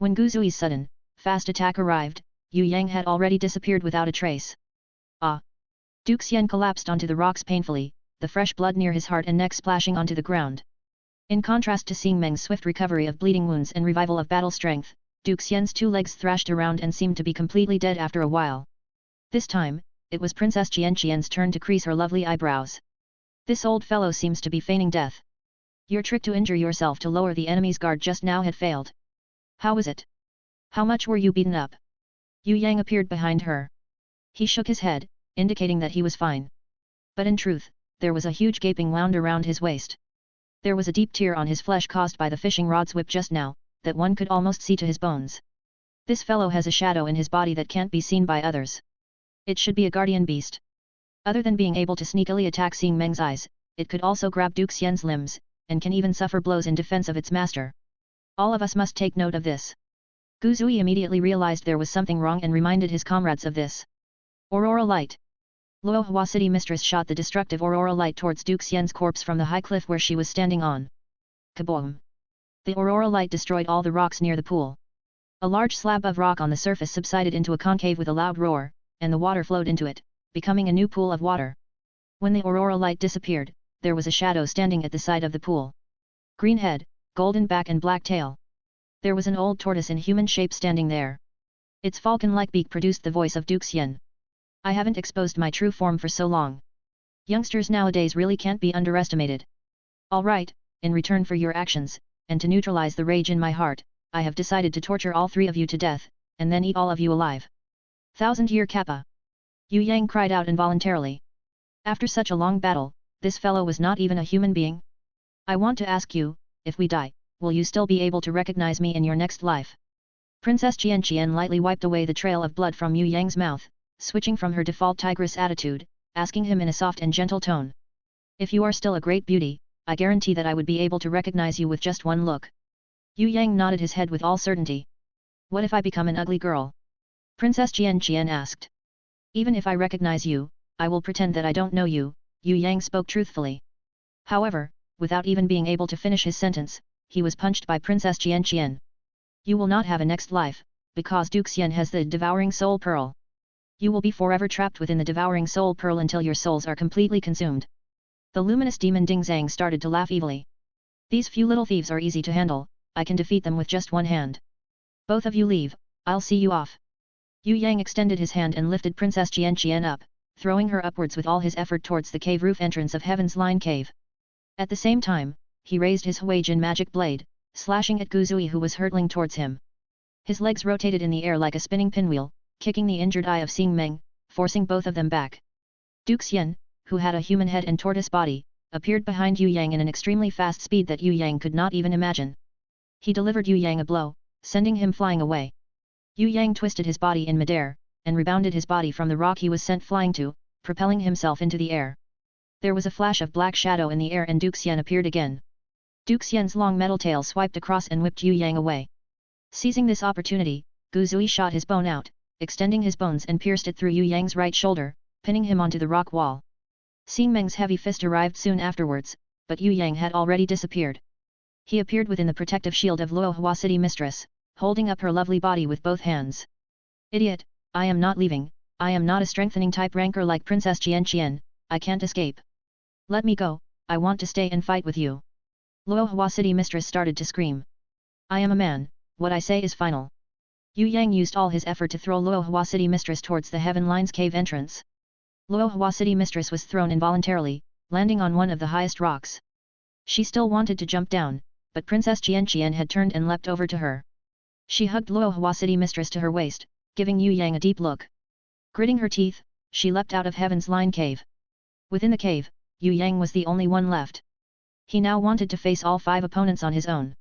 When Guzui's sudden, fast attack arrived, Yue Yang had already disappeared without a trace. Ah! Duke Xian collapsed onto the rocks painfully, the fresh blood near his heart and neck splashing onto the ground. In contrast to Xing Meng's swift recovery of bleeding wounds and revival of battle strength, Duke Xian's 2 legs thrashed around and seemed to be completely dead after a while. This time, it was Princess Qian's turn to crease her lovely eyebrows. This old fellow seems to be feigning death. Your trick to injure yourself to lower the enemy's guard just now had failed. How was it? How much were you beaten up? Yue Yang appeared behind her. He shook his head, indicating that he was fine. But in truth, there was a huge gaping wound around his waist. There was a deep tear on his flesh caused by the fishing rod's whip just now, that one could almost see to his bones. This fellow has a shadow in his body that can't be seen by others. It should be a guardian beast. Other than being able to sneakily attack Xing Meng's eyes, it could also grab Duke Xian's limbs, and can even suffer blows in defense of its master. All of us must take note of this. Guzui immediately realized there was something wrong and reminded his comrades of this. Aurora Light. Luohua City Mistress shot the destructive Aurora Light towards Duke Xian's corpse from the high cliff where she was standing on. Kaboom! The Aurora Light destroyed all the rocks near the pool. A large slab of rock on the surface subsided into a concave with a loud roar, and the water flowed into it, becoming a new pool of water. When the Aurora Light disappeared, there was a shadow standing at the side of the pool. Green head, golden back and black tail. There was an old tortoise in human shape standing there. Its falcon-like beak produced the voice of Duke Xian. I haven't exposed my true form for so long. Youngsters nowadays really can't be underestimated. Alright, in return for your actions, and to neutralize the rage in my heart, I have decided to torture all 3 of you to death, and then eat all of you alive. 1000-year Kappa! Yue Yang cried out involuntarily. After such a long battle, this fellow was not even a human being. I want to ask you, if we die, will you still be able to recognize me in your next life? Princess Qian lightly wiped away the trail of blood from Yue Yang's mouth, switching from her default tigress attitude, asking him in a soft and gentle tone. If you are still a great beauty, I guarantee that I would be able to recognize you with just one look. Yue Yang nodded his head with all certainty. What if I become an ugly girl? Princess Qian asked. Even if I recognize you, I will pretend that I don't know you, Yue Yang spoke truthfully. However, without even being able to finish his sentence, he was punched by Princess Qian. You will not have a next life, because Duke Xian has the Devouring Soul Pearl. You will be forever trapped within the Devouring Soul Pearl until your souls are completely consumed. The luminous demon Ding Zhang started to laugh evilly. These few little thieves are easy to handle, I can defeat them with just one hand. Both of you leave, I'll see you off. Yue Yang extended his hand and lifted Princess Qian up, throwing her upwards with all his effort towards the cave roof entrance of Heaven's Line Cave. At the same time, he raised his Huijin magic blade, slashing at Guzui who was hurtling towards him. His legs rotated in the air like a spinning pinwheel, kicking the injured eye of Xing Meng, forcing both of them back. Duke Xian, who had a human head and tortoise body, appeared behind Yue Yang in an extremely fast speed that Yue Yang could not even imagine. He delivered Yue Yang a blow, sending him flying away. Yue Yang twisted his body in midair, and rebounded his body from the rock he was sent flying to, propelling himself into the air. There was a flash of black shadow in the air and Duke Xian appeared again. Duke Xian's long metal tail swiped across and whipped Yue Yang away. Seizing this opportunity, Guzui shot his bone out, extending his bones and pierced it through Yue Yang's right shoulder, pinning him onto the rock wall. Xing Meng's heavy fist arrived soon afterwards, but Yue Yang had already disappeared. He appeared within the protective shield of Luohua City Mistress, holding up her lovely body with both hands. Idiot, I am not leaving, I am not a strengthening type ranker like Princess Qian, I can't escape. Let me go, I want to stay and fight with you. Luohua City Mistress started to scream. I am a man, what I say is final. Yue Yang used all his effort to throw Luohua City Mistress towards the Heaven Line's cave entrance. Luohua City Mistress was thrown involuntarily, landing on one of the highest rocks. She still wanted to jump down, but Princess Qian had turned and leapt over to her. She hugged Luohua City Mistress to her waist, giving Yue Yang a deep look. Gritting her teeth, she leapt out of Heaven's Line cave. Within the cave, Yue Yang was the only one left. He now wanted to face all 5 opponents on his own.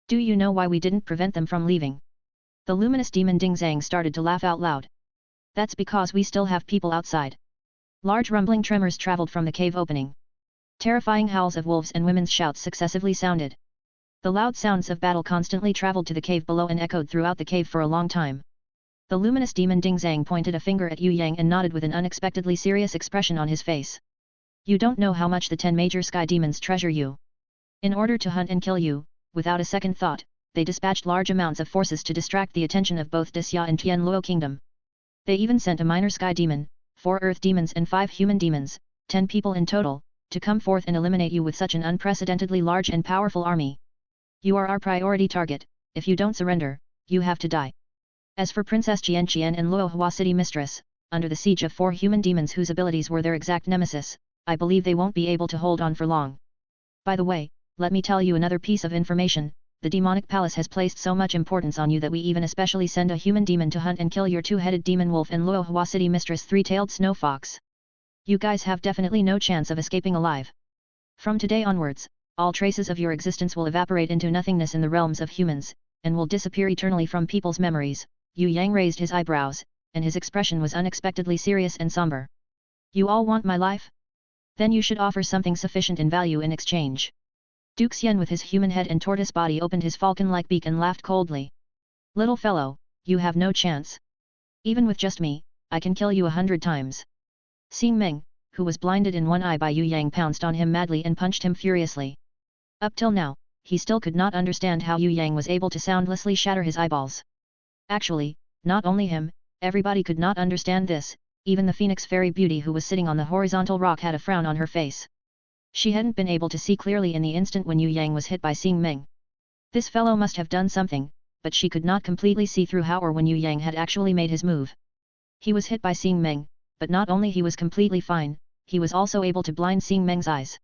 Do you know why we didn't prevent them from leaving? The luminous demon Ding Zhang started to laugh out loud. That's because we still have people outside. Large rumbling tremors traveled from the cave opening. Terrifying howls of wolves and women's shouts successively sounded. The loud sounds of battle constantly traveled to the cave below and echoed throughout the cave for a long time. The luminous demon Ding Zhang pointed a finger at Yue Yang and nodded with an unexpectedly serious expression on his face. You don't know how much the 10 major sky demons treasure you. In order to hunt and kill you, without a second thought, they dispatched large amounts of forces to distract the attention of both the Xia and Tian Luo kingdom. They even sent a minor sky demon, 4 earth demons and 5 human demons, 10 people in total, to come forth and eliminate you with such an unprecedentedly large and powerful army. You are our priority target. If you don't surrender, you have to die. As for Princess Xian and Luo Hua City Mistress, under the siege of 4 human demons whose abilities were their exact nemesis, I believe they won't be able to hold on for long. By the way, let me tell you another piece of information. The demonic palace has placed so much importance on you that we even especially send a human demon to hunt and kill your 2-headed demon wolf and Luo Hua City Mistress 3-tailed snow fox. You guys have definitely no chance of escaping alive. From today onwards, all traces of your existence will evaporate into nothingness in the realms of humans, and will disappear eternally from people's memories. Yue Yang raised his eyebrows, and his expression was unexpectedly serious and somber. You all want my life? Then you should offer something sufficient in value in exchange. Duke Xian with his human head and tortoise body opened his falcon-like beak and laughed coldly. Little fellow, you have no chance. Even with just me, I can kill you 100 times. Xing Meng, who was blinded in one eye by Yue Yang, pounced on him madly and punched him furiously. Up till now, he still could not understand how Yue Yang was able to soundlessly shatter his eyeballs. Actually, not only him, everybody could not understand this. Even the Phoenix Fairy Beauty who was sitting on the horizontal rock had a frown on her face. She hadn't been able to see clearly in the instant when Yue Yang was hit by Xing Meng. This fellow must have done something, but she could not completely see through how or when Yue Yang had actually made his move. He was hit by Xing Meng, but not only he was completely fine, he was also able to blind Xing Meng's eyes.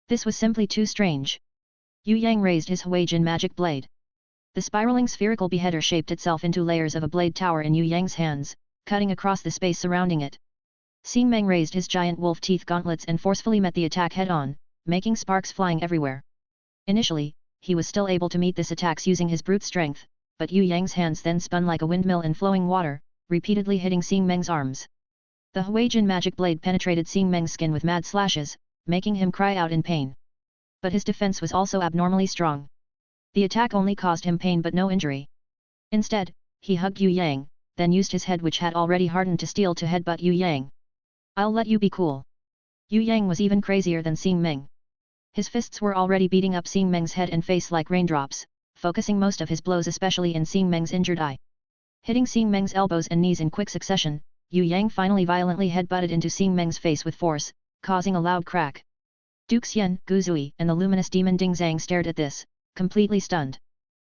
This was simply too strange. Yue Yang raised his Huijin magic blade. The spiraling spherical beheader shaped itself into layers of a blade tower in Yue Yang's hands, cutting across the space surrounding it. Xing Meng raised his giant wolf teeth gauntlets and forcefully met the attack head-on, making sparks flying everywhere. Initially, he was still able to meet this attack using his brute strength, but Yue Yang's hands then spun like a windmill in flowing water, repeatedly hitting Xing Meng's arms. The Huijin magic blade penetrated Xing Meng's skin with mad slashes, making him cry out in pain. But his defense was also abnormally strong. The attack only caused him pain but no injury. Instead, he hugged Yue Yang, then used his head which had already hardened to steel to headbutt Yue Yang. I'll let you be cool. Yue Yang was even crazier than Xing Meng. His fists were already beating up Xing Meng's head and face like raindrops, focusing most of his blows especially in Xing Meng's injured eye. Hitting Xing Meng's elbows and knees in quick succession, Yue Yang finally violently headbutted into Xing Meng's face with force, causing a loud crack. Duke Xian, Gu Zui and the luminous demon Ding Zhang stared at this, completely stunned.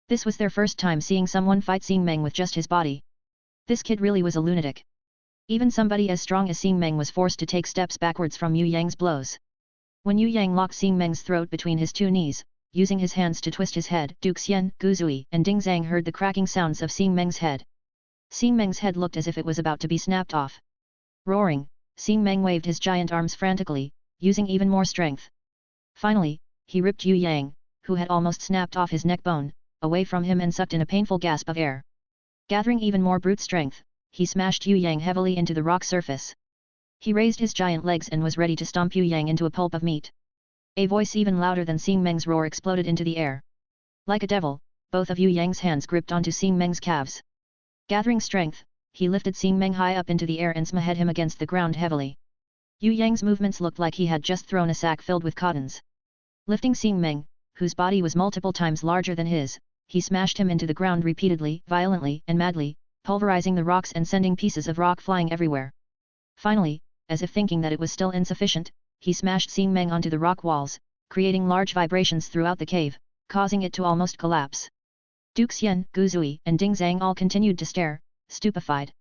This was their first time seeing someone fight Xing Meng with just his body. This kid really was a lunatic. Even somebody as strong as Xing Meng was forced to take steps backwards from Yue Yang's blows. When Yue Yang locked Xing Meng's throat between his 2 knees, using his hands to twist his head, Duke Xian, Gu Zui and Ding Zhang heard the cracking sounds of Xing Meng's head. Xing Meng's head looked as if it was about to be snapped off. Roaring, Xing Meng waved his giant arms frantically, using even more strength. Finally, he ripped Yue Yang, who had almost snapped off his neck bone, away from him and sucked in a painful gasp of air. Gathering even more brute strength, he smashed Yue Yang heavily into the rock surface. He raised his giant legs and was ready to stomp Yue Yang into a pulp of meat. A voice even louder than Xing Meng's roar exploded into the air. Like a devil, both of Yue Yang's hands gripped onto Xing Meng's calves. Gathering strength, he lifted Xing Meng high up into the air and smahed him against the ground heavily. Yue Yang's movements looked like he had just thrown a sack filled with cottons. Lifting Xing Meng, whose body was multiple times larger than his, he smashed him into the ground repeatedly, violently and madly, pulverizing the rocks and sending pieces of rock flying everywhere. Finally, as if thinking that it was still insufficient, he smashed Xing Meng onto the rock walls, creating large vibrations throughout the cave, causing it to almost collapse. Duke Xian, Gu Zui and Ding Zhang all continued to stare, stupefied.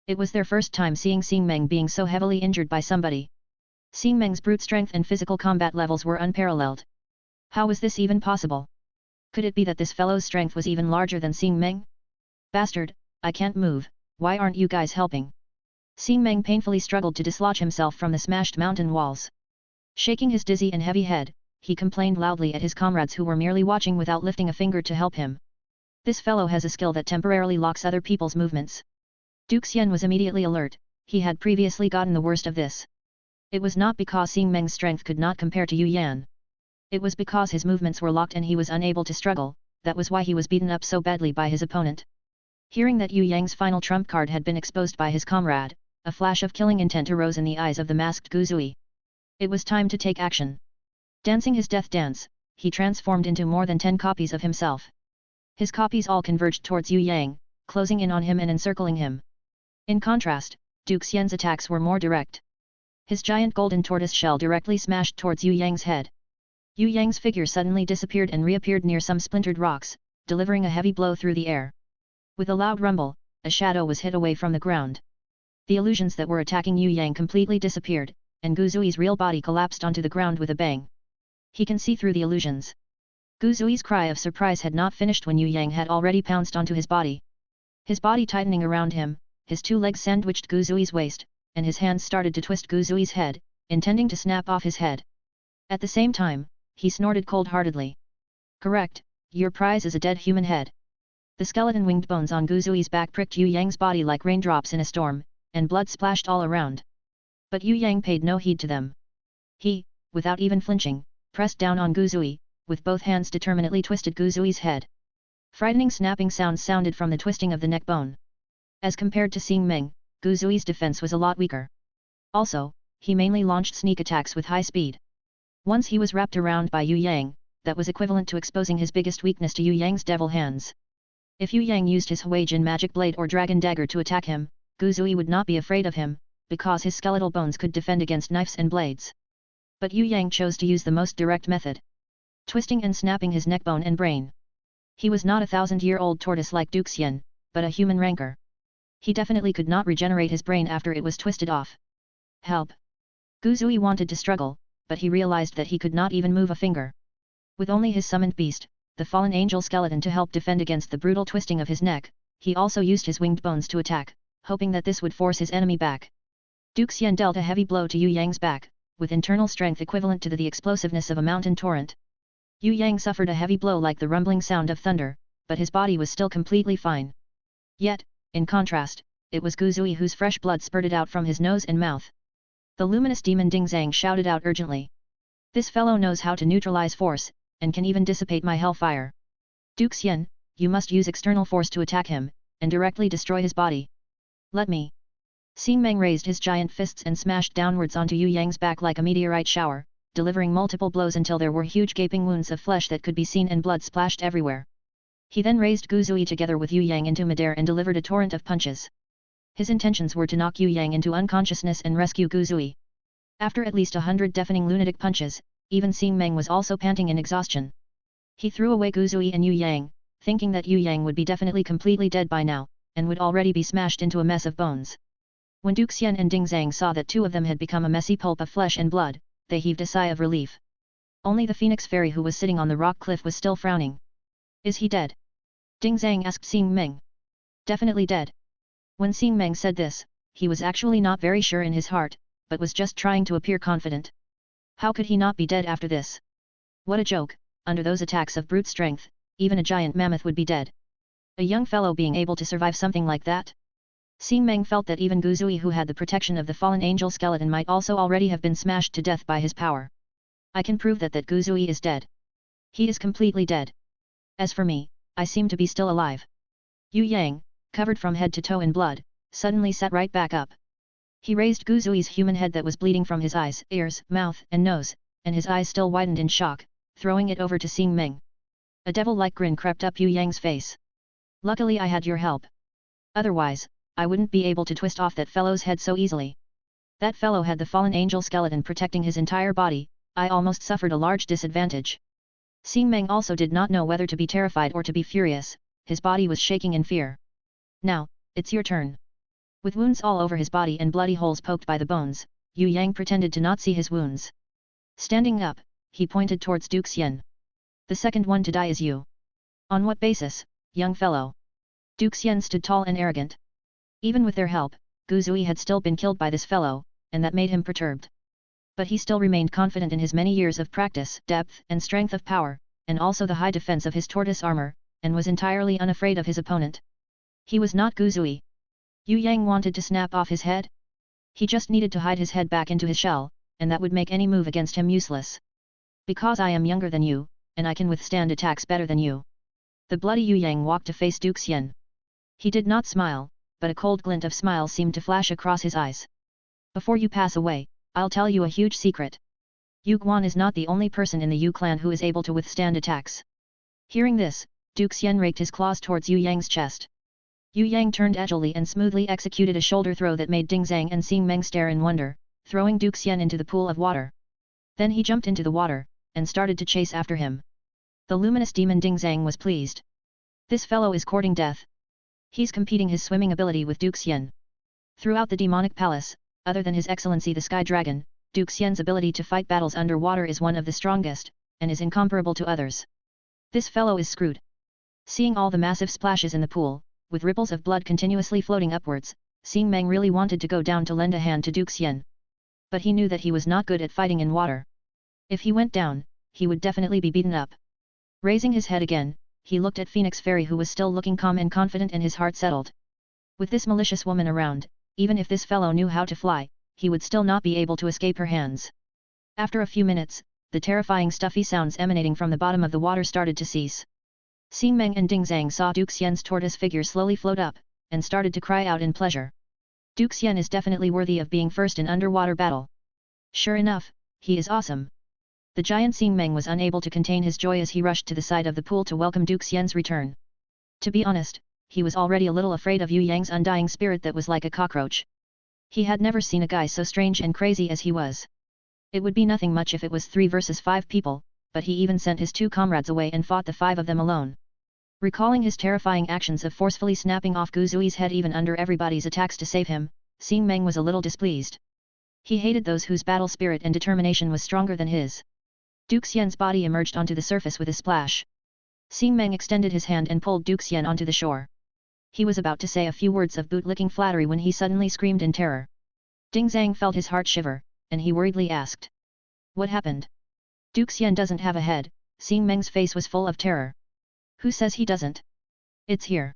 It was their first time seeing Xing Meng being so heavily injured by somebody. Xing Meng's brute strength and physical combat levels were unparalleled. How was this even possible? Could it be that this fellow's strength was even larger than Xing Meng? Bastard, I can't move, why aren't you guys helping? Xing Meng painfully struggled to dislodge himself from the smashed mountain walls. Shaking his dizzy and heavy head, he complained loudly at his comrades who were merely watching without lifting a finger to help him. This fellow has a skill that temporarily locks other people's movements. Duke Xian was immediately alert, he had previously gotten the worst of this. It was not because Xing Meng's strength could not compare to Yue Yang. It was because his movements were locked and he was unable to struggle, that was why he was beaten up so badly by his opponent. Hearing that Yue Yang's final trump card had been exposed by his comrade, a flash of killing intent arose in the eyes of the masked Gu Zui. It was time to take action. Dancing his death dance, he transformed into more than 10 copies of himself. His copies all converged towards Yue Yang, closing in on him and encircling him. In contrast, Duke Xian's attacks were more direct. His giant golden tortoise shell directly smashed towards Yue Yang's head. Yue Yang's figure suddenly disappeared and reappeared near some splintered rocks, delivering a heavy blow through the air. With a loud rumble, a shadow was hit away from the ground. The illusions that were attacking Yue Yang completely disappeared, and Gu Zui's real body collapsed onto the ground with a bang. He can see through the illusions. Gu Zui's cry of surprise had not finished when Yue Yang had already pounced onto his body. His body tightening around him, his two legs sandwiched Gu Zui's waist, and his hands started to twist Gu Zui's head, intending to snap off his head. At the same time, he snorted cold-heartedly. Correct, your prize is a dead human head. The skeleton-winged bones on Gu Zui's back pricked Yue Yang's body like raindrops in a storm, and blood splashed all around. But Yue Yang paid no heed to them. He, without even flinching, pressed down on Gu Zui, with both hands determinedly twisted Gu Zui's head. Frightening snapping sounds sounded from the twisting of the neck bone. As compared to Xing Meng, Gu Zui's defense was a lot weaker. Also, he mainly launched sneak attacks with high speed. Once he was wrapped around by Yue Yang, that was equivalent to exposing his biggest weakness to Yue Yang's devil hands. If Yue Yang used his Huijin magic blade or dragon dagger to attack him, Gu Zui would not be afraid of him, because his skeletal bones could defend against knives and blades. But Yue Yang chose to use the most direct method. Twisting and snapping his neckbone and brain. He was not a 1,000-year-old tortoise like Duke Xian, but a human rancor. He definitely could not regenerate his brain after it was twisted off. Help! Gu Zui wanted to struggle, but he realized that he could not even move a finger. With only his summoned beast, the fallen angel skeleton to help defend against the brutal twisting of his neck, he also used his winged bones to attack, hoping that this would force his enemy back. Duke Xian dealt a heavy blow to Yue Yang's back, with internal strength equivalent to the explosiveness of a mountain torrent. Yue Yang suffered a heavy blow like the rumbling sound of thunder, but his body was still completely fine. Yet, in contrast, it was Gu Zui whose fresh blood spurted out from his nose and mouth. The luminous demon Ding Zhang shouted out urgently. This fellow knows how to neutralize force, and can even dissipate my hellfire. Duke Xian, you must use external force to attack him, and directly destroy his body. Let me. Xing Meng raised his giant fists and smashed downwards onto Yue Yang's back like a meteorite shower, delivering multiple blows until there were huge gaping wounds of flesh that could be seen and blood splashed everywhere. He then raised Gu Zui together with Yue Yang into midair and delivered a torrent of punches. His intentions were to knock Yue Yang into unconsciousness and rescue Gu Zui. After at least 100 deafening lunatic punches, even Xing Meng was also panting in exhaustion. He threw away Gu Zui and Yue Yang, thinking that Yue Yang would be definitely completely dead by now, and would already be smashed into a mess of bones. When Duke Xian and Ding Zhang saw that two of them had become a messy pulp of flesh and blood, they heaved a sigh of relief. Only the Phoenix Fairy who was sitting on the rock cliff was still frowning. Is he dead? Ding Zhang asked Xing Meng. Definitely dead. When Xing Meng said this, he was actually not very sure in his heart, but was just trying to appear confident. How could he not be dead after this? What a joke, under those attacks of brute strength, even a giant mammoth would be dead. A young fellow being able to survive something like that? Xing Meng felt that even Gu Zui who had the protection of the fallen angel skeleton might also already have been smashed to death by his power. I can prove that Gu Zui is dead. He is completely dead. As for me, I seem to be still alive. Yue Yang, covered from head to toe in blood, suddenly sat right back up. He raised Gu Zui's human head that was bleeding from his eyes, ears, mouth, and nose, and his eyes still widened in shock, throwing it over to Xing Meng. A devil-like grin crept up Yue Yang's face. Luckily I had your help. Otherwise, I wouldn't be able to twist off that fellow's head so easily. That fellow had the fallen angel skeleton protecting his entire body, I almost suffered a large disadvantage. Xing Meng also did not know whether to be terrified or to be furious, his body was shaking in fear. Now, it's your turn. With wounds all over his body and bloody holes poked by the bones, Yue Yang pretended to not see his wounds. Standing up, he pointed towards Duke Xian. The second one to die is you. On what basis, young fellow? Duke Xian stood tall and arrogant. Even with their help, Gu Zui had still been killed by this fellow, and that made him perturbed. But he still remained confident in his many years of practice, depth and strength of power, and also the high defense of his tortoise armor, and was entirely unafraid of his opponent. He was not Gu Zui. Yue Yang wanted to snap off his head? He just needed to hide his head back into his shell, and that would make any move against him useless. Because I am younger than you, and I can withstand attacks better than you. The bloody Yue Yang walked to face Duke Xian. He did not smile, but a cold glint of smile seemed to flash across his eyes. Before you pass away, I'll tell you a huge secret. Yu Guan is not the only person in the Yu clan who is able to withstand attacks. Hearing this, Duke Xian raked his claws towards Yue Yang's chest. Yue Yang turned agilely and smoothly executed a shoulder throw that made Ding Zhang and Xing Meng stare in wonder, throwing Duke Xian into the pool of water. Then he jumped into the water, and started to chase after him. The luminous demon Ding Zhang was pleased. This fellow is courting death. He's competing his swimming ability with Duke Xian. Throughout the demonic palace, other than His Excellency the Sky Dragon, Duke Xian's ability to fight battles underwater is one of the strongest, and is incomparable to others. This fellow is screwed. Seeing all the massive splashes in the pool, with ripples of blood continuously floating upwards, Xing Meng really wanted to go down to lend a hand to Duke Xian. But he knew that he was not good at fighting in water. If he went down, he would definitely be beaten up. Raising his head again, he looked at Phoenix Fairy, who was still looking calm and confident, and his heart settled. With this malicious woman around, even if this fellow knew how to fly, he would still not be able to escape her hands. After a few minutes, the terrifying stuffy sounds emanating from the bottom of the water started to cease. Xing Meng and Ding Zhang saw Duke Xian's tortoise figure slowly float up, and started to cry out in pleasure. Duke Xian is definitely worthy of being first in underwater battle. Sure enough, he is awesome. The giant Xing Meng was unable to contain his joy as he rushed to the side of the pool to welcome Duke Xian's return. To be honest, he was already a little afraid of Yue Yang's undying spirit that was like a cockroach. He had never seen a guy so strange and crazy as he was. It would be nothing much if it was 3 versus 5 people, but he even sent his 2 comrades away and fought the 5 of them alone. Recalling his terrifying actions of forcefully snapping off Gu Zui's head even under everybody's attacks to save him, Xing Meng was a little displeased. He hated those whose battle spirit and determination was stronger than his. Duke Xian's body emerged onto the surface with a splash. Xing Meng extended his hand and pulled Duke Xian onto the shore. He was about to say a few words of boot-licking flattery when he suddenly screamed in terror. Ding Zhang felt his heart shiver, and he worriedly asked. What happened? Duke Xian doesn't have a head. Xing Meng's face was full of terror. Who says he doesn't? It's here.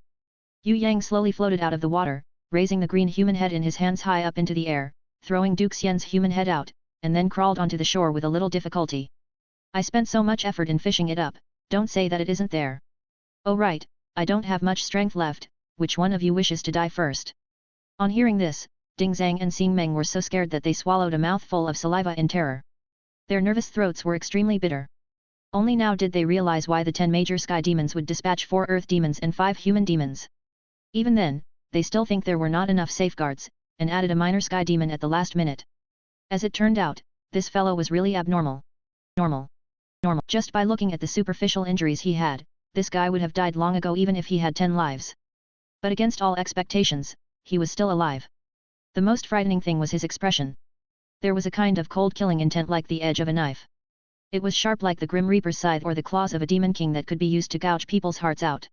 Yue Yang slowly floated out of the water, raising the green human head in his hands high up into the air, throwing Duke Xian's human head out, and then crawled onto the shore with a little difficulty. I spent so much effort in fishing it up, don't say that it isn't there. Oh right, I don't have much strength left, which one of you wishes to die first? On hearing this, Ding Zhang and Xing Meng were so scared that they swallowed a mouthful of saliva in terror. Their nervous throats were extremely bitter. Only now did they realize why the 10 major sky demons would dispatch 4 earth demons and 5 human demons. Even then, they still think there were not enough safeguards, and added a minor sky demon at the last minute. As it turned out, this fellow was really abnormal. Normal. Just by looking at the superficial injuries he had, this guy would have died long ago even if he had 10 lives. But against all expectations, he was still alive. The most frightening thing was his expression. There was a kind of cold killing intent like the edge of a knife. It was sharp like the Grim Reaper's scythe or the claws of a demon king that could be used to gouge people's hearts out.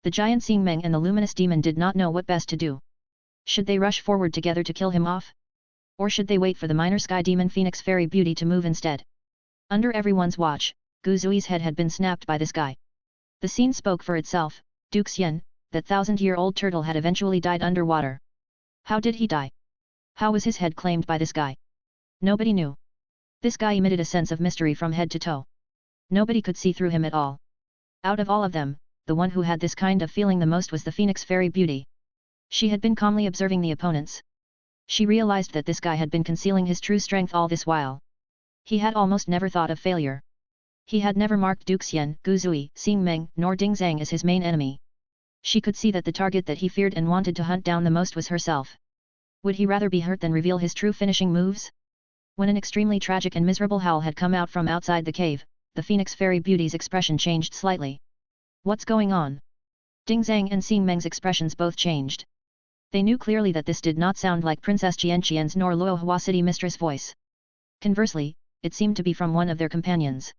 The giant Xing Meng and the luminous demon did not know what best to do. Should they rush forward together to kill him off? Or should they wait for the minor sky demon Phoenix Fairy Beauty to move instead? Under everyone's watch, Gu Zui's head had been snapped by this guy. The scene spoke for itself. Duke Xian, that 1000-year-old turtle, had eventually died underwater. How did he die? How was his head claimed by this guy? Nobody knew. This guy emitted a sense of mystery from head to toe. Nobody could see through him at all. Out of all of them, the one who had this kind of feeling the most was the Phoenix Fairy Beauty. She had been calmly observing the opponents. She realized that this guy had been concealing his true strength all this while. He had almost never thought of failure. He had never marked Duke Xian, Gu Zui, Xing Meng, nor Ding Zhang as his main enemy. She could see that the target that he feared and wanted to hunt down the most was herself. Would he rather be hurt than reveal his true finishing moves? When an extremely tragic and miserable howl had come out from outside the cave, the Phoenix Fairy Beauty's expression changed slightly. What's going on? Ding Zhang and Xing Meng's expressions both changed. They knew clearly that this did not sound like Princess Qian's nor Luo Hua City Mistress' voice. Conversely, it seemed to be from one of their companions.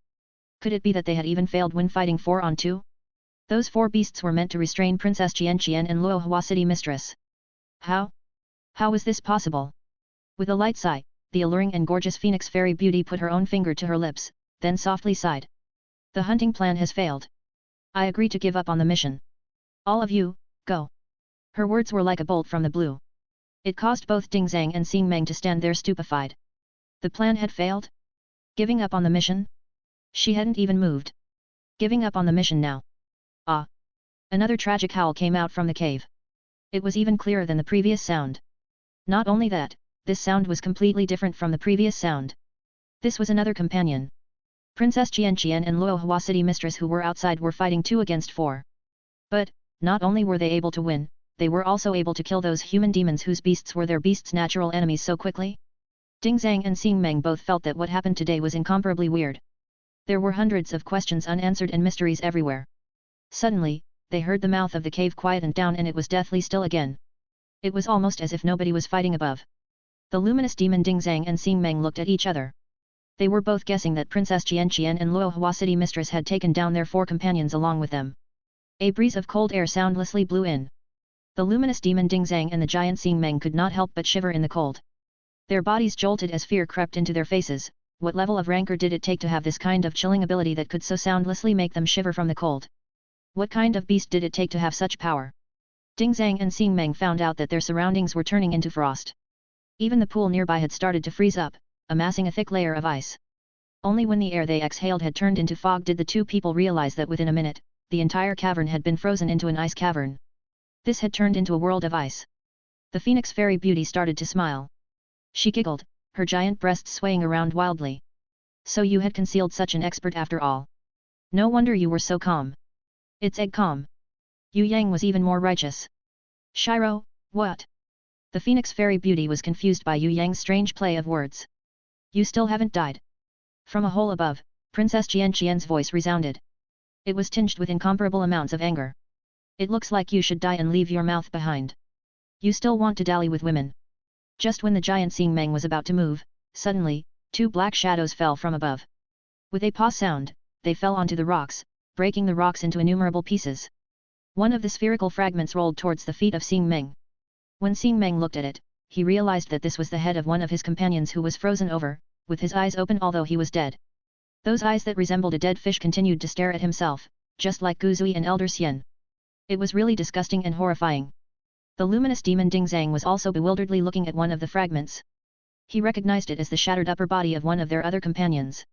Could it be that they had even failed when fighting 4 on 2? Those 4 beasts were meant to restrain Princess Qian and Luo Hua City Mistress. How? How was this possible? With a light sigh, the alluring and gorgeous Phoenix Fairy Beauty put her own finger to her lips, then softly sighed. The hunting plan has failed. I agree to give up on the mission. All of you, go. Her words were like a bolt from the blue. It caused both Ding Zhang and Xing Meng to stand there stupefied. The plan had failed? Giving up on the mission? She hadn't even moved. Giving up on the mission now. Ah! Another tragic howl came out from the cave. It was even clearer than the previous sound. Not only that, this sound was completely different from the previous sound. This was another companion. Princess Xian and Luohua City Mistress who were outside were fighting 2 against 4. But, not only were they able to win, they were also able to kill those human demons whose beasts were their beasts' natural enemies so quickly. Ding Zhang and Xing Meng both felt that what happened today was incomparably weird. There were hundreds of questions unanswered and mysteries everywhere. Suddenly, they heard the mouth of the cave quieten down and it was deathly still again. It was almost as if nobody was fighting above. The luminous demon Ding Zhang and Xing Meng looked at each other. They were both guessing that Princess Xian and Luohua City Mistress had taken down their 4 companions along with them. A breeze of cold air soundlessly blew in. The luminous demon Ding Zhang and the giant Xing Meng could not help but shiver in the cold. Their bodies jolted as fear crept into their faces. What level of rancor did it take to have this kind of chilling ability that could so soundlessly make them shiver from the cold? What kind of beast did it take to have such power? Ding Zhang and Xing Meng found out that their surroundings were turning into frost. Even the pool nearby had started to freeze up, amassing a thick layer of ice. Only when the air they exhaled had turned into fog did the 2 people realize that within a minute, the entire cavern had been frozen into an ice cavern. This had turned into a world of ice. The Phoenix Fairy Beauty started to smile. She giggled, her giant breasts swaying around wildly. So you had concealed such an expert after all. No wonder you were so calm. It's egg calm. Yue Yang was even more righteous. Shiro, what? The Phoenix Fairy Beauty was confused by Yue Yang's strange play of words. You still haven't died. From a hole above, Princess Xian's voice resounded. It was tinged with incomparable amounts of anger. It looks like you should die and leave your mouth behind. You still want to dally with women. Just when the giant Xing Meng was about to move, suddenly, 2 black shadows fell from above. With a paw sound, they fell onto the rocks, breaking the rocks into innumerable pieces. One of the spherical fragments rolled towards the feet of Xing Meng. When Xing Meng looked at it, he realized that this was the head of one of his companions who was frozen over, with his eyes open although he was dead. Those eyes that resembled a dead fish continued to stare at himself, just like Guzui and Elder Xian. It was really disgusting and horrifying. The luminous demon Ding Zhang was also bewilderedly looking at one of the fragments. He recognized it as the shattered upper body of one of their other companions.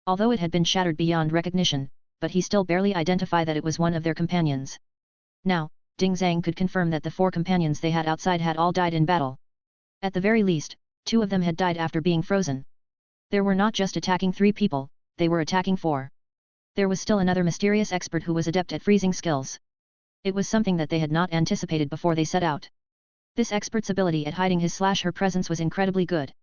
Although it had been shattered beyond recognition, but he still barely identified that it was one of their companions. Now, Ding Zhang could confirm that the 4 companions they had outside had all died in battle. At the very least, 2 of them had died after being frozen. They were not just attacking 3 people, they were attacking 4. There was still another mysterious expert who was adept at freezing skills. It was something that they had not anticipated before they set out. This expert's ability at hiding his/her presence was incredibly good.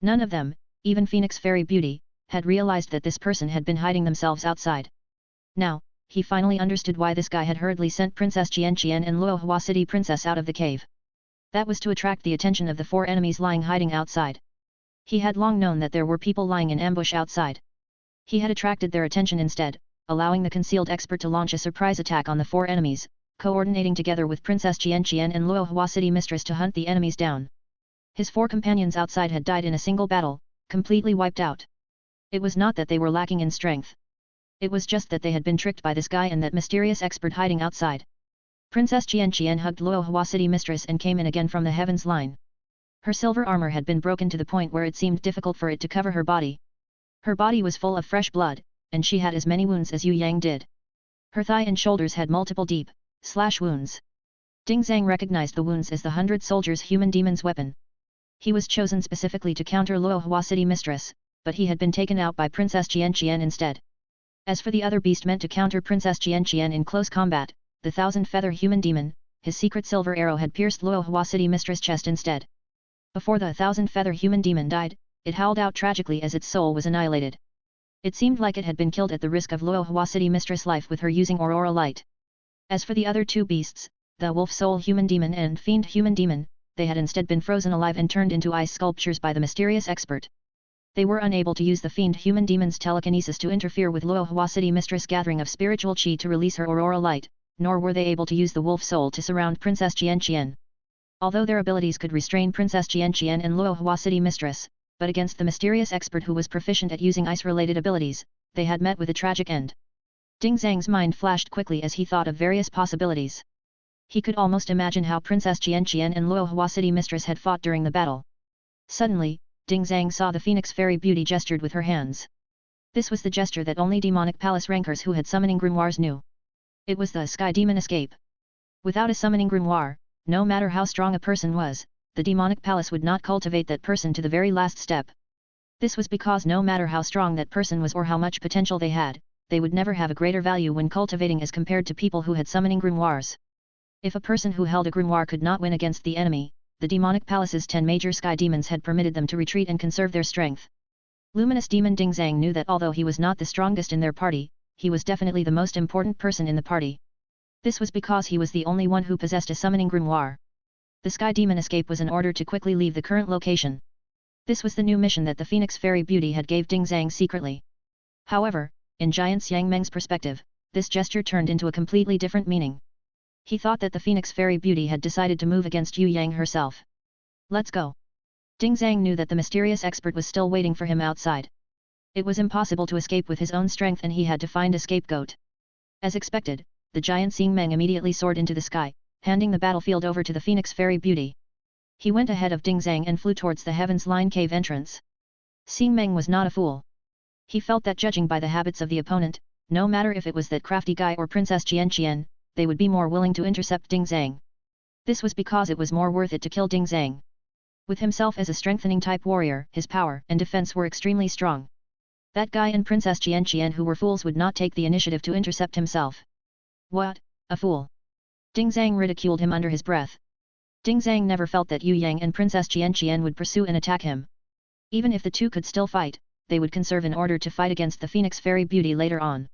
None of them, even Phoenix Fairy Beauty, had realized that this person had been hiding themselves outside. Now, he finally understood why this guy had hurriedly sent Princess Xian and Luohua City Princess out of the cave. That was to attract the attention of the 4 enemies lying hiding outside. He had long known that there were people lying in ambush outside. He had attracted their attention instead, allowing the concealed expert to launch a surprise attack on the 4 enemies, coordinating together with Princess Xian and Luohua City Mistress to hunt the enemies down. His 4 companions outside had died in a single battle, completely wiped out. It was not that they were lacking in strength. It was just that they had been tricked by this guy and that mysterious expert hiding outside. Princess Xian hugged Luohua City Mistress and came in again from the heavens line. Her silver armor had been broken to the point where it seemed difficult for it to cover her body. Her body was full of fresh blood, and she had as many wounds as Yue Yang did. Her thigh and shoulders had multiple deep wounds. Ding Zhang recognized the wounds as the 100 soldiers' human demon's weapon. He was chosen specifically to counter Luohua City Mistress, but he had been taken out by Princess Xian instead. As for the other beast meant to counter Princess Xian in close combat, the 1,000-feather human demon, his secret silver arrow had pierced Luohua City Mistress' chest instead. Before the 1,000-feather human demon died, it howled out tragically as its soul was annihilated. It seemed like it had been killed at the risk of Luohua City Mistress' life with her using aurora light. As for the other 2 beasts, the wolf soul human demon and fiend human demon, they had instead been frozen alive and turned into ice sculptures by the mysterious expert. They were unable to use the fiend human demon's telekinesis to interfere with Luohua City Mistress' gathering of spiritual chi to release her aurora light, nor were they able to use the wolf soul to surround Princess Xian. Although their abilities could restrain Princess Xian and Luohua City Mistress, but against the mysterious expert who was proficient at using ice-related abilities, they had met with a tragic end. Ding Zhang's mind flashed quickly as he thought of various possibilities. He could almost imagine how Princess Xian and Luohua City Mistress had fought during the battle. Suddenly, Ding Zhang saw the Phoenix Fairy Beauty gestured with her hands. This was the gesture that only demonic palace rankers who had summoning grimoires knew. It was the Sky Demon Escape. Without a summoning grimoire, no matter how strong a person was, the demonic palace would not cultivate that person to the very last step. This was because no matter how strong that person was or how much potential they had, they would never have a greater value when cultivating as compared to people who had summoning grimoires. If a person who held a grimoire could not win against the enemy, the demonic palace's 10 major sky demons had permitted them to retreat and conserve their strength. Luminous demon Ding Zhang knew that although he was not the strongest in their party, he was definitely the most important person in the party. This was because he was the only one who possessed a summoning grimoire. The sky demon escape was in order to quickly leave the current location. This was the new mission that the Phoenix Fairy Beauty had gave Ding Zhang secretly. However, in Giant Xiang Meng's perspective, this gesture turned into a completely different meaning. He thought that the Phoenix Fairy Beauty had decided to move against Yue Yang herself. Let's go. Ding Zhang knew that the mysterious expert was still waiting for him outside. It was impossible to escape with his own strength and he had to find a scapegoat. As expected, the giant Xiang Meng immediately soared into the sky, handing the battlefield over to the Phoenix Fairy Beauty. He went ahead of Ding Zhang and flew towards the Heaven's Line cave entrance. Xiang Meng was not a fool. He felt that judging by the habits of the opponent, no matter if it was that crafty guy or Princess Xian, they would be more willing to intercept Ding Zhang. This was because it was more worth it to kill Ding Zhang. With himself as a strengthening type warrior, his power and defense were extremely strong. That guy and Princess Xian who were fools would not take the initiative to intercept himself. What, a fool! Ding Zhang ridiculed him under his breath. Ding Zhang never felt that Yue Yang and Princess Xian would pursue and attack him. Even if the two could still fight, they would conserve in order to fight against the Phoenix Fairy Beauty later on.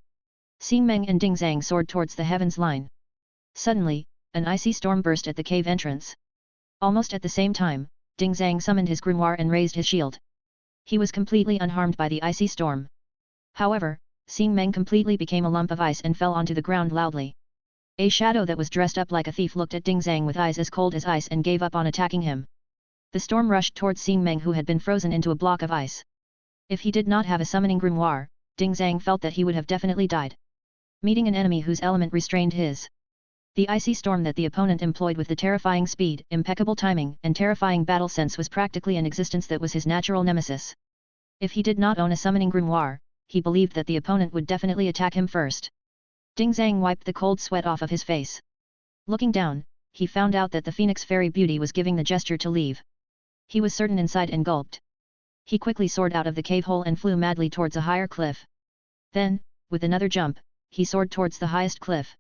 Xiang Meng and Ding Zhang soared towards the Heaven's Line. Suddenly, an icy storm burst at the cave entrance. Almost at the same time, Ding Zhang summoned his grimoire and raised his shield. He was completely unharmed by the icy storm. However, Xiang Meng completely became a lump of ice and fell onto the ground loudly. A shadow that was dressed up like a thief looked at Ding Zhang with eyes as cold as ice and gave up on attacking him. The storm rushed towards Xiang Meng who had been frozen into a block of ice. If he did not have a summoning grimoire, Ding Zhang felt that he would have definitely died. Meeting an enemy whose element restrained his. The icy storm that the opponent employed with the terrifying speed, impeccable timing and terrifying battle sense was practically an existence that was his natural nemesis. If he did not own a summoning grimoire, he believed that the opponent would definitely attack him first. Ding Zhang wiped the cold sweat off of his face. Looking down, he found out that the Phoenix Fairy Beauty was giving the gesture to leave. He was certain inside and gulped. He quickly soared out of the cave hole and flew madly towards a higher cliff. Then, with another jump, he soared towards the highest cliff.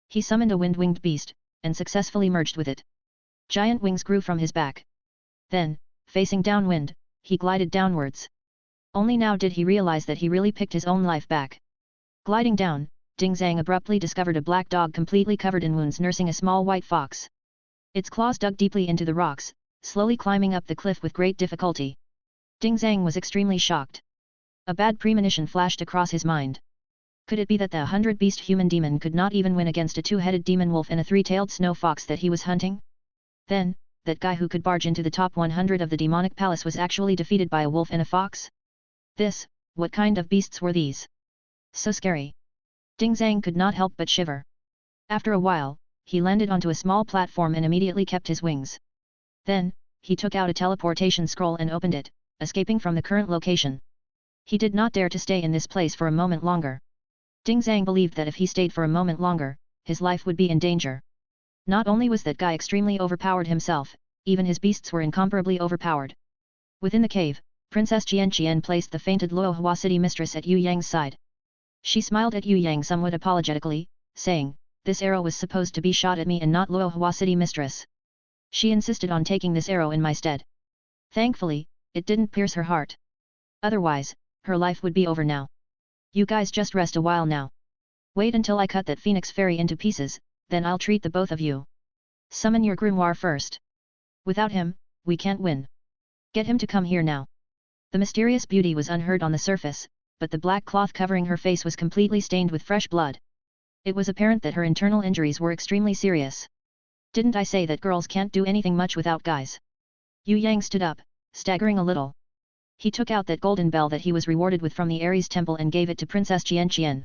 He summoned a wind-winged beast, and successfully merged with it. Giant wings grew from his back. Then, facing downwind, he glided downwards. Only now did he realize that he really picked his own life back. Gliding down, Ding Zhang abruptly discovered a black dog completely covered in wounds nursing a small white fox. Its claws dug deeply into the rocks, slowly climbing up the cliff with great difficulty. Ding Zhang was extremely shocked. A bad premonition flashed across his mind. Could it be that the 100-beast human demon could not even win against a 2-headed demon wolf and a 3-tailed snow fox that he was hunting? Then, that guy who could barge into the top 100 of the demonic palace was actually defeated by a wolf and a fox? What kind of beasts were these? So scary. Ding Zhang could not help but shiver. After a while, he landed onto a small platform and immediately kept his wings. Then, he took out a teleportation scroll and opened it, escaping from the current location. He did not dare to stay in this place for a moment longer. Ding Zhang believed that if he stayed for a moment longer, his life would be in danger. Not only was that guy extremely overpowered himself, even his beasts were incomparably overpowered. Within the cave, Princess Xian placed the fainted Luohua city mistress at Yue Yang's side. She smiled at Yue Yang somewhat apologetically, saying, "This arrow was supposed to be shot at me and not Luohua city mistress. She insisted on taking this arrow in my stead. Thankfully, it didn't pierce her heart. Otherwise, her life would be over now. You guys just rest a while now. Wait until I cut that Phoenix Fairy into pieces, then I'll treat the both of you. Summon your grimoire first. Without him, we can't win. Get him to come here now." The mysterious beauty was unhurt on the surface, but the black cloth covering her face was completely stained with fresh blood. It was apparent that her internal injuries were extremely serious. "Didn't I say that girls can't do anything much without guys?" Yue Yang stood up, staggering a little. He took out that golden bell that he was rewarded with from the Ares temple and gave it to Princess Xian.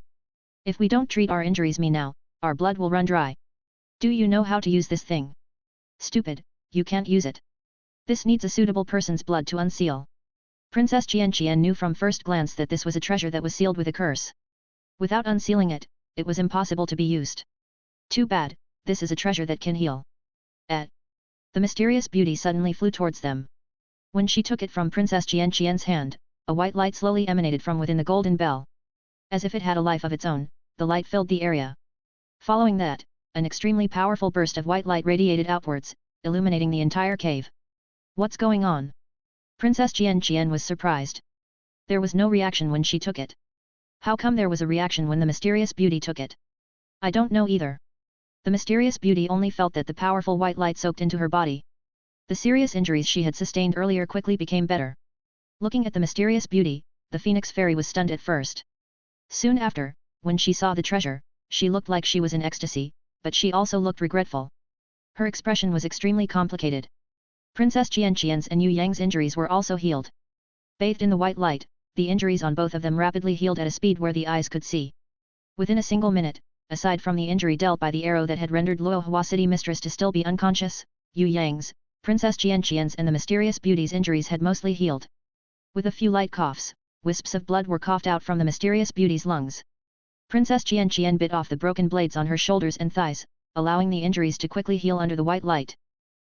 "If we don't treat our injuries now, our blood will run dry. Do you know how to use this thing?" "Stupid, you can't use it. This needs a suitable person's blood to unseal." Princess Xian knew from first glance that this was a treasure that was sealed with a curse. Without unsealing it, it was impossible to be used. "Too bad, this is a treasure that can heal." The mysterious beauty suddenly flew towards them. When she took it from Princess Xian's hand, a white light slowly emanated from within the golden bell. As if it had a life of its own, the light filled the area. Following that, an extremely powerful burst of white light radiated outwards, illuminating the entire cave. What's going on? Princess Xian was surprised. There was no reaction when she took it. How come there was a reaction when the mysterious beauty took it? I don't know either. The mysterious beauty only felt that the powerful white light soaked into her body. The serious injuries she had sustained earlier quickly became better. Looking at the mysterious beauty, the Phoenix Fairy was stunned at first. Soon after, when she saw the treasure, she looked like she was in ecstasy, but she also looked regretful. Her expression was extremely complicated. Princess Xian's and Yue Yang's injuries were also healed. Bathed in the white light, the injuries on both of them rapidly healed at a speed where the eyes could see. Within a single minute, aside from the injury dealt by the arrow that had rendered Luohua City Mistress to still be unconscious, Yue Yang's, Princess Xian's and the mysterious beauty's injuries had mostly healed. With a few light coughs, wisps of blood were coughed out from the mysterious beauty's lungs. Princess Xian bit off the broken blades on her shoulders and thighs, allowing the injuries to quickly heal under the white light.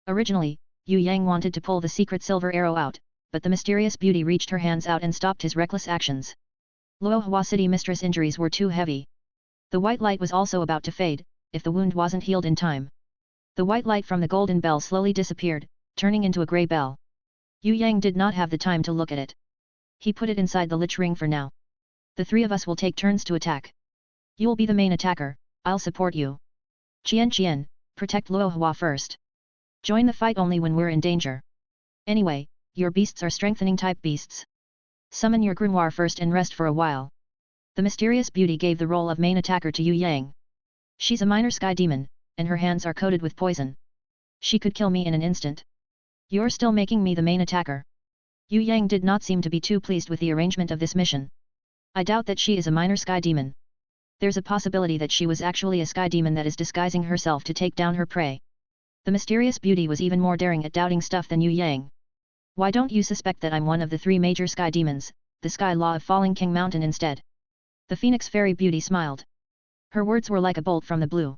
Originally, Yue Yang wanted to pull the secret silver arrow out, but the mysterious beauty reached her hands out and stopped his reckless actions. Luohua City Mistress' injuries were too heavy. The white light was also about to fade, if the wound wasn't healed in time. The white light from the golden bell slowly disappeared, turning into a grey bell. Yue Yang did not have the time to look at it. He put it inside the lich ring for now. The three of us will take turns to attack. You'll be the main attacker, I'll support you. Xian, protect Luohua first. Join the fight only when we're in danger. Anyway, your beasts are strengthening type beasts. Summon your grimoire first and rest for a while. The mysterious beauty gave the role of main attacker to Yue Yang. She's a minor sky demon, and her hands are coated with poison. She could kill me in an instant. You're still making me the main attacker. Yue Yang did not seem to be too pleased with the arrangement of this mission. I doubt that she is a minor sky demon. There's a possibility that she was actually a sky demon that is disguising herself to take down her prey. The mysterious beauty was even more daring at doubting stuff than Yue Yang. Why don't you suspect that I'm one of the three major sky demons, the Sky Law of Falling King Mountain instead? The Phoenix Fairy beauty smiled. Her words were like a bolt from the blue.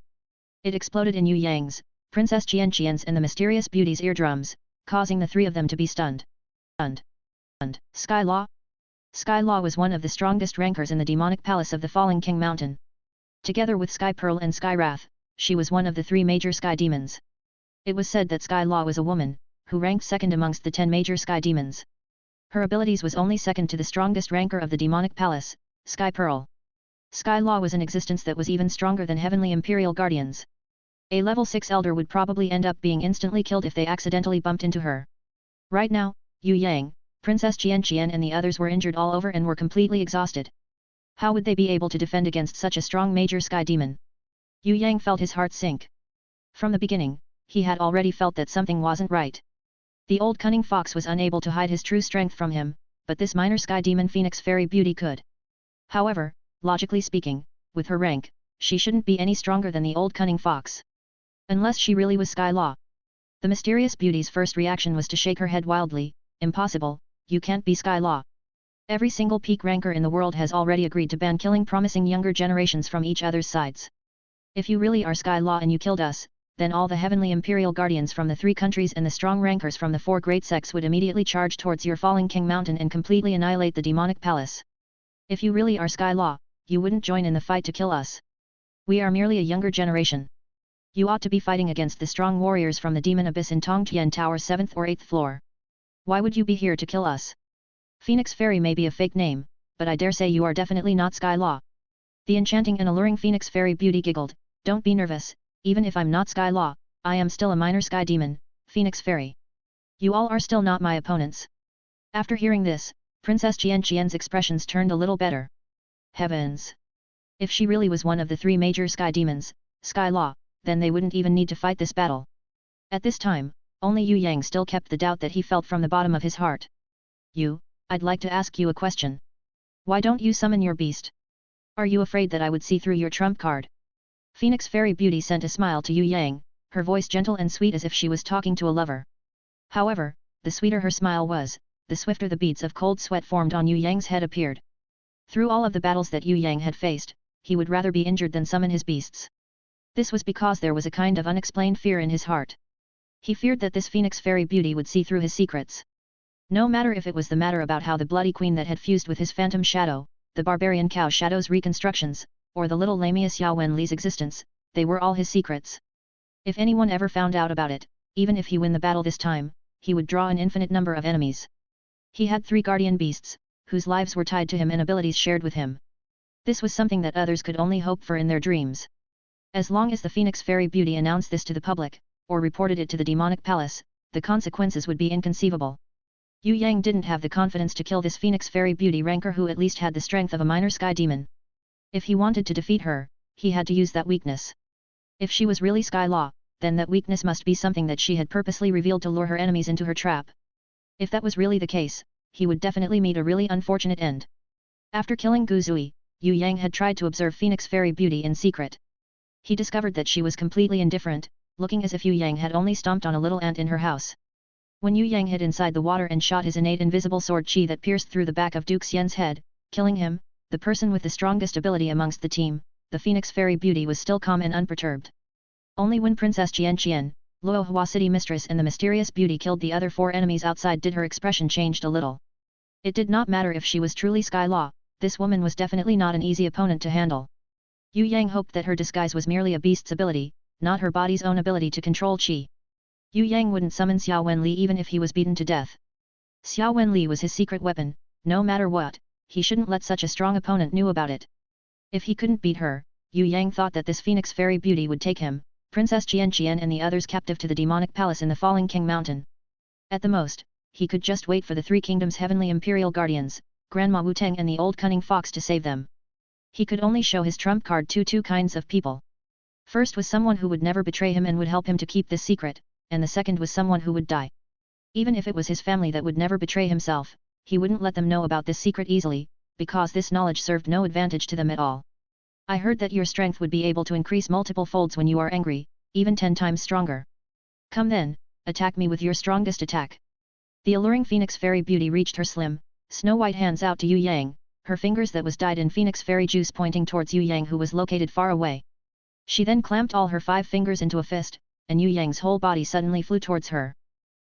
It exploded in Yue Yang's, Princess Xian's and the mysterious beauty's eardrums, causing the three of them to be stunned. Sky Law? Sky Law was one of the strongest rankers in the demonic palace of the Falling King Mountain. Together with Sky Pearl and Sky Wrath, she was one of the three major sky demons. It was said that Sky Law was a woman, who ranked second amongst the 10 major sky demons. Her abilities was only second to the strongest ranker of the demonic palace, Sky Pearl. Sky Law was an existence that was even stronger than Heavenly Imperial Guardians. A level 6 elder would probably end up being instantly killed if they accidentally bumped into her. Right now, Yue Yang, Princess Xian and the others were injured all over and were completely exhausted. How would they be able to defend against such a strong major sky demon? Yue Yang felt his heart sink. From the beginning, he had already felt that something wasn't right. The old cunning fox was unable to hide his true strength from him, but this minor sky demon Phoenix Fairy beauty could. However, logically speaking, with her rank, she shouldn't be any stronger than the old cunning fox. Unless she really was Sky Law. The mysterious beauty's first reaction was to shake her head wildly. Impossible, you can't be Sky Law. Every single peak ranker in the world has already agreed to ban killing promising younger generations from each other's sides. If you really are Sky Law and you killed us, then all the Heavenly Imperial Guardians from the 3 countries and the strong rankers from the 4 great sects would immediately charge towards your Falling King Mountain and completely annihilate the demonic palace. If you really are Sky Law, you wouldn't join in the fight to kill us. We are merely a younger generation. You ought to be fighting against the strong warriors from the Demon Abyss in Tongtian Tower 7th or 8th floor. Why would you be here to kill us? Phoenix Fairy may be a fake name, but I dare say you are definitely not Sky Law. The enchanting and alluring Phoenix Fairy beauty giggled. Don't be nervous, even if I'm not Sky Law, I am still a minor sky demon, Phoenix Fairy. You all are still not my opponents. After hearing this, Princess Xian's expressions turned a little better. Heavens! If she really was one of the 3 major sky demons, Sky Law, then they wouldn't even need to fight this battle. At this time, only Yue Yang still kept the doubt that he felt from the bottom of his heart. I'd like to ask you a question. Why don't you summon your beast? Are you afraid that I would see through your trump card? Phoenix Fairy Beauty sent a smile to Yue Yang, her voice gentle and sweet as if she was talking to a lover. However, the sweeter her smile was, the swifter the beads of cold sweat formed on Yue Yang's head appeared. Through all of the battles that Yue Yang had faced, he would rather be injured than summon his beasts. This was because there was a kind of unexplained fear in his heart. He feared that this Phoenix Fairy Beauty would see through his secrets. No matter if it was the matter about how the bloody queen that had fused with his phantom shadow, the barbarian cow shadow's reconstructions, or the little lamia Xiao Wen Li's existence, they were all his secrets. If anyone ever found out about it, even if he win the battle this time, he would draw an infinite number of enemies. He had 3 guardian beasts, whose lives were tied to him and abilities shared with him. This was something that others could only hope for in their dreams. As long as the Phoenix Fairy Beauty announced this to the public, or reported it to the demonic palace, the consequences would be inconceivable. Yue Yang didn't have the confidence to kill this Phoenix Fairy Beauty ranker who at least had the strength of a minor sky demon. If he wanted to defeat her, he had to use that weakness. If she was really Sky Law, then that weakness must be something that she had purposely revealed to lure her enemies into her trap. If that was really the case, he would definitely meet a really unfortunate end. After killing Gu Zui, Yue Yang had tried to observe Phoenix Fairy Beauty in secret. He discovered that she was completely indifferent, looking as if Yue Yang had only stomped on a little ant in her house. When Yue Yang hid inside the water and shot his innate invisible sword qi that pierced through the back of Duke Xian's head, killing him, the person with the strongest ability amongst the team, the Phoenix Fairy Beauty was still calm and unperturbed. Only when Princess Xian, Luohua City Mistress and the mysterious beauty killed the other 4 enemies outside did her expression changed a little. It did not matter if she was truly Sky Law, this woman was definitely not an easy opponent to handle. Yue Yang hoped that her disguise was merely a beast's ability, not her body's own ability to control qi. Yue Yang wouldn't summon Xiao Wen Li even if he was beaten to death. Xiao Wen Li was his secret weapon, no matter what, he shouldn't let such a strong opponent know about it. If he couldn't beat her, Yue Yang thought that this Phoenix Fairy Beauty would take him, Princess Xian and the others captive to the demonic palace in the Falling King Mountain. At the most, he could just wait for the 3 kingdoms' heavenly imperial guardians, Grandma Wu Teng and the old cunning fox to save them. He could only show his trump card to 2 kinds of people. First was someone who would never betray him and would help him to keep this secret, and the second was someone who would die. Even if it was his family that would never betray himself, he wouldn't let them know about this secret easily, because this knowledge served no advantage to them at all. I heard that your strength would be able to increase multiple folds when you are angry, even 10 times stronger. Come then, attack me with your strongest attack. The alluring Phoenix Fairy Beauty reached her slim, snow-white hands out to Yue Yang, her fingers that was dyed in Phoenix Fairy juice pointing towards Yue Yang who was located far away. She then clamped all her 5 fingers into a fist, and Yue Yang's whole body suddenly flew towards her.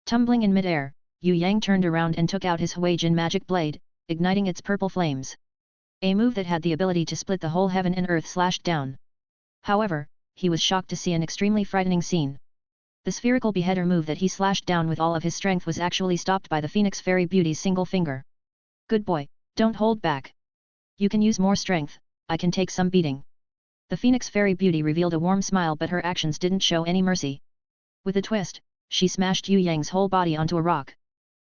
Tumbling in midair, Yue Yang turned around and took out his Hui Jin magic blade, igniting its purple flames. A move that had the ability to split the whole heaven and earth slashed down. However, he was shocked to see an extremely frightening scene. The spherical beheader move that he slashed down with all of his strength was actually stopped by the Phoenix Fairy Beauty's single finger. Good boy, don't hold back. You can use more strength, I can take some beating. The Phoenix Fairy Beauty revealed a warm smile but her actions didn't show any mercy. With a twist, she smashed Yue Yang's whole body onto a rock.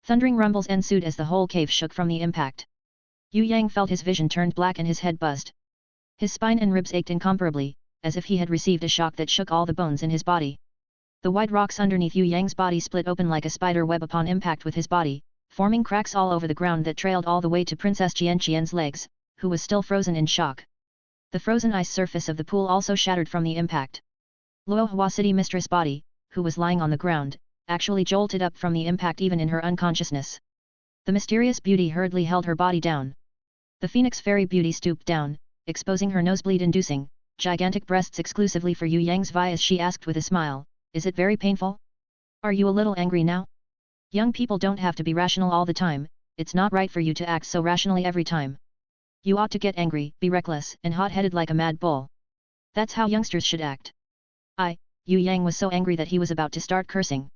Thundering rumbles ensued as the whole cave shook from the impact. Yue Yang felt his vision turned black and his head buzzed. His spine and ribs ached incomparably, as if he had received a shock that shook all the bones in his body. The white rocks underneath Yue Yang's body split open like a spider web upon impact with his body, forming cracks all over the ground that trailed all the way to Princess Xian's legs, who was still frozen in shock. The frozen ice surface of the pool also shattered from the impact. Luohua City Mistress' body, who was lying on the ground, actually jolted up from the impact even in her unconsciousness. The mysterious beauty hurriedly held her body down. The Phoenix Fairy Beauty stooped down, exposing her nosebleed-inducing, gigantic breasts exclusively for Yue Yang's Vi as she asked with a smile, "Is it very painful? Are you a little angry now? Young people don't have to be rational all the time, it's not right for you to act so rationally every time. You ought to get angry, be reckless and hot-headed like a mad bull. That's how youngsters should act." Yue Yang was so angry that he was about to start cursing.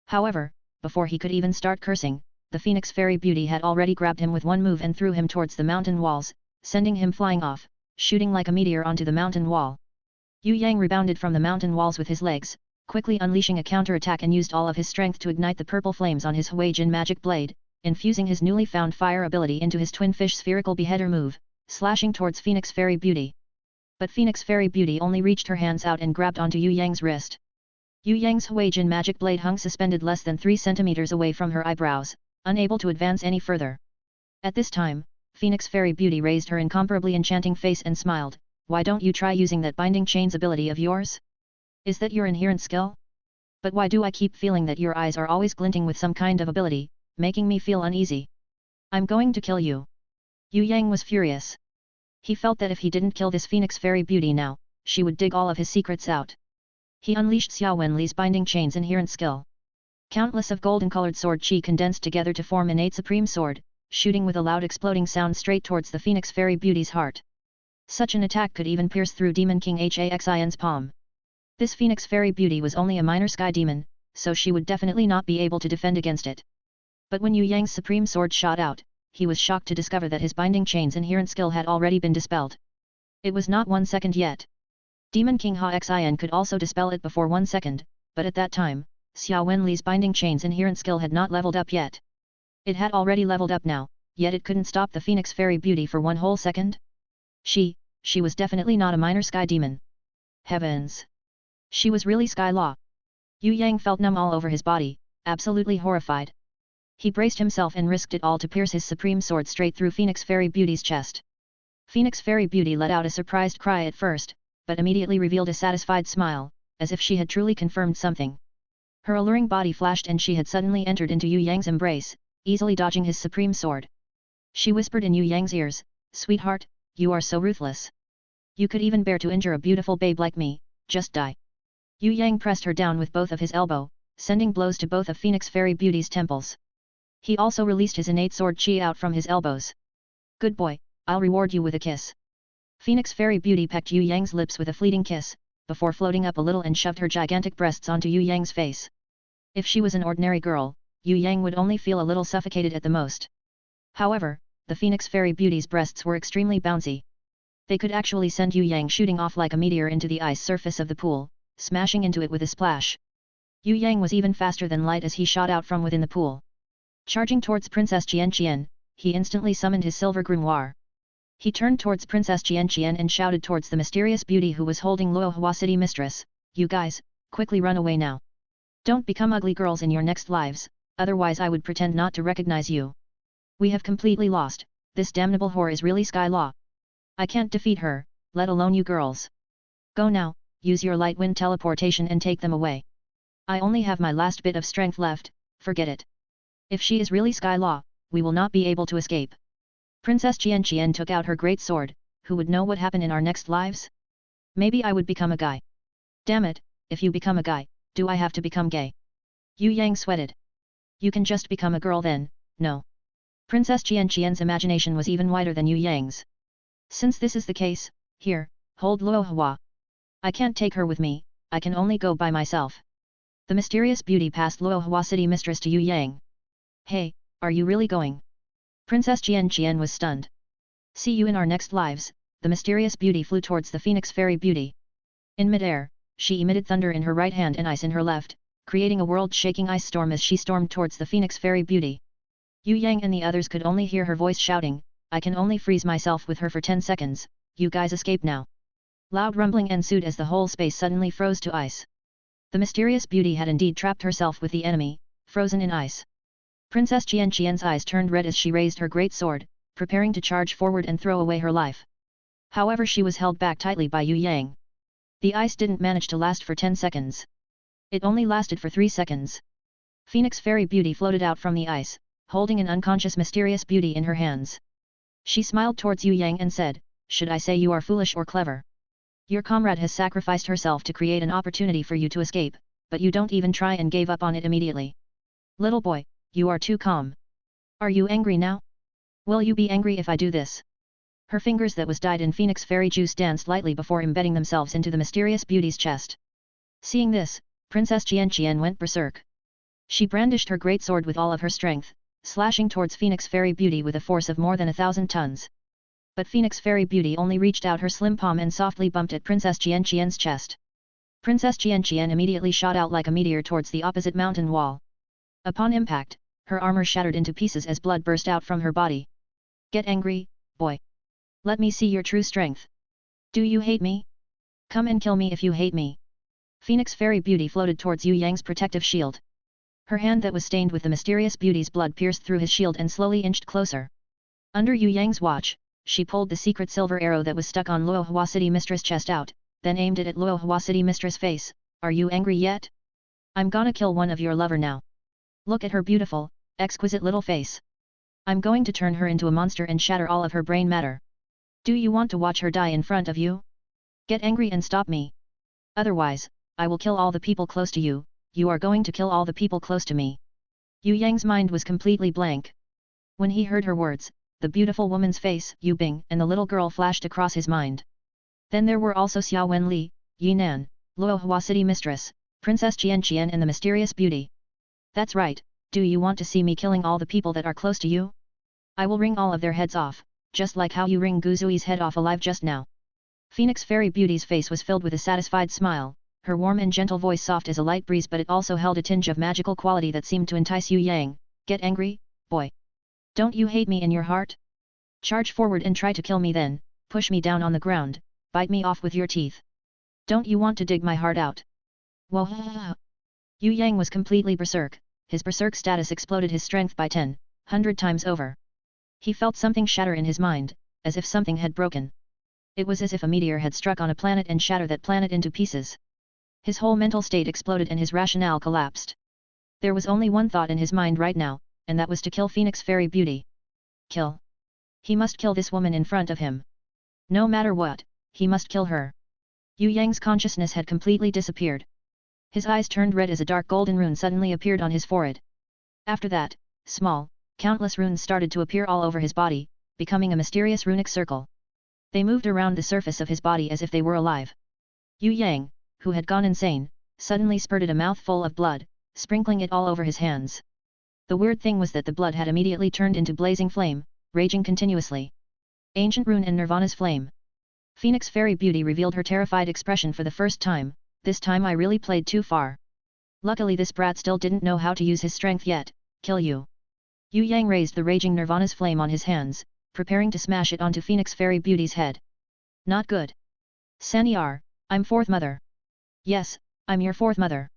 However, before he could even start cursing, the Phoenix Fairy Beauty had already grabbed him with one move and threw him towards the mountain walls, sending him flying off, shooting like a meteor onto the mountain wall. Yue Yang rebounded from the mountain walls with his legs, quickly unleashing a counter-attack and used all of his strength to ignite the purple flames on his Hui Jin magic blade, infusing his newly found fire ability into his twin fish spherical beheader move, slashing towards Phoenix Fairy Beauty. But Phoenix Fairy Beauty only reached her hands out and grabbed onto Yue Yang's wrist. Yue Yang's Hui Jin magic blade hung suspended less than 3 centimeters away from her eyebrows, unable to advance any further. At this time, Phoenix Fairy Beauty raised her incomparably enchanting face and smiled, "Why don't you try using that binding chains ability of yours? Is that your inherent skill? But why do I keep feeling that your eyes are always glinting with some kind of ability, making me feel uneasy? I'm going to kill you." Yue Yang was furious. He felt that if he didn't kill this Phoenix Fairy Beauty now, she would dig all of his secrets out. He unleashed Xiao Wen Li's binding chains inherent skill. Countless of golden-colored sword chi condensed together to form Innate Supreme Sword, shooting with a loud exploding sound straight towards the Phoenix Fairy Beauty's heart. Such an attack could even pierce through Demon King Xian's palm. This Phoenix Fairy Beauty was only a minor sky demon, so she would definitely not be able to defend against it. But when Yue Yang's Supreme Sword shot out, he was shocked to discover that his binding chain's inherent skill had already been dispelled. It was not 1 second yet. Demon King Xian could also dispel it before 1 second, but at that time, Xia Wen Li's binding chain's inherent skill had not leveled up yet. It had already leveled up now, yet it couldn't stop the Phoenix Fairy Beauty for 1 whole second? She was definitely not a minor sky demon. Heavens! She was really Sky Law. Yue Yang felt numb all over his body, absolutely horrified. He braced himself and risked it all to pierce his supreme sword straight through Phoenix Fairy Beauty's chest. Phoenix Fairy Beauty let out a surprised cry at first, but immediately revealed a satisfied smile, as if she had truly confirmed something. Her alluring body flashed and she had suddenly entered into Yue Yang's embrace, easily dodging his supreme sword. She whispered in Yue Yang's ears, "Sweetheart, you are so ruthless. You could even bear to injure a beautiful babe like me, just die." Yue Yang pressed her down with both of his elbow, sending blows to both of Phoenix Fairy Beauty's temples. He also released his innate sword chi out from his elbows. "Good boy, I'll reward you with a kiss." Phoenix Fairy Beauty pecked Yue Yang's lips with a fleeting kiss, before floating up a little and shoved her gigantic breasts onto Yue Yang's face. If she was an ordinary girl, Yue Yang would only feel a little suffocated at the most. However, the Phoenix Fairy Beauty's breasts were extremely bouncy. They could actually send Yue Yang shooting off like a meteor into the ice surface of the pool, smashing into it with a splash. Yue Yang was even faster than light as he shot out from within the pool. Charging towards Princess Xian, he instantly summoned his silver grimoire. He turned towards Princess Xian and shouted towards the mysterious beauty who was holding Luohua City Mistress, "You guys, quickly run away now. Don't become ugly girls in your next lives, otherwise I would pretend not to recognize you. We have completely lost, this damnable whore is really Sky Law. I can't defeat her, let alone you girls. Go now, use your light wind teleportation and take them away. I only have my last bit of strength left, forget it. If she is really Sky Law, we will not be able to escape." Princess Xian took out her great sword, "Who would know what happened in our next lives? Maybe I would become a guy. Damn it, if you become a guy, do I have to become gay?" Yue Yang sweated. "You can just become a girl then, no." Princess Xian's imagination was even wider than Yue Yang's. "Since this is the case, here, hold Luohua. I can't take her with me, I can only go by myself." The mysterious beauty passed Luohua City Mistress to Yue Yang. "Hey, are you really going?" Princess Xian was stunned. "See you in our next lives." The mysterious beauty flew towards the Phoenix Fairy Beauty. In midair, she emitted thunder in her right hand and ice in her left, creating a world-shaking ice storm as she stormed towards the Phoenix Fairy Beauty. Yue Yang and the others could only hear her voice shouting, "I can only freeze myself with her for 10 seconds, you guys escape now." Loud rumbling ensued as the whole space suddenly froze to ice. The mysterious beauty had indeed trapped herself with the enemy, frozen in ice. Princess Xian's eyes turned red as she raised her great sword, preparing to charge forward and throw away her life. However, she was held back tightly by Yue Yang. The ice didn't manage to last for 10 seconds. It only lasted for 3 seconds. Phoenix Fairy Beauty floated out from the ice, holding an unconscious mysterious beauty in her hands. She smiled towards Yue Yang and said, "Should I say you are foolish or clever? Your comrade has sacrificed herself to create an opportunity for you to escape, but you don't even try and gave up on it immediately. Little boy, you are too calm. Are you angry now? Will you be angry if I do this?" Her fingers that was dyed in Phoenix Fairy juice danced lightly before embedding themselves into the mysterious beauty's chest. Seeing this, Princess Xian went berserk. She brandished her great sword with all of her strength, slashing towards Phoenix Fairy Beauty with a force of more than 1,000 tons. But Phoenix Fairy Beauty only reached out her slim palm and softly bumped at Princess Xian's chest. Princess Xian immediately shot out like a meteor towards the opposite mountain wall. Upon impact, her armor shattered into pieces as blood burst out from her body. "Get angry, boy. Let me see your true strength. Do you hate me? Come and kill me if you hate me." Phoenix Fairy Beauty floated towards Yue Yang's protective shield. Her hand that was stained with the mysterious beauty's blood pierced through his shield and slowly inched closer. Under Yue Yang's watch, she pulled the secret silver arrow that was stuck on Luohua City Mistress' chest out, then aimed it at Luohua City Mistress' face. "Are you angry yet? I'm gonna kill one of your lover now. Look at her beautiful, exquisite little face. I'm going to turn her into a monster and shatter all of her brain matter. Do you want to watch her die in front of you? Get angry and stop me. Otherwise, I will kill all the people close to you, you are going to kill all the people close to me. Yue Yang's mind was completely blank. When he heard her words, the beautiful woman's face, Yu Bing, and the little girl flashed across his mind. Then there were also Xia Wen Li, Yinan, Luo Hua City Mistress, Princess Xian and the mysterious beauty. That's right, do you want to see me killing all the people that are close to you? I will wring all of their heads off, just like how you wring Guzui's head off alive just now. Phoenix Fairy Beauty's face was filled with a satisfied smile, her warm and gentle voice soft as a light breeze, but it also held a tinge of magical quality that seemed to entice Yue Yang. Get angry, boy. Don't you hate me in your heart? Charge forward and try to kill me then, push me down on the ground, bite me off with your teeth. Don't you want to dig my heart out? Whoa! Yue Yang was completely berserk, his berserk status exploded his strength by 100 times over. He felt something shatter in his mind, as if something had broken. It was as if a meteor had struck on a planet and shattered that planet into pieces. His whole mental state exploded and his rationale collapsed. There was only one thought in his mind right now, and that was to kill Phoenix Fairy Beauty. Kill. He must kill this woman in front of him. No matter what, he must kill her. Yue Yang's consciousness had completely disappeared. His eyes turned red as a dark golden rune suddenly appeared on his forehead. After that, small, countless runes started to appear all over his body, becoming a mysterious runic circle. They moved around the surface of his body as if they were alive. Yue Yang, who had gone insane, suddenly spurted a mouthful of blood, sprinkling it all over his hands. The weird thing was that the blood had immediately turned into blazing flame, raging continuously. Ancient Rune and Nirvana's Flame. Phoenix Fairy Beauty revealed her terrified expression for the first time. This time I really played too far. Luckily this brat still didn't know how to use his strength yet. Kill you. Yue Yang raised the raging Nirvana's flame on his hands, preparing to smash it onto Phoenix Fairy Beauty's head. Not good. Sanyar, I'm fourth mother. Yes, I'm your fourth mother.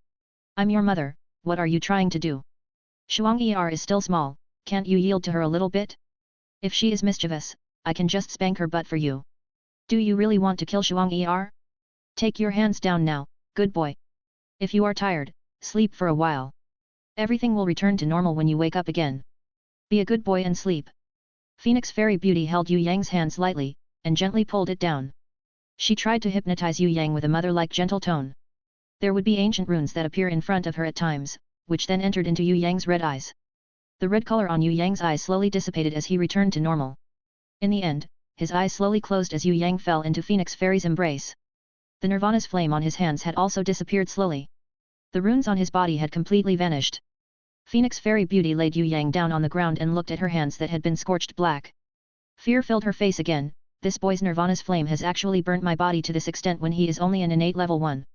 I'm your mother, what are you trying to do? Shuang Er is still small, can't you yield to her a little bit? If she is mischievous, I can just spank her butt for you. Do you really want to kill Shuang Er? Take your hands down now, good boy. If you are tired, sleep for a while. Everything will return to normal when you wake up again. Be a good boy and sleep. Phoenix Fairy Beauty held Yue Yang's hands lightly, and gently pulled it down. She tried to hypnotize Yue Yang with a mother-like gentle tone. There would be ancient runes that appear in front of her at times, which then entered into Yue Yang's red eyes. The red color on Yue Yang's eyes slowly dissipated as he returned to normal. In the end, his eyes slowly closed as Yue Yang fell into Phoenix Fairy's embrace. The Nirvana's flame on his hands had also disappeared slowly. The runes on his body had completely vanished. Phoenix Fairy Beauty laid Yue Yang down on the ground and looked at her hands that had been scorched black. Fear filled her face again. This boy's Nirvana's flame has actually burnt my body to this extent when he is only an innate level 1.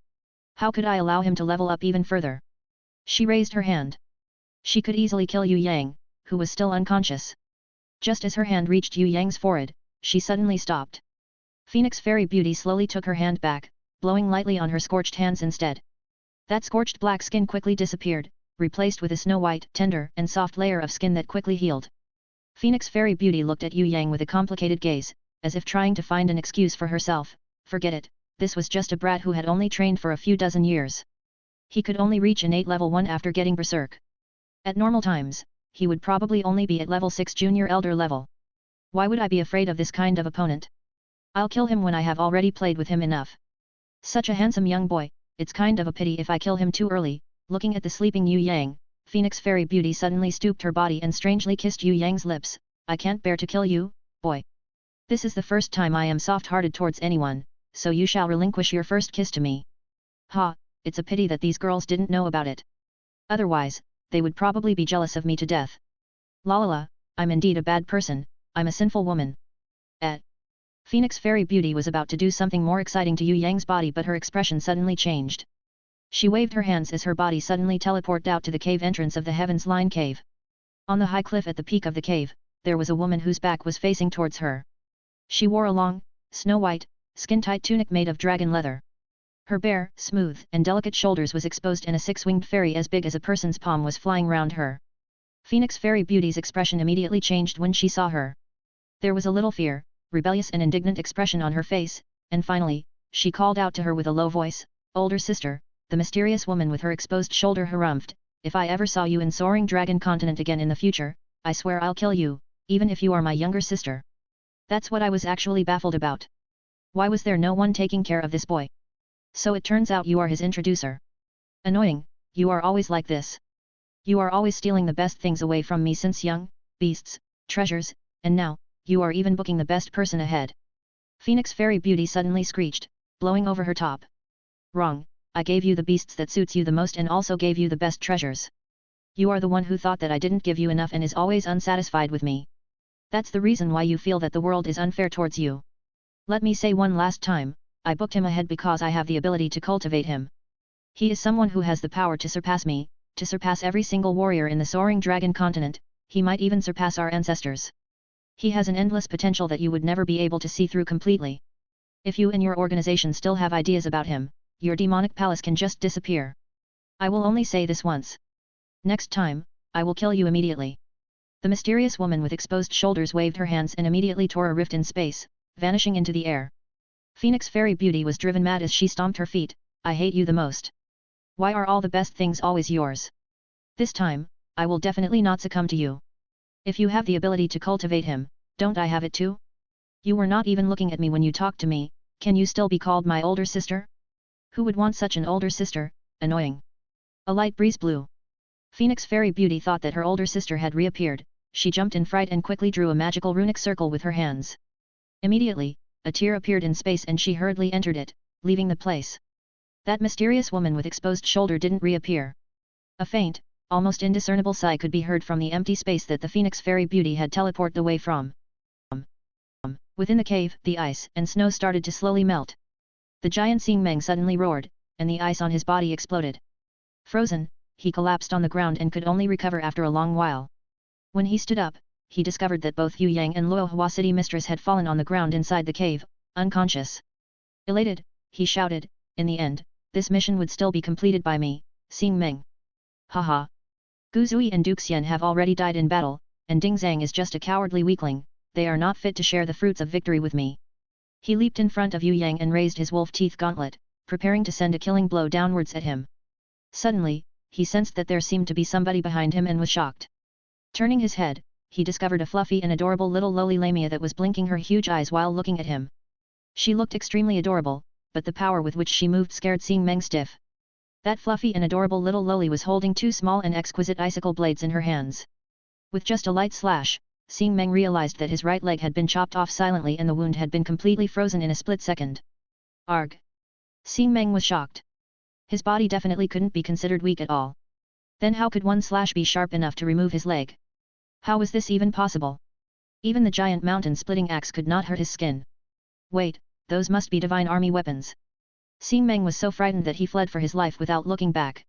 How could I allow him to level up even further? She raised her hand. She could easily kill Yue Yang, who was still unconscious. Just as her hand reached Yue Yang's forehead, she suddenly stopped. Phoenix Fairy Beauty slowly took her hand back, blowing lightly on her scorched hands instead. That scorched black skin quickly disappeared, replaced with a snow-white, tender, and soft layer of skin that quickly healed. Phoenix Fairy Beauty looked at Yue Yang with a complicated gaze, as if trying to find an excuse for herself. Forget it, this was just a brat who had only trained for a few dozen years. He could only reach innate level 1 after getting berserk. At normal times, he would probably only be at level 6 junior elder level. Why would I be afraid of this kind of opponent? I'll kill him when I have already played with him enough. Such a handsome young boy, it's kind of a pity if I kill him too early. Looking at the sleeping Yue Yang, Phoenix Fairy Beauty suddenly stooped her body and strangely kissed Yue Yang's lips. I can't bear to kill you, boy. This is the first time I am soft-hearted towards anyone, so you shall relinquish your first kiss to me. Ha, it's a pity that these girls didn't know about it. Otherwise, they would probably be jealous of me to death. Lalala, I'm indeed a bad person, I'm a sinful woman. Phoenix Fairy Beauty was about to do something more exciting to Yue Yang's body, but her expression suddenly changed. She waved her hands as her body suddenly teleported out to the cave entrance of the Heavens Line Cave. On the high cliff at the peak of the cave, there was a woman whose back was facing towards her. She wore a long, snow-white, skin-tight tunic made of dragon leather. Her bare, smooth, and delicate shoulders was exposed, and a six-winged fairy as big as a person's palm was flying round her. Phoenix Fairy Beauty's expression immediately changed when she saw her. There was a little fear, rebellious and indignant expression on her face, and finally, she called out to her with a low voice, "Older sister," the mysterious woman with her exposed shoulder harumphed, "if I ever saw you in Soaring Dragon Continent again in the future, I swear I'll kill you, even if you are my younger sister." That's what I was actually baffled about. Why was there no one taking care of this boy? So it turns out you are his introducer. Annoying, you are always like this. You are always stealing the best things away from me since young, beasts, treasures, and now, you are even booking the best person ahead. Phoenix Fairy Beauty suddenly screeched, blowing over her top. Wrong, I gave you the beasts that suits you the most and also gave you the best treasures. You are the one who thought that I didn't give you enough and is always unsatisfied with me. That's the reason why you feel that the world is unfair towards you. Let me say one last time, I booked him ahead because I have the ability to cultivate him. He is someone who has the power to surpass me, to surpass every single warrior in the Soaring Dragon Continent, he might even surpass our ancestors. He has an endless potential that you would never be able to see through completely. If you and your organization still have ideas about him, your demonic palace can just disappear. I will only say this once. Next time, I will kill you immediately. The mysterious woman with exposed shoulders waved her hands and immediately tore a rift in space, vanishing into the air. Phoenix Fairy Beauty was driven mad as she stomped her feet. I hate you the most. Why are all the best things always yours? This time, I will definitely not succumb to you. If you have the ability to cultivate him, don't I have it too? You were not even looking at me when you talked to me, can you still be called my older sister? Who would want such an older sister? Annoying. A light breeze blew. Phoenix Fairy Beauty thought that her older sister had reappeared, she jumped in fright and quickly drew a magical runic circle with her hands. Immediately, a tear appeared in space and she hurriedly entered it, leaving the place. That mysterious woman with exposed shoulder didn't reappear. A faint, almost indiscernible sigh could be heard from the empty space that the Phoenix Fairy Beauty had teleported away from. Within the cave, the ice and snow started to slowly melt. The giant Xing Meng suddenly roared, and the ice on his body exploded. Frozen, he collapsed on the ground and could only recover after a long while. When he stood up, he discovered that both Yue Yang and Luo Hua City Mistress had fallen on the ground inside the cave, unconscious. Elated, he shouted, in the end, this mission would still be completed by me, Xing Meng. Haha. Gu Zui and Duke Xian have already died in battle, and Ding Zhang is just a cowardly weakling, they are not fit to share the fruits of victory with me. He leaped in front of Yue Yang and raised his wolf teeth gauntlet, preparing to send a killing blow downwards at him. Suddenly, he sensed that there seemed to be somebody behind him and was shocked. Turning his head, he discovered a fluffy and adorable little lowly lamia that was blinking her huge eyes while looking at him. She looked extremely adorable, but the power with which she moved scared Xing Meng stiff. That fluffy and adorable little lowly was holding two small and exquisite icicle blades in her hands. With just a light slash, Xing Meng realized that his right leg had been chopped off silently and the wound had been completely frozen in a split second. Arg! Xing Meng was shocked. His body definitely couldn't be considered weak at all. Then how could one slash be sharp enough to remove his leg? How was this even possible? Even the giant mountain-splitting axe could not hurt his skin. Wait, those must be divine army weapons. Xing Meng was so frightened that he fled for his life without looking back.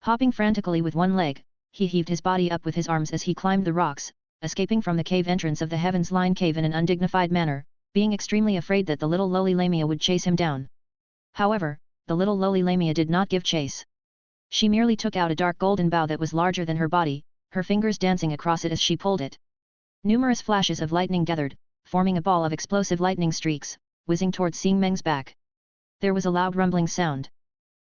Hopping frantically with one leg, he heaved his body up with his arms as he climbed the rocks, escaping from the cave entrance of the Heavens Line cave in an undignified manner, being extremely afraid that the little lowly lamia would chase him down. However, the little lowly lamia did not give chase. She merely took out a dark golden bow that was larger than her body, her fingers dancing across it as she pulled it. Numerous flashes of lightning gathered, forming a ball of explosive lightning streaks, whizzing towards Xing Meng's back. There was a loud rumbling sound.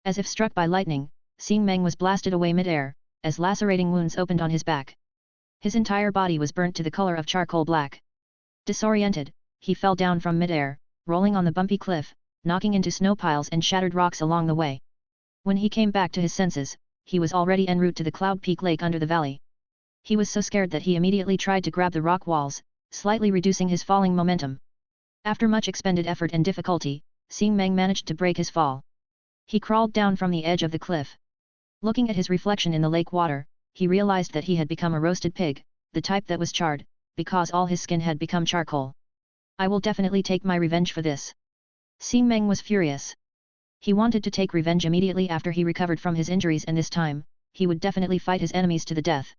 As if struck by lightning, Xing Meng was blasted away mid-air, as lacerating wounds opened on his back. His entire body was burnt to the color of charcoal black. Disoriented, he fell down from mid-air, rolling on the bumpy cliff, knocking into snow piles and shattered rocks along the way. When he came back to his senses, he was already en route to the Cloud Peak Lake under the valley. He was so scared that he immediately tried to grab the rock walls, slightly reducing his falling momentum. After much expended effort and difficulty, Xing Meng managed to break his fall. He crawled down from the edge of the cliff. Looking at his reflection in the lake water, he realized that he had become a roasted pig, the type that was charred, because all his skin had become charcoal. I will definitely take my revenge for this. Xing Meng was furious. He wanted to take revenge immediately after he recovered from his injuries, and this time, he would definitely fight his enemies to the death.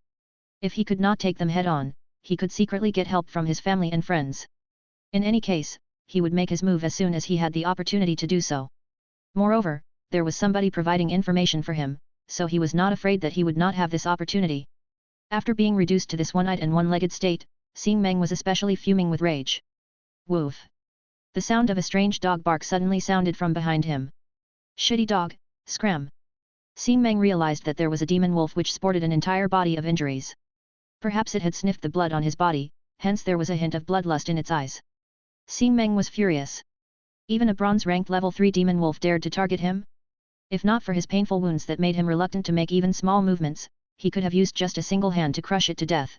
If he could not take them head-on, he could secretly get help from his family and friends. In any case, he would make his move as soon as he had the opportunity to do so. Moreover, there was somebody providing information for him, so he was not afraid that he would not have this opportunity. After being reduced to this one-eyed and one-legged state, Xing Meng was especially fuming with rage. Woof! The sound of a strange dog bark suddenly sounded from behind him. Shitty dog, scram! Xing Meng realized that there was a demon wolf which sported an entire body of injuries. Perhaps it had sniffed the blood on his body, hence there was a hint of bloodlust in its eyes. Xing Meng was furious. Even a bronze-ranked level 3 demon wolf dared to target him? If not for his painful wounds that made him reluctant to make even small movements, he could have used just a single hand to crush it to death.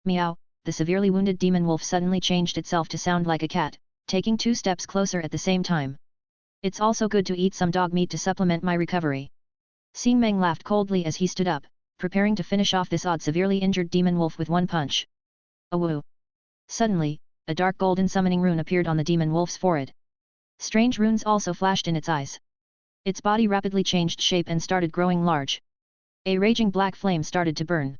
Meow, the severely wounded demon wolf suddenly changed itself to sound like a cat, taking 2 steps closer at the same time. It's also good to eat some dog meat to supplement my recovery. Xing Meng laughed coldly as he stood up, preparing to finish off this odd severely injured demon wolf with one punch. Awoo! Suddenly, a dark golden summoning rune appeared on the demon wolf's forehead. Strange runes also flashed in its eyes. Its body rapidly changed shape and started growing large. A raging black flame started to burn.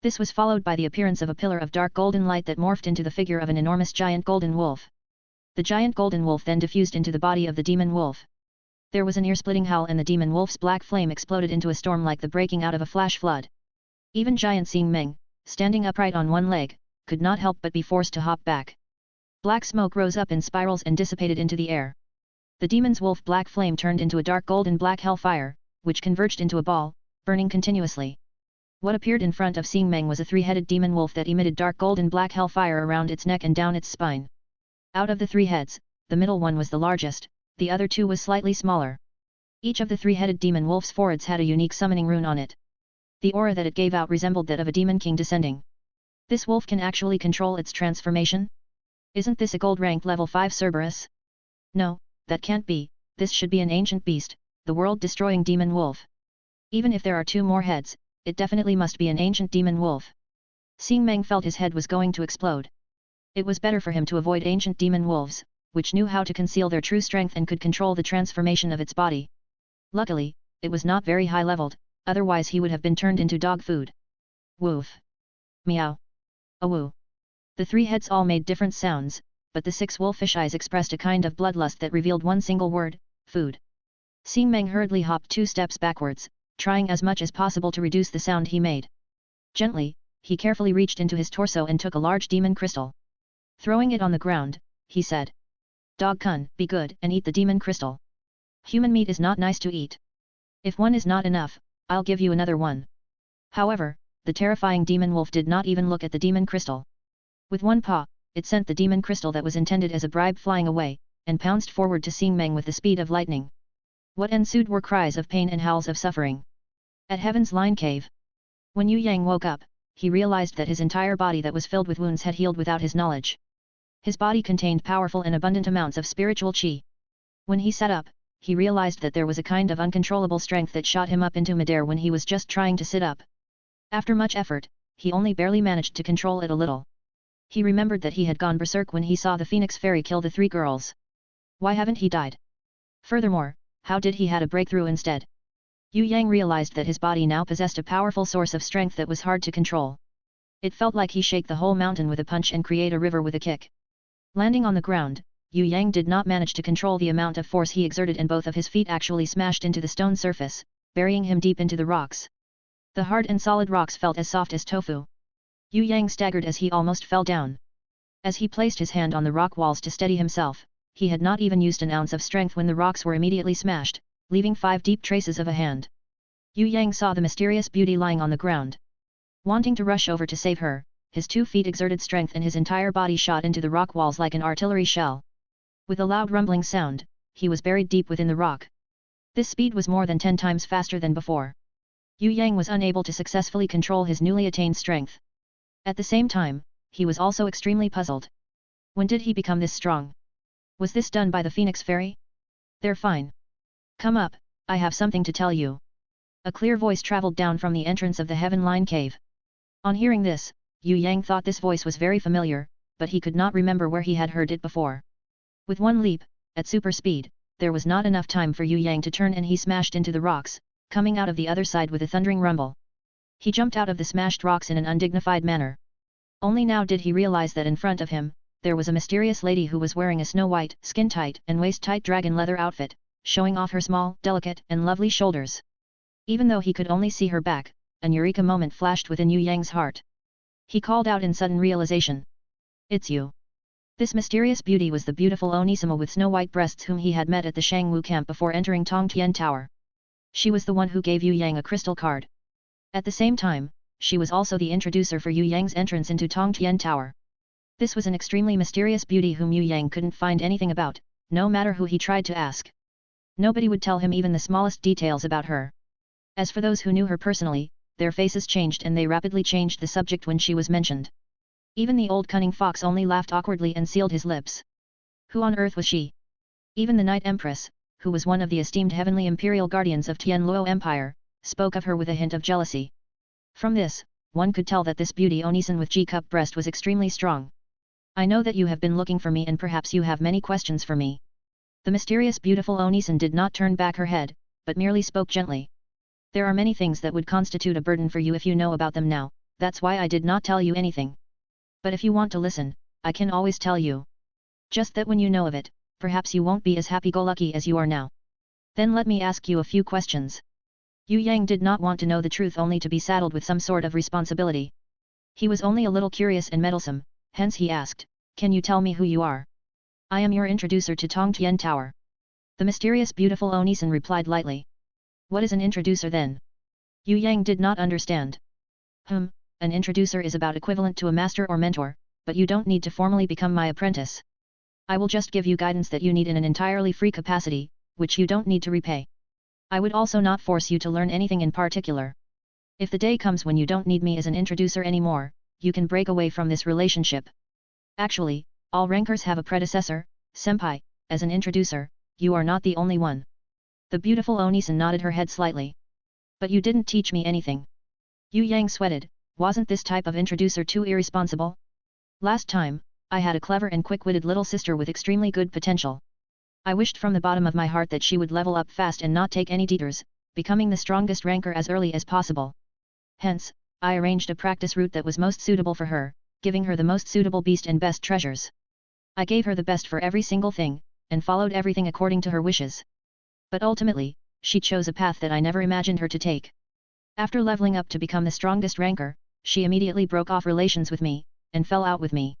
This was followed by the appearance of a pillar of dark golden light that morphed into the figure of an enormous giant golden wolf. The giant golden wolf then diffused into the body of the demon wolf. There was an ear-splitting howl and the demon wolf's black flame exploded into a storm like the breaking out of a flash flood. Even giant Xing Meng, standing upright on one leg, could not help but be forced to hop back. Black smoke rose up in spirals and dissipated into the air. The demon's wolf black flame turned into a dark golden black hellfire, which converged into a ball, burning continuously. What appeared in front of Xing Meng was a 3-headed demon wolf that emitted dark golden black hellfire around its neck and down its spine. Out of the 3 heads, the middle one was the largest, the other 2 was slightly smaller. Each of the 3-headed demon wolf's foreheads had a unique summoning rune on it. The aura that it gave out resembled that of a demon king descending. This wolf can actually control its transformation? Isn't this a gold rank level 5 Cerberus? No, that can't be, this should be an ancient beast, the world-destroying demon wolf. Even if there are 2 more heads, it definitely must be an ancient demon wolf. Xing Meng felt his head was going to explode. It was better for him to avoid ancient demon wolves, which knew how to conceal their true strength and could control the transformation of its body. Luckily, it was not very high-leveled, otherwise he would have been turned into dog food. Woof! Meow! Awoo! The 3 heads all made different sounds, but the 6 wolfish eyes expressed a kind of bloodlust that revealed one single word, food. Xing Meng hurriedly hopped 2 steps backwards, trying as much as possible to reduce the sound he made. Gently, he carefully reached into his torso and took a large demon crystal. Throwing it on the ground, he said, "Dog Kun, be good and eat the demon crystal. Human meat is not nice to eat. If one is not enough, I'll give you another one." However, the terrifying demon wolf did not even look at the demon crystal. With one paw, it sent the demon crystal that was intended as a bribe flying away, and pounced forward to Xing Meng with the speed of lightning. What ensued were cries of pain and howls of suffering. At Heaven's Line Cave. When Yue Yang woke up, he realized that his entire body that was filled with wounds had healed without his knowledge. His body contained powerful and abundant amounts of spiritual qi. When he sat up, he realized that there was a kind of uncontrollable strength that shot him up into midair when he was just trying to sit up. After much effort, he only barely managed to control it a little. He remembered that he had gone berserk when he saw the Phoenix Fairy kill the 3 girls. Why haven't he died? Furthermore, how did he had a breakthrough instead? Yue Yang realized that his body now possessed a powerful source of strength that was hard to control. It felt like he shake the whole mountain with a punch and create a river with a kick. Landing on the ground, Yue Yang did not manage to control the amount of force he exerted and both of his feet actually smashed into the stone surface, burying him deep into the rocks. The hard and solid rocks felt as soft as tofu. Yue Yang staggered as he almost fell down. As he placed his hand on the rock walls to steady himself, he had not even used an ounce of strength when the rocks were immediately smashed, leaving 5 deep traces of a hand. Yue Yang saw the mysterious beauty lying on the ground. Wanting to rush over to save her, his 2 feet exerted strength and his entire body shot into the rock walls like an artillery shell. With a loud rumbling sound, he was buried deep within the rock. This speed was more than 10 times faster than before. Yue Yang was unable to successfully control his newly attained strength. At the same time, he was also extremely puzzled. When did he become this strong? Was this done by the Phoenix Fairy? They're fine. Come up, I have something to tell you. A clear voice traveled down from the entrance of the Heaven Line Cave. On hearing this, Yue Yang thought this voice was very familiar, but he could not remember where he had heard it before. With one leap, at super speed, there was not enough time for Yue Yang to turn and he smashed into the rocks, coming out of the other side with a thundering rumble. He jumped out of the smashed rocks in an undignified manner. Only now did he realize that in front of him, there was a mysterious lady who was wearing a snow-white, skin-tight and waist-tight dragon leather outfit, showing off her small, delicate and lovely shoulders. Even though he could only see her back, an eureka moment flashed within Yue Yang's heart. He called out in sudden realization. "It's you." This mysterious beauty was the beautiful Onisama with snow-white breasts whom he had met at the Shangwu camp before entering Tongtian Tower. She was the one who gave Yue Yang a crystal card. At the same time, she was also the introducer for Yue Yang's entrance into Tongtian Tower. This was an extremely mysterious beauty whom Yue Yang couldn't find anything about, no matter who he tried to ask. Nobody would tell him even the smallest details about her. As for those who knew her personally, their faces changed and they rapidly changed the subject when she was mentioned. Even the old cunning fox only laughed awkwardly and sealed his lips. Who on earth was she? Even the Night Empress, who was one of the esteemed heavenly imperial guardians of Yue Empire, spoke of her with a hint of jealousy. From this, one could tell that this beauty Onisan with G-cup breast was extremely strong. I know that you have been looking for me and perhaps you have many questions for me. The mysterious beautiful Onisan did not turn back her head, but merely spoke gently. There are many things that would constitute a burden for you if you know about them now, that's why I did not tell you anything. But if you want to listen, I can always tell you. Just that when you know of it, perhaps you won't be as happy-go-lucky as you are now. Then let me ask you a few questions. Yue Yang did not want to know the truth only to be saddled with some sort of responsibility. He was only a little curious and meddlesome, hence he asked, "Can you tell me who you are?" "I am your introducer to Tongtian Tower." The mysterious beautiful Onisan replied lightly. "What is an introducer then?" Yue Yang did not understand. An introducer is about equivalent to a master or mentor, but you don't need to formally become my apprentice. I will just give you guidance that you need in an entirely free capacity, which you don't need to repay. I would also not force you to learn anything in particular. If the day comes when you don't need me as an introducer anymore, you can break away from this relationship. Actually, all rankers have a predecessor, senpai, as an introducer, you are not the only one. The beautiful Onisan nodded her head slightly. But you didn't teach me anything. Yue Yang sweated, wasn't this type of introducer too irresponsible? Last time, I had a clever and quick-witted little sister with extremely good potential. I wished from the bottom of my heart that she would level up fast and not take any detours, becoming the strongest ranker as early as possible. Hence, I arranged a practice route that was most suitable for her, giving her the most suitable beast and best treasures. I gave her the best for every single thing, and followed everything according to her wishes. But ultimately, she chose a path that I never imagined her to take. After leveling up to become the strongest ranker, she immediately broke off relations with me, and fell out with me.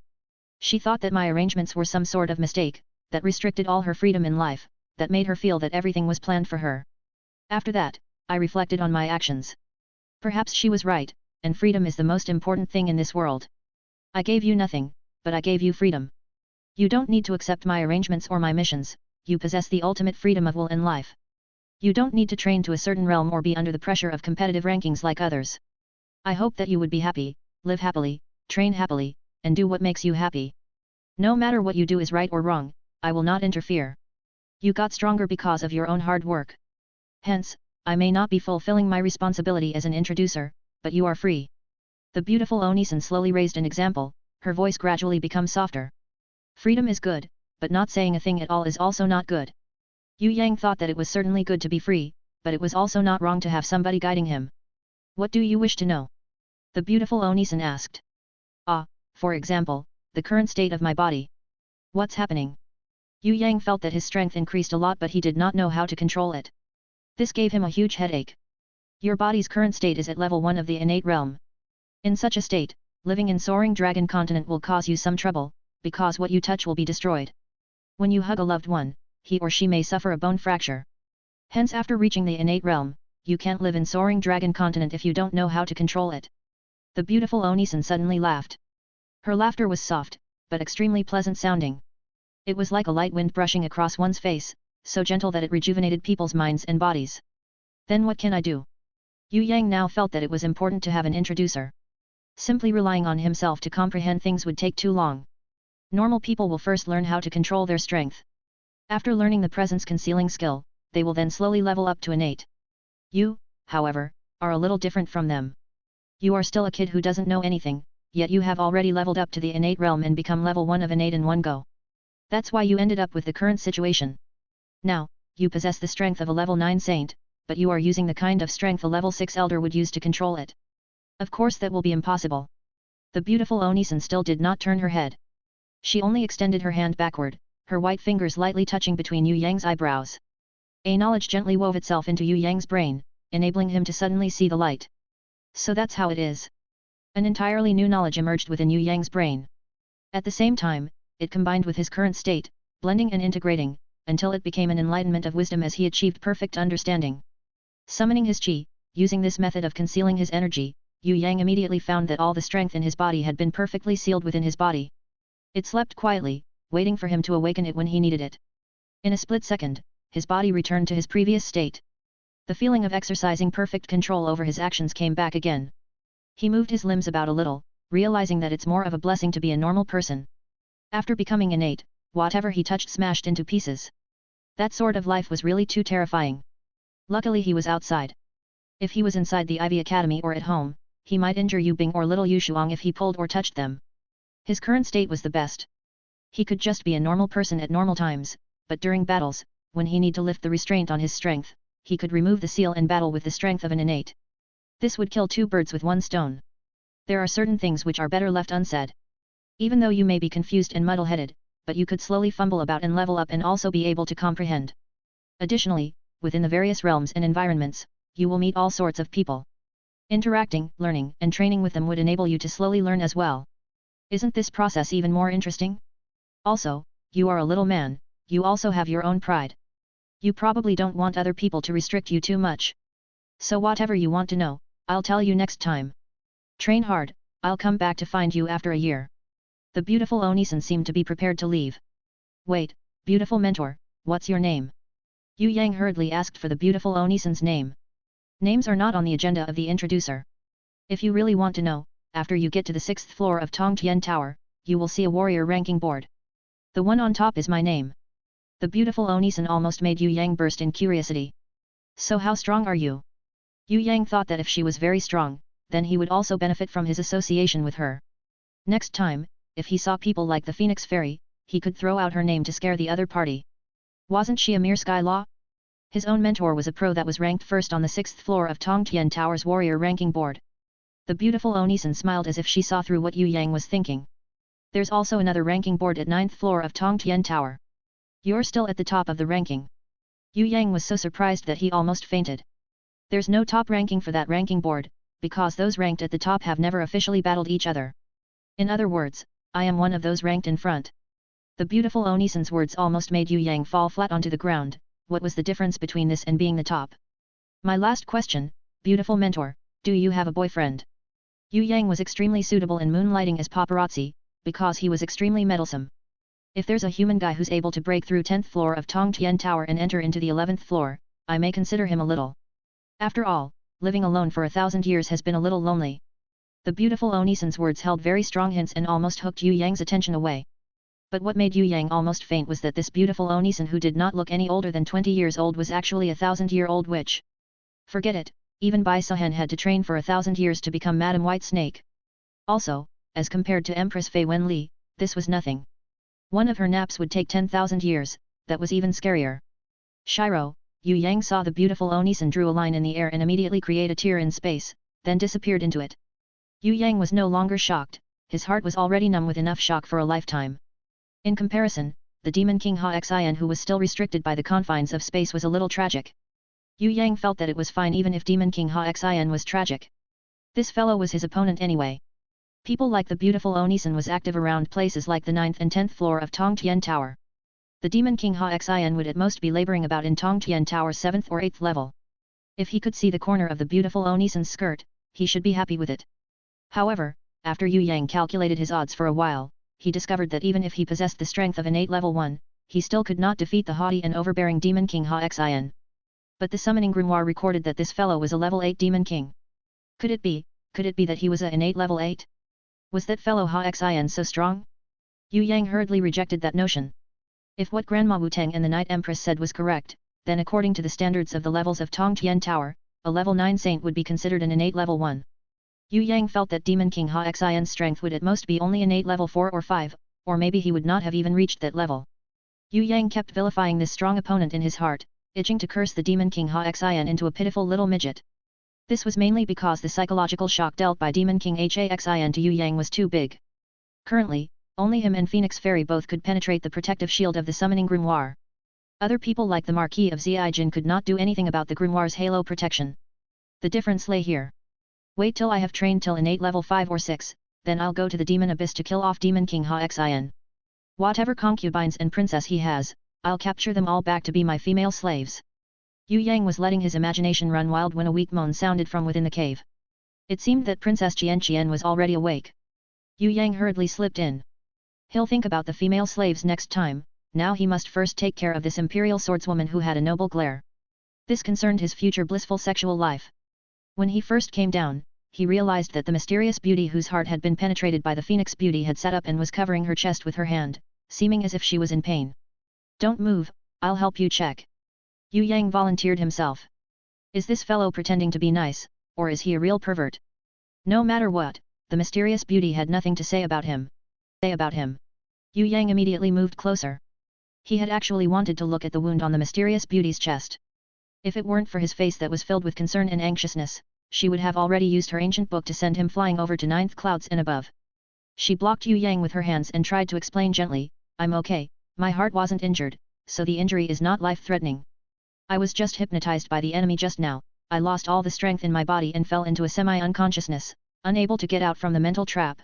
She thought that my arrangements were some sort of mistake, that restricted all her freedom in life, that made her feel that everything was planned for her. After that, I reflected on my actions. Perhaps she was right, and freedom is the most important thing in this world. I gave you nothing, but I gave you freedom. You don't need to accept my arrangements or my missions, you possess the ultimate freedom of will in life. You don't need to train to a certain realm or be under the pressure of competitive rankings like others. I hope that you would be happy, live happily, train happily, and do what makes you happy. No matter what you do is right or wrong, I will not interfere. You got stronger because of your own hard work. Hence, I may not be fulfilling my responsibility as an introducer, but you are free. The beautiful Onisan slowly raised an example, her voice gradually became softer. Freedom is good, but not saying a thing at all is also not good. Yue Yang thought that it was certainly good to be free, but it was also not wrong to have somebody guiding him. What do you wish to know? The beautiful Onisan asked. For example, the current state of my body. What's happening? Yue Yang felt that his strength increased a lot but he did not know how to control it. This gave him a huge headache. Your body's current state is at level 1 of the innate realm. In such a state, living in Soaring Dragon Continent will cause you some trouble, because what you touch will be destroyed. When you hug a loved one, he or she may suffer a bone fracture. Hence after reaching the innate realm, you can't live in Soaring Dragon Continent if you don't know how to control it. The beautiful Onisan suddenly laughed. Her laughter was soft, but extremely pleasant sounding. It was like a light wind brushing across one's face, so gentle that it rejuvenated people's minds and bodies. Then what can I do? Yue Yang now felt that it was important to have an introducer. Simply relying on himself to comprehend things would take too long. Normal people will first learn how to control their strength. After learning the presence concealing skill, they will then slowly level up to innate. You, however, are a little different from them. You are still a kid who doesn't know anything, yet you have already leveled up to the innate realm and become level 1 of innate in one go. That's why you ended up with the current situation. Now, you possess the strength of a level 9 saint, but you are using the kind of strength a level 6 elder would use to control it. Of course that will be impossible. The beautiful Onisan still did not turn her head. She only extended her hand backward, her white fingers lightly touching between Yue Yang's eyebrows. A knowledge gently wove itself into Yue Yang's brain, enabling him to suddenly see the light. So that's how it is. An entirely new knowledge emerged within Yue Yang's brain. At the same time, it combined with his current state, blending and integrating, until it became an enlightenment of wisdom as he achieved perfect understanding. Summoning his qi, using this method of concealing his energy, Yue Yang immediately found that all the strength in his body had been perfectly sealed within his body. It slept quietly, waiting for him to awaken it when he needed it. In a split second, his body returned to his previous state. The feeling of exercising perfect control over his actions came back again. He moved his limbs about a little, realizing that it's more of a blessing to be a normal person. After becoming innate, whatever he touched smashed into pieces. That sort of life was really too terrifying. Luckily he was outside. If he was inside the Ivy Academy or at home, he might injure Yu Bing or little Yu Shuang if he pulled or touched them. His current state was the best. He could just be a normal person at normal times, but during battles, when he need to lift the restraint on his strength, he could remove the seal in battle with the strength of an innate. This would kill two birds with one stone. There are certain things which are better left unsaid. Even though you may be confused and muddle-headed, but you could slowly fumble about and level up and also be able to comprehend. Additionally, within the various realms and environments, you will meet all sorts of people. Interacting, learning, and training with them would enable you to slowly learn as well. Isn't this process even more interesting? Also, you are a little man, you also have your own pride. You probably don't want other people to restrict you too much. So whatever you want to know, I'll tell you next time. Train hard, I'll come back to find you after a year. The beautiful Onisan seemed to be prepared to leave. Wait, beautiful mentor, what's your name? Yue Yang hurriedly asked for the beautiful Onisan's name. Names are not on the agenda of the introducer. If you really want to know, after you get to the 6th floor of Tongtian Tower, you will see a warrior ranking board. The one on top is my name. The beautiful Onisan almost made Yue Yang burst in curiosity. So how strong are you? Yue Yang thought that if she was very strong, then he would also benefit from his association with her. Next time, if he saw people like the Phoenix Fairy, he could throw out her name to scare the other party. Wasn't she a mere sky law? His own mentor was a pro that was ranked first on the 6th floor of Tongtian Tower's warrior ranking board. The beautiful Onisan smiled as if she saw through what Yue Yang was thinking. There's also another ranking board at 9th floor of Tongtian Tower. You're still at the top of the ranking. Yue Yang was so surprised that he almost fainted. There's no top ranking for that ranking board, because those ranked at the top have never officially battled each other. In other words, I am one of those ranked in front. The beautiful Onisan's words almost made Yue Yang fall flat onto the ground. What was the difference between this and being the top? My last question, beautiful mentor, do you have a boyfriend? Yue Yang was extremely suitable in moonlighting as paparazzi, because he was extremely meddlesome. If there's a human guy who's able to break through 10th floor of Tongtian Tower and enter into the 11th floor, I may consider him a little. After all, living alone for 1,000 years has been a little lonely. The beautiful Onisan's words held very strong hints and almost hooked Yue Yang's attention away. But what made Yue Yang almost faint was that this beautiful Onisan who did not look any older than 20 years old was actually a 1,000-year-old witch. Forget it, even Bai Sahen had to train for 1,000 years to become Madame White Snake. Also, as compared to Empress Fei Wen Li, this was nothing. One of her naps would take 10,000 years, that was even scarier. Shiro, Yue Yang saw the beautiful Onisan drew a line in the air and immediately create a tear in space, then disappeared into it. Yue Yang was no longer shocked, his heart was already numb with enough shock for a lifetime. In comparison, the Demon King Xian who was still restricted by the confines of space was a little tragic. Yue Yang felt that it was fine even if Demon King Xian was tragic. This fellow was his opponent anyway. People like the beautiful Onisan was active around places like the 9th and 10th floor of Tongtian Tower. The Demon King Xian would at most be laboring about in Tongtian Tower's 7th or 8th level. If he could see the corner of the beautiful Onisan's skirt, he should be happy with it. However, after Yue Yang calculated his odds for a while, he discovered that even if he possessed the strength of innate level 1, he still could not defeat the haughty and overbearing Demon King Xian. But the summoning grimoire recorded that this fellow was a level 8 Demon King. Could it be that he was a innate level 8? Was that fellow Xian so strong? Yue Yang hurriedly rejected that notion. If what Grandma Wu Tang and the Night Empress said was correct, then according to the standards of the levels of Tongtian Tower, a level 9 saint would be considered an innate level 1. Yue Yang felt that Demon King Xian's strength would at most be only innate level 4 or 5, or maybe he would not have even reached that level. Yue Yang kept vilifying this strong opponent in his heart, itching to curse the Demon King Xian into a pitiful little midget. This was mainly because the psychological shock dealt by Demon King Xian to Yue Yang was too big. Currently, only him and Phoenix Fairy both could penetrate the protective shield of the summoning grimoire. Other people like the Marquis of Xiajin could not do anything about the grimoire's halo protection. The difference lay here. Wait till I have trained till innate level 5 or 6, then I'll go to the Demon Abyss to kill off Demon King Xian. Whatever concubines and princess he has, I'll capture them all back to be my female slaves. Yue Yang was letting his imagination run wild when a weak moan sounded from within the cave. It seemed that Princess Xian was already awake. Yue Yang hurriedly slipped in. He'll think about the female slaves next time, now he must first take care of this imperial swordswoman who had a noble glare. This concerned his future blissful sexual life. When he first came down, he realized that the mysterious beauty whose heart had been penetrated by the phoenix beauty had sat up and was covering her chest with her hand, seeming as if she was in pain. Don't move, I'll help you check. Yue Yang volunteered himself. Is this fellow pretending to be nice, or is he a real pervert? No matter what, the mysterious beauty had nothing to say about him. Yue Yang immediately moved closer. He had actually wanted to look at the wound on the mysterious beauty's chest. If it weren't for his face that was filled with concern and anxiousness, she would have already used her ancient book to send him flying over to ninth clouds and above. She blocked Yue Yang with her hands and tried to explain gently, I'm okay, my heart wasn't injured, so the injury is not life-threatening. I was just hypnotized by the enemy just now, I lost all the strength in my body and fell into a semi-unconsciousness, unable to get out from the mental trap.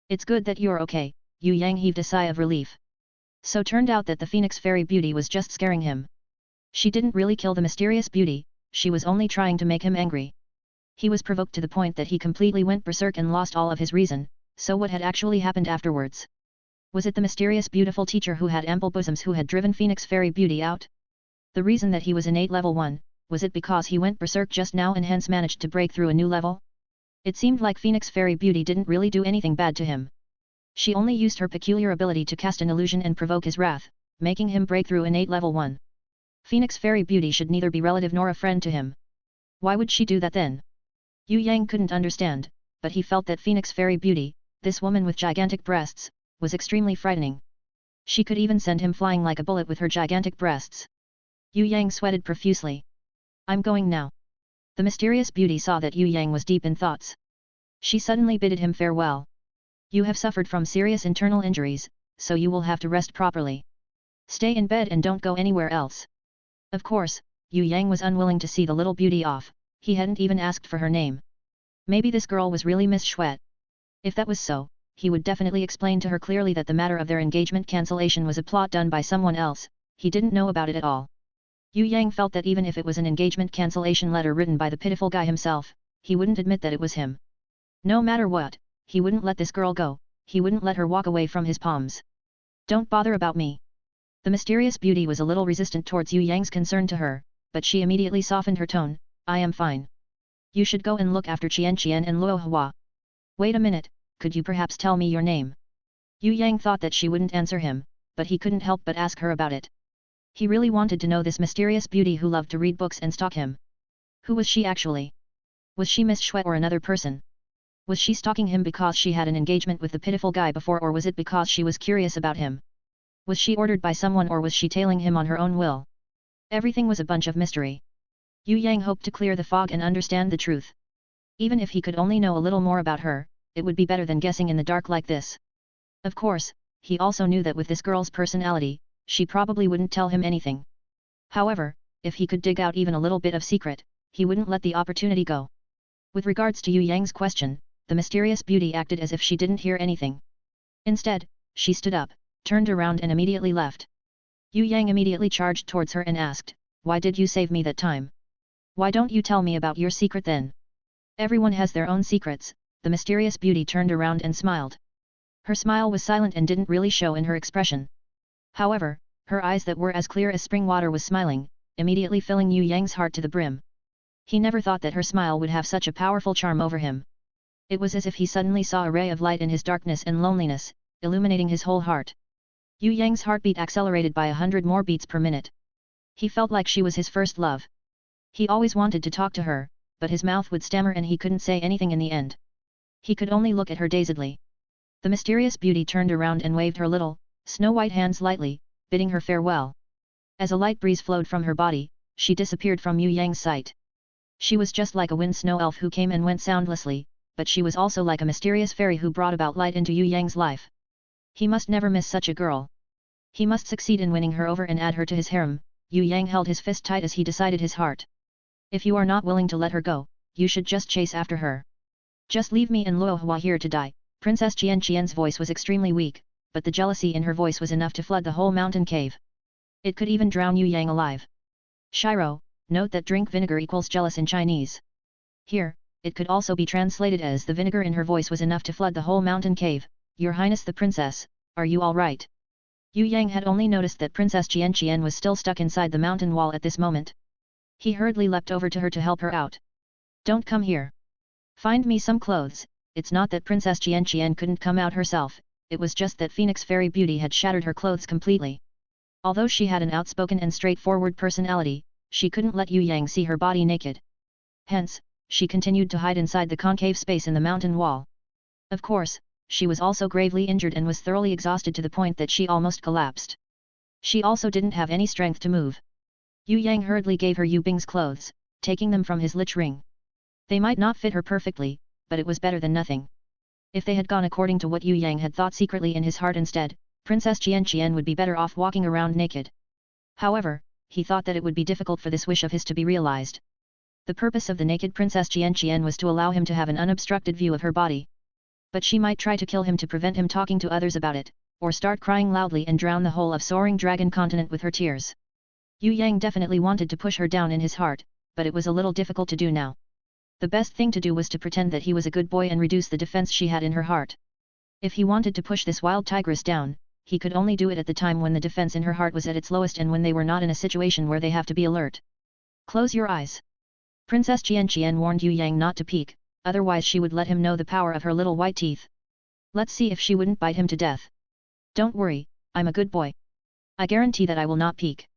It's good that you're okay, Yue Yang heaved a sigh of relief. So turned out that the Phoenix Fairy Beauty was just scaring him. She didn't really kill the mysterious beauty, she was only trying to make him angry. He was provoked to the point that he completely went berserk and lost all of his reason, so what had actually happened afterwards? Was it the mysterious beautiful teacher who had ample bosoms who had driven Phoenix Fairy Beauty out? The reason that he was innate level 1, was it because he went berserk just now and hence managed to break through a new level? It seemed like Phoenix Fairy Beauty didn't really do anything bad to him. She only used her peculiar ability to cast an illusion and provoke his wrath, making him break through innate level 1. Phoenix Fairy Beauty should neither be relative nor a friend to him. Why would she do that then? Yue Yang couldn't understand, but he felt that Phoenix Fairy Beauty, this woman with gigantic breasts, was extremely frightening. She could even send him flying like a bullet with her gigantic breasts. Yue Yang sweated profusely. I'm going now. The mysterious beauty saw that Yue Yang was deep in thoughts. She suddenly bidded him farewell. You have suffered from serious internal injuries, so you will have to rest properly. Stay in bed and don't go anywhere else. Of course, Yue Yang was unwilling to see the little beauty off, he hadn't even asked for her name. Maybe this girl was really Miss Xuet. If that was so, he would definitely explain to her clearly that the matter of their engagement cancellation was a plot done by someone else, he didn't know about it at all. Yue Yang felt that even if it was an engagement cancellation letter written by the pitiful guy himself, he wouldn't admit that it was him. No matter what, he wouldn't let this girl go, he wouldn't let her walk away from his palms. Don't bother about me. The mysterious beauty was a little resistant towards Yue Yang's concern to her, but she immediately softened her tone, I am fine. You should go and look after Xian and Luo Hua. Wait a minute, could you perhaps tell me your name? Yue Yang thought that she wouldn't answer him, but he couldn't help but ask her about it. He really wanted to know this mysterious beauty who loved to read books and stalk him. Who was she actually? Was she Miss Xuet or another person? Was she stalking him because she had an engagement with the pitiful guy before, or was it because she was curious about him? Was she ordered by someone, or was she tailing him on her own will? Everything was a bunch of mystery. Yue Yang hoped to clear the fog and understand the truth. Even if he could only know a little more about her, it would be better than guessing in the dark like this. Of course, he also knew that with this girl's personality, she probably wouldn't tell him anything. However, if he could dig out even a little bit of secret, he wouldn't let the opportunity go. With regards to Yue Yang's question, the mysterious beauty acted as if she didn't hear anything. Instead, she stood up, turned around and immediately left. Yue Yang immediately charged towards her and asked, why did you save me that time? Why don't you tell me about your secret then? Everyone has their own secrets, the mysterious beauty turned around and smiled. Her smile was silent and didn't really show in her expression. However, her eyes that were as clear as spring water was smiling, immediately filling Yue Yang's heart to the brim. He never thought that her smile would have such a powerful charm over him. It was as if he suddenly saw a ray of light in his darkness and loneliness, illuminating his whole heart. Yue Yang's heartbeat accelerated by 100 more beats per minute. He felt like she was his first love. He always wanted to talk to her, but his mouth would stammer and he couldn't say anything in the end. He could only look at her dazedly. The mysterious beauty turned around and waved her little, snow-white hands lightly, bidding her farewell. As a light breeze flowed from her body, she disappeared from Yue Yang's sight. She was just like a wind snow elf who came and went soundlessly, but she was also like a mysterious fairy who brought about light into Yue Yang's life. He must never miss such a girl. He must succeed in winning her over and add her to his harem. Yue Yang held his fist tight as he decided his heart. If you are not willing to let her go, you should just chase after her. Just leave me and Luo Hua here to die. Princess Qian's voice was extremely weak, but the jealousy in her voice was enough to flood the whole mountain cave. It could even drown Yue Yang alive. Shiro, note that drink vinegar equals jealous in Chinese. Here, it could also be translated as the vinegar in her voice was enough to flood the whole mountain cave. Your Highness the Princess, are you all right? Yue Yang had only noticed that Princess Xian was still stuck inside the mountain wall at this moment. He hurriedly leapt over to her to help her out. Don't come here. Find me some clothes. It's not that Princess Xian couldn't come out herself, it was just that Phoenix Fairy Beauty had shattered her clothes completely. Although she had an outspoken and straightforward personality, she couldn't let Yue Yang see her body naked. Hence, she continued to hide inside the concave space in the mountain wall. Of course, she was also gravely injured and was thoroughly exhausted to the point that she almost collapsed. She also didn't have any strength to move. Yue Yang hurriedly gave her Yu Bing's clothes, taking them from his lich ring. They might not fit her perfectly, but it was better than nothing. If they had gone according to what Yue Yang had thought secretly in his heart instead, Princess Xian would be better off walking around naked. However, he thought that it would be difficult for this wish of his to be realized. The purpose of the naked Princess Xian was to allow him to have an unobstructed view of her body. But she might try to kill him to prevent him talking to others about it, or start crying loudly and drown the whole of Soaring Dragon Continent with her tears. Yue Yang definitely wanted to push her down in his heart, but it was a little difficult to do now. The best thing to do was to pretend that he was a good boy and reduce the defense she had in her heart. If he wanted to push this wild tigress down, he could only do it at the time when the defense in her heart was at its lowest and when they were not in a situation where they have to be alert. Close your eyes. Princess Xian warned Yue Yang not to peek, otherwise she would let him know the power of her little white teeth. Let's see if she wouldn't bite him to death. Don't worry, I'm a good boy. I guarantee that I will not peek.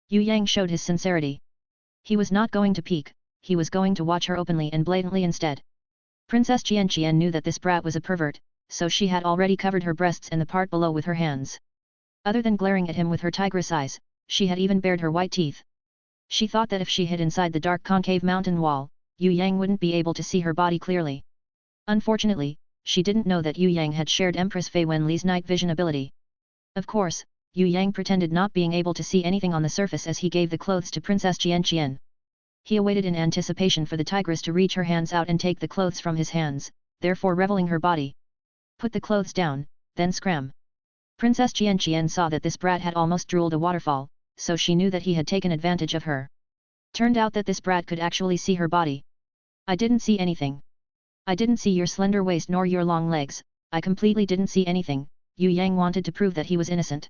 Yue Yang showed his sincerity. He was not going to peek, he was going to watch her openly and blatantly instead. Princess Xian knew that this brat was a pervert, so she had already covered her breasts and the part below with her hands. Other than glaring at him with her tigress eyes, she had even bared her white teeth. She thought that if she hid inside the dark concave mountain wall, Yue Yang wouldn't be able to see her body clearly. Unfortunately, she didn't know that Yue Yang had shared Empress Fei Wen Li's night vision ability. Of course, Yue Yang pretended not being able to see anything on the surface as he gave the clothes to Princess Xian. He awaited in anticipation for the tigress to reach her hands out and take the clothes from his hands, therefore revealing her body. Put the clothes down, then scram. Princess Xian saw that this brat had almost drooled a waterfall, so she knew that he had taken advantage of her. Turned out that this brat could actually see her body. I didn't see anything. I didn't see your slender waist nor your long legs, I completely didn't see anything. Yue Yang wanted to prove that he was innocent.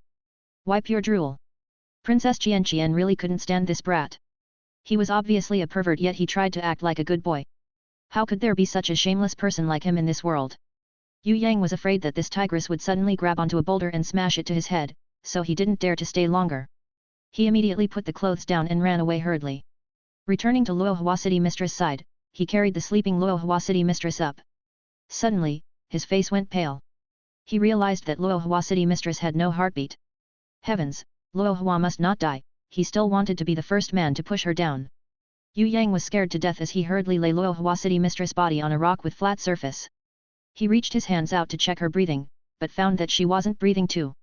Wipe your drool. Princess Xian really couldn't stand this brat. He was obviously a pervert, yet he tried to act like a good boy. How could there be such a shameless person like him in this world? Yue Yang was afraid that this tigress would suddenly grab onto a boulder and smash it to his head, so he didn't dare to stay longer. He immediately put the clothes down and ran away hurriedly. Returning to Luohua City Mistress' side, he carried the sleeping Luohua City Mistress up. Suddenly, his face went pale. He realized that Luohua City Mistress had no heartbeat. Heavens, Luohua must not die, he still wanted to be the first man to push her down. Yue Yang was scared to death as he hurriedly lay Luohua City Mistress' body on a rock with flat surface. He reached his hands out to check her breathing, but found that she wasn't breathing too.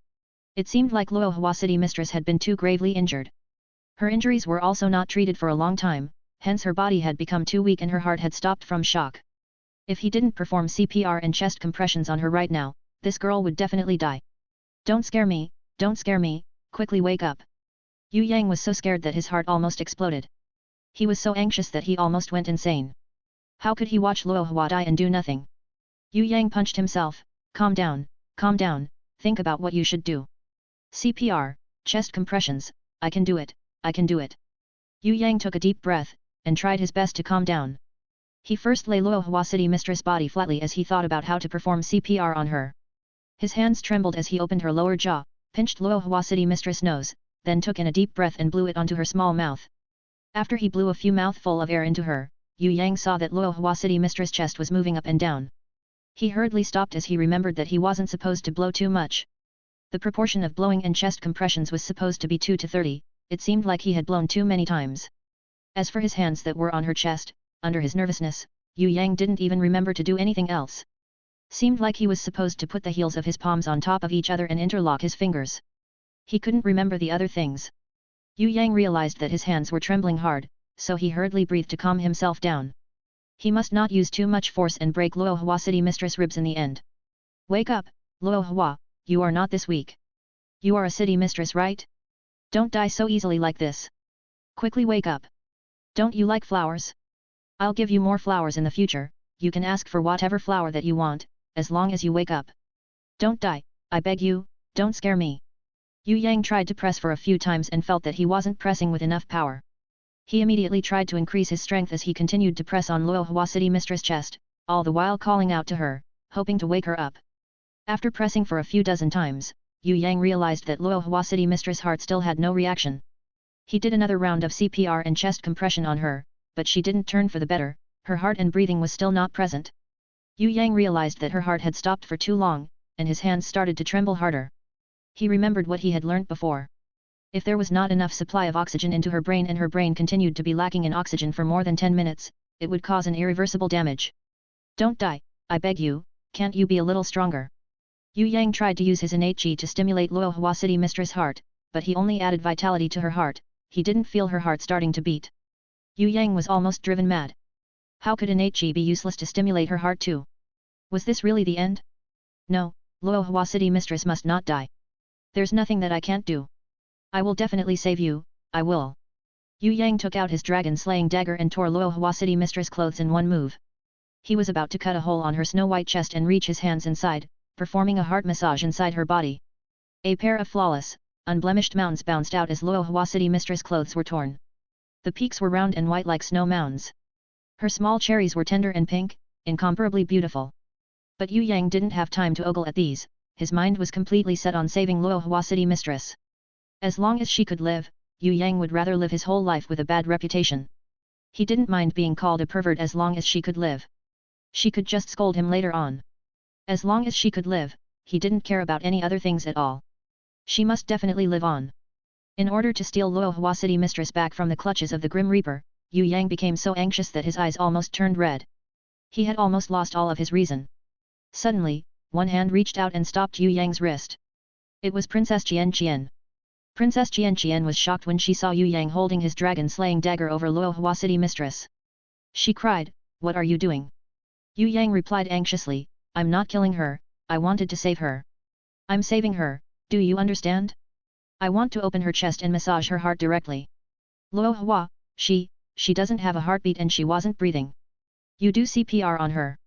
It seemed like Luohua City Mistress had been too gravely injured. Her injuries were also not treated for a long time, hence her body had become too weak and her heart had stopped from shock. If he didn't perform CPR and chest compressions on her right now, this girl would definitely die. Don't scare me, quickly wake up. Yue Yang was so scared that his heart almost exploded. He was so anxious that he almost went insane. How could he watch Luohua die and do nothing? Yue Yang punched himself. Calm down, think about what you should do. CPR, chest compressions, I can do it. Yue Yang took a deep breath, and tried his best to calm down. He first lay Luohua City Mistress' body flatly as he thought about how to perform CPR on her. His hands trembled as he opened her lower jaw, pinched Luohua City Mistress' nose, then took in a deep breath and blew it onto her small mouth. After he blew a few mouthful of air into her, Yue Yang saw that Luohua City Mistress' chest was moving up and down. He hurriedly stopped as he remembered that he wasn't supposed to blow too much. The proportion of blowing and chest compressions was supposed to be 2 to 30, it seemed like he had blown too many times. As for his hands that were on her chest, under his nervousness, Yue Yang didn't even remember to do anything else. Seemed like he was supposed to put the heels of his palms on top of each other and interlock his fingers. He couldn't remember the other things. Yue Yang realized that his hands were trembling hard, so he hurriedly breathed to calm himself down. He must not use too much force and break Luohua City Mistress' ribs in the end. Wake up, Luohua, you are not this weak. You are a city mistress, right? Don't die so easily like this. Quickly wake up. Don't you like flowers? I'll give you more flowers in the future, you can ask for whatever flower that you want, as long as you wake up. Don't die, I beg you, don't scare me. Yue Yang tried to press for a few times and felt that he wasn't pressing with enough power. He immediately tried to increase his strength as he continued to press on Luohua City Mistress' chest, all the while calling out to her, hoping to wake her up. After pressing for a few dozen times, Yue Yang realized that Luohua City Mistress' heart still had no reaction. He did another round of CPR and chest compression on her, but she didn't turn for the better, her heart and breathing was still not present. Yue Yang realized that her heart had stopped for too long, and his hands started to tremble harder. He remembered what he had learnt before. If there was not enough supply of oxygen into her brain and her brain continued to be lacking in oxygen for more than 10 minutes, it would cause an irreversible damage. Don't die, I beg you, can't you be a little stronger? Yue Yang tried to use his innate qi to stimulate Luohua City Mistress' heart, but he only added vitality to her heart, he didn't feel her heart starting to beat. Yue Yang was almost driven mad. How could innate qi be useless to stimulate her heart too? Was this really the end? No, Luohua City Mistress must not die. There's nothing that I can't do. I will definitely save you, I will. Yue Yang took out his dragon-slaying dagger and tore Luohua City Mistress' clothes in one move. He was about to cut a hole on her snow-white chest and reach his hands inside, performing a heart massage inside her body. A pair of flawless, unblemished mounds bounced out as Luohua City Mistress' clothes were torn. The peaks were round and white like snow mounds. Her small cherries were tender and pink, incomparably beautiful. But Yue Yang didn't have time to ogle at these, his mind was completely set on saving Luohua City Mistress. As long as she could live, Yue Yang would rather live his whole life with a bad reputation. He didn't mind being called a pervert as long as she could live. She could just scold him later on. As long as she could live, he didn't care about any other things at all. She must definitely live on. In order to steal Luohua City Mistress back from the clutches of the Grim Reaper, Yue Yang became so anxious that his eyes almost turned red. He had almost lost all of his reason. Suddenly, one hand reached out and stopped Yue Yang's wrist. It was Princess Xian. Princess Xian was shocked when she saw Yue Yang holding his dragon-slaying dagger over Luohua City Mistress. She cried, "What are you doing?" Yue Yang replied anxiously, "I'm not killing her, I wanted to save her. I'm saving her, do you understand? I want to open her chest and massage her heart directly. Luohua, she doesn't have a heartbeat and she wasn't breathing. You do CPR on her.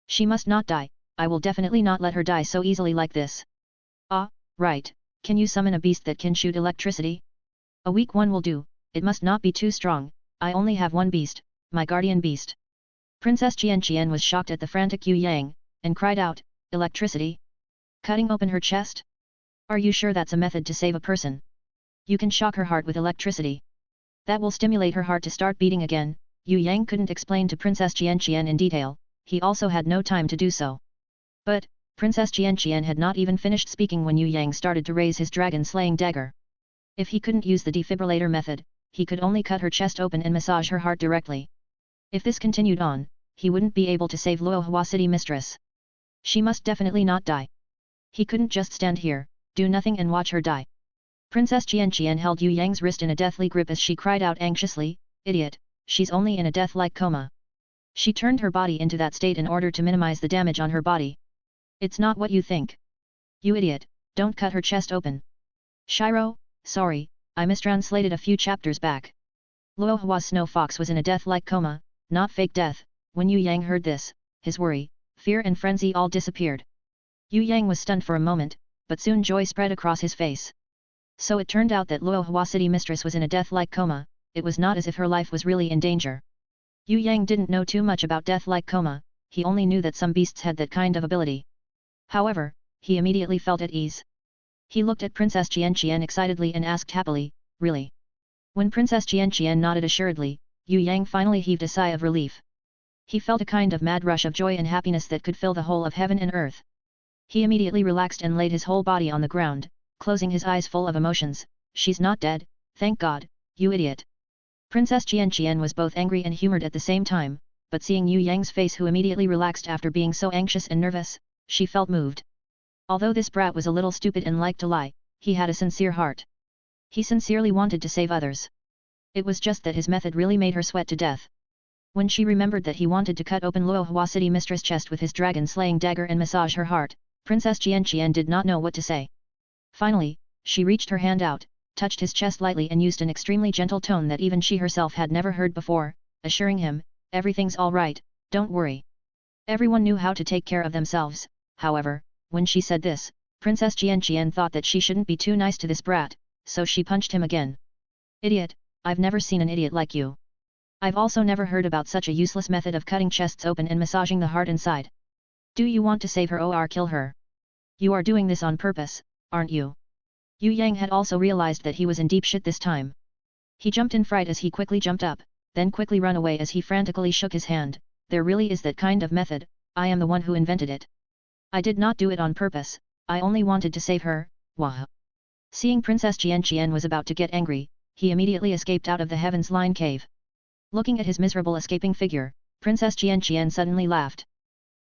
She must not die, I will definitely not let her die so easily like this." "Ah, right, can you summon a beast that can shoot electricity?" "A weak one will do, it must not be too strong, I only have one beast, my guardian beast." Princess Xian was shocked at the frantic Yue Yang, and cried out, "Electricity? Cutting open her chest? Are you sure that's a method to save a person? You can shock her heart with electricity. That will stimulate her heart to start beating again." Yue Yang couldn't explain to Princess Xian in detail, he also had no time to do so. But, Princess Xian had not even finished speaking when Yue Yang started to raise his dragon-slaying dagger. If he couldn't use the defibrillator method, he could only cut her chest open and massage her heart directly. If this continued on, he wouldn't be able to save Luohua City Mistress. She must definitely not die. He couldn't just stand here, do nothing and watch her die. Princess Xian held Yue Yang's wrist in a deathly grip as she cried out anxiously, "Idiot, she's only in a death-like coma." She turned her body into that state in order to minimize the damage on her body. "It's not what you think. You idiot, don't cut her chest open." "Shiro, sorry, I mistranslated a few chapters back. Luohua's snow fox was in a death-like coma, not fake death." When Yue Yang heard this, his worry, fear and frenzy all disappeared. Yue Yang was stunned for a moment, but soon joy spread across his face. So it turned out that Luohua City Mistress was in a death-like coma, it was not as if her life was really in danger. Yue Yang didn't know too much about death-like coma, he only knew that some beasts had that kind of ability. However, he immediately felt at ease. He looked at Princess Xian excitedly and asked happily, "Really?" When Princess Xian nodded assuredly, Yue Yang finally heaved a sigh of relief. He felt a kind of mad rush of joy and happiness that could fill the whole of heaven and earth. He immediately relaxed and laid his whole body on the ground, closing his eyes full of emotions. "She's not dead, thank God, you idiot." Princess Xian was both angry and humored at the same time, but seeing Yue Yang's face who immediately relaxed after being so anxious and nervous, she felt moved. Although this brat was a little stupid and liked to lie, he had a sincere heart. He sincerely wanted to save others. It was just that his method really made her sweat to death. When she remembered that he wanted to cut open Luohua City Mistress' chest with his dragon-slaying dagger and massage her heart, Princess Xian did not know what to say. Finally, she reached her hand out, touched his chest lightly and used an extremely gentle tone that even she herself had never heard before, assuring him, "Everything's all right, don't worry." Everyone knew how to take care of themselves, however, when she said this, Princess Xian thought that she shouldn't be too nice to this brat, so she punched him again. Idiot, I've never seen an idiot like you. I've also never heard about such a useless method of cutting chests open and massaging the heart inside. Do you want to save her or kill her? You are doing this on purpose, aren't you? Yue Yang had also realized that he was in deep shit this time. He jumped in fright as he quickly jumped up, then quickly run away as he frantically shook his hand. There really is that kind of method, I am the one who invented it. I did not do it on purpose, I only wanted to save her, wah. Seeing Princess Xian was about to get angry, he immediately escaped out of the Heaven's Line cave. Looking at his miserable escaping figure, Princess Xian suddenly laughed.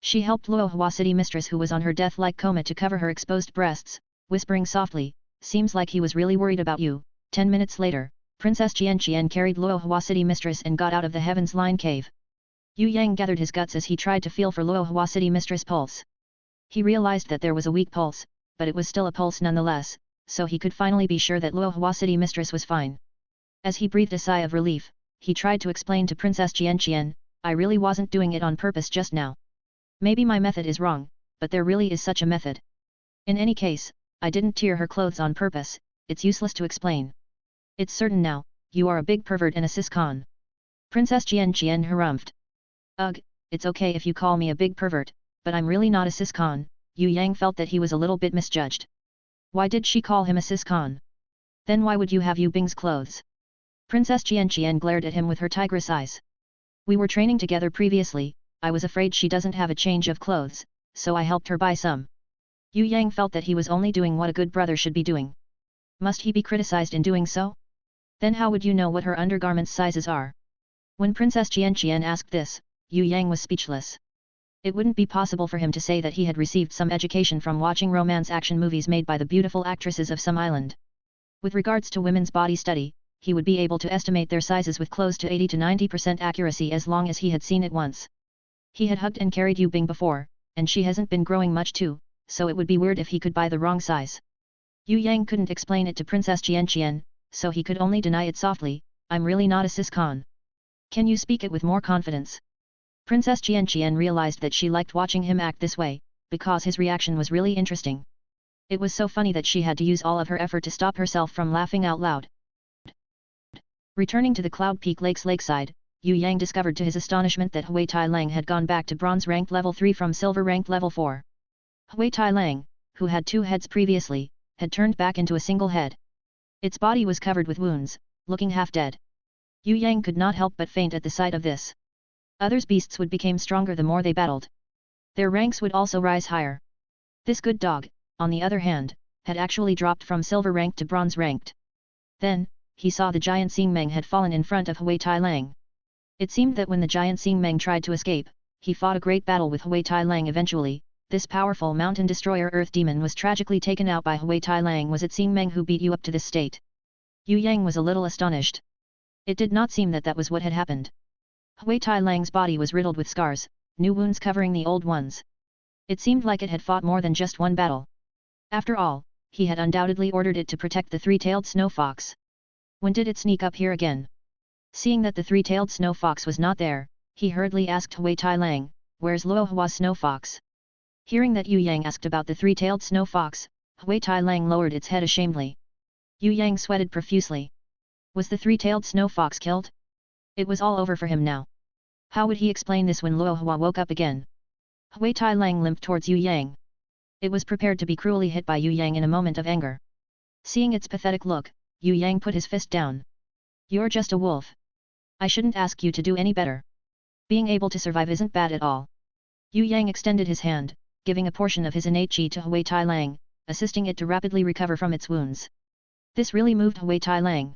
She helped Luohua city mistress who was on her death-like coma to cover her exposed breasts, whispering softly, seems like he was really worried about you. 10 minutes later, Princess Xian carried Luohua city mistress and got out of the Heaven's Line cave. Yue Yang gathered his guts as he tried to feel for Luohua city mistress' pulse. He realized that there was a weak pulse, but it was still a pulse nonetheless, so he could finally be sure that Luohua city mistress was fine. As he breathed a sigh of relief, he tried to explain to Princess Xian, I really wasn't doing it on purpose just now. Maybe my method is wrong, but there really is such a method. In any case, I didn't tear her clothes on purpose, it's useless to explain. It's certain now, you are a big pervert and a siscon. Princess Xian harumphed. Ugh, it's okay if you call me a big pervert, but I'm really not a siscon. Yue Yang felt that he was a little bit misjudged. Why did she call him a siscon? Then why would you have Yu Bing's clothes? Princess Xian glared at him with her tigress eyes. We were training together previously, I was afraid she doesn't have a change of clothes, so I helped her buy some. Yue Yang felt that he was only doing what a good brother should be doing. Must he be criticized in doing so? Then how would you know what her undergarments sizes are? When Princess Xian asked this, Yue Yang was speechless. It wouldn't be possible for him to say that he had received some education from watching romance action movies made by the beautiful actresses of some island. With regards to women's body study, he would be able to estimate their sizes with close to 80 to 90% accuracy as long as he had seen it once. He had hugged and carried Yue Bing before, and she hasn't been growing much too, so it would be weird if he could buy the wrong size. Yue Yang couldn't explain it to Princess Xian, so he could only deny it softly, I'm really not a siscon. Can you speak it with more confidence? Princess Xian realized that she liked watching him act this way, because his reaction was really interesting. It was so funny that she had to use all of her effort to stop herself from laughing out loud. Returning to the Cloud Peak Lake's lakeside, Yue Yang discovered to his astonishment that Hui Tai Lang had gone back to bronze ranked level 3 from silver ranked level 4. Hui Tai Lang, who had 2 heads previously, had turned back into a single head. Its body was covered with wounds, looking half dead. Yue Yang could not help but faint at the sight of this. Others' beasts would become stronger the more they battled. Their ranks would also rise higher. This good dog, on the other hand, had actually dropped from silver ranked to bronze ranked. Then, he saw the giant Xingmeng had fallen in front of Hui Tai Lang. It seemed that when the giant Xingmeng tried to escape, he fought a great battle with Hui Tai Lang eventually. This powerful mountain destroyer earth demon was tragically taken out by Hui Tai Lang. Was it Xingmeng who beat you up to this state? Yue Yang was a little astonished. It did not seem that that was what had happened. Hui Tai Lang's body was riddled with scars, new wounds covering the old ones. It seemed like it had fought more than just one battle. After all, he had undoubtedly ordered it to protect the three-tailed snow fox. When did it sneak up here again? Seeing that the three-tailed snow fox was not there, he hurriedly asked Hui Tai Lang, where's Luohua's snow fox? Hearing that Yue Yang asked about the three-tailed snow fox, Hui Tai Lang lowered its head ashamedly. Yue Yang sweated profusely. Was the three-tailed snow fox killed? It was all over for him now. How would he explain this when Luohua woke up again? Hui Tai Lang limped towards Yue Yang. It was prepared to be cruelly hit by Yue Yang in a moment of anger. Seeing its pathetic look, Yue Yang put his fist down. You're just a wolf. I shouldn't ask you to do any better. Being able to survive isn't bad at all. Yue Yang extended his hand, giving a portion of his innate chi to Hui Tai Lang, assisting it to rapidly recover from its wounds. This really moved Hui Tai Lang.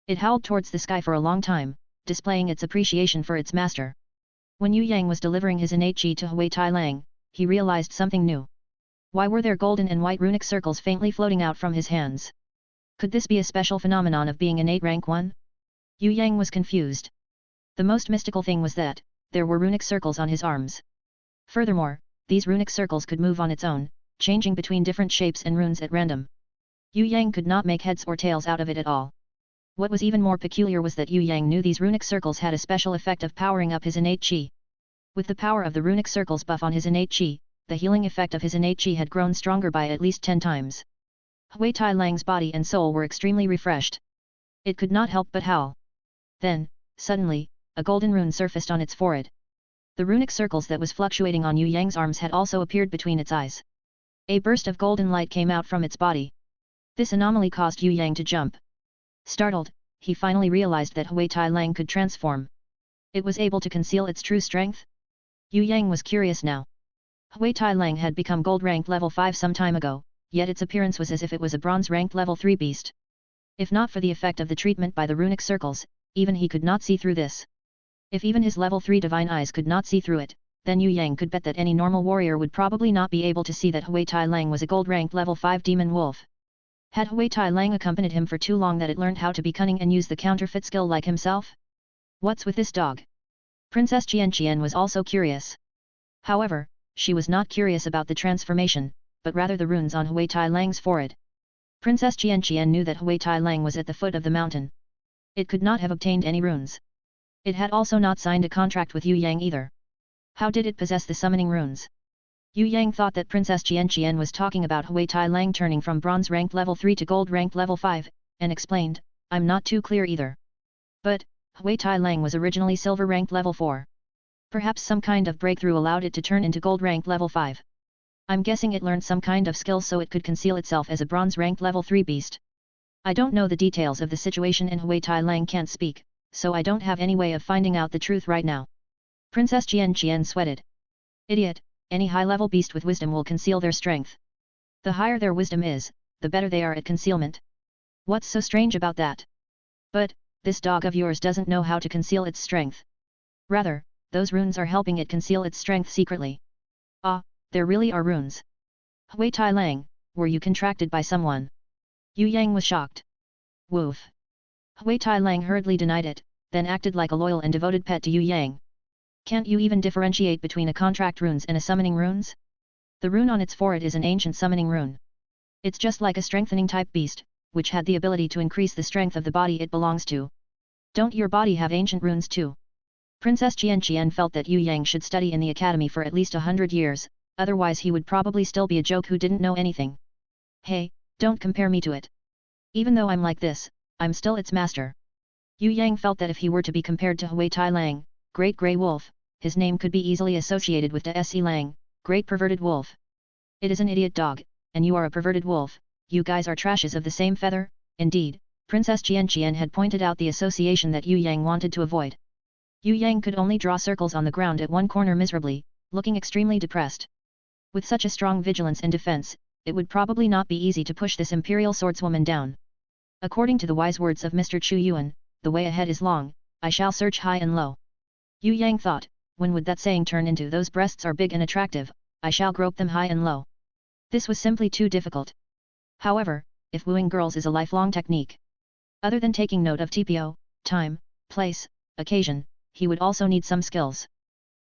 It howled towards the sky for a long time, displaying its appreciation for its master. When Yue Yang was delivering his innate chi to Hui Tai Lang, he realized something new. Why were there golden and white runic circles faintly floating out from his hands? Could this be a special phenomenon of being innate rank 1? Yue Yang was confused. The most mystical thing was that, there were runic circles on his arms. Furthermore, these runic circles could move on its own, changing between different shapes and runes at random. Yue Yang could not make heads or tails out of it at all. What was even more peculiar was that Yue Yang knew these runic circles had a special effect of powering up his innate chi. With the power of the runic circles buff on his innate chi, the healing effect of his innate chi had grown stronger by at least 10 times. Hui Tai Lang's body and soul were extremely refreshed. It could not help but howl. Then, suddenly, a golden rune surfaced on its forehead. The runic circles that was fluctuating on Yue Yang's arms had also appeared between its eyes. A burst of golden light came out from its body. This anomaly caused Yue Yang to jump. Startled, he finally realized that Hui Tai Lang could transform. It was able to conceal its true strength? Yue Yang was curious now. Hui Tai Lang had become gold ranked level 5 some time ago, yet its appearance was as if it was a bronze ranked level 3 beast. If not for the effect of the treatment by the runic circles, even he could not see through this. If even his level 3 divine eyes could not see through it, then Yue Yang could bet that any normal warrior would probably not be able to see that Hui Tai Lang was a gold ranked level 5 demon wolf. Had Hui Tai Lang accompanied him for too long that it learned how to be cunning and use the counterfeit skill like himself? What's with this dog? Princess Xian was also curious. However, she was not curious about the transformation, but rather the runes on Hui Tai Lang's forehead. Princess Xian knew that Hui Tai Lang was at the foot of the mountain. It could not have obtained any runes. It had also not signed a contract with Yue Yang either. How did it possess the summoning runes? Yue Yang thought that Princess Xian was talking about Hui Tai Lang turning from bronze ranked level 3 to gold ranked level 5, and explained, I'm not too clear either. But, Hui Tai Lang was originally silver ranked level 4. Perhaps some kind of breakthrough allowed it to turn into gold ranked level 5. I'm guessing it learned some kind of skill so it could conceal itself as a bronze ranked level 3 beast. I don't know the details of the situation and Hui Tai Lang can't speak, so I don't have any way of finding out the truth right now. Princess Xian sweated. Idiot, any high-level beast with wisdom will conceal their strength. The higher their wisdom is, the better they are at concealment. What's so strange about that? But, this dog of yours doesn't know how to conceal its strength. Rather, those runes are helping it conceal its strength secretly. Ah, there really are runes. Hui Tai Lang, were you contracted by someone? Yue Yang was shocked. Woof. Hui Tai Lang hurriedly denied it, then acted like a loyal and devoted pet to Yue Yang. Can't you even differentiate between a contract runes and a summoning runes? The rune on its forehead is an ancient summoning rune. It's just like a strengthening type beast, which had the ability to increase the strength of the body it belongs to. Don't your body have ancient runes too? Princess Xian felt that Yue Yang should study in the academy for at least 100 years, otherwise he would probably still be a joke who didn't know anything. Hey, don't compare me to it. Even though I'm like this, I'm still its master. Yue Yang felt that if he were to be compared to Hui Tai Lang, Great Grey Wolf, his name could be easily associated with Daoist Lang, Great Perverted Wolf. It is an idiot dog, and you are a perverted wolf, you guys are trashes of the same feather. Indeed, Princess Xian had pointed out the association that Yue Yang wanted to avoid. Yue Yang could only draw circles on the ground at one corner miserably, looking extremely depressed. With such a strong vigilance and defense, it would probably not be easy to push this imperial swordswoman down. According to the wise words of Mr. Chu Yuan, the way ahead is long, I shall search high and low. Yue Yang thought, when would that saying turn into those breasts are big and attractive, I shall grope them high and low. This was simply too difficult. However, if wooing girls is a lifelong technique, other than taking note of TPO, time, place, occasion, he would also need some skills.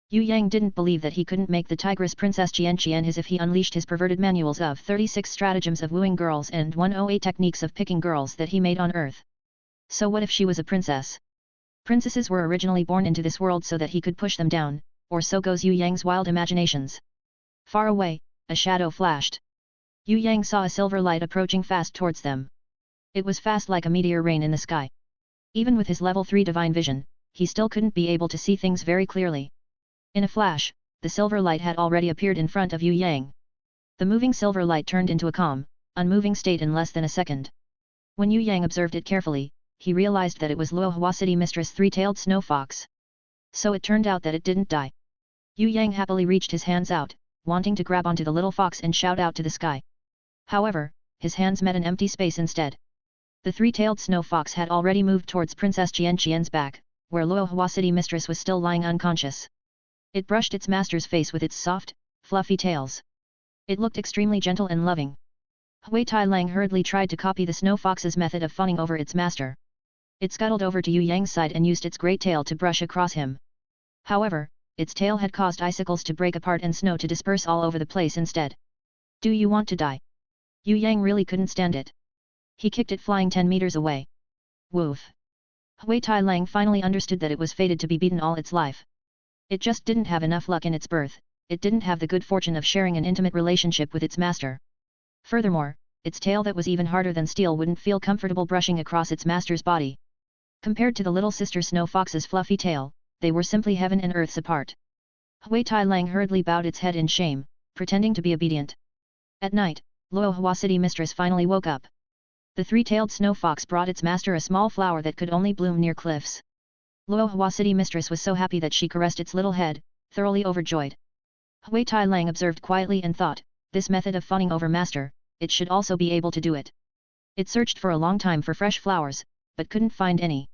Yue Yang didn't believe that he couldn't make the Tigress Princess Xian his if he unleashed his perverted manuals of 36 stratagems of wooing girls and 108 techniques of picking girls that he made on Earth. So what if she was a princess? Princesses were originally born into this world so that he could push them down, or so goes Yue Yang's wild imaginations. Far away, a shadow flashed. Yue Yang saw a silver light approaching fast towards them. It was fast like a meteor rain in the sky. Even with his level 3 divine vision, he still couldn't be able to see things very clearly. In a flash, the silver light had already appeared in front of Yue Yang. The moving silver light turned into a calm, unmoving state in less than a second. When Yue Yang observed it carefully, he realized that it was Luohua City Mistress Three-Tailed Snow Fox. So it turned out that it didn't die. Yue Yang happily reached his hands out, wanting to grab onto the little fox and shout out to the sky. However, his hands met an empty space instead. The three-tailed snow fox had already moved towards Princess Xian's back, where Luohua City Mistress was still lying unconscious. It brushed its master's face with its soft, fluffy tails. It looked extremely gentle and loving. Hui Tai Lang hurriedly tried to copy the snow fox's method of fawning over its master. It scuttled over to Yue Yang's side and used its great tail to brush across him. However, its tail had caused icicles to break apart and snow to disperse all over the place instead. Do you want to die? Yue Yang really couldn't stand it. He kicked it flying 10 meters away. Woof. Hui Tai Lang finally understood that it was fated to be beaten all its life. It just didn't have enough luck in its birth, it didn't have the good fortune of sharing an intimate relationship with its master. Furthermore, its tail that was even harder than steel wouldn't feel comfortable brushing across its master's body. Compared to the little sister Snow Fox's fluffy tail, they were simply heaven and earth apart. Hui Tai Lang hurriedly bowed its head in shame, pretending to be obedient. At night, Luo Hua City Mistress finally woke up. The three-tailed snow fox brought its master a small flower that could only bloom near cliffs. Luo Hua City Mistress was so happy that she caressed its little head, thoroughly overjoyed. Hui Tai Lang observed quietly and thought, this method of fawning over master, it should also be able to do it. It searched for a long time for fresh flowers, but couldn't find any.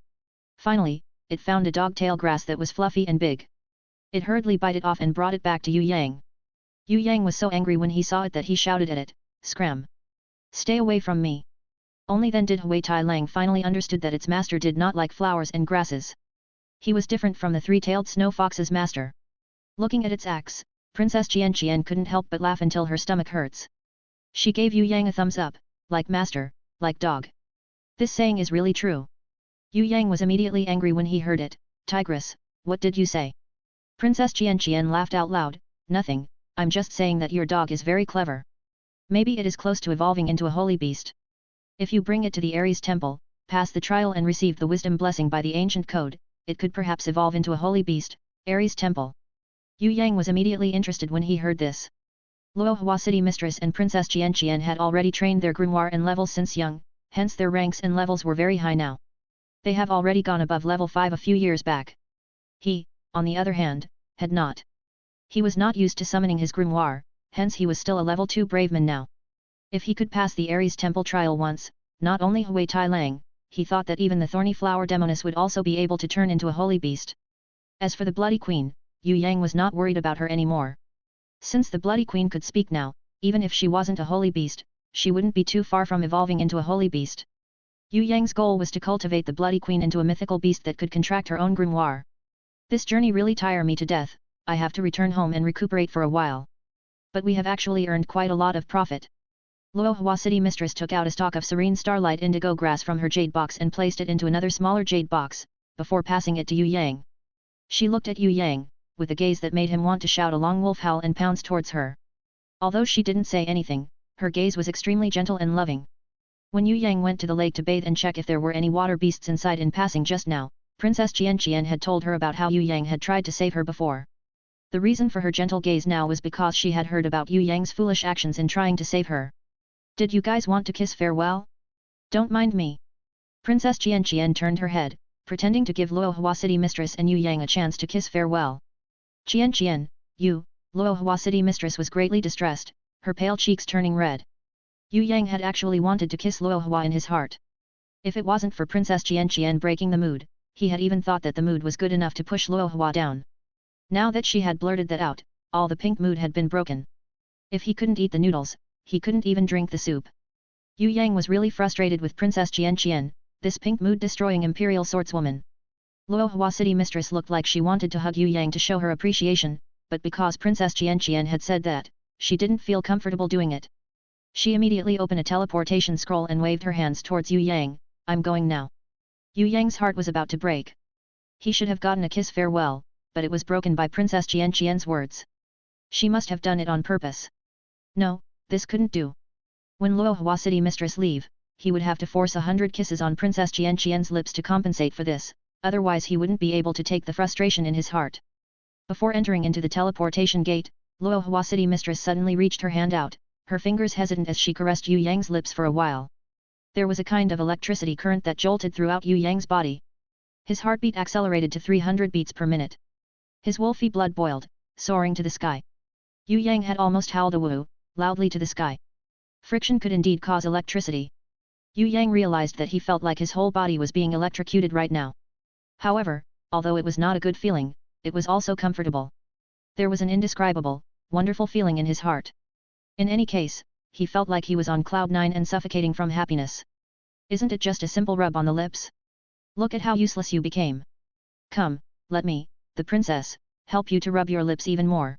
Finally, it found a dog-tail grass that was fluffy and big. It hurriedly bit it off and brought it back to Yue Yang. Yue Yang was so angry when he saw it that he shouted at it, "Scram! Stay away from me!" Only then did Hui Tai Lang finally understood that its master did not like flowers and grasses. He was different from the three-tailed snow fox's master. Looking at its axe, Princess Xian couldn't help but laugh until her stomach hurts. She gave Yue Yang a thumbs up, like master, like dog. This saying is really true. Yue Yang was immediately angry when he heard it. Tigress, what did you say? Princess Xian laughed out loud, nothing, I'm just saying that your dog is very clever. Maybe it is close to evolving into a holy beast. If you bring it to the Ares temple, pass the trial and receive the wisdom blessing by the ancient code, it could perhaps evolve into a holy beast, Ares temple. Yue Yang was immediately interested when he heard this. Luo Hua City Mistress and Princess Xian had already trained their grimoire and levels since young, hence their ranks and levels were very high now. They have already gone above level 5 a few years back. He, on the other hand, had not. He was not used to summoning his grimoire, hence he was still a level 2 braveman now. If he could pass the Ares temple trial once, not only Hui Tai Lang, he thought that even the Thorny Flower Demoness would also be able to turn into a holy beast. As for the Bloody Queen, Yue Yang was not worried about her anymore. Since the Bloody Queen could speak now, even if she wasn't a holy beast, she wouldn't be too far from evolving into a holy beast. Yue Yang's goal was to cultivate the Bloody Queen into a mythical beast that could contract her own grimoire. This journey really tires me to death, I have to return home and recuperate for a while. But we have actually earned quite a lot of profit. Luo Hua City Mistress took out a stalk of serene starlight indigo grass from her jade box and placed it into another smaller jade box, before passing it to Yue Yang. She looked at Yue Yang, with a gaze that made him want to shout a long wolf howl and pounce towards her. Although she didn't say anything, her gaze was extremely gentle and loving. When Yue Yang went to the lake to bathe and check if there were any water beasts inside in passing just now, Princess Xian had told her about how Yue Yang had tried to save her before. The reason for her gentle gaze now was because she had heard about Yue Yang's foolish actions in trying to save her. Did you guys want to kiss farewell? Don't mind me. Princess Xian turned her head, pretending to give Luo Hua City Mistress and Yue Yang a chance to kiss farewell. Xian, you, Luo Hua City Mistress was greatly distressed, her pale cheeks turning red. Yue Yang had actually wanted to kiss Luo Hua in his heart. If it wasn't for Princess Xian breaking the mood, he had even thought that the mood was good enough to push Luo Hua down. Now that she had blurted that out, all the pink mood had been broken. If he couldn't eat the noodles, he couldn't even drink the soup. Yue Yang was really frustrated with Princess Xian, this pink mood-destroying imperial swordswoman. Luo Hua City Mistress looked like she wanted to hug Yue Yang to show her appreciation, but because Princess Xian had said that, she didn't feel comfortable doing it. She immediately opened a teleportation scroll and waved her hands towards Yue Yang, I'm going now. Yue Yang's heart was about to break. He should have gotten a kiss farewell, but it was broken by Princess Xian's words. She must have done it on purpose. No, this couldn't do. When Luo Hua City Mistress leave, he would have to force 100 kisses on Princess Xian's lips to compensate for this, otherwise he wouldn't be able to take the frustration in his heart. Before entering into the teleportation gate, Luo Hua City Mistress suddenly reached her hand out, her fingers hesitant as she caressed Yue Yang's lips for a while. There was a kind of electricity current that jolted throughout Yue Yang's body. His heartbeat accelerated to 300 beats per minute. His wolfy blood boiled, soaring to the sky. Yue Yang had almost howled a woo, loudly to the sky. Friction could indeed cause electricity. Yue Yang realized that he felt like his whole body was being electrocuted right now. However, although it was not a good feeling, it was also comfortable. There was an indescribable, wonderful feeling in his heart. In any case, he felt like he was on cloud 9 and suffocating from happiness. Isn't it just a simple rub on the lips? Look at how useless you became. Come, let me, the princess, help you to rub your lips even more.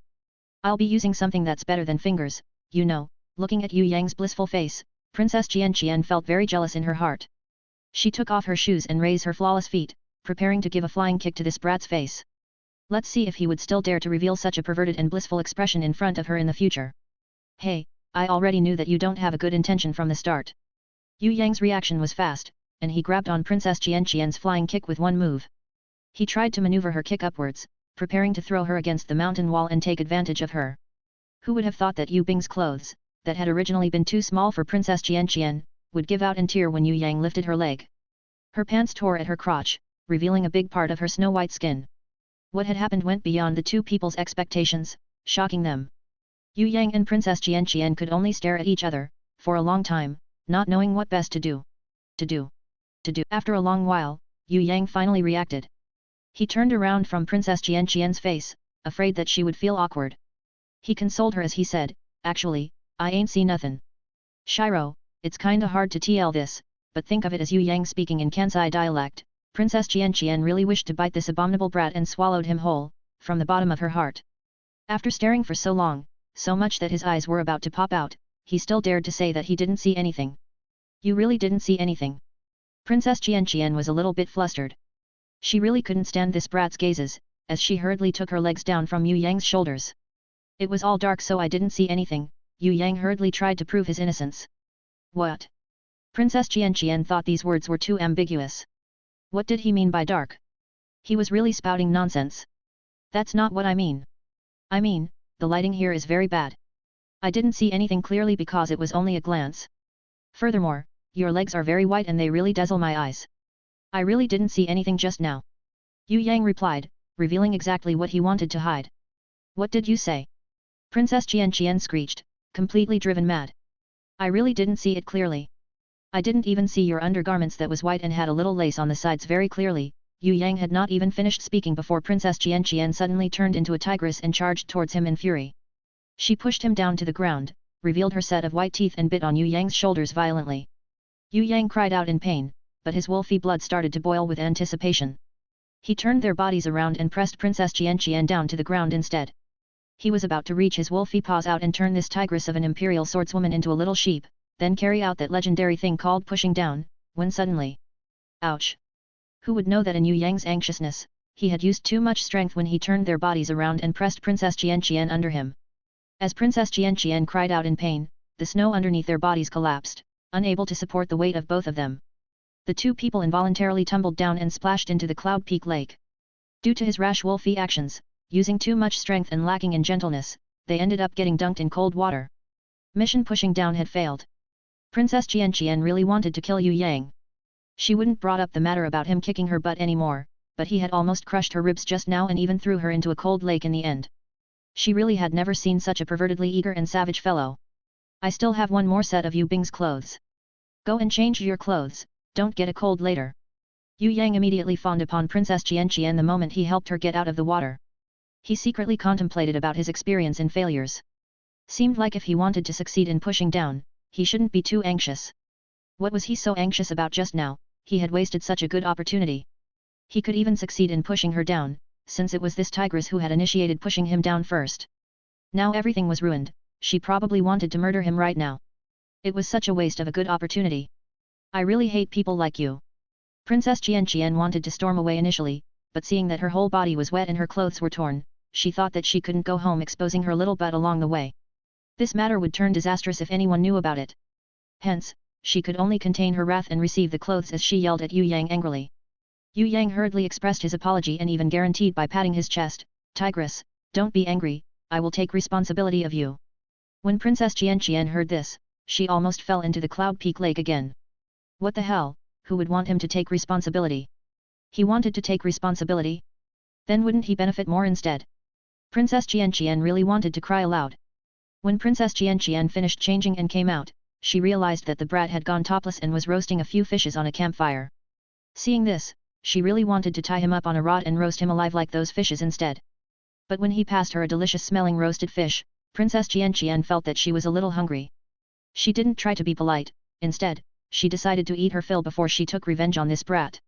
I'll be using something that's better than fingers, you know. Looking at Yue Yang's blissful face, Princess Xian felt very jealous in her heart. She took off her shoes and raised her flawless feet, preparing to give a flying kick to this brat's face. Let's see if he would still dare to reveal such a perverted and blissful expression in front of her in the future. Hey, I already knew that you don't have a good intention from the start. Yue Yang's reaction was fast, and he grabbed on Princess Qian's flying kick with one move. He tried to maneuver her kick upwards, preparing to throw her against the mountain wall and take advantage of her. Who would have thought that Yue Bing's clothes, that had originally been too small for Princess Qian, would give out and tear when Yue Yang lifted her leg. Her pants tore at her crotch, revealing a big part of her snow-white skin. What had happened went beyond the two people's expectations, shocking them. Yue Yang and Princess Qian could only stare at each other, for a long time, not knowing what best to do. After a long while, Yue Yang finally reacted. He turned around from Princess Qian's face, afraid that she would feel awkward. He consoled her as he said, "Actually, I ain't see nothin'. Shiro, it's kinda hard to tell this, but think of it as Yue Yang speaking in Kansai dialect." Princess Qian really wished to bite this abominable brat and swallowed him whole, from the bottom of her heart. After staring for so long, so much that his eyes were about to pop out, he still dared to say that he didn't see anything. You really didn't see anything? Princess Qian was a little bit flustered. She really couldn't stand this brat's gazes, as she hurriedly took her legs down from Yue Yang's shoulders. It was all dark, so I didn't see anything. Yue Yang hurriedly tried to prove his innocence. What? Princess Qian thought these words were too ambiguous. What did he mean by dark? He was really spouting nonsense. That's not what I mean. I mean, the lighting here is very bad. I didn't see anything clearly because it was only a glance. Furthermore, your legs are very white and they really dazzle my eyes. I really didn't see anything just now. Yue Yang replied, revealing exactly what he wanted to hide. What did you say? Princess Qian screeched, completely driven mad. I really didn't see it clearly. I didn't even see your undergarments that was white and had a little lace on the sides very clearly. Yue Yang had not even finished speaking before Princess Qian suddenly turned into a tigress and charged towards him in fury. She pushed him down to the ground, revealed her set of white teeth and bit on Yue Yang's shoulders violently. Yue Yang cried out in pain, but his wolfy blood started to boil with anticipation. He turned their bodies around and pressed Princess Qian down to the ground instead. He was about to reach his wolfy paws out and turn this tigress of an imperial swordswoman into a little sheep, then carry out that legendary thing called pushing down, when suddenly... Ouch! Who would know that in Yue Yang's anxiousness, he had used too much strength when he turned their bodies around and pressed Princess Qian under him. As Princess Qian cried out in pain, the snow underneath their bodies collapsed, unable to support the weight of both of them. The two people involuntarily tumbled down and splashed into the Cloud Peak Lake. Due to his rash wolfy actions, using too much strength and lacking in gentleness, they ended up getting dunked in cold water. Mission pushing down had failed. Princess Qian really wanted to kill Yue Yang. She wouldn't brought up the matter about him kicking her butt anymore, but he had almost crushed her ribs just now and even threw her into a cold lake in the end. She really had never seen such a pervertedly eager and savage fellow. I still have one more set of Yue Bing's clothes. Go and change your clothes, don't get a cold later. Yue Yang immediately fawned upon Princess Qian the moment he helped her get out of the water. He secretly contemplated about his experience in failures. Seemed like if he wanted to succeed in pushing down, he shouldn't be too anxious. What was he so anxious about just now? He had wasted such a good opportunity. He could even succeed in pushing her down, since it was this tigress who had initiated pushing him down first. Now everything was ruined, she probably wanted to murder him right now. It was such a waste of a good opportunity. I really hate people like you. Princess Qian wanted to storm away initially, but seeing that her whole body was wet and her clothes were torn, she thought that she couldn't go home exposing her little butt along the way. This matter would turn disastrous if anyone knew about it. Hence, she could only contain her wrath and receive the clothes as she yelled at Yue Yang angrily. Yue Yang hurriedly expressed his apology and even guaranteed by patting his chest, "Tigress, don't be angry, I will take responsibility of you." When Princess Qian heard this, she almost fell into the Cloud Peak Lake again. What the hell, who would want him to take responsibility? He wanted to take responsibility? Then wouldn't he benefit more instead? Princess Qian really wanted to cry aloud. When Princess Qian finished changing and came out, she realized that the brat had gone topless and was roasting a few fishes on a campfire. Seeing this, she really wanted to tie him up on a rod and roast him alive like those fishes instead. But when he passed her a delicious-smelling roasted fish, Princess Qian felt that she was a little hungry. She didn't try to be polite, instead, she decided to eat her fill before she took revenge on this brat.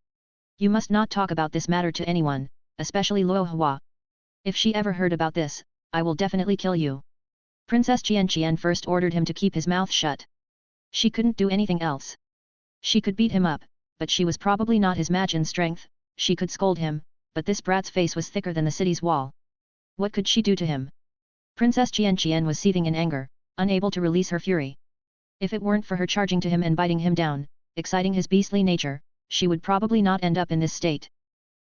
You must not talk about this matter to anyone, especially Luo Hua. If she ever heard about this, I will definitely kill you. Princess Qian first ordered him to keep his mouth shut. She couldn't do anything else. She could beat him up, but she was probably not his match in strength. She could scold him, but this brat's face was thicker than the city's wall. What could she do to him? Princess Xian was seething in anger, unable to release her fury. If it weren't for her charging to him and biting him down, exciting his beastly nature, she would probably not end up in this state.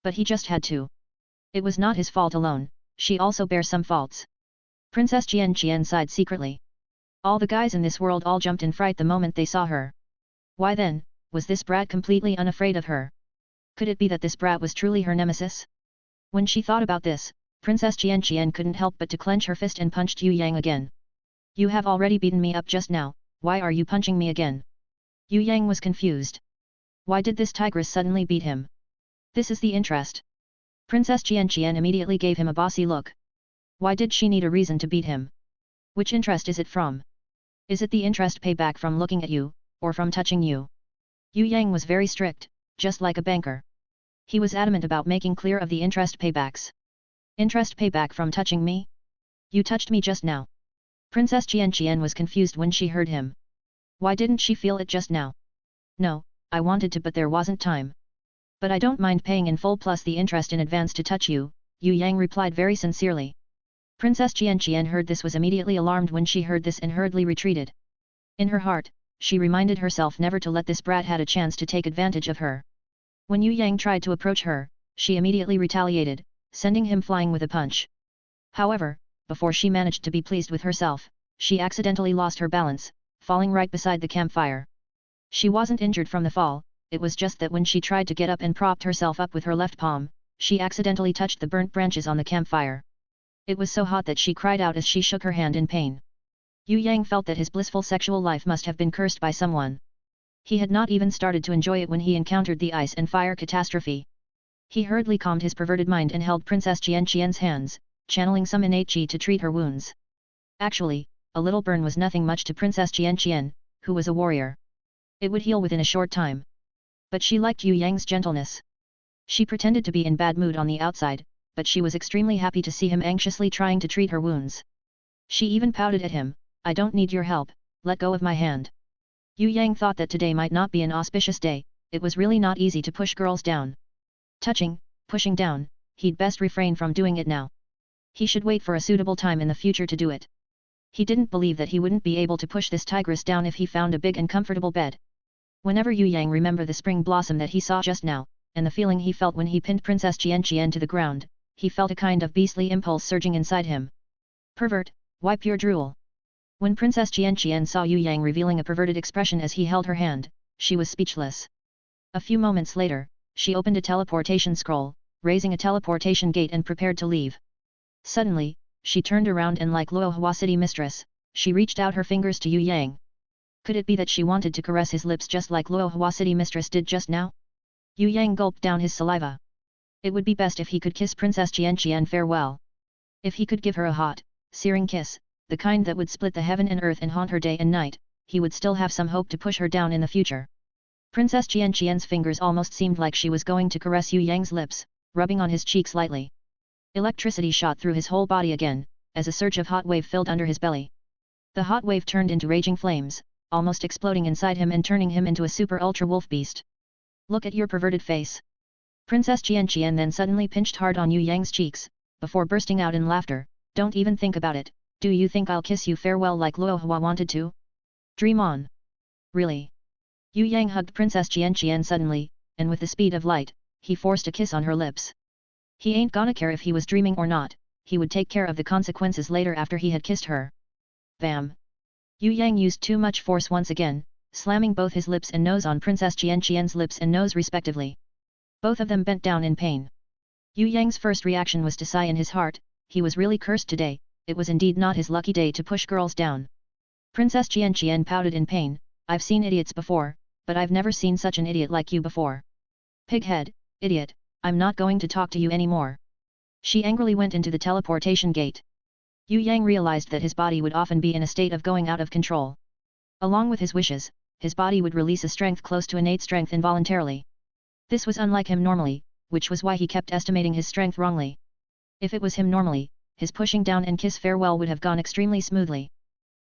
But he just had to. It was not his fault alone, she also bears some faults. Princess Xian sighed secretly. All the guys in this world all jumped in fright the moment they saw her. Why then, was this brat completely unafraid of her? Could it be that this brat was truly her nemesis? When she thought about this, Princess Xian couldn't help but to clench her fist and punched Yue Yang again. You have already beaten me up just now, why are you punching me again? Yue Yang was confused. Why did this tigress suddenly beat him? This is the interest. Princess Xian immediately gave him a bossy look. Why did she need a reason to beat him? Which interest is it from? Is it the interest payback from looking at you, or from touching you? Yue Yang was very strict, just like a banker. He was adamant about making clear of the interest paybacks. Interest payback from touching me? You touched me just now. Princess Xian was confused when she heard him. Why didn't she feel it just now? No, I wanted to but there wasn't time. But I don't mind paying in full plus the interest in advance to touch you, Yue Yang replied very sincerely. Princess Xian heard this was immediately alarmed when she heard this and hurriedly retreated. In her heart, she reminded herself never to let this brat had a chance to take advantage of her. When Yue Yang tried to approach her, she immediately retaliated, sending him flying with a punch. However, before she managed to be pleased with herself, she accidentally lost her balance, falling right beside the campfire. She wasn't injured from the fall, it was just that when she tried to get up and propped herself up with her left palm, she accidentally touched the burnt branches on the campfire. It was so hot that she cried out as she shook her hand in pain. Yue Yang felt that his blissful sexual life must have been cursed by someone. He had not even started to enjoy it when he encountered the ice and fire catastrophe. He hurriedly calmed his perverted mind and held Princess Xian's hands, channeling some innate qi to treat her wounds. Actually, a little burn was nothing much to Princess Xian, who was a warrior. It would heal within a short time. But she liked Yue Yang's gentleness. She pretended to be in bad mood on the outside, but she was extremely happy to see him anxiously trying to treat her wounds. She even pouted at him, I don't need your help, let go of my hand. Yue Yang thought that today might not be an auspicious day, it was really not easy to push girls down. Pushing down, he'd best refrain from doing it now. He should wait for a suitable time in the future to do it. He didn't believe that he wouldn't be able to push this tigress down if he found a big and comfortable bed. Whenever Yue Yang remembered the spring blossom that he saw just now, and the feeling he felt when he pinned Princess Xian to the ground, he felt a kind of beastly impulse surging inside him. Pervert, why pure drool? When Princess Xian saw Yue Yang revealing a perverted expression as he held her hand, she was speechless. A few moments later, she opened a teleportation scroll, raising a teleportation gate and prepared to leave. Suddenly, she turned around and like Luohua city mistress, she reached out her fingers to Yue Yang. Could it be that she wanted to caress his lips just like Luohua city mistress did just now? Yue Yang gulped down his saliva. It would be best if he could kiss Princess Xian farewell. If he could give her a hot, searing kiss, the kind that would split the heaven and earth and haunt her day and night, he would still have some hope to push her down in the future. Princess Xian's fingers almost seemed like she was going to caress Yue Yang's lips, rubbing on his cheeks lightly. Electricity shot through his whole body again, as a surge of hot wave filled under his belly. The hot wave turned into raging flames, almost exploding inside him and turning him into a super ultra wolf beast. Look at your perverted face. Princess Xian then suddenly pinched hard on Yue Yang's cheeks, before bursting out in laughter. Don't even think about it, do you think I'll kiss you farewell like Luohua wanted to? Dream on. Really? Yue Yang hugged Princess Xian suddenly, and with the speed of light, he forced a kiss on her lips. He ain't gonna care if he was dreaming or not, he would take care of the consequences later after he had kissed her. Bam! Yue Yang used too much force once again, slamming both his lips and nose on Princess Xian's lips and nose respectively. Both of them bent down in pain. Yue Yang's first reaction was to sigh in his heart, he was really cursed today, it was indeed not his lucky day to push girls down. Princess Xian pouted in pain, I've seen idiots before, but I've never seen such an idiot like you before. Pighead, idiot, I'm not going to talk to you anymore. She angrily went into the teleportation gate. Yue Yang realized that his body would often be in a state of going out of control. Along with his wishes, his body would release a strength close to innate strength involuntarily. This was unlike him normally, which was why he kept estimating his strength wrongly. If it was him normally, his pushing down and kiss farewell would have gone extremely smoothly.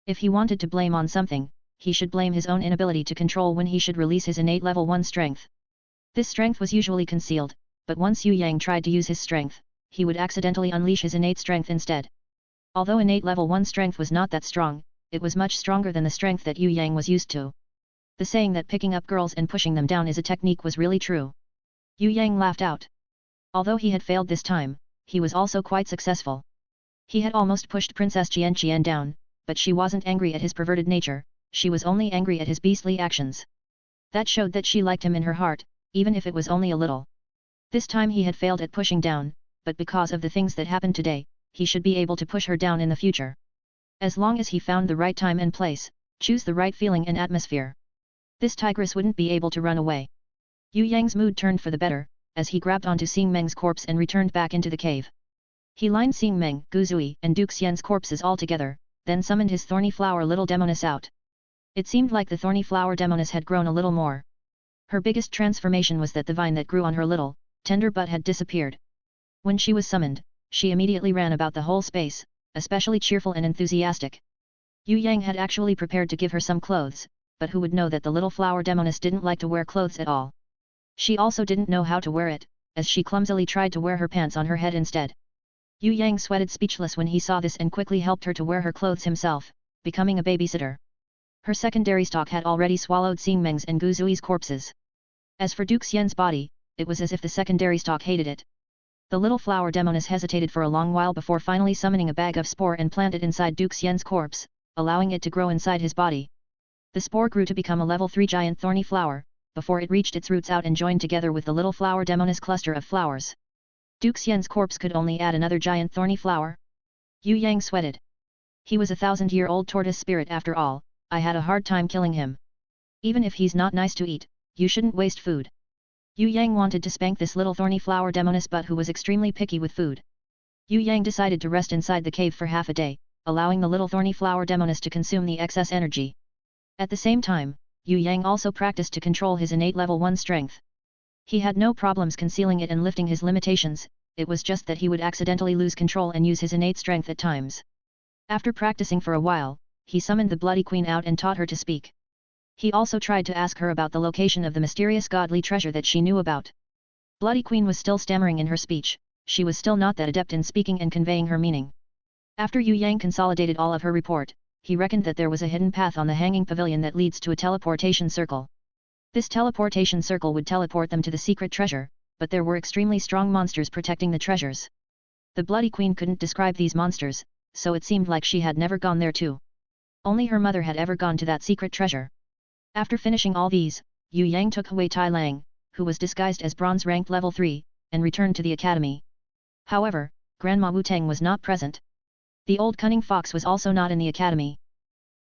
If he wanted to blame on something, he should blame his own inability to control when he should release his innate level 1 strength. This strength was usually concealed, but once Yue Yang tried to use his strength, he would accidentally unleash his innate strength instead. Although innate level 1 strength was not that strong, it was much stronger than the strength that Yue Yang was used to. The saying that picking up girls and pushing them down is a technique was really true. Yue Yang laughed out. Although he had failed this time, he was also quite successful. He had almost pushed Princess Xian down, but she wasn't angry at his perverted nature, she was only angry at his beastly actions. That showed that she liked him in her heart, even if it was only a little. This time he had failed at pushing down, but because of the things that happened today, he should be able to push her down in the future. As long as he found the right time and place, choose the right feeling and atmosphere. This tigress wouldn't be able to run away. Yue Yang's mood turned for the better, as he grabbed onto Xing Meng's corpse and returned back into the cave. He lined Xing Meng, Gu Zui and Duke Xian's corpses all together, then summoned his Thorny Flower little demoness out. It seemed like the Thorny Flower demoness had grown a little more. Her biggest transformation was that the vine that grew on her little, tender butt had disappeared. When she was summoned, she immediately ran about the whole space, especially cheerful and enthusiastic. Yue Yang had actually prepared to give her some clothes, but who would know that the little flower demoness didn't like to wear clothes at all. She also didn't know how to wear it, as she clumsily tried to wear her pants on her head instead. Yue Yang sweated speechless when he saw this and quickly helped her to wear her clothes himself, becoming a babysitter. Her secondary stock had already swallowed Xing Meng's and Gu Zui's corpses. As for Duke Xian's body, it was as if the secondary stock hated it. The little flower demoness hesitated for a long while before finally summoning a bag of spore and planted inside Duke Xian's corpse, allowing it to grow inside his body. The spore grew to become a level 3 giant thorny flower, before it reached its roots out and joined together with the little flower demoness cluster of flowers. Duke Xian's corpse could only add another giant thorny flower. Yue Yang sweated. He was a 1,000-year-old tortoise spirit after all, I had a hard time killing him. Even if he's not nice to eat, you shouldn't waste food. Yue Yang wanted to spank this little thorny flower demoness but who was extremely picky with food. Yue Yang decided to rest inside the cave for half a day, allowing the little thorny flower demoness to consume the excess energy. At the same time, Yue Yang also practiced to control his innate level 1 strength. He had no problems concealing it and lifting his limitations, it was just that he would accidentally lose control and use his innate strength at times. After practicing for a while, he summoned the Bloody Queen out and taught her to speak. He also tried to ask her about the location of the mysterious godly treasure that she knew about. Bloody Queen was still stammering in her speech, she was still not that adept in speaking and conveying her meaning. After Yue Yang consolidated all of her report, he reckoned that there was a hidden path on the hanging pavilion that leads to a teleportation circle. This teleportation circle would teleport them to the secret treasure, but there were extremely strong monsters protecting the treasures. The Bloody Queen couldn't describe these monsters, so it seemed like she had never gone there too. Only her mother had ever gone to that secret treasure. After finishing all these, Yue Yang took away Tai Lang, who was disguised as bronze ranked level 3, and returned to the academy. However, Grandma Wu Tang was not present. The old cunning fox was also not in the academy.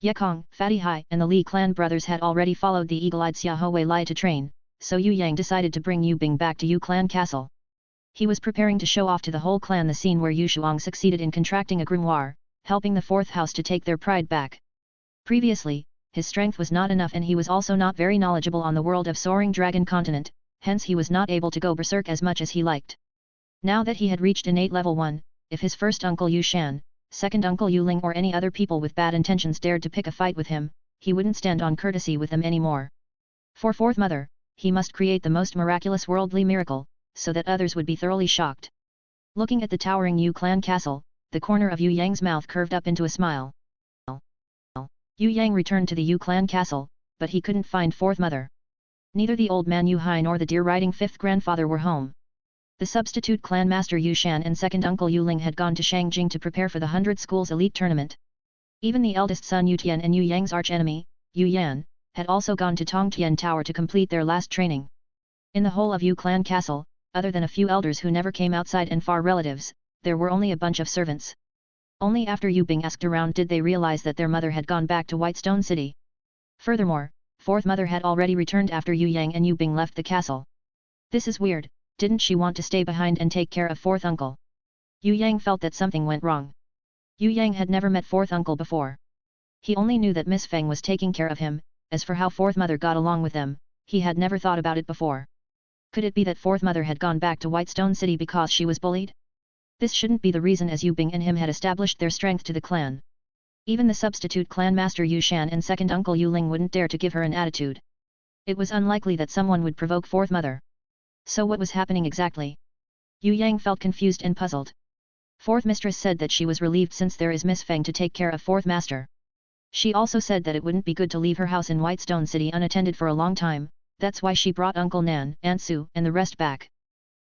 Ye Kong, Fatty Hai and the Li clan brothers had already followed the eagle-eyed Xia Wei Li to train, so Yue Yang decided to bring Yu Bing back to Yu clan castle. He was preparing to show off to the whole clan the scene where Yu Shuang succeeded in contracting a grimoire, helping the fourth house to take their pride back. Previously, his strength was not enough and he was also not very knowledgeable on the world of Soaring Dragon Continent, hence he was not able to go berserk as much as he liked. Now that he had reached innate level 1, if his first uncle Yu Shan, second uncle Yue Ling or any other people with bad intentions dared to pick a fight with him, he wouldn't stand on courtesy with them anymore. For fourth mother, he must create the most miraculous worldly miracle, so that others would be thoroughly shocked. Looking at the towering Yu clan castle, the corner of Yue Yang's mouth curved up into a smile. Yue Yang returned to the Yu clan castle, but he couldn't find fourth mother. Neither the old man Yu Hai nor the deer-riding fifth grandfather were home. The substitute clan master Yu Shan and second uncle Yue Ling had gone to Shangjing to prepare for the 100 Schools Elite Tournament. Even the eldest son Yu Tian and Yue Yang's arch-enemy, Yu Yan, had also gone to Tongtian Tower to complete their last training. In the whole of Yu clan castle, other than a few elders who never came outside and far relatives, there were only a bunch of servants. Only after Yu Bing asked around did they realize that their mother had gone back to Whitestone City. Furthermore, fourth mother had already returned after Yu Yang and Yu Bing left the castle. This is weird, didn't she want to stay behind and take care of fourth uncle? Yu Yang felt that something went wrong. Yu Yang had never met fourth uncle before. He only knew that Miss Feng was taking care of him, as for how fourth mother got along with them, he had never thought about it before. Could it be that fourth mother had gone back to Whitestone City because she was bullied? This shouldn't be the reason, as Yu Bing and him had established their strength to the clan. Even the substitute clan master Yu Shan and second uncle Yue Ling wouldn't dare to give her an attitude. It was unlikely that someone would provoke fourth mother. So what was happening exactly? Yue Yang felt confused and puzzled. Fourth mistress said that she was relieved since there is Miss Feng to take care of fourth master. She also said that it wouldn't be good to leave her house in Whitestone City unattended for a long time, that's why she brought Uncle Nan, Aunt Su, and the rest back.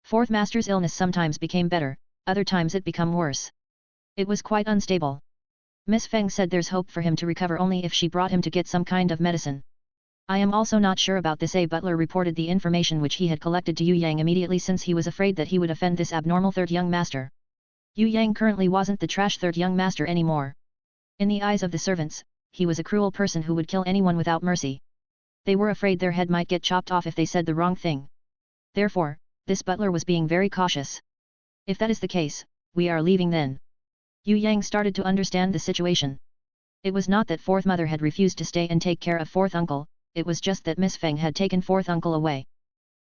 Fourth master's illness sometimes became better, other times it became worse. It was quite unstable. Miss Feng said there's hope for him to recover only if she brought him to get some kind of medicine. I am also not sure about this. A butler reported the information which he had collected to Yue Yang immediately since he was afraid that he would offend this abnormal third young master. Yue Yang currently wasn't the trash third young master anymore. In the eyes of the servants, he was a cruel person who would kill anyone without mercy. They were afraid their head might get chopped off if they said the wrong thing. Therefore, this butler was being very cautious. If that is the case, we are leaving then. Yue Yang started to understand the situation. It was not that fourth mother had refused to stay and take care of fourth uncle, it was just that Miss Feng had taken fourth uncle away.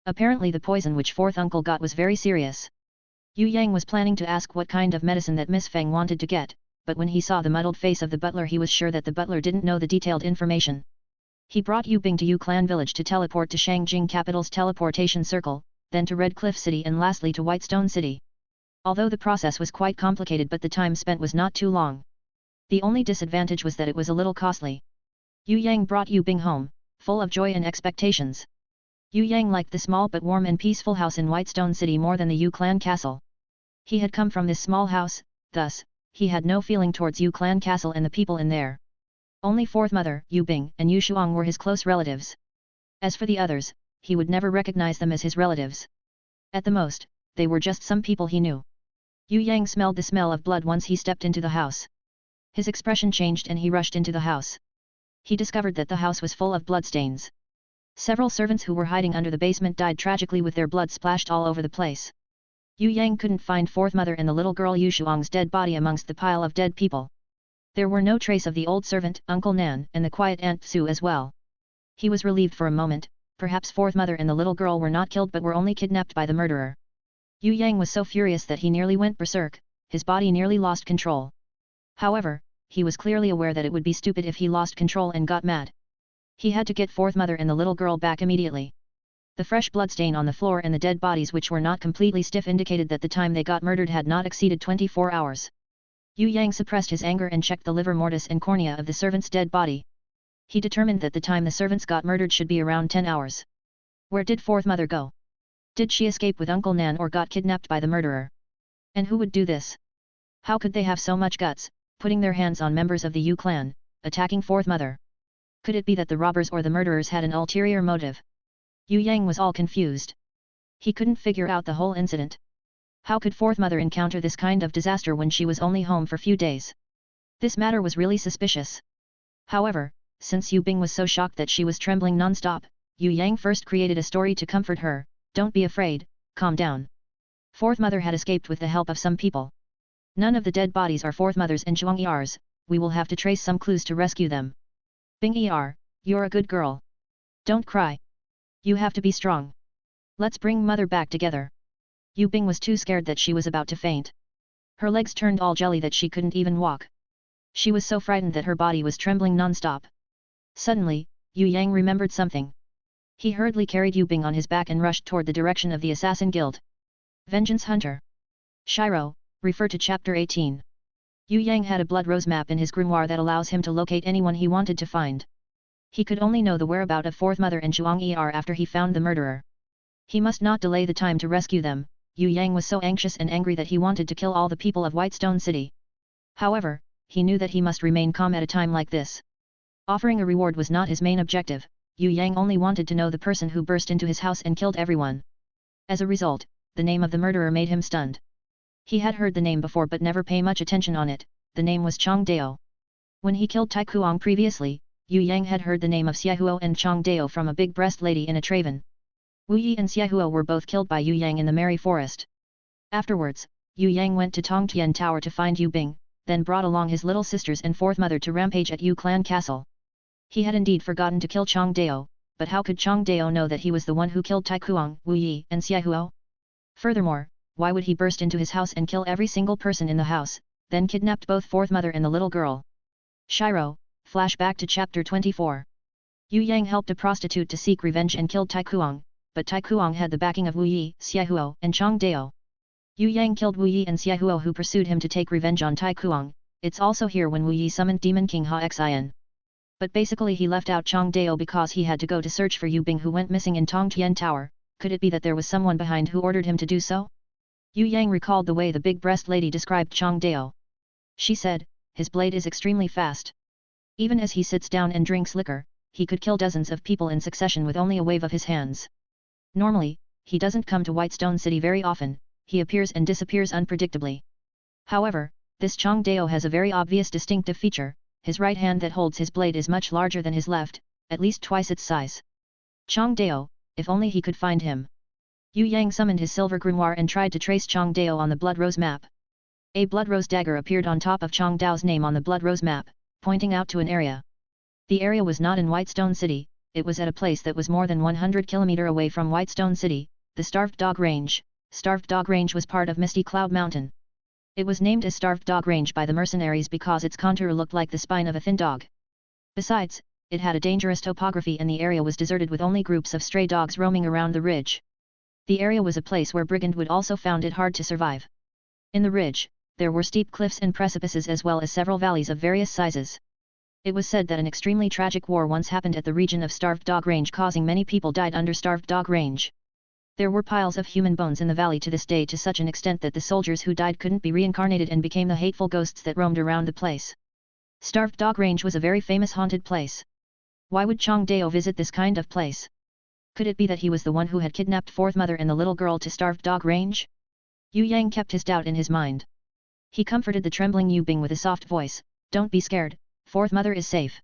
Apparently the poison which fourth uncle got was very serious. Yue Yang was planning to ask what kind of medicine that Miss Feng wanted to get, but when he saw the muddled face of the butler he was sure that the butler didn't know the detailed information. He brought Yu Bing to Yu Clan village to teleport to Shangjing capital's teleportation circle, then to Red Cliff City and lastly to Whitestone City. Although the process was quite complicated but the time spent was not too long. The only disadvantage was that it was a little costly. Yue Yang brought Yu Bing home, full of joy and expectations. Yue Yang liked the small but warm and peaceful house in Whitestone City more than the Yu Clan castle. He had come from this small house, thus, he had no feeling towards Yu Clan castle and the people in there. Only fourth mother, Yu Bing, and Yu Shuang were his close relatives. As for the others, he would never recognize them as his relatives. At the most, they were just some people he knew. Yue Yang smelled the smell of blood once he stepped into the house. His expression changed and he rushed into the house. He discovered that the house was full of bloodstains. Several servants who were hiding under the basement died tragically with their blood splashed all over the place. Yue Yang couldn't find fourth mother and the little girl Yu Shuang's dead body amongst the pile of dead people. There were no trace of the old servant, Uncle Nan, and the quiet Aunt Su as well. He was relieved for a moment, perhaps fourth mother and the little girl were not killed but were only kidnapped by the murderer. Yue Yang was so furious that he nearly went berserk, his body nearly lost control. However, he was clearly aware that it would be stupid if he lost control and got mad. He had to get fourth mother and the little girl back immediately. The fresh bloodstain on the floor and the dead bodies which were not completely stiff indicated that the time they got murdered had not exceeded 24 hours. Yue Yang suppressed his anger and checked the liver mortis and cornea of the servant's dead body. He determined that the time the servants got murdered should be around 10 hours. Where did fourth mother go? Did she escape with Uncle Nan or got kidnapped by the murderer? And who would do this? How could they have so much guts, putting their hands on members of the Yu clan, attacking fourth mother? Could it be that the robbers or the murderers had an ulterior motive? Yue Yang was all confused. He couldn't figure out the whole incident. How could fourth mother encounter this kind of disaster when she was only home for few days? This matter was really suspicious. However, since Yu Bing was so shocked that she was trembling non-stop, Yue Yang first created a story to comfort her. Don't be afraid, calm down. Fourth mother had escaped with the help of some people. None of the dead bodies are fourth mother's and Zhuang Er's, we will have to trace some clues to rescue them. Bing Er, you're a good girl. Don't cry. You have to be strong. Let's bring mother back together. Yu Bing was too scared that she was about to faint. Her legs turned all jelly that she couldn't even walk. She was so frightened that her body was trembling non-stop. Suddenly, Yue Yang remembered something. He hurriedly carried Yu Bing on his back and rushed toward the direction of the Assassin Guild. Vengeance Hunter. Shiro, refer to Chapter 18. Yue Yang had a blood rose map in his grimoire that allows him to locate anyone he wanted to find. He could only know the whereabouts of fourth mother and Zhuang Er after he found the murderer. He must not delay the time to rescue them. Yue Yang was so anxious and angry that he wanted to kill all the people of Whitestone City. However, he knew that he must remain calm at a time like this. Offering a reward was not his main objective. Yue Yang only wanted to know the person who burst into his house and killed everyone. As a result, the name of the murderer made him stunned. He had heard the name before but never pay much attention on it. The name was Chang Dao. When he killed Tai Kuang previously, Yue Yang had heard the name of Xiaohuo and Chang Dao from a big-breast lady in a traven. Wu Yi and Xiaohuo were both killed by Yue Yang in the Merry Forest. Afterwards, Yue Yang went to Tongtian Tower to find Yu Bing, then brought along his little sisters and fourth mother to rampage at Yu Clan Castle. He had indeed forgotten to kill Chang Dao, but how could Chang Dao know that he was the one who killed Tai Kuang, Wu Yi and Xiaohuo? Furthermore, why would he burst into his house and kill every single person in the house, then kidnapped both fourth mother and the little girl? Shiro, flashback to Chapter 24. Yue Yang helped a prostitute to seek revenge and killed Tai Kuang, but Tai Kuang had the backing of Wu Yi, Xia Huo, and Chang Dao. Yue Yang killed Wu Yi and Xia Huo, who pursued him to take revenge on Tai Kuang. It's also here when Wu Yi summoned Demon King Ha Xian. But basically he left out Chang Dao because he had to go to search for Yu Bing, who went missing in Tongtian Tower. Could it be that there was someone behind who ordered him to do so? Yue Yang recalled the way the big breast lady described Chang Dao. She said, his blade is extremely fast. Even as he sits down and drinks liquor, he could kill dozens of people in succession with only a wave of his hands. Normally, he doesn't come to Whitestone City very often, he appears and disappears unpredictably. However, this Chang Dao has a very obvious distinctive feature, his right hand that holds his blade is much larger than his left, at least twice its size. Chang Dao, if only he could find him. Yue Yang summoned his silver grimoire and tried to trace Chang Dao on the Blood Rose map. A Blood Rose dagger appeared on top of Chang Dao's name on the Blood Rose map, pointing out to an area. The area was not in Whitestone City, it was at a place that was more than 100 km away from Whitestone City, the Starved Dog Range. Starved Dog Range was part of Misty Cloud Mountain. It was named as Starved Dog Range by the mercenaries because its contour looked like the spine of a thin dog. Besides, it had a dangerous topography and the area was deserted with only groups of stray dogs roaming around the ridge. The area was a place where brigand would also found it hard to survive. In the ridge, there were steep cliffs and precipices as well as several valleys of various sizes. It was said that an extremely tragic war once happened at the region of Starved Dog Range, causing many people died under Starved Dog Range. There were piles of human bones in the valley to this day, to such an extent that the soldiers who died couldn't be reincarnated and became the hateful ghosts that roamed around the place. Starved Dog Range was a very famous haunted place. Why would Chang Dao visit this kind of place? Could it be that he was the one who had kidnapped Fourth Mother and the little girl to Starved Dog Range? Yue Yang kept his doubt in his mind. He comforted the trembling Yu Bing with a soft voice, "Don't be scared, Fourth Mother is safe.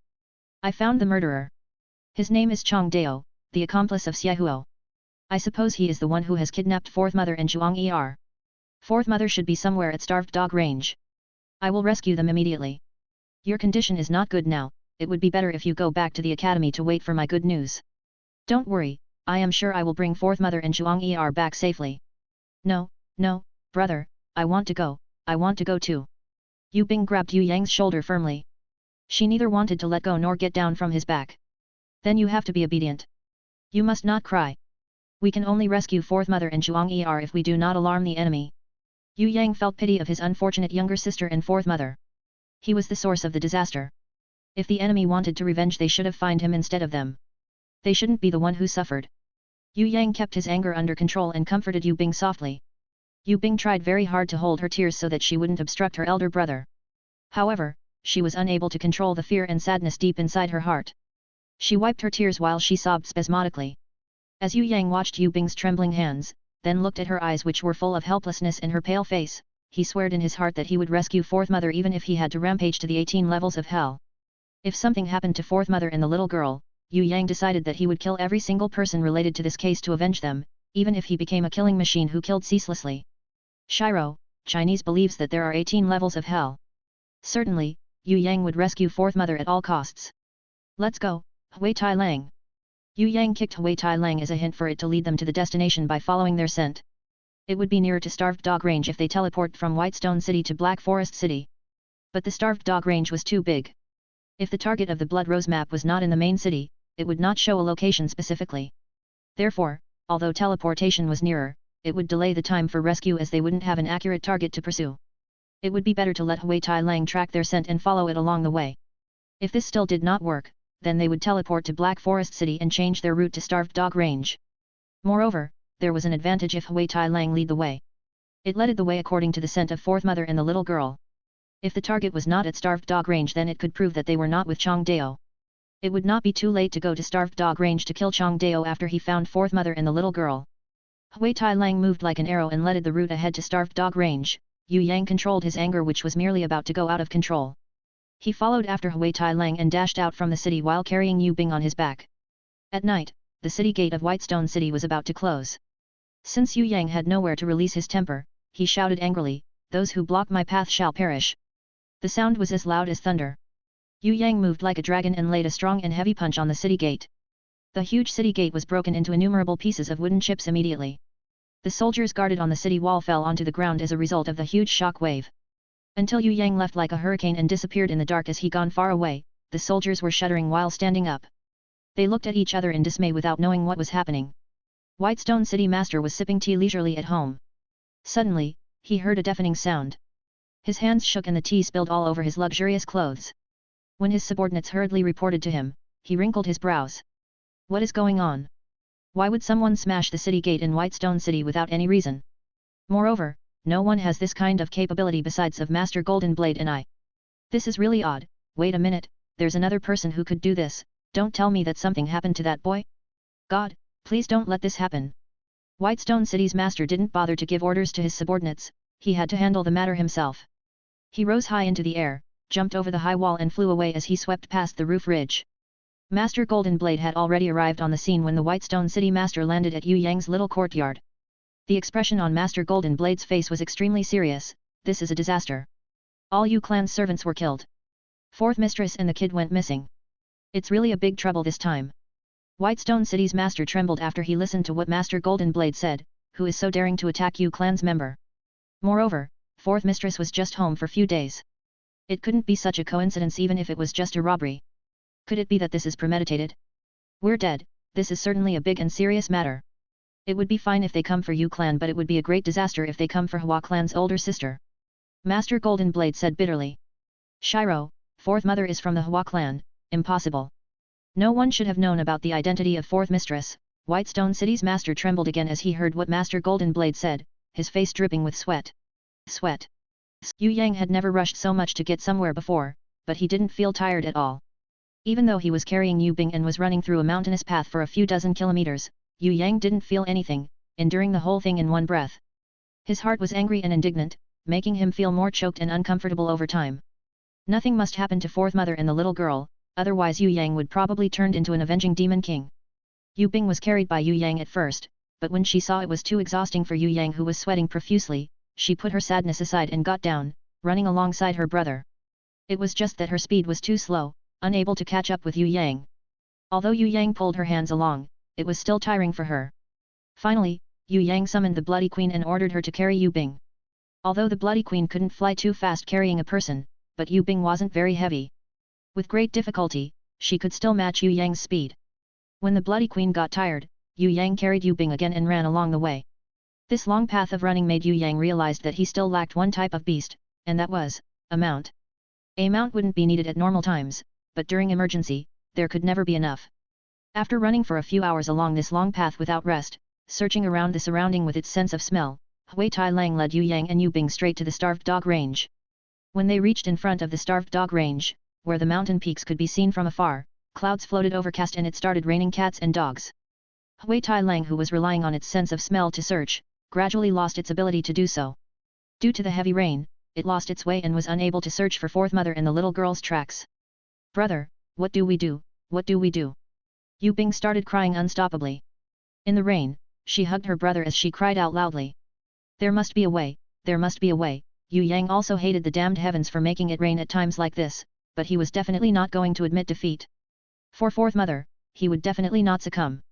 I found the murderer. His name is Chang Dao, the accomplice of Xia Huo. I suppose he is the one who has kidnapped Fourth Mother and Zhuang Er. Fourth Mother should be somewhere at Starved Dog Range. I will rescue them immediately. Your condition is not good now, it would be better if you go back to the academy to wait for my good news. Don't worry, I am sure I will bring Fourth Mother and Zhuang Er back safely." "No, no, brother, I want to go too." Yu Bing grabbed Yue Yang's shoulder firmly. She neither wanted to let go nor get down from his back. "Then you have to be obedient. You must not cry. We can only rescue Fourth Mother and Zhuang Er if we do not alarm the enemy." Yue Yang felt pity of his unfortunate younger sister and Fourth Mother. He was the source of the disaster. If the enemy wanted to revenge, they should have found him instead of them. They shouldn't be the one who suffered. Yue Yang kept his anger under control and comforted Yu Bing softly. Yu Bing tried very hard to hold her tears so that she wouldn't obstruct her elder brother. However, she was unable to control the fear and sadness deep inside her heart. She wiped her tears while she sobbed spasmodically. As Yue Yang watched Yu Bing's trembling hands, then looked at her eyes which were full of helplessness and her pale face, he swore in his heart that he would rescue Fourth Mother even if he had to rampage to the 18 levels of hell. If something happened to Fourth Mother and the little girl, Yue Yang decided that he would kill every single person related to this case to avenge them, even if he became a killing machine who killed ceaselessly. Shiro, Chinese believes that there are 18 levels of hell. Certainly, Yue Yang would rescue Fourth Mother at all costs. "Let's go, Hui Tai Lang." Yue Yang kicked Hui Tai Lang as a hint for it to lead them to the destination by following their scent. It would be nearer to Starved Dog Range if they teleport from Whitestone City to Black Forest City. But the Starved Dog Range was too big. If the target of the Blood Rose map was not in the main city, it would not show a location specifically. Therefore, although teleportation was nearer, it would delay the time for rescue as they wouldn't have an accurate target to pursue. It would be better to let Hui Tai Lang track their scent and follow it along the way. If this still did not work, then they would teleport to Black Forest City and change their route to Starved Dog Range. Moreover, there was an advantage if Hui Tai Lang lead the way. It led the way according to the scent of Fourth Mother and the little girl. If the target was not at Starved Dog Range, then it could prove that they were not with Chang Dao. It would not be too late to go to Starved Dog Range to kill Chang Dao after he found Fourth Mother and the little girl. Hui Tai Lang moved like an arrow and led the route ahead to Starved Dog Range. Yue Yang controlled his anger, which was merely about to go out of control. He followed after Hui Tai Lang and dashed out from the city while carrying Yu Bing on his back. At night, the city gate of Whitestone City was about to close. Since Yue Yang had nowhere to release his temper, he shouted angrily, "Those who block my path shall perish." The sound was as loud as thunder. Yue Yang moved like a dragon and laid a strong and heavy punch on the city gate. The huge city gate was broken into innumerable pieces of wooden chips immediately. The soldiers guarded on the city wall fell onto the ground as a result of the huge shock wave. Until Yue Yang left like a hurricane and disappeared in the dark as he gone far away, the soldiers were shuddering while standing up. They looked at each other in dismay without knowing what was happening. Whitestone City Master was sipping tea leisurely at home. Suddenly, he heard a deafening sound. His hands shook and the tea spilled all over his luxurious clothes. When his subordinates hurriedly reported to him, he wrinkled his brows. What is going on? Why would someone smash the city gate in Whitestone City without any reason? Moreover, no one has this kind of capability besides of Master Golden Blade and I. This is really odd. Wait a minute, there's another person who could do this. Don't tell me that something happened to that boy? God, please don't let this happen. Whitestone City's master didn't bother to give orders to his subordinates, he had to handle the matter himself. He rose high into the air, jumped over the high wall and flew away as he swept past the roof ridge. Master Golden Blade had already arrived on the scene when the Whitestone City Master landed at Yue Yang's little courtyard. The expression on Master Golden Blade's face was extremely serious. This is a disaster. All Yue clan's servants were killed. Fourth mistress and the kid went missing. It's really a big trouble this time. Whitestone City's master trembled after he listened to what Master Golden Blade said, who is so daring to attack Yue clan's member. Moreover, fourth mistress was just home for few days. It couldn't be such a coincidence even if it was just a robbery. Could it be that this is premeditated? We're dead, this is certainly a big and serious matter. It would be fine if they come for Yue clan, but it would be a great disaster if they come for Hua clan's older sister. Master Golden Blade said bitterly. Shiro, fourth mother is from the Hua clan, impossible. No one should have known about the identity of fourth mistress. Whitestone City's master trembled again as he heard what Master Golden Blade said, his face dripping with sweat. Sweat. Yue Yang had never rushed so much to get somewhere before, but he didn't feel tired at all. Even though he was carrying Yu Bing and was running through a mountainous path for a few dozen kilometers, Yue Yang didn't feel anything, enduring the whole thing in one breath. His heart was angry and indignant, making him feel more choked and uncomfortable over time. Nothing must happen to fourth mother and the little girl, otherwise Yue Yang would probably turned into an avenging demon king. Yu Bing was carried by Yue Yang at first, but when she saw it was too exhausting for Yue Yang who was sweating profusely, she put her sadness aside and got down, running alongside her brother. It was just that her speed was too slow, unable to catch up with Yue Yang. Although Yue Yang pulled her hands along, it was still tiring for her. Finally, Yue Yang summoned the Bloody Queen and ordered her to carry Yue Bing. Although the Bloody Queen couldn't fly too fast carrying a person, but Yue Bing wasn't very heavy. With great difficulty, she could still match Yue Yang's speed. When the Bloody Queen got tired, Yue Yang carried Yue Bing again and ran along the way. This long path of running made Yue Yang realize that he still lacked one type of beast, and that was a mount. A mount wouldn't be needed at normal times, but during emergency, there could never be enough. After running for a few hours along this long path without rest, searching around the surrounding with its sense of smell, Hui Tai Lang led Yue Yang and Yue Bing straight to the Starved Dog Range. When they reached in front of the Starved Dog Range, where the mountain peaks could be seen from afar, clouds floated overcast and it started raining cats and dogs. Hui Tai Lang, who was relying on its sense of smell to search, gradually lost its ability to do so. Due to the heavy rain, it lost its way and was unable to search for fourth mother and the little girl's tracks. Brother, what do we do, what do we do? Yue Bing started crying unstoppably. In the rain, she hugged her brother as she cried out loudly. There must be a way, there must be a way. Yue Yang also hated the damned heavens for making it rain at times like this, but he was definitely not going to admit defeat. For fourth mother, he would definitely not succumb.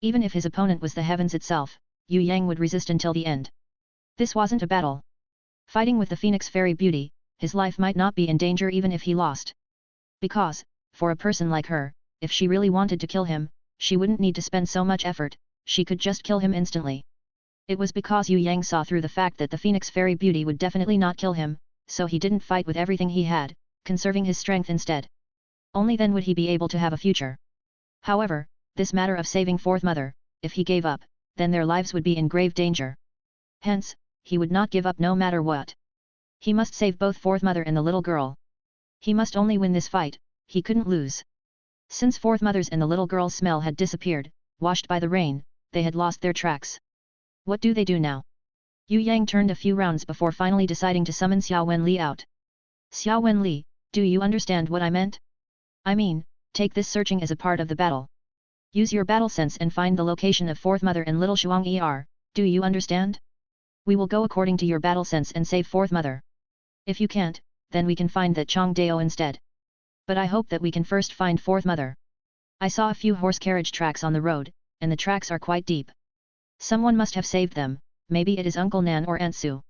Even if his opponent was the heavens itself, Yue Yang would resist until the end. This wasn't a battle. Fighting with the Phoenix Fairy Beauty, his life might not be in danger even if he lost. Because, for a person like her, if she really wanted to kill him, she wouldn't need to spend so much effort, she could just kill him instantly. It was because Yue Yang saw through the fact that the Phoenix Fairy Beauty would definitely not kill him, so he didn't fight with everything he had, conserving his strength instead. Only then would he be able to have a future. However, this matter of saving fourth mother, if he gave up, then their lives would be in grave danger. Hence, he would not give up no matter what. He must save both fourth mother and the little girl. He must only win this fight, he couldn't lose. Since fourth mother's and the little girl's smell had disappeared, washed by the rain, they had lost their tracks. What do they do now? Yue Yang turned a few rounds before finally deciding to summon Xia Wen Li out. Xia Wen Li, do you understand what I meant? I mean, take this searching as a part of the battle. Use your battle sense and find the location of fourth mother and little Shuang Er, do you understand? We will go according to your battle sense and save fourth mother. If you can't, then we can find that Chang Dao instead. But I hope that we can first find fourth mother. I saw a few horse carriage tracks on the road, and the tracks are quite deep. Someone must have saved them, maybe it is Uncle Nan or Aunt Su.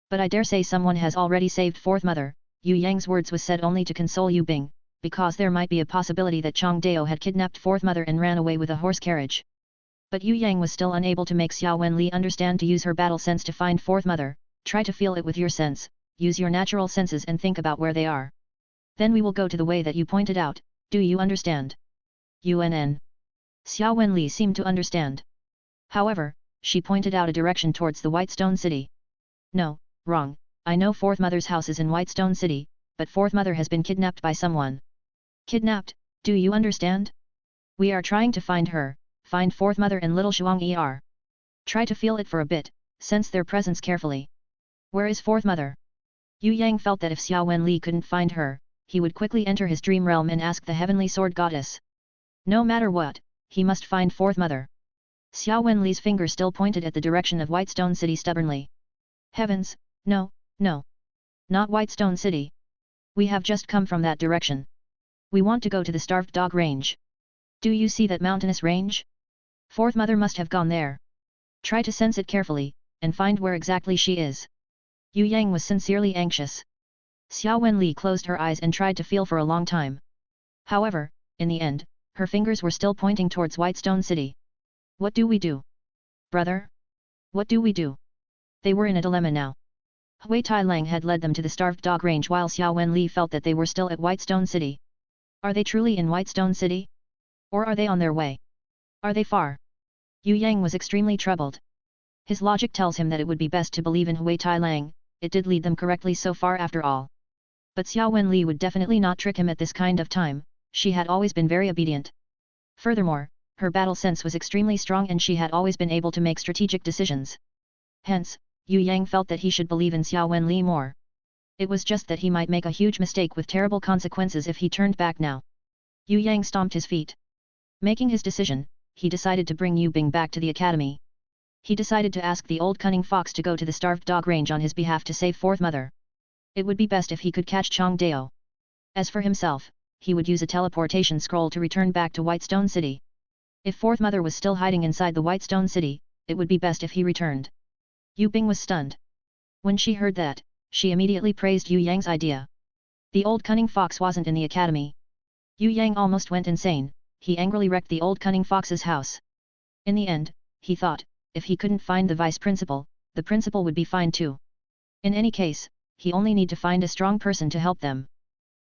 But I dare say someone has already saved fourth mother. Yue Yang's words was said only to console Yue Bing, because there might be a possibility that Chang Dao had kidnapped fourth mother and ran away with a horse carriage. But Yue Yang was still unable to make Xia Wen Li understand to use her battle sense to find fourth mother. Try to feel it with your sense, use your natural senses and think about where they are. Then we will go to the way that you pointed out, do you understand? UNN. Xia Wen Li seemed to understand. However, she pointed out a direction towards the Whitestone City. No, wrong, I know fourth mother's house is in Whitestone City, but fourth mother has been kidnapped by someone. Kidnapped, do you understand? We are trying to find her, find fourth mother and little Shuang Er. Try to feel it for a bit, sense their presence carefully. Where is fourth mother? Yue Yang felt that if Xia Wen Li couldn't find her, he would quickly enter his dream realm and ask the heavenly sword goddess. No matter what, he must find fourth mother. Xia Wen Li's finger still pointed at the direction of Whitestone City stubbornly. Heavens, no, no. Not Whitestone City. We have just come from that direction. We want to go to the Starved Dog Range. Do you see that mountainous range? Fourth mother must have gone there. Try to sense it carefully, and find where exactly she is. Yue Yang was sincerely anxious. Xia Wen Li closed her eyes and tried to feel for a long time. However, in the end, her fingers were still pointing towards Whitestone City. What do we do? Brother? What do we do? They were in a dilemma now. Hui Tai Lang had led them to the Starved Dog Range while Xia Wen Li felt that they were still at Whitestone City. Are they truly in Whitestone City? Or are they on their way? Are they far? Yue Yang was extremely troubled. His logic tells him that it would be best to believe in Hui Tai Lang, it did lead them correctly so far after all. But Xia Wen Li would definitely not trick him at this kind of time, she had always been very obedient. Furthermore, her battle sense was extremely strong and she had always been able to make strategic decisions. Hence, Yue Yang felt that he should believe in Xia Wen Li more. It was just that he might make a huge mistake with terrible consequences if he turned back now. Yue Yang stomped his feet. Making his decision, he decided to bring Yu Bing back to the academy. He decided to ask the old cunning fox to go to the Starved Dog Range on his behalf to save fourth mother. It would be best if he could catch Chang Dao. As for himself, he would use a teleportation scroll to return back to Whitestone City. If fourth mother was still hiding inside the Whitestone City, it would be best if he returned. Yu Bing was stunned. When she heard that, she immediately praised Yue Yang's idea. The old cunning fox wasn't in the academy. Yue Yang almost went insane, he angrily wrecked the old cunning fox's house. In the end, he thought, if he couldn't find the vice principal, the principal would be fine too. In any case, he only need to find a strong person to help them.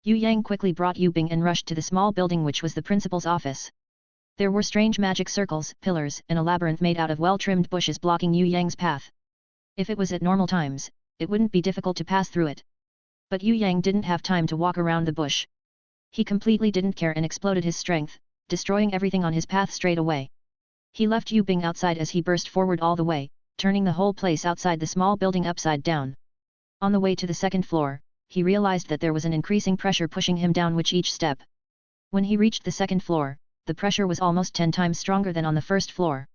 Yue Yang quickly brought Yu Bing and rushed to the small building which was the principal's office. There were strange magic circles, pillars, and a labyrinth made out of well-trimmed bushes blocking Yue Yang's path. If it was at normal times, it wouldn't be difficult to pass through it. But Yue Yang didn't have time to walk around the bush. He completely didn't care and exploded his strength, destroying everything on his path straight away. He left Yu Bing outside as he burst forward all the way, turning the whole place outside the small building upside down. On the way to the second floor, he realized that there was an increasing pressure pushing him down with each step. When he reached the second floor, the pressure was almost 10 times stronger than on the first floor.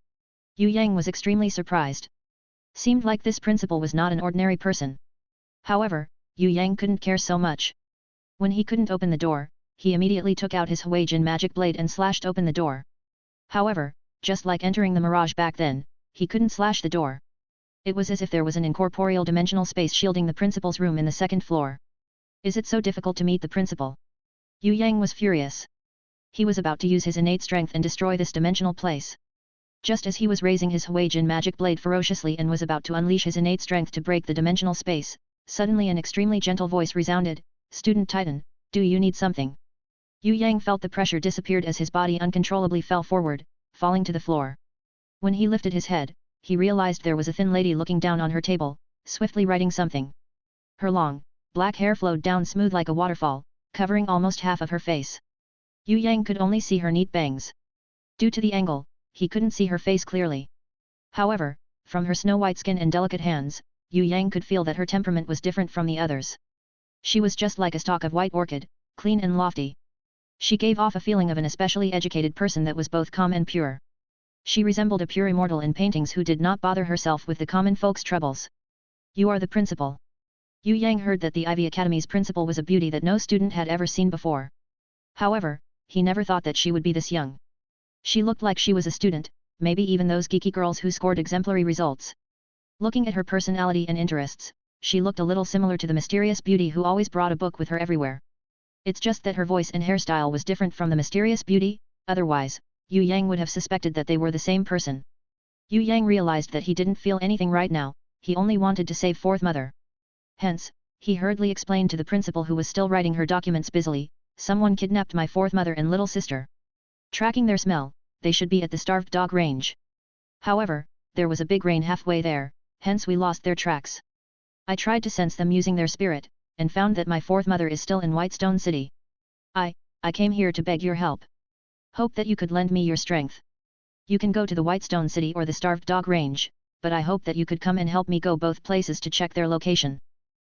Yue Yang was extremely surprised. Seemed like this principal was not an ordinary person. However, Yue Yang couldn't care so much. When he couldn't open the door, he immediately took out his Huijin magic blade and slashed open the door. However, just like entering the mirage back then, he couldn't slash the door. It was as if there was an incorporeal dimensional space shielding the principal's room in the second floor. Is it so difficult to meet the principal? Yue Yang was furious. He was about to use his innate strength and destroy this dimensional place. Just as he was raising his Huijin magic blade ferociously and was about to unleash his innate strength to break the dimensional space, suddenly an extremely gentle voice resounded, "Student Titan, do you need something?" Yue Yang felt the pressure disappeared as his body uncontrollably fell forward, falling to the floor. When he lifted his head, he realized there was a thin lady looking down on her table, swiftly writing something. Her long, black hair flowed down smooth like a waterfall, covering almost half of her face. Yue Yang could only see her neat bangs. Due to the angle, he couldn't see her face clearly. However, from her snow-white skin and delicate hands, Yue Yang could feel that her temperament was different from the others. She was just like a stalk of white orchid, clean and lofty. She gave off a feeling of an especially educated person that was both calm and pure. She resembled a pure immortal in paintings who did not bother herself with the common folks' troubles. "You are the principal." Yue Yang heard that the Ivy Academy's principal was a beauty that no student had ever seen before. However, he never thought that she would be this young. She looked like she was a student, maybe even those geeky girls who scored exemplary results. Looking at her personality and interests, she looked a little similar to the mysterious beauty who always brought a book with her everywhere. It's just that her voice and hairstyle was different from the mysterious beauty, otherwise, Yue Yang would have suspected that they were the same person. Yue Yang realized that he didn't feel anything right now, he only wanted to save fourth mother. Hence, he hurriedly explained to the principal who was still writing her documents busily, someone kidnapped my fourth mother and little sister. Tracking their smell, they should be at the starved dog range. However, there was a big rain halfway there, hence we lost their tracks. I tried to sense them using their spirit, and found that my fourth mother is still in Whitestone City. I came here to beg your help. Hope that you could lend me your strength. You can go to the Whitestone City or the Starved Dog Range, but I hope that you could come and help me go both places to check their location.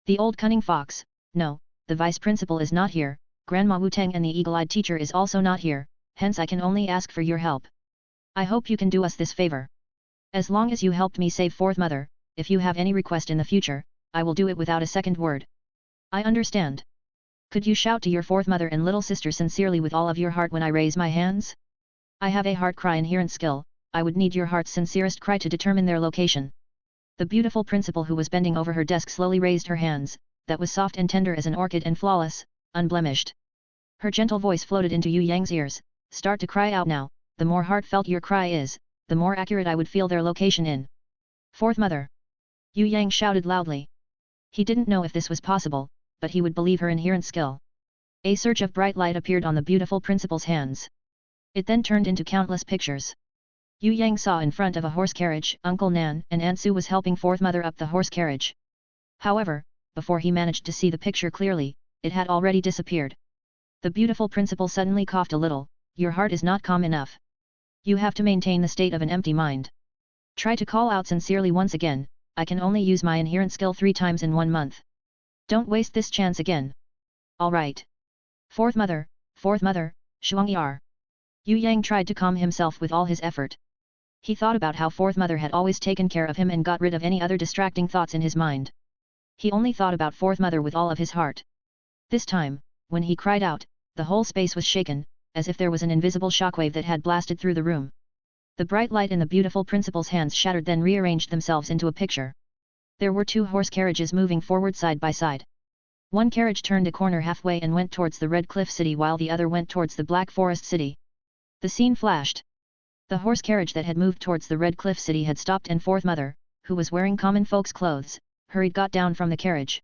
The old cunning fox, no, the vice principal is not here, Grandma Wu Teng and the eagle-eyed teacher is also not here, hence I can only ask for your help. I hope you can do us this favor. As long as you helped me save fourth mother, if you have any request in the future, I will do it without a second word. I understand. Could you shout to your fourth mother and little sister sincerely with all of your heart when I raise my hands? I have a heart cry inherent skill, I would need your heart's sincerest cry to determine their location. The beautiful principal who was bending over her desk slowly raised her hands, that was soft and tender as an orchid and flawless, unblemished. Her gentle voice floated into Yue Yang's ears, start to cry out now, the more heartfelt your cry is, the more accurate I would feel their location in. Fourth mother. Yue Yang shouted loudly. He didn't know if this was possible, but he would believe her inherent skill. A surge of bright light appeared on the beautiful principal's hands. It then turned into countless pictures. Yue Yang saw in front of a horse carriage, Uncle Nan and Aunt Su was helping fourth mother up the horse carriage. However, before he managed to see the picture clearly, it had already disappeared. The beautiful principal suddenly coughed a little, your heart is not calm enough. You have to maintain the state of an empty mind. Try to call out sincerely once again, I can only use my inherent skill 3 times in 1 month. Don't waste this chance again. Alright. Fourth mother, Shuang-er. Yue Yang tried to calm himself with all his effort. He thought about how fourth mother had always taken care of him and got rid of any other distracting thoughts in his mind. He only thought about fourth mother with all of his heart. This time, when he cried out, the whole space was shaken, as if there was an invisible shockwave that had blasted through the room. The bright light in the beautiful principal's hands shattered then rearranged themselves into a picture. There were 2 horse carriages moving forward side by side. One carriage turned a corner halfway and went towards the Red Cliff City while the other went towards the Black Forest City. The scene flashed. The horse carriage that had moved towards the Red Cliff City had stopped and fourth mother, who was wearing common folks' clothes, got down from the carriage.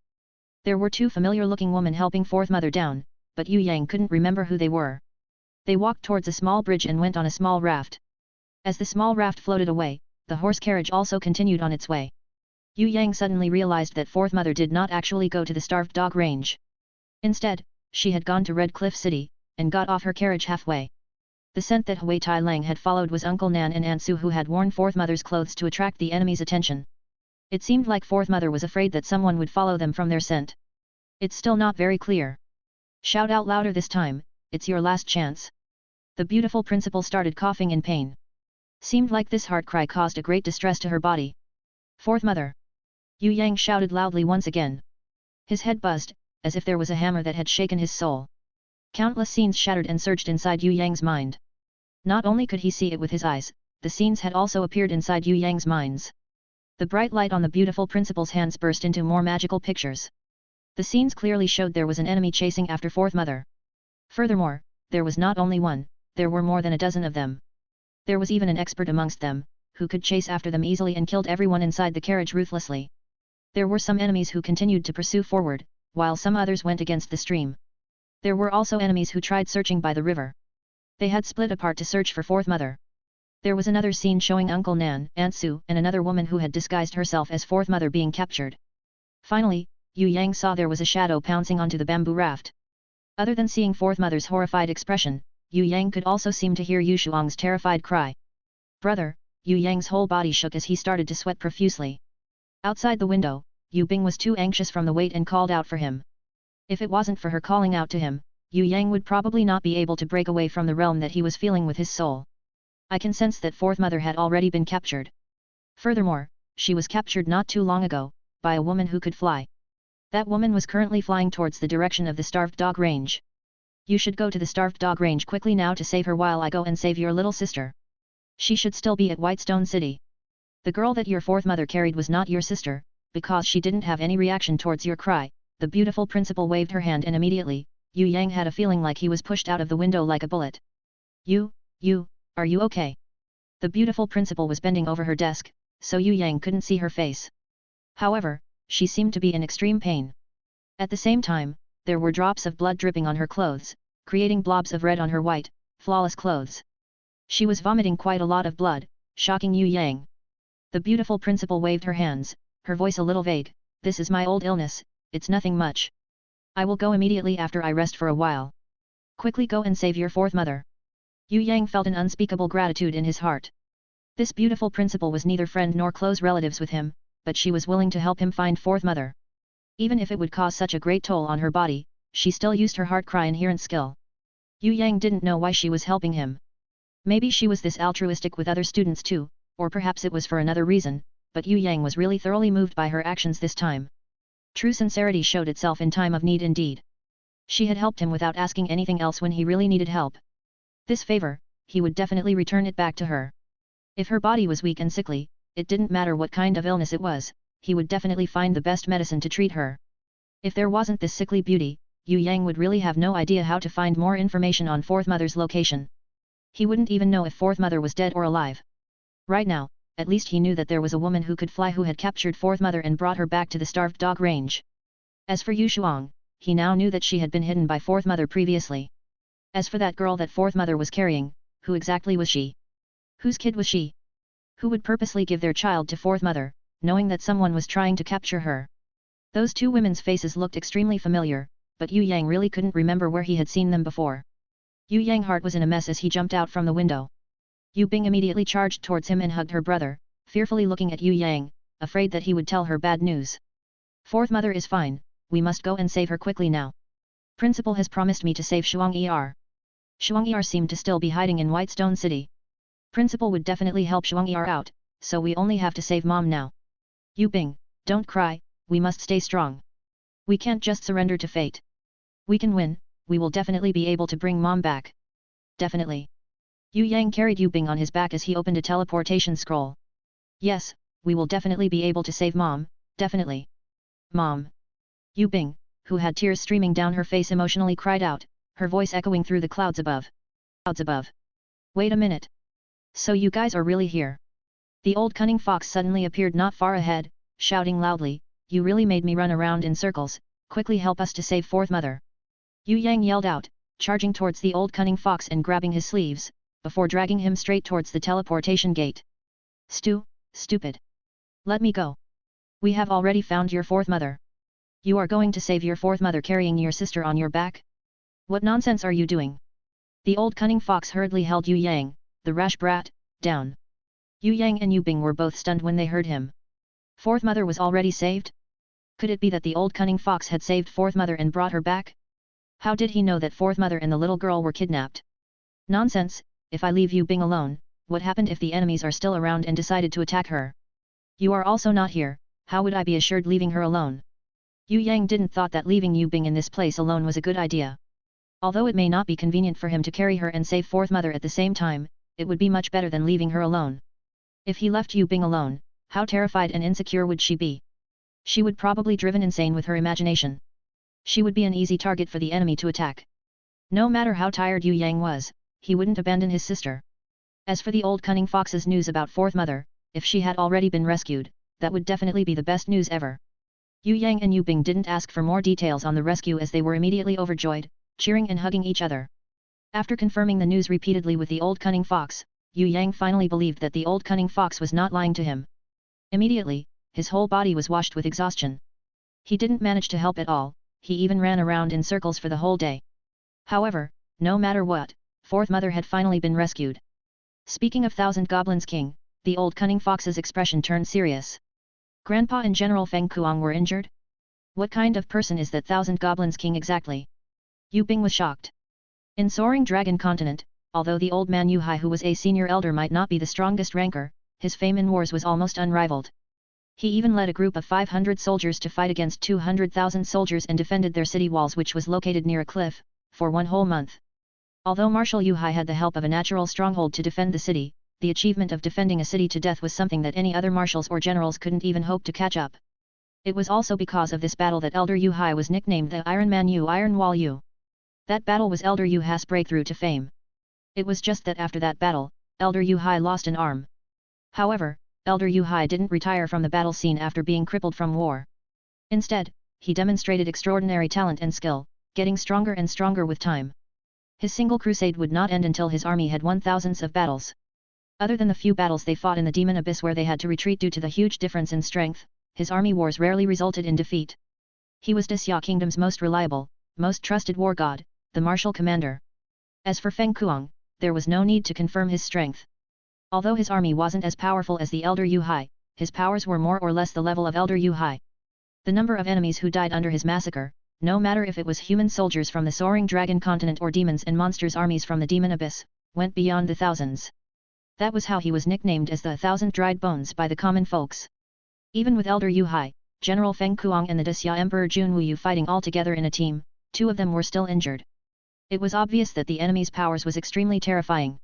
There were 2 familiar-looking women helping fourth mother down, but Yue Yang couldn't remember who they were. They walked towards a small bridge and went on a small raft. As the small raft floated away, the horse carriage also continued on its way. Yue Yang suddenly realized that fourth mother did not actually go to the Starved Dog Range. Instead, she had gone to Red Cliff City, and got off her carriage halfway. The scent that Hui Tai Lang had followed was Uncle Nan and Aunt Su who had worn fourth mother's clothes to attract the enemy's attention. It seemed like fourth mother was afraid that someone would follow them from their scent. It's still not very clear. Shout out louder this time, it's your last chance. The beautiful principal started coughing in pain. Seemed like this heart cry caused a great distress to her body. Fourth mother. Yue Yang shouted loudly once again. His head buzzed, as if there was a hammer that had shaken his soul. Countless scenes shattered and surged inside Yue Yang's mind. Not only could he see it with his eyes, the scenes had also appeared inside Yue Yang's minds. The bright light on the beautiful principal's hands burst into more magical pictures. The scenes clearly showed there was an enemy chasing after fourth mother. Furthermore, there was not only one, there were more than a dozen of them. There was even an expert amongst them, who could chase after them easily and killed everyone inside the carriage ruthlessly. There were some enemies who continued to pursue forward, while some others went against the stream. There were also enemies who tried searching by the river. They had split apart to search for fourth mother. There was another scene showing Uncle Nan, Aunt Su and another woman who had disguised herself as fourth mother being captured. Finally, Yue Yang saw there was a shadow pouncing onto the bamboo raft. Other than seeing fourth mother's horrified expression, Yue Yang could also seem to hear Yu Shuang's terrified cry. Brother, Yue Yang's whole body shook as he started to sweat profusely. Outside the window, Yu Bing was too anxious from the wait and called out for him. If it wasn't for her calling out to him, Yue Yang would probably not be able to break away from the realm that he was feeling with his soul. I can sense that fourth mother had already been captured. Furthermore, she was captured not too long ago, by a woman who could fly. That woman was currently flying towards the direction of the Starved Dog Range. You should go to the Starved Dog Range quickly now to save her while I go and save your little sister. She should still be at Whitestone City. The girl that your fourth mother carried was not your sister, because she didn't have any reaction towards your cry. The beautiful principal waved her hand and immediately, Yue Yang had a feeling like he was pushed out of the window like a bullet. You, Are you okay? The beautiful principal was bending over her desk, so Yue Yang couldn't see her face. However, she seemed to be in extreme pain. At the same time, there were drops of blood dripping on her clothes, creating blobs of red on her white, flawless clothes. She was vomiting quite a lot of blood, shocking Yue Yang. The beautiful principal waved her hands, her voice a little vague, "This is my old illness, it's nothing much. I will go immediately after I rest for a while. Quickly go and save your fourth mother." Yue Yang felt an unspeakable gratitude in his heart. This beautiful principal was neither friend nor close relatives with him, but she was willing to help him find fourth mother. Even if it would cause such a great toll on her body, she still used her heart cry inherent skill. Yue Yang didn't know why she was helping him. Maybe she was this altruistic with other students too, or perhaps it was for another reason, but Yue Yang was really thoroughly moved by her actions this time. True sincerity showed itself in time of need indeed. She had helped him without asking anything else when he really needed help. This favor, he would definitely return it back to her. If her body was weak and sickly, it didn't matter what kind of illness it was, he would definitely find the best medicine to treat her. If there wasn't this sickly beauty, Yue Yang would really have no idea how to find more information on fourth mother's location. He wouldn't even know if fourth mother was dead or alive. Right now, at least he knew that there was a woman who could fly who had captured fourth mother and brought her back to the starved dog range. As for Yu Shuang, he now knew that she had been hidden by fourth mother previously. As for that girl that fourth mother was carrying, who exactly was she? Whose kid was she? Who would purposely give their child to fourth mother, knowing that someone was trying to capture her? Those two women's faces looked extremely familiar, but Yue Yang really couldn't remember where he had seen them before. Yue Yang's heart was in a mess as he jumped out from the window. Yu Bing immediately charged towards him and hugged her brother, fearfully looking at Yue Yang, afraid that he would tell her bad news. "Fourth mother is fine, we must go and save her quickly now. Principal has promised me to save Shuang Er." Shuang Er seemed to still be hiding in Whitestone City. Principal would definitely help Shuang Er out, so we only have to save Mom now. "Yu Bing, don't cry, we must stay strong. We can't just surrender to fate. We can win, we will definitely be able to bring Mom back. Definitely." Yue Yang carried Yu Bing on his back as he opened a teleportation scroll. "Yes, we will definitely be able to save Mom, definitely. Mom." Yu Bing, who had tears streaming down her face, emotionally cried out, her voice echoing through the clouds above. "Clouds above. Wait a minute. So you guys are really here?" The old cunning fox suddenly appeared not far ahead, shouting loudly, "You really made me run around in circles, quickly help us to save fourth mother." Yue Yang yelled out, charging towards the old cunning fox and grabbing his sleeves, before dragging him straight towards the teleportation gate. Stupid. Let me go. We have already found your fourth mother. You are going to save your fourth mother carrying your sister on your back? What nonsense are you doing?" The old cunning fox hurriedly held Yue Yang, the rash brat, down. Yue Yang and Yu Bing were both stunned when they heard him. Fourth mother was already saved? Could it be that the old cunning fox had saved fourth mother and brought her back? How did he know that fourth mother and the little girl were kidnapped? Nonsense, if I leave Yu Bing alone, what happened if the enemies are still around and decided to attack her? You are also not here, how would I be assured leaving her alone? Yue Yang didn't thought that leaving Yu Bing in this place alone was a good idea. Although it may not be convenient for him to carry her and save fourth mother at the same time, it would be much better than leaving her alone. If he left Yu Bing alone, how terrified and insecure would she be? She would probably driven insane with her imagination. She would be an easy target for the enemy to attack. No matter how tired Yue Yang was, he wouldn't abandon his sister. As for the old cunning fox's news about fourth mother, if she had already been rescued, that would definitely be the best news ever. Yue Yang and Yu Bing didn't ask for more details on the rescue as they were immediately overjoyed, cheering and hugging each other. After confirming the news repeatedly with the old cunning fox, Yue Yang finally believed that the old cunning fox was not lying to him. Immediately, his whole body was washed with exhaustion. He didn't manage to help at all, he even ran around in circles for the whole day. However, no matter what, fourth mother had finally been rescued. Speaking of Thousand Goblins King, the old cunning fox's expression turned serious. Grandpa and General Feng Kuang were injured? What kind of person is that Thousand Goblins King exactly? Yu Bing was shocked. In Soaring Dragon Continent, although the old man Yu Hai who was a senior elder might not be the strongest ranker, his fame in wars was almost unrivaled. He even led a group of 500 soldiers to fight against 200,000 soldiers and defended their city walls, which was located near a cliff, for 1 whole month. Although Marshal Yu Hai had the help of a natural stronghold to defend the city, the achievement of defending a city to death was something that any other marshals or generals couldn't even hope to catch up. It was also because of this battle that Elder Yu Hai was nicknamed the Iron Man Yu Iron Wall Yu. That battle was Elder Yu Hai's breakthrough to fame. It was just that after that battle, Elder Yue lost an arm. However, Elder Yue didn't retire from the battle scene after being crippled from war. Instead, he demonstrated extraordinary talent and skill, getting stronger and stronger with time. His single crusade would not end until his army had won thousands of battles. Other than the few battles they fought in the Demon Abyss where they had to retreat due to the huge difference in strength, his army wars rarely resulted in defeat. He was Xia Kingdom's most reliable, most trusted war god, the martial commander. As for Feng Kuang, there was no need to confirm his strength. Although his army wasn't as powerful as the Elder Yue, his powers were more or less the level of Elder Yue. The number of enemies who died under his massacre, no matter if it was human soldiers from the Soaring Dragon Continent or demons and monsters armies from the Demon Abyss, went beyond the thousands. That was how he was nicknamed as the Thousand Dried Bones by the common folks. Even with Elder Yue, General Feng Kuang and the Xia Emperor Junwu fighting all together in a team, two of them were still injured. It was obvious that the enemy's powers was extremely terrifying.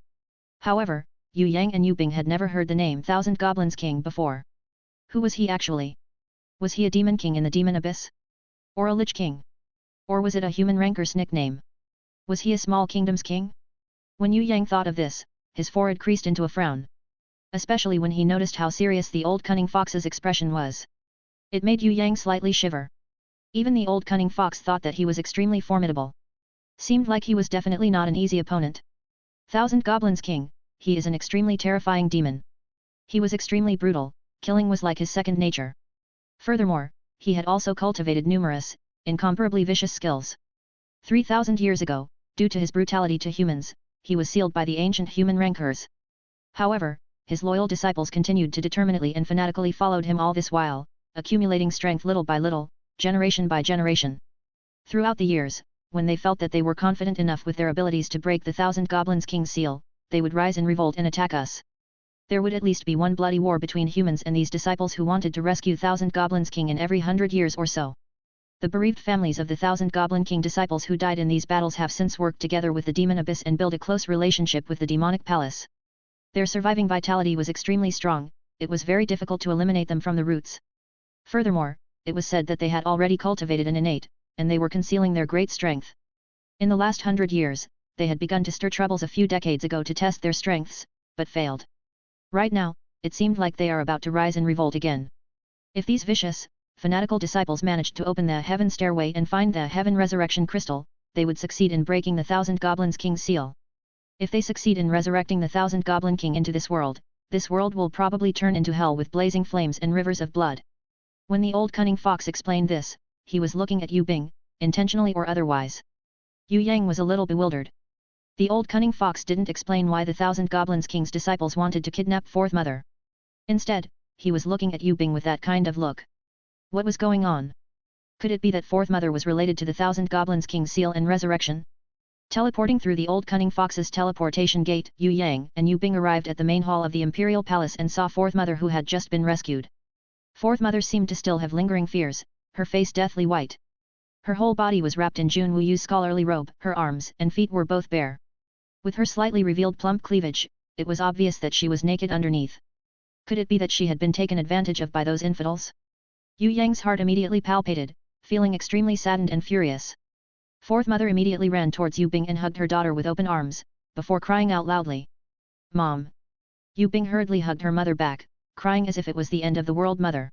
However, Yue Yang and Yue Bing had never heard the name Thousand Goblins King before. Who was he actually? Was he a demon king in the Demon Abyss? Or a lich king? Or was it a human ranker's nickname? Was he a small kingdom's king? When Yue Yang thought of this, his forehead creased into a frown. Especially when he noticed how serious the old cunning fox's expression was. It made Yue Yang slightly shiver. Even the old cunning fox thought that he was extremely formidable. Seemed like he was definitely not an easy opponent. Thousand Goblins King, he is an extremely terrifying demon. He was extremely brutal, killing was like his second nature. Furthermore, he had also cultivated numerous, incomparably vicious skills. 3,000 years ago, due to his brutality to humans, he was sealed by the ancient human rancors. However, his loyal disciples continued to determinedly and fanatically followed him all this while, accumulating strength little by little, generation by generation. Throughout the years, when they felt that they were confident enough with their abilities to break the Thousand Goblins King seal, they would rise in revolt and attack us. There would at least be one bloody war between humans and these disciples who wanted to rescue Thousand Goblins King in every 100 years or so. The bereaved families of the Thousand Goblin King disciples who died in these battles have since worked together with the Demon Abyss and built a close relationship with the Demonic Palace. Their surviving vitality was extremely strong, it was very difficult to eliminate them from the roots. Furthermore, it was said that they had already cultivated an innate, and they were concealing their great strength. In the last 100 years, they had begun to stir troubles a few decades ago to test their strengths, but failed. Right now, it seemed like they are about to rise in revolt again. If these vicious, fanatical disciples managed to open the Heaven Stairway and find the Heaven Resurrection Crystal, they would succeed in breaking the Thousand Goblins King seal. If they succeed in resurrecting the Thousand Goblin King into this world will probably turn into hell with blazing flames and rivers of blood. When the old cunning fox explained this, he was looking at Yue Bing, intentionally or otherwise. Yue Yang was a little bewildered. The old cunning fox didn't explain why the Thousand Goblins King's disciples wanted to kidnap Fourth Mother. Instead, he was looking at Yue Bing with that kind of look. What was going on? Could it be that Fourth Mother was related to the Thousand Goblins King seal and resurrection? Teleporting through the old cunning fox's teleportation gate, Yue Yang and Yue Bing arrived at the main hall of the Imperial Palace and saw Fourth Mother who had just been rescued. Fourth Mother seemed to still have lingering fears, her face deathly white. Her whole body was wrapped in Junwu's scholarly robe, her arms and feet were both bare. With her slightly revealed plump cleavage, it was obvious that she was naked underneath. Could it be that she had been taken advantage of by those infidels? Yue Yang's heart immediately palpitated, feeling extremely saddened and furious. Fourth Mother immediately ran towards Yue Bing and hugged her daughter with open arms, before crying out loudly. Mom! Yue Bing hurriedly hugged her mother back, crying as if it was the end of the world. Mother!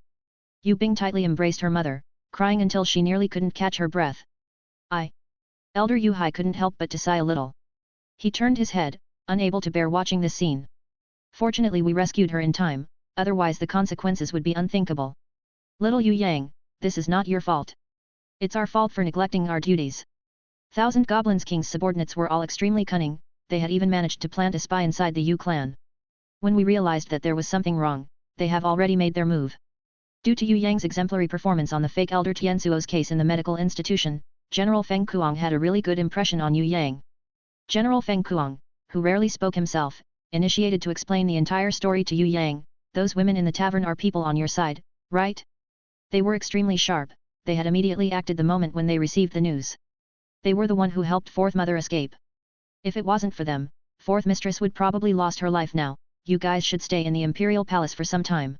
Yue Bing tightly embraced her mother, crying until she nearly couldn't catch her breath. Elder Yue couldn't help but to sigh a little. He turned his head, unable to bear watching this scene. Fortunately we rescued her in time, otherwise the consequences would be unthinkable. Little Yue Yang, this is not your fault. It's our fault for neglecting our duties. Thousand Goblins King's subordinates were all extremely cunning, they had even managed to plant a spy inside the Yue clan. When we realized that there was something wrong, they have already made their move. Due to Yue Yang's exemplary performance on the fake Elder Tianzuo's case in the medical institution, General Feng Kuang had a really good impression on Yue Yang. General Feng Kuang, who rarely spoke himself, initiated to explain the entire story to Yue Yang. Those women in the tavern are people on your side, right? They were extremely sharp, they had immediately acted the moment when they received the news. They were the one who helped Fourth Mother escape. If it wasn't for them, Fourth Mistress would probably lost her life now. You guys should stay in the Imperial Palace for some time.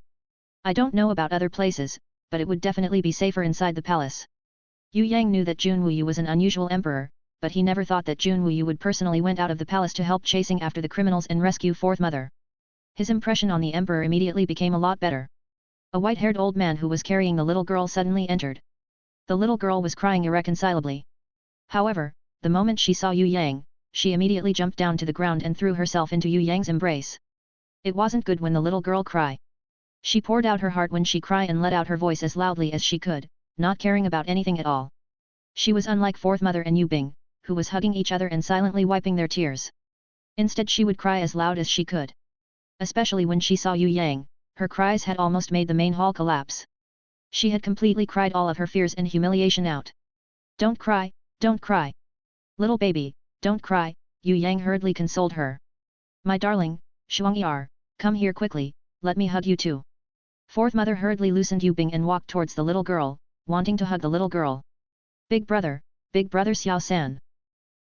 I don't know about other places, but it would definitely be safer inside the palace. Yue Yang knew that Junwu was an unusual emperor, but he never thought that Junwu would personally went out of the palace to help chasing after the criminals and rescue fourth mother. His impression on the emperor immediately became a lot better. A white-haired old man who was carrying the little girl suddenly entered. The little girl was crying irreconcilably. However, the moment she saw Yue Yang, she immediately jumped down to the ground and threw herself into Yue Yang's embrace. It wasn't good when the little girl cried. She poured out her heart when she cried and let out her voice as loudly as she could, not caring about anything at all. She was unlike fourth mother and Yu Bing, who was hugging each other and silently wiping their tears. Instead she would cry as loud as she could. Especially when she saw Yue Yang, her cries had almost made the main hall collapse. She had completely cried all of her fears and humiliation out. Don't cry, don't cry. Little baby, don't cry, Yue Yang hurriedly consoled her. My darling, Shuangyi, come here quickly, let me hug you too. Fourth mother hurriedly loosened Yu Bing and walked towards the little girl, wanting to hug the little girl. Big brother Xiao San.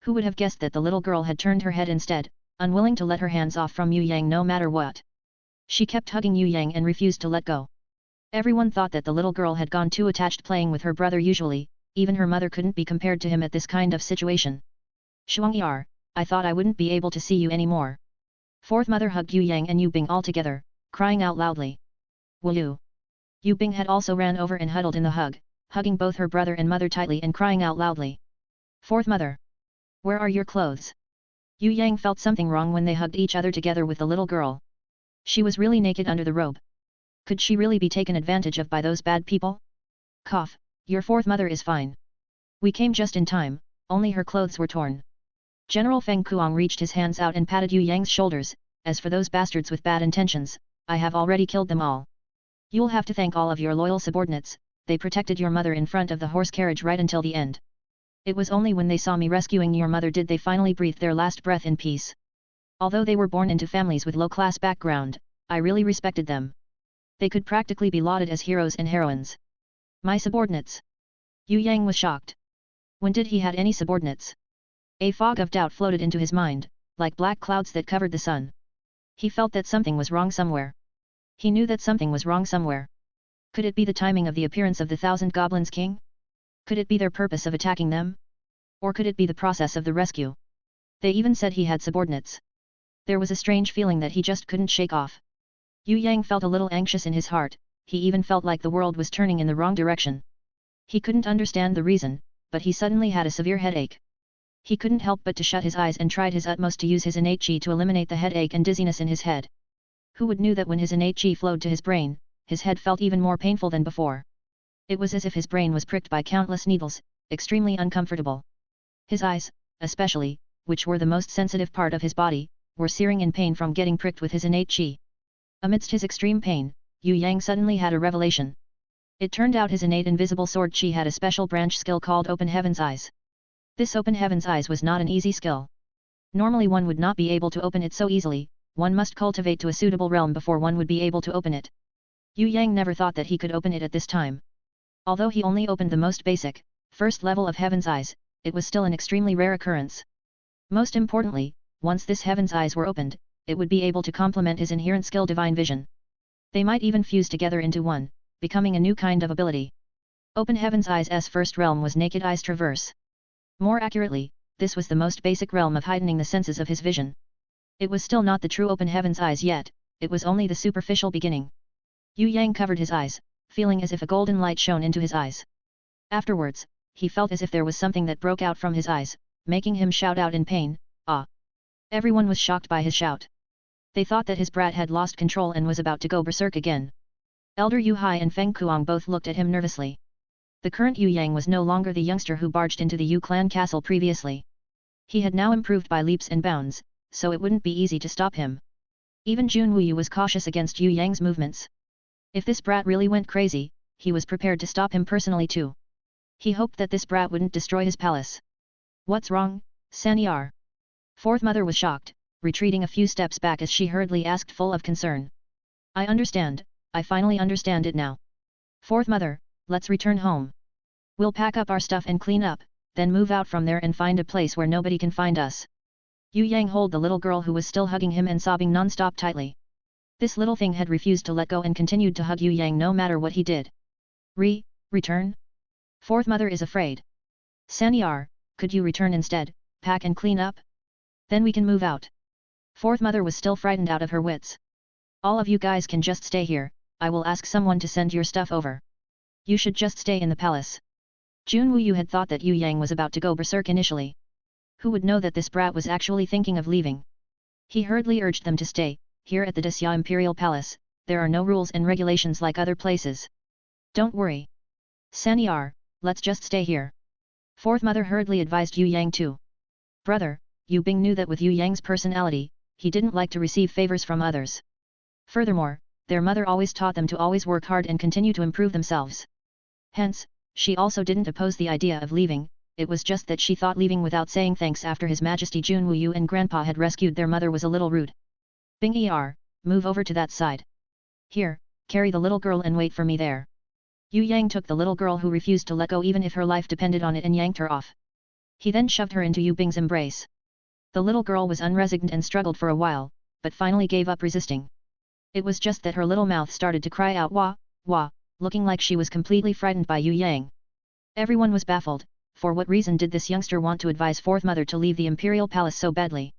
Who would have guessed that the little girl had turned her head instead, unwilling to let her hands off from Yue Yang no matter what. She kept hugging Yue Yang and refused to let go. Everyone thought that the little girl had gone too attached playing with her brother usually, even her mother couldn't be compared to him at this kind of situation. Shuangyi, I thought I wouldn't be able to see you anymore. Fourth mother hugged Yue Yang and Yu Bing all together, crying out loudly. Woo! Yu Bing had also ran over and huddled in the hug, hugging both her brother and mother tightly and crying out loudly. Fourth mother! Where are your clothes? Yue Yang felt something wrong when they hugged each other together with the little girl. She was really naked under the robe. Could she really be taken advantage of by those bad people? Cough, your fourth mother is fine. We came just in time, only her clothes were torn. General Feng Kuang reached his hands out and patted Yue Yang's shoulders. As for those bastards with bad intentions, I have already killed them all. You'll have to thank all of your loyal subordinates, they protected your mother in front of the horse carriage right until the end. It was only when they saw me rescuing your mother did they finally breathe their last breath in peace. Although they were born into families with low-class background, I really respected them. They could practically be lauded as heroes and heroines. My subordinates. Yue Yang was shocked. When did he had any subordinates? A fog of doubt floated into his mind, like black clouds that covered the sun. He felt that something was wrong somewhere. He knew that something was wrong somewhere. Could it be the timing of the appearance of the Thousand Goblins King? Could it be their purpose of attacking them? Or could it be the process of the rescue? They even said he had subordinates. There was a strange feeling that he just couldn't shake off. Yue Yang felt a little anxious in his heart, he even felt like the world was turning in the wrong direction. He couldn't understand the reason, but he suddenly had a severe headache. He couldn't help but to shut his eyes and tried his utmost to use his innate qi to eliminate the headache and dizziness in his head. Who would knew that when his innate qi flowed to his brain, his head felt even more painful than before. It was as if his brain was pricked by countless needles, extremely uncomfortable. His eyes, especially, which were the most sensitive part of his body, were searing in pain from getting pricked with his innate qi. Amidst his extreme pain, Yue Yang suddenly had a revelation. It turned out his innate invisible sword qi had a special branch skill called Open Heaven's Eyes. This Open Heaven's Eyes was not an easy skill. Normally one would not be able to open it so easily, one must cultivate to a suitable realm before one would be able to open it. Yue Yang never thought that he could open it at this time. Although he only opened the most basic, first level of Heaven's Eyes, it was still an extremely rare occurrence. Most importantly, once this Heaven's Eyes were opened, it would be able to complement his inherent skill Divine Vision. They might even fuse together into one, becoming a new kind of ability. Open Heaven's Eyes' first realm was Naked Eyes Traverse. More accurately, this was the most basic realm of heightening the senses of his vision. It was still not the true Open Heaven's Eyes yet, it was only the superficial beginning. Yue Yang covered his eyes, feeling as if a golden light shone into his eyes. Afterwards, he felt as if there was something that broke out from his eyes, making him shout out in pain, ah! Everyone was shocked by his shout. They thought that his brat had lost control and was about to go berserk again. Elder Yu Hai and Feng Kuang both looked at him nervously. The current Yue Yang was no longer the youngster who barged into the Yu clan castle previously. He had now improved by leaps and bounds, so it wouldn't be easy to stop him. Even Junwu was cautious against Yue Yang's movements. If this brat really went crazy, he was prepared to stop him personally too. He hoped that this brat wouldn't destroy his palace. What's wrong, Sanyar? Fourth mother was shocked, retreating a few steps back as she hurriedly asked full of concern. I understand, I finally understand it now. Fourth mother, let's return home. We'll pack up our stuff and clean up, then move out from there and find a place where nobody can find us. Yue Yang held the little girl who was still hugging him and sobbing non-stop tightly. This little thing had refused to let go and continued to hug Yue Yang no matter what he did. Return? Fourth mother is afraid. Sanyar, could you return instead, pack and clean up? Then we can move out. Fourth mother was still frightened out of her wits. All of you guys can just stay here, I will ask someone to send your stuff over. You should just stay in the palace. Jun Wuyu had thought that Yue Yang was about to go berserk initially. Who would know that this brat was actually thinking of leaving? He hurriedly urged them to stay. Here at the Xia Imperial Palace, there are no rules and regulations like other places. Don't worry. Sanyar, let's just stay here. Fourth mother hurriedly advised Yue Yang too. Brother, Yue Bing knew that with Yue Yang's personality, he didn't like to receive favors from others. Furthermore, their mother always taught them to always work hard and continue to improve themselves. Hence, she also didn't oppose the idea of leaving, it was just that she thought leaving without saying thanks after His Majesty Jun Wuyu and Grandpa had rescued their mother was a little rude. Bing move over to that side. Here, carry the little girl and wait for me there. Yue Yang took the little girl who refused to let go even if her life depended on it and yanked her off. He then shoved her into Yue Bing's embrace. The little girl was unresigned and struggled for a while, but finally gave up resisting. It was just that her little mouth started to cry out wah, wah, looking like she was completely frightened by Yue Yang. Everyone was baffled, for what reason did this youngster want to advise fourth mother to leave the imperial palace so badly?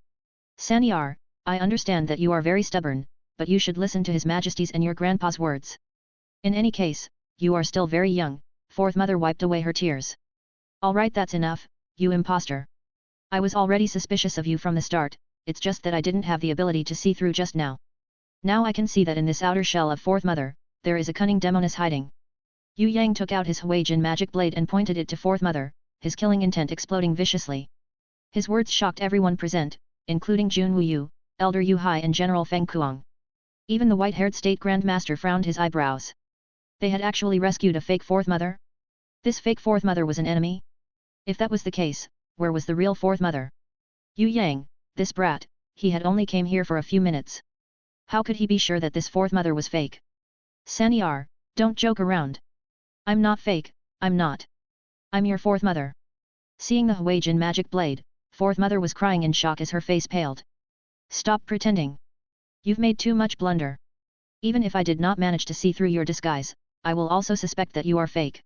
Sanyar, I understand that you are very stubborn, but you should listen to His Majesty's and your grandpa's words. In any case, you are still very young, fourth mother wiped away her tears. Alright, that's enough, you imposter. I was already suspicious of you from the start, it's just that I didn't have the ability to see through just now. Now I can see that in this outer shell of fourth mother, there is a cunning demoness hiding. Yue Yang took out his Huijin magic blade and pointed it to fourth mother, his killing intent exploding viciously. His words shocked everyone present, including Jun Wuyu, Elder Yu Hai and General Feng Kuang. Even the white-haired state grandmaster frowned his eyebrows. They had actually rescued a fake fourth mother? This fake fourth mother was an enemy? If that was the case, where was the real fourth mother? Yue Yang, this brat, he had only came here for a few minutes. How could he be sure that this fourth mother was fake? Sanyar, don't joke around. I'm not fake, I'm not. I'm your fourth mother. Seeing the Huijin magic blade, fourth mother was crying in shock as her face paled. Stop pretending. You've made too much blunder. Even if I did not manage to see through your disguise, I will also suspect that you are fake.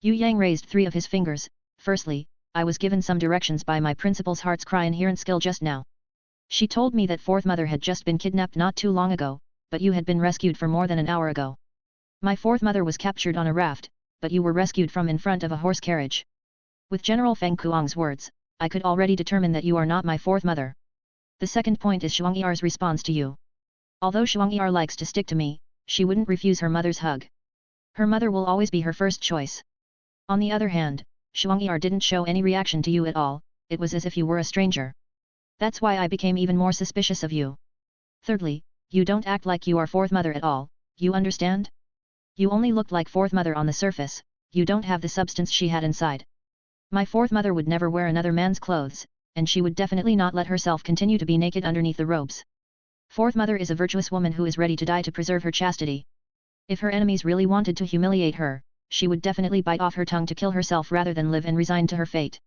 Yue Yang raised 3 of his fingers. Firstly, I was given some directions by my principal's heart's cry inherent skill just now. She told me that fourth mother had just been kidnapped not too long ago, but you had been rescued for more than an hour ago. My fourth mother was captured on a raft, but you were rescued from in front of a horse carriage. With General Feng Kuang's words, I could already determine that you are not my fourth mother. The second point is Shuangyar's response to you. Although Shuangyar likes to stick to me, she wouldn't refuse her mother's hug. Her mother will always be her first choice. On the other hand, Shuangyar didn't show any reaction to you at all, it was as if you were a stranger. That's why I became even more suspicious of you. Thirdly, you don't act like you are fourth mother at all, you understand? You only looked like fourth mother on the surface, you don't have the substance she had inside. My fourth mother would never wear another man's clothes, and she would definitely not let herself continue to be naked underneath the robes. Fourth mother is a virtuous woman who is ready to die to preserve her chastity. If her enemies really wanted to humiliate her, she would definitely bite off her tongue to kill herself rather than live and resign to her fate.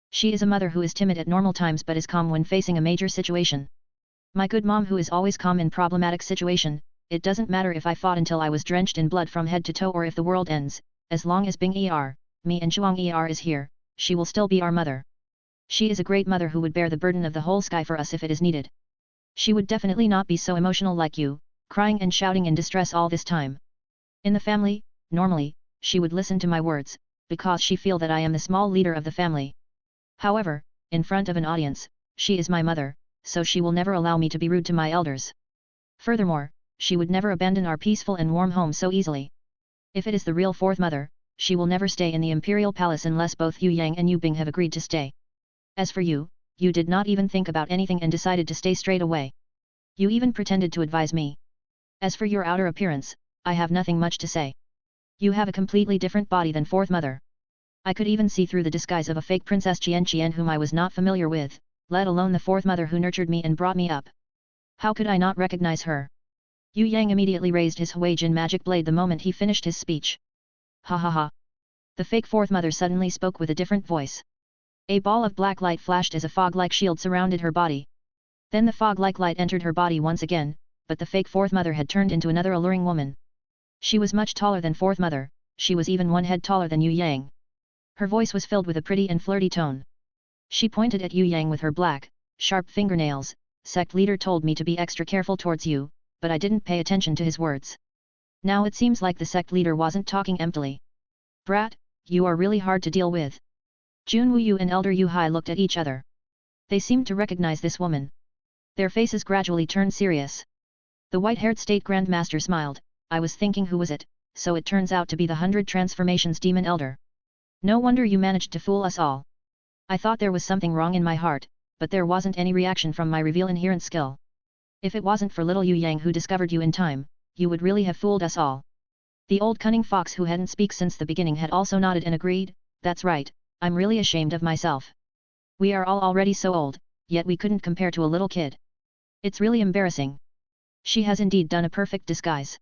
She is a mother who is timid at normal times but is calm when facing a major situation. My good mom who is always calm in problematic situation, it doesn't matter if I fought until I was drenched in blood from head to toe or if the world ends, as long as Bing me and Chuang is here, she will still be our mother. She is a great mother who would bear the burden of the whole sky for us if it is needed. She would definitely not be so emotional like you, crying and shouting in distress all this time. In the family, normally, she would listen to my words, because she feel that I am the small leader of the family. However, in front of an audience, she is my mother, so she will never allow me to be rude to my elders. Furthermore, she would never abandon our peaceful and warm home so easily. If it is the real fourth mother, she will never stay in the imperial palace unless both Yue Yang and Yue Bing have agreed to stay. As for you, you did not even think about anything and decided to stay straight away. You even pretended to advise me. As for your outer appearance, I have nothing much to say. You have a completely different body than fourth mother. I could even see through the disguise of a fake Princess Xian whom I was not familiar with, let alone the fourth mother who nurtured me and brought me up. How could I not recognize her? Yue Yang immediately raised his Huijin magic blade the moment he finished his speech. Ha ha ha. The fake fourth mother suddenly spoke with a different voice. A ball of black light flashed as a fog-like shield surrounded her body. Then the fog-like light entered her body once again, but the fake fourth mother had turned into another alluring woman. She was much taller than fourth mother, she was even one head taller than Yue Yang. Her voice was filled with a pretty and flirty tone. She pointed at Yue Yang with her black, sharp fingernails. Sect leader told me to be extra careful towards you, but I didn't pay attention to his words. Now it seems like the sect leader wasn't talking emptily. Brat, you are really hard to deal with. Jun Wu Yu and Elder Yu Hai looked at each other. They seemed to recognize this woman. Their faces gradually turned serious. The white-haired state grandmaster smiled. I was thinking who was it, so it turns out to be the 100 Transformations Demon Elder. No wonder you managed to fool us all. I thought there was something wrong in my heart, but there wasn't any reaction from my reveal inherent skill. If it wasn't for little Yue Yang who discovered you in time, you would really have fooled us all. The old cunning fox who hadn't speak since the beginning had also nodded and agreed, that's right, I'm really ashamed of myself. We are all already so old, yet we couldn't compare to a little kid. It's really embarrassing. She has indeed done a perfect disguise.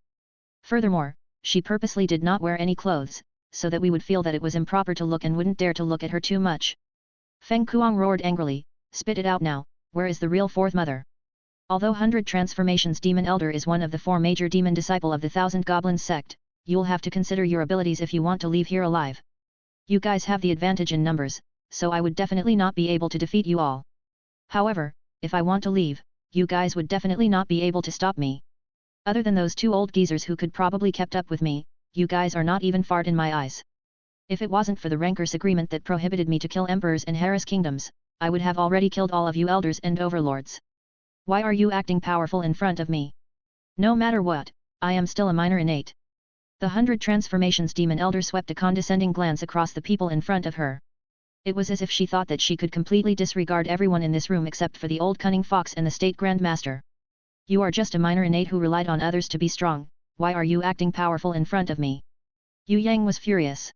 Furthermore, she purposely did not wear any clothes, so that we would feel that it was improper to look and wouldn't dare to look at her too much. Feng Kuang roared angrily, spit it out now, where is the real fourth mother? Although 100 Transformations Demon Elder is one of the 4 major demon disciple of the Thousand Goblins sect, you'll have to consider your abilities if you want to leave here alive. You guys have the advantage in numbers, so I would definitely not be able to defeat you all. However, if I want to leave, you guys would definitely not be able to stop me. Other than those 2 old geezers who could probably kept up with me, you guys are not even fart in my eyes. If it wasn't for the Rankers agreement that prohibited me to kill emperors and harass kingdoms, I would have already killed all of you elders and overlords. Why are you acting powerful in front of me? No matter what, I am still a minor innate. The 100 Transformations Demon Elder swept a condescending glance across the people in front of her. It was as if she thought that she could completely disregard everyone in this room except for the old cunning fox and the state grandmaster. You are just a minor innate who relied on others to be strong, why are you acting powerful in front of me? Yue Yang was furious.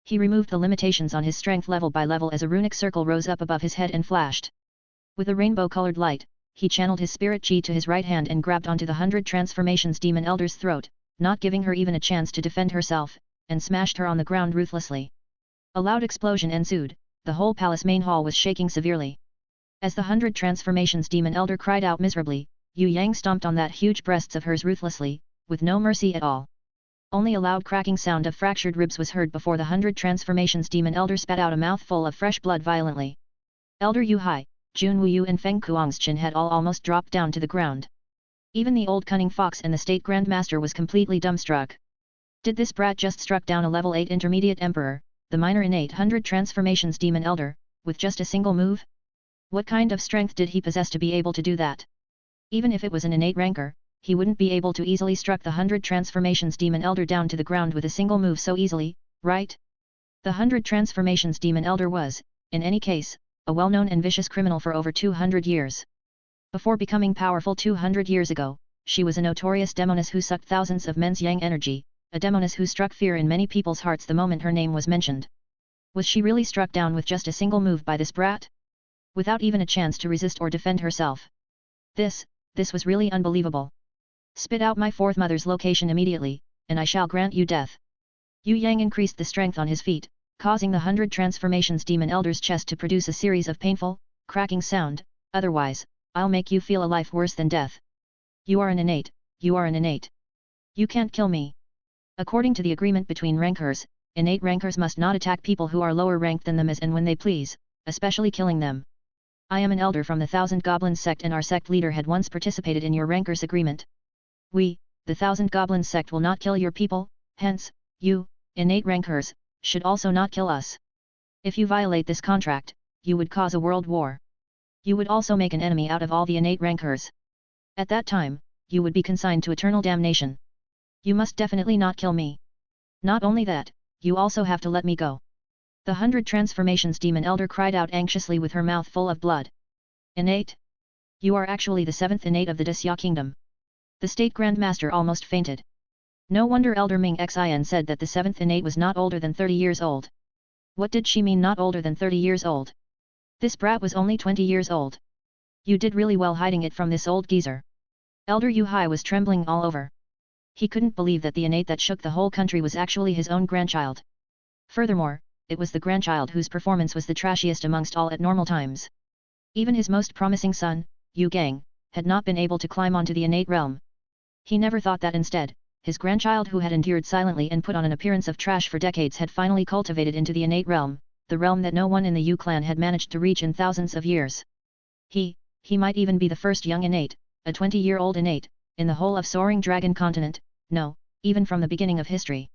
He removed the limitations on his strength level by level as a runic circle rose up above his head and flashed. With a rainbow-colored light, he channeled his spirit chi to his right hand and grabbed onto the 100 Transformations Demon Elder's throat, not giving her even a chance to defend herself, and smashed her on the ground ruthlessly. A loud explosion ensued, the whole palace main hall was shaking severely. As the 100 Transformations Demon Elder cried out miserably, Yue Yang stomped on that huge breasts of hers ruthlessly, with no mercy at all. Only a loud cracking sound of fractured ribs was heard before the 100 Transformations Demon Elder spat out a mouthful of fresh blood violently. Elder Yu Hai, Jun Wu Yu and Feng Kuang's chin had all almost dropped down to the ground. Even the old cunning fox and the state grandmaster was completely dumbstruck. Did this brat just struck down a level 8 intermediate emperor, the minor innate 100 Transformations Demon Elder, with just a single move? What kind of strength did he possess to be able to do that? Even if it was an innate ranker, he wouldn't be able to easily struck the 100 Transformations Demon Elder down to the ground with a single move so easily, right? The 100 Transformations Demon Elder was, in any case, a well-known and vicious criminal for over 200 years. Before becoming powerful 200 years ago, she was a notorious demoness who sucked thousands of men's yang energy, a demoness who struck fear in many people's hearts the moment her name was mentioned. Was she really struck down with just a single move by this brat? Without even a chance to resist or defend herself. This was really unbelievable. Spit out my fourth mother's location immediately, and I shall grant you death. Yue Yang increased the strength on his feet, causing the 100 Transformations Demon Elder's chest to produce a series of painful, cracking sound, otherwise, I'll make you feel a life worse than death. You are an innate, you are an innate. You can't kill me. According to the agreement between rankers, innate rankers must not attack people who are lower ranked than them as and when they please, especially killing them. I am an elder from the Thousand Goblins sect and our sect leader had once participated in your rankers agreement. We, the Thousand Goblins sect will not kill your people, hence, you, innate rankers, should also not kill us. If you violate this contract, you would cause a world war. You would also make an enemy out of all the innate rankers. At that time, you would be consigned to eternal damnation. You must definitely not kill me. Not only that, you also have to let me go. The 100 Transformations Demon Elder cried out anxiously with her mouth full of blood. Innate? You are actually the 7th innate of the Xia kingdom. The state grandmaster almost fainted. No wonder Elder Ming Xian said that the 7th innate was not older than 30 years old. What did she mean not older than 30 years old? This brat was only 20 years old. You did really well hiding it from this old geezer. Elder Yu Hai was trembling all over. He couldn't believe that the innate that shook the whole country was actually his own grandchild. Furthermore, it was the grandchild whose performance was the trashiest amongst all at normal times. Even his most promising son, Yu Gang, had not been able to climb onto the innate realm. He never thought that instead, his grandchild who had endured silently and put on an appearance of trash for decades had finally cultivated into the innate realm, the realm that no one in the Yu clan had managed to reach in thousands of years. He might even be the first young Innate, a 20-year-old Innate, in the whole of Soaring Dragon Continent, no, even from the beginning of history.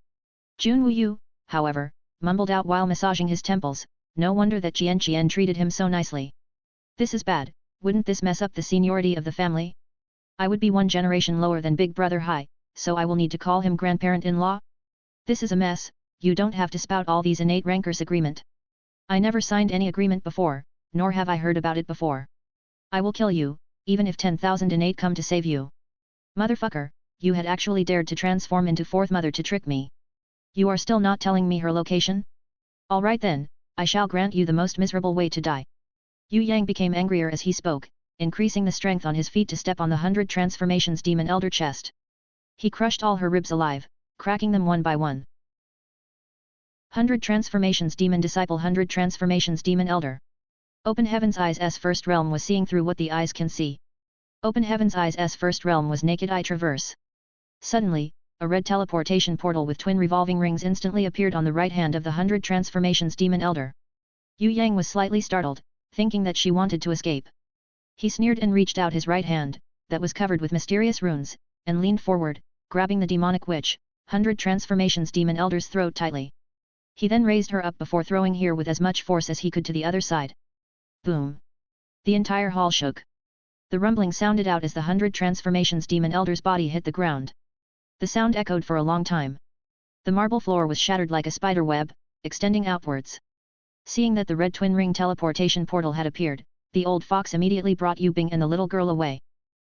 Junwu Yu, however, mumbled out while massaging his temples, no wonder that Xian treated him so nicely. This is bad, wouldn't this mess up the seniority of the family? I would be one generation lower than Big Brother Hai, so I will need to call him grandparent-in-law? This is a mess, you don't have to spout all these Innate rankers agreement. I never signed any agreement before, nor have I heard about it before. I will kill you, even if 10,000 Innate come to save you. Motherfucker, you had actually dared to transform into Fourth Mother to trick me. You are still not telling me her location? Alright then, I shall grant you the most miserable way to die. Yue Yang became angrier as he spoke, increasing the strength on his feet to step on the 100 transformations demon elder chest. He crushed all her ribs alive, cracking them one by one. 100 transformations demon disciple 100 transformations demon elder. Open Heaven's Eyes' first realm was seeing through what the eyes can see. Open Heaven's Eyes' first realm was naked eye traverse. Suddenly, a red teleportation portal with twin revolving rings instantly appeared on the right hand of the 100 transformations demon elder. Yue Yang was slightly startled, thinking that she wanted to escape. He sneered and reached out his right hand, that was covered with mysterious runes, and leaned forward, grabbing the demonic witch, 100 transformations demon elder's throat tightly. He then raised her up before throwing her with as much force as he could to the other side. Boom! The entire hall shook. The rumbling sounded out as the 100 transformations demon elder's body hit the ground. The sound echoed for a long time. The marble floor was shattered like a spider web, extending outwards. Seeing that the red twin ring teleportation portal had appeared, the old fox immediately brought Yu Bing and the little girl away.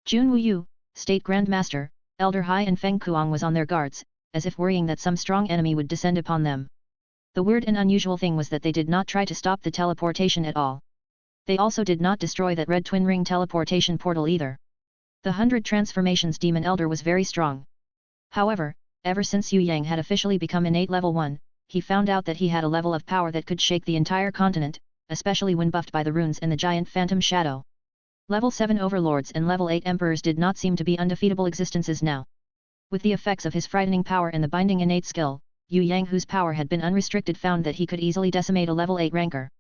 Junwu Yu, State Grand Master, Elder Hai and Feng Kuang was on their guards, as if worrying that some strong enemy would descend upon them. The weird and unusual thing was that they did not try to stop the teleportation at all. They also did not destroy that red twin ring teleportation portal either. The 100 transformations demon elder was very strong. However, ever since Yue Yang had officially become Innate level 1, he found out that he had a level of power that could shake the entire continent, especially when buffed by the runes and the giant phantom shadow. Level 7 overlords and level 8 emperors did not seem to be undefeatable existences now. With the effects of his frightening power and the binding innate skill, Yue Yang, whose power had been unrestricted, found that he could easily decimate a level 8 ranker.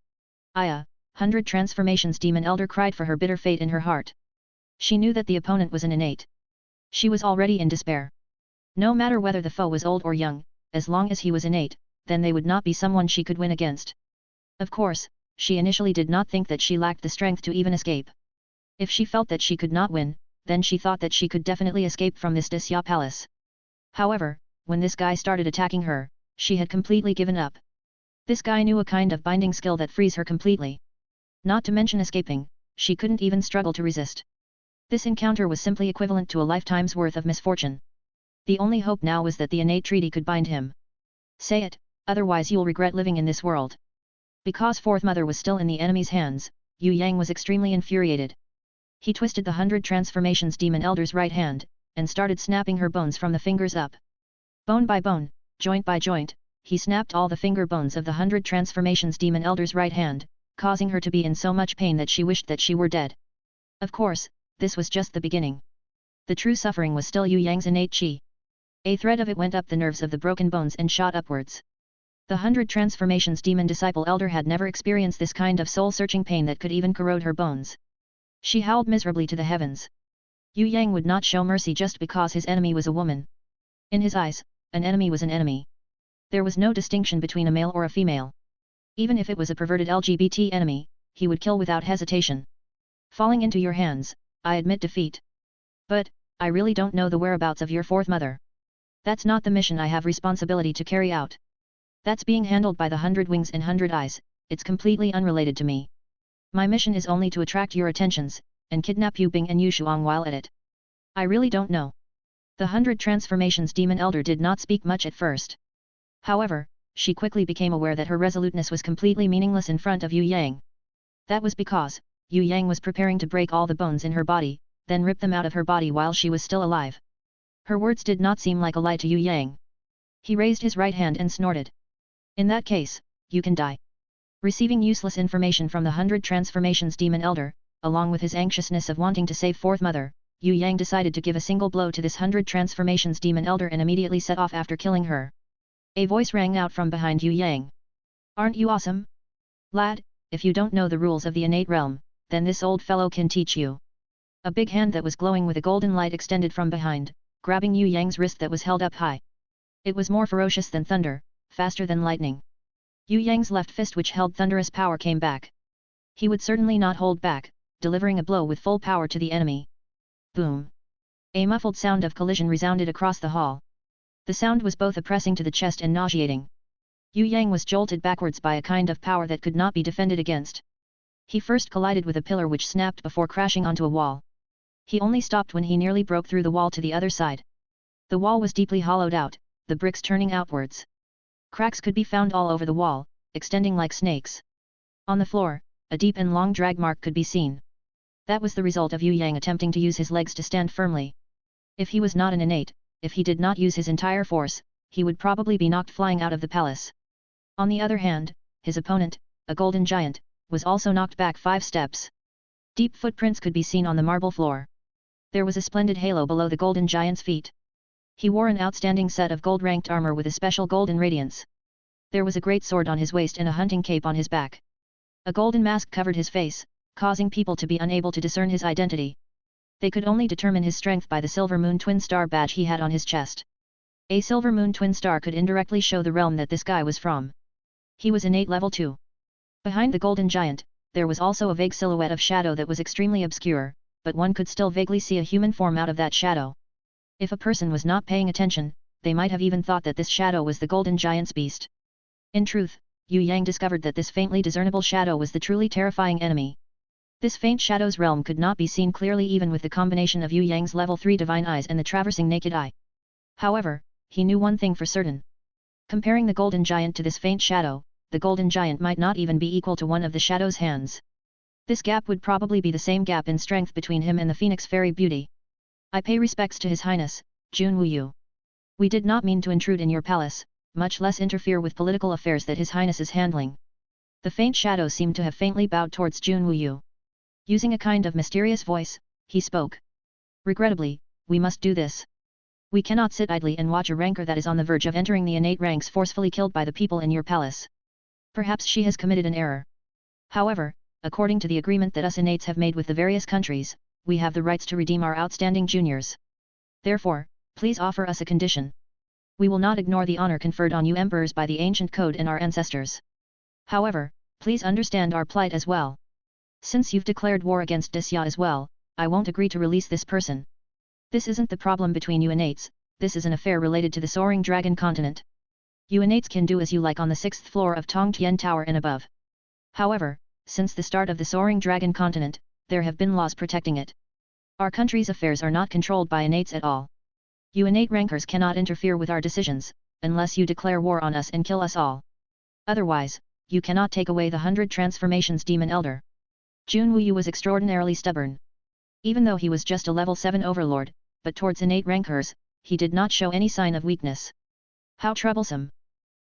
100 transformations demon elder cried for her bitter fate in her heart. She knew that the opponent was an Innate. She was already in despair. No matter whether the foe was old or young, as long as he was Innate, then they would not be someone she could win against. Of course, she initially did not think that she lacked the strength to even escape. If she felt that she could not win, then she thought that she could definitely escape from this Xia palace. However, when this guy started attacking her, she had completely given up. This guy knew a kind of binding skill that frees her completely. Not to mention escaping, she couldn't even struggle to resist. This encounter was simply equivalent to a lifetime's worth of misfortune. The only hope now was that the innate treaty could bind him. Say it, otherwise you'll regret living in this world. Because Fourth Mother was still in the enemy's hands, Yue Yang was extremely infuriated. He twisted the 100 transformations demon elder's right hand, and started snapping her bones from the fingers up. Bone by bone, joint by joint, he snapped all the finger bones of the 100 transformations demon elder's right hand, causing her to be in so much pain that she wished that she were dead. Of course, this was just the beginning. The true suffering was still Yue Yang's innate chi. A thread of it went up the nerves of the broken bones and shot upwards. The 100 transformations demon disciple elder had never experienced this kind of soul-searching pain that could even corrode her bones. She howled miserably to the heavens. Yue Yang would not show mercy just because his enemy was a woman. In his eyes, an enemy was an enemy. There was no distinction between a male or a female. Even if it was a perverted LGBT enemy, he would kill without hesitation. Falling into your hands, I admit defeat. But, I really don't know the whereabouts of your Fourth Mother. That's not the mission I have responsibility to carry out. That's being handled by the 100 Wings and 100 Eyes, it's completely unrelated to me. My mission is only to attract your attentions, and kidnap Yue Bing and Yu Shuang while at it. I really don't know. The 100 transformations demon elder did not speak much at first. However, she quickly became aware that her resoluteness was completely meaningless in front of Yue Yang. That was because, Yue Yang was preparing to break all the bones in her body, then rip them out of her body while she was still alive. Her words did not seem like a lie to Yue Yang. He raised his right hand and snorted. In that case, you can die. Receiving useless information from the 100 transformations demon elder, along with his anxiousness of wanting to save Fourth Mother, Yue Yang decided to give a single blow to this 100 transformations demon elder and immediately set off after killing her. A voice rang out from behind Yue Yang. Aren't you awesome? Lad, if you don't know the rules of the innate realm, then this old fellow can teach you. A big hand that was glowing with a golden light extended from behind, grabbing Yue Yang's wrist that was held up high. It was more ferocious than thunder, faster than lightning. Yue Yang's left fist which held thunderous power came back. He would certainly not hold back, delivering a blow with full power to the enemy. Boom! A muffled sound of collision resounded across the hall. The sound was both oppressing to the chest and nauseating. Yue Yang was jolted backwards by a kind of power that could not be defended against. He first collided with a pillar which snapped before crashing onto a wall. He only stopped when he nearly broke through the wall to the other side. The wall was deeply hollowed out, the bricks turning outwards. Cracks could be found all over the wall, extending like snakes. On the floor, a deep and long drag mark could be seen. That was the result of Yue Yang attempting to use his legs to stand firmly. If he was not an innate, if he did not use his entire force, he would probably be knocked flying out of the palace. On the other hand, his opponent, a golden giant, was also knocked back 5 steps. Deep footprints could be seen on the marble floor. There was a splendid halo below the golden giant's feet. He wore an outstanding set of gold-ranked armor with a special golden radiance. There was a great sword on his waist and a hunting cape on his back. A golden mask covered his face, causing people to be unable to discern his identity. They could only determine his strength by the silver moon twin star badge he had on his chest. A silver moon twin star could indirectly show the realm that this guy was from. He was innate level 2. Behind the golden giant, there was also a vague silhouette of shadow that was extremely obscure, but one could still vaguely see a human form out of that shadow. If a person was not paying attention, they might have even thought that this shadow was the golden giant's beast. In truth, Yue Yang discovered that this faintly discernible shadow was the truly terrifying enemy. This faint shadow's realm could not be seen clearly even with the combination of Yue Yang's level 3 divine eyes and the traversing naked eye. However, he knew one thing for certain. Comparing the golden giant to this faint shadow, the golden giant might not even be equal to one of the shadow's hands. This gap would probably be the same gap in strength between him and the Phoenix Fairy Beauty. I pay respects to His Highness, Junwu Yu. We did not mean to intrude in your palace, much less interfere with political affairs that His Highness is handling. The faint shadow seemed to have faintly bowed towards Junwu Yu. Using a kind of mysterious voice, he spoke. Regrettably, we must do this. We cannot sit idly and watch a rancor that is on the verge of entering the innate ranks forcefully killed by the people in your palace. Perhaps she has committed an error. However, according to the agreement that us innates have made with the various countries, we have the rights to redeem our outstanding juniors. Therefore, please offer us a condition. We will not ignore the honor conferred on you emperors by the ancient code and our ancestors. However, please understand our plight as well. Since you've declared war against Xia as well, I won't agree to release this person. This isn't the problem between you innates, this is an affair related to the Soaring Dragon Continent. You innates can do as you like on the 6th floor of Tongtian Tower and above. However, since the start of the Soaring Dragon Continent, there have been laws protecting it. Our country's affairs are not controlled by innates at all. You innate rankers cannot interfere with our decisions, unless you declare war on us and kill us all. Otherwise, you cannot take away the 100 transformations Demon Elder. Junwu Yu was extraordinarily stubborn. Even though he was just a level 7 overlord, but towards innate rankers, he did not show any sign of weakness. How troublesome!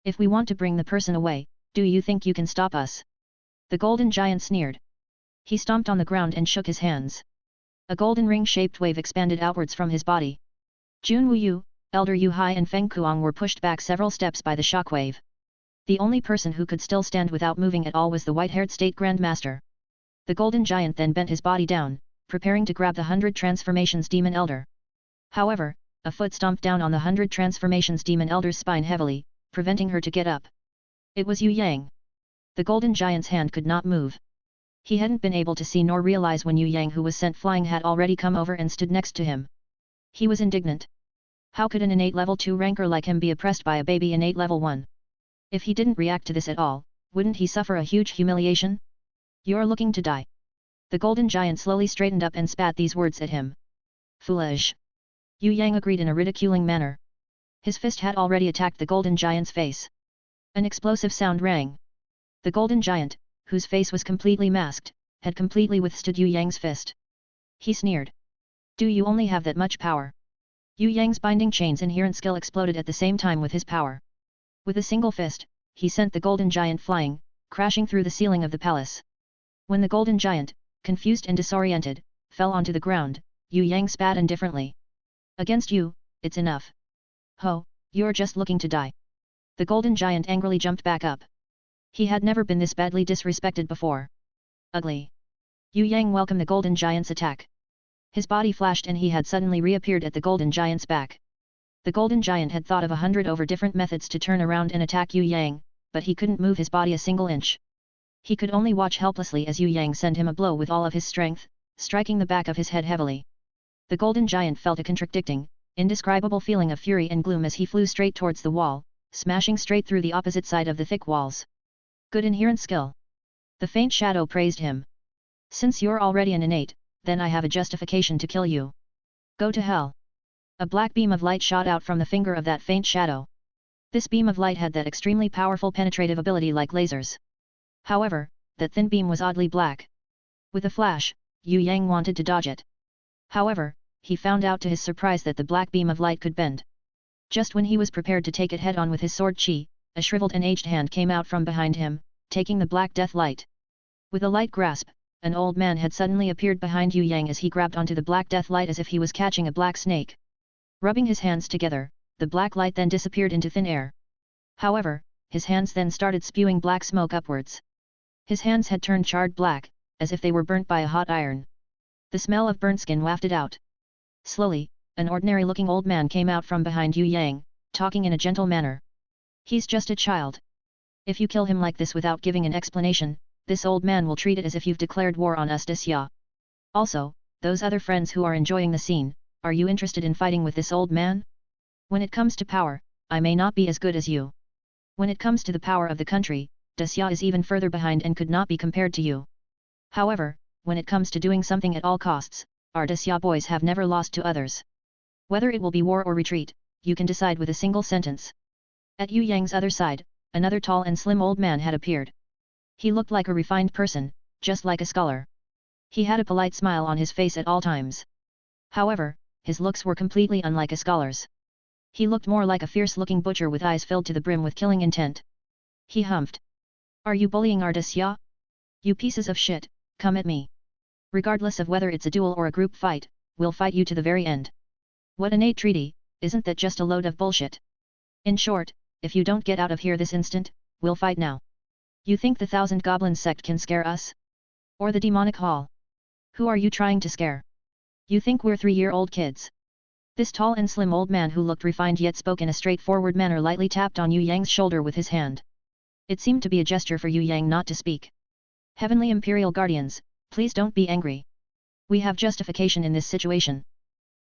If we want to bring the person away, do you think you can stop us? The golden giant sneered. He stomped on the ground and shook his hands. A golden ring-shaped wave expanded outwards from his body. Junwu Yu, Elder Yu Hai and Feng Kuang were pushed back several steps by the shockwave. The only person who could still stand without moving at all was the white-haired state grandmaster. The golden giant then bent his body down, preparing to grab the 100 transformations Demon Elder. However, a foot stomped down on the 100 transformations Demon Elder's spine heavily, preventing her to get up. It was Yue Yang. The golden giant's hand could not move. He hadn't been able to see nor realize when Yue Yang who was sent flying had already come over and stood next to him. He was indignant. How could an innate level 2 ranker like him be oppressed by a baby innate level 1? If he didn't react to this at all, wouldn't he suffer a huge humiliation? You're looking to die. The golden giant slowly straightened up and spat these words at him. Foolish. Yue Yang agreed in a ridiculing manner. His fist had already attacked the golden giant's face. An explosive sound rang. The golden giant, whose face was completely masked, had completely withstood Yue Yang's fist. He sneered. Do you only have that much power? Yue Yang's binding chain's inherent skill exploded at the same time with his power. With a single fist, he sent the golden giant flying, crashing through the ceiling of the palace. When the golden giant, confused and disoriented, fell onto the ground, Yue Yang spat indifferently. Against you, it's enough. Ho, you're just looking to die. The golden giant angrily jumped back up. He had never been this badly disrespected before. Ugly. Yue Yang welcomed the golden giant's attack. His body flashed and he had suddenly reappeared at the golden giant's back. The golden giant had thought of 100 over different methods to turn around and attack Yue Yang, but he couldn't move his body a single inch. He could only watch helplessly as Yue Yang sent him a blow with all of his strength, striking the back of his head heavily. The golden giant felt a contradicting, indescribable feeling of fury and gloom as he flew straight towards the wall, smashing straight through the opposite side of the thick walls. Good inherent skill. The faint shadow praised him. Since you're already an innate, then I have a justification to kill you. Go to hell. A black beam of light shot out from the finger of that faint shadow. This beam of light had that extremely powerful penetrative ability like lasers. However, that thin beam was oddly black. With a flash, Yue Yang wanted to dodge it. However, he found out to his surprise that the black beam of light could bend. Just when he was prepared to take it head-on with his sword chi, a shriveled and aged hand came out from behind him, taking the black death light. With a light grasp, an old man had suddenly appeared behind Yue Yang as he grabbed onto the black death light as if he was catching a black snake. Rubbing his hands together, the black light then disappeared into thin air. However, his hands then started spewing black smoke upwards. His hands had turned charred black, as if they were burnt by a hot iron. The smell of burnt skin wafted out. Slowly, an ordinary-looking old man came out from behind Yue Yang, talking in a gentle manner. He's just a child. If you kill him like this without giving an explanation, this old man will treat it as if you've declared war on us, Xia. Also, those other friends who are enjoying the scene, are you interested in fighting with this old man? When it comes to power, I may not be as good as you. When it comes to the power of the country, Xia is even further behind and could not be compared to you. However, when it comes to doing something at all costs, our Xia boys have never lost to others. Whether it will be war or retreat, you can decide with a single sentence. At Yue Yang's other side, another tall and slim old man had appeared. He looked like a refined person, just like a scholar. He had a polite smile on his face at all times. However, his looks were completely unlike a scholar's. He looked more like a fierce-looking butcher with eyes filled to the brim with killing intent. He humphed. Are you bullying our Xia? You pieces of shit, come at me. Regardless of whether it's a duel or a group fight, we'll fight you to the very end. What innate treaty, isn't that just a load of bullshit? In short, if you don't get out of here this instant, we'll fight now. You think the Thousand Goblins sect can scare us? Or the demonic hall? Who are you trying to scare? You think we're 3-year-old kids? This tall and slim old man who looked refined yet spoke in a straightforward manner lightly tapped on Yue Yang's shoulder with his hand. It seemed to be a gesture for Yue Yang not to speak. Heavenly Imperial Guardians, please don't be angry. We have justification in this situation.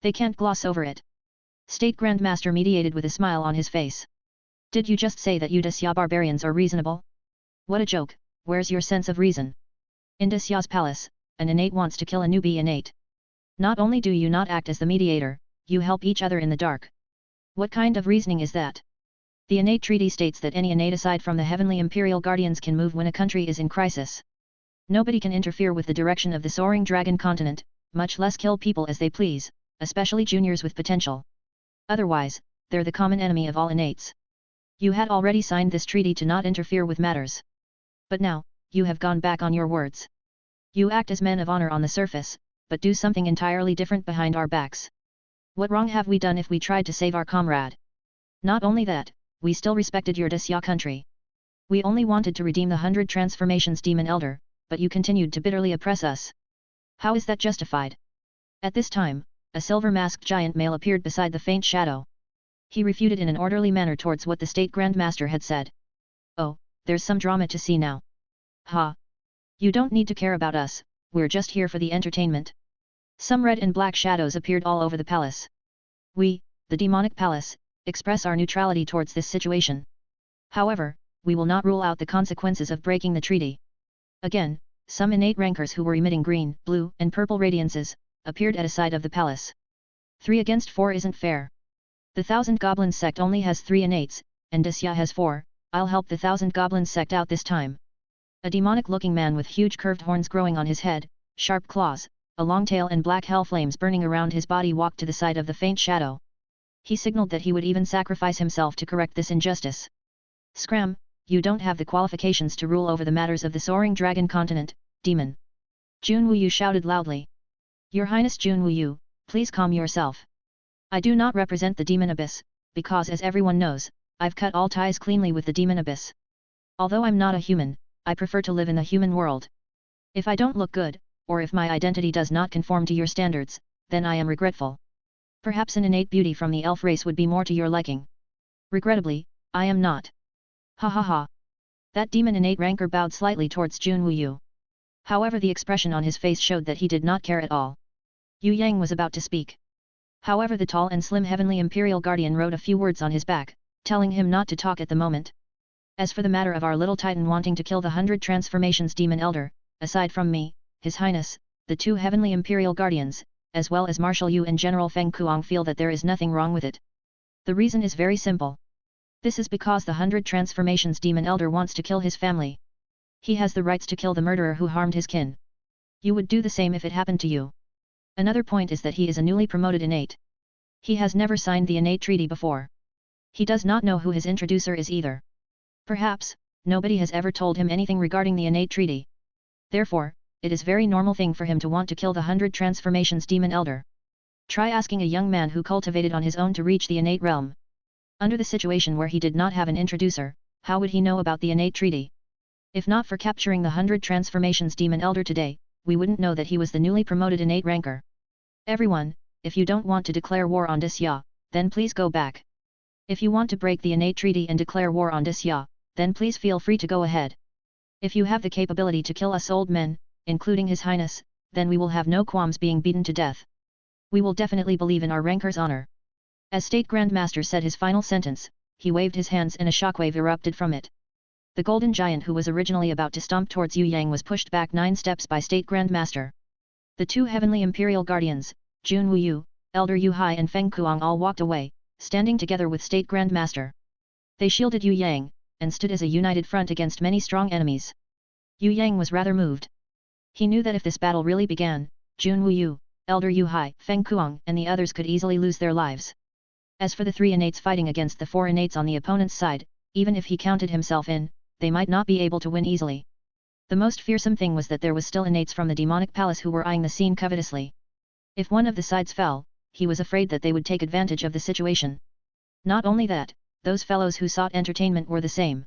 They can't gloss over it. State Grandmaster mediated with a smile on his face. Did you just say that you Xia barbarians are reasonable? What a joke, where's your sense of reason? In Xia's palace, an innate wants to kill a newbie innate. Not only do you not act as the mediator, you help each other in the dark. What kind of reasoning is that? The innate treaty states that any innate aside from the Heavenly Imperial Guardians can move when a country is in crisis. Nobody can interfere with the direction of the Soaring Dragon Continent, much less kill people as they please, especially juniors with potential. Otherwise, they're the common enemy of all innates. You had already signed this treaty to not interfere with matters. But now, you have gone back on your words. You act as men of honor on the surface, but do something entirely different behind our backs. What wrong have we done if we tried to save our comrade? Not only that, we still respected your Xia country. We only wanted to redeem the 100 transformations Demon Elder, but you continued to bitterly oppress us. How is that justified? At this time, a silver-masked giant male appeared beside the faint shadow. He refuted in an orderly manner towards what the State Grandmaster had said. Oh, there's some drama to see now. Ha! You don't need to care about us, we're just here for the entertainment. Some red and black shadows appeared all over the palace. We, the demonic palace, express our neutrality towards this situation. However, we will not rule out the consequences of breaking the treaty. Again, some innate rankers who were emitting green, blue, and purple radiances, appeared at a side of the palace. 3 against 4 isn't fair. The Thousand Goblins sect only has 3 innates, and Xia has 4, I'll help the Thousand Goblins sect out this time. A demonic-looking man with huge curved horns growing on his head, sharp claws, a long tail and black hell flames burning around his body walked to the side of the faint shadow. He signaled that he would even sacrifice himself to correct this injustice. Scram, you don't have the qualifications to rule over the matters of the Soaring Dragon Continent, demon. Jun Wuyu shouted loudly. Your Highness Jun Wuyu, please calm yourself. I do not represent the Demon Abyss, because as everyone knows, I've cut all ties cleanly with the Demon Abyss. Although I'm not a human, I prefer to live in the human world. If I don't look good, or if my identity does not conform to your standards, then I am regretful. Perhaps an innate beauty from the elf race would be more to your liking. Regrettably, I am not. Ha ha ha. That demon innate rancor bowed slightly towards Jun Wuyu. However, the expression on his face showed that he did not care at all. Yue Yang was about to speak. However, the tall and slim heavenly imperial guardian wrote a few words on his back, telling him not to talk at the moment. As for the matter of our little titan wanting to kill the 100 transformations demon elder, aside from me, His Highness, the 2 heavenly imperial guardians, as well as Marshal Yu and General Feng Kuang feel that there is nothing wrong with it. The reason is very simple. This is because the 100 transformations demon elder wants to kill his family. He has the rights to kill the murderer who harmed his kin. You would do the same if it happened to you. Another point is that he is a newly promoted innate. He has never signed the innate treaty before. He does not know who his introducer is either. Perhaps, nobody has ever told him anything regarding the innate treaty. Therefore, it is very normal thing for him to want to kill the 100 transformations demon elder. Try asking a young man who cultivated on his own to reach the innate realm. Under the situation where he did not have an introducer, how would he know about the innate treaty? If not for capturing the 100 transformations demon elder today, we wouldn't know that he was the newly promoted innate ranker. Everyone, if you don't want to declare war on Xia, then please go back. If you want to break the innate treaty and declare war on Xia, then please feel free to go ahead. If you have the capability to kill us old men, including His Highness, then we will have no qualms being beaten to death. We will definitely believe in our ranker's honor. As State Grand Master said his final sentence, he waved his hands and a shockwave erupted from it. The golden giant who was originally about to stomp towards Yue Yang was pushed back 9 steps by State Grand Master. The 2 heavenly imperial guardians, Jun Wuyu, Elder Yu Hai and Feng Kuang all walked away, standing together with State Grand Master. They shielded Yue Yang, and stood as a united front against many strong enemies. Yue Yang was rather moved. He knew that if this battle really began, Jun Wuyu, Elder Yu Hai, Feng Kuang and the others could easily lose their lives. As for the 3 innates fighting against the 4 innates on the opponent's side, even if he counted himself in, they might not be able to win easily. The most fearsome thing was that there was still innates from the demonic palace who were eyeing the scene covetously. If one of the sides fell, he was afraid that they would take advantage of the situation. Not only that, those fellows who sought entertainment were the same.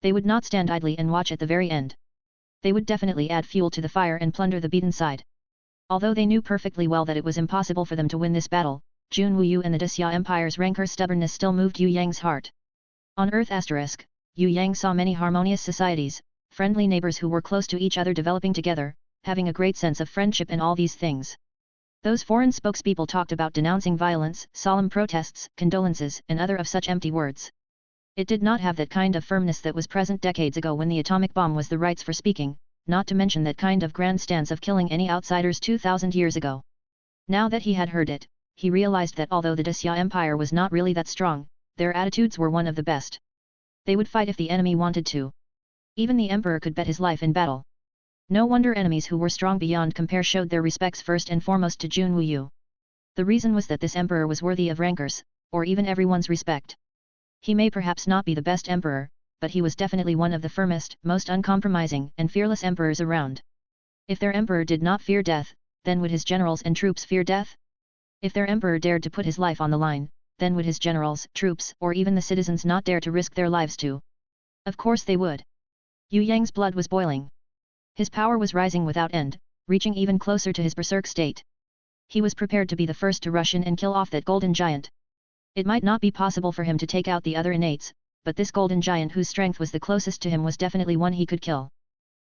They would not stand idly and watch at the very end. They would definitely add fuel to the fire and plunder the beaten side. Although they knew perfectly well that it was impossible for them to win this battle, Jun Wuyu and the Xia Empire's rancor's stubbornness still moved Yue Yang's heart. On Earth *, Yue Yang saw many harmonious societies, friendly neighbors who were close to each other developing together, having a great sense of friendship and all these things. Those foreign spokespeople talked about denouncing violence, solemn protests, condolences and other of such empty words. It did not have that kind of firmness that was present decades ago when the atomic bomb was the rights for speaking, not to mention that kind of grand stance of killing any outsiders 2000 years ago. Now that he had heard it, he realized that although the Xia Empire was not really that strong, their attitudes were one of the best. They would fight if the enemy wanted to. Even the emperor could bet his life in battle. No wonder enemies who were strong beyond compare showed their respects first and foremost to Jun Wuyu. The reason was that this emperor was worthy of rankers, or even everyone's respect. He may perhaps not be the best emperor, but he was definitely one of the firmest, most uncompromising and fearless emperors around. If their emperor did not fear death, then would his generals and troops fear death? If their emperor dared to put his life on the line, then would his generals, troops or even the citizens not dare to risk their lives too? Of course they would. Yue Yang's blood was boiling. His power was rising without end, reaching even closer to his berserk state. He was prepared to be the first to rush in and kill off that golden giant. It might not be possible for him to take out the other innates, but this golden giant whose strength was the closest to him was definitely one he could kill.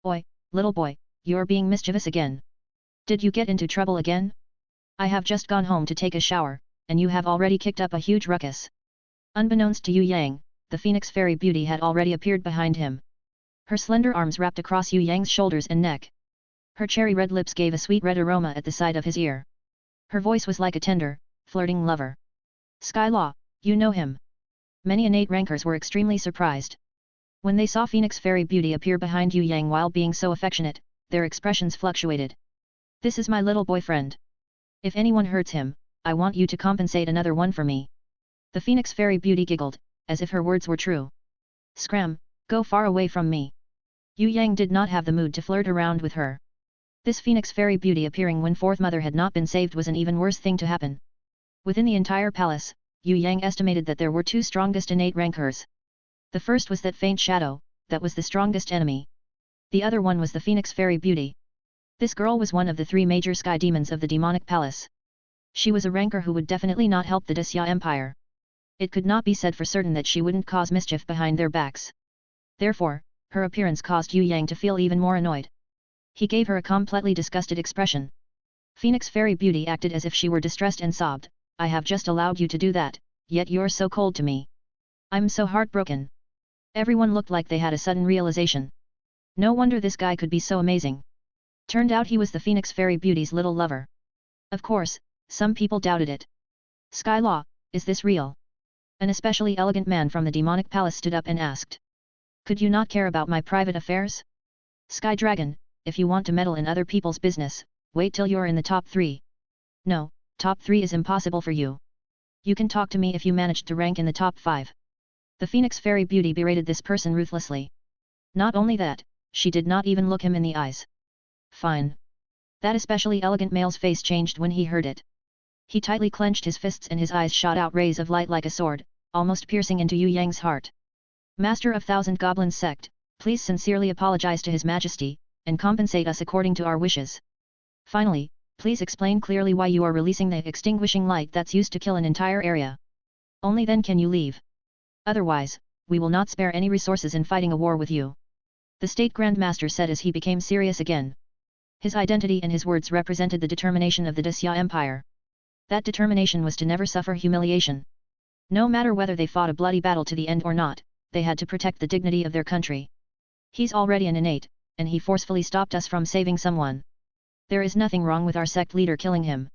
Oi, little boy, you're being mischievous again. Did you get into trouble again? I have just gone home to take a shower, and you have already kicked up a huge ruckus. Unbeknownst to Yue Yang, the Phoenix Fairy Beauty had already appeared behind him. Her slender arms wrapped across Yue Yang's shoulders and neck. Her cherry red lips gave a sweet red aroma at the side of his ear. Her voice was like a tender, flirting lover. Skylaw, you know him. Many innate rankers were extremely surprised. When they saw Phoenix Fairy Beauty appear behind Yue Yang while being so affectionate, their expressions fluctuated. This is my little boyfriend. If anyone hurts him, I want you to compensate another one for me. The Phoenix Fairy Beauty giggled, as if her words were true. Scram, go far away from me. Yue Yang did not have the mood to flirt around with her. This Phoenix Fairy Beauty appearing when Fourth Mother had not been saved was an even worse thing to happen. Within the entire palace, Yue Yang estimated that there were 2 strongest innate rankers. The first was that faint shadow, that was the strongest enemy. The other one was the Phoenix Fairy Beauty. This girl was one of the 3 major sky demons of the demonic palace. She was a ranker who would definitely not help the Xia Empire. It could not be said for certain that she wouldn't cause mischief behind their backs. Therefore, her appearance caused Yue Yang to feel even more annoyed. He gave her a completely disgusted expression. Phoenix Fairy Beauty acted as if she were distressed and sobbed, "I have just allowed you to do that, yet you're so cold to me. I'm so heartbroken." Everyone looked like they had a sudden realization. No wonder this guy could be so amazing. Turned out he was the Phoenix Fairy Beauty's little lover. Of course, some people doubted it. "Sky Law, is this real?" An especially elegant man from the demonic palace stood up and asked. "Could you not care about my private affairs? Sky Dragon, if you want to meddle in other people's business, wait till you're in the top 3. No, top 3 is impossible for you. You can talk to me if you managed to rank in the top 5. The Phoenix Fairy Beauty berated this person ruthlessly. Not only that, she did not even look him in the eyes. Fine. That especially elegant male's face changed when he heard it. He tightly clenched his fists and his eyes shot out rays of light like a sword, almost piercing into Yue Yang's heart. "Master of Thousand Goblins Sect, please sincerely apologize to His Majesty, and compensate us according to our wishes. Finally, please explain clearly why you are releasing the extinguishing light that's used to kill an entire area. Only then can you leave. Otherwise, we will not spare any resources in fighting a war with you," the State Grand Master said as he became serious again. His identity and his words represented the determination of the Xia Empire. That determination was to never suffer humiliation. No matter whether they fought a bloody battle to the end or not, they had to protect the dignity of their country. "He's already an innate, and he forcefully stopped us from saving someone. There is nothing wrong with our sect leader killing him.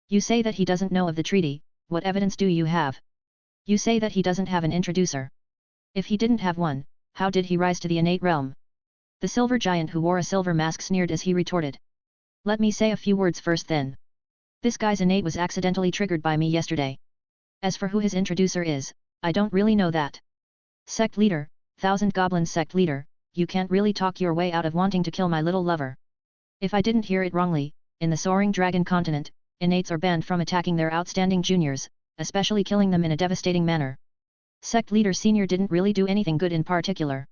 You say that he doesn't know of the treaty, what evidence do you have? You say that he doesn't have an introducer. If he didn't have one, how did he rise to the innate realm?" The silver giant who wore a silver mask sneered as he retorted. "Let me say a few words first then. This guy's innate was accidentally triggered by me yesterday. As for who his introducer is, I don't really know that. Sect leader, Thousand Goblins Sect leader, you can't really talk your way out of wanting to kill my little lover. If I didn't hear it wrongly, in the Soaring Dragon Continent, innates are banned from attacking their outstanding juniors, especially killing them in a devastating manner. Sect leader senior didn't really do anything good in particular.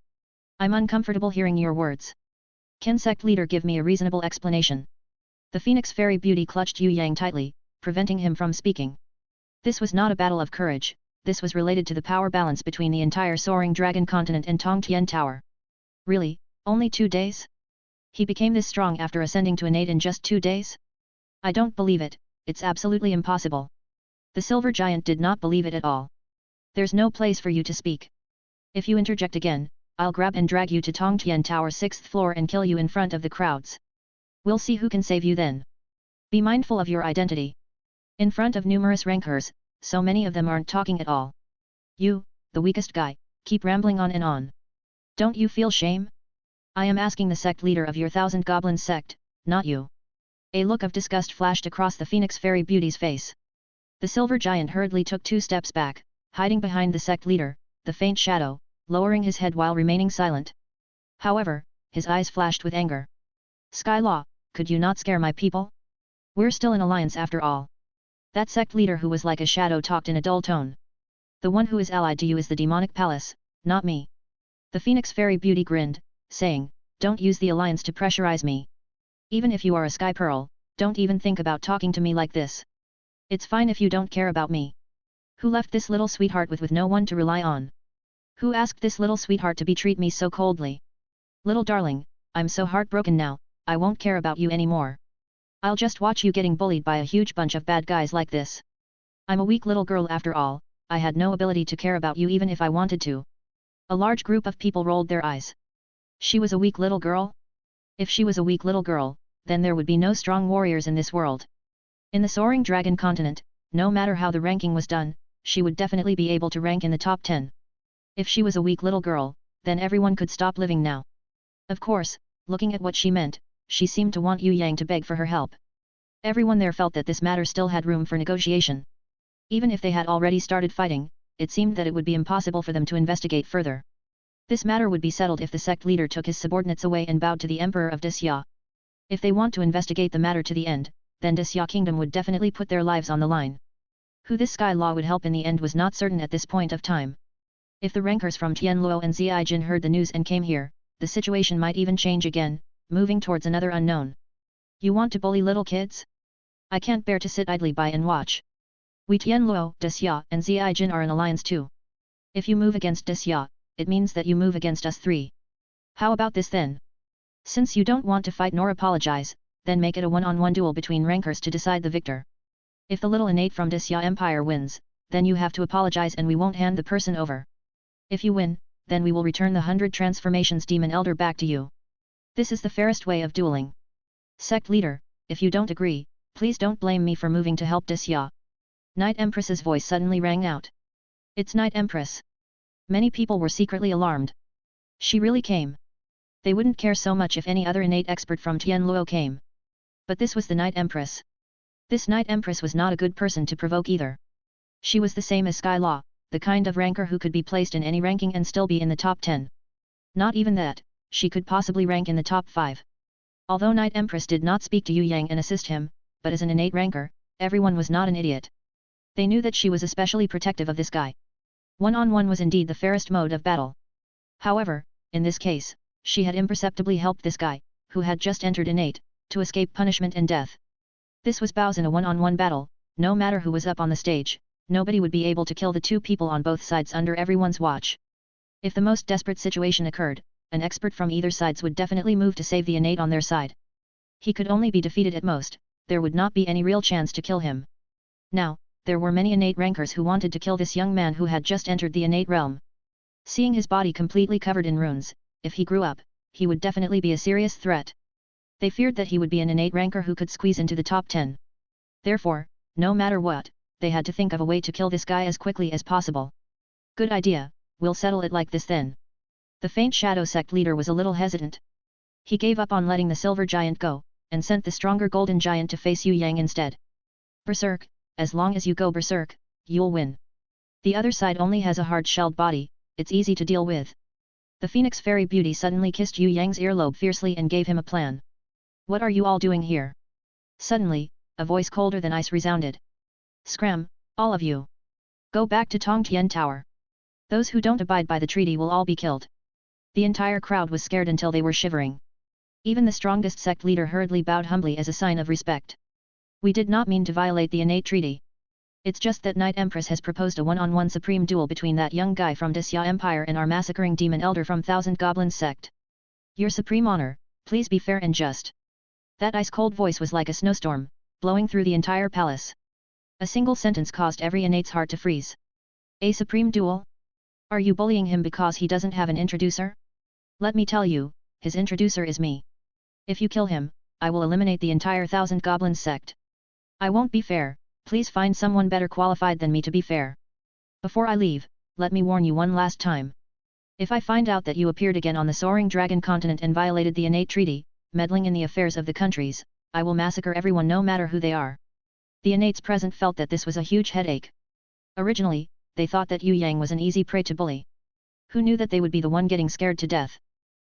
I'm uncomfortable hearing your words. Can sect leader give me a reasonable explanation?" The Phoenix Fairy Beauty clutched Yue Yang tightly, preventing him from speaking. This was not a battle of courage, this was related to the power balance between the entire Soaring Dragon Continent and Tongtian Tower. Really, only 2 days? He became this strong after ascending to innate in just 2 days? I don't believe it, it's absolutely impossible. The silver giant did not believe it at all. There's no place for you to speak. If you interject again, I'll grab and drag you to Tongtian Tower 6th floor and kill you in front of the crowds. We'll see who can save you then. Be mindful of your identity. In front of numerous rankers, so many of them aren't talking at all. You, the weakest guy, keep rambling on and on. Don't you feel shame? I am asking the sect leader of your Thousand Goblins Sect, not you. A look of disgust flashed across the Phoenix Fairy Beauty's face. The silver giant hurriedly took 2 steps back, hiding behind the sect leader, the faint shadow, lowering his head while remaining silent. However, his eyes flashed with anger. "Sky Law, could you not scare my people? We're still in alliance after all." That sect leader who was like a shadow talked in a dull tone. "The one who is allied to you is the demonic palace, not me." The Phoenix Fairy Beauty grinned, saying, "Don't use the alliance to pressurize me. Even if you are a Sky Pearl, don't even think about talking to me like this. It's fine if you don't care about me. Who left this little sweetheart with no one to rely on? Who asked this little sweetheart to treat me so coldly? Little darling, I'm so heartbroken now, I won't care about you anymore. I'll just watch you getting bullied by a huge bunch of bad guys like this. I'm a weak little girl after all, I had no ability to care about you even if I wanted to." A large group of people rolled their eyes. She was a weak little girl? If she was a weak little girl, then there would be no strong warriors in this world. In the Soaring Dragon Continent, no matter how the ranking was done, she would definitely be able to rank in the top 10. If she was a weak little girl, then everyone could stop living now. Of course, looking at what she meant, she seemed to want Yue Yang to beg for her help. Everyone there felt that this matter still had room for negotiation. Even if they had already started fighting, it seemed that it would be impossible for them to investigate further. This matter would be settled if the sect leader took his subordinates away and bowed to the Emperor of Xia. If they want to investigate the matter to the end, then Xia Kingdom would definitely put their lives on the line. Who this Sky Law would help in the end was not certain at this point of time. If the rankers from Tianluo and Ziaijin heard the news and came here, the situation might even change again, moving towards another unknown. You want to bully little kids? I can't bear to sit idly by and watch. We Tianluo, Xia and Ziaijin are in alliance too. If you move against Xia, it means that you move against us three. How about this then? Since you don't want to fight nor apologize, then make it a one-on-one duel between rankers to decide the victor. If the little Innate from Xia Empire wins, then you have to apologize and we won't hand the person over. If you win, then we will return the 100 transformations Demon Elder back to you. This is the fairest way of dueling. Sect leader, if you don't agree, please don't blame me for moving to help Xia. Night Empress's voice suddenly rang out. It's Night Empress. Many people were secretly alarmed. She really came. They wouldn't care so much if any other innate expert from Tianluo came. But this was the Night Empress. This Night Empress was not a good person to provoke either. She was the same as Sky Law, the kind of ranker who could be placed in any ranking and still be in the top 10. Not even that, she could possibly rank in the top 5. Although Night Empress did not speak to Yue Yang and assist him, but as an innate ranker, everyone was not an idiot. They knew that she was especially protective of this guy. One-on-one was indeed the fairest mode of battle. However, in this case, she had imperceptibly helped this guy, who had just entered innate, to escape punishment and death. This was bows in a one-on-one battle, no matter who was up on the stage, nobody would be able to kill the two people on both sides under everyone's watch. If the most desperate situation occurred, an expert from either sides would definitely move to save the innate on their side. He could only be defeated at most, there would not be any real chance to kill him. Now, there were many innate rankers who wanted to kill this young man who had just entered the innate realm. Seeing his body completely covered in runes, if he grew up, he would definitely be a serious threat. They feared that he would be an innate ranker who could squeeze into the top 10. Therefore, no matter what, they had to think of a way to kill this guy as quickly as possible. Good idea, we'll settle it like this then. The faint shadow sect leader was a little hesitant. He gave up on letting the silver giant go, and sent the stronger golden giant to face Yue Yang instead. Berserk, as long as you go berserk, you'll win. The other side only has a hard-shelled body, it's easy to deal with. The Phoenix Fairy Beauty suddenly kissed Yue Yang's earlobe fiercely and gave him a plan. What are you all doing here? Suddenly, a voice colder than ice resounded. Scram, all of you. Go back to Tongtian Tower. Those who don't abide by the treaty will all be killed. The entire crowd was scared until they were shivering. Even the strongest sect leader hurriedly bowed humbly as a sign of respect. We did not mean to violate the innate treaty. It's just that Night Empress has proposed a one-on-one supreme duel between that young guy from Xia Empire and our massacring demon elder from Thousand Goblins sect. Your supreme honor, please be fair and just. That ice-cold voice was like a snowstorm, blowing through the entire palace. A single sentence caused every innate's heart to freeze. A supreme duel? Are you bullying him because he doesn't have an introducer? Let me tell you, his introducer is me. If you kill him, I will eliminate the entire Thousand Goblins sect. I won't be fair, please find someone better qualified than me to be fair. Before I leave, let me warn you one last time. If I find out that you appeared again on the Soaring Dragon Continent and violated the innate treaty, meddling in the affairs of the countries, I will massacre everyone no matter who they are. The innates present felt that this was a huge headache. Originally, they thought that Yue Yang was an easy prey to bully. Who knew that they would be the one getting scared to death?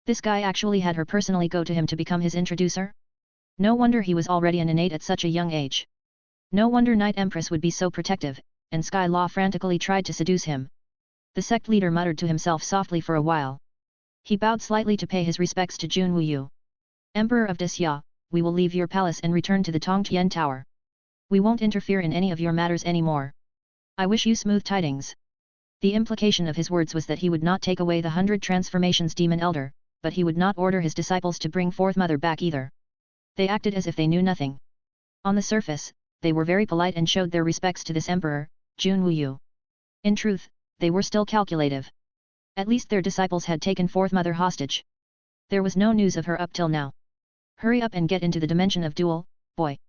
This guy actually had her personally go to him to become his introducer? No wonder he was already an innate at such a young age. No wonder Night Empress would be so protective, and Sky Law frantically tried to seduce him. The sect leader muttered to himself softly for a while. He bowed slightly to pay his respects to Jun Wuyu. Emperor of Xia, we will leave your palace and return to the Tongtian Tower. We won't interfere in any of your matters anymore. I wish you smooth tidings. The implication of his words was that he would not take away the 100 transformations demon elder, but he would not order his disciples to bring forth mother back either. They acted as if they knew nothing. On the surface, they were very polite and showed their respects to this emperor, Jun Wuyu. In truth, they were still calculative. At least their disciples had taken forth mother hostage. There was no news of her up till now. Hurry up and get into the dimension of duel, boy.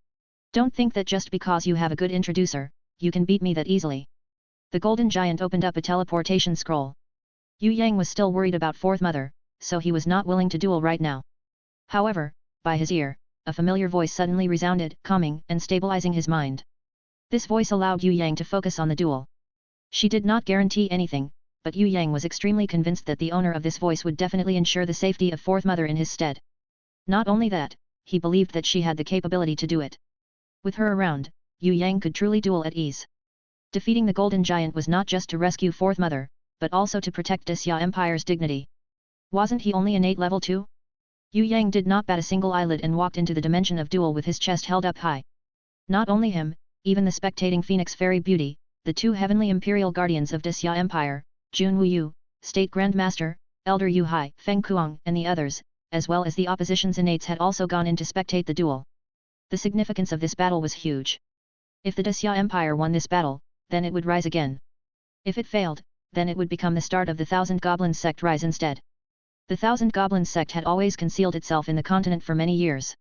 Don't think that just because you have a good introducer, you can beat me that easily. The golden giant opened up a teleportation scroll. Yue Yang was still worried about fourth mother, so he was not willing to duel right now. However, by his ear, a familiar voice suddenly resounded, calming and stabilizing his mind. This voice allowed Yue Yang to focus on the duel. She did not guarantee anything, but Yue Yang was extremely convinced that the owner of this voice would definitely ensure the safety of fourth mother in his stead. Not only that, he believed that she had the capability to do it. With her around, Yue Yang could truly duel at ease. Defeating the golden giant was not just to rescue fourth mother, but also to protect the Xia Empire's dignity. Wasn't he only innate level 2? Yue Yang did not bat a single eyelid and walked into the dimension of duel with his chest held up high. Not only him, even the spectating Phoenix Fairy Beauty, the two heavenly imperial guardians of the Xia Empire, Jun Wuyu, State Grand Master, Elder Yu Hai, Feng Kuang and the others, as well as the opposition's innates had also gone in to spectate the duel. The significance of this battle was huge. If the Xia Empire won this battle, then it would rise again. If it failed, then it would become the start of the Thousand Goblins sect rise instead. The Thousand Goblins sect had always concealed itself in the continent for many years.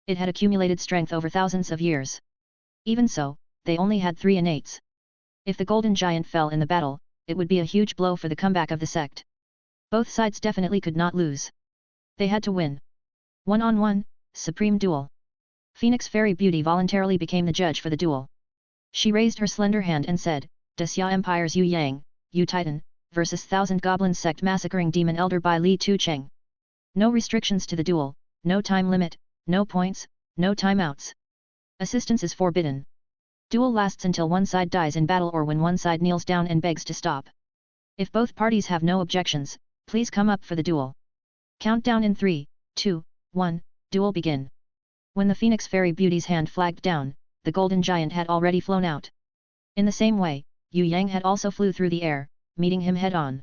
It had accumulated strength over thousands of years. Even so, they only had 3 innates. If the Golden Giant fell in the battle, it would be a huge blow for the comeback of the sect. Both sides definitely could not lose. They had to win. 1-on-1, Supreme Duel. Phoenix Fairy Beauty voluntarily became the judge for the duel. She raised her slender hand and said, "The Xia Empire's Yue Yang, Yu Titan, versus Thousand Goblins Sect Massacring Demon Elder by Li Tucheng. No restrictions to the duel, no time limit, no points, no timeouts. Assistance is forbidden. Duel lasts until one side dies in battle or when one side kneels down and begs to stop. If both parties have no objections, please come up for the duel. Countdown in 3, 2, 1, duel begin." When the Phoenix Fairy Beauty's hand flagged down, the Golden Giant had already flown out. In the same way, Yue Yang had also flew through the air, meeting him head-on.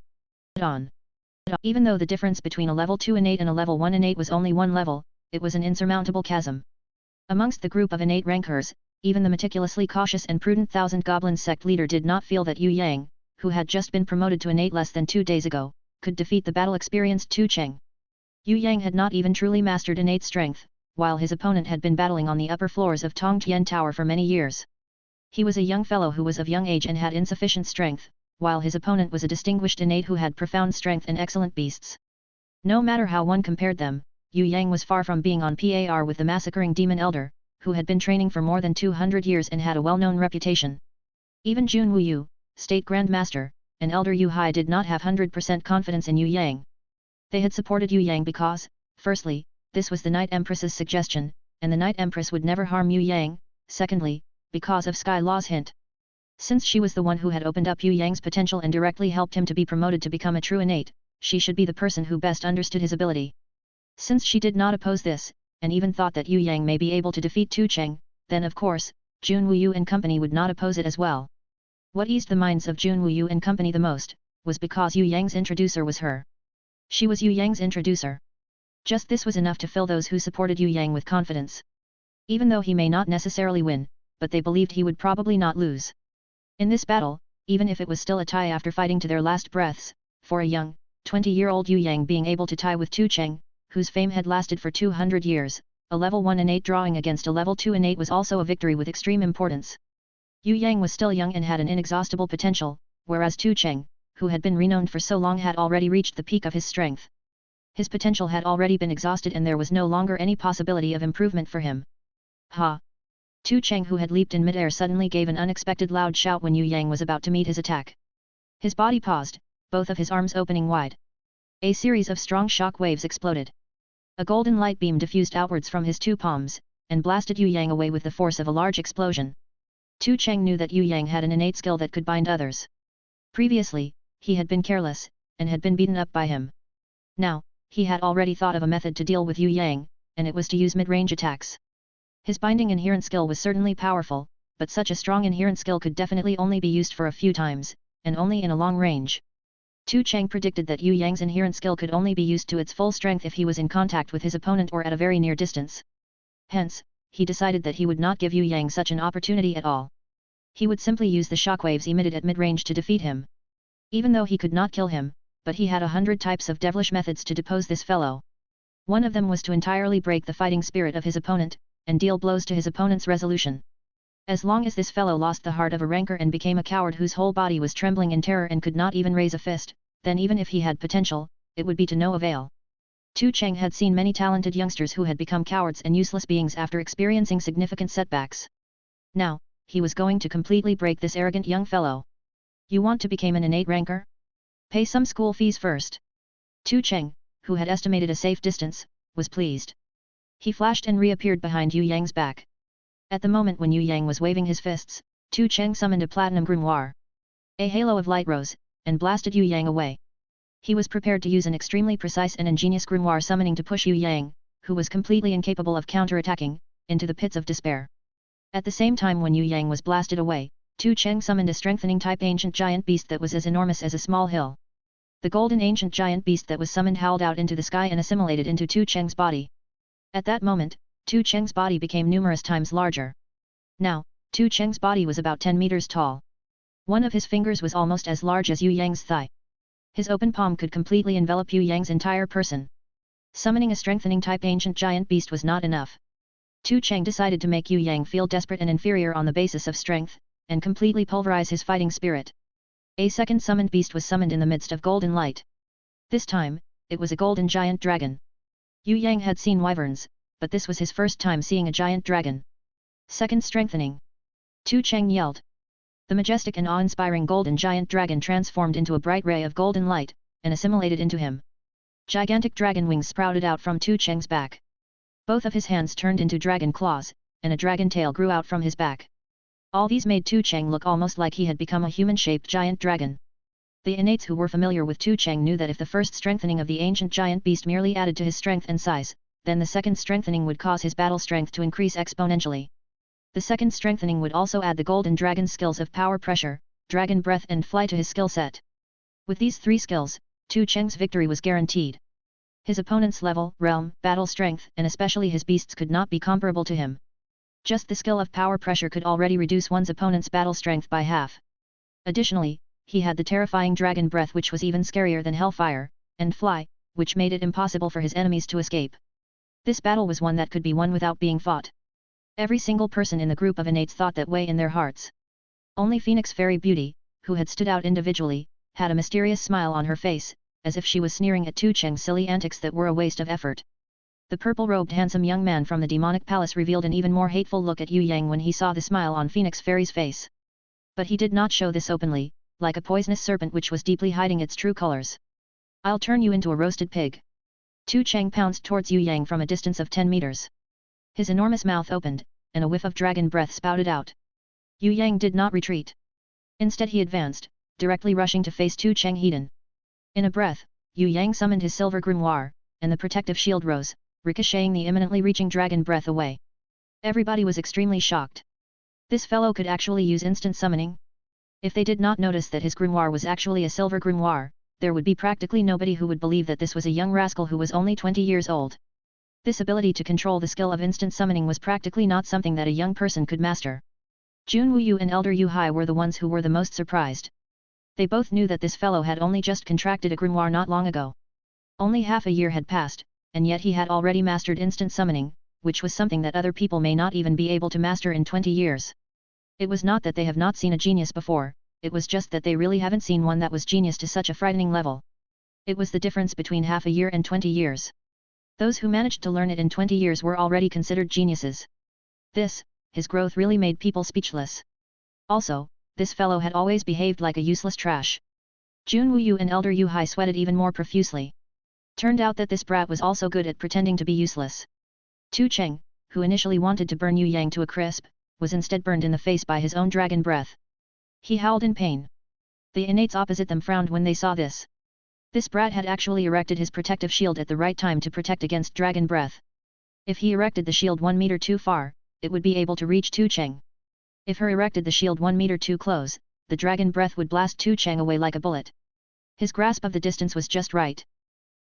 Even though the difference between a level 2 innate and a level 1 innate was only 1 level, it was an insurmountable chasm. Amongst the group of innate rankers, even the meticulously cautious and prudent Thousand Goblins sect leader did not feel that Yue Yang, who had just been promoted to innate less than 2 days ago, could defeat the battle-experienced Tu Cheng. Yue Yang had not even truly mastered innate strength, while his opponent had been battling on the upper floors of Tongtian Tower for many years. He was a young fellow who was of young age and had insufficient strength, while his opponent was a distinguished innate who had profound strength and excellent beasts. No matter how one compared them, Yue Yang was far from being on par with the massacring demon elder, who had been training for more than 200 years and had a well-known reputation. Even Jun Wuyu, State Grand Master, and Elder Yu Hai did not have 100% confidence in Yue Yang. They had supported Yue Yang because, firstly, this was the Night Empress's suggestion, and the Night Empress would never harm Yue Yang, secondly, because of Sky Law's hint. Since she was the one who had opened up Yue Yang's potential and directly helped him to be promoted to become a true innate, she should be the person who best understood his ability. Since she did not oppose this, and even thought that Yue Yang may be able to defeat Tu Cheng, then of course, Jun Wuyu and company would not oppose it as well. What eased the minds of Jun Wuyu and company the most, was because Yue Yang's introducer was her. She was Yue Yang's introducer. Just this was enough to fill those who supported Yue Yang with confidence. Even though he may not necessarily win, but they believed he would probably not lose. In this battle, even if it was still a tie after fighting to their last breaths, for a young, 20-year-old Yue Yang being able to tie with Tu Cheng, whose fame had lasted for 200 years, a level 1 innate drawing against a level 2 innate was also a victory with extreme importance. Yue Yang was still young and had an inexhaustible potential, whereas Tu Cheng, who had been renowned for so long, had already reached the peak of his strength. His potential had already been exhausted and there was no longer any possibility of improvement for him. Ha! Tu Cheng, who had leaped in midair, suddenly gave an unexpected loud shout when Yue Yang was about to meet his attack. His body paused, both of his arms opening wide. A series of strong shock waves exploded. A golden light beam diffused outwards from his 2 palms, and blasted Yue Yang away with the force of a large explosion. Tu Cheng knew that Yue Yang had an innate skill that could bind others. Previously, he had been careless, and had been beaten up by him. Now, he had already thought of a method to deal with Yue Yang, and it was to use mid-range attacks. His binding inherent skill was certainly powerful, but such a strong inherent skill could definitely only be used for a few times, and only in a long range. Tu Cheng predicted that Yue Yang's inherent skill could only be used to its full strength if he was in contact with his opponent or at a very near distance. Hence, he decided that he would not give Yue Yang such an opportunity at all. He would simply use the shockwaves emitted at mid-range to defeat him. Even though he could not kill him, but he had 100 types of devilish methods to depose this fellow. One of them was to entirely break the fighting spirit of his opponent, and deal blows to his opponent's resolution. As long as this fellow lost the heart of a ranker and became a coward whose whole body was trembling in terror and could not even raise a fist, then even if he had potential, it would be to no avail. Tu Cheng had seen many talented youngsters who had become cowards and useless beings after experiencing significant setbacks. Now, he was going to completely break this arrogant young fellow. You want to become an innate ranker? Pay some school fees first. Tu Cheng, who had estimated a safe distance, was pleased. He flashed and reappeared behind Yue Yang's back. At the moment when Yue Yang was waving his fists, Tu Cheng summoned a platinum grimoire. A halo of light rose, and blasted Yue Yang away. He was prepared to use an extremely precise and ingenious grimoire summoning to push Yue Yang, who was completely incapable of counterattacking, into the pits of despair. At the same time when Yue Yang was blasted away, Tu Cheng summoned a strengthening type ancient giant beast that was as enormous as a small hill. The golden ancient giant beast that was summoned howled out into the sky and assimilated into Tu Cheng's body. At that moment, Tu Cheng's body became numerous times larger. Now, Tu Cheng's body was about 10 meters tall. One of his fingers was almost as large as Yue Yang's thigh. His open palm could completely envelop Yue Yang's entire person. Summoning a strengthening type ancient giant beast was not enough. Tu Cheng decided to make Yue Yang feel desperate and inferior on the basis of strength, and completely pulverize his fighting spirit. A second summoned beast was summoned in the midst of golden light. This time, it was a golden giant dragon. Yue Yang had seen wyverns, but this was his first time seeing a giant dragon. Second strengthening. Tu Cheng yelled. The majestic and awe-inspiring golden giant dragon transformed into a bright ray of golden light, and assimilated into him. Gigantic dragon wings sprouted out from Tu Cheng's back. Both of his hands turned into dragon claws, and a dragon tail grew out from his back. All these made Tu Cheng look almost like he had become a human-shaped giant dragon. The Innates who were familiar with Tu Cheng knew that if the first strengthening of the ancient giant beast merely added to his strength and size, then the second strengthening would cause his battle strength to increase exponentially. The second strengthening would also add the golden dragon's skills of power pressure, dragon breath and fly to his skill set. With these three skills, Tu Cheng's victory was guaranteed. His opponent's level, realm, battle strength and especially his beasts could not be comparable to him. Just the skill of power pressure could already reduce one's opponent's battle strength by half. Additionally, he had the terrifying dragon breath which was even scarier than hellfire, and fly, which made it impossible for his enemies to escape. This battle was one that could be won without being fought. Every single person in the group of Innates thought that way in their hearts. Only Phoenix Fairy Beauty, who had stood out individually, had a mysterious smile on her face, as if she was sneering at Tu Cheng's silly antics that were a waste of effort. The purple-robed handsome young man from the demonic palace revealed an even more hateful look at Yue Yang when he saw the smile on Phoenix Fairy's face. But he did not show this openly, like a poisonous serpent which was deeply hiding its true colors. I'll turn you into a roasted pig. Tu Cheng pounced towards Yue Yang from a distance of 10 meters. His enormous mouth opened, and a whiff of dragon breath spouted out. Yue Yang did not retreat. Instead he advanced, directly rushing to face Tu Cheng hidden. In a breath, Yue Yang summoned his silver grimoire, and the protective shield rose, ricocheting the imminently reaching dragon breath away. Everybody was extremely shocked. This fellow could actually use instant summoning? If they did not notice that his grimoire was actually a silver grimoire, there would be practically nobody who would believe that this was a young rascal who was only 20 years old. This ability to control the skill of instant summoning was practically not something that a young person could master. Jun Wuyu and Elder Yu Hai were the ones who were the most surprised. They both knew that this fellow had only just contracted a grimoire not long ago. Only half a year had passed, and yet he had already mastered instant summoning, which was something that other people may not even be able to master in 20 years. It was not that they have not seen a genius before, it was just that they really haven't seen one that was genius to such a frightening level. It was the difference between half a year and 20 years. Those who managed to learn it in 20 years were already considered geniuses. His growth really made people speechless. Also, this fellow had always behaved like a useless trash. Jun Wuyu and Elder Yu Hai sweated even more profusely. Turned out that this brat was also good at pretending to be useless. Tu Cheng, who initially wanted to burn Yue Yang to a crisp, was instead burned in the face by his own dragon breath. He howled in pain. The Innates opposite them frowned when they saw this. This brat had actually erected his protective shield at the right time to protect against dragon breath. If he erected the shield 1 meter too far, it would be able to reach Tu Cheng. If he erected the shield 1 meter too close, the dragon breath would blast Tu Cheng away like a bullet. His grasp of the distance was just right.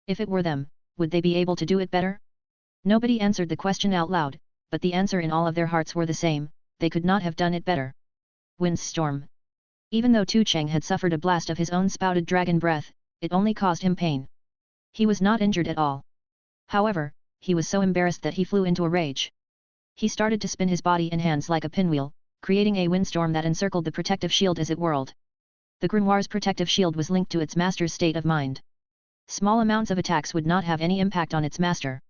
If it were them, would they be able to do it better? Nobody answered the question out loud, but the answer in all of their hearts were the same, they could not have done it better. Windstorm. Even though Tu Cheng had suffered a blast of his own spouted dragon breath, it only caused him pain. He was not injured at all. However, he was so embarrassed that he flew into a rage. He started to spin his body and hands like a pinwheel, creating a windstorm that encircled the protective shield as it whirled. The grimoire's protective shield was linked to its master's state of mind. Small amounts of attacks would not have any impact on its master.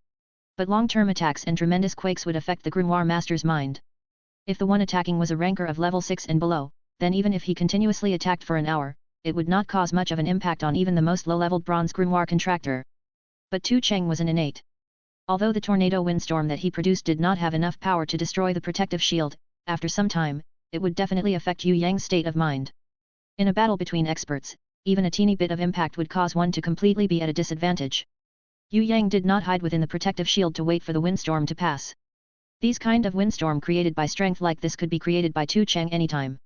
But long-term attacks and tremendous quakes would affect the grimoire master's mind. If the one attacking was a ranker of level 6 and below, then even if he continuously attacked for an hour, it would not cause much of an impact on even the most low-leveled bronze grimoire contractor. But Tu Cheng was an innate. Although the tornado windstorm that he produced did not have enough power to destroy the protective shield, after some time, it would definitely affect Yue Yang's state of mind. In a battle between experts, even a teeny bit of impact would cause one to completely be at a disadvantage. Yue Yang did not hide within the protective shield to wait for the windstorm to pass. These kind of windstorm created by strength like this could be created by Tu Cheng anytime.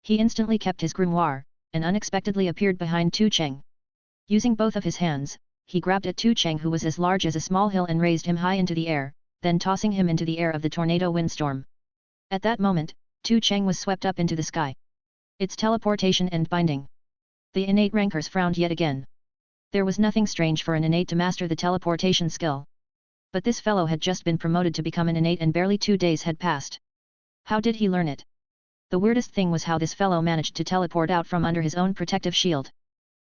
He instantly kept his grimoire, and unexpectedly appeared behind Tu Cheng. Using both of his hands, he grabbed at Tu Cheng, who was as large as a small hill, and raised him high into the air, then tossing him into the air of the tornado windstorm. At that moment, Tu Cheng was swept up into the sky. It's teleportation and binding. The innate rankers frowned yet again. There was nothing strange for an innate to master the teleportation skill. But this fellow had just been promoted to become an innate and barely 2 days had passed. How did he learn it? The weirdest thing was how this fellow managed to teleport out from under his own protective shield.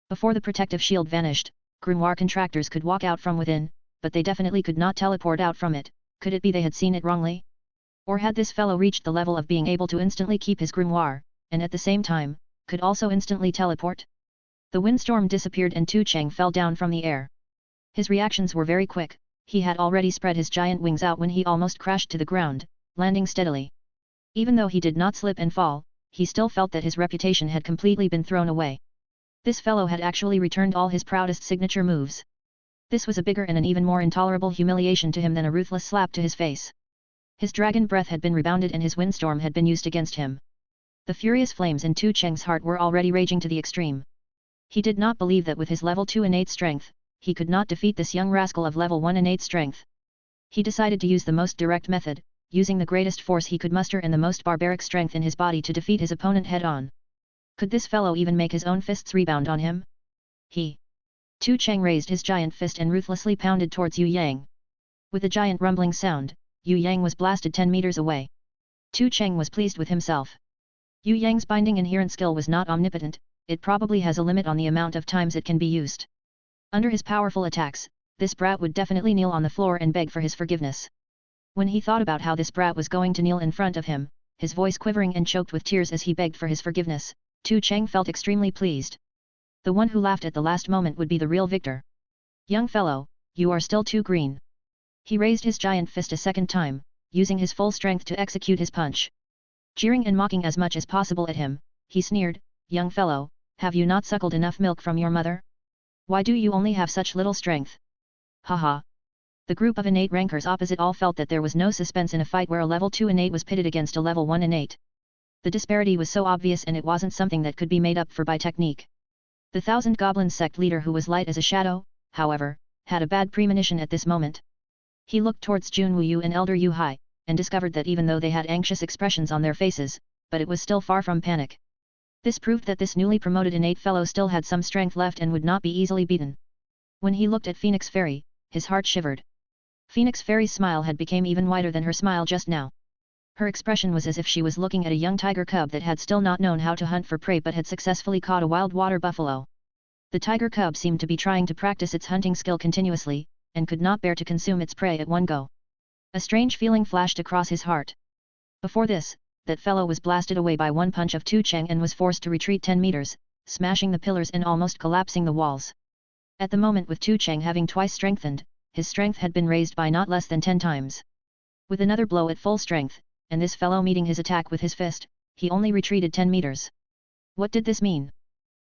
Before the protective shield vanished, grimoire contractors could walk out from within, but they definitely could not teleport out from it. Could it be they had seen it wrongly? Or had this fellow reached the level of being able to instantly keep his grimoire, and at the same time, could also instantly teleport? The windstorm disappeared and Tu Cheng fell down from the air. His reactions were very quick. He had already spread his giant wings out when he almost crashed to the ground, landing steadily. Even though he did not slip and fall, he still felt that his reputation had completely been thrown away. This fellow had actually returned all his proudest signature moves. This was a bigger and an even more intolerable humiliation to him than a ruthless slap to his face. His dragon breath had been rebounded and his windstorm had been used against him. The furious flames in Tu Cheng's heart were already raging to the extreme. He did not believe that with his level 2 innate strength, he could not defeat this young rascal of level 1 innate strength. He decided to use the most direct method, using the greatest force he could muster and the most barbaric strength in his body to defeat his opponent head-on. Could this fellow even make his own fists rebound on him? Tu Cheng raised his giant fist and ruthlessly pounded towards Yue Yang. With a giant rumbling sound, Yue Yang was blasted 10 meters away. Tu Cheng was pleased with himself. Yue Yang's binding inherent skill was not omnipotent, it probably has a limit on the amount of times it can be used. Under his powerful attacks, this brat would definitely kneel on the floor and beg for his forgiveness. When he thought about how this brat was going to kneel in front of him, his voice quivering and choked with tears as he begged for his forgiveness, Tu Cheng felt extremely pleased. The one who laughed at the last moment would be the real victor. Young fellow, you are still too green. He raised his giant fist a second time, using his full strength to execute his punch. Jeering and mocking as much as possible at him, he sneered, "Young fellow, have you not suckled enough milk from your mother? Why do you only have such little strength?" Haha. The group of innate rankers opposite all felt that there was no suspense in a fight where a level 2 innate was pitted against a level 1 innate. The disparity was so obvious and it wasn't something that could be made up for by technique. The 1000 Goblin sect leader, who was light as a shadow, however, had a bad premonition at this moment. He looked towards Jun Wuyu and Elder Yu Hai, and discovered that even though they had anxious expressions on their faces, but it was still far from panic. This proved that this newly promoted innate fellow still had some strength left and would not be easily beaten. When he looked at Phoenix Fairy, his heart shivered. Phoenix Fairy's smile had become even wider than her smile just now. Her expression was as if she was looking at a young tiger cub that had still not known how to hunt for prey but had successfully caught a wild water buffalo. The tiger cub seemed to be trying to practice its hunting skill continuously, and could not bear to consume its prey at one go. A strange feeling flashed across his heart. Before this, that fellow was blasted away by one punch of Tu Cheng and was forced to retreat 10 meters, smashing the pillars and almost collapsing the walls. At the moment, with Tu Cheng having twice strengthened, his strength had been raised by not less than 10 times. With another blow at full strength, and this fellow meeting his attack with his fist, he only retreated 10 meters. What did this mean?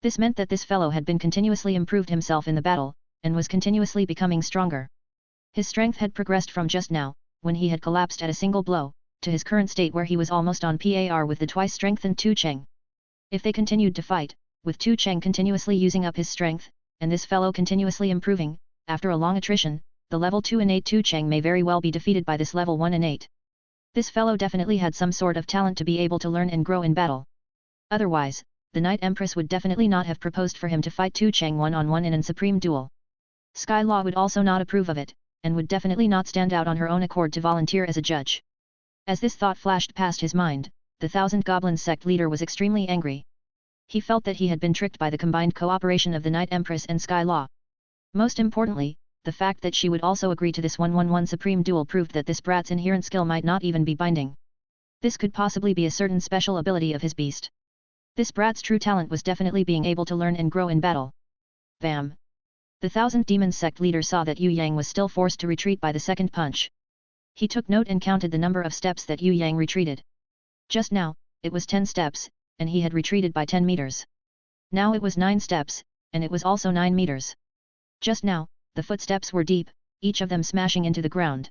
This meant that this fellow had been continuously improved himself in the battle, and was continuously becoming stronger. His strength had progressed from just now, when he had collapsed at a single blow, to his current state where he was almost on par with the twice strengthened Tu Cheng. If they continued to fight, with Tu Cheng continuously using up his strength, and this fellow continuously improving, after a long attrition, the level 2 innate Tu Cheng may very well be defeated by this level 1 innate. This fellow definitely had some sort of talent to be able to learn and grow in battle. Otherwise, the Night Empress would definitely not have proposed for him to fight Tu Cheng one-on-one in a supreme duel. Sky Law would also not approve of it, and would definitely not stand out on her own accord to volunteer as a judge. As this thought flashed past his mind, the 1000 Goblin sect leader was extremely angry. He felt that he had been tricked by the combined cooperation of the Night Empress and Sky Law. Most importantly, the fact that she would also agree to this 1-1-1 supreme duel proved that this brat's inherent skill might not even be binding. This could possibly be a certain special ability of his beast. This brat's true talent was definitely being able to learn and grow in battle. Bam! The 1000 Demon sect leader saw that Yue Yang was still forced to retreat by the second punch. He took note and counted the number of steps that Yue Yang retreated. Just now, it was 10 steps, and he had retreated by 10 meters. Now it was 9 steps, and it was also 9 meters. Just now, the footsteps were deep, each of them smashing into the ground.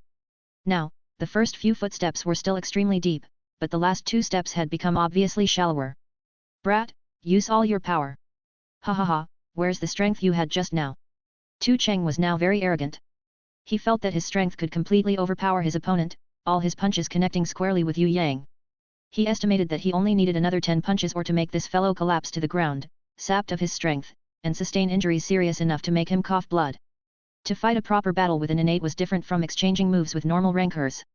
Now, the first few footsteps were still extremely deep, but the last 2 steps had become obviously shallower. Brat, use all your power. Ha ha ha, where's the strength you had just now? Tu Cheng was now very arrogant. He felt that his strength could completely overpower his opponent, all his punches connecting squarely with Yue Yang. He estimated that he only needed another 10 punches or to make this fellow collapse to the ground, sapped of his strength, and sustain injuries serious enough to make him cough blood. To fight a proper battle with an innate was different from exchanging moves with normal rankers.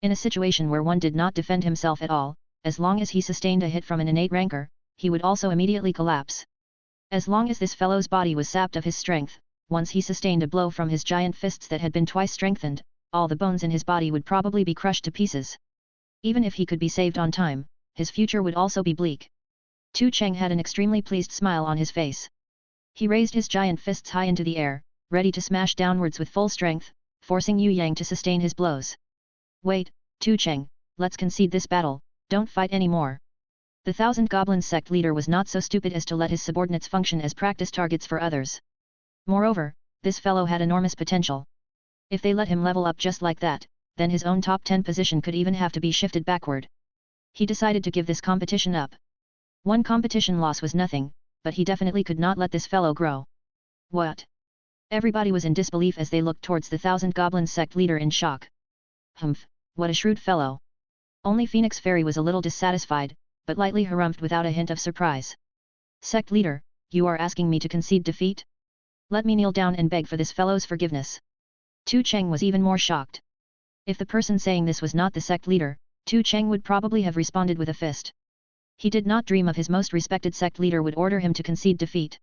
In a situation where one did not defend himself at all, as long as he sustained a hit from an innate ranker, he would also immediately collapse. As long as this fellow's body was sapped of his strength, once he sustained a blow from his giant fists that had been twice strengthened, all the bones in his body would probably be crushed to pieces. Even if he could be saved on time, his future would also be bleak. Tu Cheng had an extremely pleased smile on his face. He raised his giant fists high into the air, ready to smash downwards with full strength, forcing Yue Yang to sustain his blows. Wait, Tu Cheng, let's concede this battle, don't fight anymore. The Thousand Goblins sect leader was not so stupid as to let his subordinates function as practice targets for others. Moreover, this fellow had enormous potential. If they let him level up just like that, then his own top 10 position could even have to be shifted backward. He decided to give this competition up. One competition loss was nothing, but he definitely could not let this fellow grow. What? Everybody was in disbelief as they looked towards the Thousand Goblins sect leader in shock. Humph, what a shrewd fellow. Only Phoenix Fairy was a little dissatisfied, but lightly harumphed without a hint of surprise. Sect leader, you are asking me to concede defeat? Let me kneel down and beg for this fellow's forgiveness. Tu Cheng was even more shocked. If the person saying this was not the sect leader, Tu Cheng would probably have responded with a fist. He did not dream of his most respected sect leader would order him to concede defeat.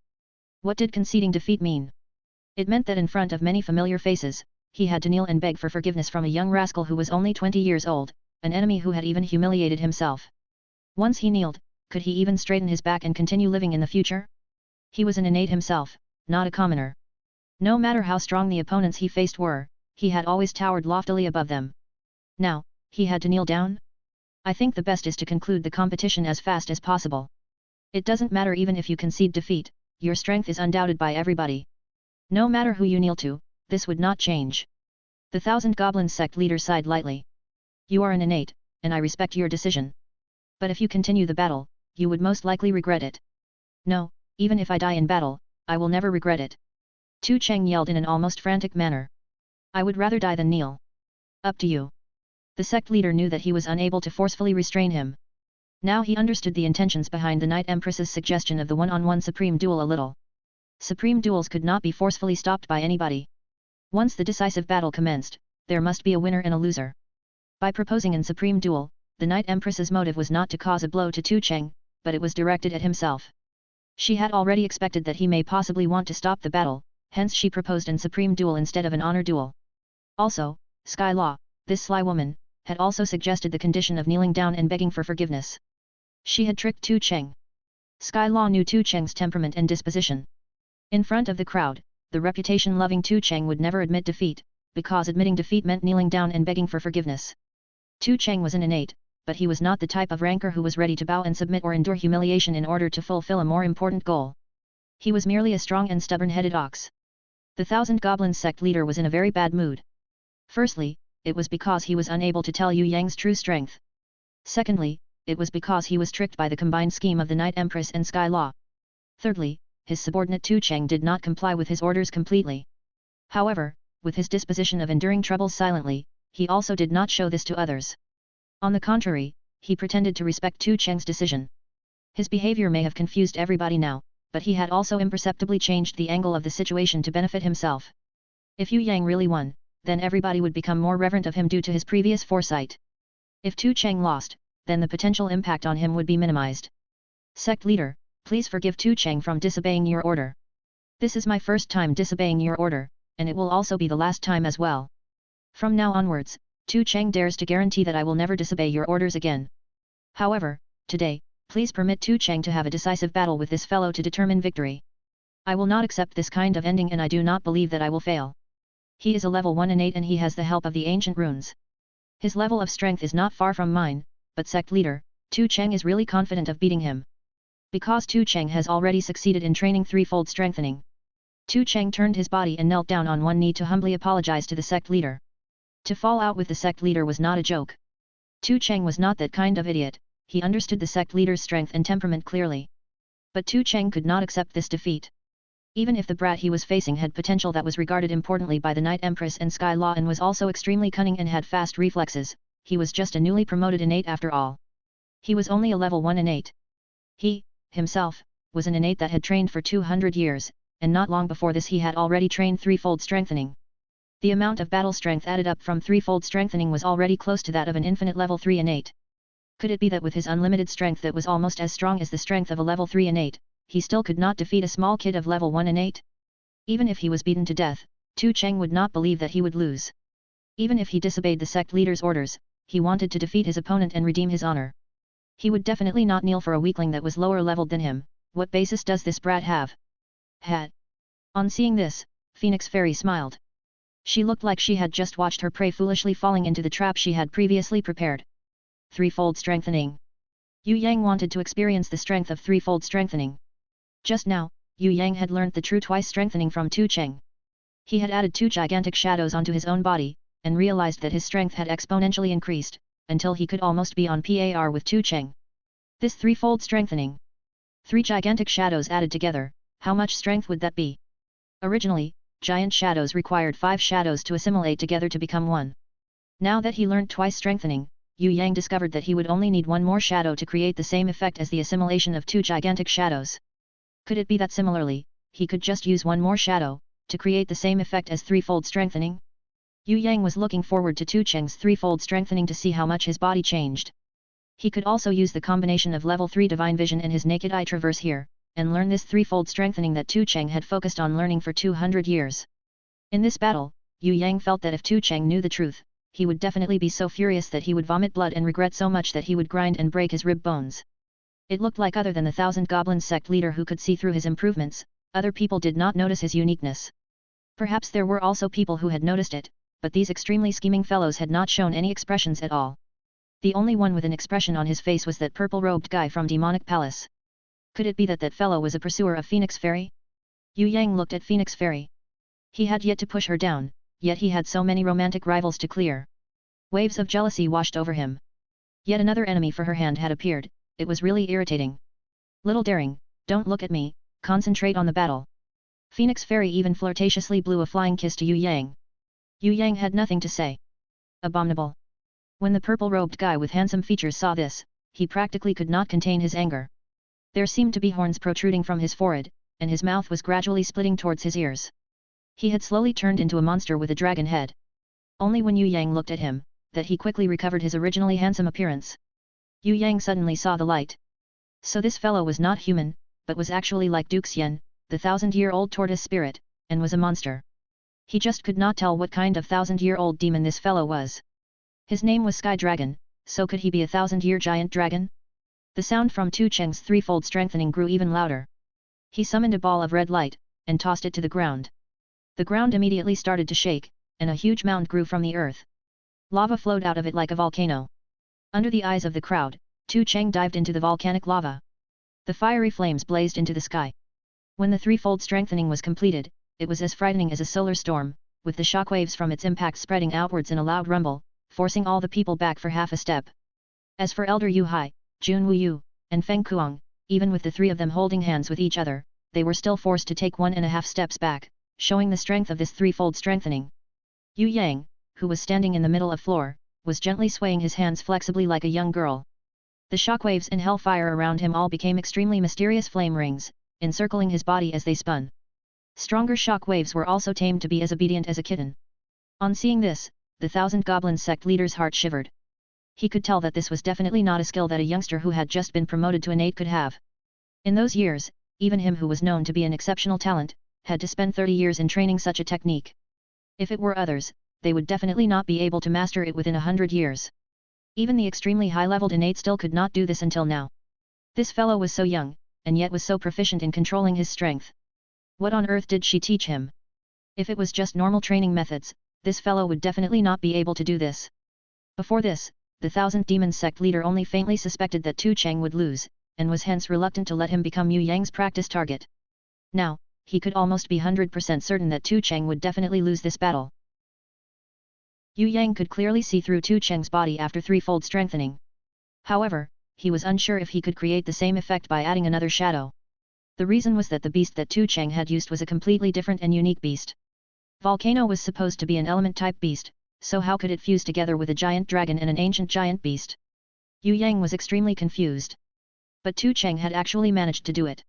What did conceding defeat mean? It meant that in front of many familiar faces, he had to kneel and beg for forgiveness from a young rascal who was only 20 years old, an enemy who had even humiliated himself. Once he kneeled, could he even straighten his back and continue living in the future? He was an innate himself, not a commoner. No matter how strong the opponents he faced were, he had always towered loftily above them. Now, he had to kneel down? I think the best is to conclude the competition as fast as possible. It doesn't matter even if you concede defeat, your strength is undoubted by everybody. No matter who you kneel to, this would not change. The Thousand Goblins sect leader sighed lightly. You are an innate, and I respect your decision. But if you continue the battle, you would most likely regret it. No, even if I die in battle, I will never regret it. Tu Cheng yelled in an almost frantic manner. I would rather die than kneel. Up to you. The sect leader knew that he was unable to forcefully restrain him. Now he understood the intentions behind the Night Empress's suggestion of the one-on-one supreme duel a little. Supreme duels could not be forcefully stopped by anybody. Once the decisive battle commenced, there must be a winner and a loser. By proposing an supreme duel, the Night Empress's motive was not to cause a blow to Tu Cheng, but it was directed at himself. She had already expected that he may possibly want to stop the battle, hence she proposed an supreme duel instead of an honor duel. Also, Sky Law, this sly woman, had also suggested the condition of kneeling down and begging for forgiveness. She had tricked Tu Cheng. Sky Law knew Tu Cheng's temperament and disposition. In front of the crowd, the reputation-loving Tu Cheng would never admit defeat, because admitting defeat meant kneeling down and begging for forgiveness. Tu Cheng was an innate, but he was not the type of ranker who was ready to bow and submit or endure humiliation in order to fulfill a more important goal. He was merely a strong and stubborn-headed ox. The Thousand Goblins sect leader was in a very bad mood. Firstly, it was because he was unable to tell Yue Yang's true strength. Secondly, it was because he was tricked by the combined scheme of the Night Empress and Sky Law. Thirdly, his subordinate Tu Cheng did not comply with his orders completely. However, with his disposition of enduring troubles silently, he also did not show this to others. On the contrary, he pretended to respect Tu Cheng's decision. His behavior may have confused everybody now, but he had also imperceptibly changed the angle of the situation to benefit himself. If Yue Yang really won, then everybody would become more reverent of him due to his previous foresight. If Tu Cheng lost, then the potential impact on him would be minimized. Sect leader, please forgive Tu Cheng from disobeying your order. This is my first time disobeying your order, and it will also be the last time as well. From now onwards, Tu Cheng dares to guarantee that I will never disobey your orders again. However, today, please permit Tu Cheng to have a decisive battle with this fellow to determine victory. I will not accept this kind of ending and I do not believe that I will fail. He is a level 1 innate and he has the help of the ancient runes. His level of strength is not far from mine, but sect leader, Tu Cheng is really confident of beating him. Because Tu Cheng has already succeeded in training threefold strengthening. Tu Cheng turned his body and knelt down on one knee to humbly apologize to the sect leader. To fall out with the sect leader was not a joke. Tu Cheng was not that kind of idiot, he understood the sect leader's strength and temperament clearly. But Tu Cheng could not accept this defeat. Even if the brat he was facing had potential that was regarded importantly by the Night Empress and Sky Law and was also extremely cunning and had fast reflexes, he was just a newly promoted innate after all. He was only a level 1 innate. He, himself, was an innate that had trained for 200 years, and not long before this he had already trained threefold strengthening. The amount of battle strength added up from threefold strengthening was already close to that of an infinite level 3 innate. Could it be that with his unlimited strength that was almost as strong as the strength of a level 3 innate, he still could not defeat a small kid of level 1 innate? Even if he was beaten to death, Tu Cheng would not believe that he would lose. Even if he disobeyed the sect leader's orders, he wanted to defeat his opponent and redeem his honor. He would definitely not kneel for a weakling that was lower leveled than him. What basis does this brat have? Had. On seeing this, Phoenix Fairy smiled. She looked like she had just watched her prey foolishly falling into the trap she had previously prepared. Threefold strengthening. Yue Yang wanted to experience the strength of threefold strengthening. Just now, Yue Yang had learnt the true twice strengthening from Tu Cheng. He had added 2 gigantic shadows onto his own body, and realized that his strength had exponentially increased, until he could almost be on par with Tu Cheng. This threefold strengthening. 3 gigantic shadows added together, how much strength would that be? Originally, giant shadows required 5 shadows to assimilate together to become one. Now that he learned twice strengthening, Yue Yang discovered that he would only need 1 more shadow to create the same effect as the assimilation of 2 gigantic shadows. Could it be that similarly, he could just use 1 more shadow, to create the same effect as threefold strengthening? Yue Yang was looking forward to Tu Cheng's threefold strengthening to see how much his body changed. He could also use the combination of level 3 divine vision and his naked eye traverse here, and learn this threefold strengthening that Tu Cheng had focused on learning for 200 years. In this battle, Yue Yang felt that if Tu Cheng knew the truth, he would definitely be so furious that he would vomit blood and regret so much that he would grind and break his rib bones. It looked like other than the 1000 Goblins sect leader who could see through his improvements, other people did not notice his uniqueness. Perhaps there were also people who had noticed it, but these extremely scheming fellows had not shown any expressions at all. The only one with an expression on his face was that purple-robed guy from Demonic Palace. Could it be that that fellow was a pursuer of Phoenix Fairy? Yue Yang looked at Phoenix Fairy. He had yet to push her down, yet he had so many romantic rivals to clear. Waves of jealousy washed over him. Yet another enemy for her hand had appeared. It was really irritating. Little daring, don't look at me, concentrate on the battle. Phoenix Fairy even flirtatiously blew a flying kiss to Yue Yang. Yue Yang had nothing to say. Abominable. When the purple-robed guy with handsome features saw this, he practically could not contain his anger. There seemed to be horns protruding from his forehead, and his mouth was gradually splitting towards his ears. He had slowly turned into a monster with a dragon head. Only when Yue Yang looked at him, that he quickly recovered his originally handsome appearance. Yue Yang suddenly saw the light. So this fellow was not human, but was actually like Duke Xian, the 1000-year-old tortoise spirit, and was a monster. He just could not tell what kind of 1000-year-old demon this fellow was. His name was Sky Dragon, so could he be a 1000-year giant dragon? The sound from Tu Cheng's threefold strengthening grew even louder. He summoned a ball of red light, and tossed it to the ground. The ground immediately started to shake, and a huge mound grew from the earth. Lava flowed out of it like a volcano. Under the eyes of the crowd, Tu Cheng dived into the volcanic lava. The fiery flames blazed into the sky. When the threefold strengthening was completed, it was as frightening as a solar storm, with the shockwaves from its impact spreading outwards in a loud rumble, forcing all the people back for half a step. As for Elder Yu Hai, Jun Wu Yu, and Feng Kuang, even with the 3 of them holding hands with each other, they were still forced to take 1.5 steps back, showing the strength of this threefold strengthening. Yue Yang, who was standing in the middle of floor, was gently swaying his hands flexibly like a young girl. The shockwaves and hellfire around him all became extremely mysterious flame rings, encircling his body as they spun. Stronger shock waves were also tamed to be as obedient as a kitten. On seeing this, the 1000 Goblin sect leader's heart shivered. He could tell that this was definitely not a skill that a youngster who had just been promoted to innate could have. In those years, even him who was known to be an exceptional talent, had to spend 30 years in training such a technique. If it were others, they would definitely not be able to master it within 100 years. Even the extremely high-leveled innate still could not do this until now. This fellow was so young, and yet was so proficient in controlling his strength. What on earth did she teach him? If it was just normal training methods, this fellow would definitely not be able to do this. Before this, the 1000 Demon sect leader only faintly suspected that Tu Cheng would lose, and was hence reluctant to let him become Yue Yang's practice target. Now, he could almost be 100% certain that Tu Cheng would definitely lose this battle. Yue Yang could clearly see through Tu Cheng's body after threefold strengthening. However, he was unsure if he could create the same effect by adding another shadow. The reason was that the beast that Tu Cheng had used was a completely different and unique beast. Volcano was supposed to be an element-type beast, so how could it fuse together with a giant dragon and an ancient giant beast? Yue Yang was extremely confused. But Tu Cheng had actually managed to do it.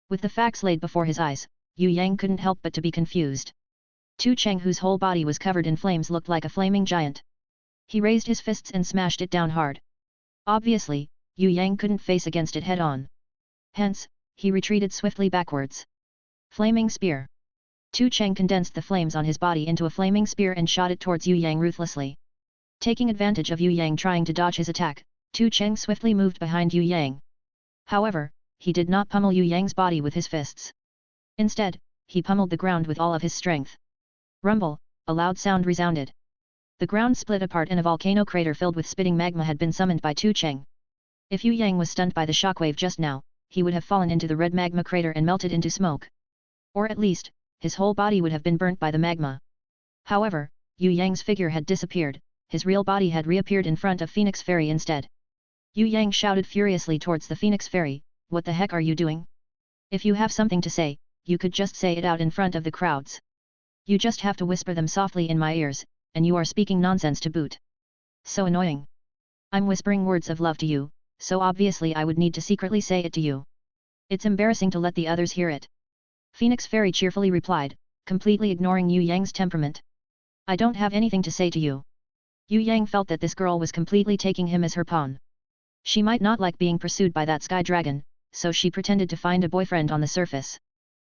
With the facts laid before his eyes, Yue Yang couldn't help but to be confused. Tu Cheng, whose whole body was covered in flames, looked like a flaming giant. He raised his fists and smashed it down hard. Obviously, Yue Yang couldn't face against it head-on. Hence, he retreated swiftly backwards. Flaming Spear. Tu Cheng condensed the flames on his body into a flaming spear and shot it towards Yue Yang ruthlessly. Taking advantage of Yue Yang trying to dodge his attack, Tu Cheng swiftly moved behind Yue Yang. However, he did not pummel Yue Yang's body with his fists. Instead, he pummeled the ground with all of his strength. Rumble, a loud sound resounded. The ground split apart and a volcano crater filled with spitting magma had been summoned by Tu Cheng. If Yue Yang was stunned by the shockwave just now, he would have fallen into the red magma crater and melted into smoke. Or at least, his whole body would have been burnt by the magma. However, Yue Yang's figure had disappeared, his real body had reappeared in front of Phoenix Fairy instead. Yue Yang shouted furiously towards the Phoenix Fairy, "What the heck are you doing? If you have something to say, you could just say it out in front of the crowds. You just have to whisper them softly in my ears, and you are speaking nonsense to boot. So annoying. I'm whispering words of love to you, so obviously I would need to secretly say it to you. It's embarrassing to let the others hear it." Phoenix Fairy cheerfully replied, completely ignoring Yue Yang's temperament. "I don't have anything to say to you." Yue Yang felt that this girl was completely taking him as her pawn. She might not like being pursued by that sky dragon, so she pretended to find a boyfriend on the surface.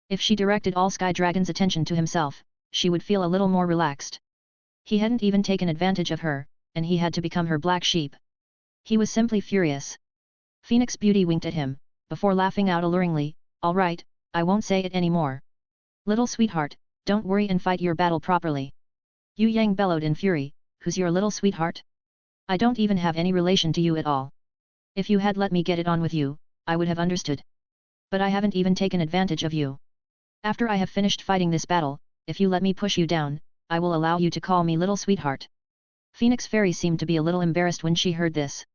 If she directed all sky dragon's attention to himself, she would feel a little more relaxed. He hadn't even taken advantage of her, and he had to become her black sheep. He was simply furious. Phoenix Beauty winked at him, before laughing out alluringly, "All right, I won't say it anymore. Little sweetheart, don't worry and fight your battle properly." Yue Yang bellowed in fury, "Who's your little sweetheart? I don't even have any relation to you at all. If you had let me get it on with you, I would have understood. But I haven't even taken advantage of you. After I have finished fighting this battle, if you let me push you down, I will allow you to call me little sweetheart." Phoenix Fairy seemed to be a little embarrassed when she heard this.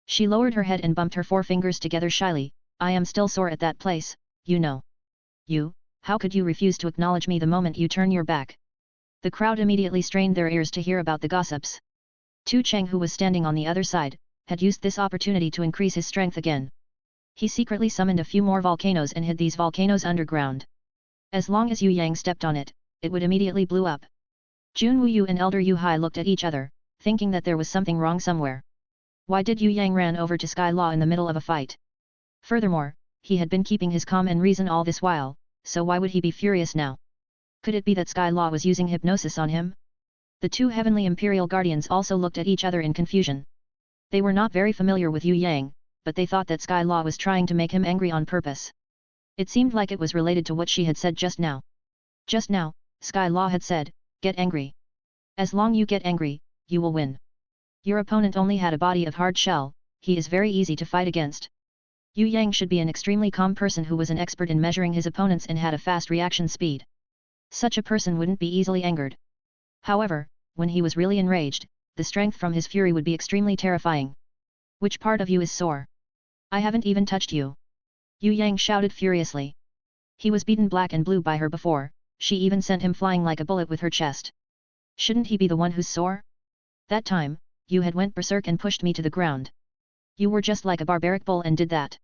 She lowered her head and bumped her forefingers together shyly, "I am still sore at that place, you know. You, how could you refuse to acknowledge me the moment you turn your back?" The crowd immediately strained their ears to hear about the gossips. Tu Cheng, who was standing on the other side, had used this opportunity to increase his strength again. He secretly summoned a few more volcanoes and hid these volcanoes underground. As long as Yue Yang stepped on it, it would immediately blow up. Jun Wuyu and Elder Yu Hai looked at each other, thinking that there was something wrong somewhere. Why did Yue Yang ran over to Sky Law in the middle of a fight? Furthermore, he had been keeping his calm and reason all this while, so why would he be furious now? Could it be that Sky Law was using hypnosis on him? The two Heavenly Imperial Guardians also looked at each other in confusion. They were not very familiar with Yue Yang, but they thought that Sky Law was trying to make him angry on purpose. It seemed like it was related to what she had said just now. Just now, Sky Law had said, "Get angry. As long you get angry, you will win. Your opponent only had a body of hard shell, he is very easy to fight against." Yue Yang should be an extremely calm person who was an expert in measuring his opponents and had a fast reaction speed. Such a person wouldn't be easily angered. However, when he was really enraged, the strength from his fury would be extremely terrifying. "Which part of you is sore? I haven't even touched you." Yue Yang shouted furiously. He was beaten black and blue by her before, she even sent him flying like a bullet with her chest. Shouldn't he be the one who's sore? That time, you had went berserk and pushed me to the ground. You were just like a barbaric bull and did that.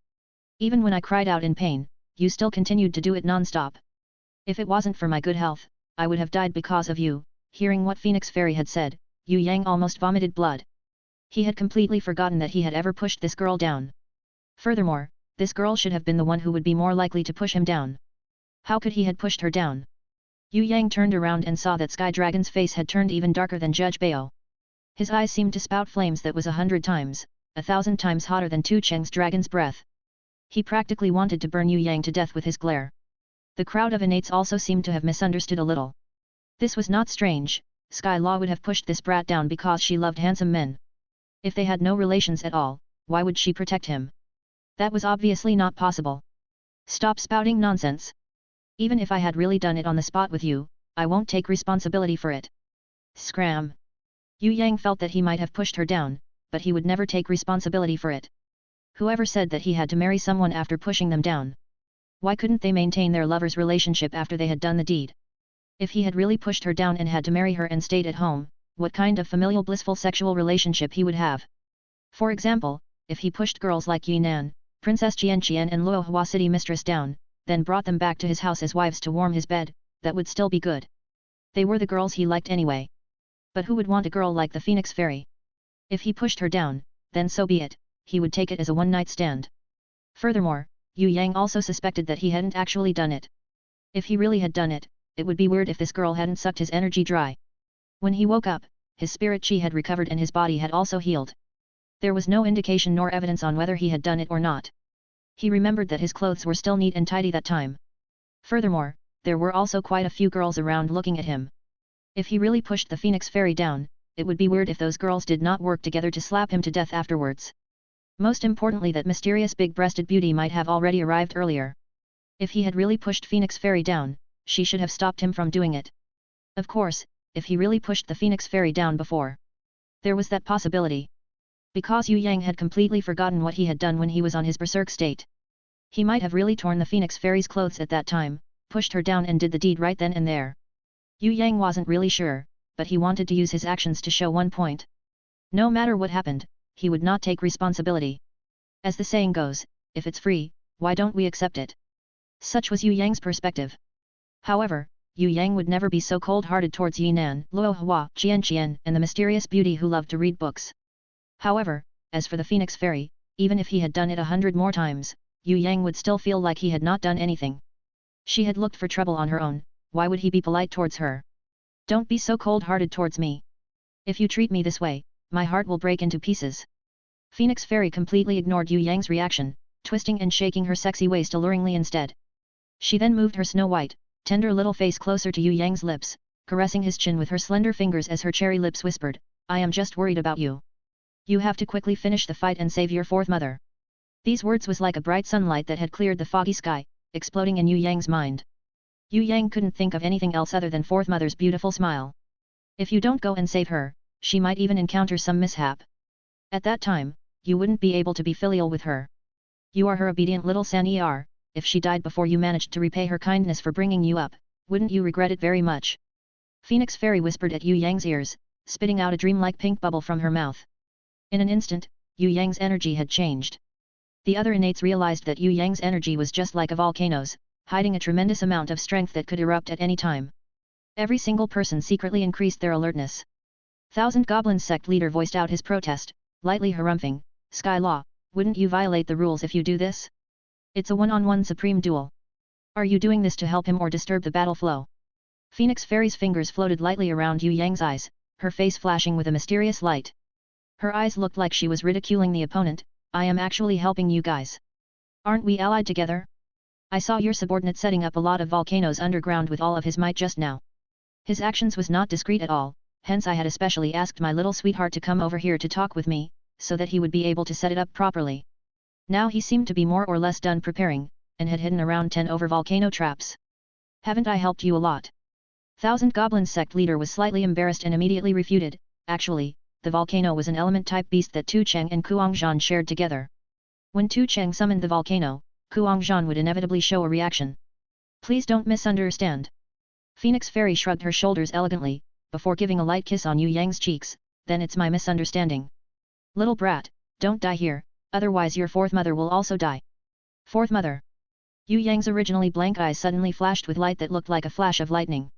Even when I cried out in pain, you still continued to do it non-stop. If it wasn't for my good health, I would have died because of you." Hearing what Phoenix Fairy had said, Yue Yang almost vomited blood. He had completely forgotten that he had ever pushed this girl down. Furthermore, this girl should have been the one who would be more likely to push him down. How could he had pushed her down? Yue Yang turned around and saw that Sky Dragon's face had turned even darker than Judge Bao. His eyes seemed to spout flames that was 100 times, 1,000 times hotter than Tu Cheng's dragon's breath. He practically wanted to burn Yue Yang to death with his glare. The crowd of innates also seemed to have misunderstood a little. This was not strange, Sky Law would have pushed this brat down because she loved handsome men. If they had no relations at all, why would she protect him? That was obviously not possible. Stop spouting nonsense. Even if I had really done it on the spot with you, I won't take responsibility for it. Scram. Yue Yang felt that he might have pushed her down, but he would never take responsibility for it. Whoever said that he had to marry someone after pushing them down? Why couldn't they maintain their lover's relationship after they had done the deed? If he had really pushed her down and had to marry her and stayed at home, what kind of familial blissful sexual relationship he would have? For example, if he pushed girls like Yinan, Princess Xian and Luo Hua City Mistress down, then brought them back to his house as wives to warm his bed, that would still be good. They were the girls he liked anyway. But who would want a girl like the Phoenix Fairy? If he pushed her down, then so be it, he would take it as a one-night stand. Furthermore, Yue Yang also suspected that he hadn't actually done it. If he really had done it, it would be weird if this girl hadn't sucked his energy dry. When he woke up, his spirit chi had recovered and his body had also healed. There was no indication nor evidence on whether he had done it or not. He remembered that his clothes were still neat and tidy that time. Furthermore, there were also quite a few girls around looking at him. If he really pushed the Phoenix Fairy down, it would be weird if those girls did not work together to slap him to death afterwards. Most importantly, that mysterious big-breasted beauty might have already arrived earlier. If he had really pushed Phoenix Fairy down, she should have stopped him from doing it. Of course, if he really pushed the Phoenix Fairy down before. There was that possibility. Because Yue Yang had completely forgotten what he had done when he was on his berserk state. He might have really torn the Phoenix Fairy's clothes at that time, pushed her down and did the deed right then and there. Yue Yang wasn't really sure, but he wanted to use his actions to show one point. No matter what happened, he would not take responsibility. As the saying goes, if it's free, why don't we accept it? Such was Yue Yang's perspective. However, Yue Yang would never be so cold-hearted towards Yinan, Luo Hua, Xian, and the mysterious beauty who loved to read books. However, as for the Phoenix Fairy, even if he had done it 100 more times, Yue Yang would still feel like he had not done anything. She had looked for trouble on her own, why would he be polite towards her? Don't be so cold-hearted towards me. If you treat me this way, my heart will break into pieces. Phoenix Fairy completely ignored Yue Yang's reaction, twisting and shaking her sexy waist alluringly instead. She then moved her snow-white, tender little face closer to Yue Yang's lips, caressing his chin with her slender fingers as her cherry lips whispered, I am just worried about you. You have to quickly finish the fight and save your fourth mother. These words was like a bright sunlight that had cleared the foggy sky, exploding in Yue Yang's mind. Yue Yang couldn't think of anything else other than fourth mother's beautiful smile. If you don't go and save her, she might even encounter some mishap. At that time, you wouldn't be able to be filial with her. You are her obedient little son. If she died before you managed to repay her kindness for bringing you up, wouldn't you regret it very much? Phoenix Fairy whispered at Yue Yang's ears, spitting out a dreamlike pink bubble from her mouth. In an instant, Yue Yang's energy had changed. The other innates realized that Yue Yang's energy was just like a volcano's, hiding a tremendous amount of strength that could erupt at any time. Every single person secretly increased their alertness. Thousand Goblins sect leader voiced out his protest, lightly harumphing, Sky Law, wouldn't you violate the rules if you do this? It's a one-on-one supreme duel. Are you doing this to help him or disturb the battle flow? Phoenix Fairy's fingers floated lightly around Yue Yang's eyes, her face flashing with a mysterious light. Her eyes looked like she was ridiculing the opponent, I am actually helping you guys. Aren't we allied together? I saw your subordinate setting up a lot of volcanoes underground with all of his might just now. His actions was not discreet at all, hence I had especially asked my little sweetheart to come over here to talk with me, so that he would be able to set it up properly. Now he seemed to be more or less done preparing, and had hidden around 10 over volcano traps. Haven't I helped you a lot? Thousand Goblins sect leader was slightly embarrassed and immediately refuted, actually, the volcano was an element-type beast that Tu Cheng and Kuangzhan shared together. When Tu Cheng summoned the volcano, Kuangzhan would inevitably show a reaction. Please don't misunderstand. Phoenix Fairy shrugged her shoulders elegantly, before giving a light kiss on Yue Yang's cheeks, then it's my misunderstanding. Little brat, don't die here, otherwise your fourth mother will also die. Fourth mother. Yue Yang's originally blank eyes suddenly flashed with light that looked like a flash of lightning.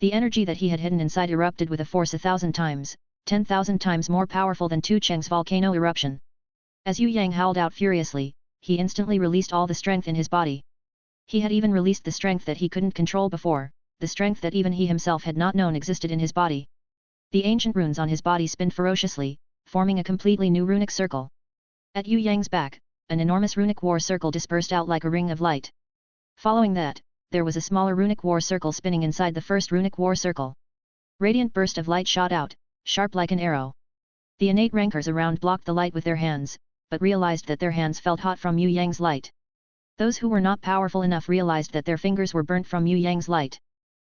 The energy that he had hidden inside erupted with a force 1,000 times, 10,000 times more powerful than Tu Cheng's volcano eruption. As Yue Yang howled out furiously, he instantly released all the strength in his body. He had even released the strength that he couldn't control before, the strength that even he himself had not known existed in his body. The ancient runes on his body spinned ferociously, forming a completely new runic circle. At Yue Yang's back, an enormous runic war circle dispersed out like a ring of light. Following that, there was a smaller runic war circle spinning inside the first runic war circle. Radiant burst of light shot out, sharp like an arrow. The innate rankers around blocked the light with their hands, but realized that their hands felt hot from Yue Yang's light. Those who were not powerful enough realized that their fingers were burnt from Yue Yang's light.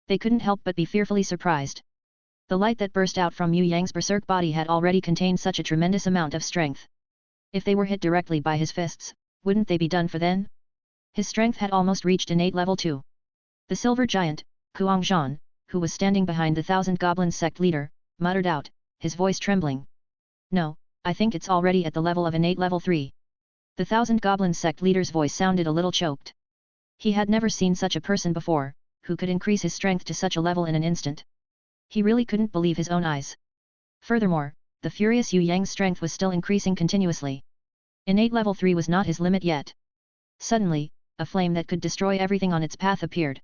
They couldn't help but be fearfully surprised. The light that burst out from Yue Yang's berserk body had already contained such a tremendous amount of strength. If they were hit directly by his fists, wouldn't they be done for then? His strength had almost reached innate level 2. The silver giant, Kuangzhan, who was standing behind the Thousand Goblins sect leader, muttered out, his voice trembling. No, I think it's already at the level of innate level 3. The Thousand Goblins sect leader's voice sounded a little choked. He had never seen such a person before, who could increase his strength to such a level in an instant. He really couldn't believe his own eyes. Furthermore, the furious Yue Yang's strength was still increasing continuously. Innate level 3 was not his limit yet. Suddenly, a flame that could destroy everything on its path appeared.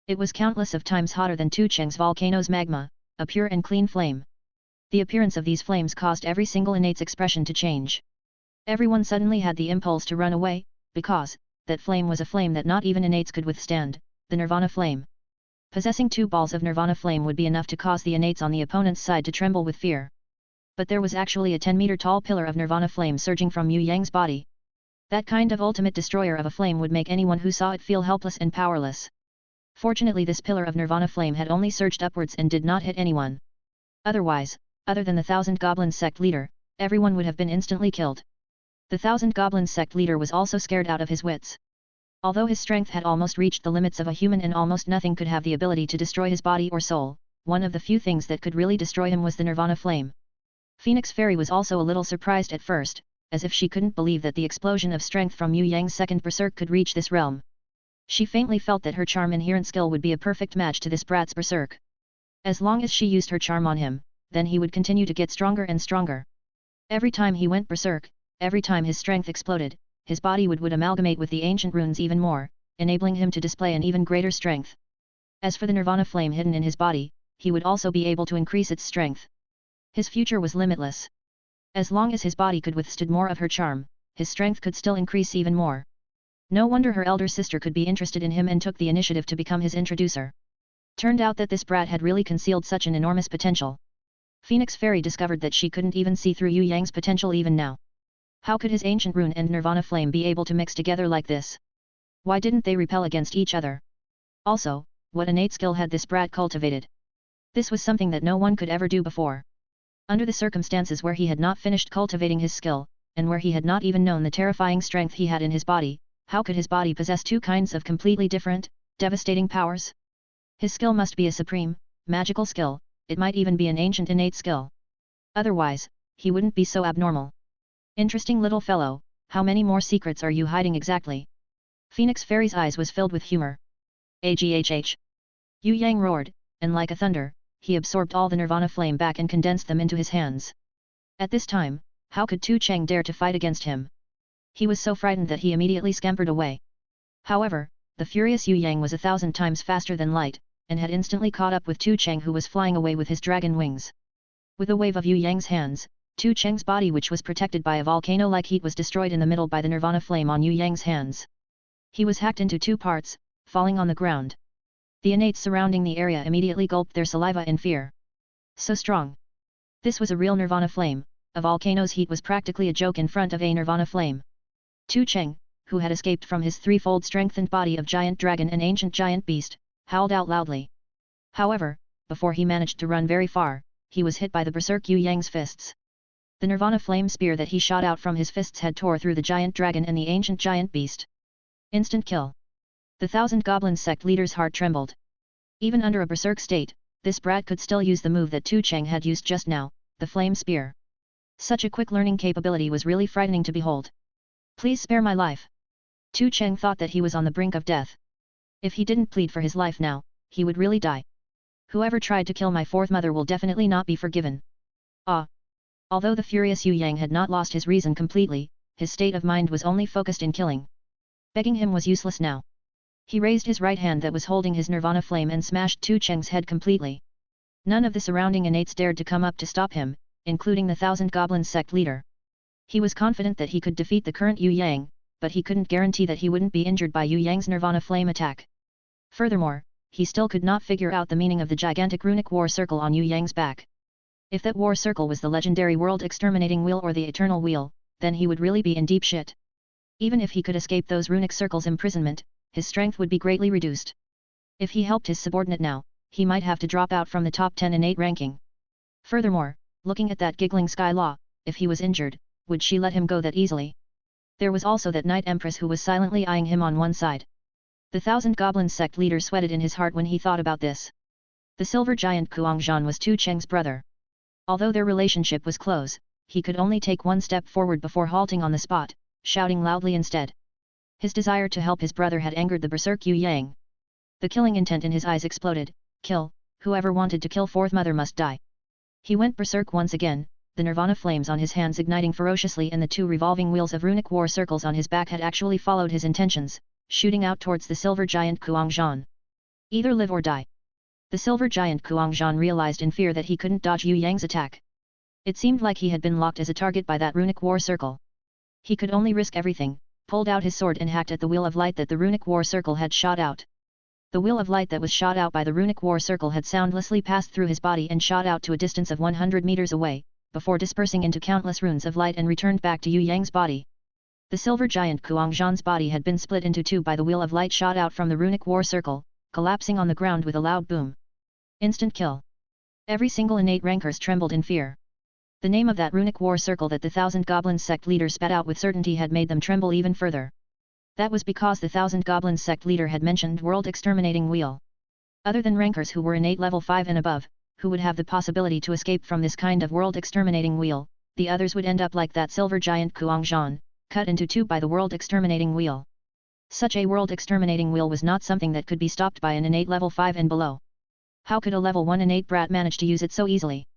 It was countless of times hotter than Tu Cheng's volcano's magma, a pure and clean flame. The appearance of these flames caused every single Innate's expression to change. Everyone suddenly had the impulse to run away, because that flame was a flame that not even Innates could withstand, the Nirvana flame. Possessing 2 balls of Nirvana flame would be enough to cause the Innates on the opponent's side to tremble with fear. But there was actually a 10-meter tall pillar of Nirvana flame surging from Yue Yang's body. That kind of ultimate destroyer of a flame would make anyone who saw it feel helpless and powerless. Fortunately, this pillar of Nirvana flame had only surged upwards and did not hit anyone. Otherwise, other than the Thousand Goblins sect leader, everyone would have been instantly killed. The Thousand Goblins sect leader was also scared out of his wits. Although his strength had almost reached the limits of a human and almost nothing could have the ability to destroy his body or soul, one of the few things that could really destroy him was the Nirvana flame. Phoenix Fairy was also a little surprised at first, as if she couldn't believe that the explosion of strength from Yue Yang's second berserk could reach this realm. She faintly felt that her charm inherent skill would be a perfect match to this brat's berserk. As long as she used her charm on him, then he would continue to get stronger and stronger. Every time he went berserk, every time his strength exploded, his body would amalgamate with the ancient runes even more, enabling him to display an even greater strength. As for the Nirvana flame hidden in his body, he would also be able to increase its strength. His future was limitless. As long as his body could withstand more of her charm, his strength could still increase even more. No wonder her elder sister could be interested in him and took the initiative to become his introducer. Turned out that this brat had really concealed such an enormous potential. Phoenix Fairy discovered that she couldn't even see through Yue Yang's potential even now. How could his ancient rune and Nirvana flame be able to mix together like this? Why didn't they repel against each other? Also, what innate skill had this brat cultivated? This was something that no one could ever do before. Under the circumstances where he had not finished cultivating his skill, and where he had not even known the terrifying strength he had in his body, how could his body possess 2 kinds of completely different, devastating powers? His skill must be a supreme, magical skill, it might even be an ancient innate skill. Otherwise, he wouldn't be so abnormal. Interesting little fellow, how many more secrets are you hiding exactly? Phoenix Fairy's eyes was filled with humor. Aghh. Yue Yang roared, and like a thunder, he absorbed all the Nirvana flame back and condensed them into his hands. At this time, how could Tu Cheng dare to fight against him? He was so frightened that he immediately scampered away. However, the furious Yue Yang was 1,000 times faster than light, and had instantly caught up with Tu Cheng, who was flying away with his dragon wings. With a wave of Yue Yang's hands, Tu Cheng's body, which was protected by a volcano-like heat, was destroyed in the middle by the Nirvana flame on Yue Yang's hands. He was hacked into 2 parts, falling on the ground. The innates surrounding the area immediately gulped their saliva in fear. So strong. This was a real Nirvana flame, a volcano's heat was practically a joke in front of a Nirvana flame. Tu Cheng, who had escaped from his 3-fold strengthened body of giant dragon and ancient giant beast, howled out loudly. However, before he managed to run very far, he was hit by the berserk Yue Yang's fists. The Nirvana flame spear that he shot out from his fists had tore through the giant dragon and the ancient giant beast. Instant kill. The Thousand Goblins sect leader's heart trembled. Even under a berserk state, this brat could still use the move that Tu Cheng had used just now, the flame spear. Such a quick learning capability was really frightening to behold. Please spare my life. Tu Cheng thought that he was on the brink of death. If he didn't plead for his life now, he would really die. Whoever tried to kill my 4th mother will definitely not be forgiven. Ah! Although the furious Yue Yang had not lost his reason completely, his state of mind was only focused in killing. Begging him was useless now. He raised his right hand that was holding his Nirvana flame and smashed Tu Cheng's head completely. None of the surrounding innates dared to come up to stop him, including the Thousand Goblins sect leader. He was confident that he could defeat the current Yue Yang, but he couldn't guarantee that he wouldn't be injured by Yue Yang's Nirvana flame attack. Furthermore, he still could not figure out the meaning of the gigantic runic war circle on Yue Yang's back. If that war circle was the legendary world exterminating wheel or the eternal wheel, then he would really be in deep shit. Even if he could escape those runic circles' imprisonment, his strength would be greatly reduced. If he helped his subordinate now, he might have to drop out from the top 10 innate ranking. Furthermore, looking at that giggling Sky Law, if he was injured, would she let him go that easily? There was also that Night Empress who was silently eyeing him on one side. The Thousand Goblins sect leader sweated in his heart when he thought about this. The silver giant Kuangzhan was Tu Cheng's brother. Although their relationship was close, he could only take one step forward before halting on the spot, shouting loudly instead. His desire to help his brother had angered the berserk Yue Yang. The killing intent in his eyes exploded. Kill, whoever wanted to kill Fourth Mother must die. He went berserk once again, the nirvana flames on his hands igniting ferociously, and the two revolving wheels of runic war circles on his back had actually followed his intentions, shooting out towards the silver giant Kuangzhan. Either live or die. The silver giant Kuangzhan realized in fear that he couldn't dodge Yue Yang's attack. It seemed like he had been locked as a target by that runic war circle. He could only risk everything, pulled out his sword and hacked at the wheel of light that the runic war circle had shot out. The wheel of light that was shot out by the runic war circle had soundlessly passed through his body and shot out to a distance of 100 meters away, before dispersing into countless runes of light and returned back to Yue Yang's body. The silver giant Kuangzhan's body had been split into two by the wheel of light shot out from the runic war circle, collapsing on the ground with a loud boom. Instant kill. Every single innate rankers trembled in fear. The name of that runic war circle that the Thousand Goblins sect leader spat out with certainty had made them tremble even further. That was because the Thousand Goblins sect leader had mentioned World Exterminating Wheel. Other than rankers who were innate level 5 and above, who would have the possibility to escape from this kind of World Exterminating Wheel, the others would end up like that silver giant Kuangzhan, cut into two by the World Exterminating Wheel. Such a World Exterminating Wheel was not something that could be stopped by an innate level 5 and below. How could a level 1 innate brat manage to use it so easily?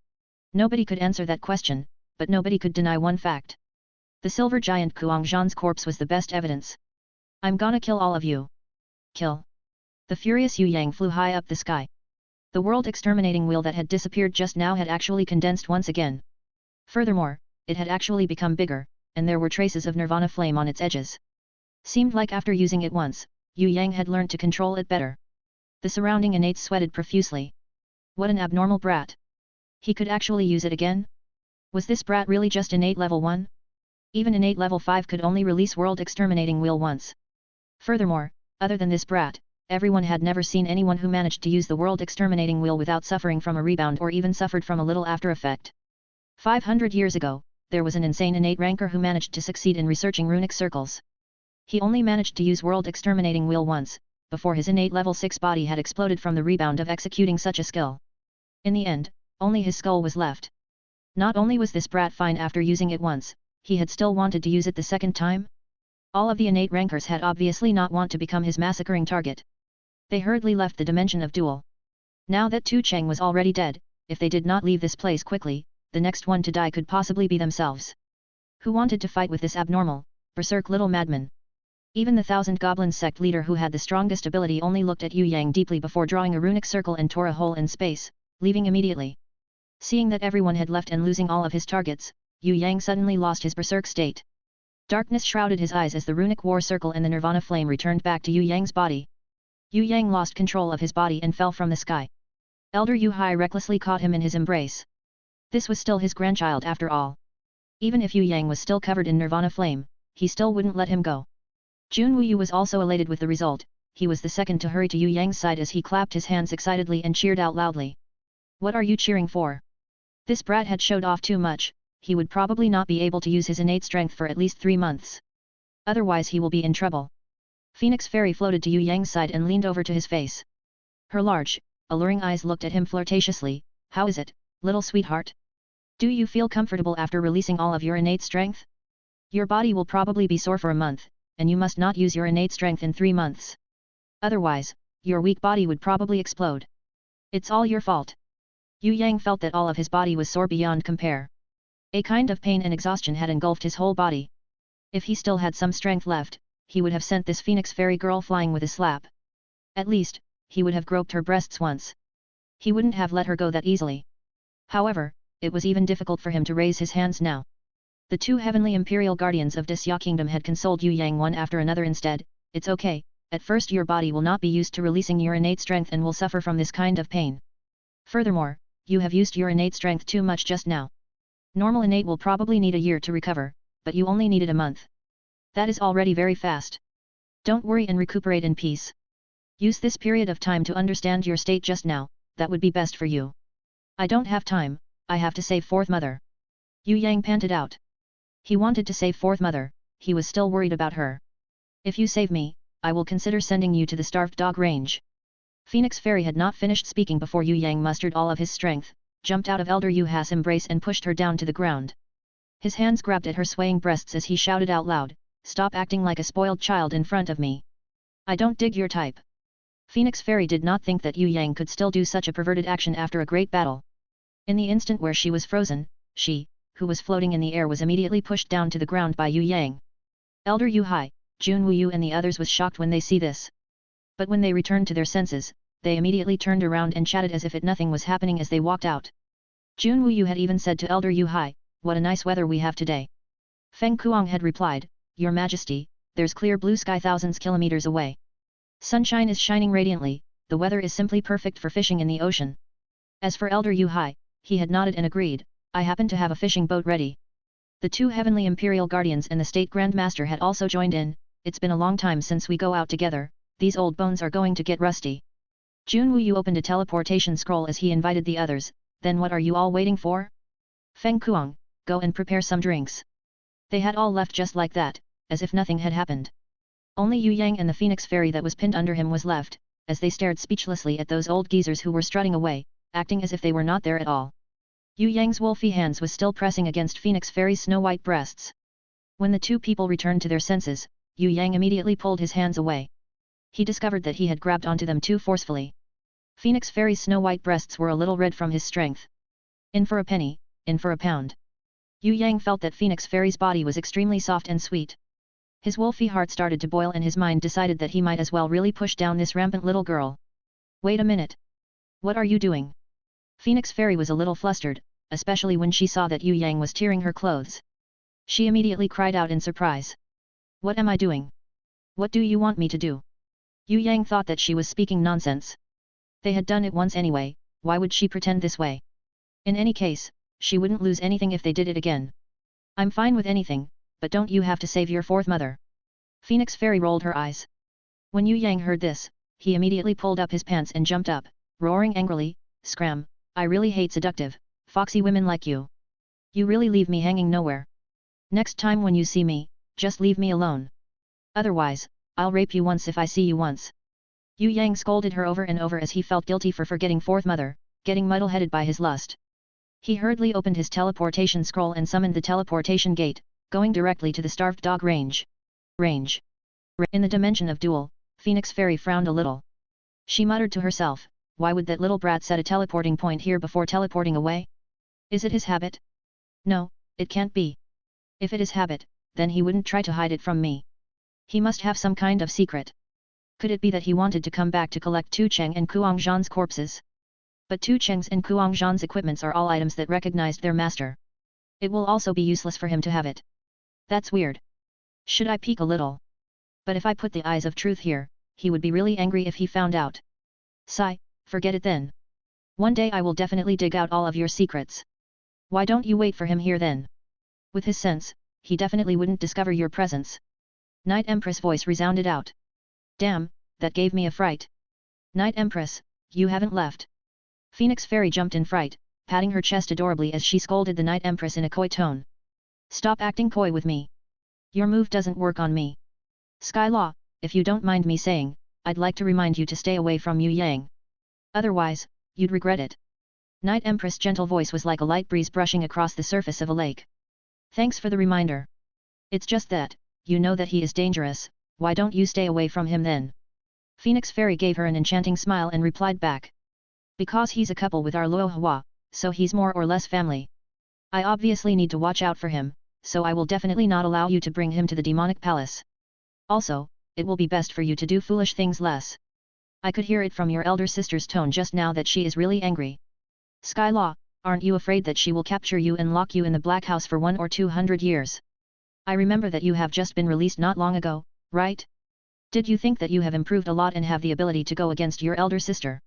Nobody could answer that question, but nobody could deny one fact. The silver giant Kuangzhan's corpse was the best evidence. I'm gonna kill all of you. Kill. The furious Yue Yang flew high up the sky. The World Exterminating Wheel that had disappeared just now had actually condensed once again. Furthermore, it had actually become bigger, and there were traces of nirvana flame on its edges. Seemed like after using it once, Yue Yang had learned to control it better. The surrounding innates sweated profusely. What an abnormal brat. He could actually use it again? Was this brat really just innate level 1? Even innate level 5 could only release World Exterminating Wheel once. Furthermore, other than this brat, everyone had never seen anyone who managed to use the World Exterminating Wheel without suffering from a rebound or even suffered from a little after effect. 500 years ago, there was an insane innate ranker who managed to succeed in researching runic circles. He only managed to use World Exterminating Wheel once, before his innate level 6 body had exploded from the rebound of executing such a skill. In the end, only his skull was left. Not only was this brat fine after using it once, he had still wanted to use it the second time? All of the innate rankers had obviously not want to become his massacring target. They hurriedly left the dimension of duel. Now that Tu Cheng was already dead, if they did not leave this place quickly, the next one to die could possibly be themselves. Who wanted to fight with this abnormal, berserk little madman? Even the Thousand Goblins sect leader who had the strongest ability only looked at Yue Yang deeply before drawing a runic circle and tore a hole in space, leaving immediately. Seeing that everyone had left and losing all of his targets, Yue Yang suddenly lost his berserk state. Darkness shrouded his eyes as the runic war circle and the nirvana flame returned back to Yue Yang's body. Yue Yang lost control of his body and fell from the sky. Elder Yu Hai recklessly caught him in his embrace. This was still his grandchild after all. Even if Yue Yang was still covered in nirvana flame, he still wouldn't let him go. Jun Wuyu was also elated with the result. He was the second to hurry to Yue Yang's side as he clapped his hands excitedly and cheered out loudly. What are you cheering for? This brat had showed off too much. He would probably not be able to use his innate strength for at least 3 months. Otherwise he will be in trouble. Phoenix Fairy floated to Yue Yang's side and leaned over to his face. Her large, alluring eyes looked at him flirtatiously. How is it, little sweetheart? Do you feel comfortable after releasing all of your innate strength? Your body will probably be sore for a month, and you must not use your innate strength in 3 months. Otherwise, your weak body would probably explode. It's all your fault. Yue Yang felt that all of his body was sore beyond compare. A kind of pain and exhaustion had engulfed his whole body. If he still had some strength left, he would have sent this Phoenix Fairy girl flying with a slap. At least, he would have groped her breasts once. He wouldn't have let her go that easily. However, it was even difficult for him to raise his hands now. The 2 heavenly imperial guardians of this Xia kingdom had consoled Yue Yang one after another instead. It's okay, at first your body will not be used to releasing your innate strength and will suffer from this kind of pain. Furthermore, you have used your innate strength too much just now. Normal innate will probably need a year to recover, but you only needed a month. That is already very fast. Don't worry and recuperate in peace. Use this period of time to understand your state just now, that would be best for you. I don't have time, I have to save Fourth Mother. Yue Yang panted out. He wanted to save Fourth Mother, he was still worried about her. If you save me, I will consider sending you to the Starved Dog Range. Phoenix Fairy had not finished speaking before Yue Yang mustered all of his strength, jumped out of Elder Yue Ha's embrace and pushed her down to the ground. His hands grabbed at her swaying breasts as he shouted out loud, "Stop acting like a spoiled child in front of me. I don't dig your type." Phoenix Fairy did not think that Yue Yang could still do such a perverted action after a great battle. In the instant where she was frozen, she, who was floating in the air, was immediately pushed down to the ground by Yue Yang. Elder Yue Hai, Jun Wuyu and the others was shocked when they see this. But when they returned to their senses, they immediately turned around and chatted as if nothing was happening as they walked out. Jun Wuyu had even said to Elder Yue Hai, "What a nice weather we have today." Feng Kuang had replied, "Your Majesty, there's clear blue sky thousands kilometers away. Sunshine is shining radiantly, the weather is simply perfect for fishing in the ocean." As for Elder Yue Hai, he had nodded and agreed, "I happen to have a fishing boat ready." The two Heavenly Imperial Guardians and the State Grand Master had also joined in. "It's been a long time since we go out together, these old bones are going to get rusty." Jun Wuyu opened a teleportation scroll as he invited the others, "Then what are you all waiting for? Feng Kuang, go and prepare some drinks." They had all left just like that, as if nothing had happened. Only Yue Yang and the Phoenix Fairy that was pinned under him was left, as they stared speechlessly at those old geezers who were strutting away, acting as if they were not there at all. Yue Yang's wolfy hands was still pressing against Phoenix Fairy's snow-white breasts. When the two people returned to their senses, Yue Yang immediately pulled his hands away. He discovered that he had grabbed onto them too forcefully. Phoenix Fairy's snow-white breasts were a little red from his strength. In for a penny, in for a pound. Yue Yang felt that Phoenix Fairy's body was extremely soft and sweet. His wolfy heart started to boil and his mind decided that he might as well really push down this rampant little girl. "Wait a minute. What are you doing?" Phoenix Fairy was a little flustered, especially when she saw that Yue Yang was tearing her clothes. She immediately cried out in surprise. "What am I doing? What do you want me to do?" Yue Yang thought that she was speaking nonsense. They had done it once anyway, why would she pretend this way? In any case, she wouldn't lose anything if they did it again. "I'm fine with anything, but don't you have to save your Fourth Mother?" Phoenix Fairy rolled her eyes. When Yue Yang heard this, he immediately pulled up his pants and jumped up, roaring angrily, "Scram, I really hate seductive, foxy women like you. You really leave me hanging nowhere. Next time when you see me, just leave me alone. Otherwise, I'll rape you once if I see you once." Yue Yang scolded her over and over as he felt guilty for forgetting Fourth Mother, getting muddle-headed by his lust. He hurriedly opened his teleportation scroll and summoned the teleportation gate, going directly to the Starved Dog Range. In the dimension of duel, Phoenix Fairy frowned a little. She muttered to herself, "Why would that little brat set a teleporting point here before teleporting away? Is it his habit? No, it can't be. If it is habit, then he wouldn't try to hide it from me. He must have some kind of secret. Could it be that he wanted to come back to collect Tu Cheng and Kuang Zhan's corpses? But Tu Cheng's and Kuang Zhan's equipments are all items that recognized their master. It will also be useless for him to have it. That's weird. Should I peek a little? But if I put the eyes of truth here, he would be really angry if he found out. Sigh, forget it then. One day I will definitely dig out all of your secrets. Why don't you wait for him here then? With his sense, he definitely wouldn't discover your presence." Night Empress' voice resounded out. "Damn, that gave me a fright. Night Empress, you haven't left." Phoenix Fairy jumped in fright, patting her chest adorably as she scolded the Night Empress in a coy tone. "Stop acting coy with me. Your move doesn't work on me. Sky Law, if you don't mind me saying, I'd like to remind you to stay away from Yue Yang. Otherwise, you'd regret it." Night Empress' gentle voice was like a light breeze brushing across the surface of a lake. "Thanks for the reminder. It's just that, you know that he is dangerous, why don't you stay away from him then?" Phoenix Fairy gave her an enchanting smile and replied back. "Because he's a couple with our Luo Hua, so he's more or less family. I obviously need to watch out for him, so I will definitely not allow you to bring him to the demonic palace. Also, it will be best for you to do foolish things less. I could hear it from your elder sister's tone just now that she is really angry. Sky Law, aren't you afraid that she will capture you and lock you in the Black House for 1 or 200 years? I remember that you have just been released not long ago, right? Did you think that you have improved a lot and have the ability to go against your elder sister?"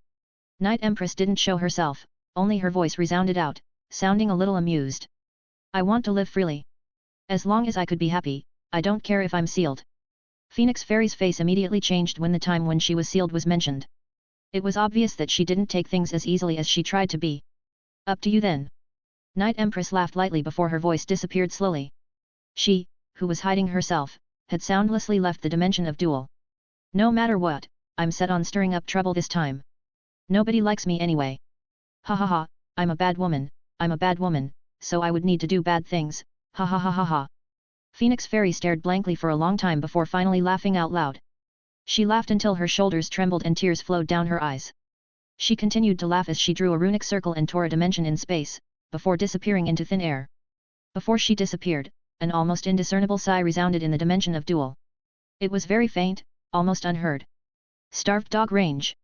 Night Empress didn't show herself, only her voice resounded out, sounding a little amused. "I want to live freely. As long as I could be happy, I don't care if I'm sealed. Phoenix Fairy's face immediately changed when the time when she was sealed was mentioned. It was obvious that she didn't take things as easily as she tried to be. Up to you then. Night Empress laughed lightly before her voice disappeared slowly. She, who was hiding herself, had soundlessly left the dimension of duel. No matter what, I'm set on stirring up trouble this time. Nobody likes me anyway. Ha ha ha, I'm a bad woman, so I would need to do bad things, ha ha ha ha ha. Phoenix Fairy stared blankly for a long time before finally laughing out loud. She laughed until her shoulders trembled and tears flowed down her eyes. She continued to laugh as she drew a runic circle and tore a dimension in space, before disappearing into thin air. Before she disappeared, an almost indiscernible sigh resounded in the dimension of duel. It was very faint, almost unheard. Starved Dog Range.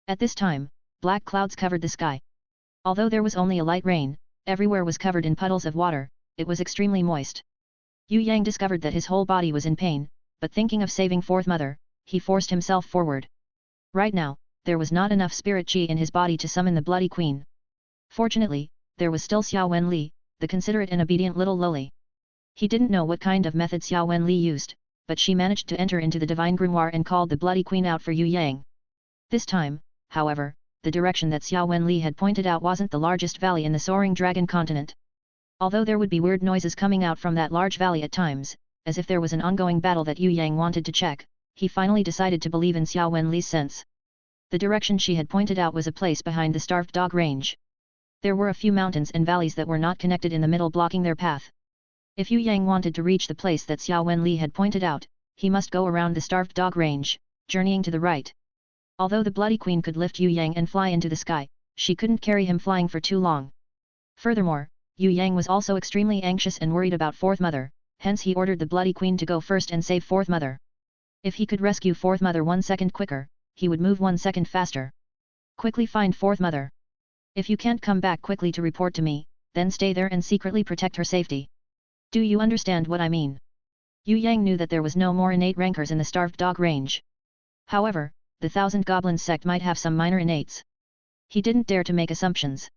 At this time, black clouds covered the sky. Although there was only a light rain, everywhere was covered in puddles of water, it was extremely moist. Yue Yang discovered that his whole body was in pain, but thinking of saving Fourth Mother, he forced himself forward. Right now, there was not enough spirit chi in his body to summon the Bloody Queen. Fortunately, there was still Xia Wen Li, the considerate and obedient little lowly. He didn't know what kind of method Xia Wen Li used, but she managed to enter into the divine grimoire and called the Bloody Queen out for Yue Yang. This time, however, the direction that Xia Wen Li had pointed out wasn't the largest valley in the Soaring Dragon Continent. Although there would be weird noises coming out from that large valley at times, as if there was an ongoing battle that Yue Yang wanted to check, he finally decided to believe in Xia Wen Li's sense. The direction she had pointed out was a place behind the Starved Dog Range. There were a few mountains and valleys that were not connected in the middle blocking their path. If Yue Yang wanted to reach the place that Xia Wen Li had pointed out, he must go around the Starved Dog Range, journeying to the right. Although the Bloody Queen could lift Yue Yang and fly into the sky, she couldn't carry him flying for too long. Furthermore, Yue Yang was also extremely anxious and worried about Fourth Mother, hence he ordered the Bloody Queen to go first and save Fourth Mother. If he could rescue Fourth Mother 1 second quicker, he would move 1 second faster. Quickly find Fourth Mother. If you can't come back quickly to report to me, then stay there and secretly protect her safety. Do you understand what I mean? Yue Yang knew that there was no more innate rankers in the Starved Dog Range. However, the Thousand Goblins sect might have some minor innates. He didn't dare to make assumptions.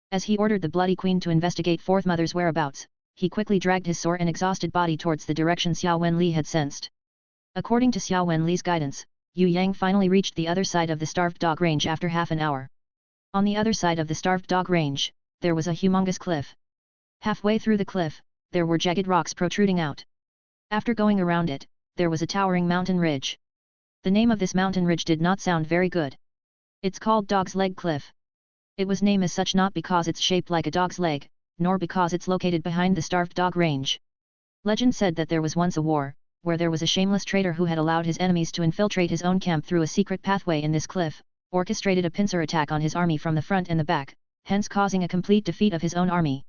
As he ordered the Bloody Queen to investigate Fourth Mother's whereabouts, he quickly dragged his sore and exhausted body towards the direction Xia Wen Li had sensed. According to Xia Wen Li's guidance, Yue Yang finally reached the other side of the Starved Dog Range after half an hour. On the other side of the Starved Dog Range, there was a humongous cliff. Halfway through the cliff, there were jagged rocks protruding out. After going around it, there was a towering mountain ridge. The name of this mountain ridge did not sound very good. It's called Dog's Leg Cliff. It was named as such not because it's shaped like a dog's leg, nor because it's located behind the Starved Dog Range. Legend said that there was once a war, where there was a shameless traitor who had allowed his enemies to infiltrate his own camp through a secret pathway in this cliff, orchestrated a pincer attack on his army from the front and the back, hence causing a complete defeat of his own army.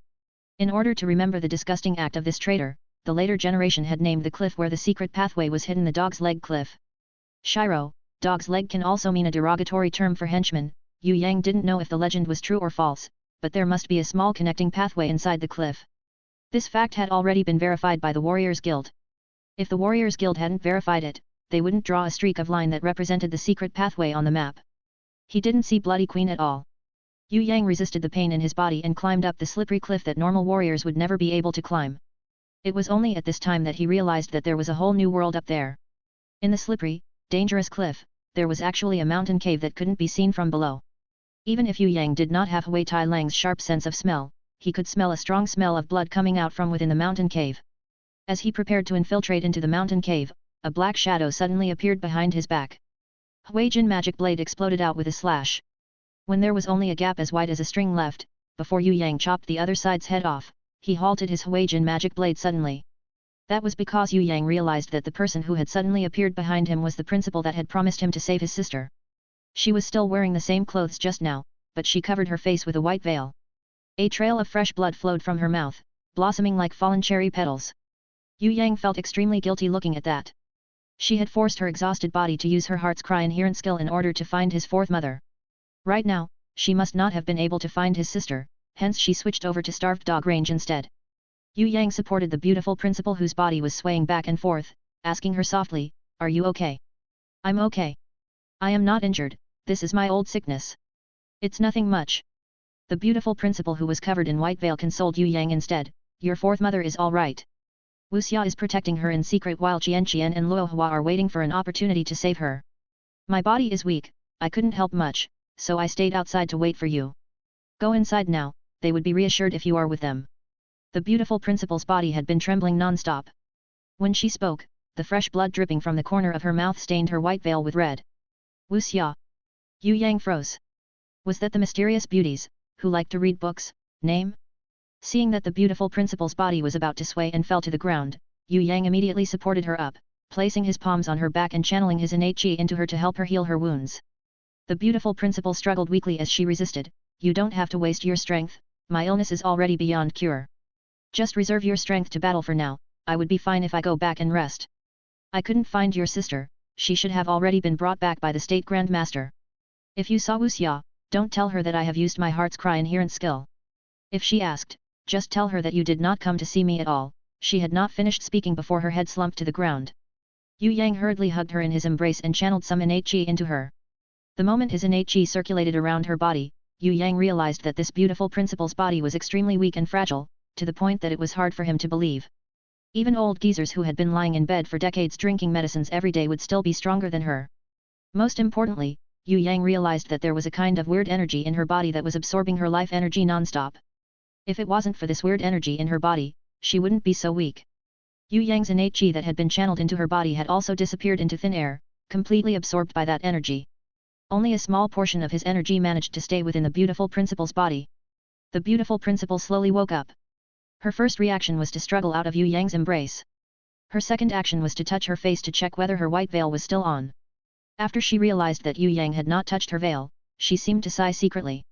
In order to remember the disgusting act of this traitor, the later generation had named the cliff where the secret pathway was hidden the Dog's Leg Cliff. Shiro, dog's leg can also mean a derogatory term for henchman. Yue Yang didn't know if the legend was true or false, but there must be a small connecting pathway inside the cliff. This fact had already been verified by the Warriors Guild. If the Warriors Guild hadn't verified it, they wouldn't draw a streak of line that represented the secret pathway on the map. He didn't see Bloody Queen at all. Yue Yang resisted the pain in his body and climbed up the slippery cliff that normal warriors would never be able to climb. It was only at this time that he realized that there was a whole new world up there. In the slippery, dangerous cliff, there was actually a mountain cave that couldn't be seen from below. Even if Yue Yang did not have Hui Tai Lang's sharp sense of smell, he could smell a strong smell of blood coming out from within the mountain cave. As he prepared to infiltrate into the mountain cave, a black shadow suddenly appeared behind his back. Hui Jin magic blade exploded out with a slash. When there was only a gap as wide as a string left, before Yue Yang chopped the other side's head off, he halted his Hui Jin magic blade suddenly. That was because Yue Yang realized that the person who had suddenly appeared behind him was the principal that had promised him to save his sister. She was still wearing the same clothes just now, but she covered her face with a white veil. A trail of fresh blood flowed from her mouth, blossoming like fallen cherry petals. Yue Yang felt extremely guilty looking at that. She had forced her exhausted body to use her heart's cry inherent skill in order to find his fourth mother. Right now, she must not have been able to find his sister, hence she switched over to Starved Dog Range instead. Yue Yang supported the beautiful principal whose body was swaying back and forth, asking her softly, "Are you okay?" "I'm okay. I am not injured, this is my old sickness. It's nothing much." The beautiful principal who was covered in white veil consoled Yue Yang instead, "Your fourth mother is all right. Xia is protecting her in secret while Xian and Luo Hua are waiting for an opportunity to save her. My body is weak, I couldn't help much, so I stayed outside to wait for you. Go inside now, they would be reassured if you are with them. The beautiful principal's body had been trembling non-stop. When she spoke, the fresh blood dripping from the corner of her mouth stained her white veil with red. Xia. Yue Yang froze. Was that the mysterious beauties, who liked to read books, name? Seeing that the beautiful principal's body was about to sway and fell to the ground, Yue Yang immediately supported her up, placing his palms on her back and channeling his innate qi into her to help her heal her wounds. The beautiful principal struggled weakly as she resisted. You don't have to waste your strength, my illness is already beyond cure. Just reserve your strength to battle for now, I would be fine if I go back and rest. I couldn't find your sister, she should have already been brought back by the state Grand Master. If you saw Xia, don't tell her that I have used my heart's cry inherent skill. If she asked, just tell her that you did not come to see me at all. She had not finished speaking before her head slumped to the ground. Yue Yang hurriedly hugged her in his embrace and channeled some innate qi into her. The moment his innate qi circulated around her body, Yue Yang realized that this beautiful principal's body was extremely weak and fragile, to the point that it was hard for him to believe. Even old geezers who had been lying in bed for decades drinking medicines every day would still be stronger than her. Most importantly, Yue Yang realized that there was a kind of weird energy in her body that was absorbing her life energy non-stop. If it wasn't for this weird energy in her body, she wouldn't be so weak. Yue Yang's innate qi that had been channeled into her body had also disappeared into thin air, completely absorbed by that energy. Only a small portion of his energy managed to stay within the beautiful principal's body. The beautiful principal slowly woke up. Her first reaction was to struggle out of Yue Yang's embrace. Her second action was to touch her face to check whether her white veil was still on. After she realized that Yue Yang had not touched her veil, she seemed to sigh secretly.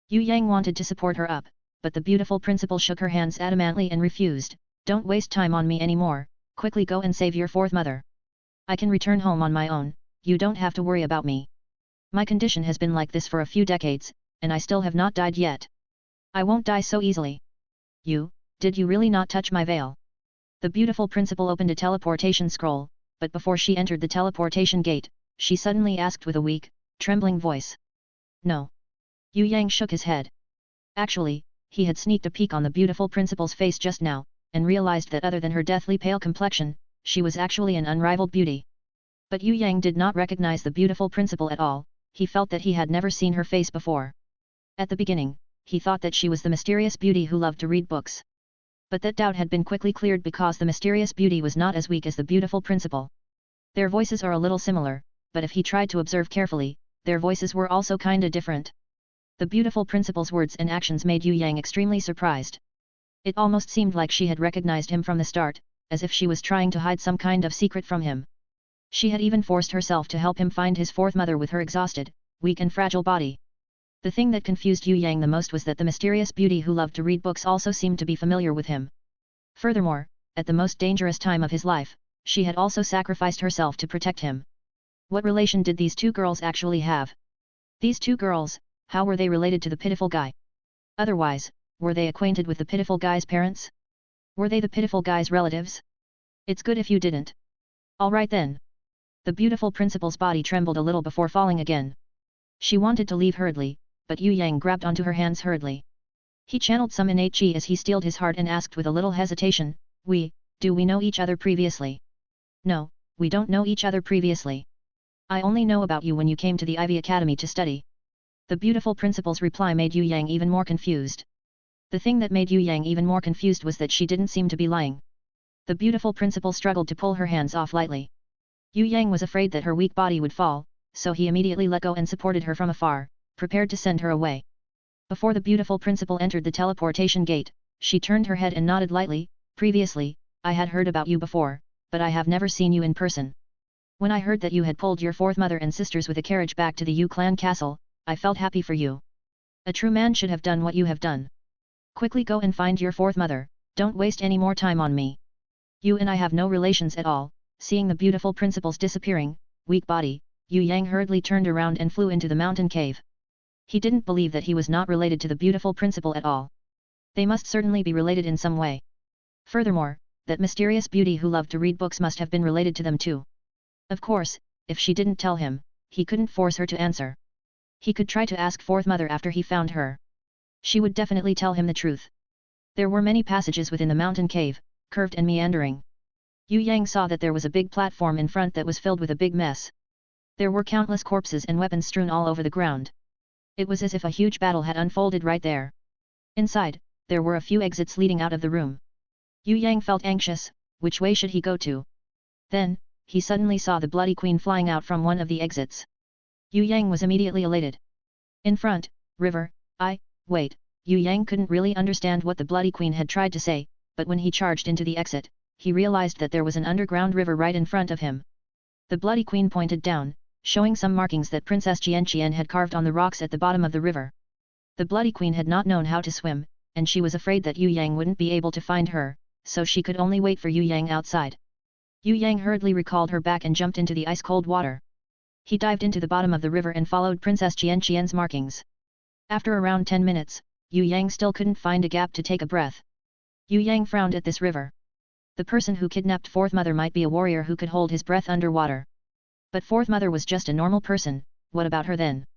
Yue Yang wanted to support her up, but the beautiful principal shook her hands adamantly and refused. Don't waste time on me anymore, quickly go and save your fourth mother. I can return home on my own, you don't have to worry about me. My condition has been like this for a few decades, and I still have not died yet. I won't die so easily. Did you really not touch my veil? The beautiful principal opened a teleportation scroll, but before she entered the teleportation gate, she suddenly asked with a weak, trembling voice. No. Yue Yang shook his head. Actually, he had sneaked a peek on the beautiful principal's face just now, and realized that other than her deathly pale complexion, she was actually an unrivaled beauty. But Yue Yang did not recognize the beautiful principal at all, he felt that he had never seen her face before. At the beginning, he thought that she was the mysterious beauty who loved to read books. But that doubt had been quickly cleared because the mysterious beauty was not as weak as the beautiful principal. Their voices are a little similar, but if he tried to observe carefully, their voices were also kinda different. The beautiful principal's words and actions made Yue Yang extremely surprised. It almost seemed like she had recognized him from the start, as if she was trying to hide some kind of secret from him. She had even forced herself to help him find his fourth mother with her exhausted, weak and fragile body. The thing that confused Yue Yang the most was that the mysterious beauty who loved to read books also seemed to be familiar with him. Furthermore, at the most dangerous time of his life, she had also sacrificed herself to protect him. What relation did these two girls actually have? These two girls, how were they related to the pitiful guy? Otherwise, were they acquainted with the pitiful guy's parents? Were they the pitiful guy's relatives? It's good if you didn't. Alright then. The beautiful principal's body trembled a little before falling again. She wanted to leave hurriedly, but Yue Yang grabbed onto her hands hurriedly. He channeled some innate qi as he steeled his heart and asked with a little hesitation, do we know each other previously? No, we don't know each other previously. I only know about you when you came to the Ivy Academy to study. The beautiful principal's reply made Yue Yang even more confused. The thing that made Yue Yang even more confused was that she didn't seem to be lying. The beautiful principal struggled to pull her hands off lightly. Yue Yang was afraid that her weak body would fall, so he immediately let go and supported her from afar, prepared to send her away. Before the beautiful principal entered the teleportation gate, she turned her head and nodded lightly. Previously, I had heard about you before, but I have never seen you in person. When I heard that you had pulled your fourth mother and sisters with a carriage back to the Yu clan castle, I felt happy for you. A true man should have done what you have done. Quickly go and find your fourth mother, don't waste any more time on me. You and I have no relations at all. Seeing the beautiful principal's disappearing, weak body, Yue Yang hurriedly turned around and flew into the mountain cave. He didn't believe that he was not related to the beautiful principal at all. They must certainly be related in some way. Furthermore, that mysterious beauty who loved to read books must have been related to them too. Of course, if she didn't tell him, he couldn't force her to answer. He could try to ask fourth mother after he found her. She would definitely tell him the truth. There were many passages within the mountain cave, curved and meandering. Yue Yang saw that there was a big platform in front that was filled with a big mess. There were countless corpses and weapons strewn all over the ground. It was as if a huge battle had unfolded right there. Inside, there were a few exits leading out of the room. Yue Yang felt anxious, which way should he go to? Then, he suddenly saw the Bloody Queen flying out from one of the exits. Yue Yang was immediately elated. In front, river, wait, Yue Yang couldn't really understand what the Bloody Queen had tried to say, but when he charged into the exit, he realized that there was an underground river right in front of him. The Bloody Queen pointed down, showing some markings that Princess Xian had carved on the rocks at the bottom of the river. The Bloody Queen had not known how to swim, and she was afraid that Yue Yang wouldn't be able to find her, so she could only wait for Yue Yang outside. Yue Yang hurriedly recalled her back and jumped into the ice-cold water. He dived into the bottom of the river and followed Princess Xian's markings. After around 10 minutes, Yue Yang still couldn't find a gap to take a breath. Yue Yang frowned at this river. The person who kidnapped Fourth Mother might be a warrior who could hold his breath underwater. But Fourth Mother was just a normal person, what about her then?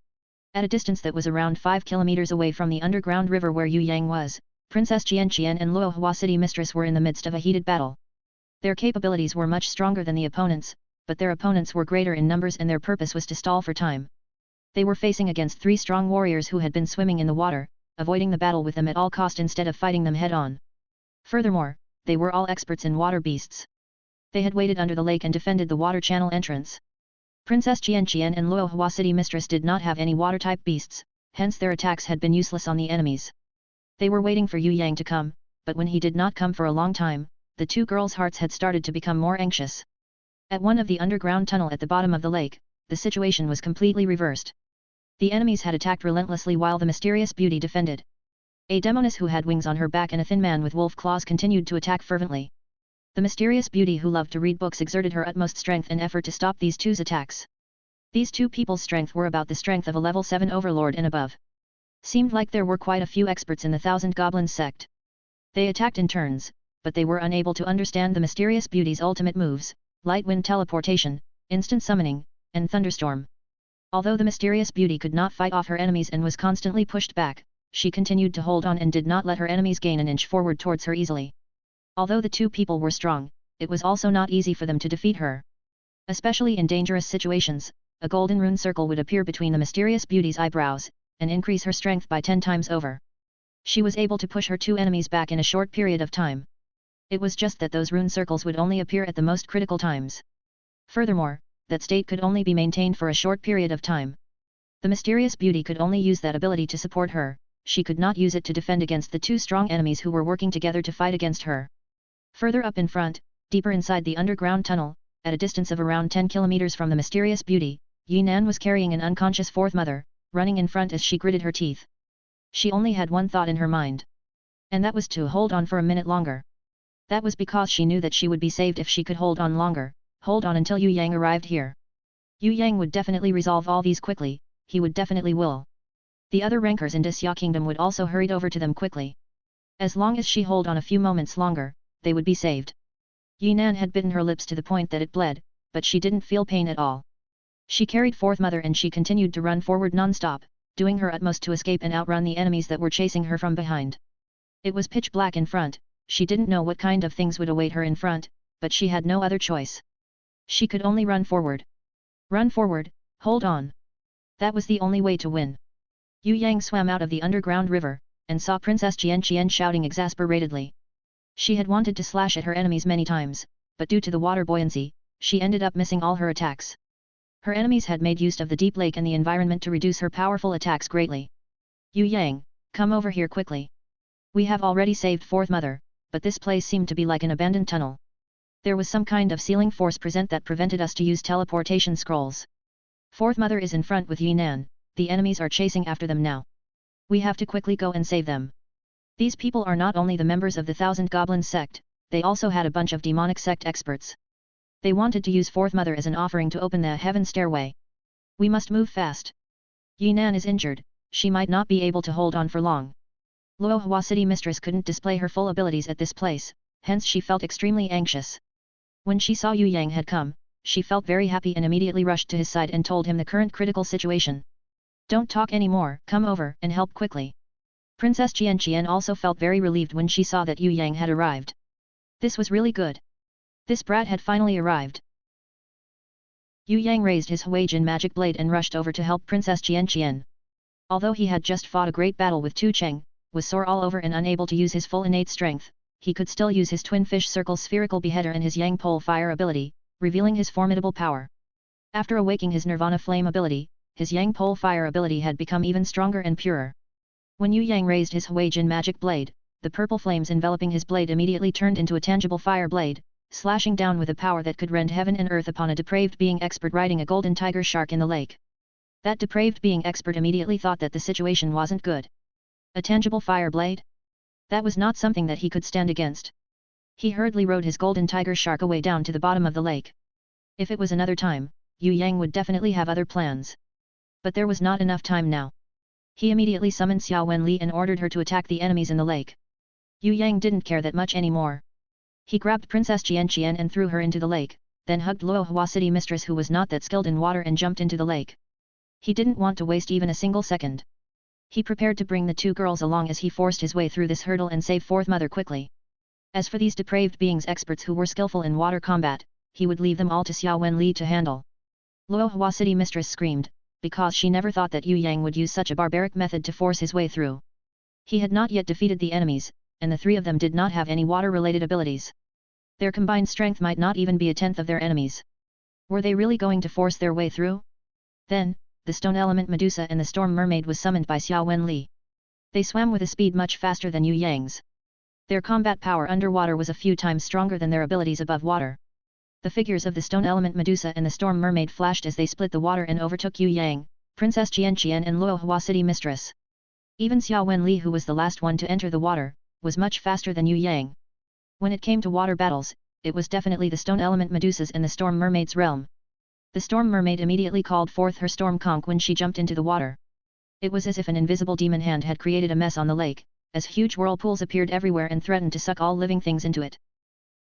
At a distance that was around 5 kilometers away from the underground river where Yue Yang was, Princess Xian and Luohua City Mistress were in the midst of a heated battle. Their capabilities were much stronger than the opponents, but their opponents were greater in numbers and their purpose was to stall for time. They were facing against 3 strong warriors who had been swimming in the water, avoiding the battle with them at all cost instead of fighting them head-on. Furthermore, they were all experts in water beasts. They had waited under the lake and defended the water channel entrance. Princess Xian and Luohua City Mistress did not have any water-type beasts, hence their attacks had been useless on the enemies. They were waiting for Yue Yang to come, but when he did not come for a long time, the 2 girls' hearts had started to become more anxious. At one of the underground tunnel at the bottom of the lake, the situation was completely reversed. The enemies had attacked relentlessly while the mysterious beauty defended. A demoness who had wings on her back and a thin man with wolf claws continued to attack fervently. The mysterious beauty who loved to read books exerted her utmost strength and effort to stop these 2's attacks. These 2 people's strength were about the strength of a level 7 overlord and above. Seemed like there were quite a few experts in the Thousand Goblins sect. They attacked in turns, but they were unable to understand the mysterious beauty's ultimate moves, light wind teleportation, instant summoning, and thunderstorm. Although the mysterious beauty could not fight off her enemies and was constantly pushed back, she continued to hold on and did not let her enemies gain an inch forward towards her easily. Although the 2 people were strong, it was also not easy for them to defeat her. Especially in dangerous situations, a golden rune circle would appear between the mysterious beauty's eyebrows, and increase her strength by 10 times over. She was able to push her 2 enemies back in a short period of time. It was just that those rune circles would only appear at the most critical times. Furthermore, that state could only be maintained for a short period of time. The mysterious beauty could only use that ability to support her, she could not use it to defend against the 2 strong enemies who were working together to fight against her. Further up in front, deeper inside the underground tunnel, at a distance of around 10 kilometers from the mysterious beauty, Yinan was carrying an unconscious Fourth Mother, running in front as she gritted her teeth. She only had one thought in her mind. And that was to hold on for a minute longer. That was because she knew that she would be saved if she could hold on longer, hold on until Yue Yang arrived here. Yue Yang would definitely resolve all these quickly, he would definitely will. The other rankers in Xia Kingdom would also hurried over to them quickly. As long as she hold on a few moments longer, they would be saved. Yinan had bitten her lips to the point that it bled, but she didn't feel pain at all. She carried Fourth Mother and she continued to run forward non-stop, doing her utmost to escape and outrun the enemies that were chasing her from behind. It was pitch black in front, she didn't know what kind of things would await her in front, but she had no other choice. She could only run forward. Run forward, hold on. That was the only way to win. Yue Yang swam out of the underground river, and saw Princess Xian shouting exasperatedly. She had wanted to slash at her enemies many times, but due to the water buoyancy, she ended up missing all her attacks. Her enemies had made use of the deep lake and the environment to reduce her powerful attacks greatly. Yue Yang, come over here quickly. We have already saved Fourth Mother, but this place seemed to be like an abandoned tunnel. There was some kind of sealing force present that prevented us to use teleportation scrolls. Fourth Mother is in front with Yinan, the enemies are chasing after them now. We have to quickly go and save them. These people are not only the members of the Thousand Goblins sect, they also had a bunch of demonic sect experts. They wanted to use Fourth Mother as an offering to open the heaven stairway. We must move fast. Yinan is injured, she might not be able to hold on for long. Luohua City Mistress couldn't display her full abilities at this place, hence she felt extremely anxious. When she saw Yue Yang had come, she felt very happy and immediately rushed to his side and told him the current critical situation. Don't talk anymore, come over and help quickly. Princess Xian also felt very relieved when she saw that Yue Yang had arrived. This was really good. This brat had finally arrived. Yue Yang raised his Huijin magic blade and rushed over to help Princess Xian. Although he had just fought a great battle with Tu Cheng, was sore all over and unable to use his full innate strength, he could still use his Twin Fish Circle Spherical Beheader and his Yang Pole Fire ability, revealing his formidable power. After awaking his Nirvana Flame ability, his Yang Pole Fire ability had become even stronger and purer. When Yue Yang raised his Huijin magic blade, the purple flames enveloping his blade immediately turned into a tangible fire blade, slashing down with a power that could rend heaven and earth upon a depraved being expert riding a golden tiger shark in the lake. That depraved being expert immediately thought that the situation wasn't good. A tangible fire blade? That was not something that he could stand against. He hurriedly rode his golden tiger shark away down to the bottom of the lake. If it was another time, Yue Yang would definitely have other plans. But there was not enough time now. He immediately summoned Fei Wen Li and ordered her to attack the enemies in the lake. Yue Yang didn't care that much anymore. He grabbed Princess Xian and threw her into the lake, then hugged Luo Hua City Mistress who was not that skilled in water and jumped into the lake. He didn't want to waste even a single second. He prepared to bring the two girls along as he forced his way through this hurdle and save Fourth Mother quickly. As for these depraved beings experts who were skillful in water combat, he would leave them all to Fei Wen Li to handle. Luo Hua City Mistress screamed, because she never thought that Yue Yang would use such a barbaric method to force his way through. He had not yet defeated the enemies, and the three of them did not have any water-related abilities. Their combined strength might not even be a tenth of their enemies. Were they really going to force their way through? Then, the stone element Medusa and the storm mermaid was summoned by Fei Wen Li. They swam with a speed much faster than Yue Yang's. Their combat power underwater was a few times stronger than their abilities above water. The figures of the stone element Medusa and the storm mermaid flashed as they split the water and overtook Yue Yang, Princess Xian and Luo Hua City Mistress. Even Fei Wen Li, who was the last one to enter the water, was much faster than Yue Yang. When it came to water battles, it was definitely the stone element Medusa's and the storm mermaid's realm. The storm mermaid immediately called forth her storm conch when she jumped into the water. It was as if an invisible demon hand had created a mess on the lake, as huge whirlpools appeared everywhere and threatened to suck all living things into it.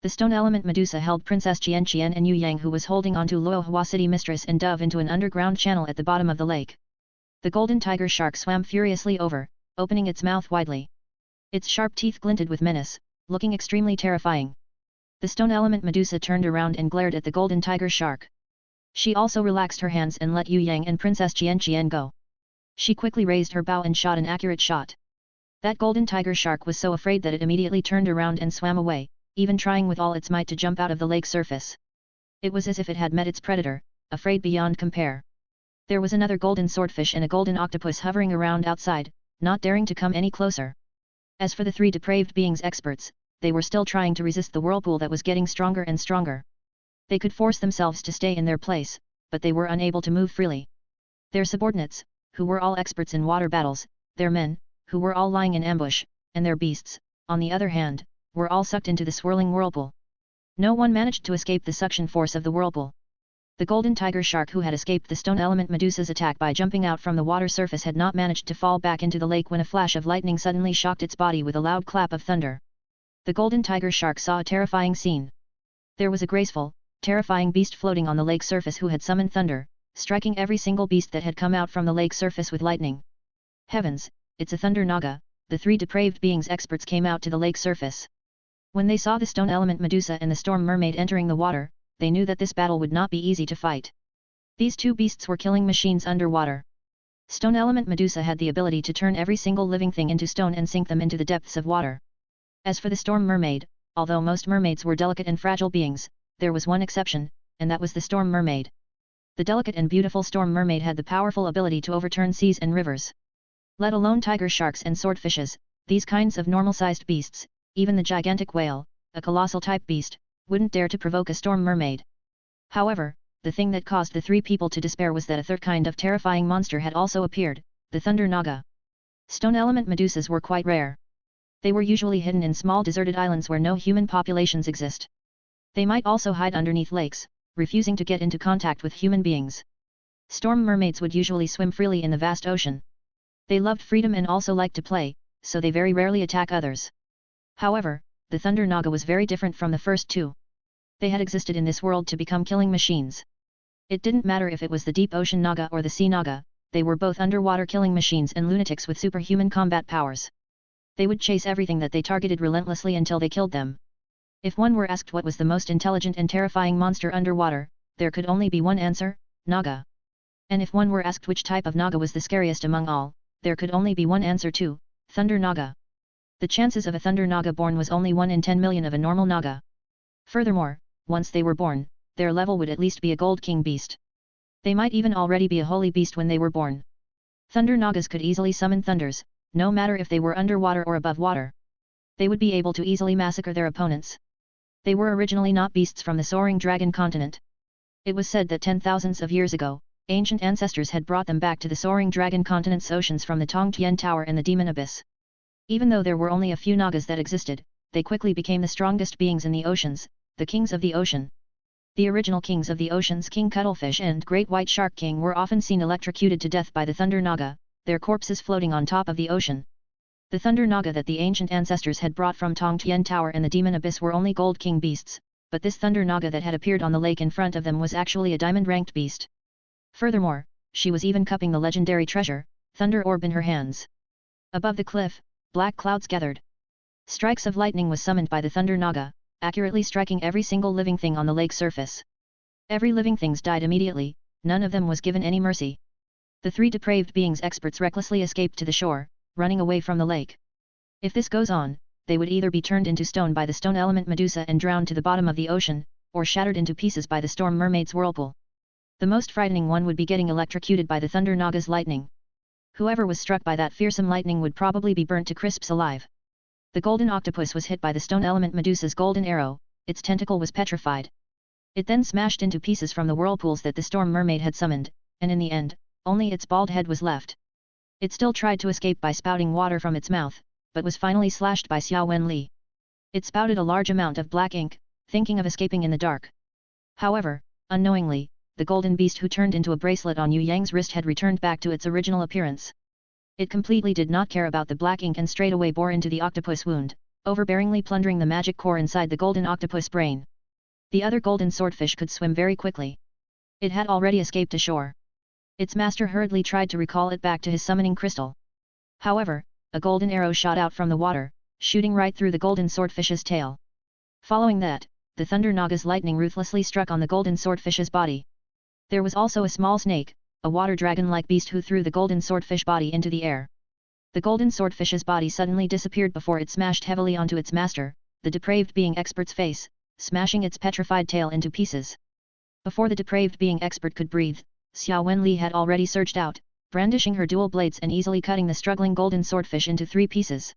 The stone element Medusa held Princess Xian and Yue Yang, who was holding onto Luo Hua City Mistress, and dove into an underground channel at the bottom of the lake. The golden tiger shark swam furiously over, opening its mouth widely. Its sharp teeth glinted with menace, looking extremely terrifying. The stone element Medusa turned around and glared at the golden tiger shark. She also relaxed her hands and let Yue Yang and Princess Xian go. She quickly raised her bow and shot an accurate shot. That golden tiger shark was so afraid that it immediately turned around and swam away, even trying with all its might to jump out of the lake surface. It was as if it had met its predator, afraid beyond compare. There was another golden swordfish and a golden octopus hovering around outside, not daring to come any closer. As for the three depraved beings experts, they were still trying to resist the whirlpool that was getting stronger and stronger. They could force themselves to stay in their place, but they were unable to move freely. Their subordinates, who were all experts in water battles, their men, who were all lying in ambush, and their beasts, on the other hand, were all sucked into the swirling whirlpool. No one managed to escape the suction force of the whirlpool. The golden tiger shark, who had escaped the stone element Medusa's attack by jumping out from the water surface, had not managed to fall back into the lake when a flash of lightning suddenly shocked its body with a loud clap of thunder. The golden tiger shark saw a terrifying scene. There was a graceful, terrifying beast floating on the lake surface who had summoned thunder, striking every single beast that had come out from the lake surface with lightning. Heavens, it's a thunder naga! The three depraved beings experts came out to the lake surface. When they saw the stone element Medusa and the storm mermaid entering the water, they knew that this battle would not be easy to fight. These two beasts were killing machines underwater. Stone element Medusa had the ability to turn every single living thing into stone and sink them into the depths of water. As for the storm mermaid, although most mermaids were delicate and fragile beings, there was one exception, and that was the storm mermaid. The delicate and beautiful storm mermaid had the powerful ability to overturn seas and rivers. Let alone tiger sharks and swordfishes, these kinds of normal-sized beasts, even the gigantic whale, a colossal type beast, wouldn't dare to provoke a storm mermaid. However, the thing that caused the three people to despair was that a third kind of terrifying monster had also appeared, the thunder naga. Stone element Medusas were quite rare. They were usually hidden in small deserted islands where no human populations exist. They might also hide underneath lakes, refusing to get into contact with human beings. Storm mermaids would usually swim freely in the vast ocean. They loved freedom and also liked to play, so they very rarely attack others. However, the thunder naga was very different from the first two. They had existed in this world to become killing machines. It didn't matter if it was the deep ocean naga or the sea naga, they were both underwater killing machines and lunatics with superhuman combat powers. They would chase everything that they targeted relentlessly until they killed them. If one were asked what was the most intelligent and terrifying monster underwater, there could only be one answer: Naga. And if one were asked which type of Naga was the scariest among all, there could only be one answer too: Thunder Naga. The chances of a Thunder Naga born was only 1 in 10 million of a normal Naga. Furthermore, once they were born, their level would at least be a Gold King beast. They might even already be a holy beast when they were born. Thunder Nagas could easily summon thunders, no matter if they were underwater or above water. They would be able to easily massacre their opponents. They were originally not beasts from the Soaring Dragon Continent. It was said that 10,000s of years ago, ancient ancestors had brought them back to the Soaring Dragon Continent's oceans from the Tongtian Tower and the Demon Abyss. Even though there were only a few Nagas that existed, they quickly became the strongest beings in the oceans, the kings of the ocean. The original kings of the oceans, King Cuttlefish and Great White Shark King, were often seen electrocuted to death by the Thunder Naga, their corpses floating on top of the ocean. The Thunder Naga that the ancient ancestors had brought from Tongtian Tower and the Demon Abyss were only Gold King beasts, but this Thunder Naga that had appeared on the lake in front of them was actually a diamond-ranked beast. Furthermore, she was even cupping the legendary treasure, Thunder Orb, in her hands. Above the cliff, black clouds gathered. Strikes of lightning was summoned by the Thunder Naga, accurately striking every single living thing on the lake surface. Every living things died immediately, none of them was given any mercy. The three depraved beings experts recklessly escaped to the shore, running away from the lake. If this goes on, they would either be turned into stone by the stone element Medusa and drowned to the bottom of the ocean, or shattered into pieces by the storm mermaid's whirlpool. The most frightening one would be getting electrocuted by the Thunder Naga's lightning. Whoever was struck by that fearsome lightning would probably be burnt to crisps alive. The golden octopus was hit by the stone element Medusa's golden arrow, its tentacle was petrified. It then smashed into pieces from the whirlpools that the storm mermaid had summoned, and in the end, only its bald head was left. It still tried to escape by spouting water from its mouth, but was finally slashed by Xia Wen Li. It spouted a large amount of black ink, thinking of escaping in the dark. However, unknowingly, the golden beast who turned into a bracelet on Yue Yang's wrist had returned back to its original appearance. It completely did not care about the black ink and straightaway bore into the octopus wound, overbearingly plundering the magic core inside the golden octopus brain. The other golden swordfish could swim very quickly. It had already escaped ashore. Its master hurriedly tried to recall it back to his summoning crystal. However, a golden arrow shot out from the water, shooting right through the golden swordfish's tail. Following that, the Thunder Naga's lightning ruthlessly struck on the golden swordfish's body. There was also a small snake, a water dragon-like beast who threw the golden swordfish body into the air. The golden swordfish's body suddenly disappeared before it smashed heavily onto its master, the depraved being expert's face, smashing its petrified tail into pieces. Before the depraved being expert could breathe, Xia Wen Li had already surged out, brandishing her dual blades and easily cutting the struggling golden swordfish into 3 pieces.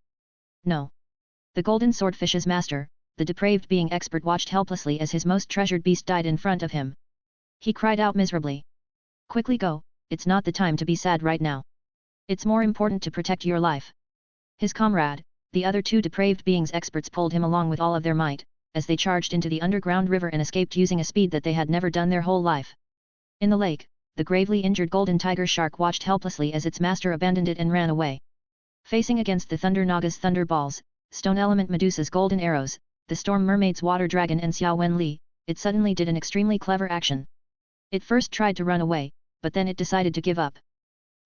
No. The golden swordfish's master, the depraved being expert, watched helplessly as his most treasured beast died in front of him. He cried out miserably. Quickly go, it's not the time to be sad right now. It's more important to protect your life. His comrade, the other 2 depraved beings experts, pulled him along with all of their might, as they charged into the underground river and escaped using a speed that they had never done their whole life. In the lake, the gravely injured golden tiger shark watched helplessly as its master abandoned it and ran away. Facing against the Thunder Naga's thunder balls, stone element Medusa's golden arrows, the storm mermaid's water dragon and Xia Wen Li, it suddenly did an extremely clever action. It first tried to run away, but then it decided to give up.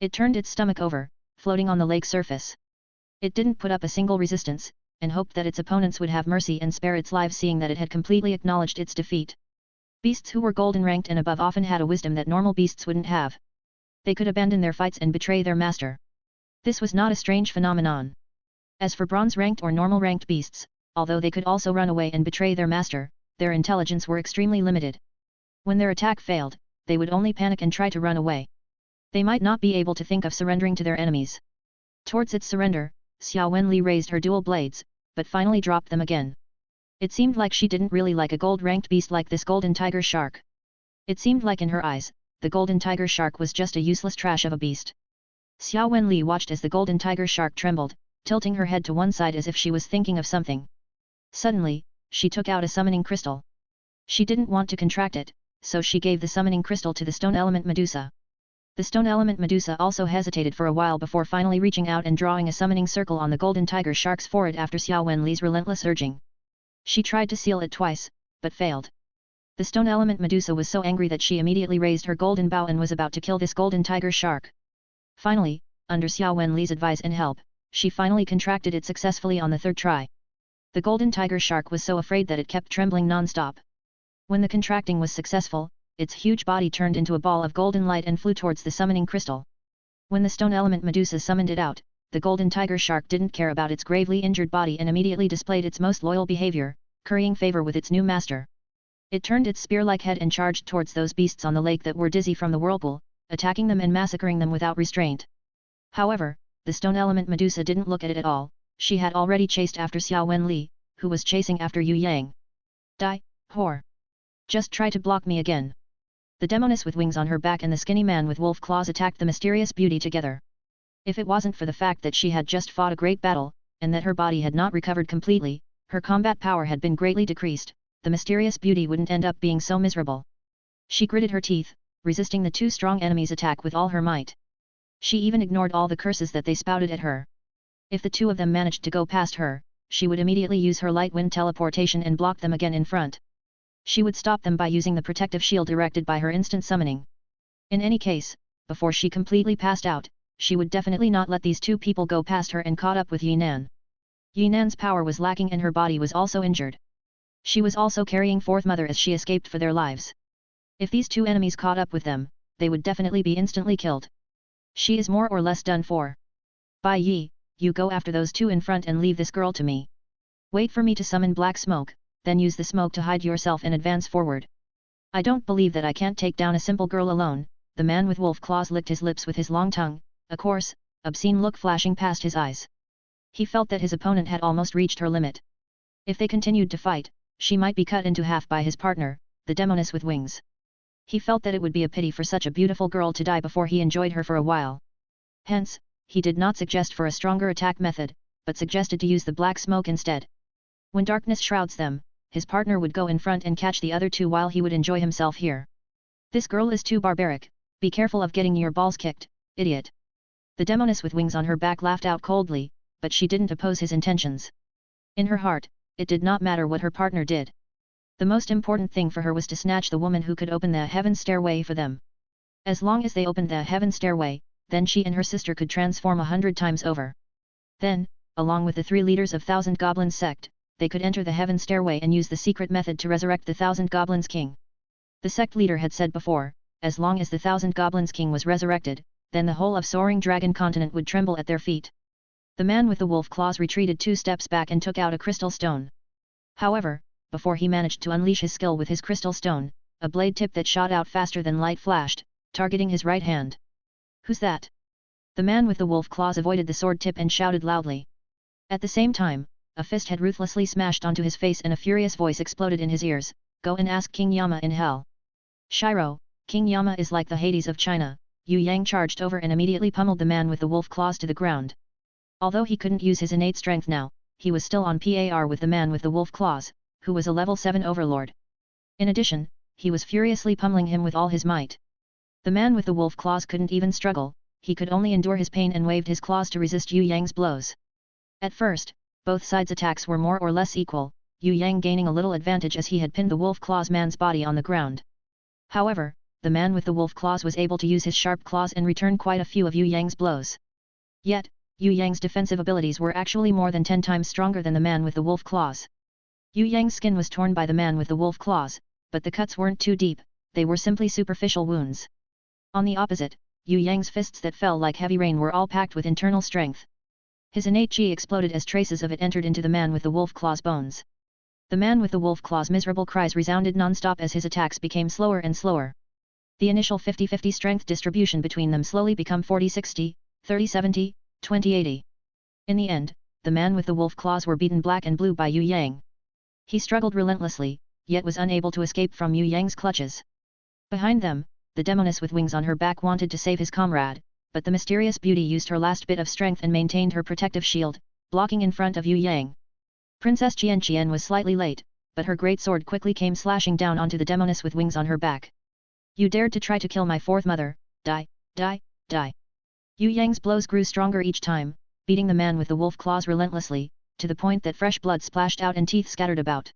It turned its stomach over, floating on the lake surface. It didn't put up a single resistance, and hoped that its opponents would have mercy and spare its life, seeing that it had completely acknowledged its defeat. Beasts who were golden ranked and above often had a wisdom that normal beasts wouldn't have. They could abandon their fights and betray their master. This was not a strange phenomenon. As for bronze ranked or normal ranked beasts, although they could also run away and betray their master, their intelligence were extremely limited. When their attack failed, they would only panic and try to run away. They might not be able to think of surrendering to their enemies. Towards its surrender, Xia Wen Li raised her dual blades, but finally dropped them again. It seemed like she didn't really like a gold-ranked beast like this golden tiger shark. It seemed like in her eyes, the golden tiger shark was just a useless trash of a beast. Xia Wen Li watched as the golden tiger shark trembled, tilting her head to one side as if she was thinking of something. Suddenly, she took out a summoning crystal. She didn't want to contract it, so she gave the summoning crystal to the stone element Medusa. The stone element Medusa also hesitated for a while before finally reaching out and drawing a summoning circle on the golden tiger shark's forehead after Xia Wen Li's relentless urging. She tried to seal it twice, but failed. The stone element Medusa was so angry that she immediately raised her golden bow and was about to kill this golden tiger shark. Finally, under Xia Wen Li's advice and help, she finally contracted it successfully on the 3rd try. The golden tiger shark was so afraid that it kept trembling non-stop. When the contracting was successful, its huge body turned into a ball of golden light and flew towards the summoning crystal. When the stone element Medusa summoned it out, the golden tiger shark didn't care about its gravely injured body and immediately displayed its most loyal behavior, currying favor with its new master. It turned its spear-like head and charged towards those beasts on the lake that were dizzy from the whirlpool, attacking them and massacring them without restraint. However, the stone element Medusa didn't look at it at all. She had already chased after Fei Wen Li, who was chasing after Yue Yang. Die, whore! Just try to block me again. The demoness with wings on her back and the skinny man with wolf claws attacked the mysterious beauty together. If it wasn't for the fact that she had just fought a great battle, and that her body had not recovered completely, her combat power had been greatly decreased, the mysterious beauty wouldn't end up being so miserable. She gritted her teeth, resisting the two strong enemies' attack with all her might. She even ignored all the curses that they spouted at her. If the two of them managed to go past her, she would immediately use her light wind teleportation and block them again in front. She would stop them by using the protective shield erected by her instant summoning. In any case, before she completely passed out, she would definitely not let these two people go past her and caught up with Yinan. Yinan's power was lacking and her body was also injured. She was also carrying Fourth Mother as she escaped for their lives. If these two enemies caught up with them, they would definitely be instantly killed. She is more or less done for. Bai Yi, you go after those two in front and leave this girl to me. Wait for me to summon black smoke, then use the smoke to hide yourself and advance forward. I don't believe that I can't take down a simple girl alone. The man with wolf claws licked his lips with his long tongue, a coarse, obscene look flashing past his eyes. He felt that his opponent had almost reached her limit. If they continued to fight, she might be cut into half by his partner, the demoness with wings. He felt that it would be a pity for such a beautiful girl to die before he enjoyed her for a while. Hence, he did not suggest for a stronger attack method, but suggested to use the black smoke instead. When darkness shrouds them, his partner would go in front and catch the other two while he would enjoy himself here. This girl is too barbaric, be careful of getting your balls kicked, idiot. The demoness with wings on her back laughed out coldly, but she didn't oppose his intentions. In her heart, it did not matter what her partner did. The most important thing for her was to snatch the woman who could open the heaven stairway for them. As long as they opened the heaven stairway, then she and her sister could transform 100 times over. Then, along with the 3 leaders of Thousand Goblins sect, they could enter the heaven stairway and use the secret method to resurrect the Thousand Goblins King. The sect leader had said before, as long as the Thousand Goblins King was resurrected, then the whole of Soaring Dragon Continent would tremble at their feet. The man with the wolf claws retreated 2 steps back and took out a crystal stone. However, before he managed to unleash his skill with his crystal stone, a blade tip that shot out faster than light flashed, targeting his right hand. Who's that? The man with the wolf claws avoided the sword tip and shouted loudly. At the same time, a fist had ruthlessly smashed onto his face and a furious voice exploded in his ears, go and ask King Yama in hell. Shiro, King Yama is like the Hades of China. Yue Yang charged over and immediately pummeled the man with the wolf claws to the ground. Although he couldn't use his innate strength now, he was still on par with the man with the wolf claws, who was a level 7 overlord. In addition, he was furiously pummeling him with all his might. The man with the wolf claws couldn't even struggle, he could only endure his pain and waved his claws to resist Yue Yang's blows. At first, both sides' attacks were more or less equal, Yue Yang gaining a little advantage as he had pinned the wolf claws man's body on the ground. However, the man with the wolf claws was able to use his sharp claws and return quite a few of Yue Yang's blows. Yet, Yue Yang's defensive abilities were actually more than 10 times stronger than the man with the wolf claws. Yue Yang's skin was torn by the man with the wolf claws, but the cuts weren't too deep, they were simply superficial wounds. On the opposite, Yue Yang's fists that fell like heavy rain were all packed with internal strength. His innate chi exploded as traces of it entered into the man with the wolf claws bones. The man with the wolf claws' miserable cries resounded non-stop as his attacks became slower and slower. The initial 50-50 strength distribution between them slowly became 40-60, 30-70, 20-80. In the end, the man with the wolf claws were beaten black and blue by Yue Yang. He struggled relentlessly, yet was unable to escape from Yue Yang's clutches. Behind them, the demoness with wings on her back wanted to save his comrade, but the mysterious beauty used her last bit of strength and maintained her protective shield, blocking in front of Yue Yang. Princess Xian was slightly late, but her great sword quickly came slashing down onto the demoness with wings on her back. You dared to try to kill my fourth mother, die, die, die. Yue Yang's blows grew stronger each time, beating the man with the wolf claws relentlessly, to the point that fresh blood splashed out and teeth scattered about.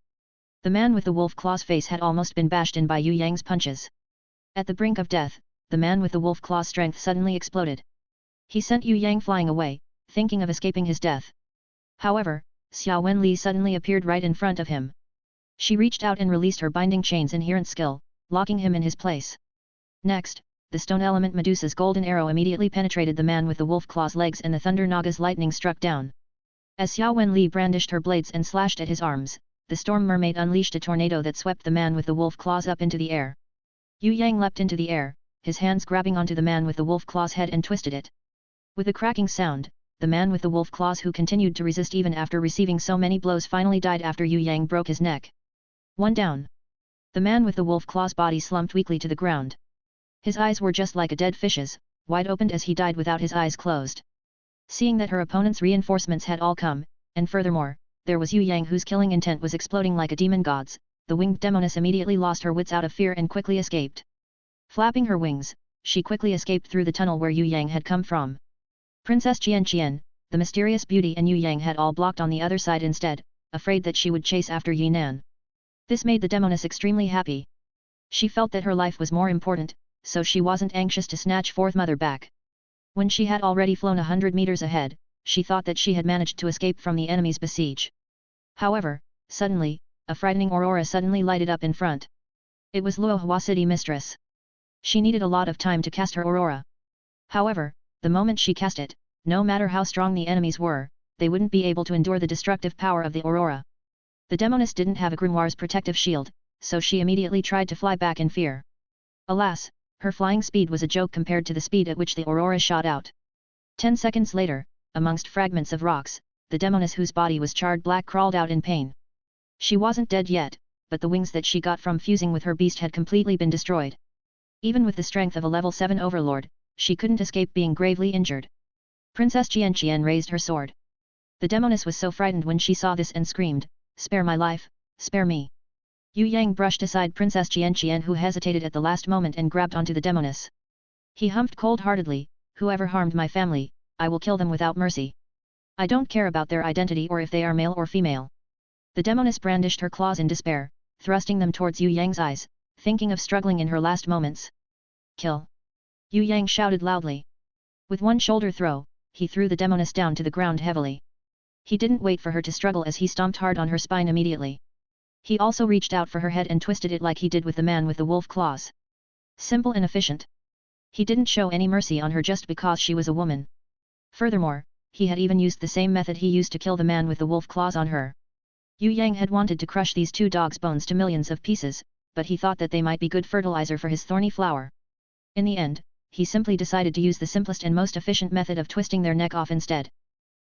The man with the wolf claws face had almost been bashed in by Yue Yang's punches. At the brink of death, the man with the wolf claw strength suddenly exploded. He sent Yue Yang flying away, thinking of escaping his death. However, Xia Wen Li suddenly appeared right in front of him. She reached out and released her binding chain's inherent skill, locking him in his place. Next, the stone element Medusa's golden arrow immediately penetrated the man with the wolf claw's legs and the thunder Naga's lightning struck down. As Xia Wen Li brandished her blades and slashed at his arms, the storm mermaid unleashed a tornado that swept the man with the wolf claws up into the air. Yue Yang leapt into the air, his hands grabbing onto the man with the wolf claw's head and twisted it. With a cracking sound, the man with the wolf claws who continued to resist even after receiving so many blows finally died after Yue Yang broke his neck. One down. The man with the wolf claw's body slumped weakly to the ground. His eyes were just like a dead fish's, wide opened as he died without his eyes closed. Seeing that her opponent's reinforcements had all come, and furthermore, there was Yue Yang whose killing intent was exploding like a demon god's, the winged demoness immediately lost her wits out of fear and quickly escaped. Flapping her wings, she quickly escaped through the tunnel where Yue Yang had come from. Princess Xian, the mysterious beauty and Yue Yang had all blocked on the other side instead, afraid that she would chase after Yinan. This made the demoness extremely happy. She felt that her life was more important, so she wasn't anxious to snatch Fourth Mother back. When she had already flown 100 meters ahead, she thought that she had managed to escape from the enemy's besiege. However, suddenly, a frightening aurora suddenly lighted up in front. It was Luohua City Mistress. She needed a lot of time to cast her aurora. However, the moment she cast it, no matter how strong the enemies were, they wouldn't be able to endure the destructive power of the aurora. The demoness didn't have a grimoire's protective shield, so she immediately tried to fly back in fear. Alas, her flying speed was a joke compared to the speed at which the aurora shot out. 10 seconds later, amongst fragments of rocks, the demoness whose body was charred black crawled out in pain. She wasn't dead yet, but the wings that she got from fusing with her beast had completely been destroyed. Even with the strength of a level 7 overlord, she couldn't escape being gravely injured. Princess Xian raised her sword. The demoness was so frightened when she saw this and screamed, "Spare my life, spare me!" Yue Yang brushed aside Princess Xian who hesitated at the last moment and grabbed onto the demoness. He humphed cold-heartedly, "Whoever harmed my family, I will kill them without mercy. I don't care about their identity or if they are male or female." The demoness brandished her claws in despair, thrusting them towards Yue Yang's eyes, thinking of struggling in her last moments. "Kill!" Yue Yang shouted loudly. With one shoulder throw, he threw the demoness down to the ground heavily. He didn't wait for her to struggle as he stomped hard on her spine immediately. He also reached out for her head and twisted it like he did with the man with the wolf claws. Simple and efficient. He didn't show any mercy on her just because she was a woman. Furthermore, he had even used the same method he used to kill the man with the wolf claws on her. Yue Yang had wanted to crush these two dogs' bones to millions of pieces, but he thought that they might be good fertilizer for his thorny flower. In the end, he simply decided to use the simplest and most efficient method of twisting their neck off instead.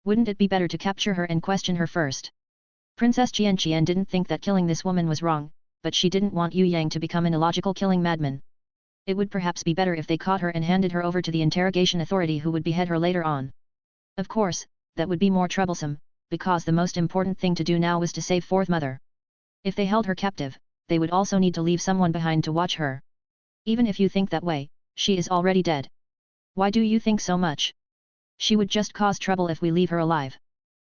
Wouldn't it be better to capture her and question her first? Princess Xian didn't think that killing this woman was wrong, but she didn't want Yue Yang to become an illogical killing madman. It would perhaps be better if they caught her and handed her over to the interrogation authority who would behead her later on. Of course, that would be more troublesome, because the most important thing to do now was to save Fourth Mother. If they held her captive, they would also need to leave someone behind to watch her. Even if you think that way, she is already dead. Why do you think so much? She would just cause trouble if we leave her alive.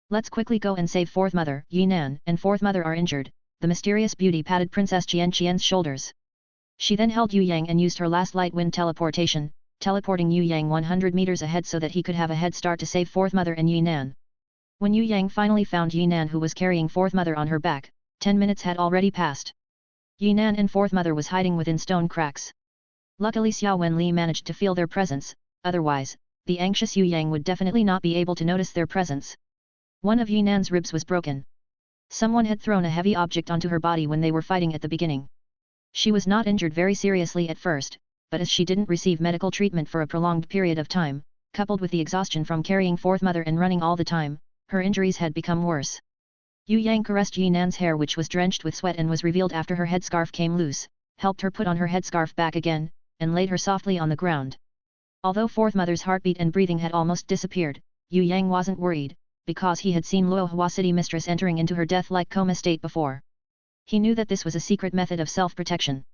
Let's quickly go and save Fourth Mother. Yinan and Fourth Mother are injured. The mysterious beauty patted Princess Xian's shoulders. She then held Yue Yang and used her last light wind teleportation, teleporting Yue Yang 100 meters ahead so that he could have a head start to save Fourth Mother and Yinan. When Yue Yang finally found Yinan who was carrying Fourth Mother on her back, 10 minutes had already passed. Yinan and Fourth Mother was hiding within stone cracks. Luckily Xia Wen Li managed to feel their presence, otherwise, the anxious Yue Yang would definitely not be able to notice their presence. One of Yinan's ribs was broken. Someone had thrown a heavy object onto her body when they were fighting at the beginning. She was not injured very seriously at first, but as she didn't receive medical treatment for a prolonged period of time, coupled with the exhaustion from carrying Fourth Mother and running all the time, her injuries had become worse. Yue Yang caressed Yinan's hair which was drenched with sweat and was revealed after her headscarf came loose, helped her put on her headscarf back again, and laid her softly on the ground. Although Fourth Mother's heartbeat and breathing had almost disappeared, Yue Yang wasn't worried, because he had seen Luohua City Mistress entering into her death-like coma state before. He knew that this was a secret method of self-protection.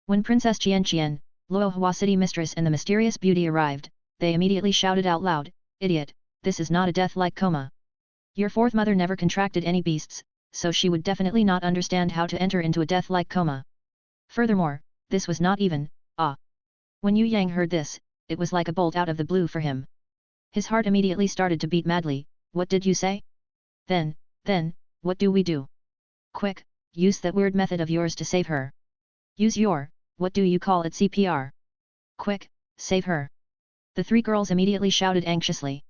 When Princess Xian, Luohua City Mistress and the mysterious beauty arrived, they immediately shouted out loud, "Idiot, this is not a death-like coma. Your Fourth Mother never contracted any beasts, so she would definitely not understand how to enter into a death-like coma. Furthermore, this was not even, When Yue Yang heard this, it was like a bolt out of the blue for him. His heart immediately started to beat madly. "What did you say?" Then, Then, what do we do? Quick, use that weird method of yours to save her. Use your, what do you call it, CPR? Quick, save her. The three girls immediately shouted anxiously.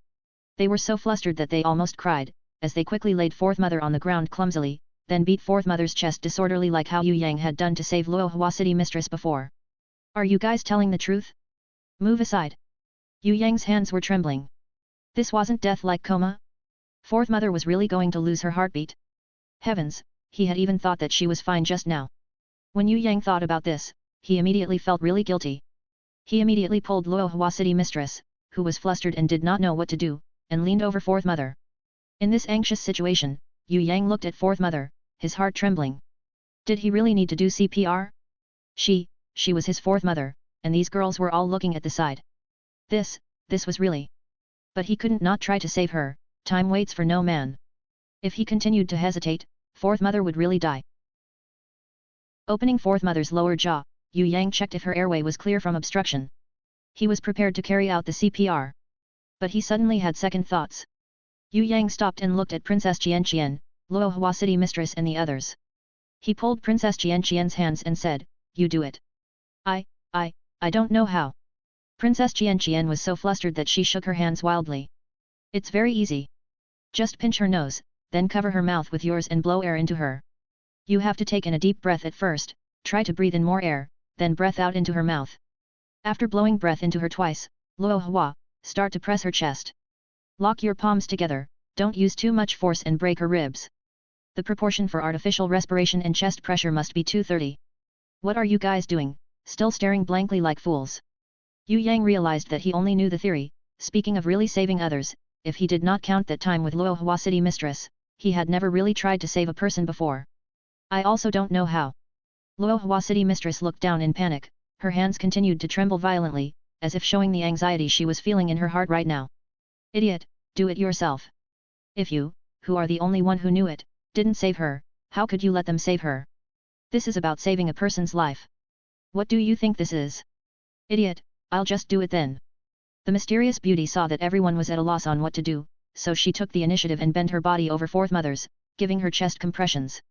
They were so flustered that they almost cried, as they quickly laid Fourth Mother on the ground clumsily, then beat Fourth Mother's chest disorderly like how Yue Yang had done to save Luohua City Mistress before. Are you guys telling the truth? Move aside. Yue Yang's hands were trembling. This wasn't death like coma? Fourth Mother was really going to lose her heartbeat? Heavens, he had even thought that she was fine just now. When Yue Yang thought about this, he immediately felt really guilty. He immediately pulled Luohua City Mistress, who was flustered and did not know what to do, and leaned over Fourth Mother. In this anxious situation, Yue Yang looked at Fourth Mother, his heart trembling. Did he really need to do CPR? She was his Fourth Mother, and these girls were all looking at the side. This was really. But he couldn't not try to save her, time waits for no man. If he continued to hesitate, Fourth Mother would really die. Opening Fourth Mother's lower jaw, Yue Yang checked if her airway was clear from obstruction. He was prepared to carry out the CPR. But he suddenly had second thoughts. Yue Yang stopped and looked at Princess Xian, Luohua City Mistress and the others. He pulled Princess Xian's hands and said, "You do it." I don't know how." Princess Xian was so flustered that she shook her hands wildly. "It's very easy. Just pinch her nose, then cover her mouth with yours and blow air into her. You have to take in a deep breath at first, try to breathe in more air, then breath out into her mouth. After blowing breath into her twice, Luohua, start to press her chest. Lock your palms together, don't use too much force and break her ribs. The proportion for artificial respiration and chest pressure must be 2:30. What are you guys doing, still staring blankly like fools?" Yue Yang realized that he only knew the theory, speaking of really saving others, if he did not count that time with Luohua City Mistress, he had never really tried to save a person before. "I also don't know how." Luohua City Mistress looked down in panic, her hands continued to tremble violently, as if showing the anxiety she was feeling in her heart right now. "Idiot, do it yourself. If you, who are the only one who knew it, didn't save her, how could you let them save her? This is about saving a person's life. What do you think this is? Idiot, I'll just do it then." The mysterious beauty saw that everyone was at a loss on what to do, so she took the initiative and bent her body over Fourth Mother's, giving her chest compressions.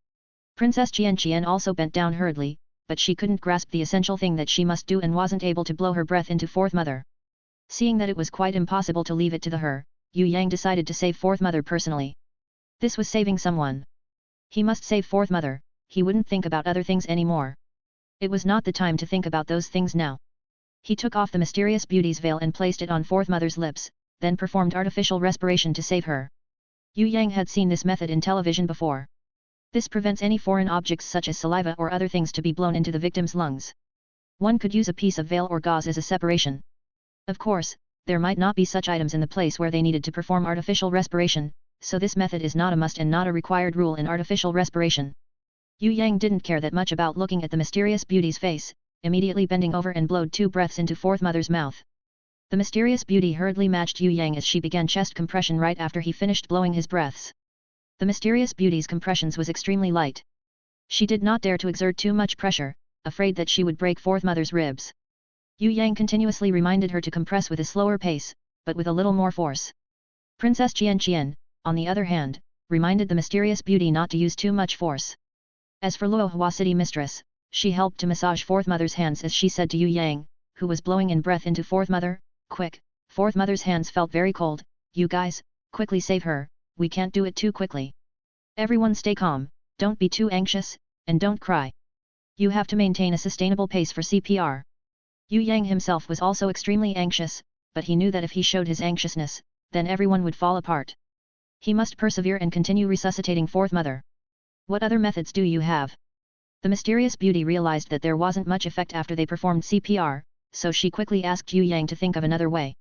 Princess Xian also bent down hurriedly, but she couldn't grasp the essential thing that she must do and wasn't able to blow her breath into Fourth Mother. Seeing that it was quite impossible to leave it to her, Yue Yang decided to save Fourth Mother personally. This was saving someone. He must save Fourth Mother, he wouldn't think about other things anymore. It was not the time to think about those things now. He took off the mysterious beauty's veil and placed it on Fourth Mother's lips, then performed artificial respiration to save her. Yue Yang had seen this method in television before. This prevents any foreign objects such as saliva or other things to be blown into the victim's lungs. One could use a piece of veil or gauze as a separation. Of course, there might not be such items in the place where they needed to perform artificial respiration, so this method is not a must and not a required rule in artificial respiration. Yue Yang didn't care that much about looking at the mysterious beauty's face, immediately bending over and blowed 2 breaths into Fourth Mother's mouth. The mysterious beauty hurriedly matched Yue Yang as she began chest compression right after he finished blowing his breaths. The mysterious beauty's compressions was extremely light. She did not dare to exert too much pressure, afraid that she would break Fourth Mother's ribs. Yue Yang continuously reminded her to compress with a slower pace, but with a little more force. Princess Xian, on the other hand, reminded the mysterious beauty not to use too much force. As for Luohua City Mistress, she helped to massage Fourth Mother's hands as she said to Yue Yang, who was blowing in breath into Fourth Mother, "Quick." Fourth Mother's hands felt very cold. "You guys, quickly save her, we can't do it too quickly. Everyone stay calm, don't be too anxious, and don't cry. You have to maintain a sustainable pace for CPR." Yue Yang himself was also extremely anxious, but he knew that if he showed his anxiousness, then everyone would fall apart. He must persevere and continue resuscitating Fourth Mother. "What other methods do you have?" The mysterious beauty realized that there wasn't much effect after they performed CPR, so she quickly asked Yue Yang to think of another way.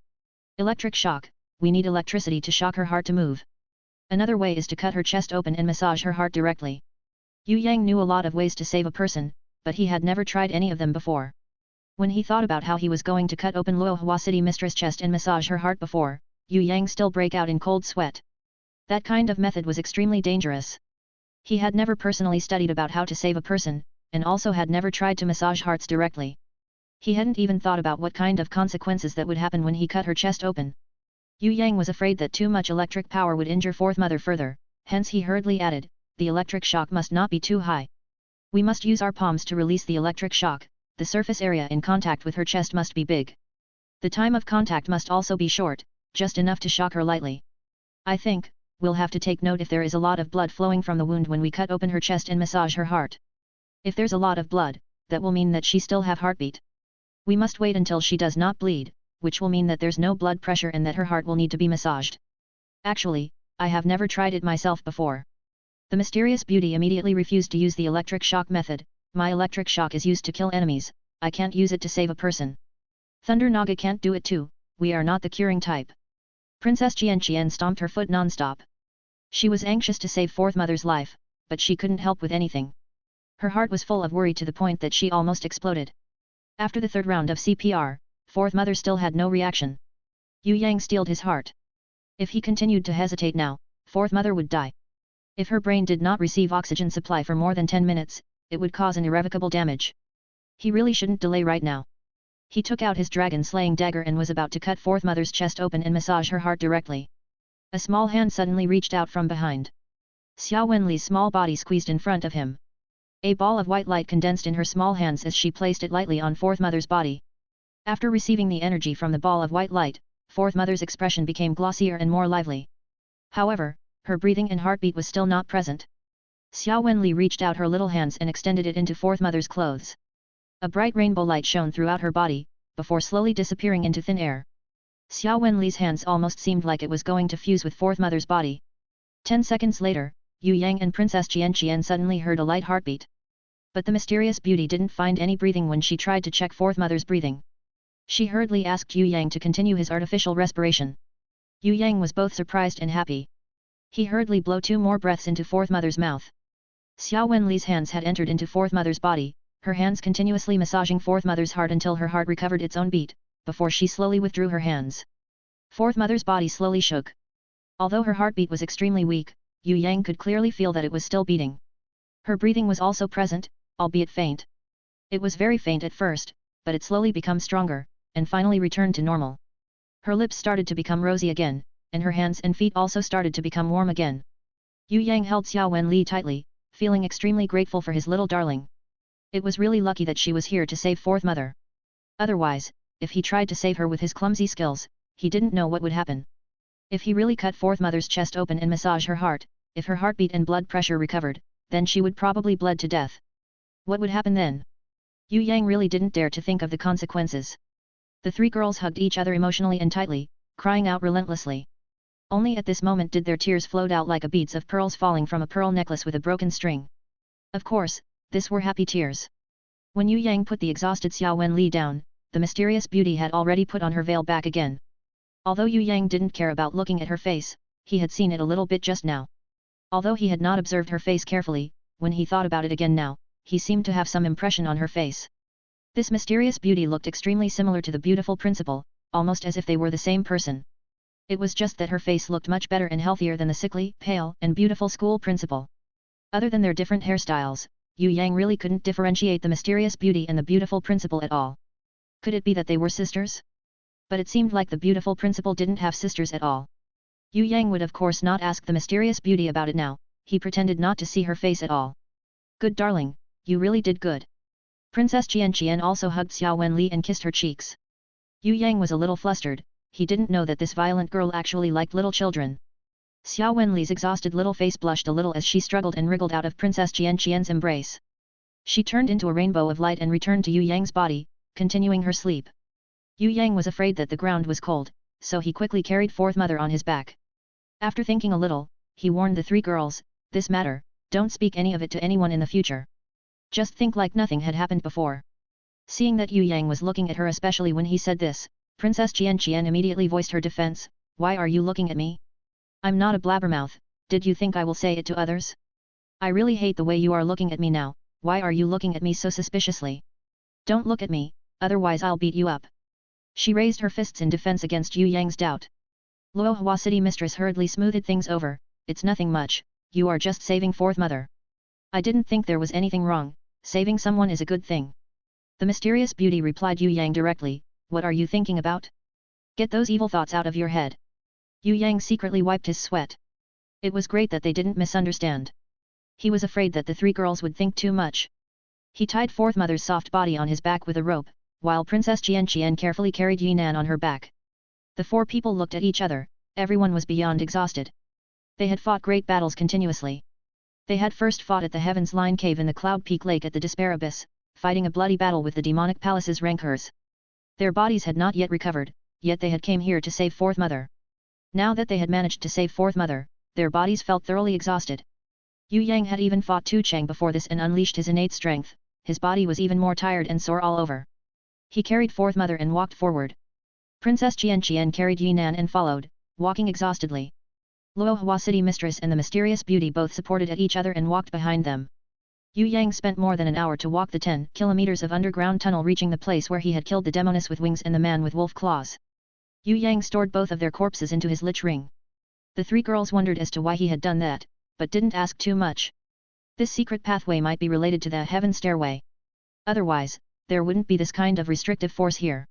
"Electric shock, we need electricity to shock her heart to move. Another way is to cut her chest open and massage her heart directly." Yue Yang knew a lot of ways to save a person, but he had never tried any of them before. When he thought about how he was going to cut open Luohua City Mistress' chest and massage her heart before, Yue Yang still break out in cold sweat. That kind of method was extremely dangerous. He had never personally studied about how to save a person, and also had never tried to massage hearts directly. He hadn't even thought about what kind of consequences that would happen when he cut her chest open. Yue Yang was afraid that too much electric power would injure Fourth Mother further, Hence he hurriedly added, the electric shock must not be too high. We must use our palms to release the electric shock, the surface area in contact with her chest must be big. The time of contact must also be short, just enough to shock her lightly. I think, we'll have to take note if there is a lot of blood flowing from the wound when we cut open her chest and massage her heart. If there's a lot of blood, that will mean that she still have heartbeat. We must wait until she does not bleed, which will mean that there's no blood pressure and that her heart will need to be massaged. Actually, I have never tried it myself before. The mysterious beauty immediately refused to use the electric shock method. My electric shock is used to kill enemies, I can't use it to save a person. Thunder Naga can't do it too, we are not the curing type. Princess Xian stomped her foot non-stop. She was anxious to save Fourth Mother's life, but she couldn't help with anything. Her heart was full of worry to the point that she almost exploded. After the third round of CPR, Fourth Mother still had no reaction. Yue Yang steeled his heart. If he continued to hesitate now, Fourth Mother would die. If her brain did not receive oxygen supply for more than 10 minutes, it would cause an irrevocable damage. He really shouldn't delay right now. He took out his dragon-slaying dagger and was about to cut Fourth Mother's chest open and massage her heart directly. A small hand suddenly reached out from behind. Xia Wen Li's small body squeezed in front of him. A ball of white light condensed in her small hands as she placed it lightly on Fourth Mother's body. After receiving the energy from the ball of white light, Fourth Mother's expression became glossier and more lively. However, her breathing and heartbeat was still not present. Xia Wen Li reached out her little hands and extended it into Fourth Mother's clothes. A bright rainbow light shone throughout her body, before slowly disappearing into thin air. Xia Wen Li's hands almost seemed like it was going to fuse with Fourth Mother's body. 10 seconds later, Yue Yang and Princess Xian suddenly heard a light heartbeat. But the mysterious beauty didn't find any breathing when she tried to check Fourth Mother's breathing. She hurriedly asked Yue Yang to continue his artificial respiration. Yue Yang was both surprised and happy. He hurriedly blew 2 more breaths into Fourth Mother's mouth. Xia Wen Li's hands had entered into Fourth Mother's body, her hands continuously massaging Fourth Mother's heart until her heart recovered its own beat, before she slowly withdrew her hands. Fourth Mother's body slowly shook. Although her heartbeat was extremely weak, Yue Yang could clearly feel that it was still beating. Her breathing was also present, albeit faint. It was very faint at first, but it slowly became stronger, and finally returned to normal. Her lips started to become rosy again, and her hands and feet also started to become warm again. Yue Yang held Xia Wen Li tightly, feeling extremely grateful for his little darling. It was really lucky that she was here to save Fourth Mother. Otherwise, if he tried to save her with his clumsy skills, he didn't know what would happen. If he really cut Fourth Mother's chest open and massaged her heart, if her heartbeat and blood pressure recovered, then she would probably bled to death. What would happen then? Yue Yang really didn't dare to think of the consequences. The 3 girls hugged each other emotionally and tightly, crying out relentlessly. Only at this moment did their tears float out like beads of pearls falling from a pearl necklace with a broken string. Of course, this were happy tears. When Yue Yang put the exhausted Xia Wen Li down, the mysterious beauty had already put on her veil back again. Although Yue Yang didn't care about looking at her face, he had seen it a little bit just now. Although he had not observed her face carefully, when he thought about it again now, he seemed to have some impression on her face. This mysterious beauty looked extremely similar to the beautiful principal, almost as if they were the same person. It was just that her face looked much better and healthier than the sickly, pale, and beautiful school principal. Other than their different hairstyles, Yue Yang really couldn't differentiate the mysterious beauty and the beautiful principal at all. Could it be that they were sisters? But it seemed like the beautiful principal didn't have sisters at all. Yue Yang would of course not ask the mysterious beauty about it now, he pretended not to see her face at all. Good darling, you really did good. Princess Xian also hugged Xia Wen Li and kissed her cheeks. Yue Yang was a little flustered, he didn't know that this violent girl actually liked little children. Xia Wen Li's exhausted little face blushed a little as she struggled and wriggled out of Princess Xian's embrace. She turned into a rainbow of light and returned to Yue Yang's body, continuing her sleep. Yue Yang was afraid that the ground was cold, so he quickly carried Fourth Mother on his back. After thinking a little, he warned the 3 girls, this matter, don't speak any of it to anyone in the future. Just think like nothing had happened before. Seeing that Yue Yang was looking at her especially when he said this, Princess Xian immediately voiced her defense, why are you looking at me? I'm not a blabbermouth, did you think I will say it to others? I really hate the way you are looking at me now, why are you looking at me so suspiciously? Don't look at me, otherwise I'll beat you up. She raised her fists in defense against Yue Yang's doubt. Luohua City Mistress hurriedly smoothed things over, it's nothing much, you are just saving Fourth Mother. I didn't think there was anything wrong, saving someone is a good thing. The mysterious beauty replied Yue Yang directly, what are you thinking about? Get those evil thoughts out of your head. Yue Yang secretly wiped his sweat. It was great that they didn't misunderstand. He was afraid that the three girls would think too much. He tied Fourth Mother's soft body on his back with a rope, while Princess Xian carefully carried Yinan on her back. The four people looked at each other, everyone was beyond exhausted. They had fought great battles continuously. They had first fought at the Heaven's Line Cave in the Cloud Peak Lake at the Despair Abyss, fighting a bloody battle with the demonic palace's rancors. Their bodies had not yet recovered, yet they had came here to save Fourth Mother. Now that they had managed to save Fourth Mother, their bodies felt thoroughly exhausted. Yue Yang had even fought Tu Cheng before this and unleashed his innate strength, his body was even more tired and sore all over. He carried Fourth Mother and walked forward. Princess Xian carried Yinan and followed, walking exhaustedly. Luohua City Mistress and the Mysterious Beauty both supported at each other and walked behind them. Yue Yang spent more than an hour to walk the 10 kilometers of underground tunnel, reaching the place where he had killed the demoness with wings and the man with wolf claws. Yue Yang stored both of their corpses into his lich ring. The three girls wondered as to why he had done that, but didn't ask too much. This secret pathway might be related to the Heaven Stairway. Otherwise, there wouldn't be this kind of restrictive force here.